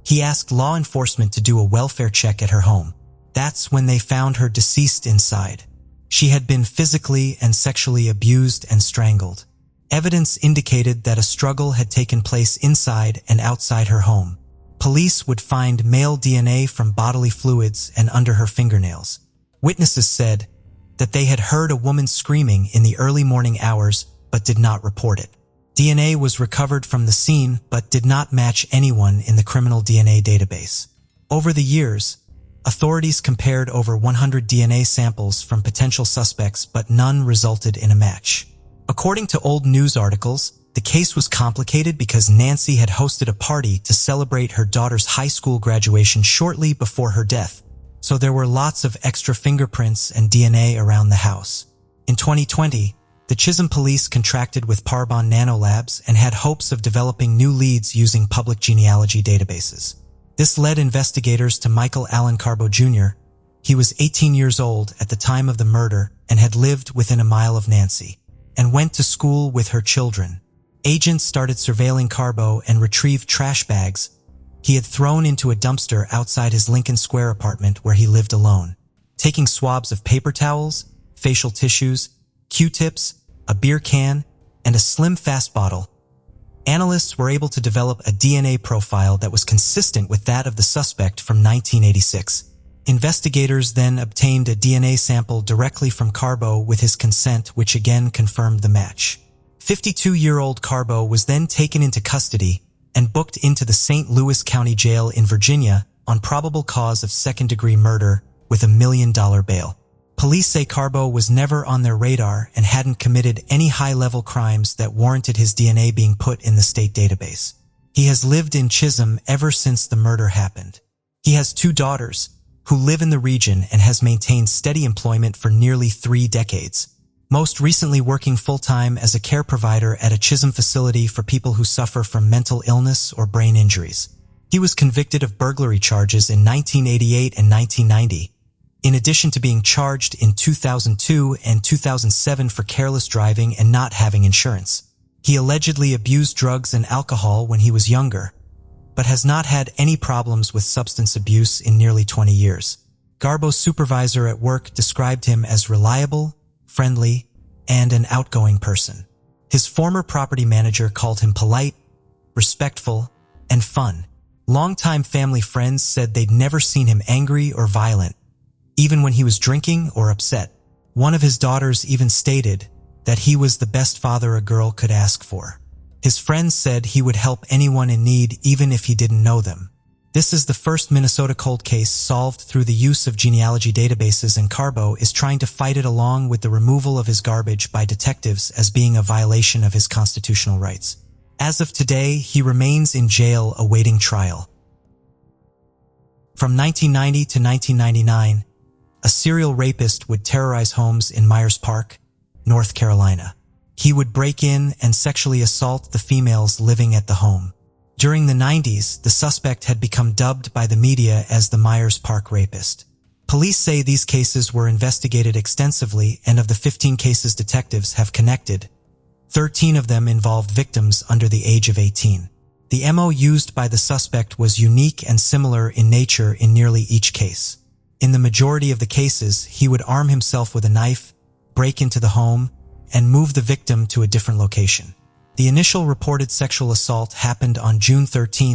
he asked law enforcement to do a welfare check at her home. That's when they found her deceased inside. She had been physically and sexually abused and strangled. Evidence indicated that a struggle had taken place inside and outside her home. Police would find male DNA from bodily fluids and under her fingernails. Witnesses said that they had heard a woman screaming in the early morning hours but did not report it. DNA was recovered from the scene but did not match anyone in the criminal DNA database. Over the years, authorities compared over 100 DNA samples from potential suspects, but none resulted in a match. According to old news articles, the case was complicated because Nancy had hosted a party to celebrate her daughter's high school graduation shortly before her death, so there were lots of extra fingerprints and DNA around the house. In 2020, the Chisholm police contracted with Parbon Nanolabs and had hopes of developing new leads using public genealogy databases. This led investigators to Michael Allen Carbo Jr. He was 18 years old at the time of the murder and had lived within a mile of Nancy, and went to school with her children. Agents started surveilling Carbo and retrieved trash bags he had thrown into a dumpster outside his Lincoln Square apartment where he lived alone. Taking swabs of paper towels, facial tissues, Q-tips, a beer can, and a slim fast bottle, analysts were able to develop a DNA profile that was consistent with that of the suspect from 1986. Investigators then obtained a DNA sample directly from Carbo with his consent, which again confirmed the match. 52-year-old Carbo was then taken into custody and booked into the St. Louis County Jail in Virginia on probable cause of second-degree murder with $1 million bail. Police say Carbo was never on their radar and hadn't committed any high-level crimes that warranted his DNA being put in the state database. He has lived in Chisholm ever since the murder happened. He has 2 daughters who live in the region and has maintained steady employment for nearly 3 decades, most recently working full-time as a care provider at a Chisholm facility for people who suffer from mental illness or brain injuries. He was convicted of burglary charges in 1988 and 1990, in addition to being charged in 2002 and 2007 for careless driving and not having insurance. He allegedly abused drugs and alcohol when he was younger, but has not had any problems with substance abuse in nearly 20 years. Garbo's supervisor at work described him as reliable, friendly, and an outgoing person. His former property manager called him polite, respectful, and fun. Longtime family friends said they'd never seen him angry or violent, even when he was drinking or upset. One of his daughters even stated that he was the best father a girl could ask for. His friends said he would help anyone in need even if he didn't know them. This is the first Minnesota cold case solved through the use of genealogy databases, and Carbo is trying to fight it along with the removal of his garbage by detectives as being a violation of his constitutional rights. As of today, he remains in jail awaiting trial. From 1990 to 1999, a serial rapist would terrorize homes in Myers Park, North Carolina. He would break in and sexually assault the females living at the home. During the 90s, the suspect had become dubbed by the media as the Myers Park rapist. Police say these cases were investigated extensively, and of the 15 cases detectives have connected, 13 of them involved victims under the age of 18. The MO used by the suspect was unique and similar in nature in nearly each case. In the majority of the cases, he would arm himself with a knife, break into the home, and move the victim to a different location. The initial reported sexual assault happened on June 13,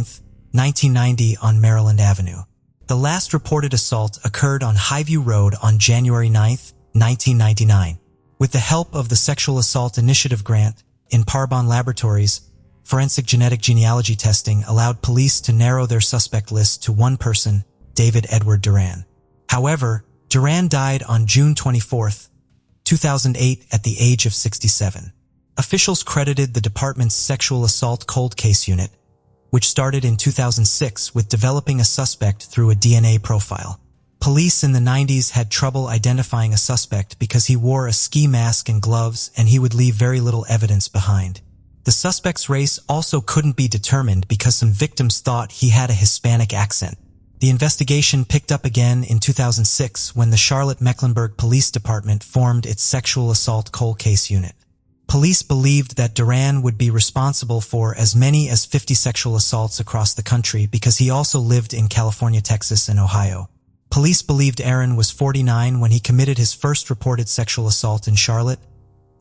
1990 on Maryland Avenue. The last reported assault occurred on Highview Road on January 9, 1999. With the help of the Sexual Assault Initiative Grant in Parbon Laboratories, forensic genetic genealogy testing allowed police to narrow their suspect list to one person, David Edward Duran. However, Duran died on June 24, 2008 at the age of 67. Officials credited the department's sexual assault cold case unit, which started in 2006, with developing a suspect through a DNA profile. Police in the 90s had trouble identifying a suspect because he wore a ski mask and gloves, and he would leave very little evidence behind. The suspect's race also couldn't be determined because some victims thought he had a Hispanic accent. The investigation picked up again in 2006 when the Charlotte-Mecklenburg Police Department formed its sexual assault cold case unit. Police believed that Duran would be responsible for as many as 50 sexual assaults across the country because he also lived in California, Texas, and Ohio. Police believed Aaron was 49 when he committed his first reported sexual assault in Charlotte,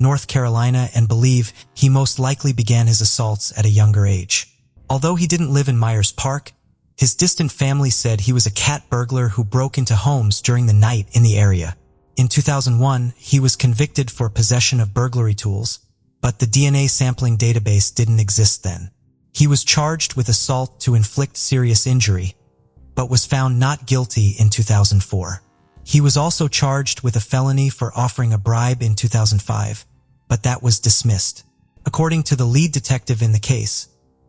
North Carolina, and believe he most likely began his assaults at a younger age. Although he didn't live in Myers Park, his distant family said he was a cat burglar who broke into homes during the night in the area. In 2001, he was convicted for possession of burglary tools, but the DNA sampling database didn't exist then. He was charged with assault to inflict serious injury, but was found not guilty in 2004. He was also charged with a felony for offering a bribe in 2005, but that was dismissed. According to the lead detective in the case,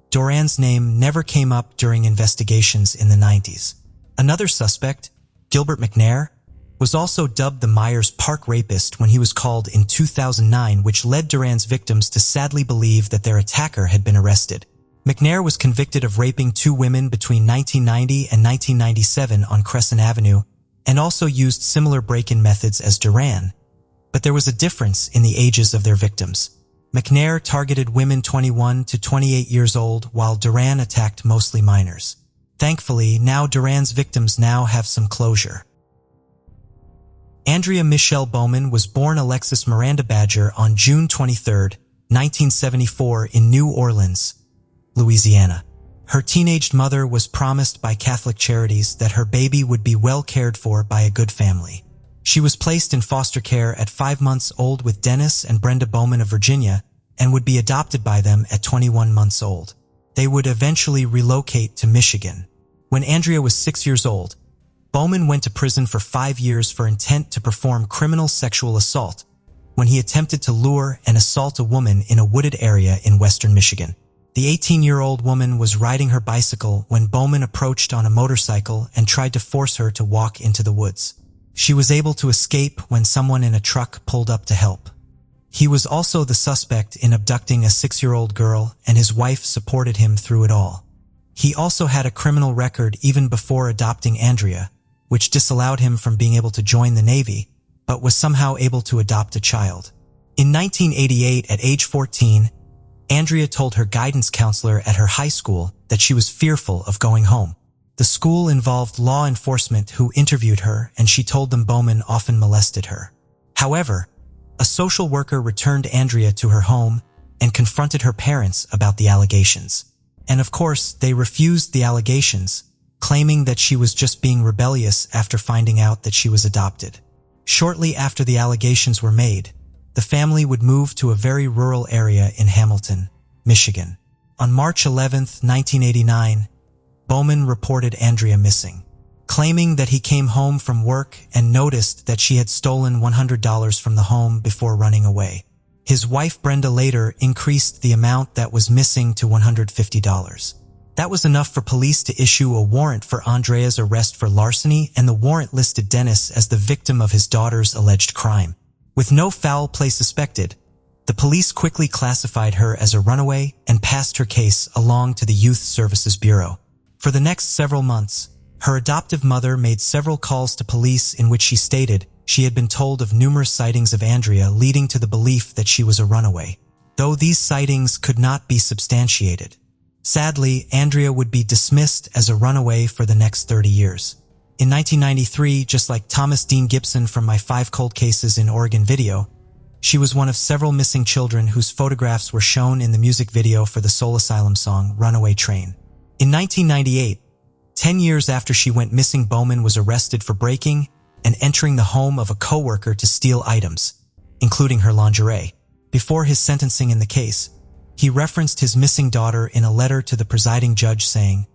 Duran's name never came up during investigations in the 90s. Another suspect, Gilbert McNair, was also dubbed the Myers Park rapist when he was called in 2009, which led Duran's victims to sadly believe that their attacker had been arrested. McNair was convicted of raping 2 women between 1990 and 1997 on Crescent Avenue and also used similar break-in methods as Duran, but there was a difference in the ages of their victims. McNair targeted women 21 to 28 years old, while Duran attacked mostly minors. Thankfully, now Duran's victims now have some closure. Andrea Michelle Bowman was born Alexis Miranda Badger on June 23, 1974 in New Orleans, Louisiana. Her teenaged mother was promised by Catholic Charities that her baby would be well cared for by a good family. She was placed in foster care at 5 months old with Dennis and Brenda Bowman of Virginia and would be adopted by them at 21 months old. They would eventually relocate to Michigan. When Andrea was 6 years old, Bowman went to prison for 5 years for intent to perform criminal sexual assault when he attempted to lure and assault a woman in a wooded area in western Michigan. The 18-year-old woman was riding her bicycle when Bowman approached on a motorcycle and tried to force her to walk into the woods. She was able to escape when someone in a truck pulled up to help. He was also the suspect in abducting a 6-year-old girl, and his wife supported him through it all. He also had a criminal record even before adopting Andrea, which disallowed him from being able to join the Navy, but was somehow able to adopt a child. In 1988, at age 14, Andrea told her guidance counselor at her high school that she was fearful of going home. The school involved law enforcement who interviewed her, and she told them Bowman often molested her. However, a social worker returned Andrea to her home and confronted her parents about the allegations. And of course, they refused the allegations, claiming that she was just being rebellious after finding out that she was adopted. Shortly after the allegations were made, the family would move to a very rural area in Hamilton, Michigan. On March 11, 1989, Bowman reported Andrea missing, claiming that he came home from work and noticed that she had stolen $100 from the home before running away. His wife Brenda later increased the amount that was missing to $150. That was enough for police to issue a warrant for Andrea's arrest for larceny, and the warrant listed Dennis as the victim of his daughter's alleged crime. With no foul play suspected, the police quickly classified her as a runaway and passed her case along to the Youth Services Bureau. For the next several months, her adoptive mother made several calls to police in which she stated she had been told of numerous sightings of Andrea, leading to the belief that she was a runaway, though these sightings could not be substantiated. Sadly, Andrea would be dismissed as a runaway for the next 30 years. In 1993, just like Thomas Dean Gibson from my 5 Cold Cases in Oregon video, she was one of several missing children whose photographs were shown in the music video for the Soul Asylum song Runaway Train. In 1998, 10 years after she went missing, Bowman was arrested for breaking and entering the home of a coworker to steal items, including her lingerie. Before his sentencing in the case, he referenced his missing daughter in a letter to the presiding judge saying,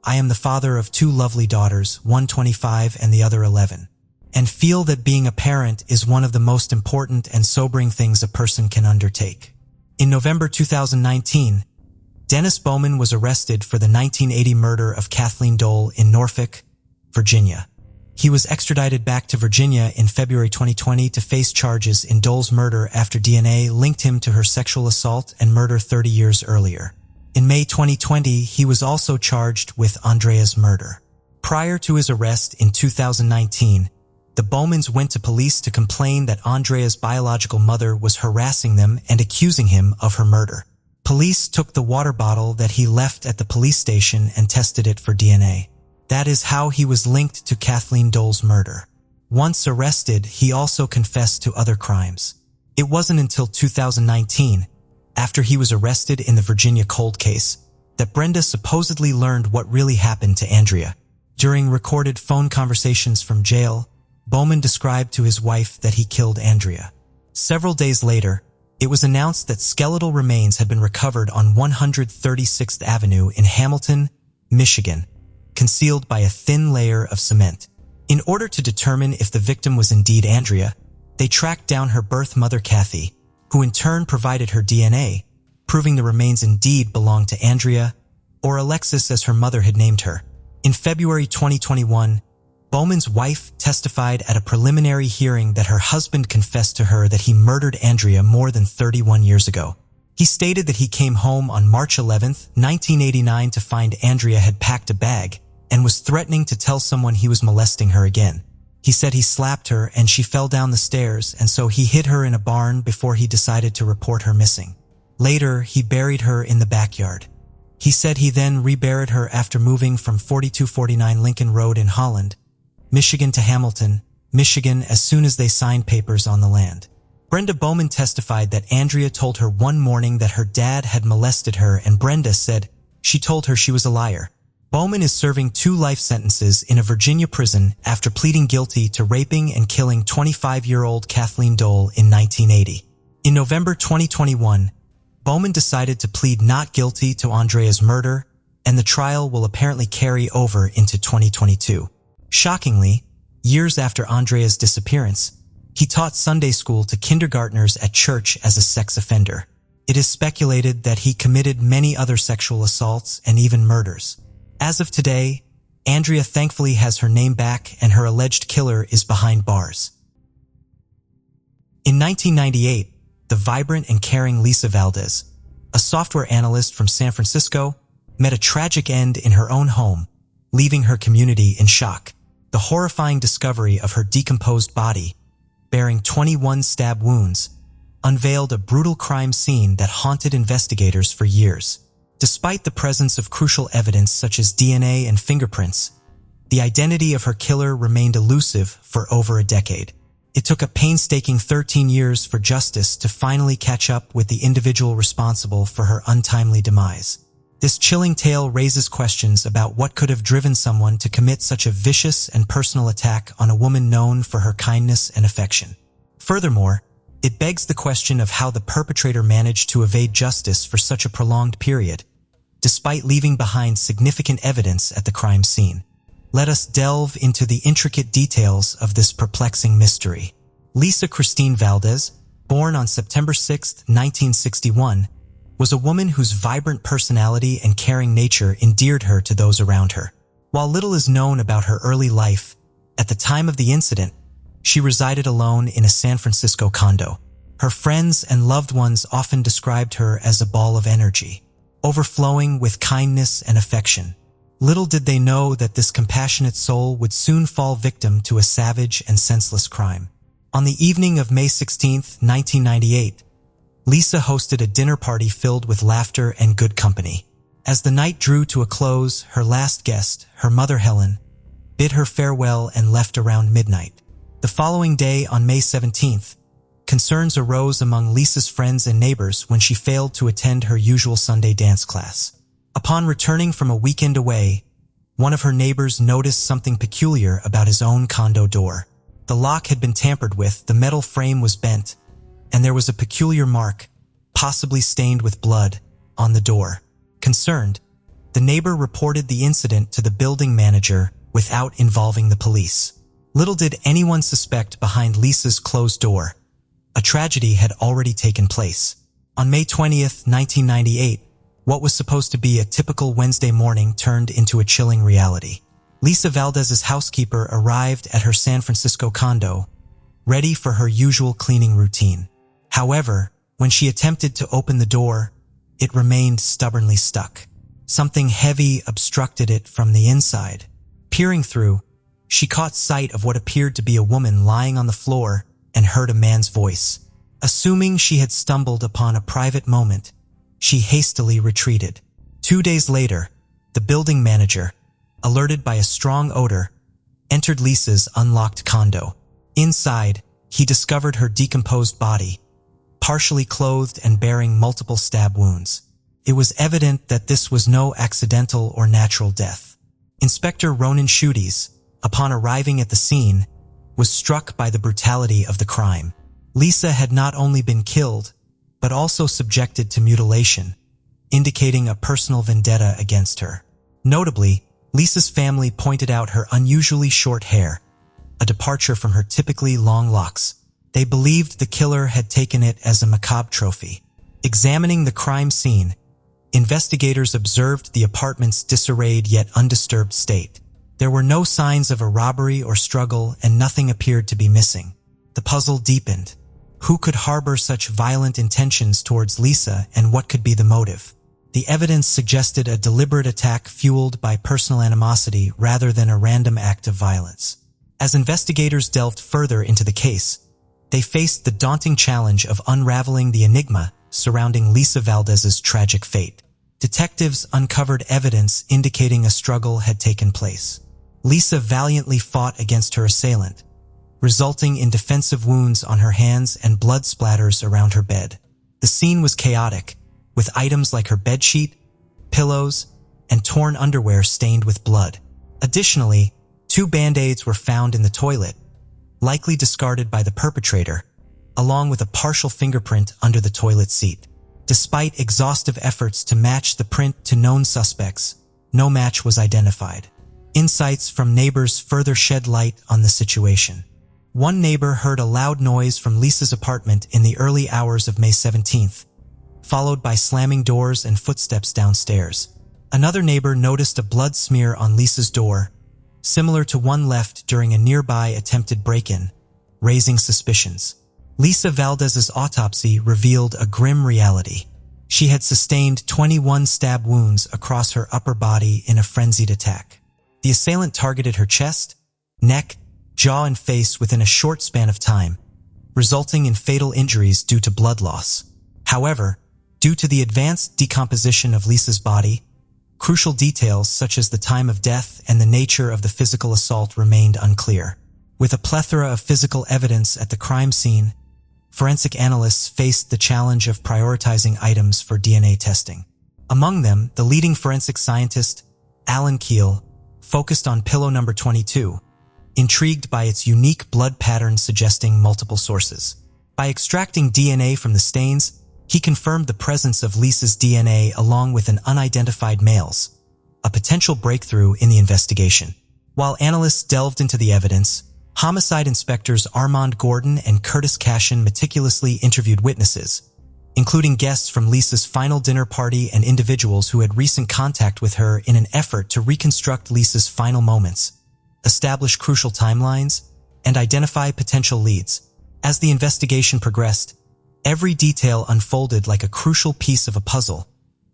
"I am the father of 2 lovely daughters, one 25 and the other 11, and feel that being a parent is one of the most important and sobering things a person can undertake." In November 2019, Dennis Bowman was arrested for the 1980 murder of Kathleen Dole in Norfolk, Virginia. He was extradited back to Virginia in February 2020 to face charges in Dole's murder after DNA linked him to her sexual assault and murder 30 years earlier. In May 2020, he was also charged with Andrea's murder. Prior to his arrest in 2019, the Bowmans went to police to complain that Andrea's biological mother was harassing them and accusing him of her murder. Police took the water bottle that he left at the police station and tested it for DNA. That is how he was linked to Kathleen Dole's murder. Once arrested, he also confessed to other crimes. It wasn't until 2019, after he was arrested in the Virginia cold case, that Brenda supposedly learned what really happened to Andrea. During recorded phone conversations from jail, Bowman described to his wife that he killed Andrea. Several days later, it was announced that skeletal remains had been recovered on 136th Avenue in Hamilton, Michigan, concealed by a thin layer of cement. In order to determine if the victim was indeed Andrea, they tracked down her birth mother Kathy, who in turn provided her DNA, proving the remains indeed belonged to Andrea, or Alexis as her mother had named her. In February 2021, Bowman's wife testified at a preliminary hearing that her husband confessed to her that he murdered Andrea more than 31 years ago. He stated that he came home on March 11, 1989 to find Andrea had packed a bag and was threatening to tell someone he was molesting her again. He said he slapped her and she fell down the stairs, and so he hid her in a barn before he decided to report her missing. Later, he buried her in the backyard. He said he then reburied her after moving from 4249 Lincoln Road in Holland, Michigan to Hamilton, Michigan as soon as they signed papers on the land. Brenda Bowman testified that Andrea told her one morning that her dad had molested her, and Brenda said she told her she was a liar. Bowman is serving 2 life sentences in a Virginia prison after pleading guilty to raping and killing 25-year-old Kathleen Dole in 1980. In November 2021, Bowman decided to plead not guilty to Andrea's murder, and the trial will apparently carry over into 2022. Shockingly, years after Andrea's disappearance, he taught Sunday school to kindergartners at church as a sex offender. It is speculated that he committed many other sexual assaults and even murders. As of today, Andrea thankfully has her name back and her alleged killer is behind bars. In 1998, the vibrant and caring Lisa Valdez, a software analyst from San Francisco, met a tragic end in her own home, leaving her community in shock. The horrifying discovery of her decomposed body, bearing 21 stab wounds, unveiled a brutal crime scene that haunted investigators for years. Despite the presence of crucial evidence such as DNA and fingerprints, the identity of her killer remained elusive for over a decade. It took a painstaking 13 years for justice to finally catch up with the individual responsible for her untimely demise. This chilling tale raises questions about what could have driven someone to commit such a vicious and personal attack on a woman known for her kindness and affection. Furthermore, it begs the question of how the perpetrator managed to evade justice for such a prolonged period, despite leaving behind significant evidence at the crime scene. Let us delve into the intricate details of this perplexing mystery. Lisa Christine Valdez, born on September 6, 1961, was a woman whose vibrant personality and caring nature endeared her to those around her. While little is known about her early life, at the time of the incident, she resided alone in a San Francisco condo. Her friends and loved ones often described her as a ball of energy, overflowing with kindness and affection. Little did they know that this compassionate soul would soon fall victim to a savage and senseless crime. On the evening of May 16, 1998, Lisa hosted a dinner party filled with laughter and good company. As the night drew to a close, her last guest, her mother Helen, bid her farewell and left around midnight. The following day, on May 17th, concerns arose among Lisa's friends and neighbors when she failed to attend her usual Sunday dance class. Upon returning from a weekend away, one of her neighbors noticed something peculiar about his own condo door. The lock had been tampered with, the metal frame was bent, and there was a peculiar mark, possibly stained with blood, on the door. Concerned, the neighbor reported the incident to the building manager without involving the police. Little did anyone suspect behind Lisa's closed door, a tragedy had already taken place. On May 20th, 1998, what was supposed to be a typical Wednesday morning turned into a chilling reality. Lisa Valdez's housekeeper arrived at her San Francisco condo, ready for her usual cleaning routine. However, when she attempted to open the door, it remained stubbornly stuck. Something heavy obstructed it from the inside. Peering through, she caught sight of what appeared to be a woman lying on the floor and heard a man's voice. Assuming she had stumbled upon a private moment, she hastily retreated. 2 days later, the building manager, alerted by a strong odor, entered Lisa's unlocked condo. Inside, he discovered her decomposed body, partially clothed and bearing multiple stab wounds. It was evident that this was no accidental or natural death. Inspector Ronan Schuttes, upon arriving at the scene, was struck by the brutality of the crime. Lisa had not only been killed, but also subjected to mutilation, indicating a personal vendetta against her. Notably, Lisa's family pointed out her unusually short hair, a departure from her typically long locks. They believed the killer had taken it as a macabre trophy. Examining the crime scene, investigators observed the apartment's disarrayed yet undisturbed state. There were no signs of a robbery or struggle, and nothing appeared to be missing. The puzzle deepened. Who could harbor such violent intentions towards Lisa, and what could be the motive? The evidence suggested a deliberate attack fueled by personal animosity rather than a random act of violence. As investigators delved further into the case, they faced the daunting challenge of unraveling the enigma surrounding Lisa Valdez's tragic fate. Detectives uncovered evidence indicating a struggle had taken place. Lisa valiantly fought against her assailant, resulting in defensive wounds on her hands and blood splatters around her bed. The scene was chaotic, with items like her bedsheet, pillows, and torn underwear stained with blood. Additionally, 2 band-aids were found in the toilet, likely discarded by the perpetrator, along with a partial fingerprint under the toilet seat. Despite exhaustive efforts to match the print to known suspects, no match was identified. Insights from neighbors further shed light on the situation. One neighbor heard a loud noise from Lisa's apartment in the early hours of May 17th, followed by slamming doors and footsteps downstairs. Another neighbor noticed a blood smear on Lisa's door, similar to one left during a nearby attempted break-in, raising suspicions. Lisa Valdez's autopsy revealed a grim reality. She had sustained 21 stab wounds across her upper body in a frenzied attack. The assailant targeted her chest, neck, jaw, and face within a short span of time, resulting in fatal injuries due to blood loss. However, due to the advanced decomposition of Lisa's body, crucial details such as the time of death and the nature of the physical assault remained unclear. With a plethora of physical evidence at the crime scene, forensic analysts faced the challenge of prioritizing items for DNA testing. Among them, the leading forensic scientist, Alan Keel, focused on pillow number 22, intrigued by its unique blood pattern suggesting multiple sources. By extracting DNA from the stains, he confirmed the presence of Lisa's DNA along with an unidentified male's, a potential breakthrough in the investigation. While analysts delved into the evidence, homicide inspectors Armand Gordon and Curtis Cashin meticulously interviewed witnesses, including guests from Lisa's final dinner party and individuals who had recent contact with her in an effort to reconstruct Lisa's final moments, establish crucial timelines, and identify potential leads. As the investigation progressed, every detail unfolded like a crucial piece of a puzzle,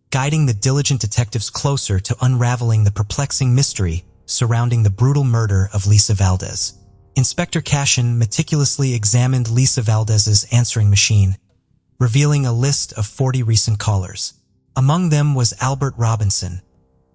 guiding the diligent detectives closer to unraveling the perplexing mystery surrounding the brutal murder of Lisa Valdez. Inspector Cashin meticulously examined Lisa Valdez's answering machine, revealing a list of 40 recent callers. Among them was Albert Robinson,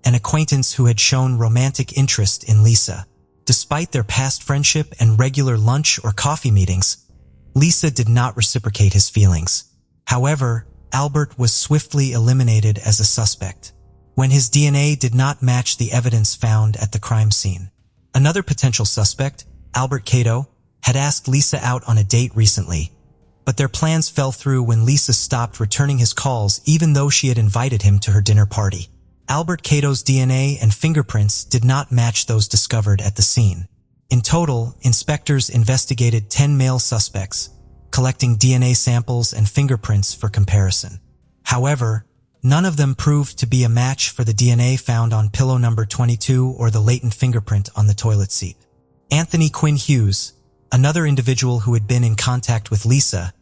an acquaintance who had shown romantic interest in Lisa. Despite their past friendship and regular lunch or coffee meetings, Lisa did not reciprocate his feelings. However, Albert was swiftly eliminated as a suspect when his DNA did not match the evidence found at the crime scene. Another potential suspect, Albert Cato, had asked Lisa out on a date recently, but their plans fell through when Lisa stopped returning his calls even though she had invited him to her dinner party. Albert Cato's DNA and fingerprints did not match those discovered at the scene. In total, inspectors investigated 10 male suspects, collecting DNA samples and fingerprints for comparison. However, none of them proved to be a match for the DNA found on pillow number 22 or the latent fingerprint on the toilet seat. Anthony Quinn Hughes, another individual who had been in contact with Lisa,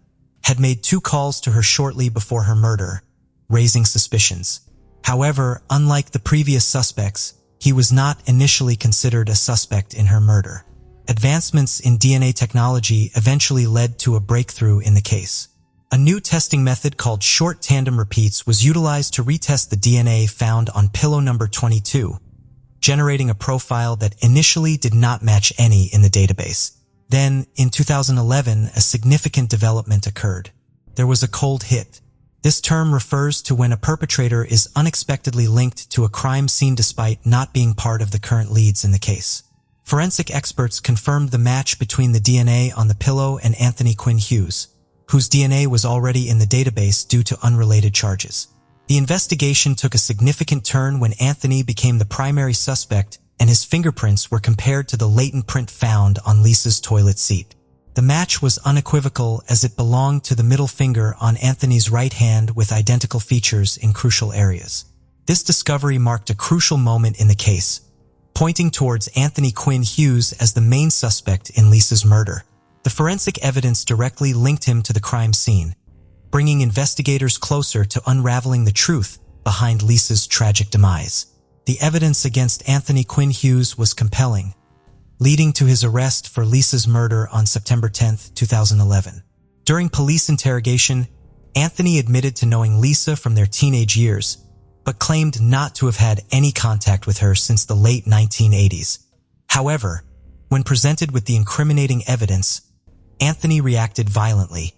had made 2 calls to her shortly before her murder, raising suspicions. However, unlike the previous suspects, he was not initially considered a suspect in her murder. Advancements in DNA technology eventually led to a breakthrough in the case. A new testing method called short tandem repeats was utilized to retest the DNA found on pillow number 22, generating a profile that initially did not match any in the database. Then, in 2011, a significant development occurred. There was a cold hit. This term refers to when a perpetrator is unexpectedly linked to a crime scene despite not being part of the current leads in the case. Forensic experts confirmed the match between the DNA on the pillow and Anthony Quinn Hughes, whose DNA was already in the database due to unrelated charges. The investigation took a significant turn when Anthony became the primary suspect and his fingerprints were compared to the latent print found on Lisa's toilet seat. The match was unequivocal as it belonged to the middle finger on Anthony's right hand with identical features in crucial areas. This discovery marked a crucial moment in the case, pointing towards Anthony Quinn Hughes as the main suspect in Lisa's murder. The forensic evidence directly linked him to the crime scene, bringing investigators closer to unraveling the truth behind Lisa's tragic demise. The evidence against Anthony Quinn Hughes was compelling, leading to his arrest for Lisa's murder on September 10, 2011. During police interrogation, Anthony admitted to knowing Lisa from their teenage years, but claimed not to have had any contact with her since the late 1980s. However, when presented with the incriminating evidence, Anthony reacted violently,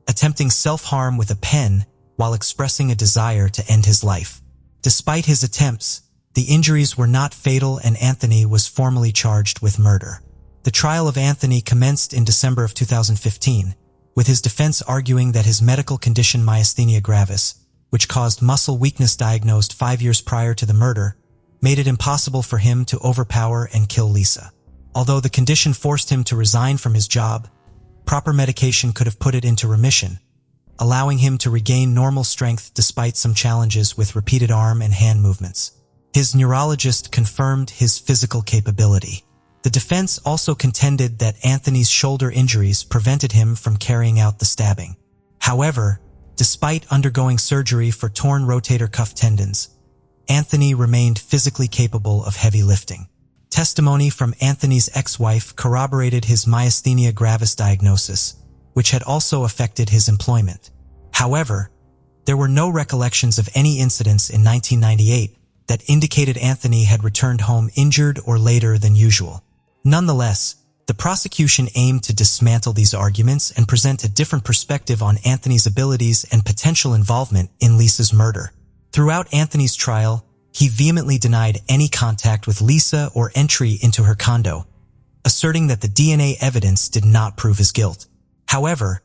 attempting self-harm with a pen while expressing a desire to end his life. Despite his attempts, the injuries were not fatal and Anthony was formally charged with murder. The trial of Anthony commenced in December of 2015, with his defense arguing that his medical condition myasthenia gravis, which caused muscle weakness diagnosed 5 years prior to the murder, made it impossible for him to overpower and kill Lisa. Although the condition forced him to resign from his job, proper medication could have put it into remission, allowing him to regain normal strength despite some challenges with repeated arm and hand movements. His neurologist confirmed his physical capability. The defense also contended that Anthony's shoulder injuries prevented him from carrying out the stabbing. However, despite undergoing surgery for torn rotator cuff tendons, Anthony remained physically capable of heavy lifting. Testimony from Anthony's ex-wife corroborated his myasthenia gravis diagnosis, which had also affected his employment. However, there were no recollections of any incidents in 1998 that indicated Anthony had returned home injured or later than usual. Nonetheless, the prosecution aimed to dismantle these arguments and present a different perspective on Anthony's abilities and potential involvement in Lisa's murder. Throughout Anthony's trial, he vehemently denied any contact with Lisa or entry into her condo, asserting that the DNA evidence did not prove his guilt. However,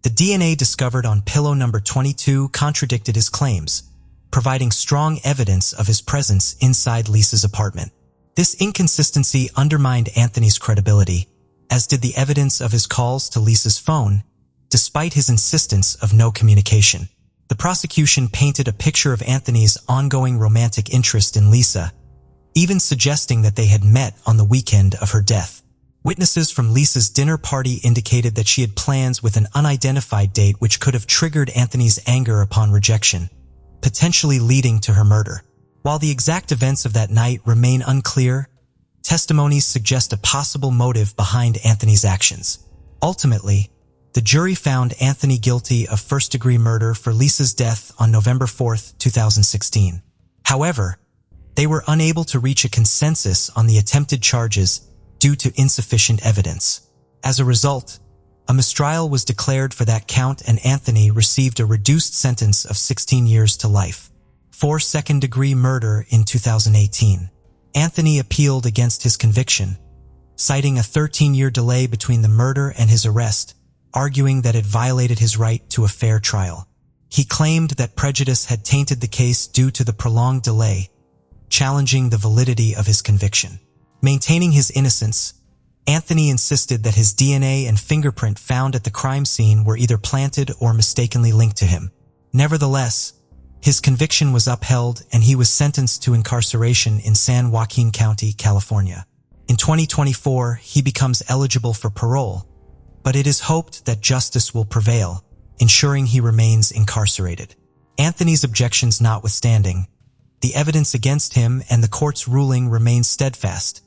the DNA discovered on pillow number 22 contradicted his claims, providing strong evidence of his presence inside Lisa's apartment. This inconsistency undermined Anthony's credibility, as did the evidence of his calls to Lisa's phone, despite his insistence of no communication. The prosecution painted a picture of Anthony's ongoing romantic interest in Lisa, even suggesting that they had met on the weekend of her death. Witnesses from Lisa's dinner party indicated that she had plans with an unidentified date which could have triggered Anthony's anger upon rejection, potentially leading to her murder. While the exact events of that night remain unclear, testimonies suggest a possible motive behind Anthony's actions. Ultimately, the jury found Anthony guilty of first-degree murder for Lisa's death on November 4, 2016. However, they were unable to reach a consensus on the attempted charges due to insufficient evidence. As a result, a mistrial was declared for that count and Anthony received a reduced sentence of 16 years to life for second-degree murder in 2018. Anthony appealed against his conviction, citing a 13-year delay between the murder and his arrest, arguing that it violated his right to a fair trial. He claimed that prejudice had tainted the case due to the prolonged delay, challenging the validity of his conviction. Maintaining his innocence, Anthony insisted that his DNA and fingerprint found at the crime scene were either planted or mistakenly linked to him. Nevertheless, his conviction was upheld and he was sentenced to incarceration in San Joaquin County, California. In 2024, he becomes eligible for parole, but it is hoped that justice will prevail, ensuring he remains incarcerated. Anthony's objections notwithstanding, the evidence against him and the court's ruling remains steadfast,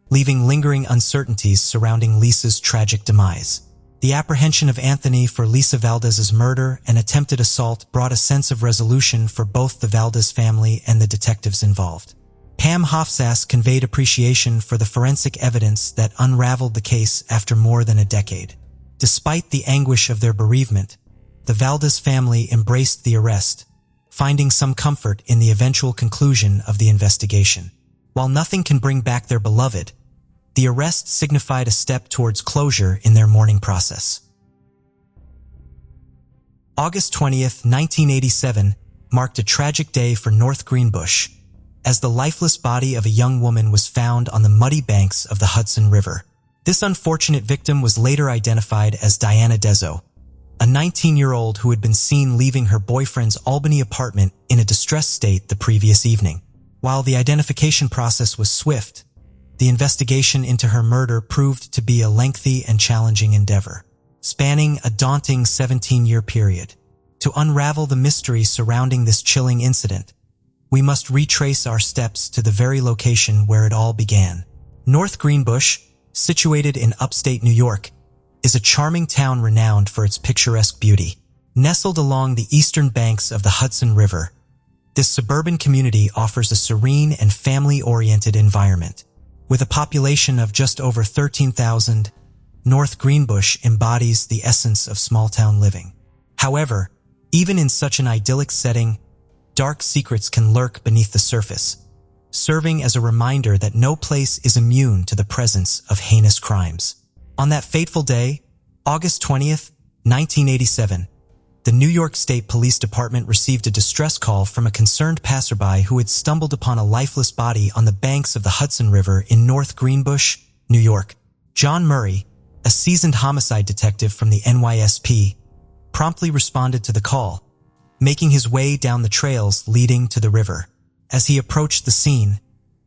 leaving lingering uncertainties surrounding Lisa's tragic demise. The apprehension of Anthony for Lisa Valdez's murder and attempted assault brought a sense of resolution for both the Valdez family and the detectives involved. Pam Hofsass conveyed appreciation for the forensic evidence that unraveled the case after more than a decade. Despite the anguish of their bereavement, the Valdez family embraced the arrest, finding some comfort in the eventual conclusion of the investigation. While nothing can bring back their beloved, the arrest signified a step towards closure in their mourning process. August 20th, 1987 marked a tragic day for North Greenbush, as the lifeless body of a young woman was found on the muddy banks of the Hudson River. This unfortunate victim was later identified as Diana Dezo, a 19-year-old who had been seen leaving her boyfriend's Albany apartment in a distressed state the previous evening. While the identification process was swift, the investigation into her murder proved to be a lengthy and challenging endeavor, spanning a daunting 17-year period. To unravel the mystery surrounding this chilling incident, we must retrace our steps to the very location where it all began. North Greenbush, situated in upstate New York, is a charming town renowned for its picturesque beauty. Nestled along the eastern banks of the Hudson River, this suburban community offers a serene and family-oriented environment. With a population of just over 13,000, North Greenbush embodies the essence of small-town living. However, even in such an idyllic setting, dark secrets can lurk beneath the surface, serving as a reminder that no place is immune to the presence of heinous crimes. On that fateful day, August 20th, 1987, the New York State Police Department received a distress call from a concerned passerby who had stumbled upon a lifeless body on the banks of the Hudson River in North Greenbush, New York. John Murray, a seasoned homicide detective from the NYSP, promptly responded to the call, making his way down the trails leading to the river. As he approached the scene,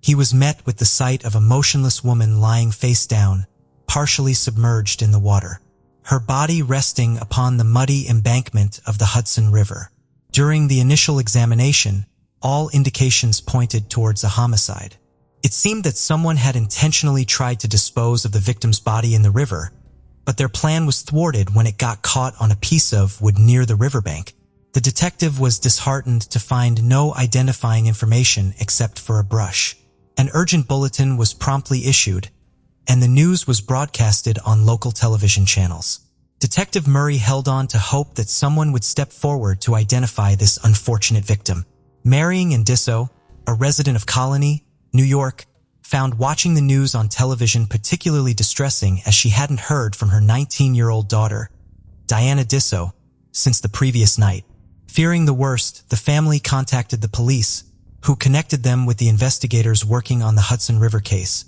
he was met with the sight of a motionless woman lying face down, partially submerged in the water, her body resting upon the muddy embankment of the Hudson River. During the initial examination, all indications pointed towards a homicide. It seemed that someone had intentionally tried to dispose of the victim's body in the river, but their plan was thwarted when it got caught on a piece of wood near the riverbank. The detective was disheartened to find no identifying information except for a brush. An urgent bulletin was promptly issued, and the news was broadcasted on local television channels. Detective Murray held on to hope that someone would step forward to identify this unfortunate victim. Marion Disso, a resident of Colony, New York, found watching the news on television particularly distressing as she hadn't heard from her 19-year-old daughter, Diana Disso, since the previous night. Fearing the worst, the family contacted the police, who connected them with the investigators working on the Hudson River case,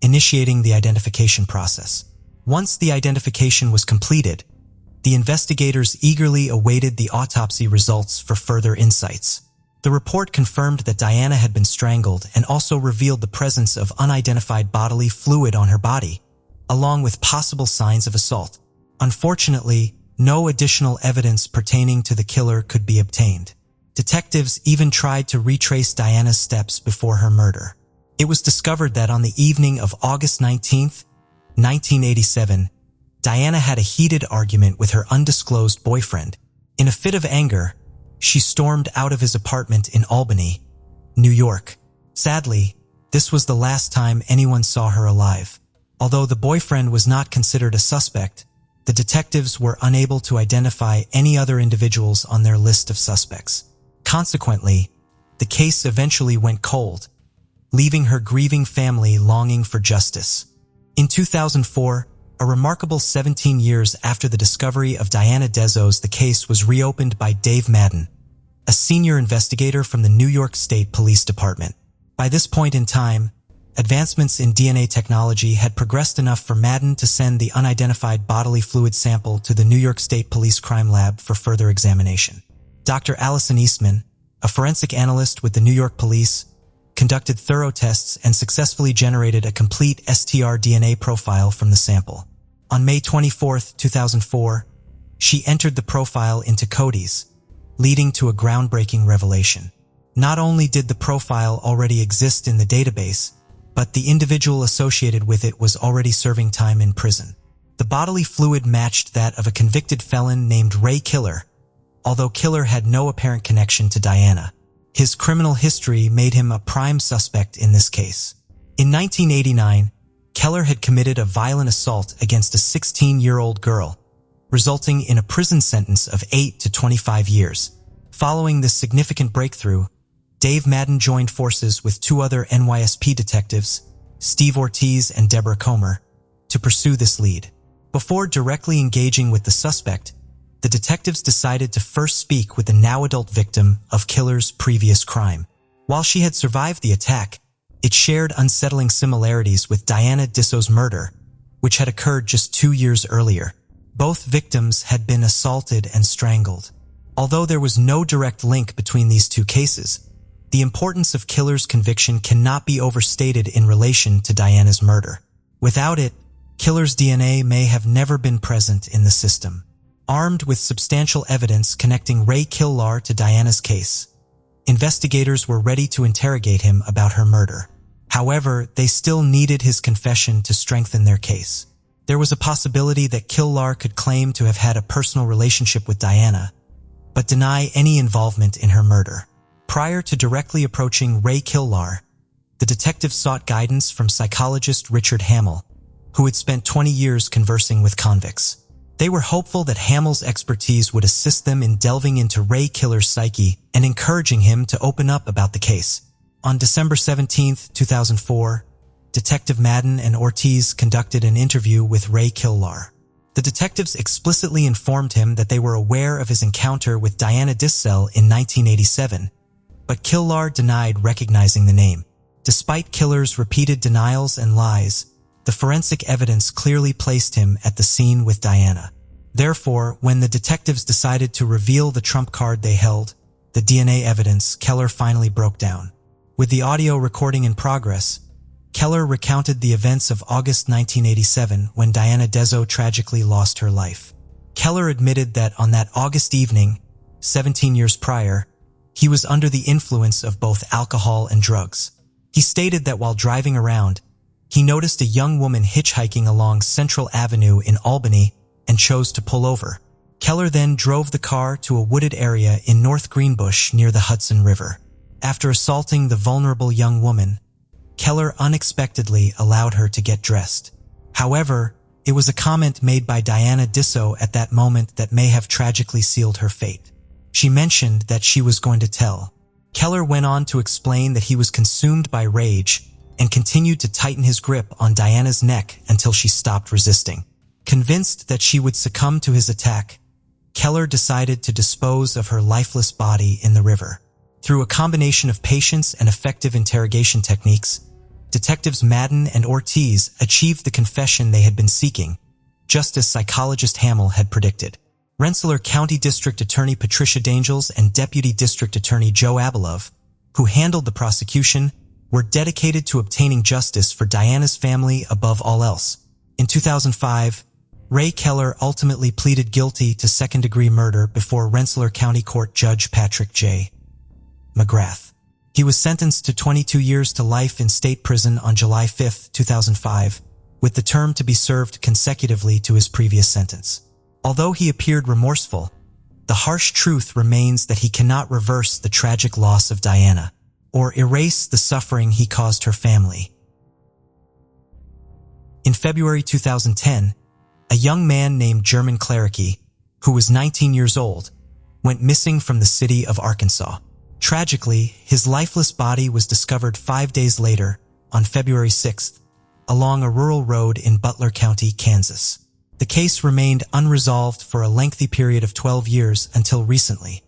initiating the identification process. Once the identification was completed, the investigators eagerly awaited the autopsy results for further insights. The report confirmed that Diana had been strangled and also revealed the presence of unidentified bodily fluid on her body, along with possible signs of assault. Unfortunately, no additional evidence pertaining to the killer could be obtained. Detectives even tried to retrace Diana's steps before her murder. It was discovered that on the evening of August 19, 1987, Diana had a heated argument with her undisclosed boyfriend. In a fit of anger, she stormed out of his apartment in Albany, New York. Sadly, this was the last time anyone saw her alive. Although the boyfriend was not considered a suspect, the detectives were unable to identify any other individuals on their list of suspects. Consequently, the case eventually went cold, leaving her grieving family longing for justice. In 2004, a remarkable 17 years after the discovery of Diana Disso's, the case was reopened by Dave Madden, a senior investigator from the New York State Police Department. By this point in time, advancements in DNA technology had progressed enough for Madden to send the unidentified bodily fluid sample to the New York State Police Crime Lab for further examination. Dr. Allison Eastman, a forensic analyst with the New York Police, conducted thorough tests and successfully generated a complete STR-DNA profile from the sample. On May 24, 2004, she entered the profile into Cody's, leading to a groundbreaking revelation. Not only did the profile already exist in the database, but the individual associated with it was already serving time in prison. The bodily fluid matched that of a convicted felon named Ray Killer, although Killer had no apparent connection to Diana. His criminal history made him a prime suspect in this case. In 1989, Keller had committed a violent assault against a 16-year-old girl, resulting in a prison sentence of 8 to 25 years. Following this significant breakthrough, Dave Madden joined forces with two other NYSP detectives, Steve Ortiz and Deborah Comer, to pursue this lead. Before directly engaging with the suspect, the detectives decided to first speak with the now-adult victim of Killer's previous crime. While she had survived the attack, it shared unsettling similarities with Diana Disso's murder, which had occurred just 2 years earlier. Both victims had been assaulted and strangled. Although there was no direct link between these two cases, the importance of Killer's conviction cannot be overstated in relation to Diana's murder. Without it, Killer's DNA may have never been present in the system. Armed with substantial evidence connecting Ray Killer to Diana's case, investigators were ready to interrogate him about her murder. However, they still needed his confession to strengthen their case. There was a possibility that Killer could claim to have had a personal relationship with Diana, but deny any involvement in her murder. Prior to directly approaching Ray Killer, the detective sought guidance from psychologist Richard Hamill, who had spent 20 years conversing with convicts. They were hopeful that Hamill's expertise would assist them in delving into Ray Killer's psyche and encouraging him to open up about the case. On December 17, 2004, Detective Madden and Ortiz conducted an interview with Ray Killer. The The detectives explicitly informed him that they were aware of his encounter with Diana Dissel in 1987, but Killar denied recognizing the name. Despite Killar's repeated denials and lies, the forensic evidence clearly placed him at the scene with Diana. Therefore, when the detectives decided to reveal the trump card they held, the DNA evidence, Keller finally broke down. With the audio recording in progress, Keller recounted the events of August 1987 when Diana Dessau tragically lost her life. Keller admitted that on that August evening, 17 years prior, he was under the influence of both alcohol and drugs. He stated that while driving around, he noticed a young woman hitchhiking along Central Avenue in Albany and chose to pull over. Keller then drove the car to a wooded area in North Greenbush near the Hudson River. After assaulting the vulnerable young woman, Keller unexpectedly allowed her to get dressed. However, it was a comment made by Diana Dissau at that moment that may have tragically sealed her fate. She mentioned that she was going to tell. Keller went on to explain that he was consumed by rage and continued to tighten his grip on Diana's neck until she stopped resisting. Convinced that she would succumb to his attack, Keller decided to dispose of her lifeless body in the river. Through a combination of patience and effective interrogation techniques, Detectives Madden and Ortiz achieved the confession they had been seeking, just as psychologist Hamill had predicted. Rensselaer County District Attorney Patricia Dangels and Deputy District Attorney Joe Abilov, who handled the prosecution, were dedicated to obtaining justice for Diana's family above all else. In 2005, Ray Keller ultimately pleaded guilty to second-degree murder before Rensselaer County Court Judge Patrick J. McGrath. He was sentenced to 22 years to life in state prison on July 5, 2005, with the term to be served consecutively to his previous sentence. Although he appeared remorseful, the harsh truth remains that he cannot reverse the tragic loss of Diana or erase the suffering he caused her family. In February 2010, a young man named German Clarke, who was 19 years old, went missing from the city of Arkansas. Tragically, his lifeless body was discovered 5 days later, on February 6th, along a rural road in Butler County, Kansas. The case remained unresolved for a lengthy period of 12 years until recently,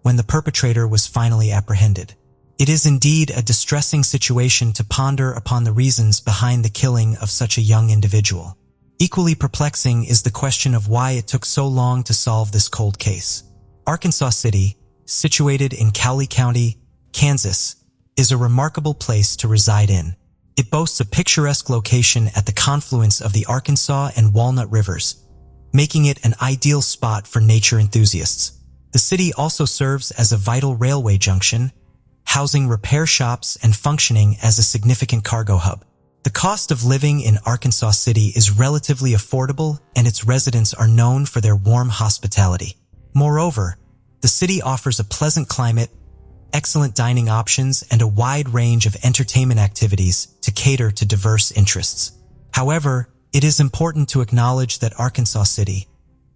when the perpetrator was finally apprehended. It is indeed a distressing situation to ponder upon the reasons behind the killing of such a young individual. Equally perplexing is the question of why it took so long to solve this cold case. Arkansas City, situated in Cowley County, Kansas, is a remarkable place to reside in. It boasts a picturesque location at the confluence of the Arkansas and Walnut Rivers, making it an ideal spot for nature enthusiasts. The city also serves as a vital railway junction, housing repair shops and functioning as a significant cargo hub. The cost of living in Arkansas City is relatively affordable, and its residents are known for their warm hospitality. Moreover, the city offers a pleasant climate, excellent dining options, and a wide range of entertainment activities to cater to diverse interests. However, it is important to acknowledge that Arkansas City,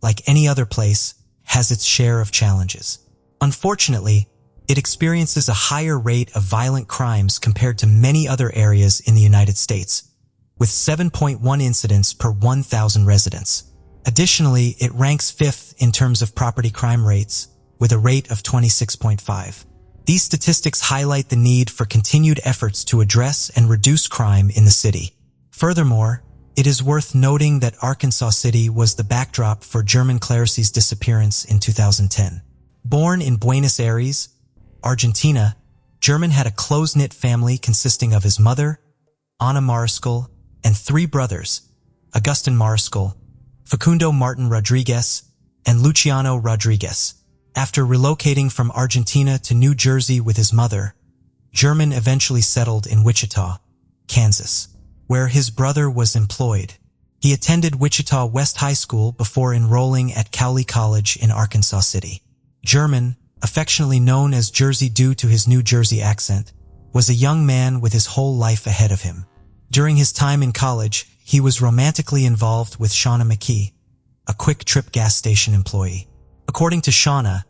like any other place, has its share of challenges. Unfortunately, it experiences a higher rate of violent crimes compared to many other areas in the United States, with 7.1 incidents per 1,000 residents. Additionally, it ranks fifth in terms of property crime rates, with a rate of 26.5. These statistics highlight the need for continued efforts to address and reduce crime in the city. Furthermore, it is worth noting that Arkansas City was the backdrop for German Clarke's disappearance in 2010. Born in Buenos Aires, Argentina, German had a close-knit family consisting of his mother, Ana Mariscal, and 3 brothers, Agustin Mariscal, Facundo Martin Rodriguez, and Luciano Rodriguez. After relocating from Argentina to New Jersey with his mother, German eventually settled in Wichita, Kansas, where his brother was employed. He attended Wichita West High School before enrolling at Cowley College in Arkansas City. German, affectionately known as Jersey due to his New Jersey accent, was a young man with his whole life ahead of him. During his time in college, he was romantically involved with Shauna McKee, a Quick Trip gas station employee. According to Shauna,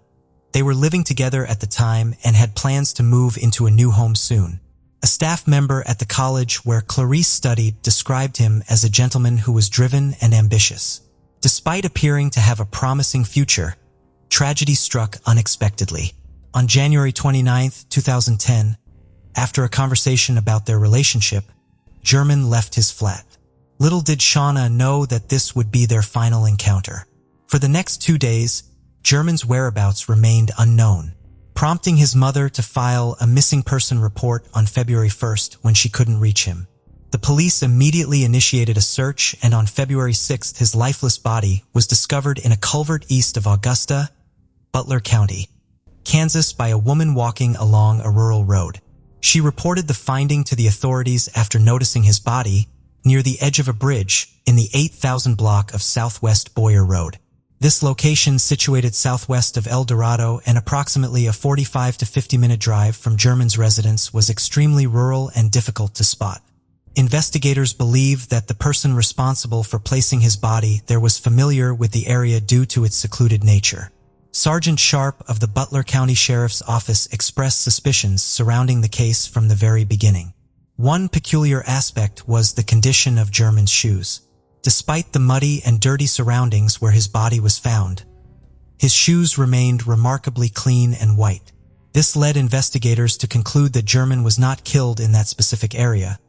they were living together at the time and had plans to move into a new home soon. A staff member at the college where Clarice studied described him as a gentleman who was driven and ambitious. Despite appearing to have a promising future, tragedy struck unexpectedly. On January 29, 2010, after a conversation about their relationship, German left his flat. Little did Shauna know that this would be their final encounter. For the next 2 days, German's whereabouts remained unknown, prompting his mother to file a missing person report on February 1st when she couldn't reach him. The police immediately initiated a search, and on February 6th his lifeless body was discovered in a culvert east of Augusta, Butler County, Kansas by a woman walking along a rural road. She reported the finding to the authorities after noticing his body near the edge of a bridge in the 8,000 block of Southwest Boyer Road. This location, situated southwest of El Dorado and approximately a 45 to 50-minute drive from German's residence, was extremely rural and difficult to spot. Investigators believe that the person responsible for placing his body there was familiar with the area due to its secluded nature. Sergeant Sharp of the Butler County Sheriff's Office expressed suspicions surrounding the case from the very beginning. One peculiar aspect was the condition of German's shoes. Despite the muddy and dirty surroundings where his body was found, his shoes remained remarkably clean and white. This led investigators to conclude that German was not killed in that specific area,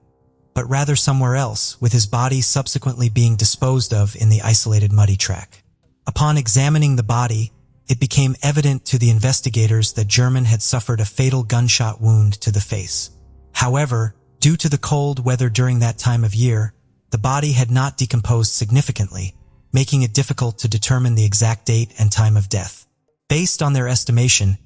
but rather somewhere else, with his body subsequently being disposed of in the isolated muddy track. Upon examining the body, it became evident to the investigators that German had suffered a fatal gunshot wound to the face. However, due to the cold weather during that time of year, the body had not decomposed significantly, making it difficult to determine the exact date and time of death. Based on their estimation,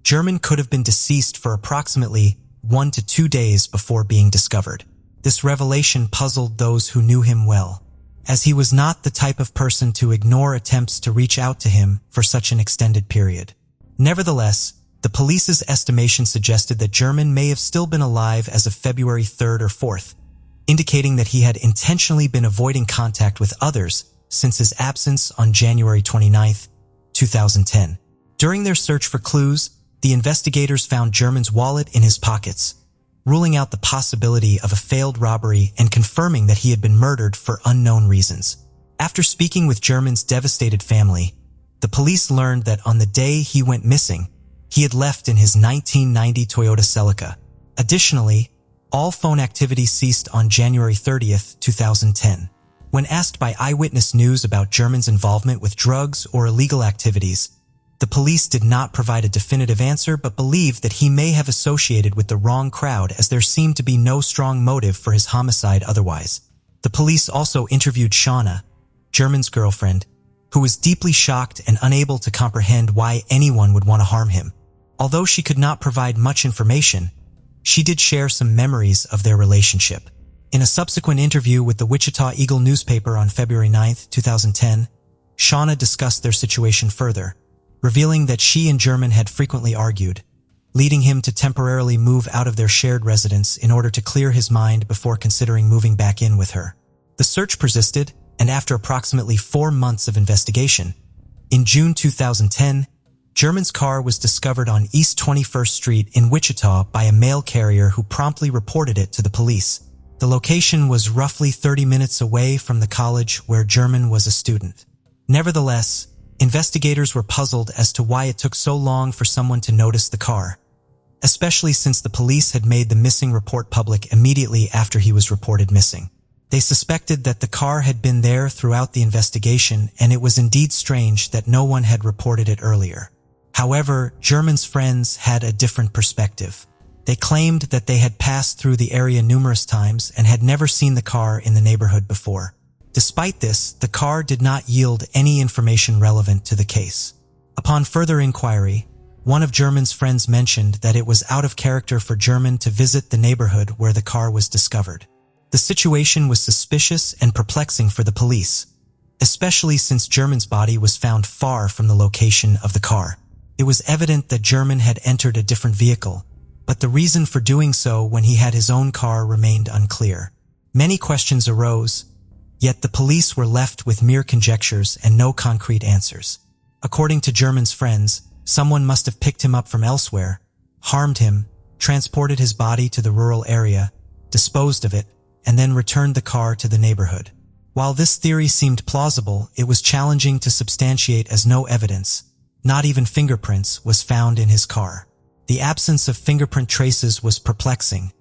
German could have been deceased for approximately 1 to 2 days before being discovered. This revelation puzzled those who knew him well, as he was not the type of person to ignore attempts to reach out to him for such an extended period. Nevertheless, the police's estimation suggested that German may have still been alive as of February 3rd or 4th, indicating that he had intentionally been avoiding contact with others since his absence on January 29, 2010. During their search for clues, the investigators found German's wallet in his pockets, ruling out the possibility of a failed robbery and confirming that he had been murdered for unknown reasons. After speaking with German's devastated family, the police learned that on the day he went missing, he had left in his 1990 Toyota Celica. Additionally, all phone activity ceased on January 30th, 2010. When asked by Eyewitness News about German's involvement with drugs or illegal activities, the police did not provide a definitive answer but believed that he may have associated with the wrong crowd, as there seemed to be no strong motive for his homicide otherwise. The police also interviewed Shauna, German's girlfriend, who was deeply shocked and unable to comprehend why anyone would want to harm him. Although she could not provide much information, she did share some memories of their relationship. In a subsequent interview with the Wichita Eagle newspaper on February 9, 2010, Shauna discussed their situation further, revealing that she and German had frequently argued, leading him to temporarily move out of their shared residence in order to clear his mind before considering moving back in with her. The search persisted, and after approximately 4 months of investigation, in June 2010, German's car was discovered on East 21st Street in Wichita by a mail carrier who promptly reported it to the police. The location was roughly 30 minutes away from the college where German was a student. Nevertheless, investigators were puzzled as to why it took so long for someone to notice the car, especially since the police had made the missing report public immediately after he was reported missing. They suspected that the car had been there throughout the investigation, and it was indeed strange that no one had reported it earlier. However, German's friends had a different perspective. They claimed that they had passed through the area numerous times and had never seen the car in the neighborhood before. Despite this, the car did not yield any information relevant to the case. Upon further inquiry, one of German's friends mentioned that it was out of character for German to visit the neighborhood where the car was discovered. The situation was suspicious and perplexing for the police, especially since German's body was found far from the location of the car. It was evident that German had entered a different vehicle, but the reason for doing so when he had his own car remained unclear. Many questions arose, yet the police were left with mere conjectures and no concrete answers. According to German's friends, someone must have picked him up from elsewhere, harmed him, transported his body to the rural area, disposed of it, and then returned the car to the neighborhood. While this theory seemed plausible, it was challenging to substantiate as no evidence, not even fingerprints, was found in his car. The absence of fingerprint traces was perplexing,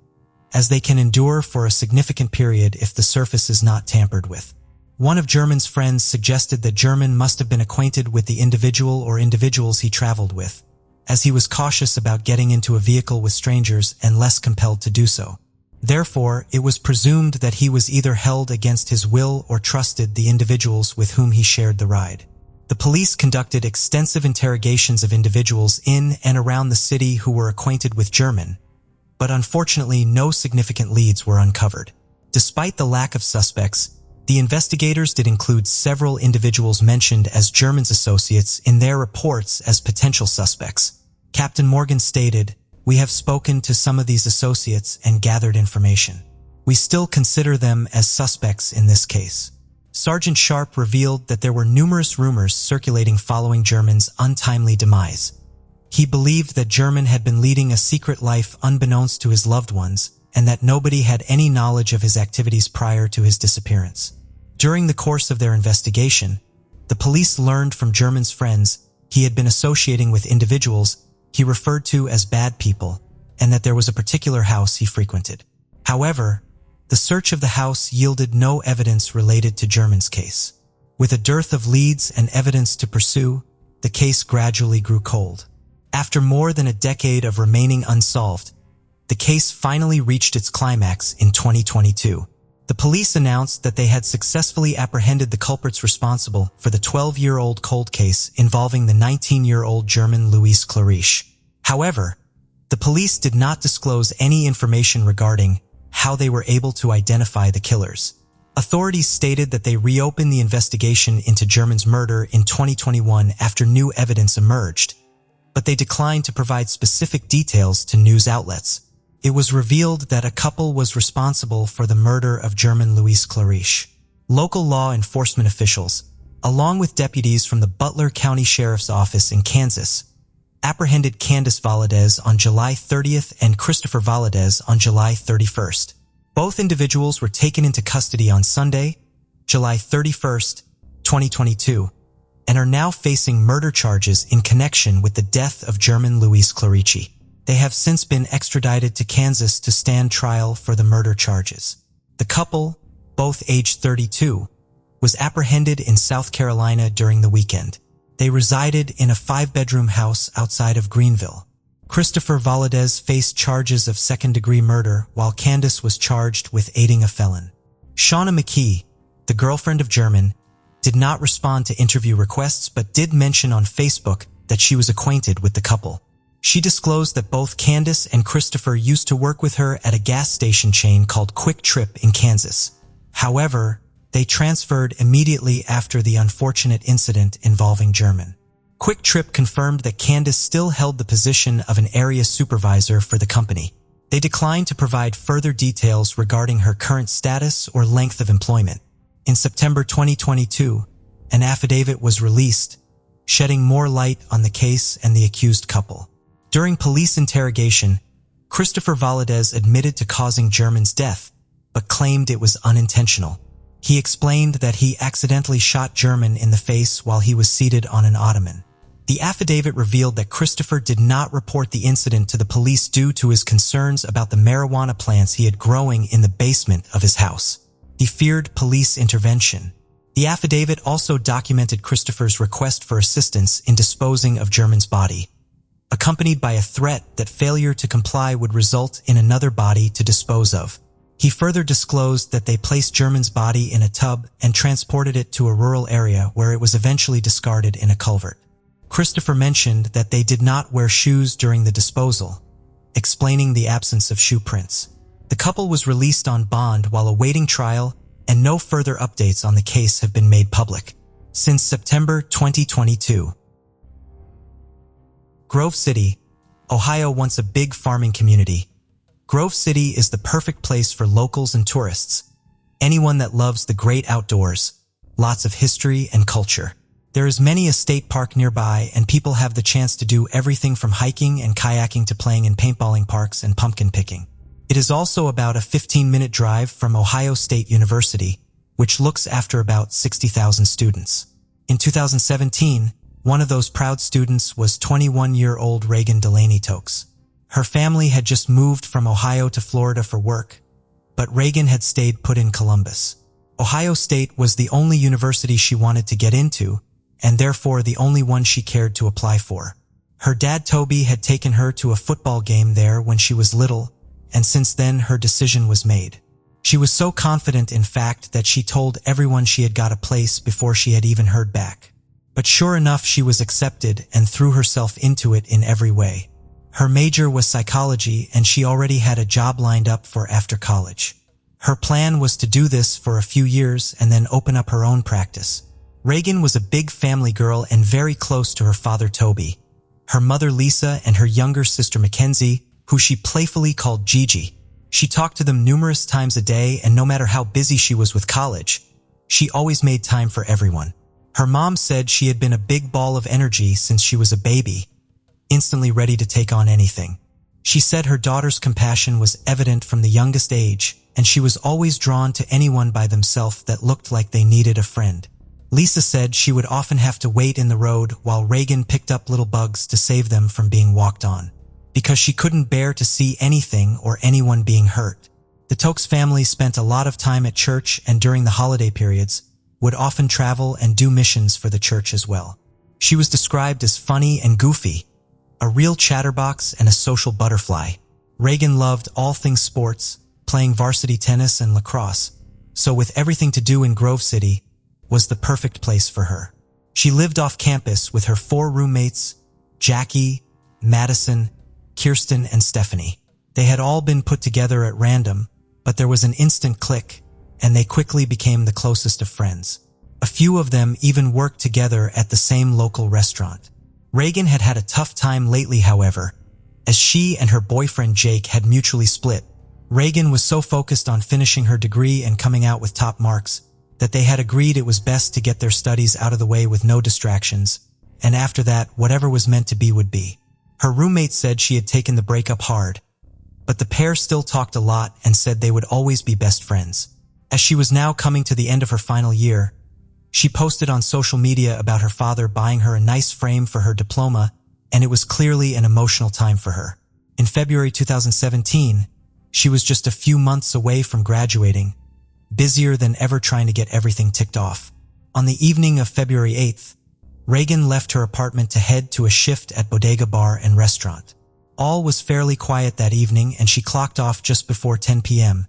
as they can endure for a significant period if the surface is not tampered with. One of German's friends suggested that German must have been acquainted with the individual or individuals he traveled with, as he was cautious about getting into a vehicle with strangers and less compelled to do so. Therefore, it was presumed that he was either held against his will or trusted the individuals with whom he shared the ride. The police conducted extensive interrogations of individuals in and around the city who were acquainted with German, but unfortunately no significant leads were uncovered. Despite the lack of suspects, the investigators did include several individuals mentioned as German's associates in their reports as potential suspects. Captain Morgan stated, "We have spoken to some of these associates and gathered information. We still consider them as suspects in this case." Sergeant Sharp revealed that there were numerous rumors circulating following German's untimely demise. He believed that German had been leading a secret life unbeknownst to his loved ones, and that nobody had any knowledge of his activities prior to his disappearance. During the course of their investigation, the police learned from German's friends he had been associating with individuals he referred to as bad people, and that there was a particular house he frequented. However, the search of the house yielded no evidence related to German's case. With a dearth of leads and evidence to pursue, the case gradually grew cold. After more than a decade of remaining unsolved, the case finally reached its climax in 2022. The police announced that they had successfully apprehended the culprits responsible for the 12-year-old cold case involving the 19-year-old German Louise Clarice. However, the police did not disclose any information regarding how they were able to identify the killers. Authorities stated that they reopened the investigation into German's murder in 2021 after new evidence emerged, but they declined to provide specific details to news outlets. It was revealed that a couple was responsible for the murder of German Louise Clarice. Local law enforcement officials, along with deputies from the Butler County Sheriff's Office in Kansas, apprehended Candice Valadez on July 30th and Christopher Valadez on July 31st. Both individuals were taken into custody on Sunday, July 31st, 2022, and are now facing murder charges in connection with the death of German Louise Clarice. They have since been extradited to Kansas to stand trial for the murder charges. The couple, both aged 32, was apprehended in South Carolina during the weekend. They resided in a 5-bedroom house outside of Greenville. Christopher Valadez faced charges of second-degree murder, while Candice was charged with aiding a felon. Shauna McKee, the girlfriend of German, did not respond to interview requests but did mention on Facebook that she was acquainted with the couple. She disclosed that both Candice and Christopher used to work with her at a gas station chain called Quick Trip in Kansas. However, they transferred immediately after the unfortunate incident involving German. Quick Trip confirmed that Candice still held the position of an area supervisor for the company. They declined to provide further details regarding her current status or length of employment. In September 2022, an affidavit was released, shedding more light on the case and the accused couple. During police interrogation, Christopher Valadez admitted to causing German's death, but claimed it was unintentional. He explained that he accidentally shot German in the face while he was seated on an ottoman. The affidavit revealed that Christopher did not report the incident to the police due to his concerns about the marijuana plants he had growing in the basement of his house. He feared police intervention. The affidavit also documented Christopher's request for assistance in disposing of German's body, accompanied by a threat that failure to comply would result in another body to dispose of. He further disclosed that they placed German's body in a tub and transported it to a rural area where it was eventually discarded in a culvert. Christopher mentioned that they did not wear shoes during the disposal, explaining the absence of shoe prints. The couple was released on bond while awaiting trial, and no further updates on the case have been made public. Since September 2022. Grove City, Ohio, once a big farming community. Grove City is the perfect place for locals and tourists, anyone that loves the great outdoors, lots of history and culture. There is many a state park nearby, and people have the chance to do everything from hiking and kayaking to playing in paintballing parks and pumpkin picking. It is also about a 15-minute drive from Ohio State University, which looks after about 60,000 students. In 2017, one of those proud students was 21-year-old Reagan Delaney Tokes. Her family had just moved from Ohio to Florida for work, but Reagan had stayed put in Columbus. Ohio State was the only university she wanted to get into, and therefore the only one she cared to apply for. Her dad Toby had taken her to a football game there when she was little, and since then her decision was made. She was so confident, in fact, that she told everyone she had got a place before she had even heard back. But sure enough, she was accepted and threw herself into it in every way. Her major was psychology, and she already had a job lined up for after college. Her plan was to do this for a few years and then open up her own practice. Reagan was a big family girl and very close to her father Toby, her mother Lisa, and her younger sister Mackenzie, who she playfully called Gigi. She talked to them numerous times a day, and no matter how busy she was with college, she always made time for everyone. Her mom said she had been a big ball of energy since she was a baby, instantly ready to take on anything. She said her daughter's compassion was evident from the youngest age, and she was always drawn to anyone by themselves that looked like they needed a friend. Lisa said she would often have to wait in the road while Reagan picked up little bugs to save them from being walked on, because she couldn't bear to see anything or anyone being hurt. The Tokes family spent a lot of time at church, and during the holiday periods, would often travel and do missions for the church as well. She was described as funny and goofy, a real chatterbox and a social butterfly. Reagan loved all things sports, playing varsity tennis and lacrosse, so with everything to do in Grove City, was the perfect place for her. She lived off campus with her 4 roommates, Jackie, Madison, Kirsten, and Stephanie. They had all been put together at random, but there was an instant click, and they quickly became the closest of friends. A few of them even worked together at the same local restaurant. Reagan had had a tough time lately, however, as she and her boyfriend Jake had mutually split. Reagan was so focused on finishing her degree and coming out with top marks that they had agreed it was best to get their studies out of the way with no distractions, and after that, whatever was meant to be would be. Her roommate said she had taken the breakup hard, but the pair still talked a lot and said they would always be best friends. As she was now coming to the end of her final year, she posted on social media about her father buying her a nice frame for her diploma, and it was clearly an emotional time for her. In February 2017, she was just a few months away from graduating, busier than ever trying to get everything ticked off. On the evening of February 8th, Reagan left her apartment to head to a shift at Bodega Bar and Restaurant. All was fairly quiet that evening, and she clocked off just before 10 p.m.,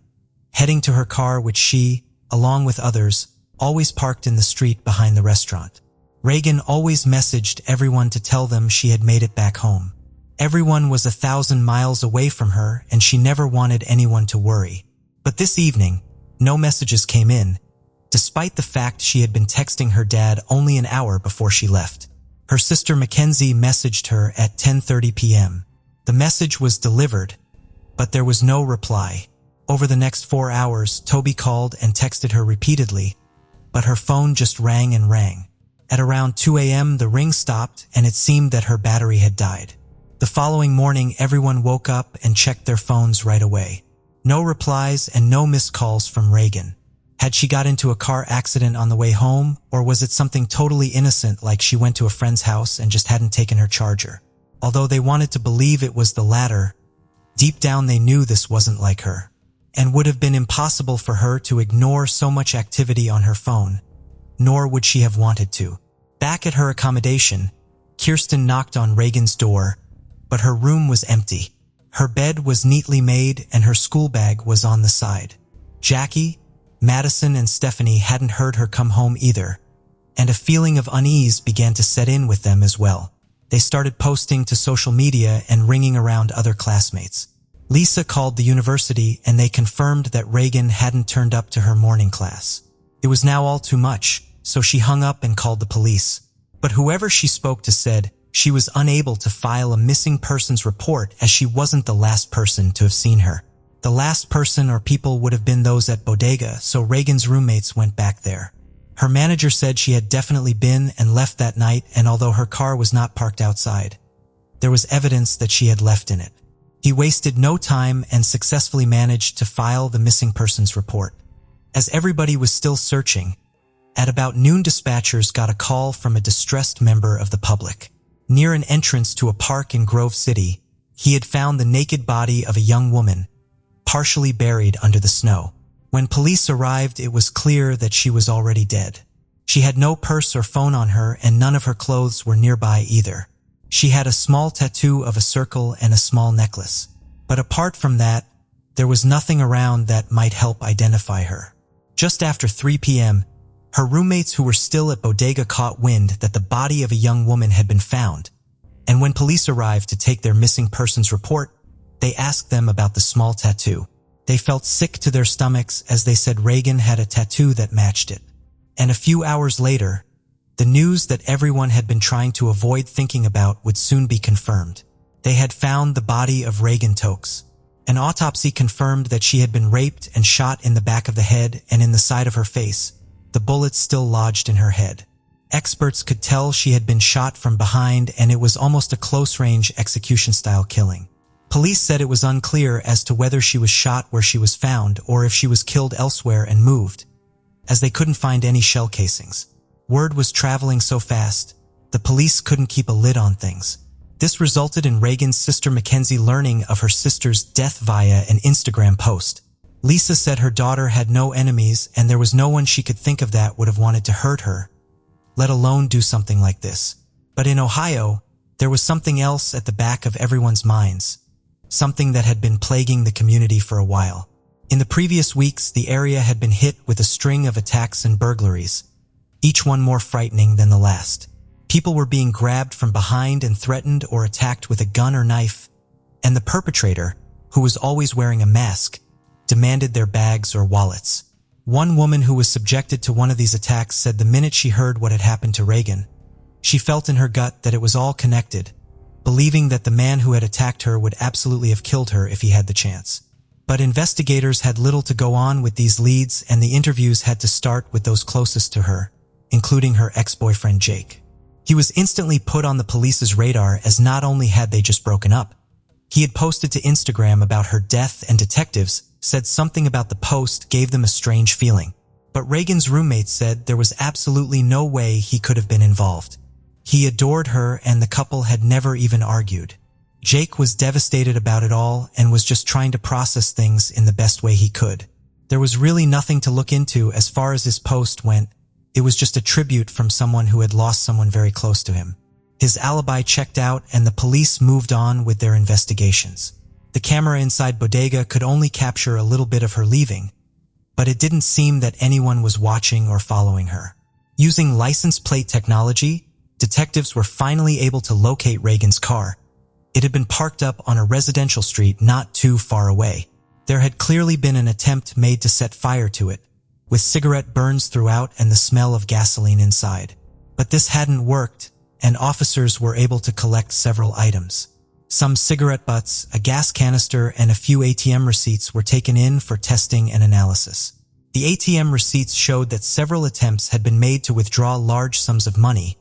heading to her car, which she, along with others, always parked in the street behind the restaurant. Reagan always messaged everyone to tell them she had made it back home. Everyone was 1,000 miles away from her, and she never wanted anyone to worry. But this evening, no messages came in, despite the fact she had been texting her dad only an hour before she left. Her sister Mackenzie messaged her at 10:30 p.m. The message was delivered, but there was no reply. Over the next 4 hours, Toby called and texted her repeatedly, but her phone just rang and rang. At around 2 a.m., the ring stopped, and it seemed that her battery had died. The following morning, everyone woke up and checked their phones right away. No replies and no missed calls from Reagan. Had she got into a car accident on the way home, or was it something totally innocent, like she went to a friend's house and just hadn't taken her charger? Although they wanted to believe it was the latter, deep down they knew this wasn't like her, and would have been impossible for her to ignore so much activity on her phone, nor would she have wanted to. Back at her accommodation, Kirsten knocked on Reagan's door, but her room was empty. Her bed was neatly made and her school bag was on the side. Jackie, Madison, and Stephanie hadn't heard her come home either, and a feeling of unease began to set in with them as well. They started posting to social media and ringing around other classmates. Lisa called the university and they confirmed that Reagan hadn't turned up to her morning class. It was now all too much, so she hung up and called the police. But whoever she spoke to said she was unable to file a missing persons report as she wasn't the last person to have seen her. The last person or people would have been those at Bodega, so Reagan's roommates went back there. Her manager said she had definitely been and left that night, and although her car was not parked outside, there was evidence that she had left in it. He wasted no time and successfully managed to file the missing persons report. As everybody was still searching, at about noon dispatchers got a call from a distressed member of the public. Near an entrance to a park in Grove City, he had found the naked body of a young woman, partially buried under the snow. When police arrived, it was clear that she was already dead. She had no purse or phone on her, and none of her clothes were nearby either. She had a small tattoo of a circle and a small necklace. But apart from that, there was nothing around that might help identify her. Just after 3 p.m., her roommates who were still at Bodega caught wind that the body of a young woman had been found, and when police arrived to take their missing persons report, they asked them about the small tattoo. They felt sick to their stomachs as they said Reagan had a tattoo that matched it. And a few hours later, the news that everyone had been trying to avoid thinking about would soon be confirmed. They had found the body of Reagan Tokes. An autopsy confirmed that she had been raped and shot in the back of the head and in the side of her face, the bullets still lodged in her head. Experts could tell she had been shot from behind, and it was almost a close-range execution-style killing. Police said it was unclear as to whether she was shot where she was found or if she was killed elsewhere and moved, as they couldn't find any shell casings. Word was traveling so fast, the police couldn't keep a lid on things. This resulted in Reagan's sister Mackenzie learning of her sister's death via an Instagram post. Lisa said her daughter had no enemies and there was no one she could think of that would have wanted to hurt her, let alone do something like this. But in Ohio, there was something else at the back of everyone's minds, something that had been plaguing the community for a while. In the previous weeks, the area had been hit with a string of attacks and burglaries, each one more frightening than the last. People were being grabbed from behind and threatened or attacked with a gun or knife, and the perpetrator, who was always wearing a mask, demanded their bags or wallets. One woman who was subjected to one of these attacks said the minute she heard what had happened to Reagan, she felt in her gut that it was all connected, believing that the man who had attacked her would absolutely have killed her if he had the chance. But investigators had little to go on with these leads, and the interviews had to start with those closest to her, including her ex-boyfriend Jake. He was instantly put on the police's radar, as not only had they just broken up, he had posted to Instagram about her death, and detectives said something about the post gave them a strange feeling. But Reagan's roommates said there was absolutely no way he could have been involved. He adored her and the couple had never even argued. Jake was devastated about it all and was just trying to process things in the best way he could. There was really nothing to look into as far as his post went. It was just a tribute from someone who had lost someone very close to him. His alibi checked out and the police moved on with their investigations. The camera inside Bodega could only capture a little bit of her leaving, but it didn't seem that anyone was watching or following her. Using license plate technology, detectives were finally able to locate Reagan's car. It had been parked up on a residential street not too far away. There had clearly been an attempt made to set fire to it, with cigarette burns throughout and the smell of gasoline inside. But this hadn't worked, and officers were able to collect several items. Some cigarette butts, a gas canister, and a few ATM receipts were taken in for testing and analysis. The ATM receipts showed that several attempts had been made to withdraw large sums of money,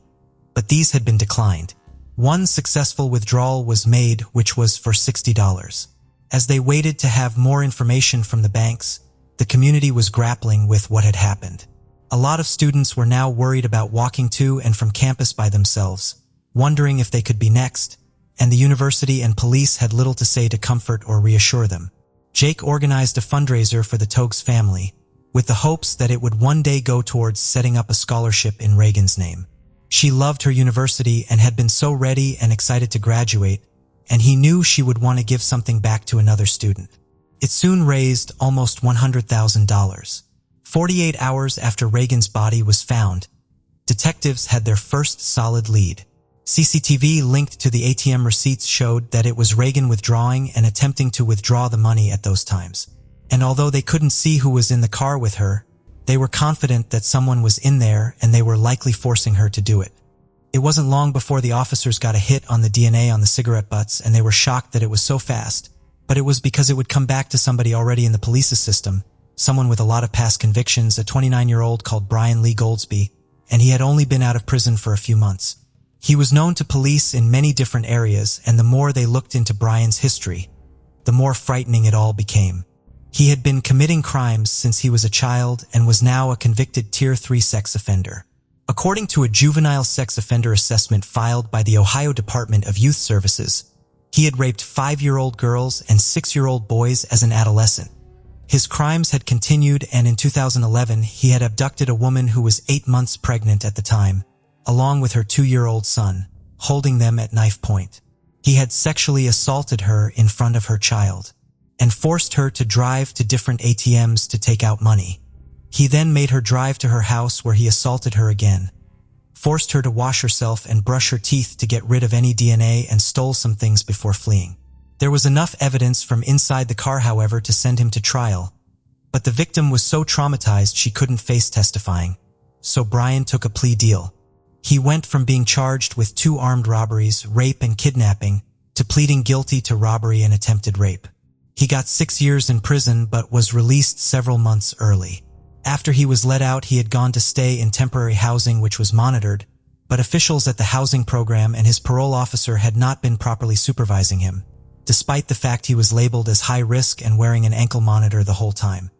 but these had been declined. One successful withdrawal was made, which was for $60. As they waited to have more information from the banks, the community was grappling with what had happened. A lot of students were now worried about walking to and from campus by themselves, wondering if they could be next, and the university and police had little to say to comfort or reassure them. Jake organized a fundraiser for the Tokes family, with the hopes that it would one day go towards setting up a scholarship in Reagan's name. She loved her university and had been so ready and excited to graduate, and he knew she would want to give something back to another student. It soon raised almost $100,000. 48 hours after Reagan's body was found, detectives had their first solid lead. CCTV linked to the ATM receipts showed that it was Reagan withdrawing and attempting to withdraw the money at those times. And although they couldn't see who was in the car with her, they were confident that someone was in there and they were likely forcing her to do it. It wasn't long before the officers got a hit on the DNA on the cigarette butts, and they were shocked that it was so fast, but it was because it would come back to somebody already in the police's system, someone with a lot of past convictions, a 29-year-old called Brian Lee Goldsby, and he had only been out of prison for a few months. He was known to police in many different areas, and the more they looked into Brian's history, the more frightening it all became. He had been committing crimes since he was a child and was now a convicted Tier 3 sex offender. According to a juvenile sex offender assessment filed by the Ohio Department of Youth Services, he had raped 5-year-old girls and 6-year-old boys as an adolescent. His crimes had continued, and in 2011 he had abducted a woman who was 8 months pregnant at the time, along with her 2-year-old son, holding them at knife point. He had sexually assaulted her in front of her child and forced her to drive to different ATMs to take out money. He then made her drive to her house where he assaulted her again, forced her to wash herself and brush her teeth to get rid of any DNA, and stole some things before fleeing. There was enough evidence from inside the car, however, to send him to trial, but the victim was so traumatized she couldn't face testifying, so Brian took a plea deal. He went from being charged with 2 armed robberies, rape and kidnapping, to pleading guilty to robbery and attempted rape. He got 6 years in prison but was released several months early. After he was let out, he had gone to stay in temporary housing which was monitored, but officials at the housing program and his parole officer had not been properly supervising him, despite the fact he was labeled as high risk and wearing an ankle monitor the whole time.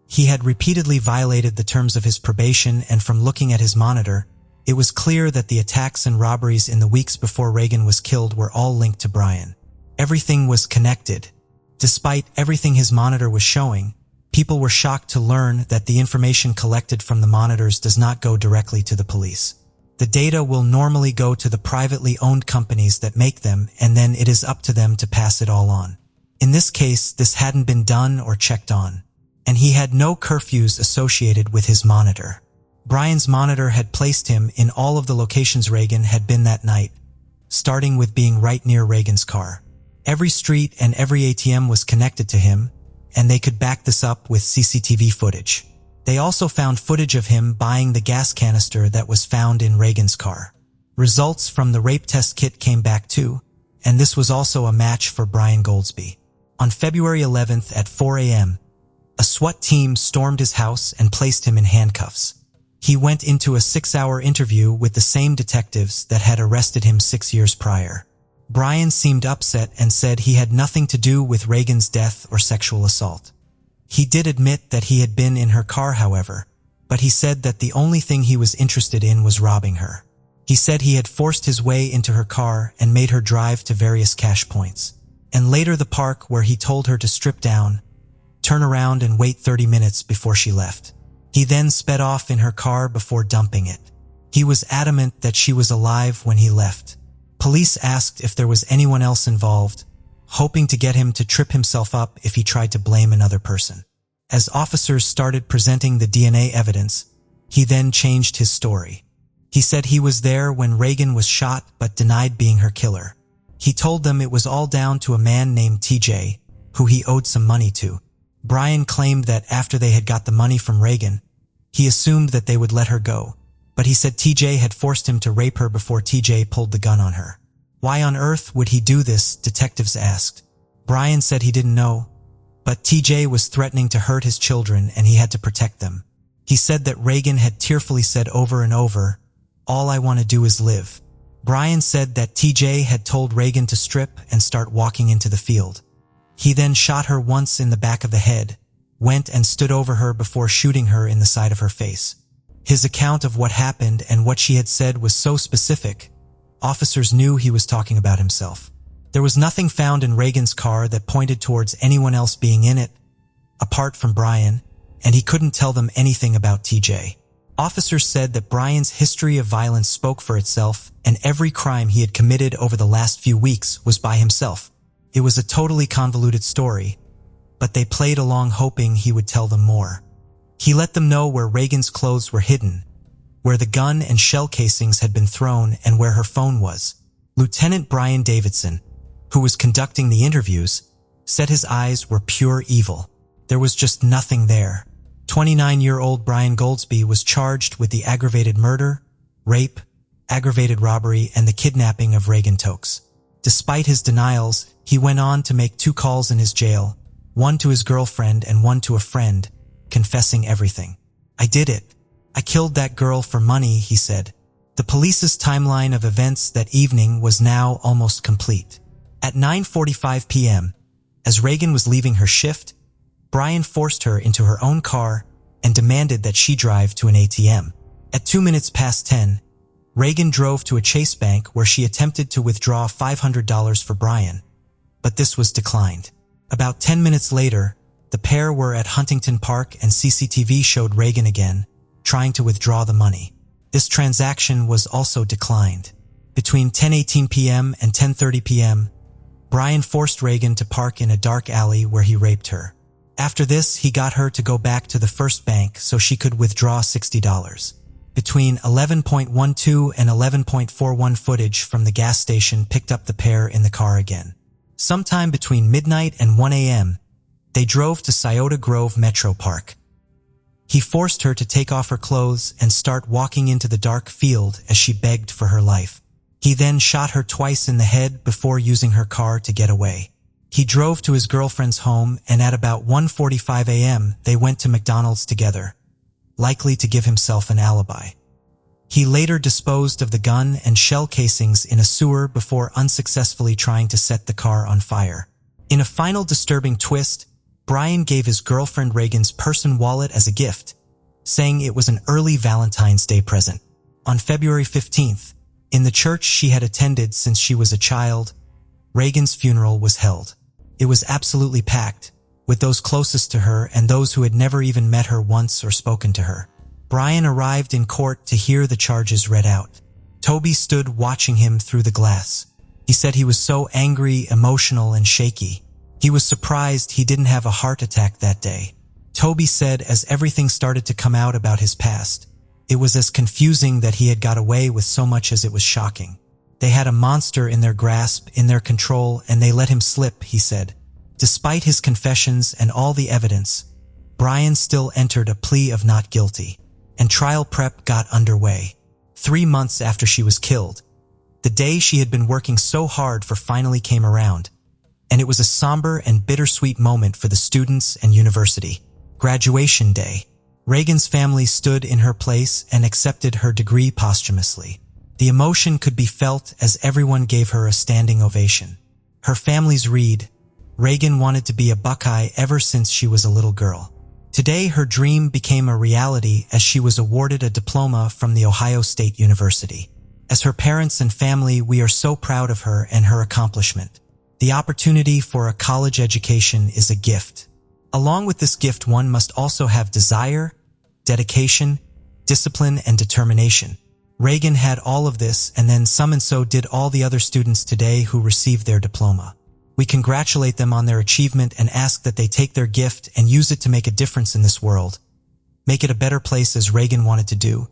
He had repeatedly violated the terms of his probation, and from looking at his monitor, it was clear that the attacks and robberies in the weeks before Reagan was killed were all linked to Brian. Everything was connected. Despite everything his monitor was showing, people were shocked to learn that the information collected from the monitors does not go directly to the police. The data will normally go to the privately owned companies that make them, and then it is up to them to pass it all on. In this case, this hadn't been done or checked on, and he had no curfews associated with his monitor. Brian's monitor had placed him in all of the locations Reagan had been that night, starting with being right near Reagan's car. Every street and every ATM was connected to him, and they could back this up with CCTV footage. They also found footage of him buying the gas canister that was found in Reagan's car. Results from the rape test kit came back too, and this was also a match for Brian Goldsby. On February 11th at 4 a.m., a SWAT team stormed his house and placed him in handcuffs. He went into a 6-hour interview with the same detectives that had arrested him 6 years prior. Brian seemed upset and said he had nothing to do with Reagan's death or sexual assault. He did admit that he had been in her car, however, but he said that the only thing he was interested in was robbing her. He said he had forced his way into her car and made her drive to various cash points, and later the park where he told her to strip down, turn around and wait 30 minutes before she left. He then sped off in her car before dumping it. He was adamant that she was alive when he left. Police asked if there was anyone else involved, hoping to get him to trip himself up if he tried to blame another person. As officers started presenting the DNA evidence, he then changed his story. He said he was there when Reagan was shot but denied being her killer. He told them it was all down to a man named TJ, who he owed some money to. Brian claimed that after they had got the money from Reagan, he assumed that they would let her go, but he said TJ had forced him to rape her before TJ pulled the gun on her. Why on earth would he do this, detectives asked. Brian said he didn't know, but TJ was threatening to hurt his children and he had to protect them. He said that Reagan had tearfully said over and over, "All I want to do is live." Brian said that TJ had told Reagan to strip and start walking into the field. He then shot her once in the back of the head, went and stood over her before shooting her in the side of her face. His account of what happened and what she had said was so specific, officers knew he was talking about himself. There was nothing found in Reagan's car that pointed towards anyone else being in it, apart from Brian, and he couldn't tell them anything about TJ. Officers said that Brian's history of violence spoke for itself, and every crime he had committed over the last few weeks was by himself. It was a totally convoluted story, but they played along hoping he would tell them more. He let them know where Reagan's clothes were hidden, where the gun and shell casings had been thrown, and where her phone was. Lieutenant Brian Davidson, who was conducting the interviews, said his eyes were pure evil. There was just nothing there. 29-year-old Brian Goldsby was charged with the aggravated murder, rape, aggravated robbery, and the kidnapping of Reagan Tokes. Despite his denials, he went on to make 2 calls in his jail, one to his girlfriend and one to a friend, confessing everything. "I did it. I killed that girl for money," he said. The police's timeline of events that evening was now almost complete. At 9:45 p.m., as Reagan was leaving her shift, Brian forced her into her own car and demanded that she drive to an ATM. At 2 minutes past 10, Reagan drove to a Chase Bank where she attempted to withdraw $500 for Brian, but this was declined. About 10 minutes later, the pair were at Huntington Park and CCTV showed Reagan again, trying to withdraw the money. This transaction was also declined. Between 10:18 p.m. and 10:30 p.m., Brian forced Reagan to park in a dark alley where he raped her. After this, he got her to go back to the first bank so she could withdraw $60. Between 11:12 and 11:41 footage from the gas station picked up the pair in the car again. Sometime between midnight and 1 a.m., they drove to Scioto Grove Metro Park. He forced her to take off her clothes and start walking into the dark field as she begged for her life. He then shot her twice in the head before using her car to get away. He drove to his girlfriend's home, and at about 1:45 a.m. they went to McDonald's together, likely to give himself an alibi. He later disposed of the gun and shell casings in a sewer before unsuccessfully trying to set the car on fire. In a final disturbing twist, Brian gave his girlfriend Reagan's purse and wallet as a gift, saying it was an early Valentine's Day present. On February 15th, in the church she had attended since she was a child, Reagan's funeral was held. It was absolutely packed, with those closest to her and those who had never even met her once or spoken to her. Brian arrived in court to hear the charges read out. Toby stood watching him through the glass. He said he was so angry, emotional, and shaky. He was surprised he didn't have a heart attack that day. Toby said as everything started to come out about his past, it was as confusing that he had got away with so much as it was shocking. They had a monster in their grasp, in their control, and they let him slip, he said. Despite his confessions and all the evidence, Brian still entered a plea of not guilty, and trial prep got underway. 3 months after she was killed, the day she had been working so hard for finally came around, and it was a somber and bittersweet moment for the students and university. Graduation day. Reagan's family stood in her place and accepted her degree posthumously. The emotion could be felt as everyone gave her a standing ovation. Her family's read, Reagan wanted to be a Buckeye ever since she was a little girl. Today, her dream became a reality as she was awarded a diploma from the Ohio State University. As her parents and family, we are so proud of her and her accomplishment. The opportunity for a college education is a gift. Along with this gift, one must also have desire, dedication, discipline, and determination. Reagan had all of this, and then some, and so did all the other students today who received their diploma. We congratulate them on their achievement and ask that they take their gift and use it to make a difference in this world. Make it a better place as Reagan wanted to do,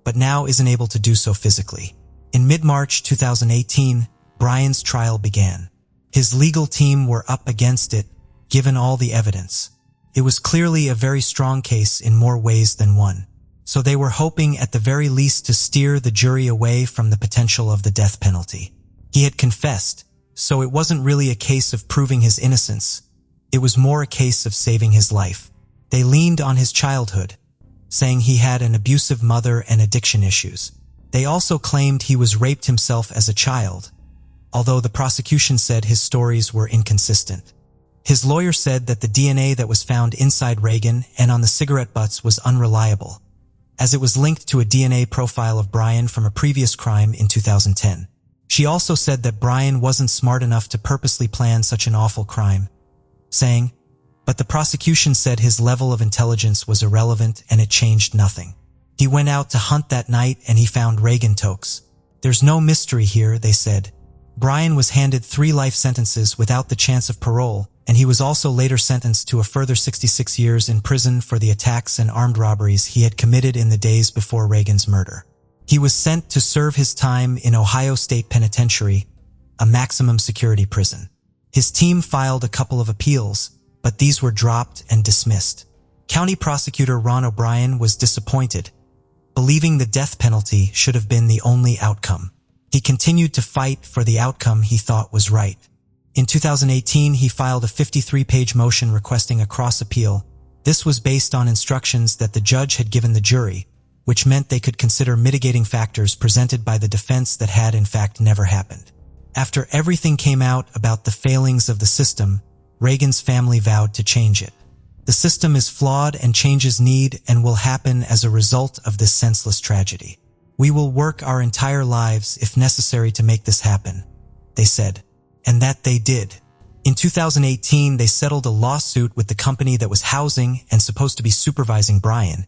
but now isn't able to do so physically. In mid-March 2018, Brian's trial began. His legal team were up against it, given all the evidence. It was clearly a very strong case in more ways than one, so they were hoping at the very least to steer the jury away from the potential of the death penalty. He had confessed, so it wasn't really a case of proving his innocence. It was more a case of saving his life. They leaned on his childhood, saying he had an abusive mother and addiction issues. They also claimed he was raped himself as a child, although the prosecution said his stories were inconsistent. His lawyer said that the DNA that was found inside Reagan and on the cigarette butts was unreliable, as it was linked to a DNA profile of Brian from a previous crime in 2010. She also said that Brian wasn't smart enough to purposely plan such an awful crime, saying, but the prosecution said his level of intelligence was irrelevant and it changed nothing. He went out to hunt that night and he found Reagan Tokes. There's no mystery here, they said. Brian was handed 3 life sentences without the chance of parole, and he was also later sentenced to a further 66 years in prison for the attacks and armed robberies he had committed in the days before Reagan's murder. He was sent to serve his time in Ohio State Penitentiary, a maximum security prison. His team filed a couple of appeals, but these were dropped and dismissed. County Prosecutor Ron O'Brien was disappointed, believing the death penalty should have been the only outcome. He continued to fight for the outcome he thought was right. In 2018, he filed a 53-page motion requesting a cross-appeal. This was based on instructions that the judge had given the jury, which meant they could consider mitigating factors presented by the defense that had in fact never happened. After everything came out about the failings of the system, Reagan's family vowed to change it. The system is flawed and changes need and will happen as a result of this senseless tragedy. We will work our entire lives if necessary to make this happen, they said. And that they did. In 2018, they settled a lawsuit with the company that was housing and supposed to be supervising Brian.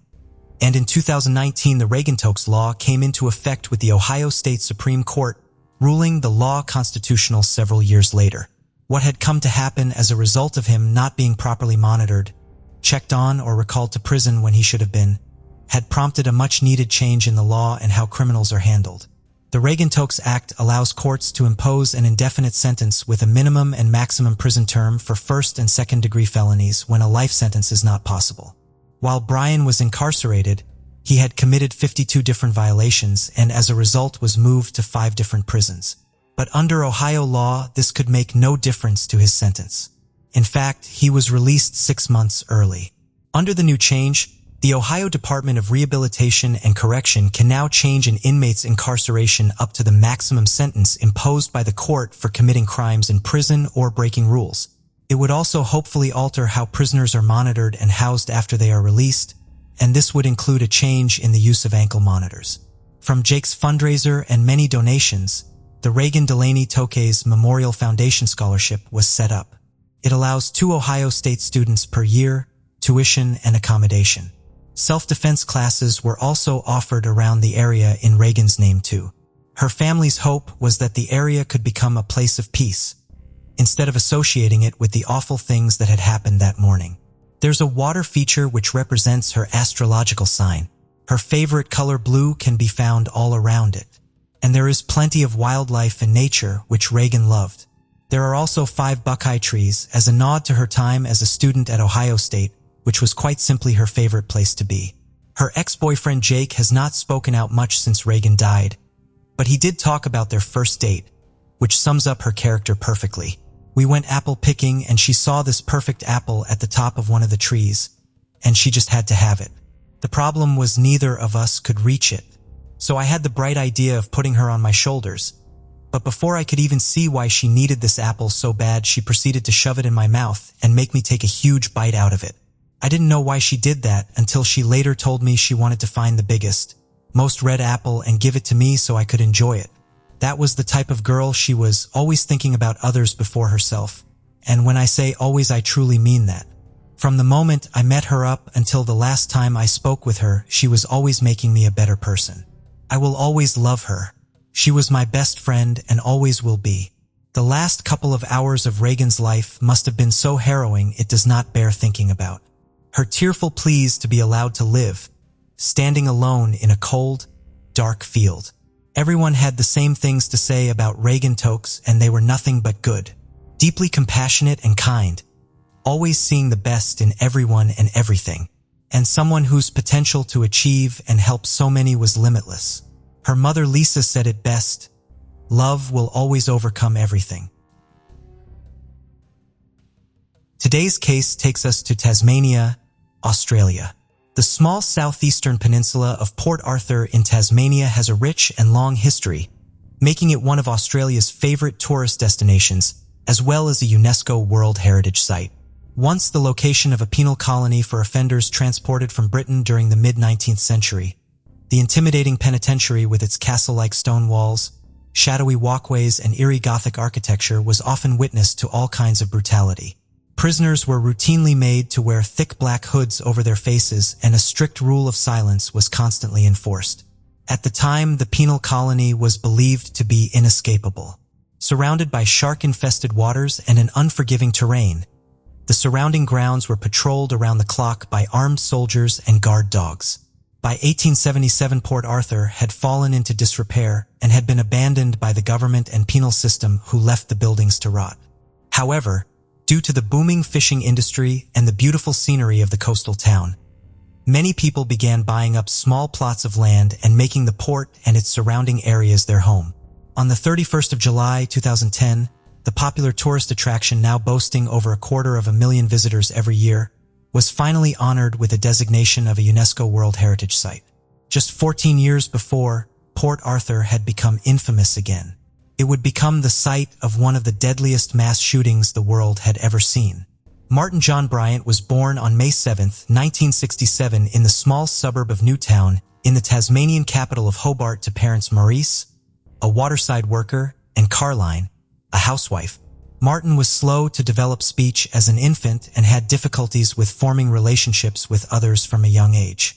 And in 2019, the Reagan-Stokes law came into effect with the Ohio State Supreme Court ruling the law constitutional several years later. What had come to happen as a result of him not being properly monitored, checked on, or recalled to prison when he should have been, had prompted a much-needed change in the law and how criminals are handled. The Reagan-Stokes Act allows courts to impose an indefinite sentence with a minimum and maximum prison term for first- and second-degree felonies when a life sentence is not possible. While Brian was incarcerated, he had committed 52 different violations and as a result was moved to 5 different prisons. But under Ohio law, this could make no difference to his sentence. In fact, he was released 6 months early. Under the new change, the Ohio Department of Rehabilitation and Correction can now change an inmate's incarceration up to the maximum sentence imposed by the court for committing crimes in prison or breaking rules. It would also hopefully alter how prisoners are monitored and housed after they are released, and this would include a change in the use of ankle monitors. From Jake's fundraiser and many donations, the Reagan Delaney Tokes Memorial Foundation Scholarship was set up. It allows 2 Ohio State students per year, tuition and accommodation. Self-defense classes were also offered around the area in Reagan's name too. Her family's hope was that the area could become a place of peace, instead of associating it with the awful things that had happened that morning. There's a water feature which represents her astrological sign. Her favorite color blue can be found all around it. And there is plenty of wildlife and nature which Reagan loved. There are also 5 buckeye trees as a nod to her time as a student at Ohio State, which was quite simply her favorite place to be. Her ex-boyfriend Jake has not spoken out much since Reagan died, but he did talk about their first date, which sums up her character perfectly. We went apple picking and she saw this perfect apple at the top of one of the trees, and she just had to have it. The problem was neither of us could reach it. So I had the bright idea of putting her on my shoulders. But before I could even see why she needed this apple so bad, she proceeded to shove it in my mouth and make me take a huge bite out of it. I didn't know why she did that until she later told me she wanted to find the biggest, most red apple and give it to me so I could enjoy it. That was the type of girl she was, always thinking about others before herself. And when I say always, I truly mean that. From the moment I met her up until the last time I spoke with her, she was always making me a better person. I will always love her. She was my best friend and always will be. The last couple of hours of Reagan's life must have been so harrowing it does not bear thinking about. Her tearful pleas to be allowed to live, standing alone in a cold, dark field. Everyone had the same things to say about Reagan-Stokes, and they were nothing but good. Deeply compassionate and kind, always seeing the best in everyone and everything, and someone whose potential to achieve and help so many was limitless. Her mother Lisa said it best, "Love will always overcome everything." Today's case takes us to Tasmania, Australia. The small southeastern peninsula of Port Arthur in Tasmania has a rich and long history, making it one of Australia's favorite tourist destinations, as well as a UNESCO World Heritage Site. Once the location of a penal colony for offenders transported from Britain during the mid-19th century, the intimidating penitentiary with its castle-like stone walls, shadowy walkways, and eerie Gothic architecture was often witness to all kinds of brutality. Prisoners were routinely made to wear thick black hoods over their faces, and a strict rule of silence was constantly enforced. At the time, the penal colony was believed to be inescapable. Surrounded by shark-infested waters and an unforgiving terrain, the surrounding grounds were patrolled around the clock by armed soldiers and guard dogs. By 1877, Port Arthur had fallen into disrepair and had been abandoned by the government and penal system, who left the buildings to rot. However, due to the booming fishing industry and the beautiful scenery of the coastal town, many people began buying up small plots of land and making the port and its surrounding areas their home. On the 31st of July, 2010, the popular tourist attraction, now boasting over 250,000 visitors every year, was finally honored with a designation of a UNESCO World Heritage Site. Just 14 years before, Port Arthur had become infamous again. It would become the site of one of the deadliest mass shootings the world had ever seen. Martin John Bryant was born on May 7, 1967 in the small suburb of Newtown, in the Tasmanian capital of Hobart, to parents Maurice, a waterside worker, and Caroline, a housewife. Martin was slow to develop speech as an infant and had difficulties with forming relationships with others from a young age.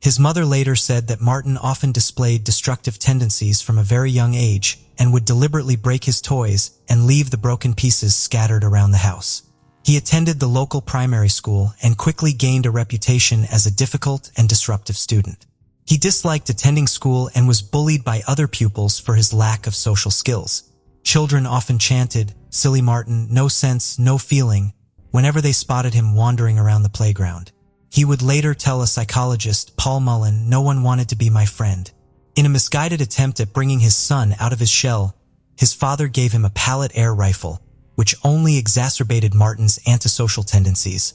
His mother later said that Martin often displayed destructive tendencies from a very young age and would deliberately break his toys and leave the broken pieces scattered around the house. He attended the local primary school and quickly gained a reputation as a difficult and disruptive student. He disliked attending school and was bullied by other pupils for his lack of social skills. Children often chanted, "Silly Martin, no sense, no feeling," whenever they spotted him wandering around the playground. He would later tell a psychologist, Paul Mullen, "No one wanted to be my friend." In a misguided attempt at bringing his son out of his shell, his father gave him a pallet air rifle, which only exacerbated Martin's antisocial tendencies,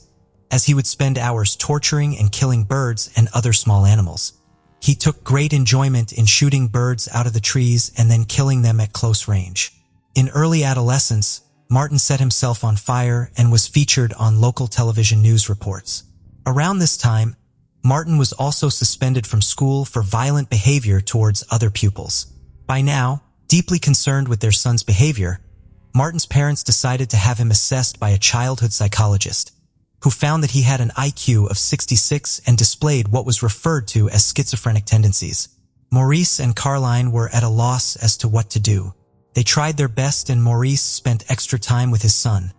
as he would spend hours torturing and killing birds and other small animals. He took great enjoyment in shooting birds out of the trees and then killing them at close range. In early adolescence, Martin set himself on fire and was featured on local television news reports. Around this time, Martin was also suspended from school for violent behavior towards other pupils. By now, deeply concerned with their son's behavior, Martin's parents decided to have him assessed by a childhood psychologist, who found that he had an IQ of 66 and displayed what was referred to as schizophrenic tendencies. Maurice and Caroline were at a loss as to what to do. They tried their best, and Maurice spent extra time with his son,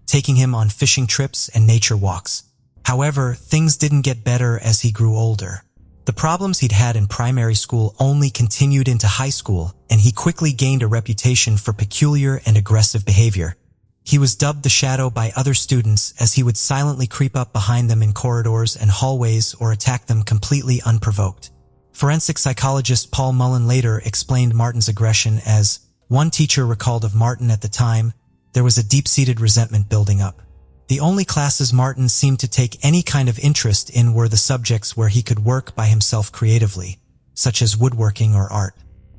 taking him on fishing trips and nature walks. However, things didn't get better as he grew older. The problems he'd had in primary school only continued into high school, and he quickly gained a reputation for peculiar and aggressive behavior. He was dubbed the Shadow by other students, as he would silently creep up behind them in corridors and hallways or attack them completely unprovoked. Forensic psychologist Paul Mullen later explained Martin's aggression as, one teacher recalled of Martin at the time, there was a deep-seated resentment building up. The only classes Martin seemed to take any kind of interest in were the subjects where he could work by himself creatively, such as woodworking or art.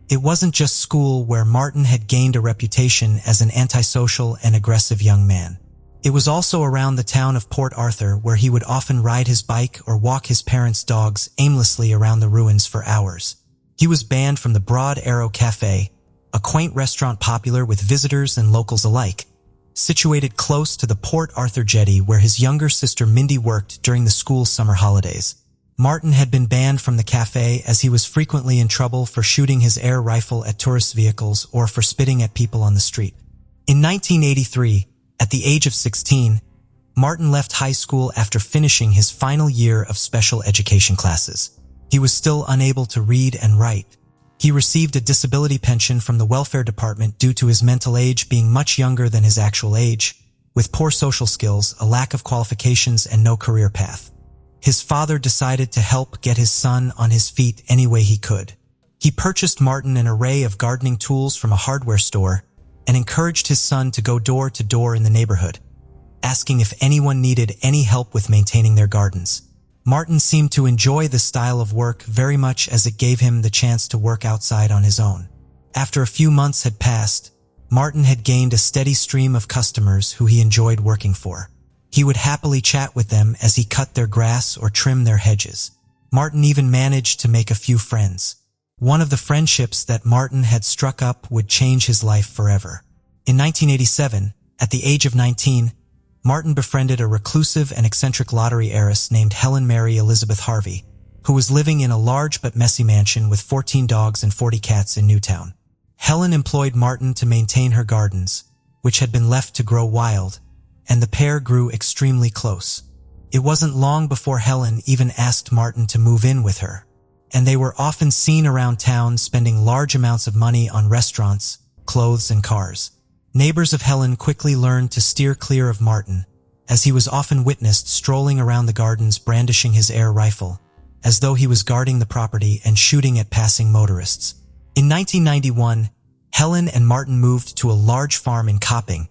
It wasn't just school where Martin had gained a reputation as an antisocial and aggressive young man. It was also around the town of Port Arthur, where he would often ride his bike or walk his parents' dogs aimlessly around the ruins for hours. He was banned from the Broad Arrow Cafe, a quaint restaurant popular with visitors and locals alike, situated close to the Port Arthur jetty where his younger sister Mindy worked during the school summer holidays. Martin had been banned from the cafe as he was frequently in trouble for shooting his air rifle at tourist vehicles or for spitting at people on the street. In 1983, at the age of 16, Martin left high school after finishing his final year of special education classes. He was still unable to read and write. He received a disability pension from the welfare department due to his mental age being much younger than his actual age, with poor social skills, a lack of qualifications, and no career path. His father decided to help get his son on his feet any way he could. He purchased Martin an array of gardening tools from a hardware store and encouraged his son to go door to door in the neighborhood, asking if anyone needed any help with maintaining their gardens. Martin seemed to enjoy this style of work very much, as it gave him the chance to work outside on his own. After a few months had passed, Martin had gained a steady stream of customers who he enjoyed working for. He would happily chat with them as he cut their grass or trimmed their hedges. Martin even managed to make a few friends. One of the friendships that Martin had struck up would change his life forever. In 1987, at the age of 19, Martin befriended a reclusive and eccentric lottery heiress named Helen Mary Elizabeth Harvey, who was living in a large but messy mansion with 14 dogs and 40 cats in Newtown. Helen employed Martin to maintain her gardens, which had been left to grow wild, and the pair grew extremely close. It wasn't long before Helen even asked Martin to move in with her, and they were often seen around town spending large amounts of money on restaurants, clothes, and cars. Neighbors of Helen quickly learned to steer clear of Martin, as he was often witnessed strolling around the gardens brandishing his air rifle, as though he was guarding the property and shooting at passing motorists. In 1991, Helen and Martin moved to a large farm in Copping,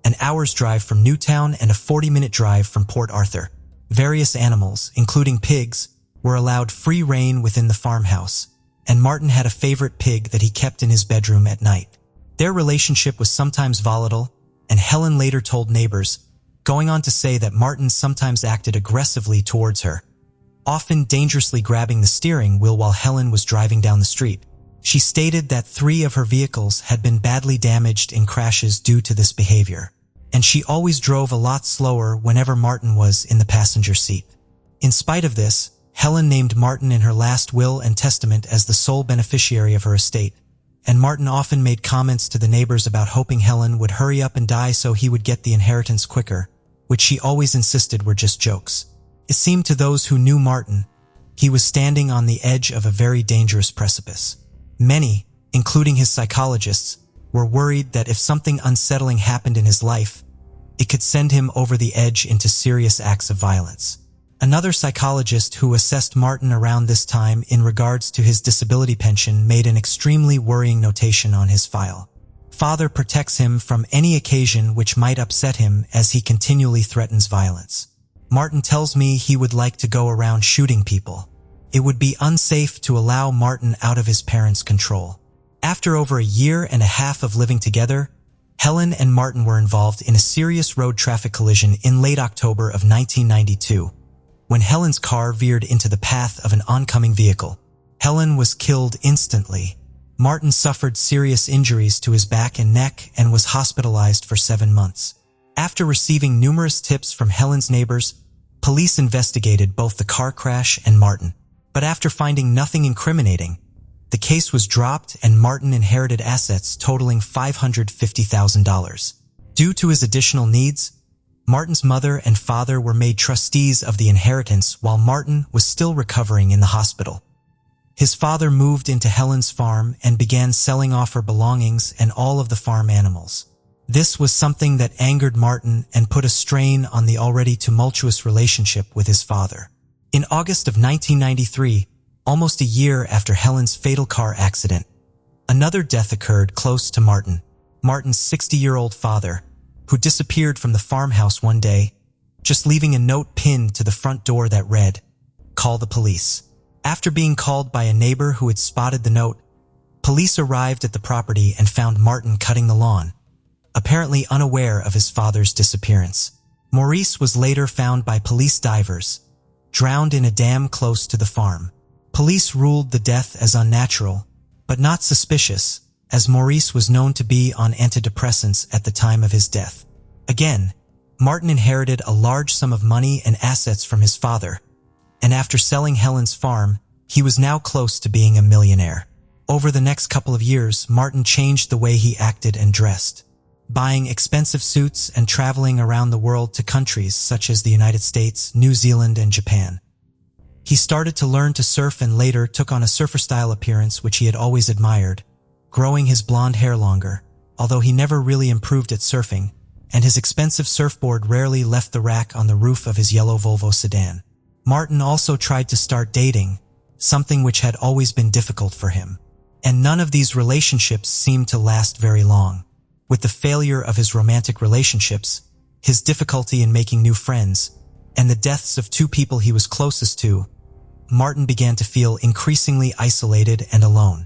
an hour's drive from Newtown and a 40-minute drive from Port Arthur. Various animals, including pigs, were allowed free rein within the farmhouse, and Martin had a favorite pig that he kept in his bedroom at night. Their relationship was sometimes volatile, and Helen later told neighbors, going on to say that Martin sometimes acted aggressively towards her, often dangerously grabbing the steering wheel while Helen was driving down the street. She stated that 3 of her vehicles had been badly damaged in crashes due to this behavior, and she always drove a lot slower whenever Martin was in the passenger seat. In spite of this, Helen named Martin in her last will and testament as the sole beneficiary of her estate, and Martin often made comments to the neighbors about hoping Helen would hurry up and die so he would get the inheritance quicker, which she always insisted were just jokes. It seemed to those who knew Martin, he was standing on the edge of a very dangerous precipice. Many, including his psychologists, were worried that if something unsettling happened in his life, it could send him over the edge into serious acts of violence. Another psychologist who assessed Martin around this time in regards to his disability pension made an extremely worrying notation on his file. Father protects him from any occasion which might upset him as he continually threatens violence. Martin tells me he would like to go around shooting people. It would be unsafe to allow Martin out of his parents' control. After over a year and a half of living together, Helen and Martin were involved in a serious road traffic collision in late October of 1992. When Helen's car veered into the path of an oncoming vehicle, Helen was killed instantly. Martin suffered serious injuries to his back and neck and was hospitalized for 7 months. After receiving numerous tips from Helen's neighbors, police investigated both the car crash and Martin. But after finding nothing incriminating, the case was dropped and Martin inherited assets totaling $550,000. Due to his additional needs, Martin's mother and father were made trustees of the inheritance while Martin was still recovering in the hospital. His father moved into Helen's farm and began selling off her belongings and all of the farm animals. This was something that angered Martin and put a strain on the already tumultuous relationship with his father. In August of 1993, almost a year after Helen's fatal car accident, another death occurred close to Martin. Martin's 60-year-old father, who disappeared from the farmhouse one day, just leaving a note pinned to the front door that read, "Call the police." After being called by a neighbor who had spotted the note, police arrived at the property and found Martin cutting the lawn, apparently unaware of his father's disappearance. Maurice was later found by police divers, drowned in a dam close to the farm. Police ruled the death as unnatural, but not suspicious, as Maurice was known to be on antidepressants at the time of his death. Again, Martin inherited a large sum of money and assets from his father, and after selling Helen's farm, he was now close to being a millionaire. Over the next couple of years, Martin changed the way he acted and dressed, buying expensive suits and traveling around the world to countries such as the United States, New Zealand, and Japan. He started to learn to surf and later took on a surfer-style appearance which he had always admired, growing his blonde hair longer, although he never really improved at surfing, and his expensive surfboard rarely left the rack on the roof of his yellow Volvo sedan. Martin also tried to start dating, something which had always been difficult for him, and none of these relationships seemed to last very long. With the failure of his romantic relationships, his difficulty in making new friends, and the deaths of 2 people he was closest to, Martin began to feel increasingly isolated and alone.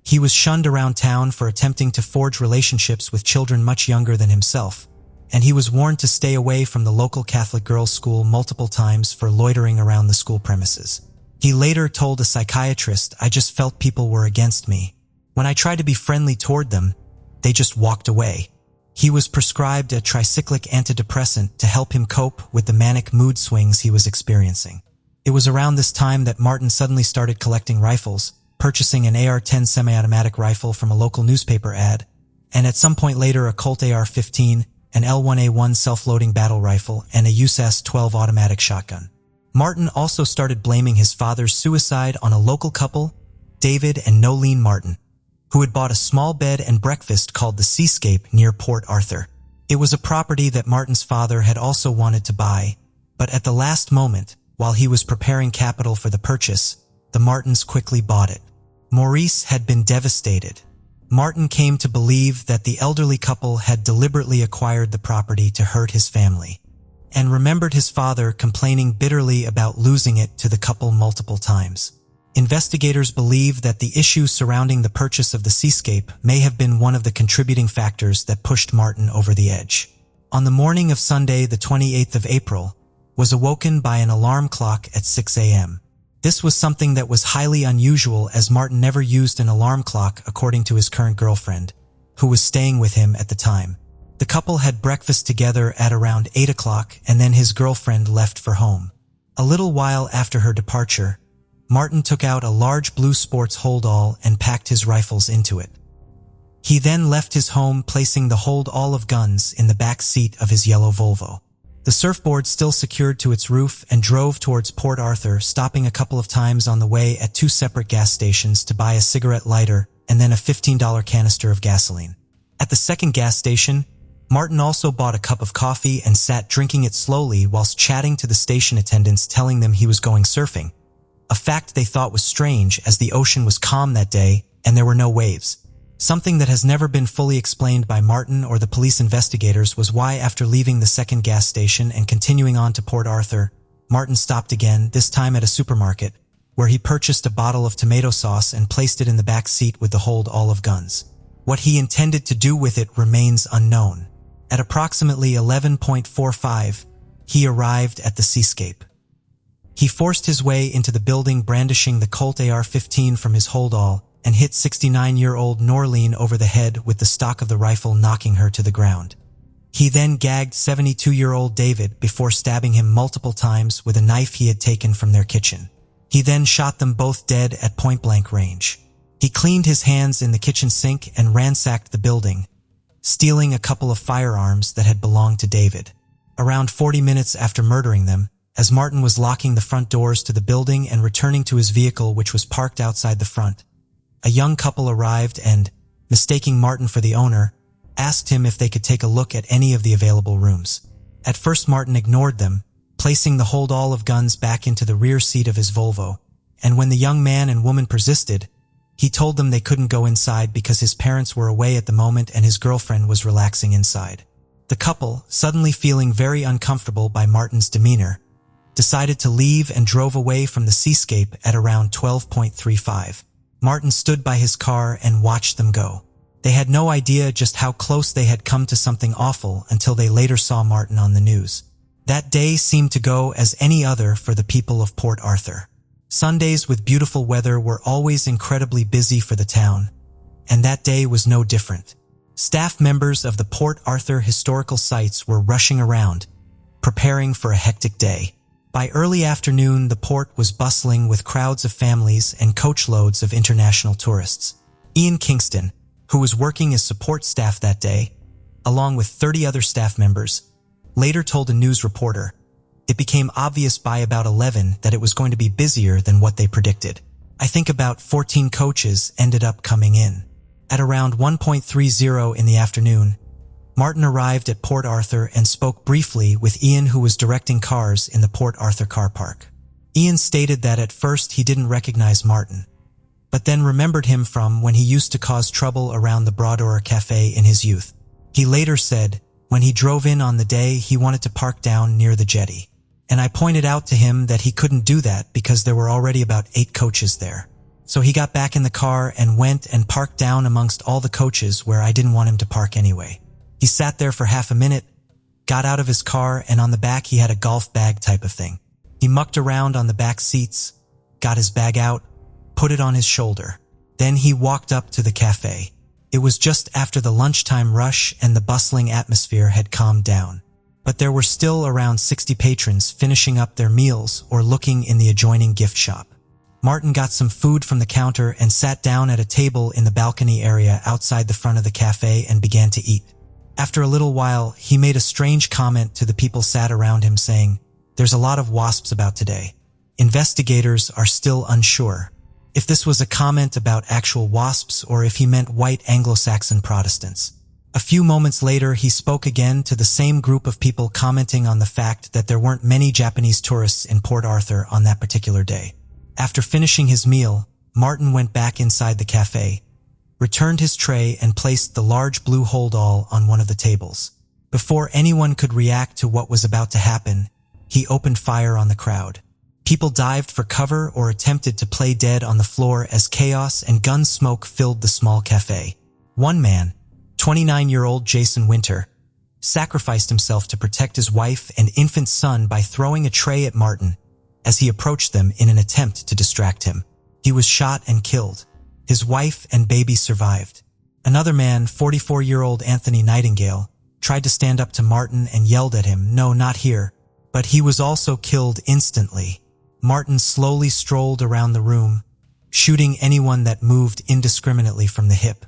He was shunned around town for attempting to forge relationships with children much younger than himself, and he was warned to stay away from the local Catholic girls' school multiple times for loitering around the school premises. He later told a psychiatrist, "I just felt people were against me. When I tried to be friendly toward them, they just walked away." He was prescribed a tricyclic antidepressant to help him cope with the manic mood swings he was experiencing. It was around this time that Martin suddenly started collecting rifles, purchasing an AR-10 semi-automatic rifle from a local newspaper ad, and at some point later a Colt AR-15, an L1A1 self-loading battle rifle, and a USAS-12 automatic shotgun. Martin also started blaming his father's suicide on a local couple, David and Nolene Martin, who had bought a small bed and breakfast called the Seascape near Port Arthur. It was a property that Martin's father had also wanted to buy, but at the last moment, while he was preparing capital for the purchase, the Martins quickly bought it. Maurice had been devastated. Martin came to believe that the elderly couple had deliberately acquired the property to hurt his family, and remembered his father complaining bitterly about losing it to the couple multiple times. Investigators believe that the issue surrounding the purchase of the Seascape may have been one of the contributing factors that pushed Martin over the edge. on the morning of Sunday, the 28th of April, was awoken by an alarm clock at 6 a.m. This was something that was highly unusual, as Martin never used an alarm clock, according to his current girlfriend, who was staying with him at the time. The couple had breakfast together at around 8 o'clock, and then his girlfriend left for home. A little while after her departure, Martin took out a large blue sports holdall and packed his rifles into it. He then left his home, placing the hold-all of guns in the back seat of his yellow Volvo. The surfboard still secured to its roof, and drove towards Port Arthur, stopping a couple of times on the way at 2 separate gas stations to buy a cigarette lighter and then a $15 canister of gasoline. At the second gas station, Martin also bought a cup of coffee and sat drinking it slowly whilst chatting to the station attendants, telling them he was going surfing, a fact they thought was strange as the ocean was calm that day and there were no waves. Something that has never been fully explained by Martin or the police investigators was why, after leaving the second gas station and continuing on to Port Arthur, Martin stopped again, this time at a supermarket, where he purchased a bottle of tomato sauce and placed it in the back seat with the hold-all of guns. What he intended to do with it remains unknown. At approximately 11:45, he arrived at the seascape. He forced his way into the building, brandishing the Colt AR-15 from his hold-all, and hit 69-year-old Norleen over the head with the stock of the rifle, knocking her to the ground. He then gagged 72-year-old David before stabbing him multiple times with a knife he had taken from their kitchen. He then shot them both dead at point-blank range. He cleaned his hands in the kitchen sink and ransacked the building, stealing a couple of firearms that had belonged to David. Around 40 minutes after murdering them, as Martin was locking the front doors to the building and returning to his vehicle, which was parked outside the front, a young couple arrived and, mistaking Martin for the owner, asked him if they could take a look at any of the available rooms. At first, Martin ignored them, placing the hold-all of guns back into the rear seat of his Volvo, and when the young man and woman persisted, he told them they couldn't go inside because his parents were away at the moment and his girlfriend was relaxing inside. The couple, suddenly feeling very uncomfortable by Martin's demeanor, decided to leave and drove away from the seascape at around 12:35. Martin stood by his car and watched them go. They had no idea just how close they had come to something awful until they later saw Martin on the news. That day seemed to go as any other for the people of Port Arthur. Sundays with beautiful weather were always incredibly busy for the town, and that day was no different. Staff members of the Port Arthur historical sites were rushing around, preparing for a hectic day. By early afternoon, the port was bustling with crowds of families and coachloads of international tourists. Ian Kingston, who was working as support staff that day, along with 30 other staff members, later told a news reporter, "It became obvious by about 11 that it was going to be busier than what they predicted. I think about 14 coaches ended up coming in." At around 1:30 in the afternoon, Martin arrived at Port Arthur and spoke briefly with Ian, who was directing cars in the Port Arthur car park. Ian stated that at first he didn't recognize Martin, but then remembered him from when he used to cause trouble around the Brodeur Cafe in his youth. He later said, when he drove in on the day, he wanted to park down near the jetty, and I pointed out to him that he couldn't do that because there were already about 8 coaches there. So he got back in the car and went and parked down amongst all the coaches where I didn't want him to park anyway. He sat there for half a minute, got out of his car, and on the back he had a golf bag type of thing. He mucked around on the back seats, got his bag out, put it on his shoulder. Then he walked up to the cafe. It was just after the lunchtime rush and the bustling atmosphere had calmed down. But there were still around 60 patrons finishing up their meals or looking in the adjoining gift shop. Martin got some food from the counter and sat down at a table in the balcony area outside the front of the cafe and began to eat. After a little while, he made a strange comment to the people sat around him, saying, "There's a lot of wasps about today. Investigators are still unsure if this was a comment about actual wasps or if he meant white Anglo-Saxon Protestants." A few moments later, he spoke again to the same group of people, commenting on the fact that there weren't many Japanese tourists in Port Arthur on that particular day. After finishing his meal, Martin went back inside the cafe, returned his tray, and placed the large blue hold-all on one of the tables. Before anyone could react to what was about to happen, he opened fire on the crowd. People dived for cover or attempted to play dead on the floor as chaos and gun smoke filled the small cafe. One man, 29-year-old Jason Winter, sacrificed himself to protect his wife and infant son by throwing a tray at Martin as he approached them in an attempt to distract him. He was shot and killed. His wife and baby survived. Another man, 44-year-old Anthony Nightingale, tried to stand up to Martin and yelled at him, "No, not here." But he was also killed instantly. Martin slowly strolled around the room, shooting anyone that moved indiscriminately from the hip.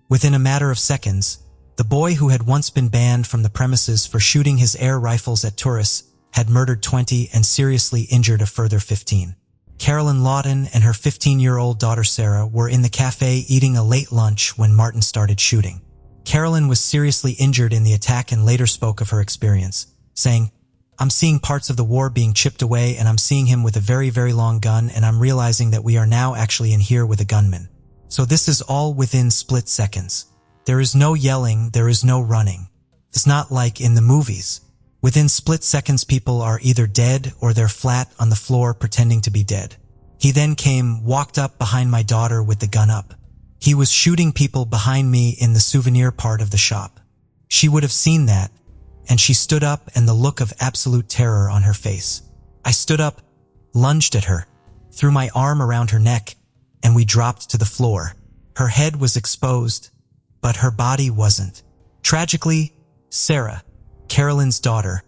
Within a matter of seconds, the boy who had once been banned from the premises for shooting his air rifles at tourists had murdered 20 and seriously injured a further 15. Carolyn Lawton and her 15-year-old daughter Sarah were in the cafe eating a late lunch when Martin started shooting. Carolyn was seriously injured in the attack and later spoke of her experience, saying, "I'm seeing parts of the war being chipped away, and I'm seeing him with a very, very long gun, and I'm realizing that we are now actually in here with a gunman." So this is all within split seconds. There is no yelling, there is no running. It's not like in the movies. Within split seconds, people are either dead or they're flat on the floor pretending to be dead. He then walked up behind my daughter with the gun up. He was shooting people behind me in the souvenir part of the shop. She would have seen that, and she stood up and the look of absolute terror on her face. I stood up, lunged at her, threw my arm around her neck, and we dropped to the floor. Her head was exposed, but her body wasn't. Tragically, Sarah, Carolyn's daughter,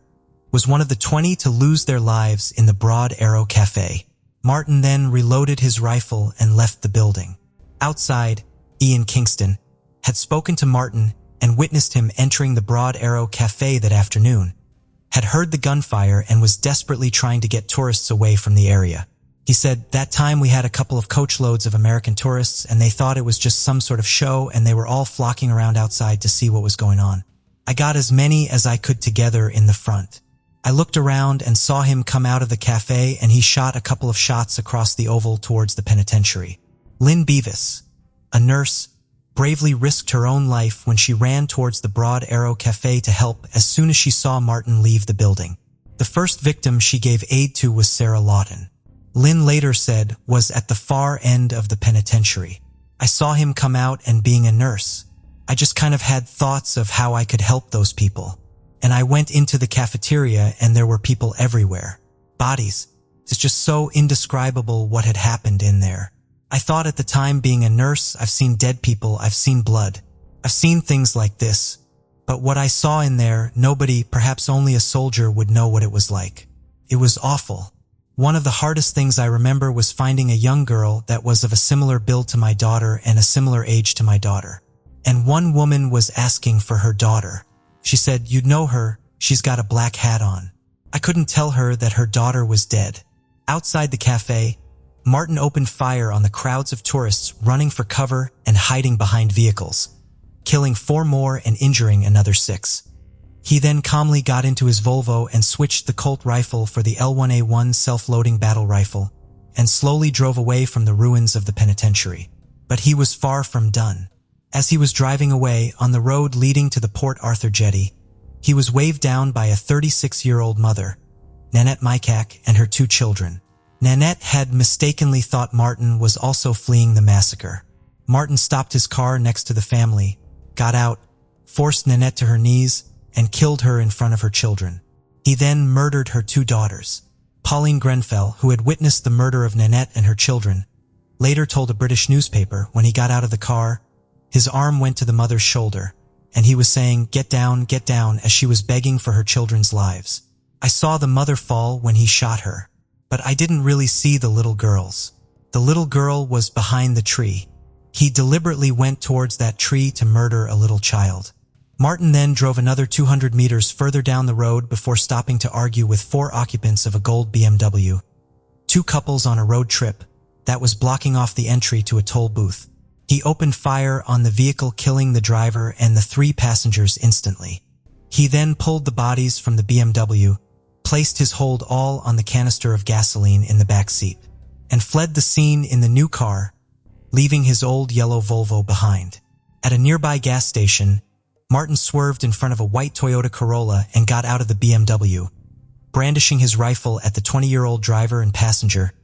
was one of the 20 to lose their lives in the Broad Arrow Cafe. Martin then reloaded his rifle and left the building. Outside, Ian Kingston had spoken to Martin and witnessed him entering the Broad Arrow Cafe that afternoon, had heard the gunfire and was desperately trying to get tourists away from the area. He said, "That time we had a couple of coachloads of American tourists and they thought it was just some sort of show and they were all flocking around outside to see what was going on. I got as many as I could together in the front. I looked around and saw him come out of the cafe and he shot a couple of shots across the oval towards the penitentiary." Lynn Beavis, a nurse, bravely risked her own life when she ran towards the Broad Arrow Cafe to help as soon as she saw Martin leave the building. The first victim she gave aid to was Sarah Lawton. Lynn later said was at the far end of the penitentiary. "I saw him come out, and being a nurse, I just kind of had thoughts of how I could help those people. And I went into the cafeteria and there were people everywhere. Bodies. It's just so indescribable what had happened in there. I thought at the time, being a nurse, I've seen dead people, I've seen blood. I've seen things like this. But what I saw in there, nobody, perhaps only a soldier, would know what it was like. It was awful. One of the hardest things I remember was finding a young girl that was of a similar build to my daughter and a similar age to my daughter. And one woman was asking for her daughter. She said, 'You'd know her, she's got a black hat on.' I couldn't tell her that her daughter was dead." Outside the cafe, Martin opened fire on the crowds of tourists running for cover and hiding behind vehicles, killing 4 more and injuring another 6. He then calmly got into his Volvo and switched the Colt rifle for the L1A1 self-loading battle rifle and slowly drove away from the ruins of the penitentiary. But he was far from done. As he was driving away on the road leading to the Port Arthur jetty, he was waved down by a 36-year-old mother, Nanette Mycak, and her 2 children. Nanette had mistakenly thought Martin was also fleeing the massacre. Martin stopped his car next to the family, got out, forced Nanette to her knees, and killed her in front of her children. He then murdered her 2 daughters. Pauline Grenfell, who had witnessed the murder of Nanette and her children, later told a British newspaper when he got out of the car, his arm went to the mother's shoulder, and he was saying, get down," as she was begging for her children's lives. I saw the mother fall when he shot her, but I didn't really see the little girls. The little girl was behind the tree. He deliberately went towards that tree to murder a little child. Martin then drove another 200 meters further down the road before stopping to argue with 4 occupants of a gold BMW, 2 couples on a road trip that was blocking off the entry to a toll booth. He opened fire on the vehicle, killing the driver and the 3 passengers instantly. He then pulled the bodies from the BMW, placed his hold all on the canister of gasoline in the back seat, and fled the scene in the new car, leaving his old yellow Volvo behind. At a nearby gas station, Martin swerved in front of a white Toyota Corolla and got out of the BMW, brandishing his rifle at the 20-year-old driver and passenger,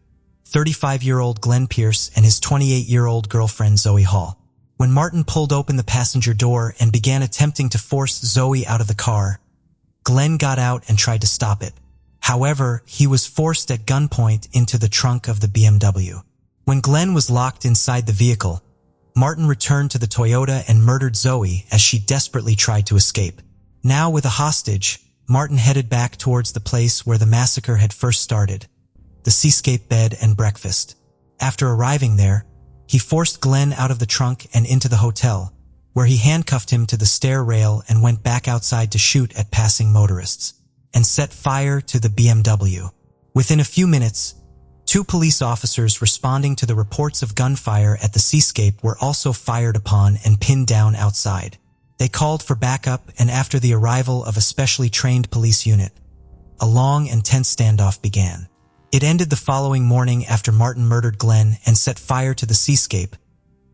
35-year-old Glenn Pierce, and his 28-year-old girlfriend Zoe Hall. When Martin pulled open the passenger door and began attempting to force Zoe out of the car, Glenn got out and tried to stop it. However, he was forced at gunpoint into the trunk of the BMW. When Glenn was locked inside the vehicle, Martin returned to the Toyota and murdered Zoe as she desperately tried to escape. Now with a hostage, Martin headed back towards the place where the massacre had first started, the Seascape Bed and Breakfast. After arriving there, he forced Glenn out of the trunk and into the hotel, where he handcuffed him to the stair rail and went back outside to shoot at passing motorists, and set fire to the BMW. Within a few minutes, 2 police officers responding to the reports of gunfire at the Seascape were also fired upon and pinned down outside. They called for backup, and after the arrival of a specially trained police unit, a long and tense standoff began. It ended the following morning after Martin murdered Glenn and set fire to the Seascape,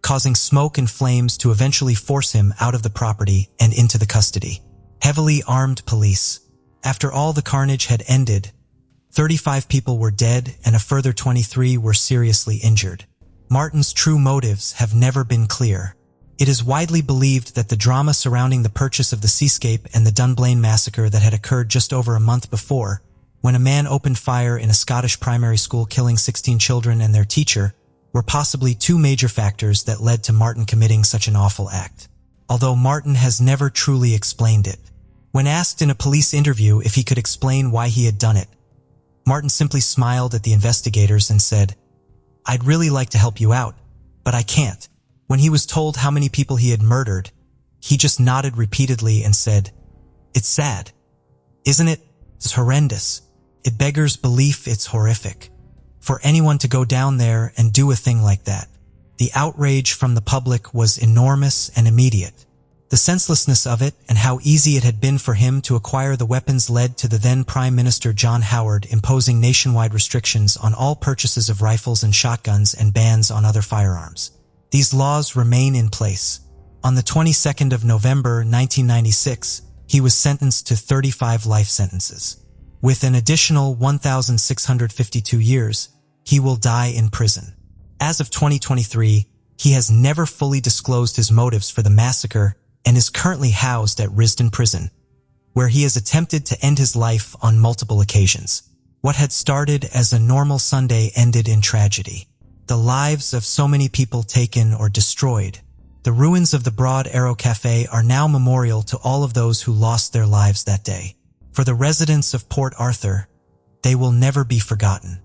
causing smoke and flames to eventually force him out of the property and into the custody. Heavily armed police. After all the carnage had ended, 35 people were dead and a further 23 were seriously injured. Martin's true motives have never been clear. It is widely believed that the drama surrounding the purchase of the Seascape and the Dunblane massacre that had occurred just over a month before, when a man opened fire in a Scottish primary school killing 16 children and their teacher, were possibly 2 major factors that led to Martin committing such an awful act. Although Martin has never truly explained it. When asked in a police interview if he could explain why he had done it, Martin simply smiled at the investigators and said, "I'd really like to help you out, but I can't." When he was told how many people he had murdered, he just nodded repeatedly and said, "It's sad. Isn't it? It's horrendous. It beggars belief, it's horrific. For anyone to go down there and do a thing like that." The outrage from the public was enormous and immediate. The senselessness of it and how easy it had been for him to acquire the weapons led to the then Prime Minister John Howard imposing nationwide restrictions on all purchases of rifles and shotguns and bans on other firearms. These laws remain in place. On the 22nd of November 1996, he was sentenced to 35 life sentences. With an additional 1,652 years, he will die in prison. As of 2023, he has never fully disclosed his motives for the massacre and is currently housed at Risdon Prison, where he has attempted to end his life on multiple occasions. What had started as a normal Sunday ended in tragedy. The lives of so many people taken or destroyed. The ruins of the Broad Arrow Cafe are now memorial to all of those who lost their lives that day. For the residents of Port Arthur, they will never be forgotten.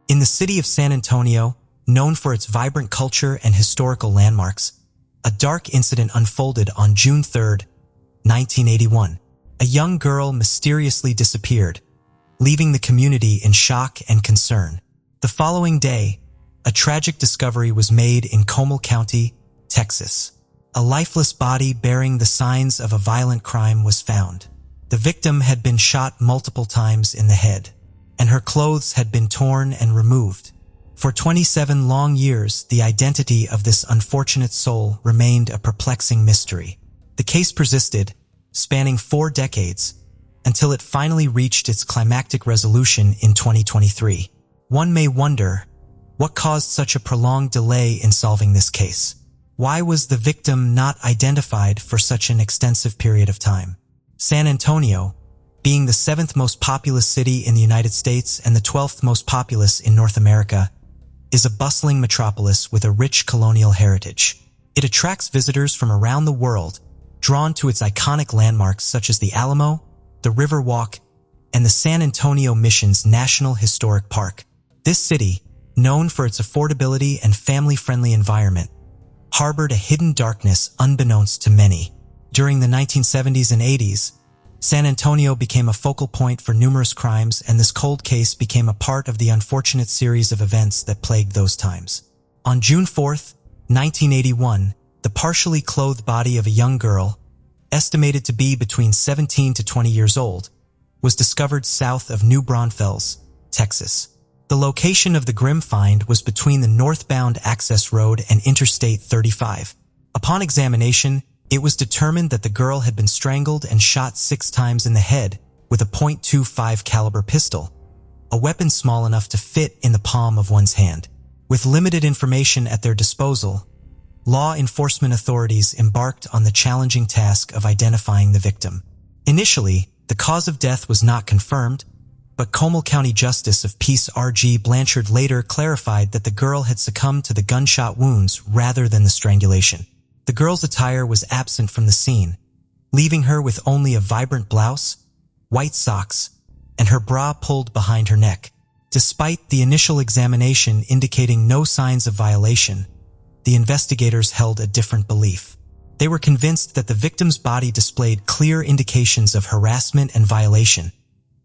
In the city of San Antonio, known for its vibrant culture and historical landmarks, a dark incident unfolded on June 3, 1981. A young girl mysteriously disappeared, leaving the community in shock and concern. The following day, a tragic discovery was made in Comal County, Texas. A lifeless body bearing the signs of a violent crime was found. The victim had been shot multiple times in the head, and her clothes had been torn and removed. For 27 long years, the identity of this unfortunate soul remained a perplexing mystery. The case persisted, spanning 4 decades, until it finally reached its climactic resolution in 2023. One may wonder, what caused such a prolonged delay in solving this case? Why was the victim not identified for such an extensive period of time? San Antonio, being the 7th most populous city in the United States and the 12th most populous in North America, is a bustling metropolis with a rich colonial heritage. It attracts visitors from around the world, drawn to its iconic landmarks such as the Alamo, the River Walk, and the San Antonio Mission's National Historic Park. This city, known for its affordability and family-friendly environment, harbored a hidden darkness unbeknownst to many. During the 1970s and 80s, San Antonio became a focal point for numerous crimes, and this cold case became a part of the unfortunate series of events that plagued those times. On June 4, 1981, the partially clothed body of a young girl, estimated to be between 17 to 20 years old, was discovered south of New Braunfels, Texas. The location of the grim find was between the northbound access road and Interstate 35. Upon examination, it was determined that the girl had been strangled and shot 6 times in the head with a .25 caliber pistol, a weapon small enough to fit in the palm of one's hand. With limited information at their disposal, law enforcement authorities embarked on the challenging task of identifying the victim. Initially, the cause of death was not confirmed, but Comal County Justice of Peace R.G. Blanchard later clarified that the girl had succumbed to the gunshot wounds rather than the strangulation. The girl's attire was absent from the scene, leaving her with only a vibrant blouse, white socks, and her bra pulled behind her neck. Despite the initial examination indicating no signs of violation, the investigators held a different belief. They were convinced that the victim's body displayed clear indications of harassment and violation,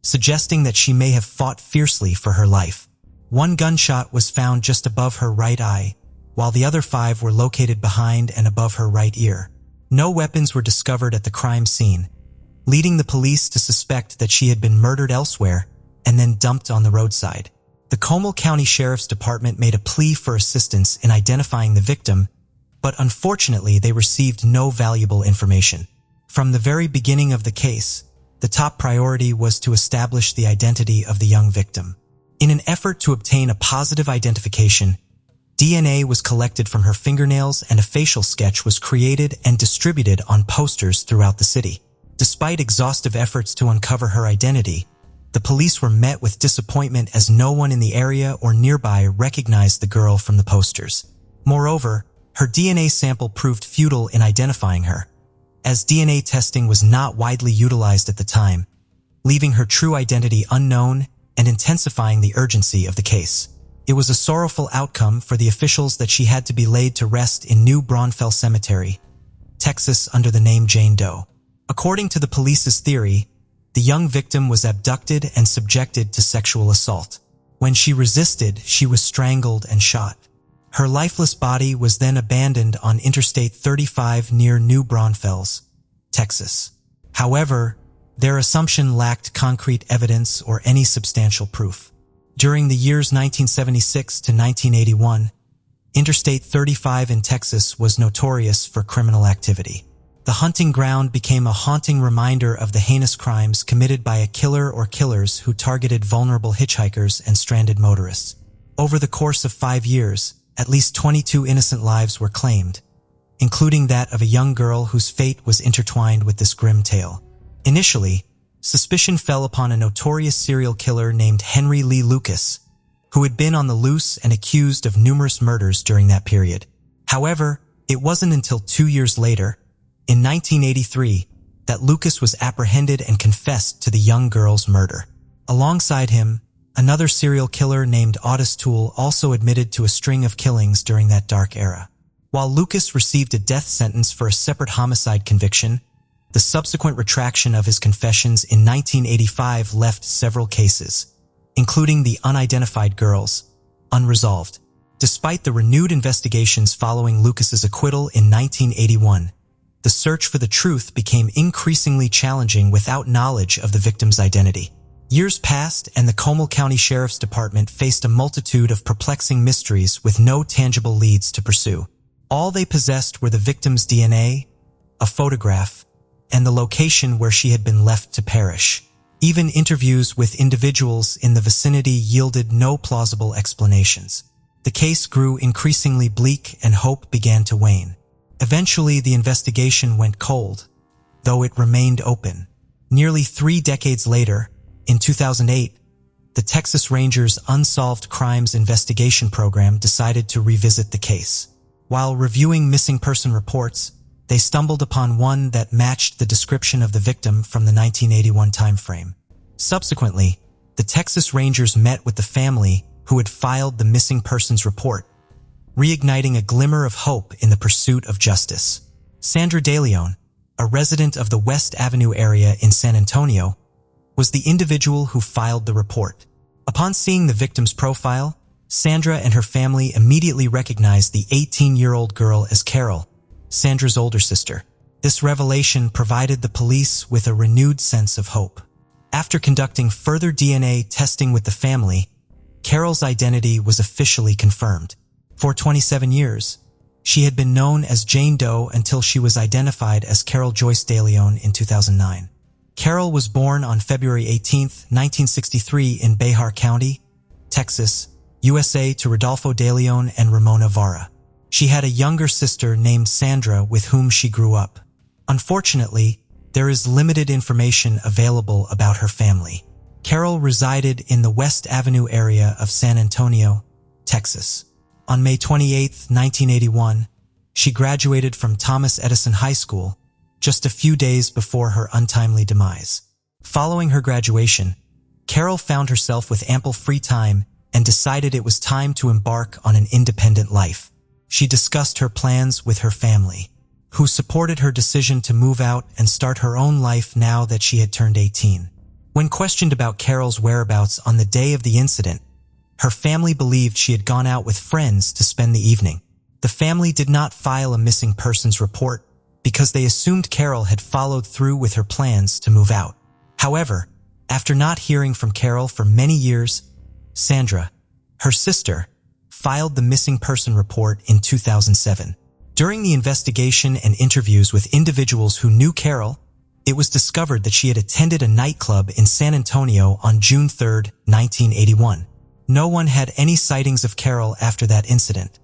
suggesting that she may have fought fiercely for her life. One gunshot was found just above her right eye, while the other 5 were located behind and above her right ear. No weapons were discovered at the crime scene, leading the police to suspect that she had been murdered elsewhere and then dumped on the roadside. The Comal County Sheriff's Department made a plea for assistance in identifying the victim, but unfortunately they received no valuable information. From the very beginning of the case, the top priority was to establish the identity of the young victim. In an effort to obtain a positive identification, DNA was collected from her fingernails and a facial sketch was created and distributed on posters throughout the city. Despite exhaustive efforts to uncover her identity, the police were met with disappointment as no one in the area or nearby recognized the girl from the posters. Moreover, her DNA sample proved futile in identifying her, as DNA testing was not widely utilized at the time, leaving her true identity unknown and intensifying the urgency of the case. It was a sorrowful outcome for the officials that she had to be laid to rest in New Braunfels Cemetery, Texas, under the name Jane Doe. According to the police's theory, the young victim was abducted and subjected to sexual assault. When she resisted, she was strangled and shot. Her lifeless body was then abandoned on Interstate 35 near New Braunfels, Texas. However, their assumption lacked concrete evidence or any substantial proof. During the years 1976 to 1981, Interstate 35 in Texas was notorious for criminal activity. The hunting ground became a haunting reminder of the heinous crimes committed by a killer or killers who targeted vulnerable hitchhikers and stranded motorists. Over the course of 5 years, at least 22 innocent lives were claimed, including that of a young girl whose fate was intertwined with this grim tale. Initially, suspicion fell upon a notorious serial killer named Henry Lee Lucas, who had been on the loose and accused of numerous murders during that period. However, it wasn't until 2 years later, in 1983, that Lucas was apprehended and confessed to the young girl's murder. Alongside him, another serial killer named Otis Toole also admitted to a string of killings during that dark era. While Lucas received a death sentence for a separate homicide conviction, the subsequent retraction of his confessions in 1985 left several cases, including the unidentified girls, unresolved. Despite the renewed investigations following Lucas's acquittal in 1981, the search for the truth became increasingly challenging without knowledge of the victim's identity. Years passed and the Comal County Sheriff's Department faced a multitude of perplexing mysteries with no tangible leads to pursue. All they possessed were the victim's DNA, a photograph, and the location where she had been left to perish. Even interviews with individuals in the vicinity yielded no plausible explanations. The case grew increasingly bleak and hope began to wane. Eventually, the investigation went cold, though it remained open. Nearly 3 decades later, in 2008, the Texas Rangers' Unsolved Crimes Investigation Program decided to revisit the case. While reviewing missing person reports, they stumbled upon one that matched the description of the victim from the 1981 timeframe. Subsequently, the Texas Rangers met with the family who had filed the missing persons report, reigniting a glimmer of hope in the pursuit of justice. Sandra DeLeon, a resident of the West Avenue area in San Antonio, was the individual who filed the report. Upon seeing the victim's profile, Sandra and her family immediately recognized the 18-year-old girl as Carol, Sandra's older sister. This revelation provided the police with a renewed sense of hope. After conducting further DNA testing with the family, Carol's identity was officially confirmed. For 27 years, she had been known as Jane Doe until she was identified as Carol Joyce DeLeon in 2009. Carol was born on February 18, 1963 in Behar County, Texas, USA to Rodolfo DeLeon and Ramona Vara. She had a younger sister named Sandra with whom she grew up. Unfortunately, there is limited information available about her family. Carol resided in the West Avenue area of San Antonio, Texas. On May 28, 1981, she graduated from Thomas Edison High School just a few days before her untimely demise. Following her graduation, Carol found herself with ample free time and decided it was time to embark on an independent life. She discussed her plans with her family, who supported her decision to move out and start her own life now that she had turned 18. When questioned about Carol's whereabouts on the day of the incident, her family believed she had gone out with friends to spend the evening. The family did not file a missing persons report because they assumed Carol had followed through with her plans to move out. However, after not hearing from Carol for many years, Sandra, her sister, filed the missing person report in 2007. During the investigation and interviews with individuals who knew Carol, it was discovered that she had attended a nightclub in San Antonio on June 3, 1981. No one had any sightings of Carol after that incident,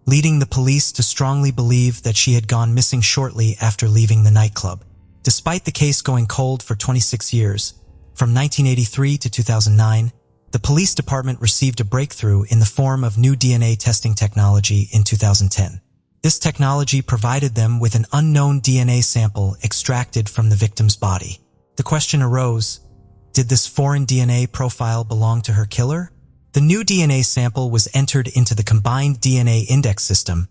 leading the police to strongly believe that she had gone missing shortly after leaving the nightclub. Despite the case going cold for 26 years, from 1983 to 2009, the police department received a breakthrough in the form of new DNA testing technology in 2010. This technology provided them with an unknown DNA sample extracted from the victim's body. The question arose, did this foreign DNA profile belong to her killer? The new DNA sample was entered into the combined DNA index system,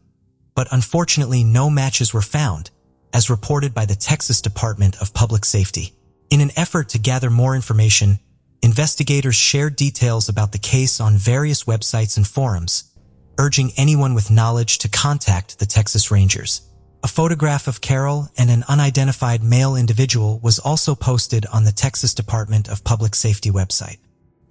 but unfortunately no matches were found, as reported by the Texas Department of Public Safety. In an effort to gather more information, investigators shared details about the case on various websites and forums, urging anyone with knowledge to contact the Texas Rangers. A photograph of Carol and an unidentified male individual was also posted on the Texas Department of Public Safety website.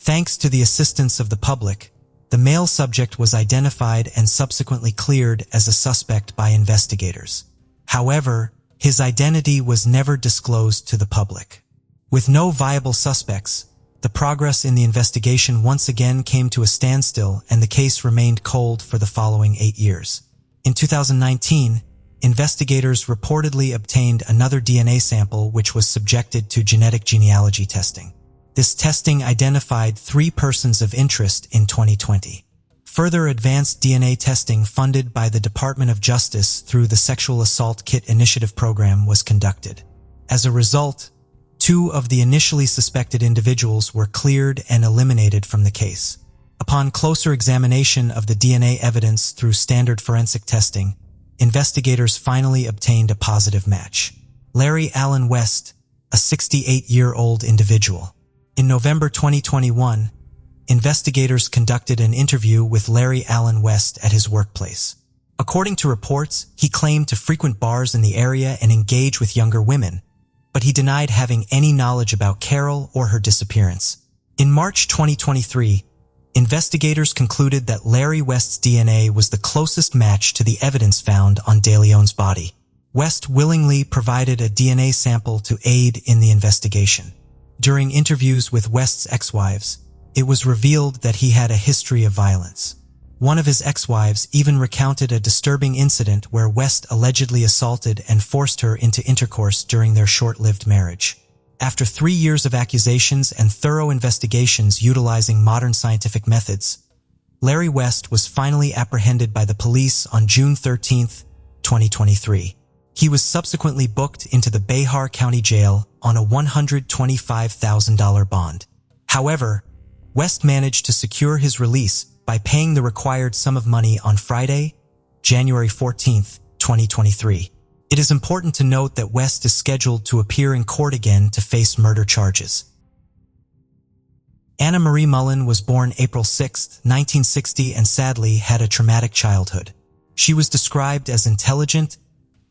Thanks to the assistance of the public, the male subject was identified and subsequently cleared as a suspect by investigators. However, his identity was never disclosed to the public. With no viable suspects, the progress in the investigation once again came to a standstill and the case remained cold for the following 8 years. In 2019, investigators reportedly obtained another DNA sample which was subjected to genetic genealogy testing. This testing identified 3 persons of interest in 2020. Further advanced DNA testing funded by the Department of Justice through the Sexual Assault Kit Initiative program was conducted. As a result, 2 of the initially suspected individuals were cleared and eliminated from the case. Upon closer examination of the DNA evidence through standard forensic testing, investigators finally obtained a positive match. Larry Allen West, a 68-year-old individual. In November 2021, investigators conducted an interview with Larry Allen West at his workplace. According to reports, he claimed to frequent bars in the area and engage with younger women, but he denied having any knowledge about Carol or her disappearance. In March 2023, investigators concluded that Larry West's DNA was the closest match to the evidence found on De Leon's body. West willingly provided a DNA sample to aid in the investigation. During interviews with West's ex-wives, it was revealed that he had a history of violence. One of his ex-wives even recounted a disturbing incident where West allegedly assaulted and forced her into intercourse during their short-lived marriage. After 3 years of accusations and thorough investigations utilizing modern scientific methods, Larry West was finally apprehended by the police on June 13, 2023. He was subsequently booked into the Behar County Jail on a $125,000 bond. However, West managed to secure his release by paying the required sum of money on Friday, January 14, 2023. It is important to note that West is scheduled to appear in court again to face murder charges. Anna Marie Mullen was born April 6, 1960 and sadly had a traumatic childhood. She was described as intelligent,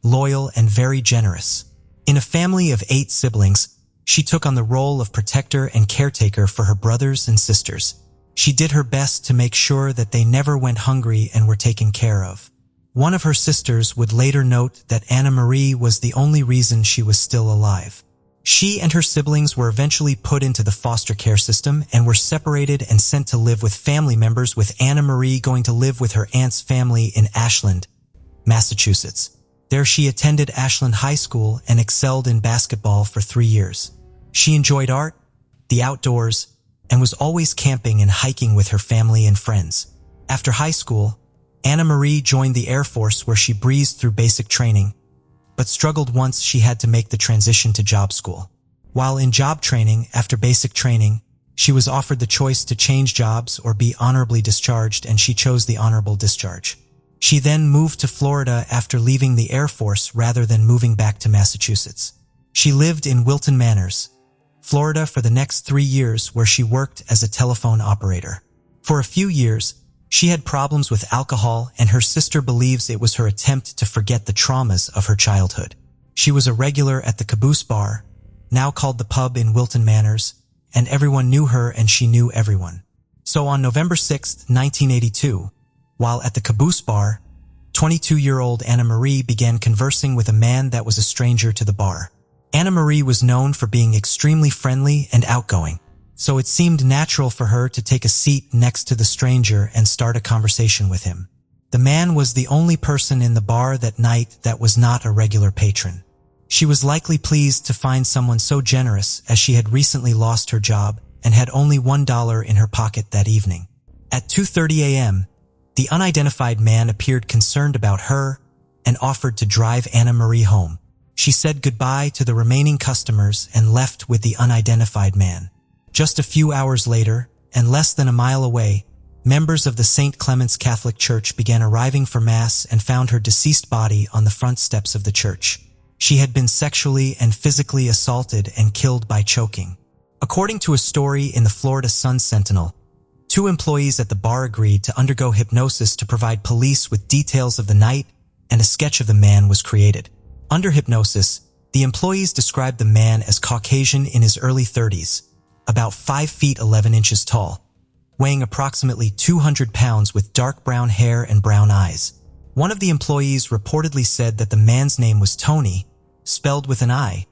loyal, and very generous. In a family of 8 siblings, she took on the role of protector and caretaker for her brothers and sisters. She did her best to make sure that they never went hungry and were taken care of. One of her sisters would later note that Anna Marie was the only reason she was still alive. She and her siblings were eventually put into the foster care system and were separated and sent to live with family members, with Anna Marie going to live with her aunt's family in Ashland, Massachusetts. There she attended Ashland High School and excelled in basketball for 3 years. She enjoyed art, the outdoors, and was always camping and hiking with her family and friends. After high school, Anna Marie joined the Air Force where she breezed through basic training, but struggled once she had to make the transition to job school. While in job training, after basic training, she was offered the choice to change jobs or be honorably discharged, and she chose the honorable discharge. She then moved to Florida after leaving the Air Force rather than moving back to Massachusetts. She lived in Wilton Manors, Florida for the next 3 years, where she worked as a telephone operator. For a few years, she had problems with alcohol, and her sister believes it was her attempt to forget the traumas of her childhood. She was a regular at the Caboose Bar, now called the Pub in Wilton Manors, and everyone knew her and she knew everyone. So on November 6, 1982, while at the Caboose Bar, 22-year-old Anna Marie began conversing with a man that was a stranger to the bar. Anna Marie was known for being extremely friendly and outgoing, so it seemed natural for her to take a seat next to the stranger and start a conversation with him. The man was the only person in the bar that night that was not a regular patron. She was likely pleased to find someone so generous, as she had recently lost her job and had only $1 in her pocket that evening. At 2:30 a.m., the unidentified man appeared concerned about her and offered to drive Anna Marie home. She said goodbye to the remaining customers and left with the unidentified man. Just a few hours later, and less than a mile away, members of the St. Clement's Catholic Church began arriving for Mass and found her deceased body on the front steps of the church. She had been sexually and physically assaulted and killed by choking. According to a story in the Florida Sun-Sentinel, 2 employees at the bar agreed to undergo hypnosis to provide police with details of the night, and a sketch of the man was created. Under hypnosis, the employees described the man as Caucasian in his early 30s, about 5 feet 11 inches tall, weighing approximately 200 pounds with dark brown hair and brown eyes. One of the employees reportedly said that the man's name was Tony, spelled with an I,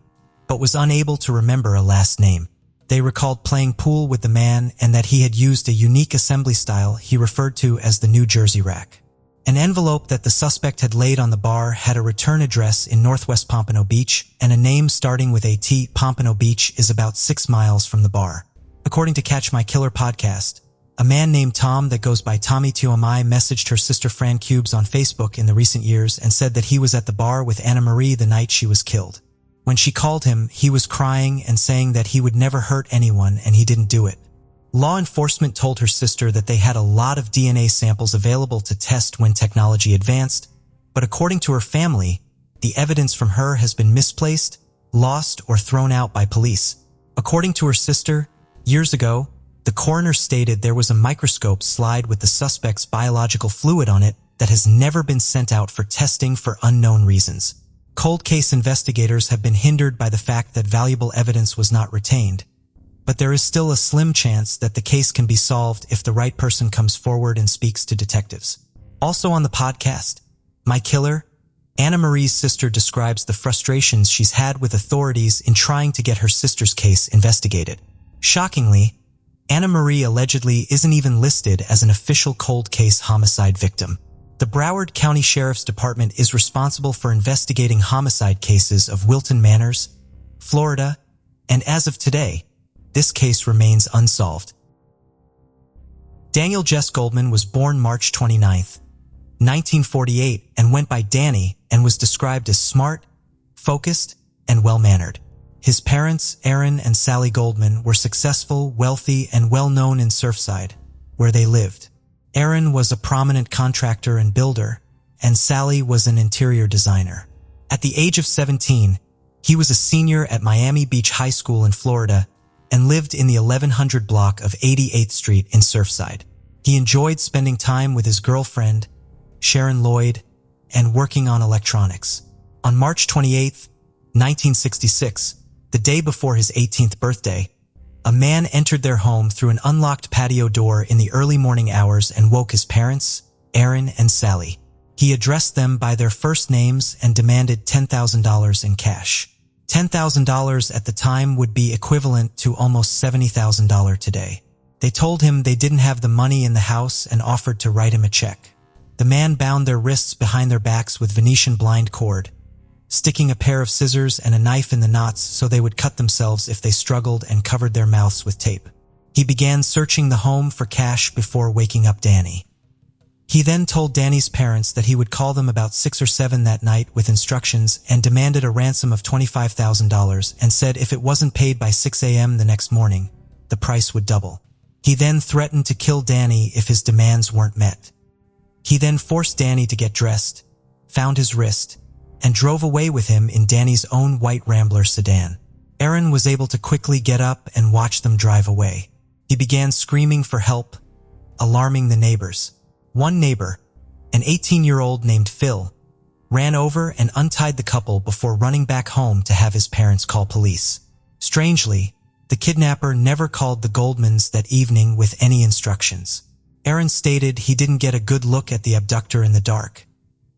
but was unable to remember a last name. They recalled playing pool with the man and that he had used a unique assembly style he referred to as the New Jersey rack. An envelope that the suspect had laid on the bar had a return address in Northwest Pompano Beach and a name starting with a T. Pompano Beach is about 6 miles from the bar. According to Catch My Killer podcast, a man named Tom that goes by Tommy Tuomai messaged her sister Fran Cubes on Facebook in the recent years and said that he was at the bar with Anna Marie the night she was killed. When she called him, he was crying and saying that he would never hurt anyone and he didn't do it. Law enforcement told her sister that they had a lot of DNA samples available to test when technology advanced, but according to her family, the evidence from her has been misplaced, lost, or thrown out by police. According to her sister, years ago, the coroner stated there was a microscope slide with the suspect's biological fluid on it that has never been sent out for testing for unknown reasons. Cold case investigators have been hindered by the fact that valuable evidence was not retained, but there is still a slim chance that the case can be solved if the right person comes forward and speaks to detectives. Also on the podcast, My Killer, Anna Marie's sister describes the frustrations she's had with authorities in trying to get her sister's case investigated. Shockingly, Anna Marie allegedly isn't even listed as an official cold case homicide victim. The Broward County Sheriff's Department is responsible for investigating homicide cases of Wilton Manors, Florida, and as of today, this case remains unsolved. Daniel Jess Goldman was born March 29, 1948, and went by Danny and was described as smart, focused, and well-mannered. His parents, Aaron and Sally Goldman, were successful, wealthy, and well-known in Surfside, where they lived. Aaron was a prominent contractor and builder, and Sally was an interior designer. At the age of 17, he was a senior at Miami Beach High School in Florida and lived in the 1100 block of 88th Street in Surfside. He enjoyed spending time with his girlfriend, Sharon Lloyd, and working on electronics. On March 28, 1966, the day before his 18th birthday, a man entered their home through an unlocked patio door in the early morning hours and woke his parents, Aaron and Sally. He addressed them by their first names and demanded $10,000 in cash. $10,000 at the time would be equivalent to almost $70,000 today. They told him they didn't have the money in the house and offered to write him a check. The man bound their wrists behind their backs with Venetian blind cord, sticking a pair of scissors and a knife in the knots so they would cut themselves if they struggled, and covered their mouths with tape. He began searching the home for cash before waking up Danny. He then told Danny's parents that he would call them about 6 or 7 that night with instructions, and demanded a ransom of $25,000, and said if it wasn't paid by 6 a.m. the next morning, the price would double. He then threatened to kill Danny if his demands weren't met. He then forced Danny to get dressed, found his wrist, and drove away with him in Danny's own white Rambler sedan. Aaron was able to quickly get up and watch them drive away. He began screaming for help, alarming the neighbors. One neighbor, an 18-year-old named Phil, ran over and untied the couple before running back home to have his parents call police. Strangely, the kidnapper never called the Goldmans that evening with any instructions. Aaron stated he didn't get a good look at the abductor in the dark,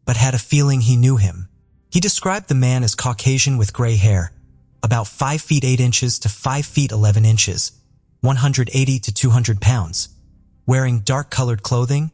but had a feeling he knew him. He described the man as Caucasian with gray hair, about 5 feet 8 inches to 5 feet 11 inches, 180 to 200 pounds, wearing dark-colored clothing,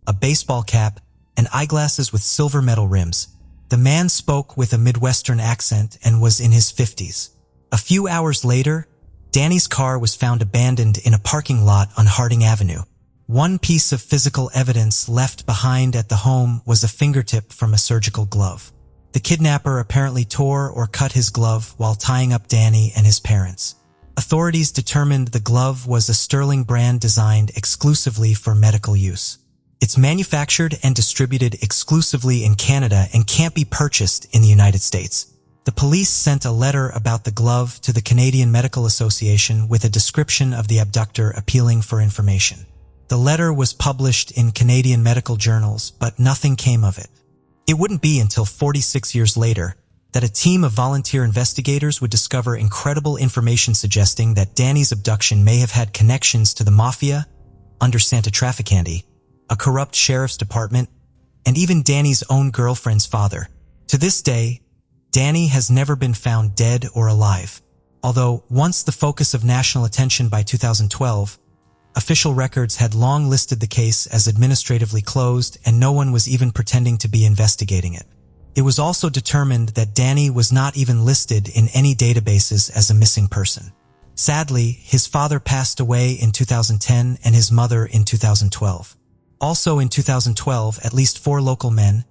a baseball cap, and eyeglasses with silver metal rims. The man spoke with a Midwestern accent and was in his 50s. A few hours later, Danny's car was found abandoned in a parking lot on Harding Avenue. One piece of physical evidence left behind at the home was a fingertip from a surgical glove. The kidnapper apparently tore or cut his glove while tying up Danny and his parents. Authorities determined the glove was a Sterling brand designed exclusively for medical use. It's manufactured and distributed exclusively in Canada and can't be purchased in the United States. The police sent a letter about the glove to the Canadian Medical Association with a description of the abductor appealing for information. The letter was published in Canadian medical journals, but nothing came of it. It wouldn't be until 46 years later that a team of volunteer investigators would discover incredible information suggesting that Danny's abduction may have had connections to the mafia, under Santa Trafficante, a corrupt sheriff's department, and even Danny's own girlfriend's father. To this day, Danny has never been found dead or alive. Although once the focus of national attention by 2012, official records had long listed the case as administratively closed and no one was even pretending to be investigating it. It was also determined that Danny was not even listed in any databases as a missing person. Sadly, his father passed away in 2010 and his mother in 2012. Also in 2012, at least 4 local men,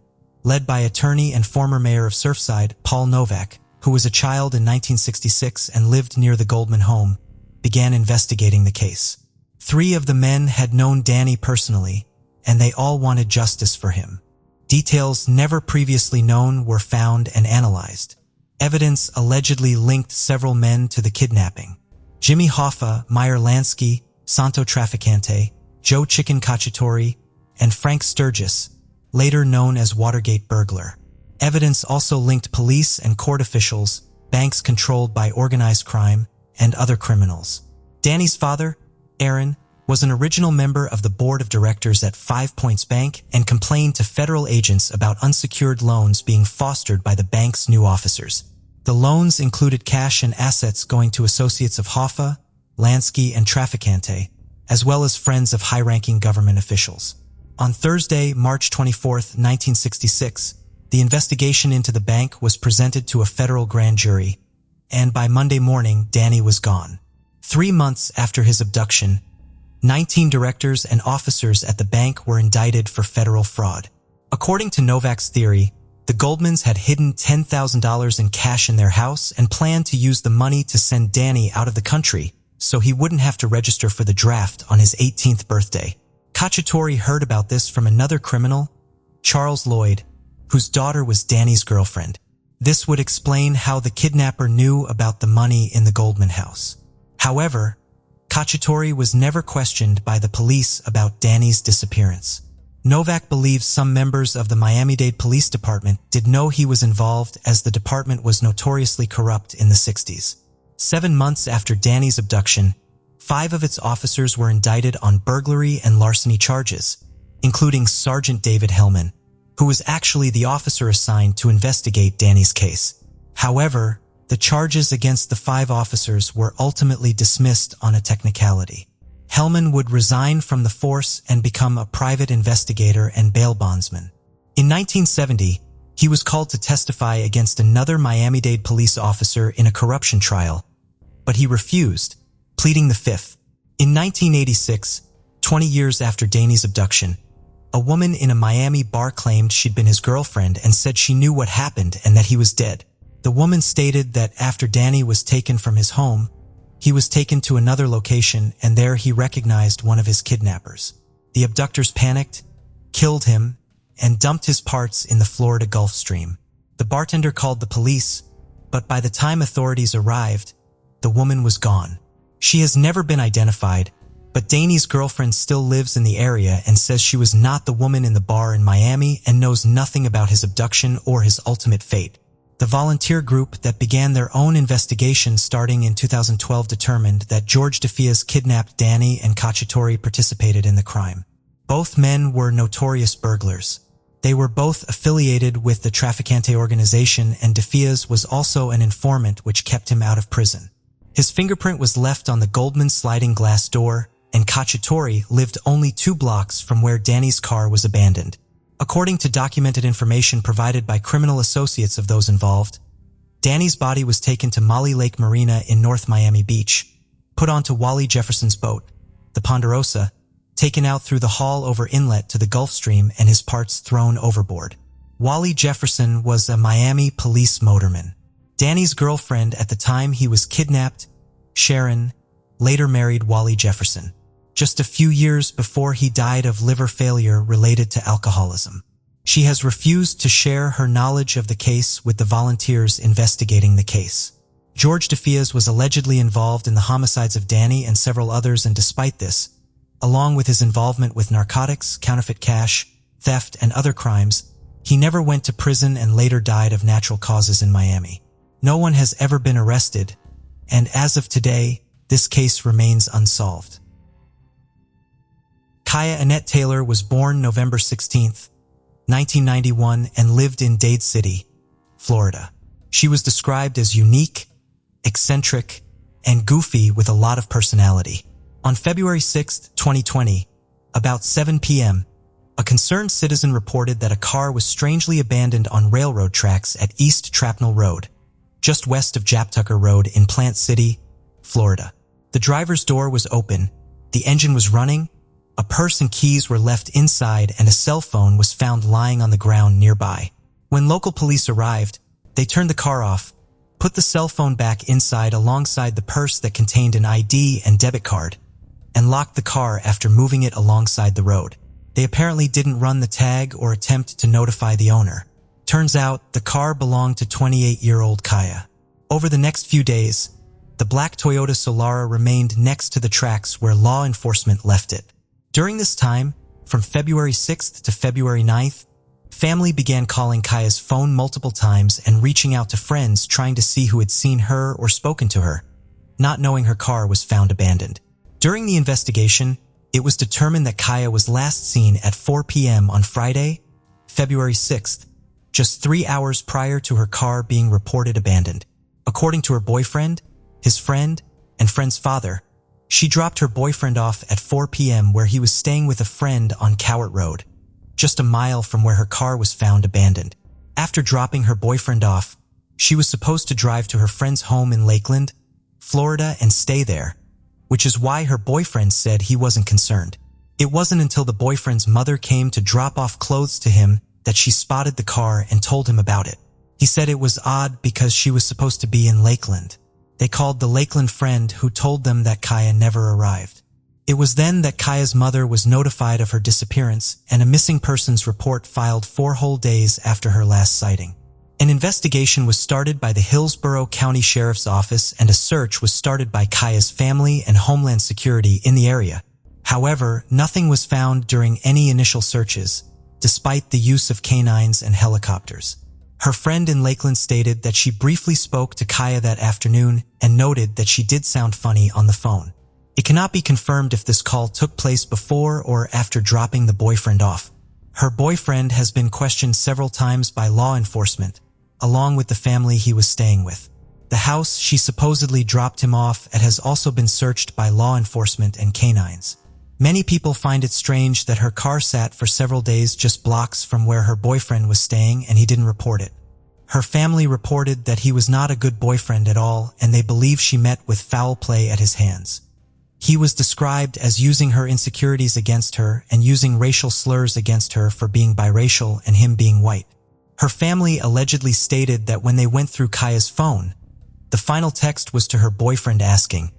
led by attorney and former mayor of Surfside, Paul Novak, who was a child in 1966 and lived near the Goldman home, began investigating the case. 3 of the men had known Danny personally, and they all wanted justice for him. Details never previously known were found and analyzed. Evidence allegedly linked several men to the kidnapping. Jimmy Hoffa, Meyer Lansky, Santo Trafficante, Joe Chicken Cacciatore, and Frank Sturgis, later known as Watergate burglar. Evidence also linked police and court officials, banks controlled by organized crime, and other criminals. Danny's father, Aaron, was an original member of the board of directors at 5 Points Bank and complained to federal agents about unsecured loans being fostered by the bank's new officers. The loans included cash and assets going to associates of Hoffa, Lansky, and Trafficante, as well as friends of high-ranking government officials. On Thursday, March 24, 1966, the investigation into the bank was presented to a federal grand jury, and by Monday morning, Danny was gone. 3 months after his abduction, 19 directors and officers at the bank were indicted for federal fraud. According to Novak's theory, the Goldmans had hidden $10,000 in cash in their house and planned to use the money to send Danny out of the country so he wouldn't have to register for the draft on his 18th birthday. Cacciatore heard about this from another criminal, Charles Lloyd, whose daughter was Danny's girlfriend. This would explain how the kidnapper knew about the money in the Goldman house. However, Cacciatore was never questioned by the police about Danny's disappearance. Novak believes some members of the Miami-Dade Police Department did know he was involved, as the department was notoriously corrupt in the 60s. 7 months after Danny's abduction, 5 of its officers were indicted on burglary and larceny charges, including Sergeant David Hellman, who was actually the officer assigned to investigate Danny's case. However, the charges against the 5 officers were ultimately dismissed on a technicality. Hellman would resign from the force and become a private investigator and bail bondsman. In 1970, he was called to testify against another Miami-Dade police officer in a corruption trial, but he refused, pleading the fifth. In 1986, 20 years after Danny's abduction, a woman in a Miami bar claimed she'd been his girlfriend and said she knew what happened and that he was dead. The woman stated that after Danny was taken from his home, he was taken to another location and there he recognized one of his kidnappers. The abductors panicked, killed him, and dumped his parts in the Florida Gulf Stream. The bartender called the police, but by the time authorities arrived, the woman was gone. She has never been identified, but Danny's girlfriend still lives in the area and says she was not the woman in the bar in Miami and knows nothing about his abduction or his ultimate fate. The volunteer group that began their own investigation starting in 2012 determined that George DeFias kidnapped Danny and Cacciatore participated in the crime. Both men were notorious burglars. They were both affiliated with the Trafficante organization and DeFias was also an informant which kept him out of prison. His fingerprint was left on the Goldman sliding glass door, and Cacciatore lived only 2 blocks from where Danny's car was abandoned. According to documented information provided by criminal associates of those involved, Danny's body was taken to Molly Lake Marina in North Miami Beach, put onto Wally Jefferson's boat, the Ponderosa, taken out through the Hall-over inlet to the Gulf Stream and his parts thrown overboard. Wally Jefferson was a Miami police motorman. Danny's girlfriend at the time he was kidnapped, Sharon, later married Wally Jefferson, just a few years before he died of liver failure related to alcoholism. She has refused to share her knowledge of the case with the volunteers investigating the case. George DeFias was allegedly involved in the homicides of Danny and several others, and despite this, along with his involvement with narcotics, counterfeit cash, theft, and other crimes, he never went to prison and later died of natural causes in Miami. No one has ever been arrested, and as of today, this case remains unsolved. Kaya Annette Taylor was born November 16, 1991, and lived in Dade City, Florida. She was described as unique, eccentric, and goofy with a lot of personality. On February 6, 2020, about 7 p.m., a concerned citizen reported that a car was strangely abandoned on railroad tracks at East Trapnell Road, just west of Japtucker Road in Plant City, Florida. The driver's door was open, the engine was running, a purse and keys were left inside, and a cell phone was found lying on the ground nearby. When local police arrived, they turned the car off, put the cell phone back inside alongside the purse that contained an ID and debit card, and locked the car after moving it alongside the road. They apparently didn't run the tag or attempt to notify the owner. Turns out, the car belonged to 28-year-old Kaya. Over the next few days, the black Toyota Solara remained next to the tracks where law enforcement left it. During this time, from February 6th to February 9th, family began calling Kaya's phone multiple times and reaching out to friends trying to see who had seen her or spoken to her, not knowing her car was found abandoned. During the investigation, it was determined that Kaya was last seen at 4 p.m. on Friday, February 6th, just 3 hours prior to her car being reported abandoned. According to her boyfriend, his friend, and friend's father, she dropped her boyfriend off at 4 p.m. where he was staying with a friend on Cowart Road, just a mile from where her car was found abandoned. After dropping her boyfriend off, she was supposed to drive to her friend's home in Lakeland, Florida, and stay there, which is why her boyfriend said he wasn't concerned. It wasn't until the boyfriend's mother came to drop off clothes to him that she spotted the car and told him about it. He said it was odd because she was supposed to be in Lakeland. They called the Lakeland friend who told them that Kaya never arrived. It was then that Kaya's mother was notified of her disappearance and a missing persons report filed 4 whole days after her last sighting. An investigation was started by the Hillsborough County Sheriff's Office and a search was started by Kaya's family and Homeland Security in the area. However, nothing was found during any initial searches, despite the use of canines and helicopters. Her friend in Lakeland stated that she briefly spoke to Kaya that afternoon and noted that she did sound funny on the phone. It cannot be confirmed if this call took place before or after dropping the boyfriend off. Her boyfriend has been questioned several times by law enforcement, along with the family he was staying with. The house she supposedly dropped him off at has also been searched by law enforcement and canines. Many people find it strange that her car sat for several days just blocks from where her boyfriend was staying and he didn't report it. Her family reported that he was not a good boyfriend at all, and they believe she met with foul play at his hands. He was described as using her insecurities against her and using racial slurs against her for being biracial and him being white. Her family allegedly stated that when they went through Kaya's phone, the final text was to her boyfriend asking,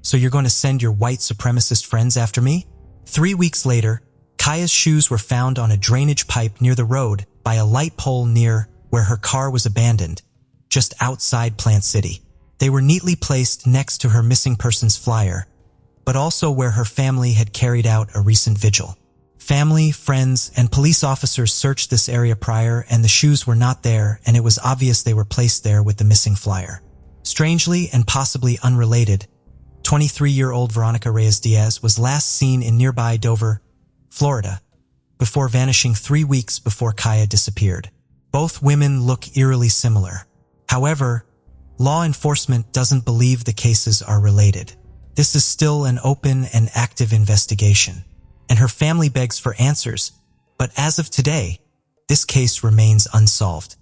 "So you're going to send your white supremacist friends after me?" 3 weeks later, Kaya's shoes were found on a drainage pipe near the road by a light pole near where her car was abandoned, just outside Plant City. They were neatly placed next to her missing persons flyer, but also where her family had carried out a recent vigil. Family, friends, and police officers searched this area prior, and the shoes were not there, and it was obvious they were placed there with the missing flyer. Strangely and possibly unrelated, 23-year-old Veronica Reyes-Diaz was last seen in nearby Dover, Florida, before vanishing 3 weeks before Kaya disappeared. Both women look eerily similar. However, law enforcement doesn't believe the cases are related. This is still an open and active investigation, and her family begs for answers, but as of today, this case remains unsolved.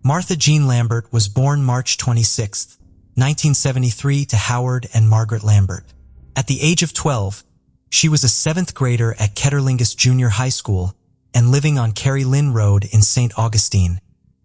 Martha Jean Lambert was born March 26, 1973 to Howard and Margaret Lambert. At the age of 12, she was a 7th grader at Ketterlingus Junior High School and living on Carrie Lynn Road in St. Augustine,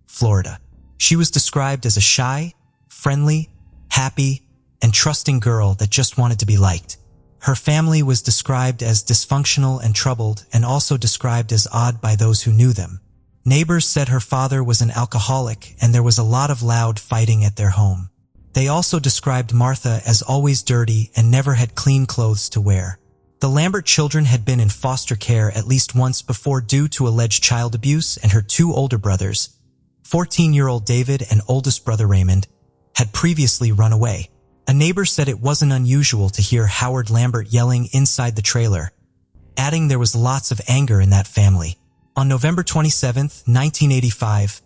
Florida. She was described as a shy, friendly, happy, and trusting girl that just wanted to be liked. Her family was described as dysfunctional and troubled, and also described as odd by those who knew them. Neighbors said her father was an alcoholic and there was a lot of loud fighting at their home. They also described Martha as always dirty and never had clean clothes to wear. The Lambert children had been in foster care at least once before due to alleged child abuse, and her 2 older brothers, 14-year-old David and oldest brother Raymond, had previously run away. A neighbor said it wasn't unusual to hear Howard Lambert yelling inside the trailer, adding there was lots of anger in that family. On November 27, 1985,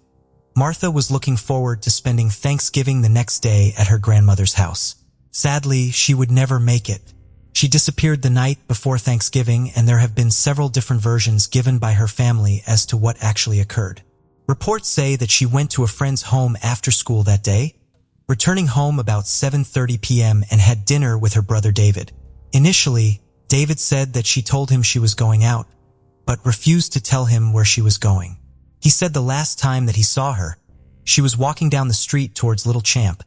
Martha was looking forward to spending Thanksgiving the next day at her grandmother's house. Sadly, she would never make it. She disappeared the night before Thanksgiving, and there have been several different versions given by her family as to what actually occurred. Reports say that she went to a friend's home after school that day, returning home about 7:30 p.m. and had dinner with her brother David. Initially, David said that she told him she was going out, but refused to tell him where she was going. He said the last time that he saw her, she was walking down the street towards Little Champ,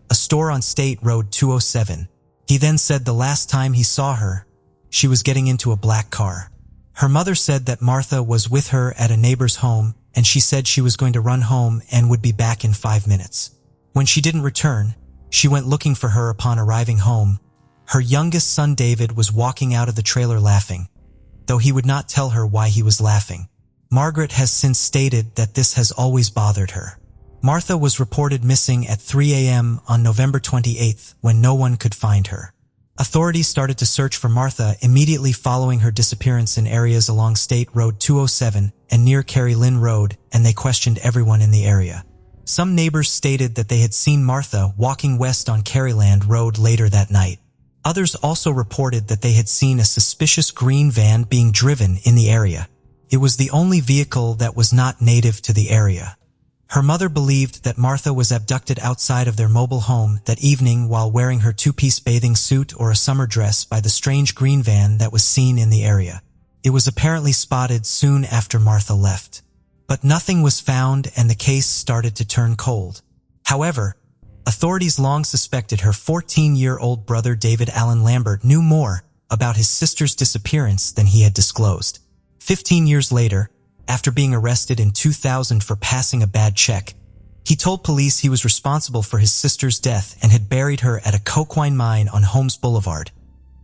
a store on State Road 207. He then said the last time he saw her, she was getting into a black car. Her mother said that Martha was with her at a neighbor's home, and she said she was going to run home and would be back in 5 minutes. When she didn't return, she went looking for her upon arriving home. Her youngest son David was walking out of the trailer laughing, though he would not tell her why he was laughing. Margaret has since stated that this has always bothered her. Martha was reported missing at 3 a.m. on November 28th when no one could find her. Authorities started to search for Martha immediately following her disappearance in areas along State Road 207 and near Carrie Lynn Road, and they questioned everyone in the area. Some neighbors stated that they had seen Martha walking west on Caryland Road later that night. Others also reported that they had seen a suspicious green van being driven in the area. It was the only vehicle that was not native to the area. Her mother believed that Martha was abducted outside of their mobile home that evening while wearing her 2-piece bathing suit or a summer dress by the strange green van that was seen in the area. It was apparently spotted soon after Martha left. But nothing was found, and the case started to turn cold. However, authorities long suspected her 14-year-old brother David Allen Lambert knew more about his sister's disappearance than he had disclosed. 15 years later, after being arrested in 2000 for passing a bad check, he told police he was responsible for his sister's death and had buried her at a coquine mine on Holmes Boulevard,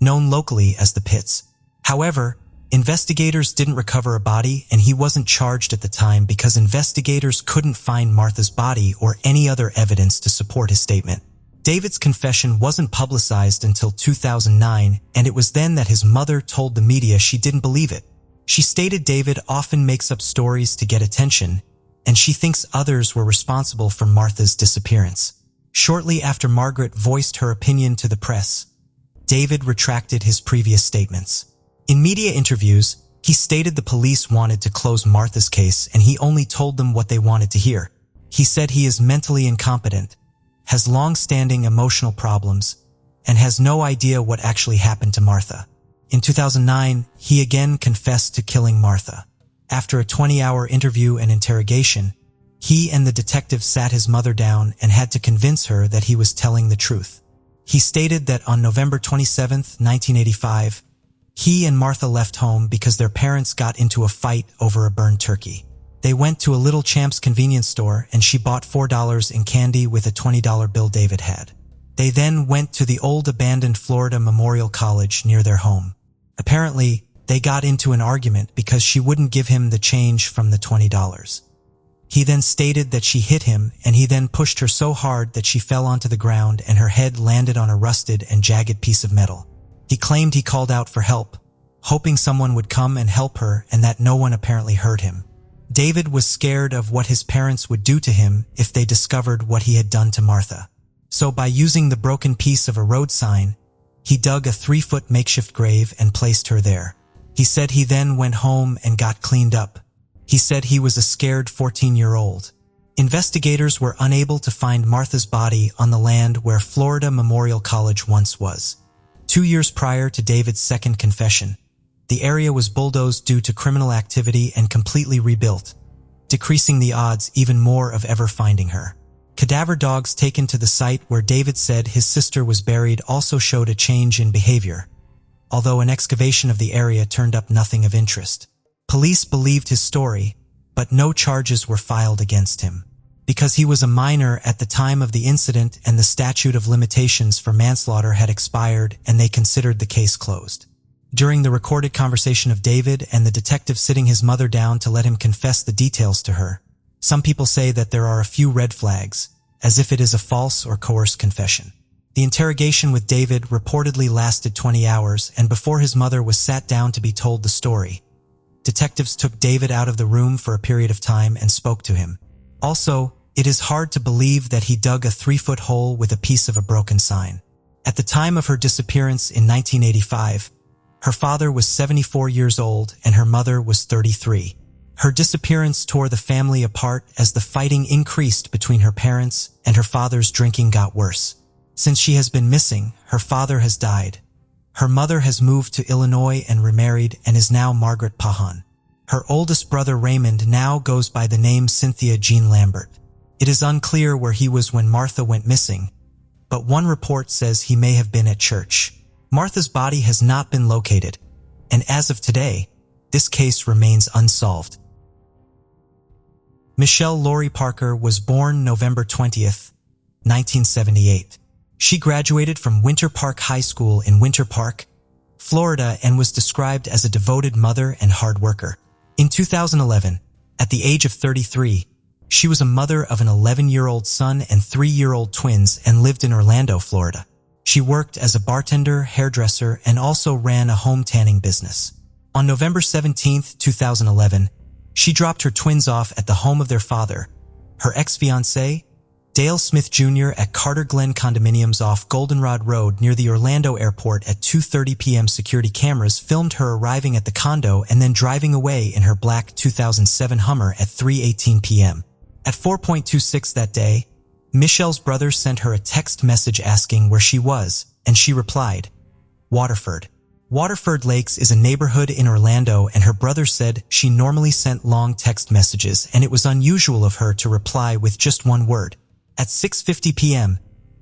known locally as the Pits. However, investigators didn't recover a body, and he wasn't charged at the time because investigators couldn't find Martha's body or any other evidence to support his statement. David's confession wasn't publicized until 2009, and it was then that his mother told the media she didn't believe it. She stated David often makes up stories to get attention, and she thinks others were responsible for Martha's disappearance. Shortly after Margaret voiced her opinion to the press, David retracted his previous statements. In media interviews, he stated the police wanted to close Martha's case and he only told them what they wanted to hear. He said he is mentally incompetent, has long-standing emotional problems, and has no idea what actually happened to Martha. In 2009, he again confessed to killing Martha. After a 20-hour interview and interrogation, he and the detective sat his mother down and had to convince her that he was telling the truth. He stated that on November 27, 1985, he and Martha left home because their parents got into a fight over a burned turkey. They went to a Little Champ's convenience store and she bought $4 in candy with a $20 bill David had. They then went to the old abandoned Florida Memorial College near their home. Apparently, they got into an argument because she wouldn't give him the change from the $20. He then stated that she hit him and he then pushed her so hard that she fell onto the ground and her head landed on a rusted and jagged piece of metal. He claimed he called out for help, hoping someone would come and help her and that no one apparently heard him. David was scared of what his parents would do to him if they discovered what he had done to Martha. So by using the broken piece of a road sign, he dug a 3-foot makeshift grave and placed her there. He said he then went home and got cleaned up. He said he was a scared 14-year-old. Investigators were unable to find Martha's body on the land where Florida Memorial College once was. 2 years prior to David's second confession, the area was bulldozed due to criminal activity and completely rebuilt, decreasing the odds even more of ever finding her. Cadaver dogs taken to the site where David said his sister was buried also showed a change in behavior, although an excavation of the area turned up nothing of interest. Police believed his story, but no charges were filed against him. Because he was a minor at the time of the incident and the statute of limitations for manslaughter had expired and they considered the case closed. During the recorded conversation of David and the detective sitting his mother down to let him confess the details to her, some people say that there are a few red flags, as if it is a false or coerced confession. The interrogation with David reportedly lasted 20 hours, and before his mother was sat down to be told the story, detectives took David out of the room for a period of time and spoke to him. Also, it is hard to believe that he dug a 3-foot hole with a piece of a broken sign. At the time of her disappearance in 1985, her father was 74 years old and her mother was 33. Her disappearance tore the family apart as the fighting increased between her parents and her father's drinking got worse. Since she has been missing, her father has died. Her mother has moved to Illinois and remarried and is now Margaret Pahan. Her oldest brother Raymond now goes by the name Cynthia Jean Lambert. It is unclear where he was when Martha went missing, but one report says he may have been at church. Martha's body has not been located, and as of today, this case remains unsolved. Michelle Laurie Parker was born November 20th, 1978. She graduated from Winter Park High School in Winter Park, Florida, and was described as a devoted mother and hard worker. In 2011, at the age of 33, she was a mother of an 11-year-old son and 3-year-old twins and lived in Orlando, Florida. She worked as a bartender, hairdresser, and also ran a home tanning business. On November 17, 2011, she dropped her twins off at the home of their father, her ex-fiancé, Dale Smith Jr. at Carter Glen Condominiums off Goldenrod Road near the Orlando airport at 2:30 p.m. Security cameras filmed her arriving at the condo and then driving away in her black 2007 Hummer at 3:18 p.m. At 4:26 that day, Michelle's brother sent her a text message asking where she was, and she replied, Waterford. Waterford Lakes is a neighborhood in Orlando, and her brother said she normally sent long text messages and it was unusual of her to reply with just one word. At 6:50 p.m.,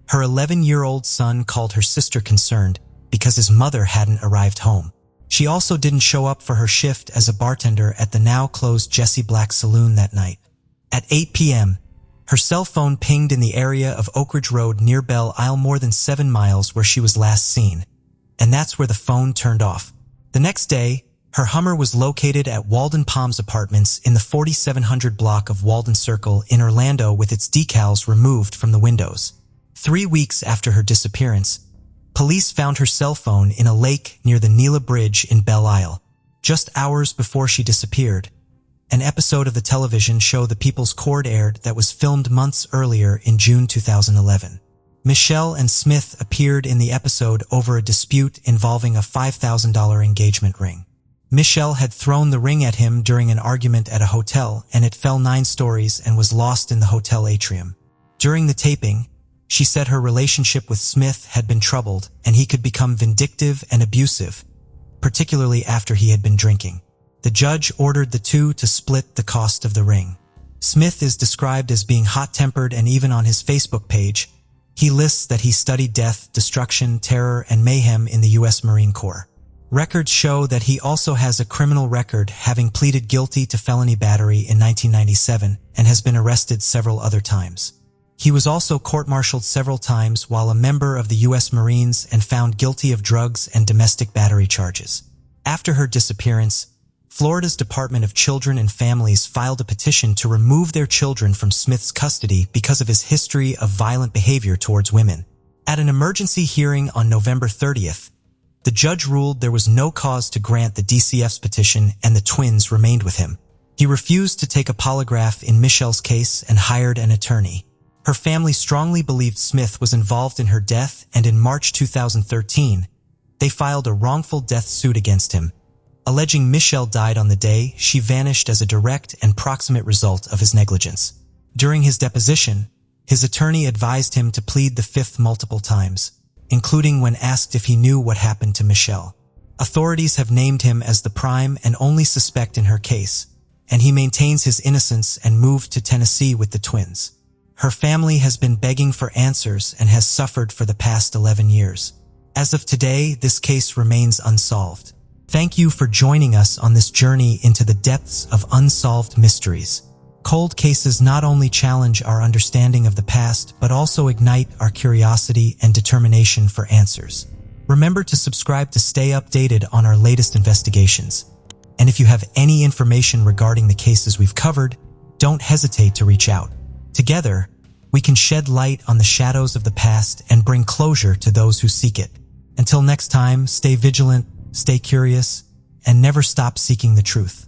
her 11-year-old son called her sister concerned because his mother hadn't arrived home. She also didn't show up for her shift as a bartender at the now-closed Jesse Black Saloon that night. At 8 p.m., her cell phone pinged in the area of Oak Ridge Road near Belle Isle, more than 7 miles where she was last seen. And that's where the phone turned off. The next day, her Hummer was located at Walden Palms Apartments in the 4700 block of Walden Circle in Orlando with its decals removed from the windows. 3 weeks after her disappearance, police found her cell phone in a lake near the Neela Bridge in Belle Isle. Just hours before she disappeared, An episode of the television show The People's Court aired that was filmed months earlier in June 2011. Michelle and Smith appeared in the episode over a dispute involving a $5,000 engagement ring. Michelle had thrown the ring at him during an argument at a hotel, and it fell 9 stories and was lost in the hotel atrium. During the taping, she said her relationship with Smith had been troubled and he could become vindictive and abusive, particularly after he had been drinking. The judge ordered the two to split the cost of the ring. Smith is described as being hot-tempered, and even on his Facebook page, he lists that he studied death, destruction, terror, and mayhem in the U.S. Marine Corps. Records show that he also has a criminal record, having pleaded guilty to felony battery in 1997 and has been arrested several other times. He was also court-martialed several times while a member of the U.S. Marines and found guilty of drugs and domestic battery charges. After her disappearance, Florida's Department of Children and Families filed a petition to remove their children from Smith's custody because of his history of violent behavior towards women. At an emergency hearing on November 30th, the judge ruled there was no cause to grant the DCF's petition and the twins remained with him. He refused to take a polygraph in Michelle's case and hired an attorney. Her family strongly believed Smith was involved in her death, and in March 2013, they filed a wrongful death suit against him, alleging Michelle died on the day she vanished as a direct and proximate result of his negligence. During his deposition, his attorney advised him to plead the fifth multiple times, including when asked if he knew what happened to Michelle. Authorities have named him as the prime and only suspect in her case, and he maintains his innocence and moved to Tennessee with the twins. Her family has been begging for answers and has suffered for the past 11 years. As of today, this case remains unsolved. Thank you for joining us on this journey into the depths of unsolved mysteries. Cold cases not only challenge our understanding of the past, but also ignite our curiosity and determination for answers. Remember to subscribe to stay updated on our latest investigations. And if you have any information regarding the cases we've covered, don't hesitate to reach out. Together, we can shed light on the shadows of the past and bring closure to those who seek it. Until next time, stay vigilant, stay curious, and never stop seeking the truth.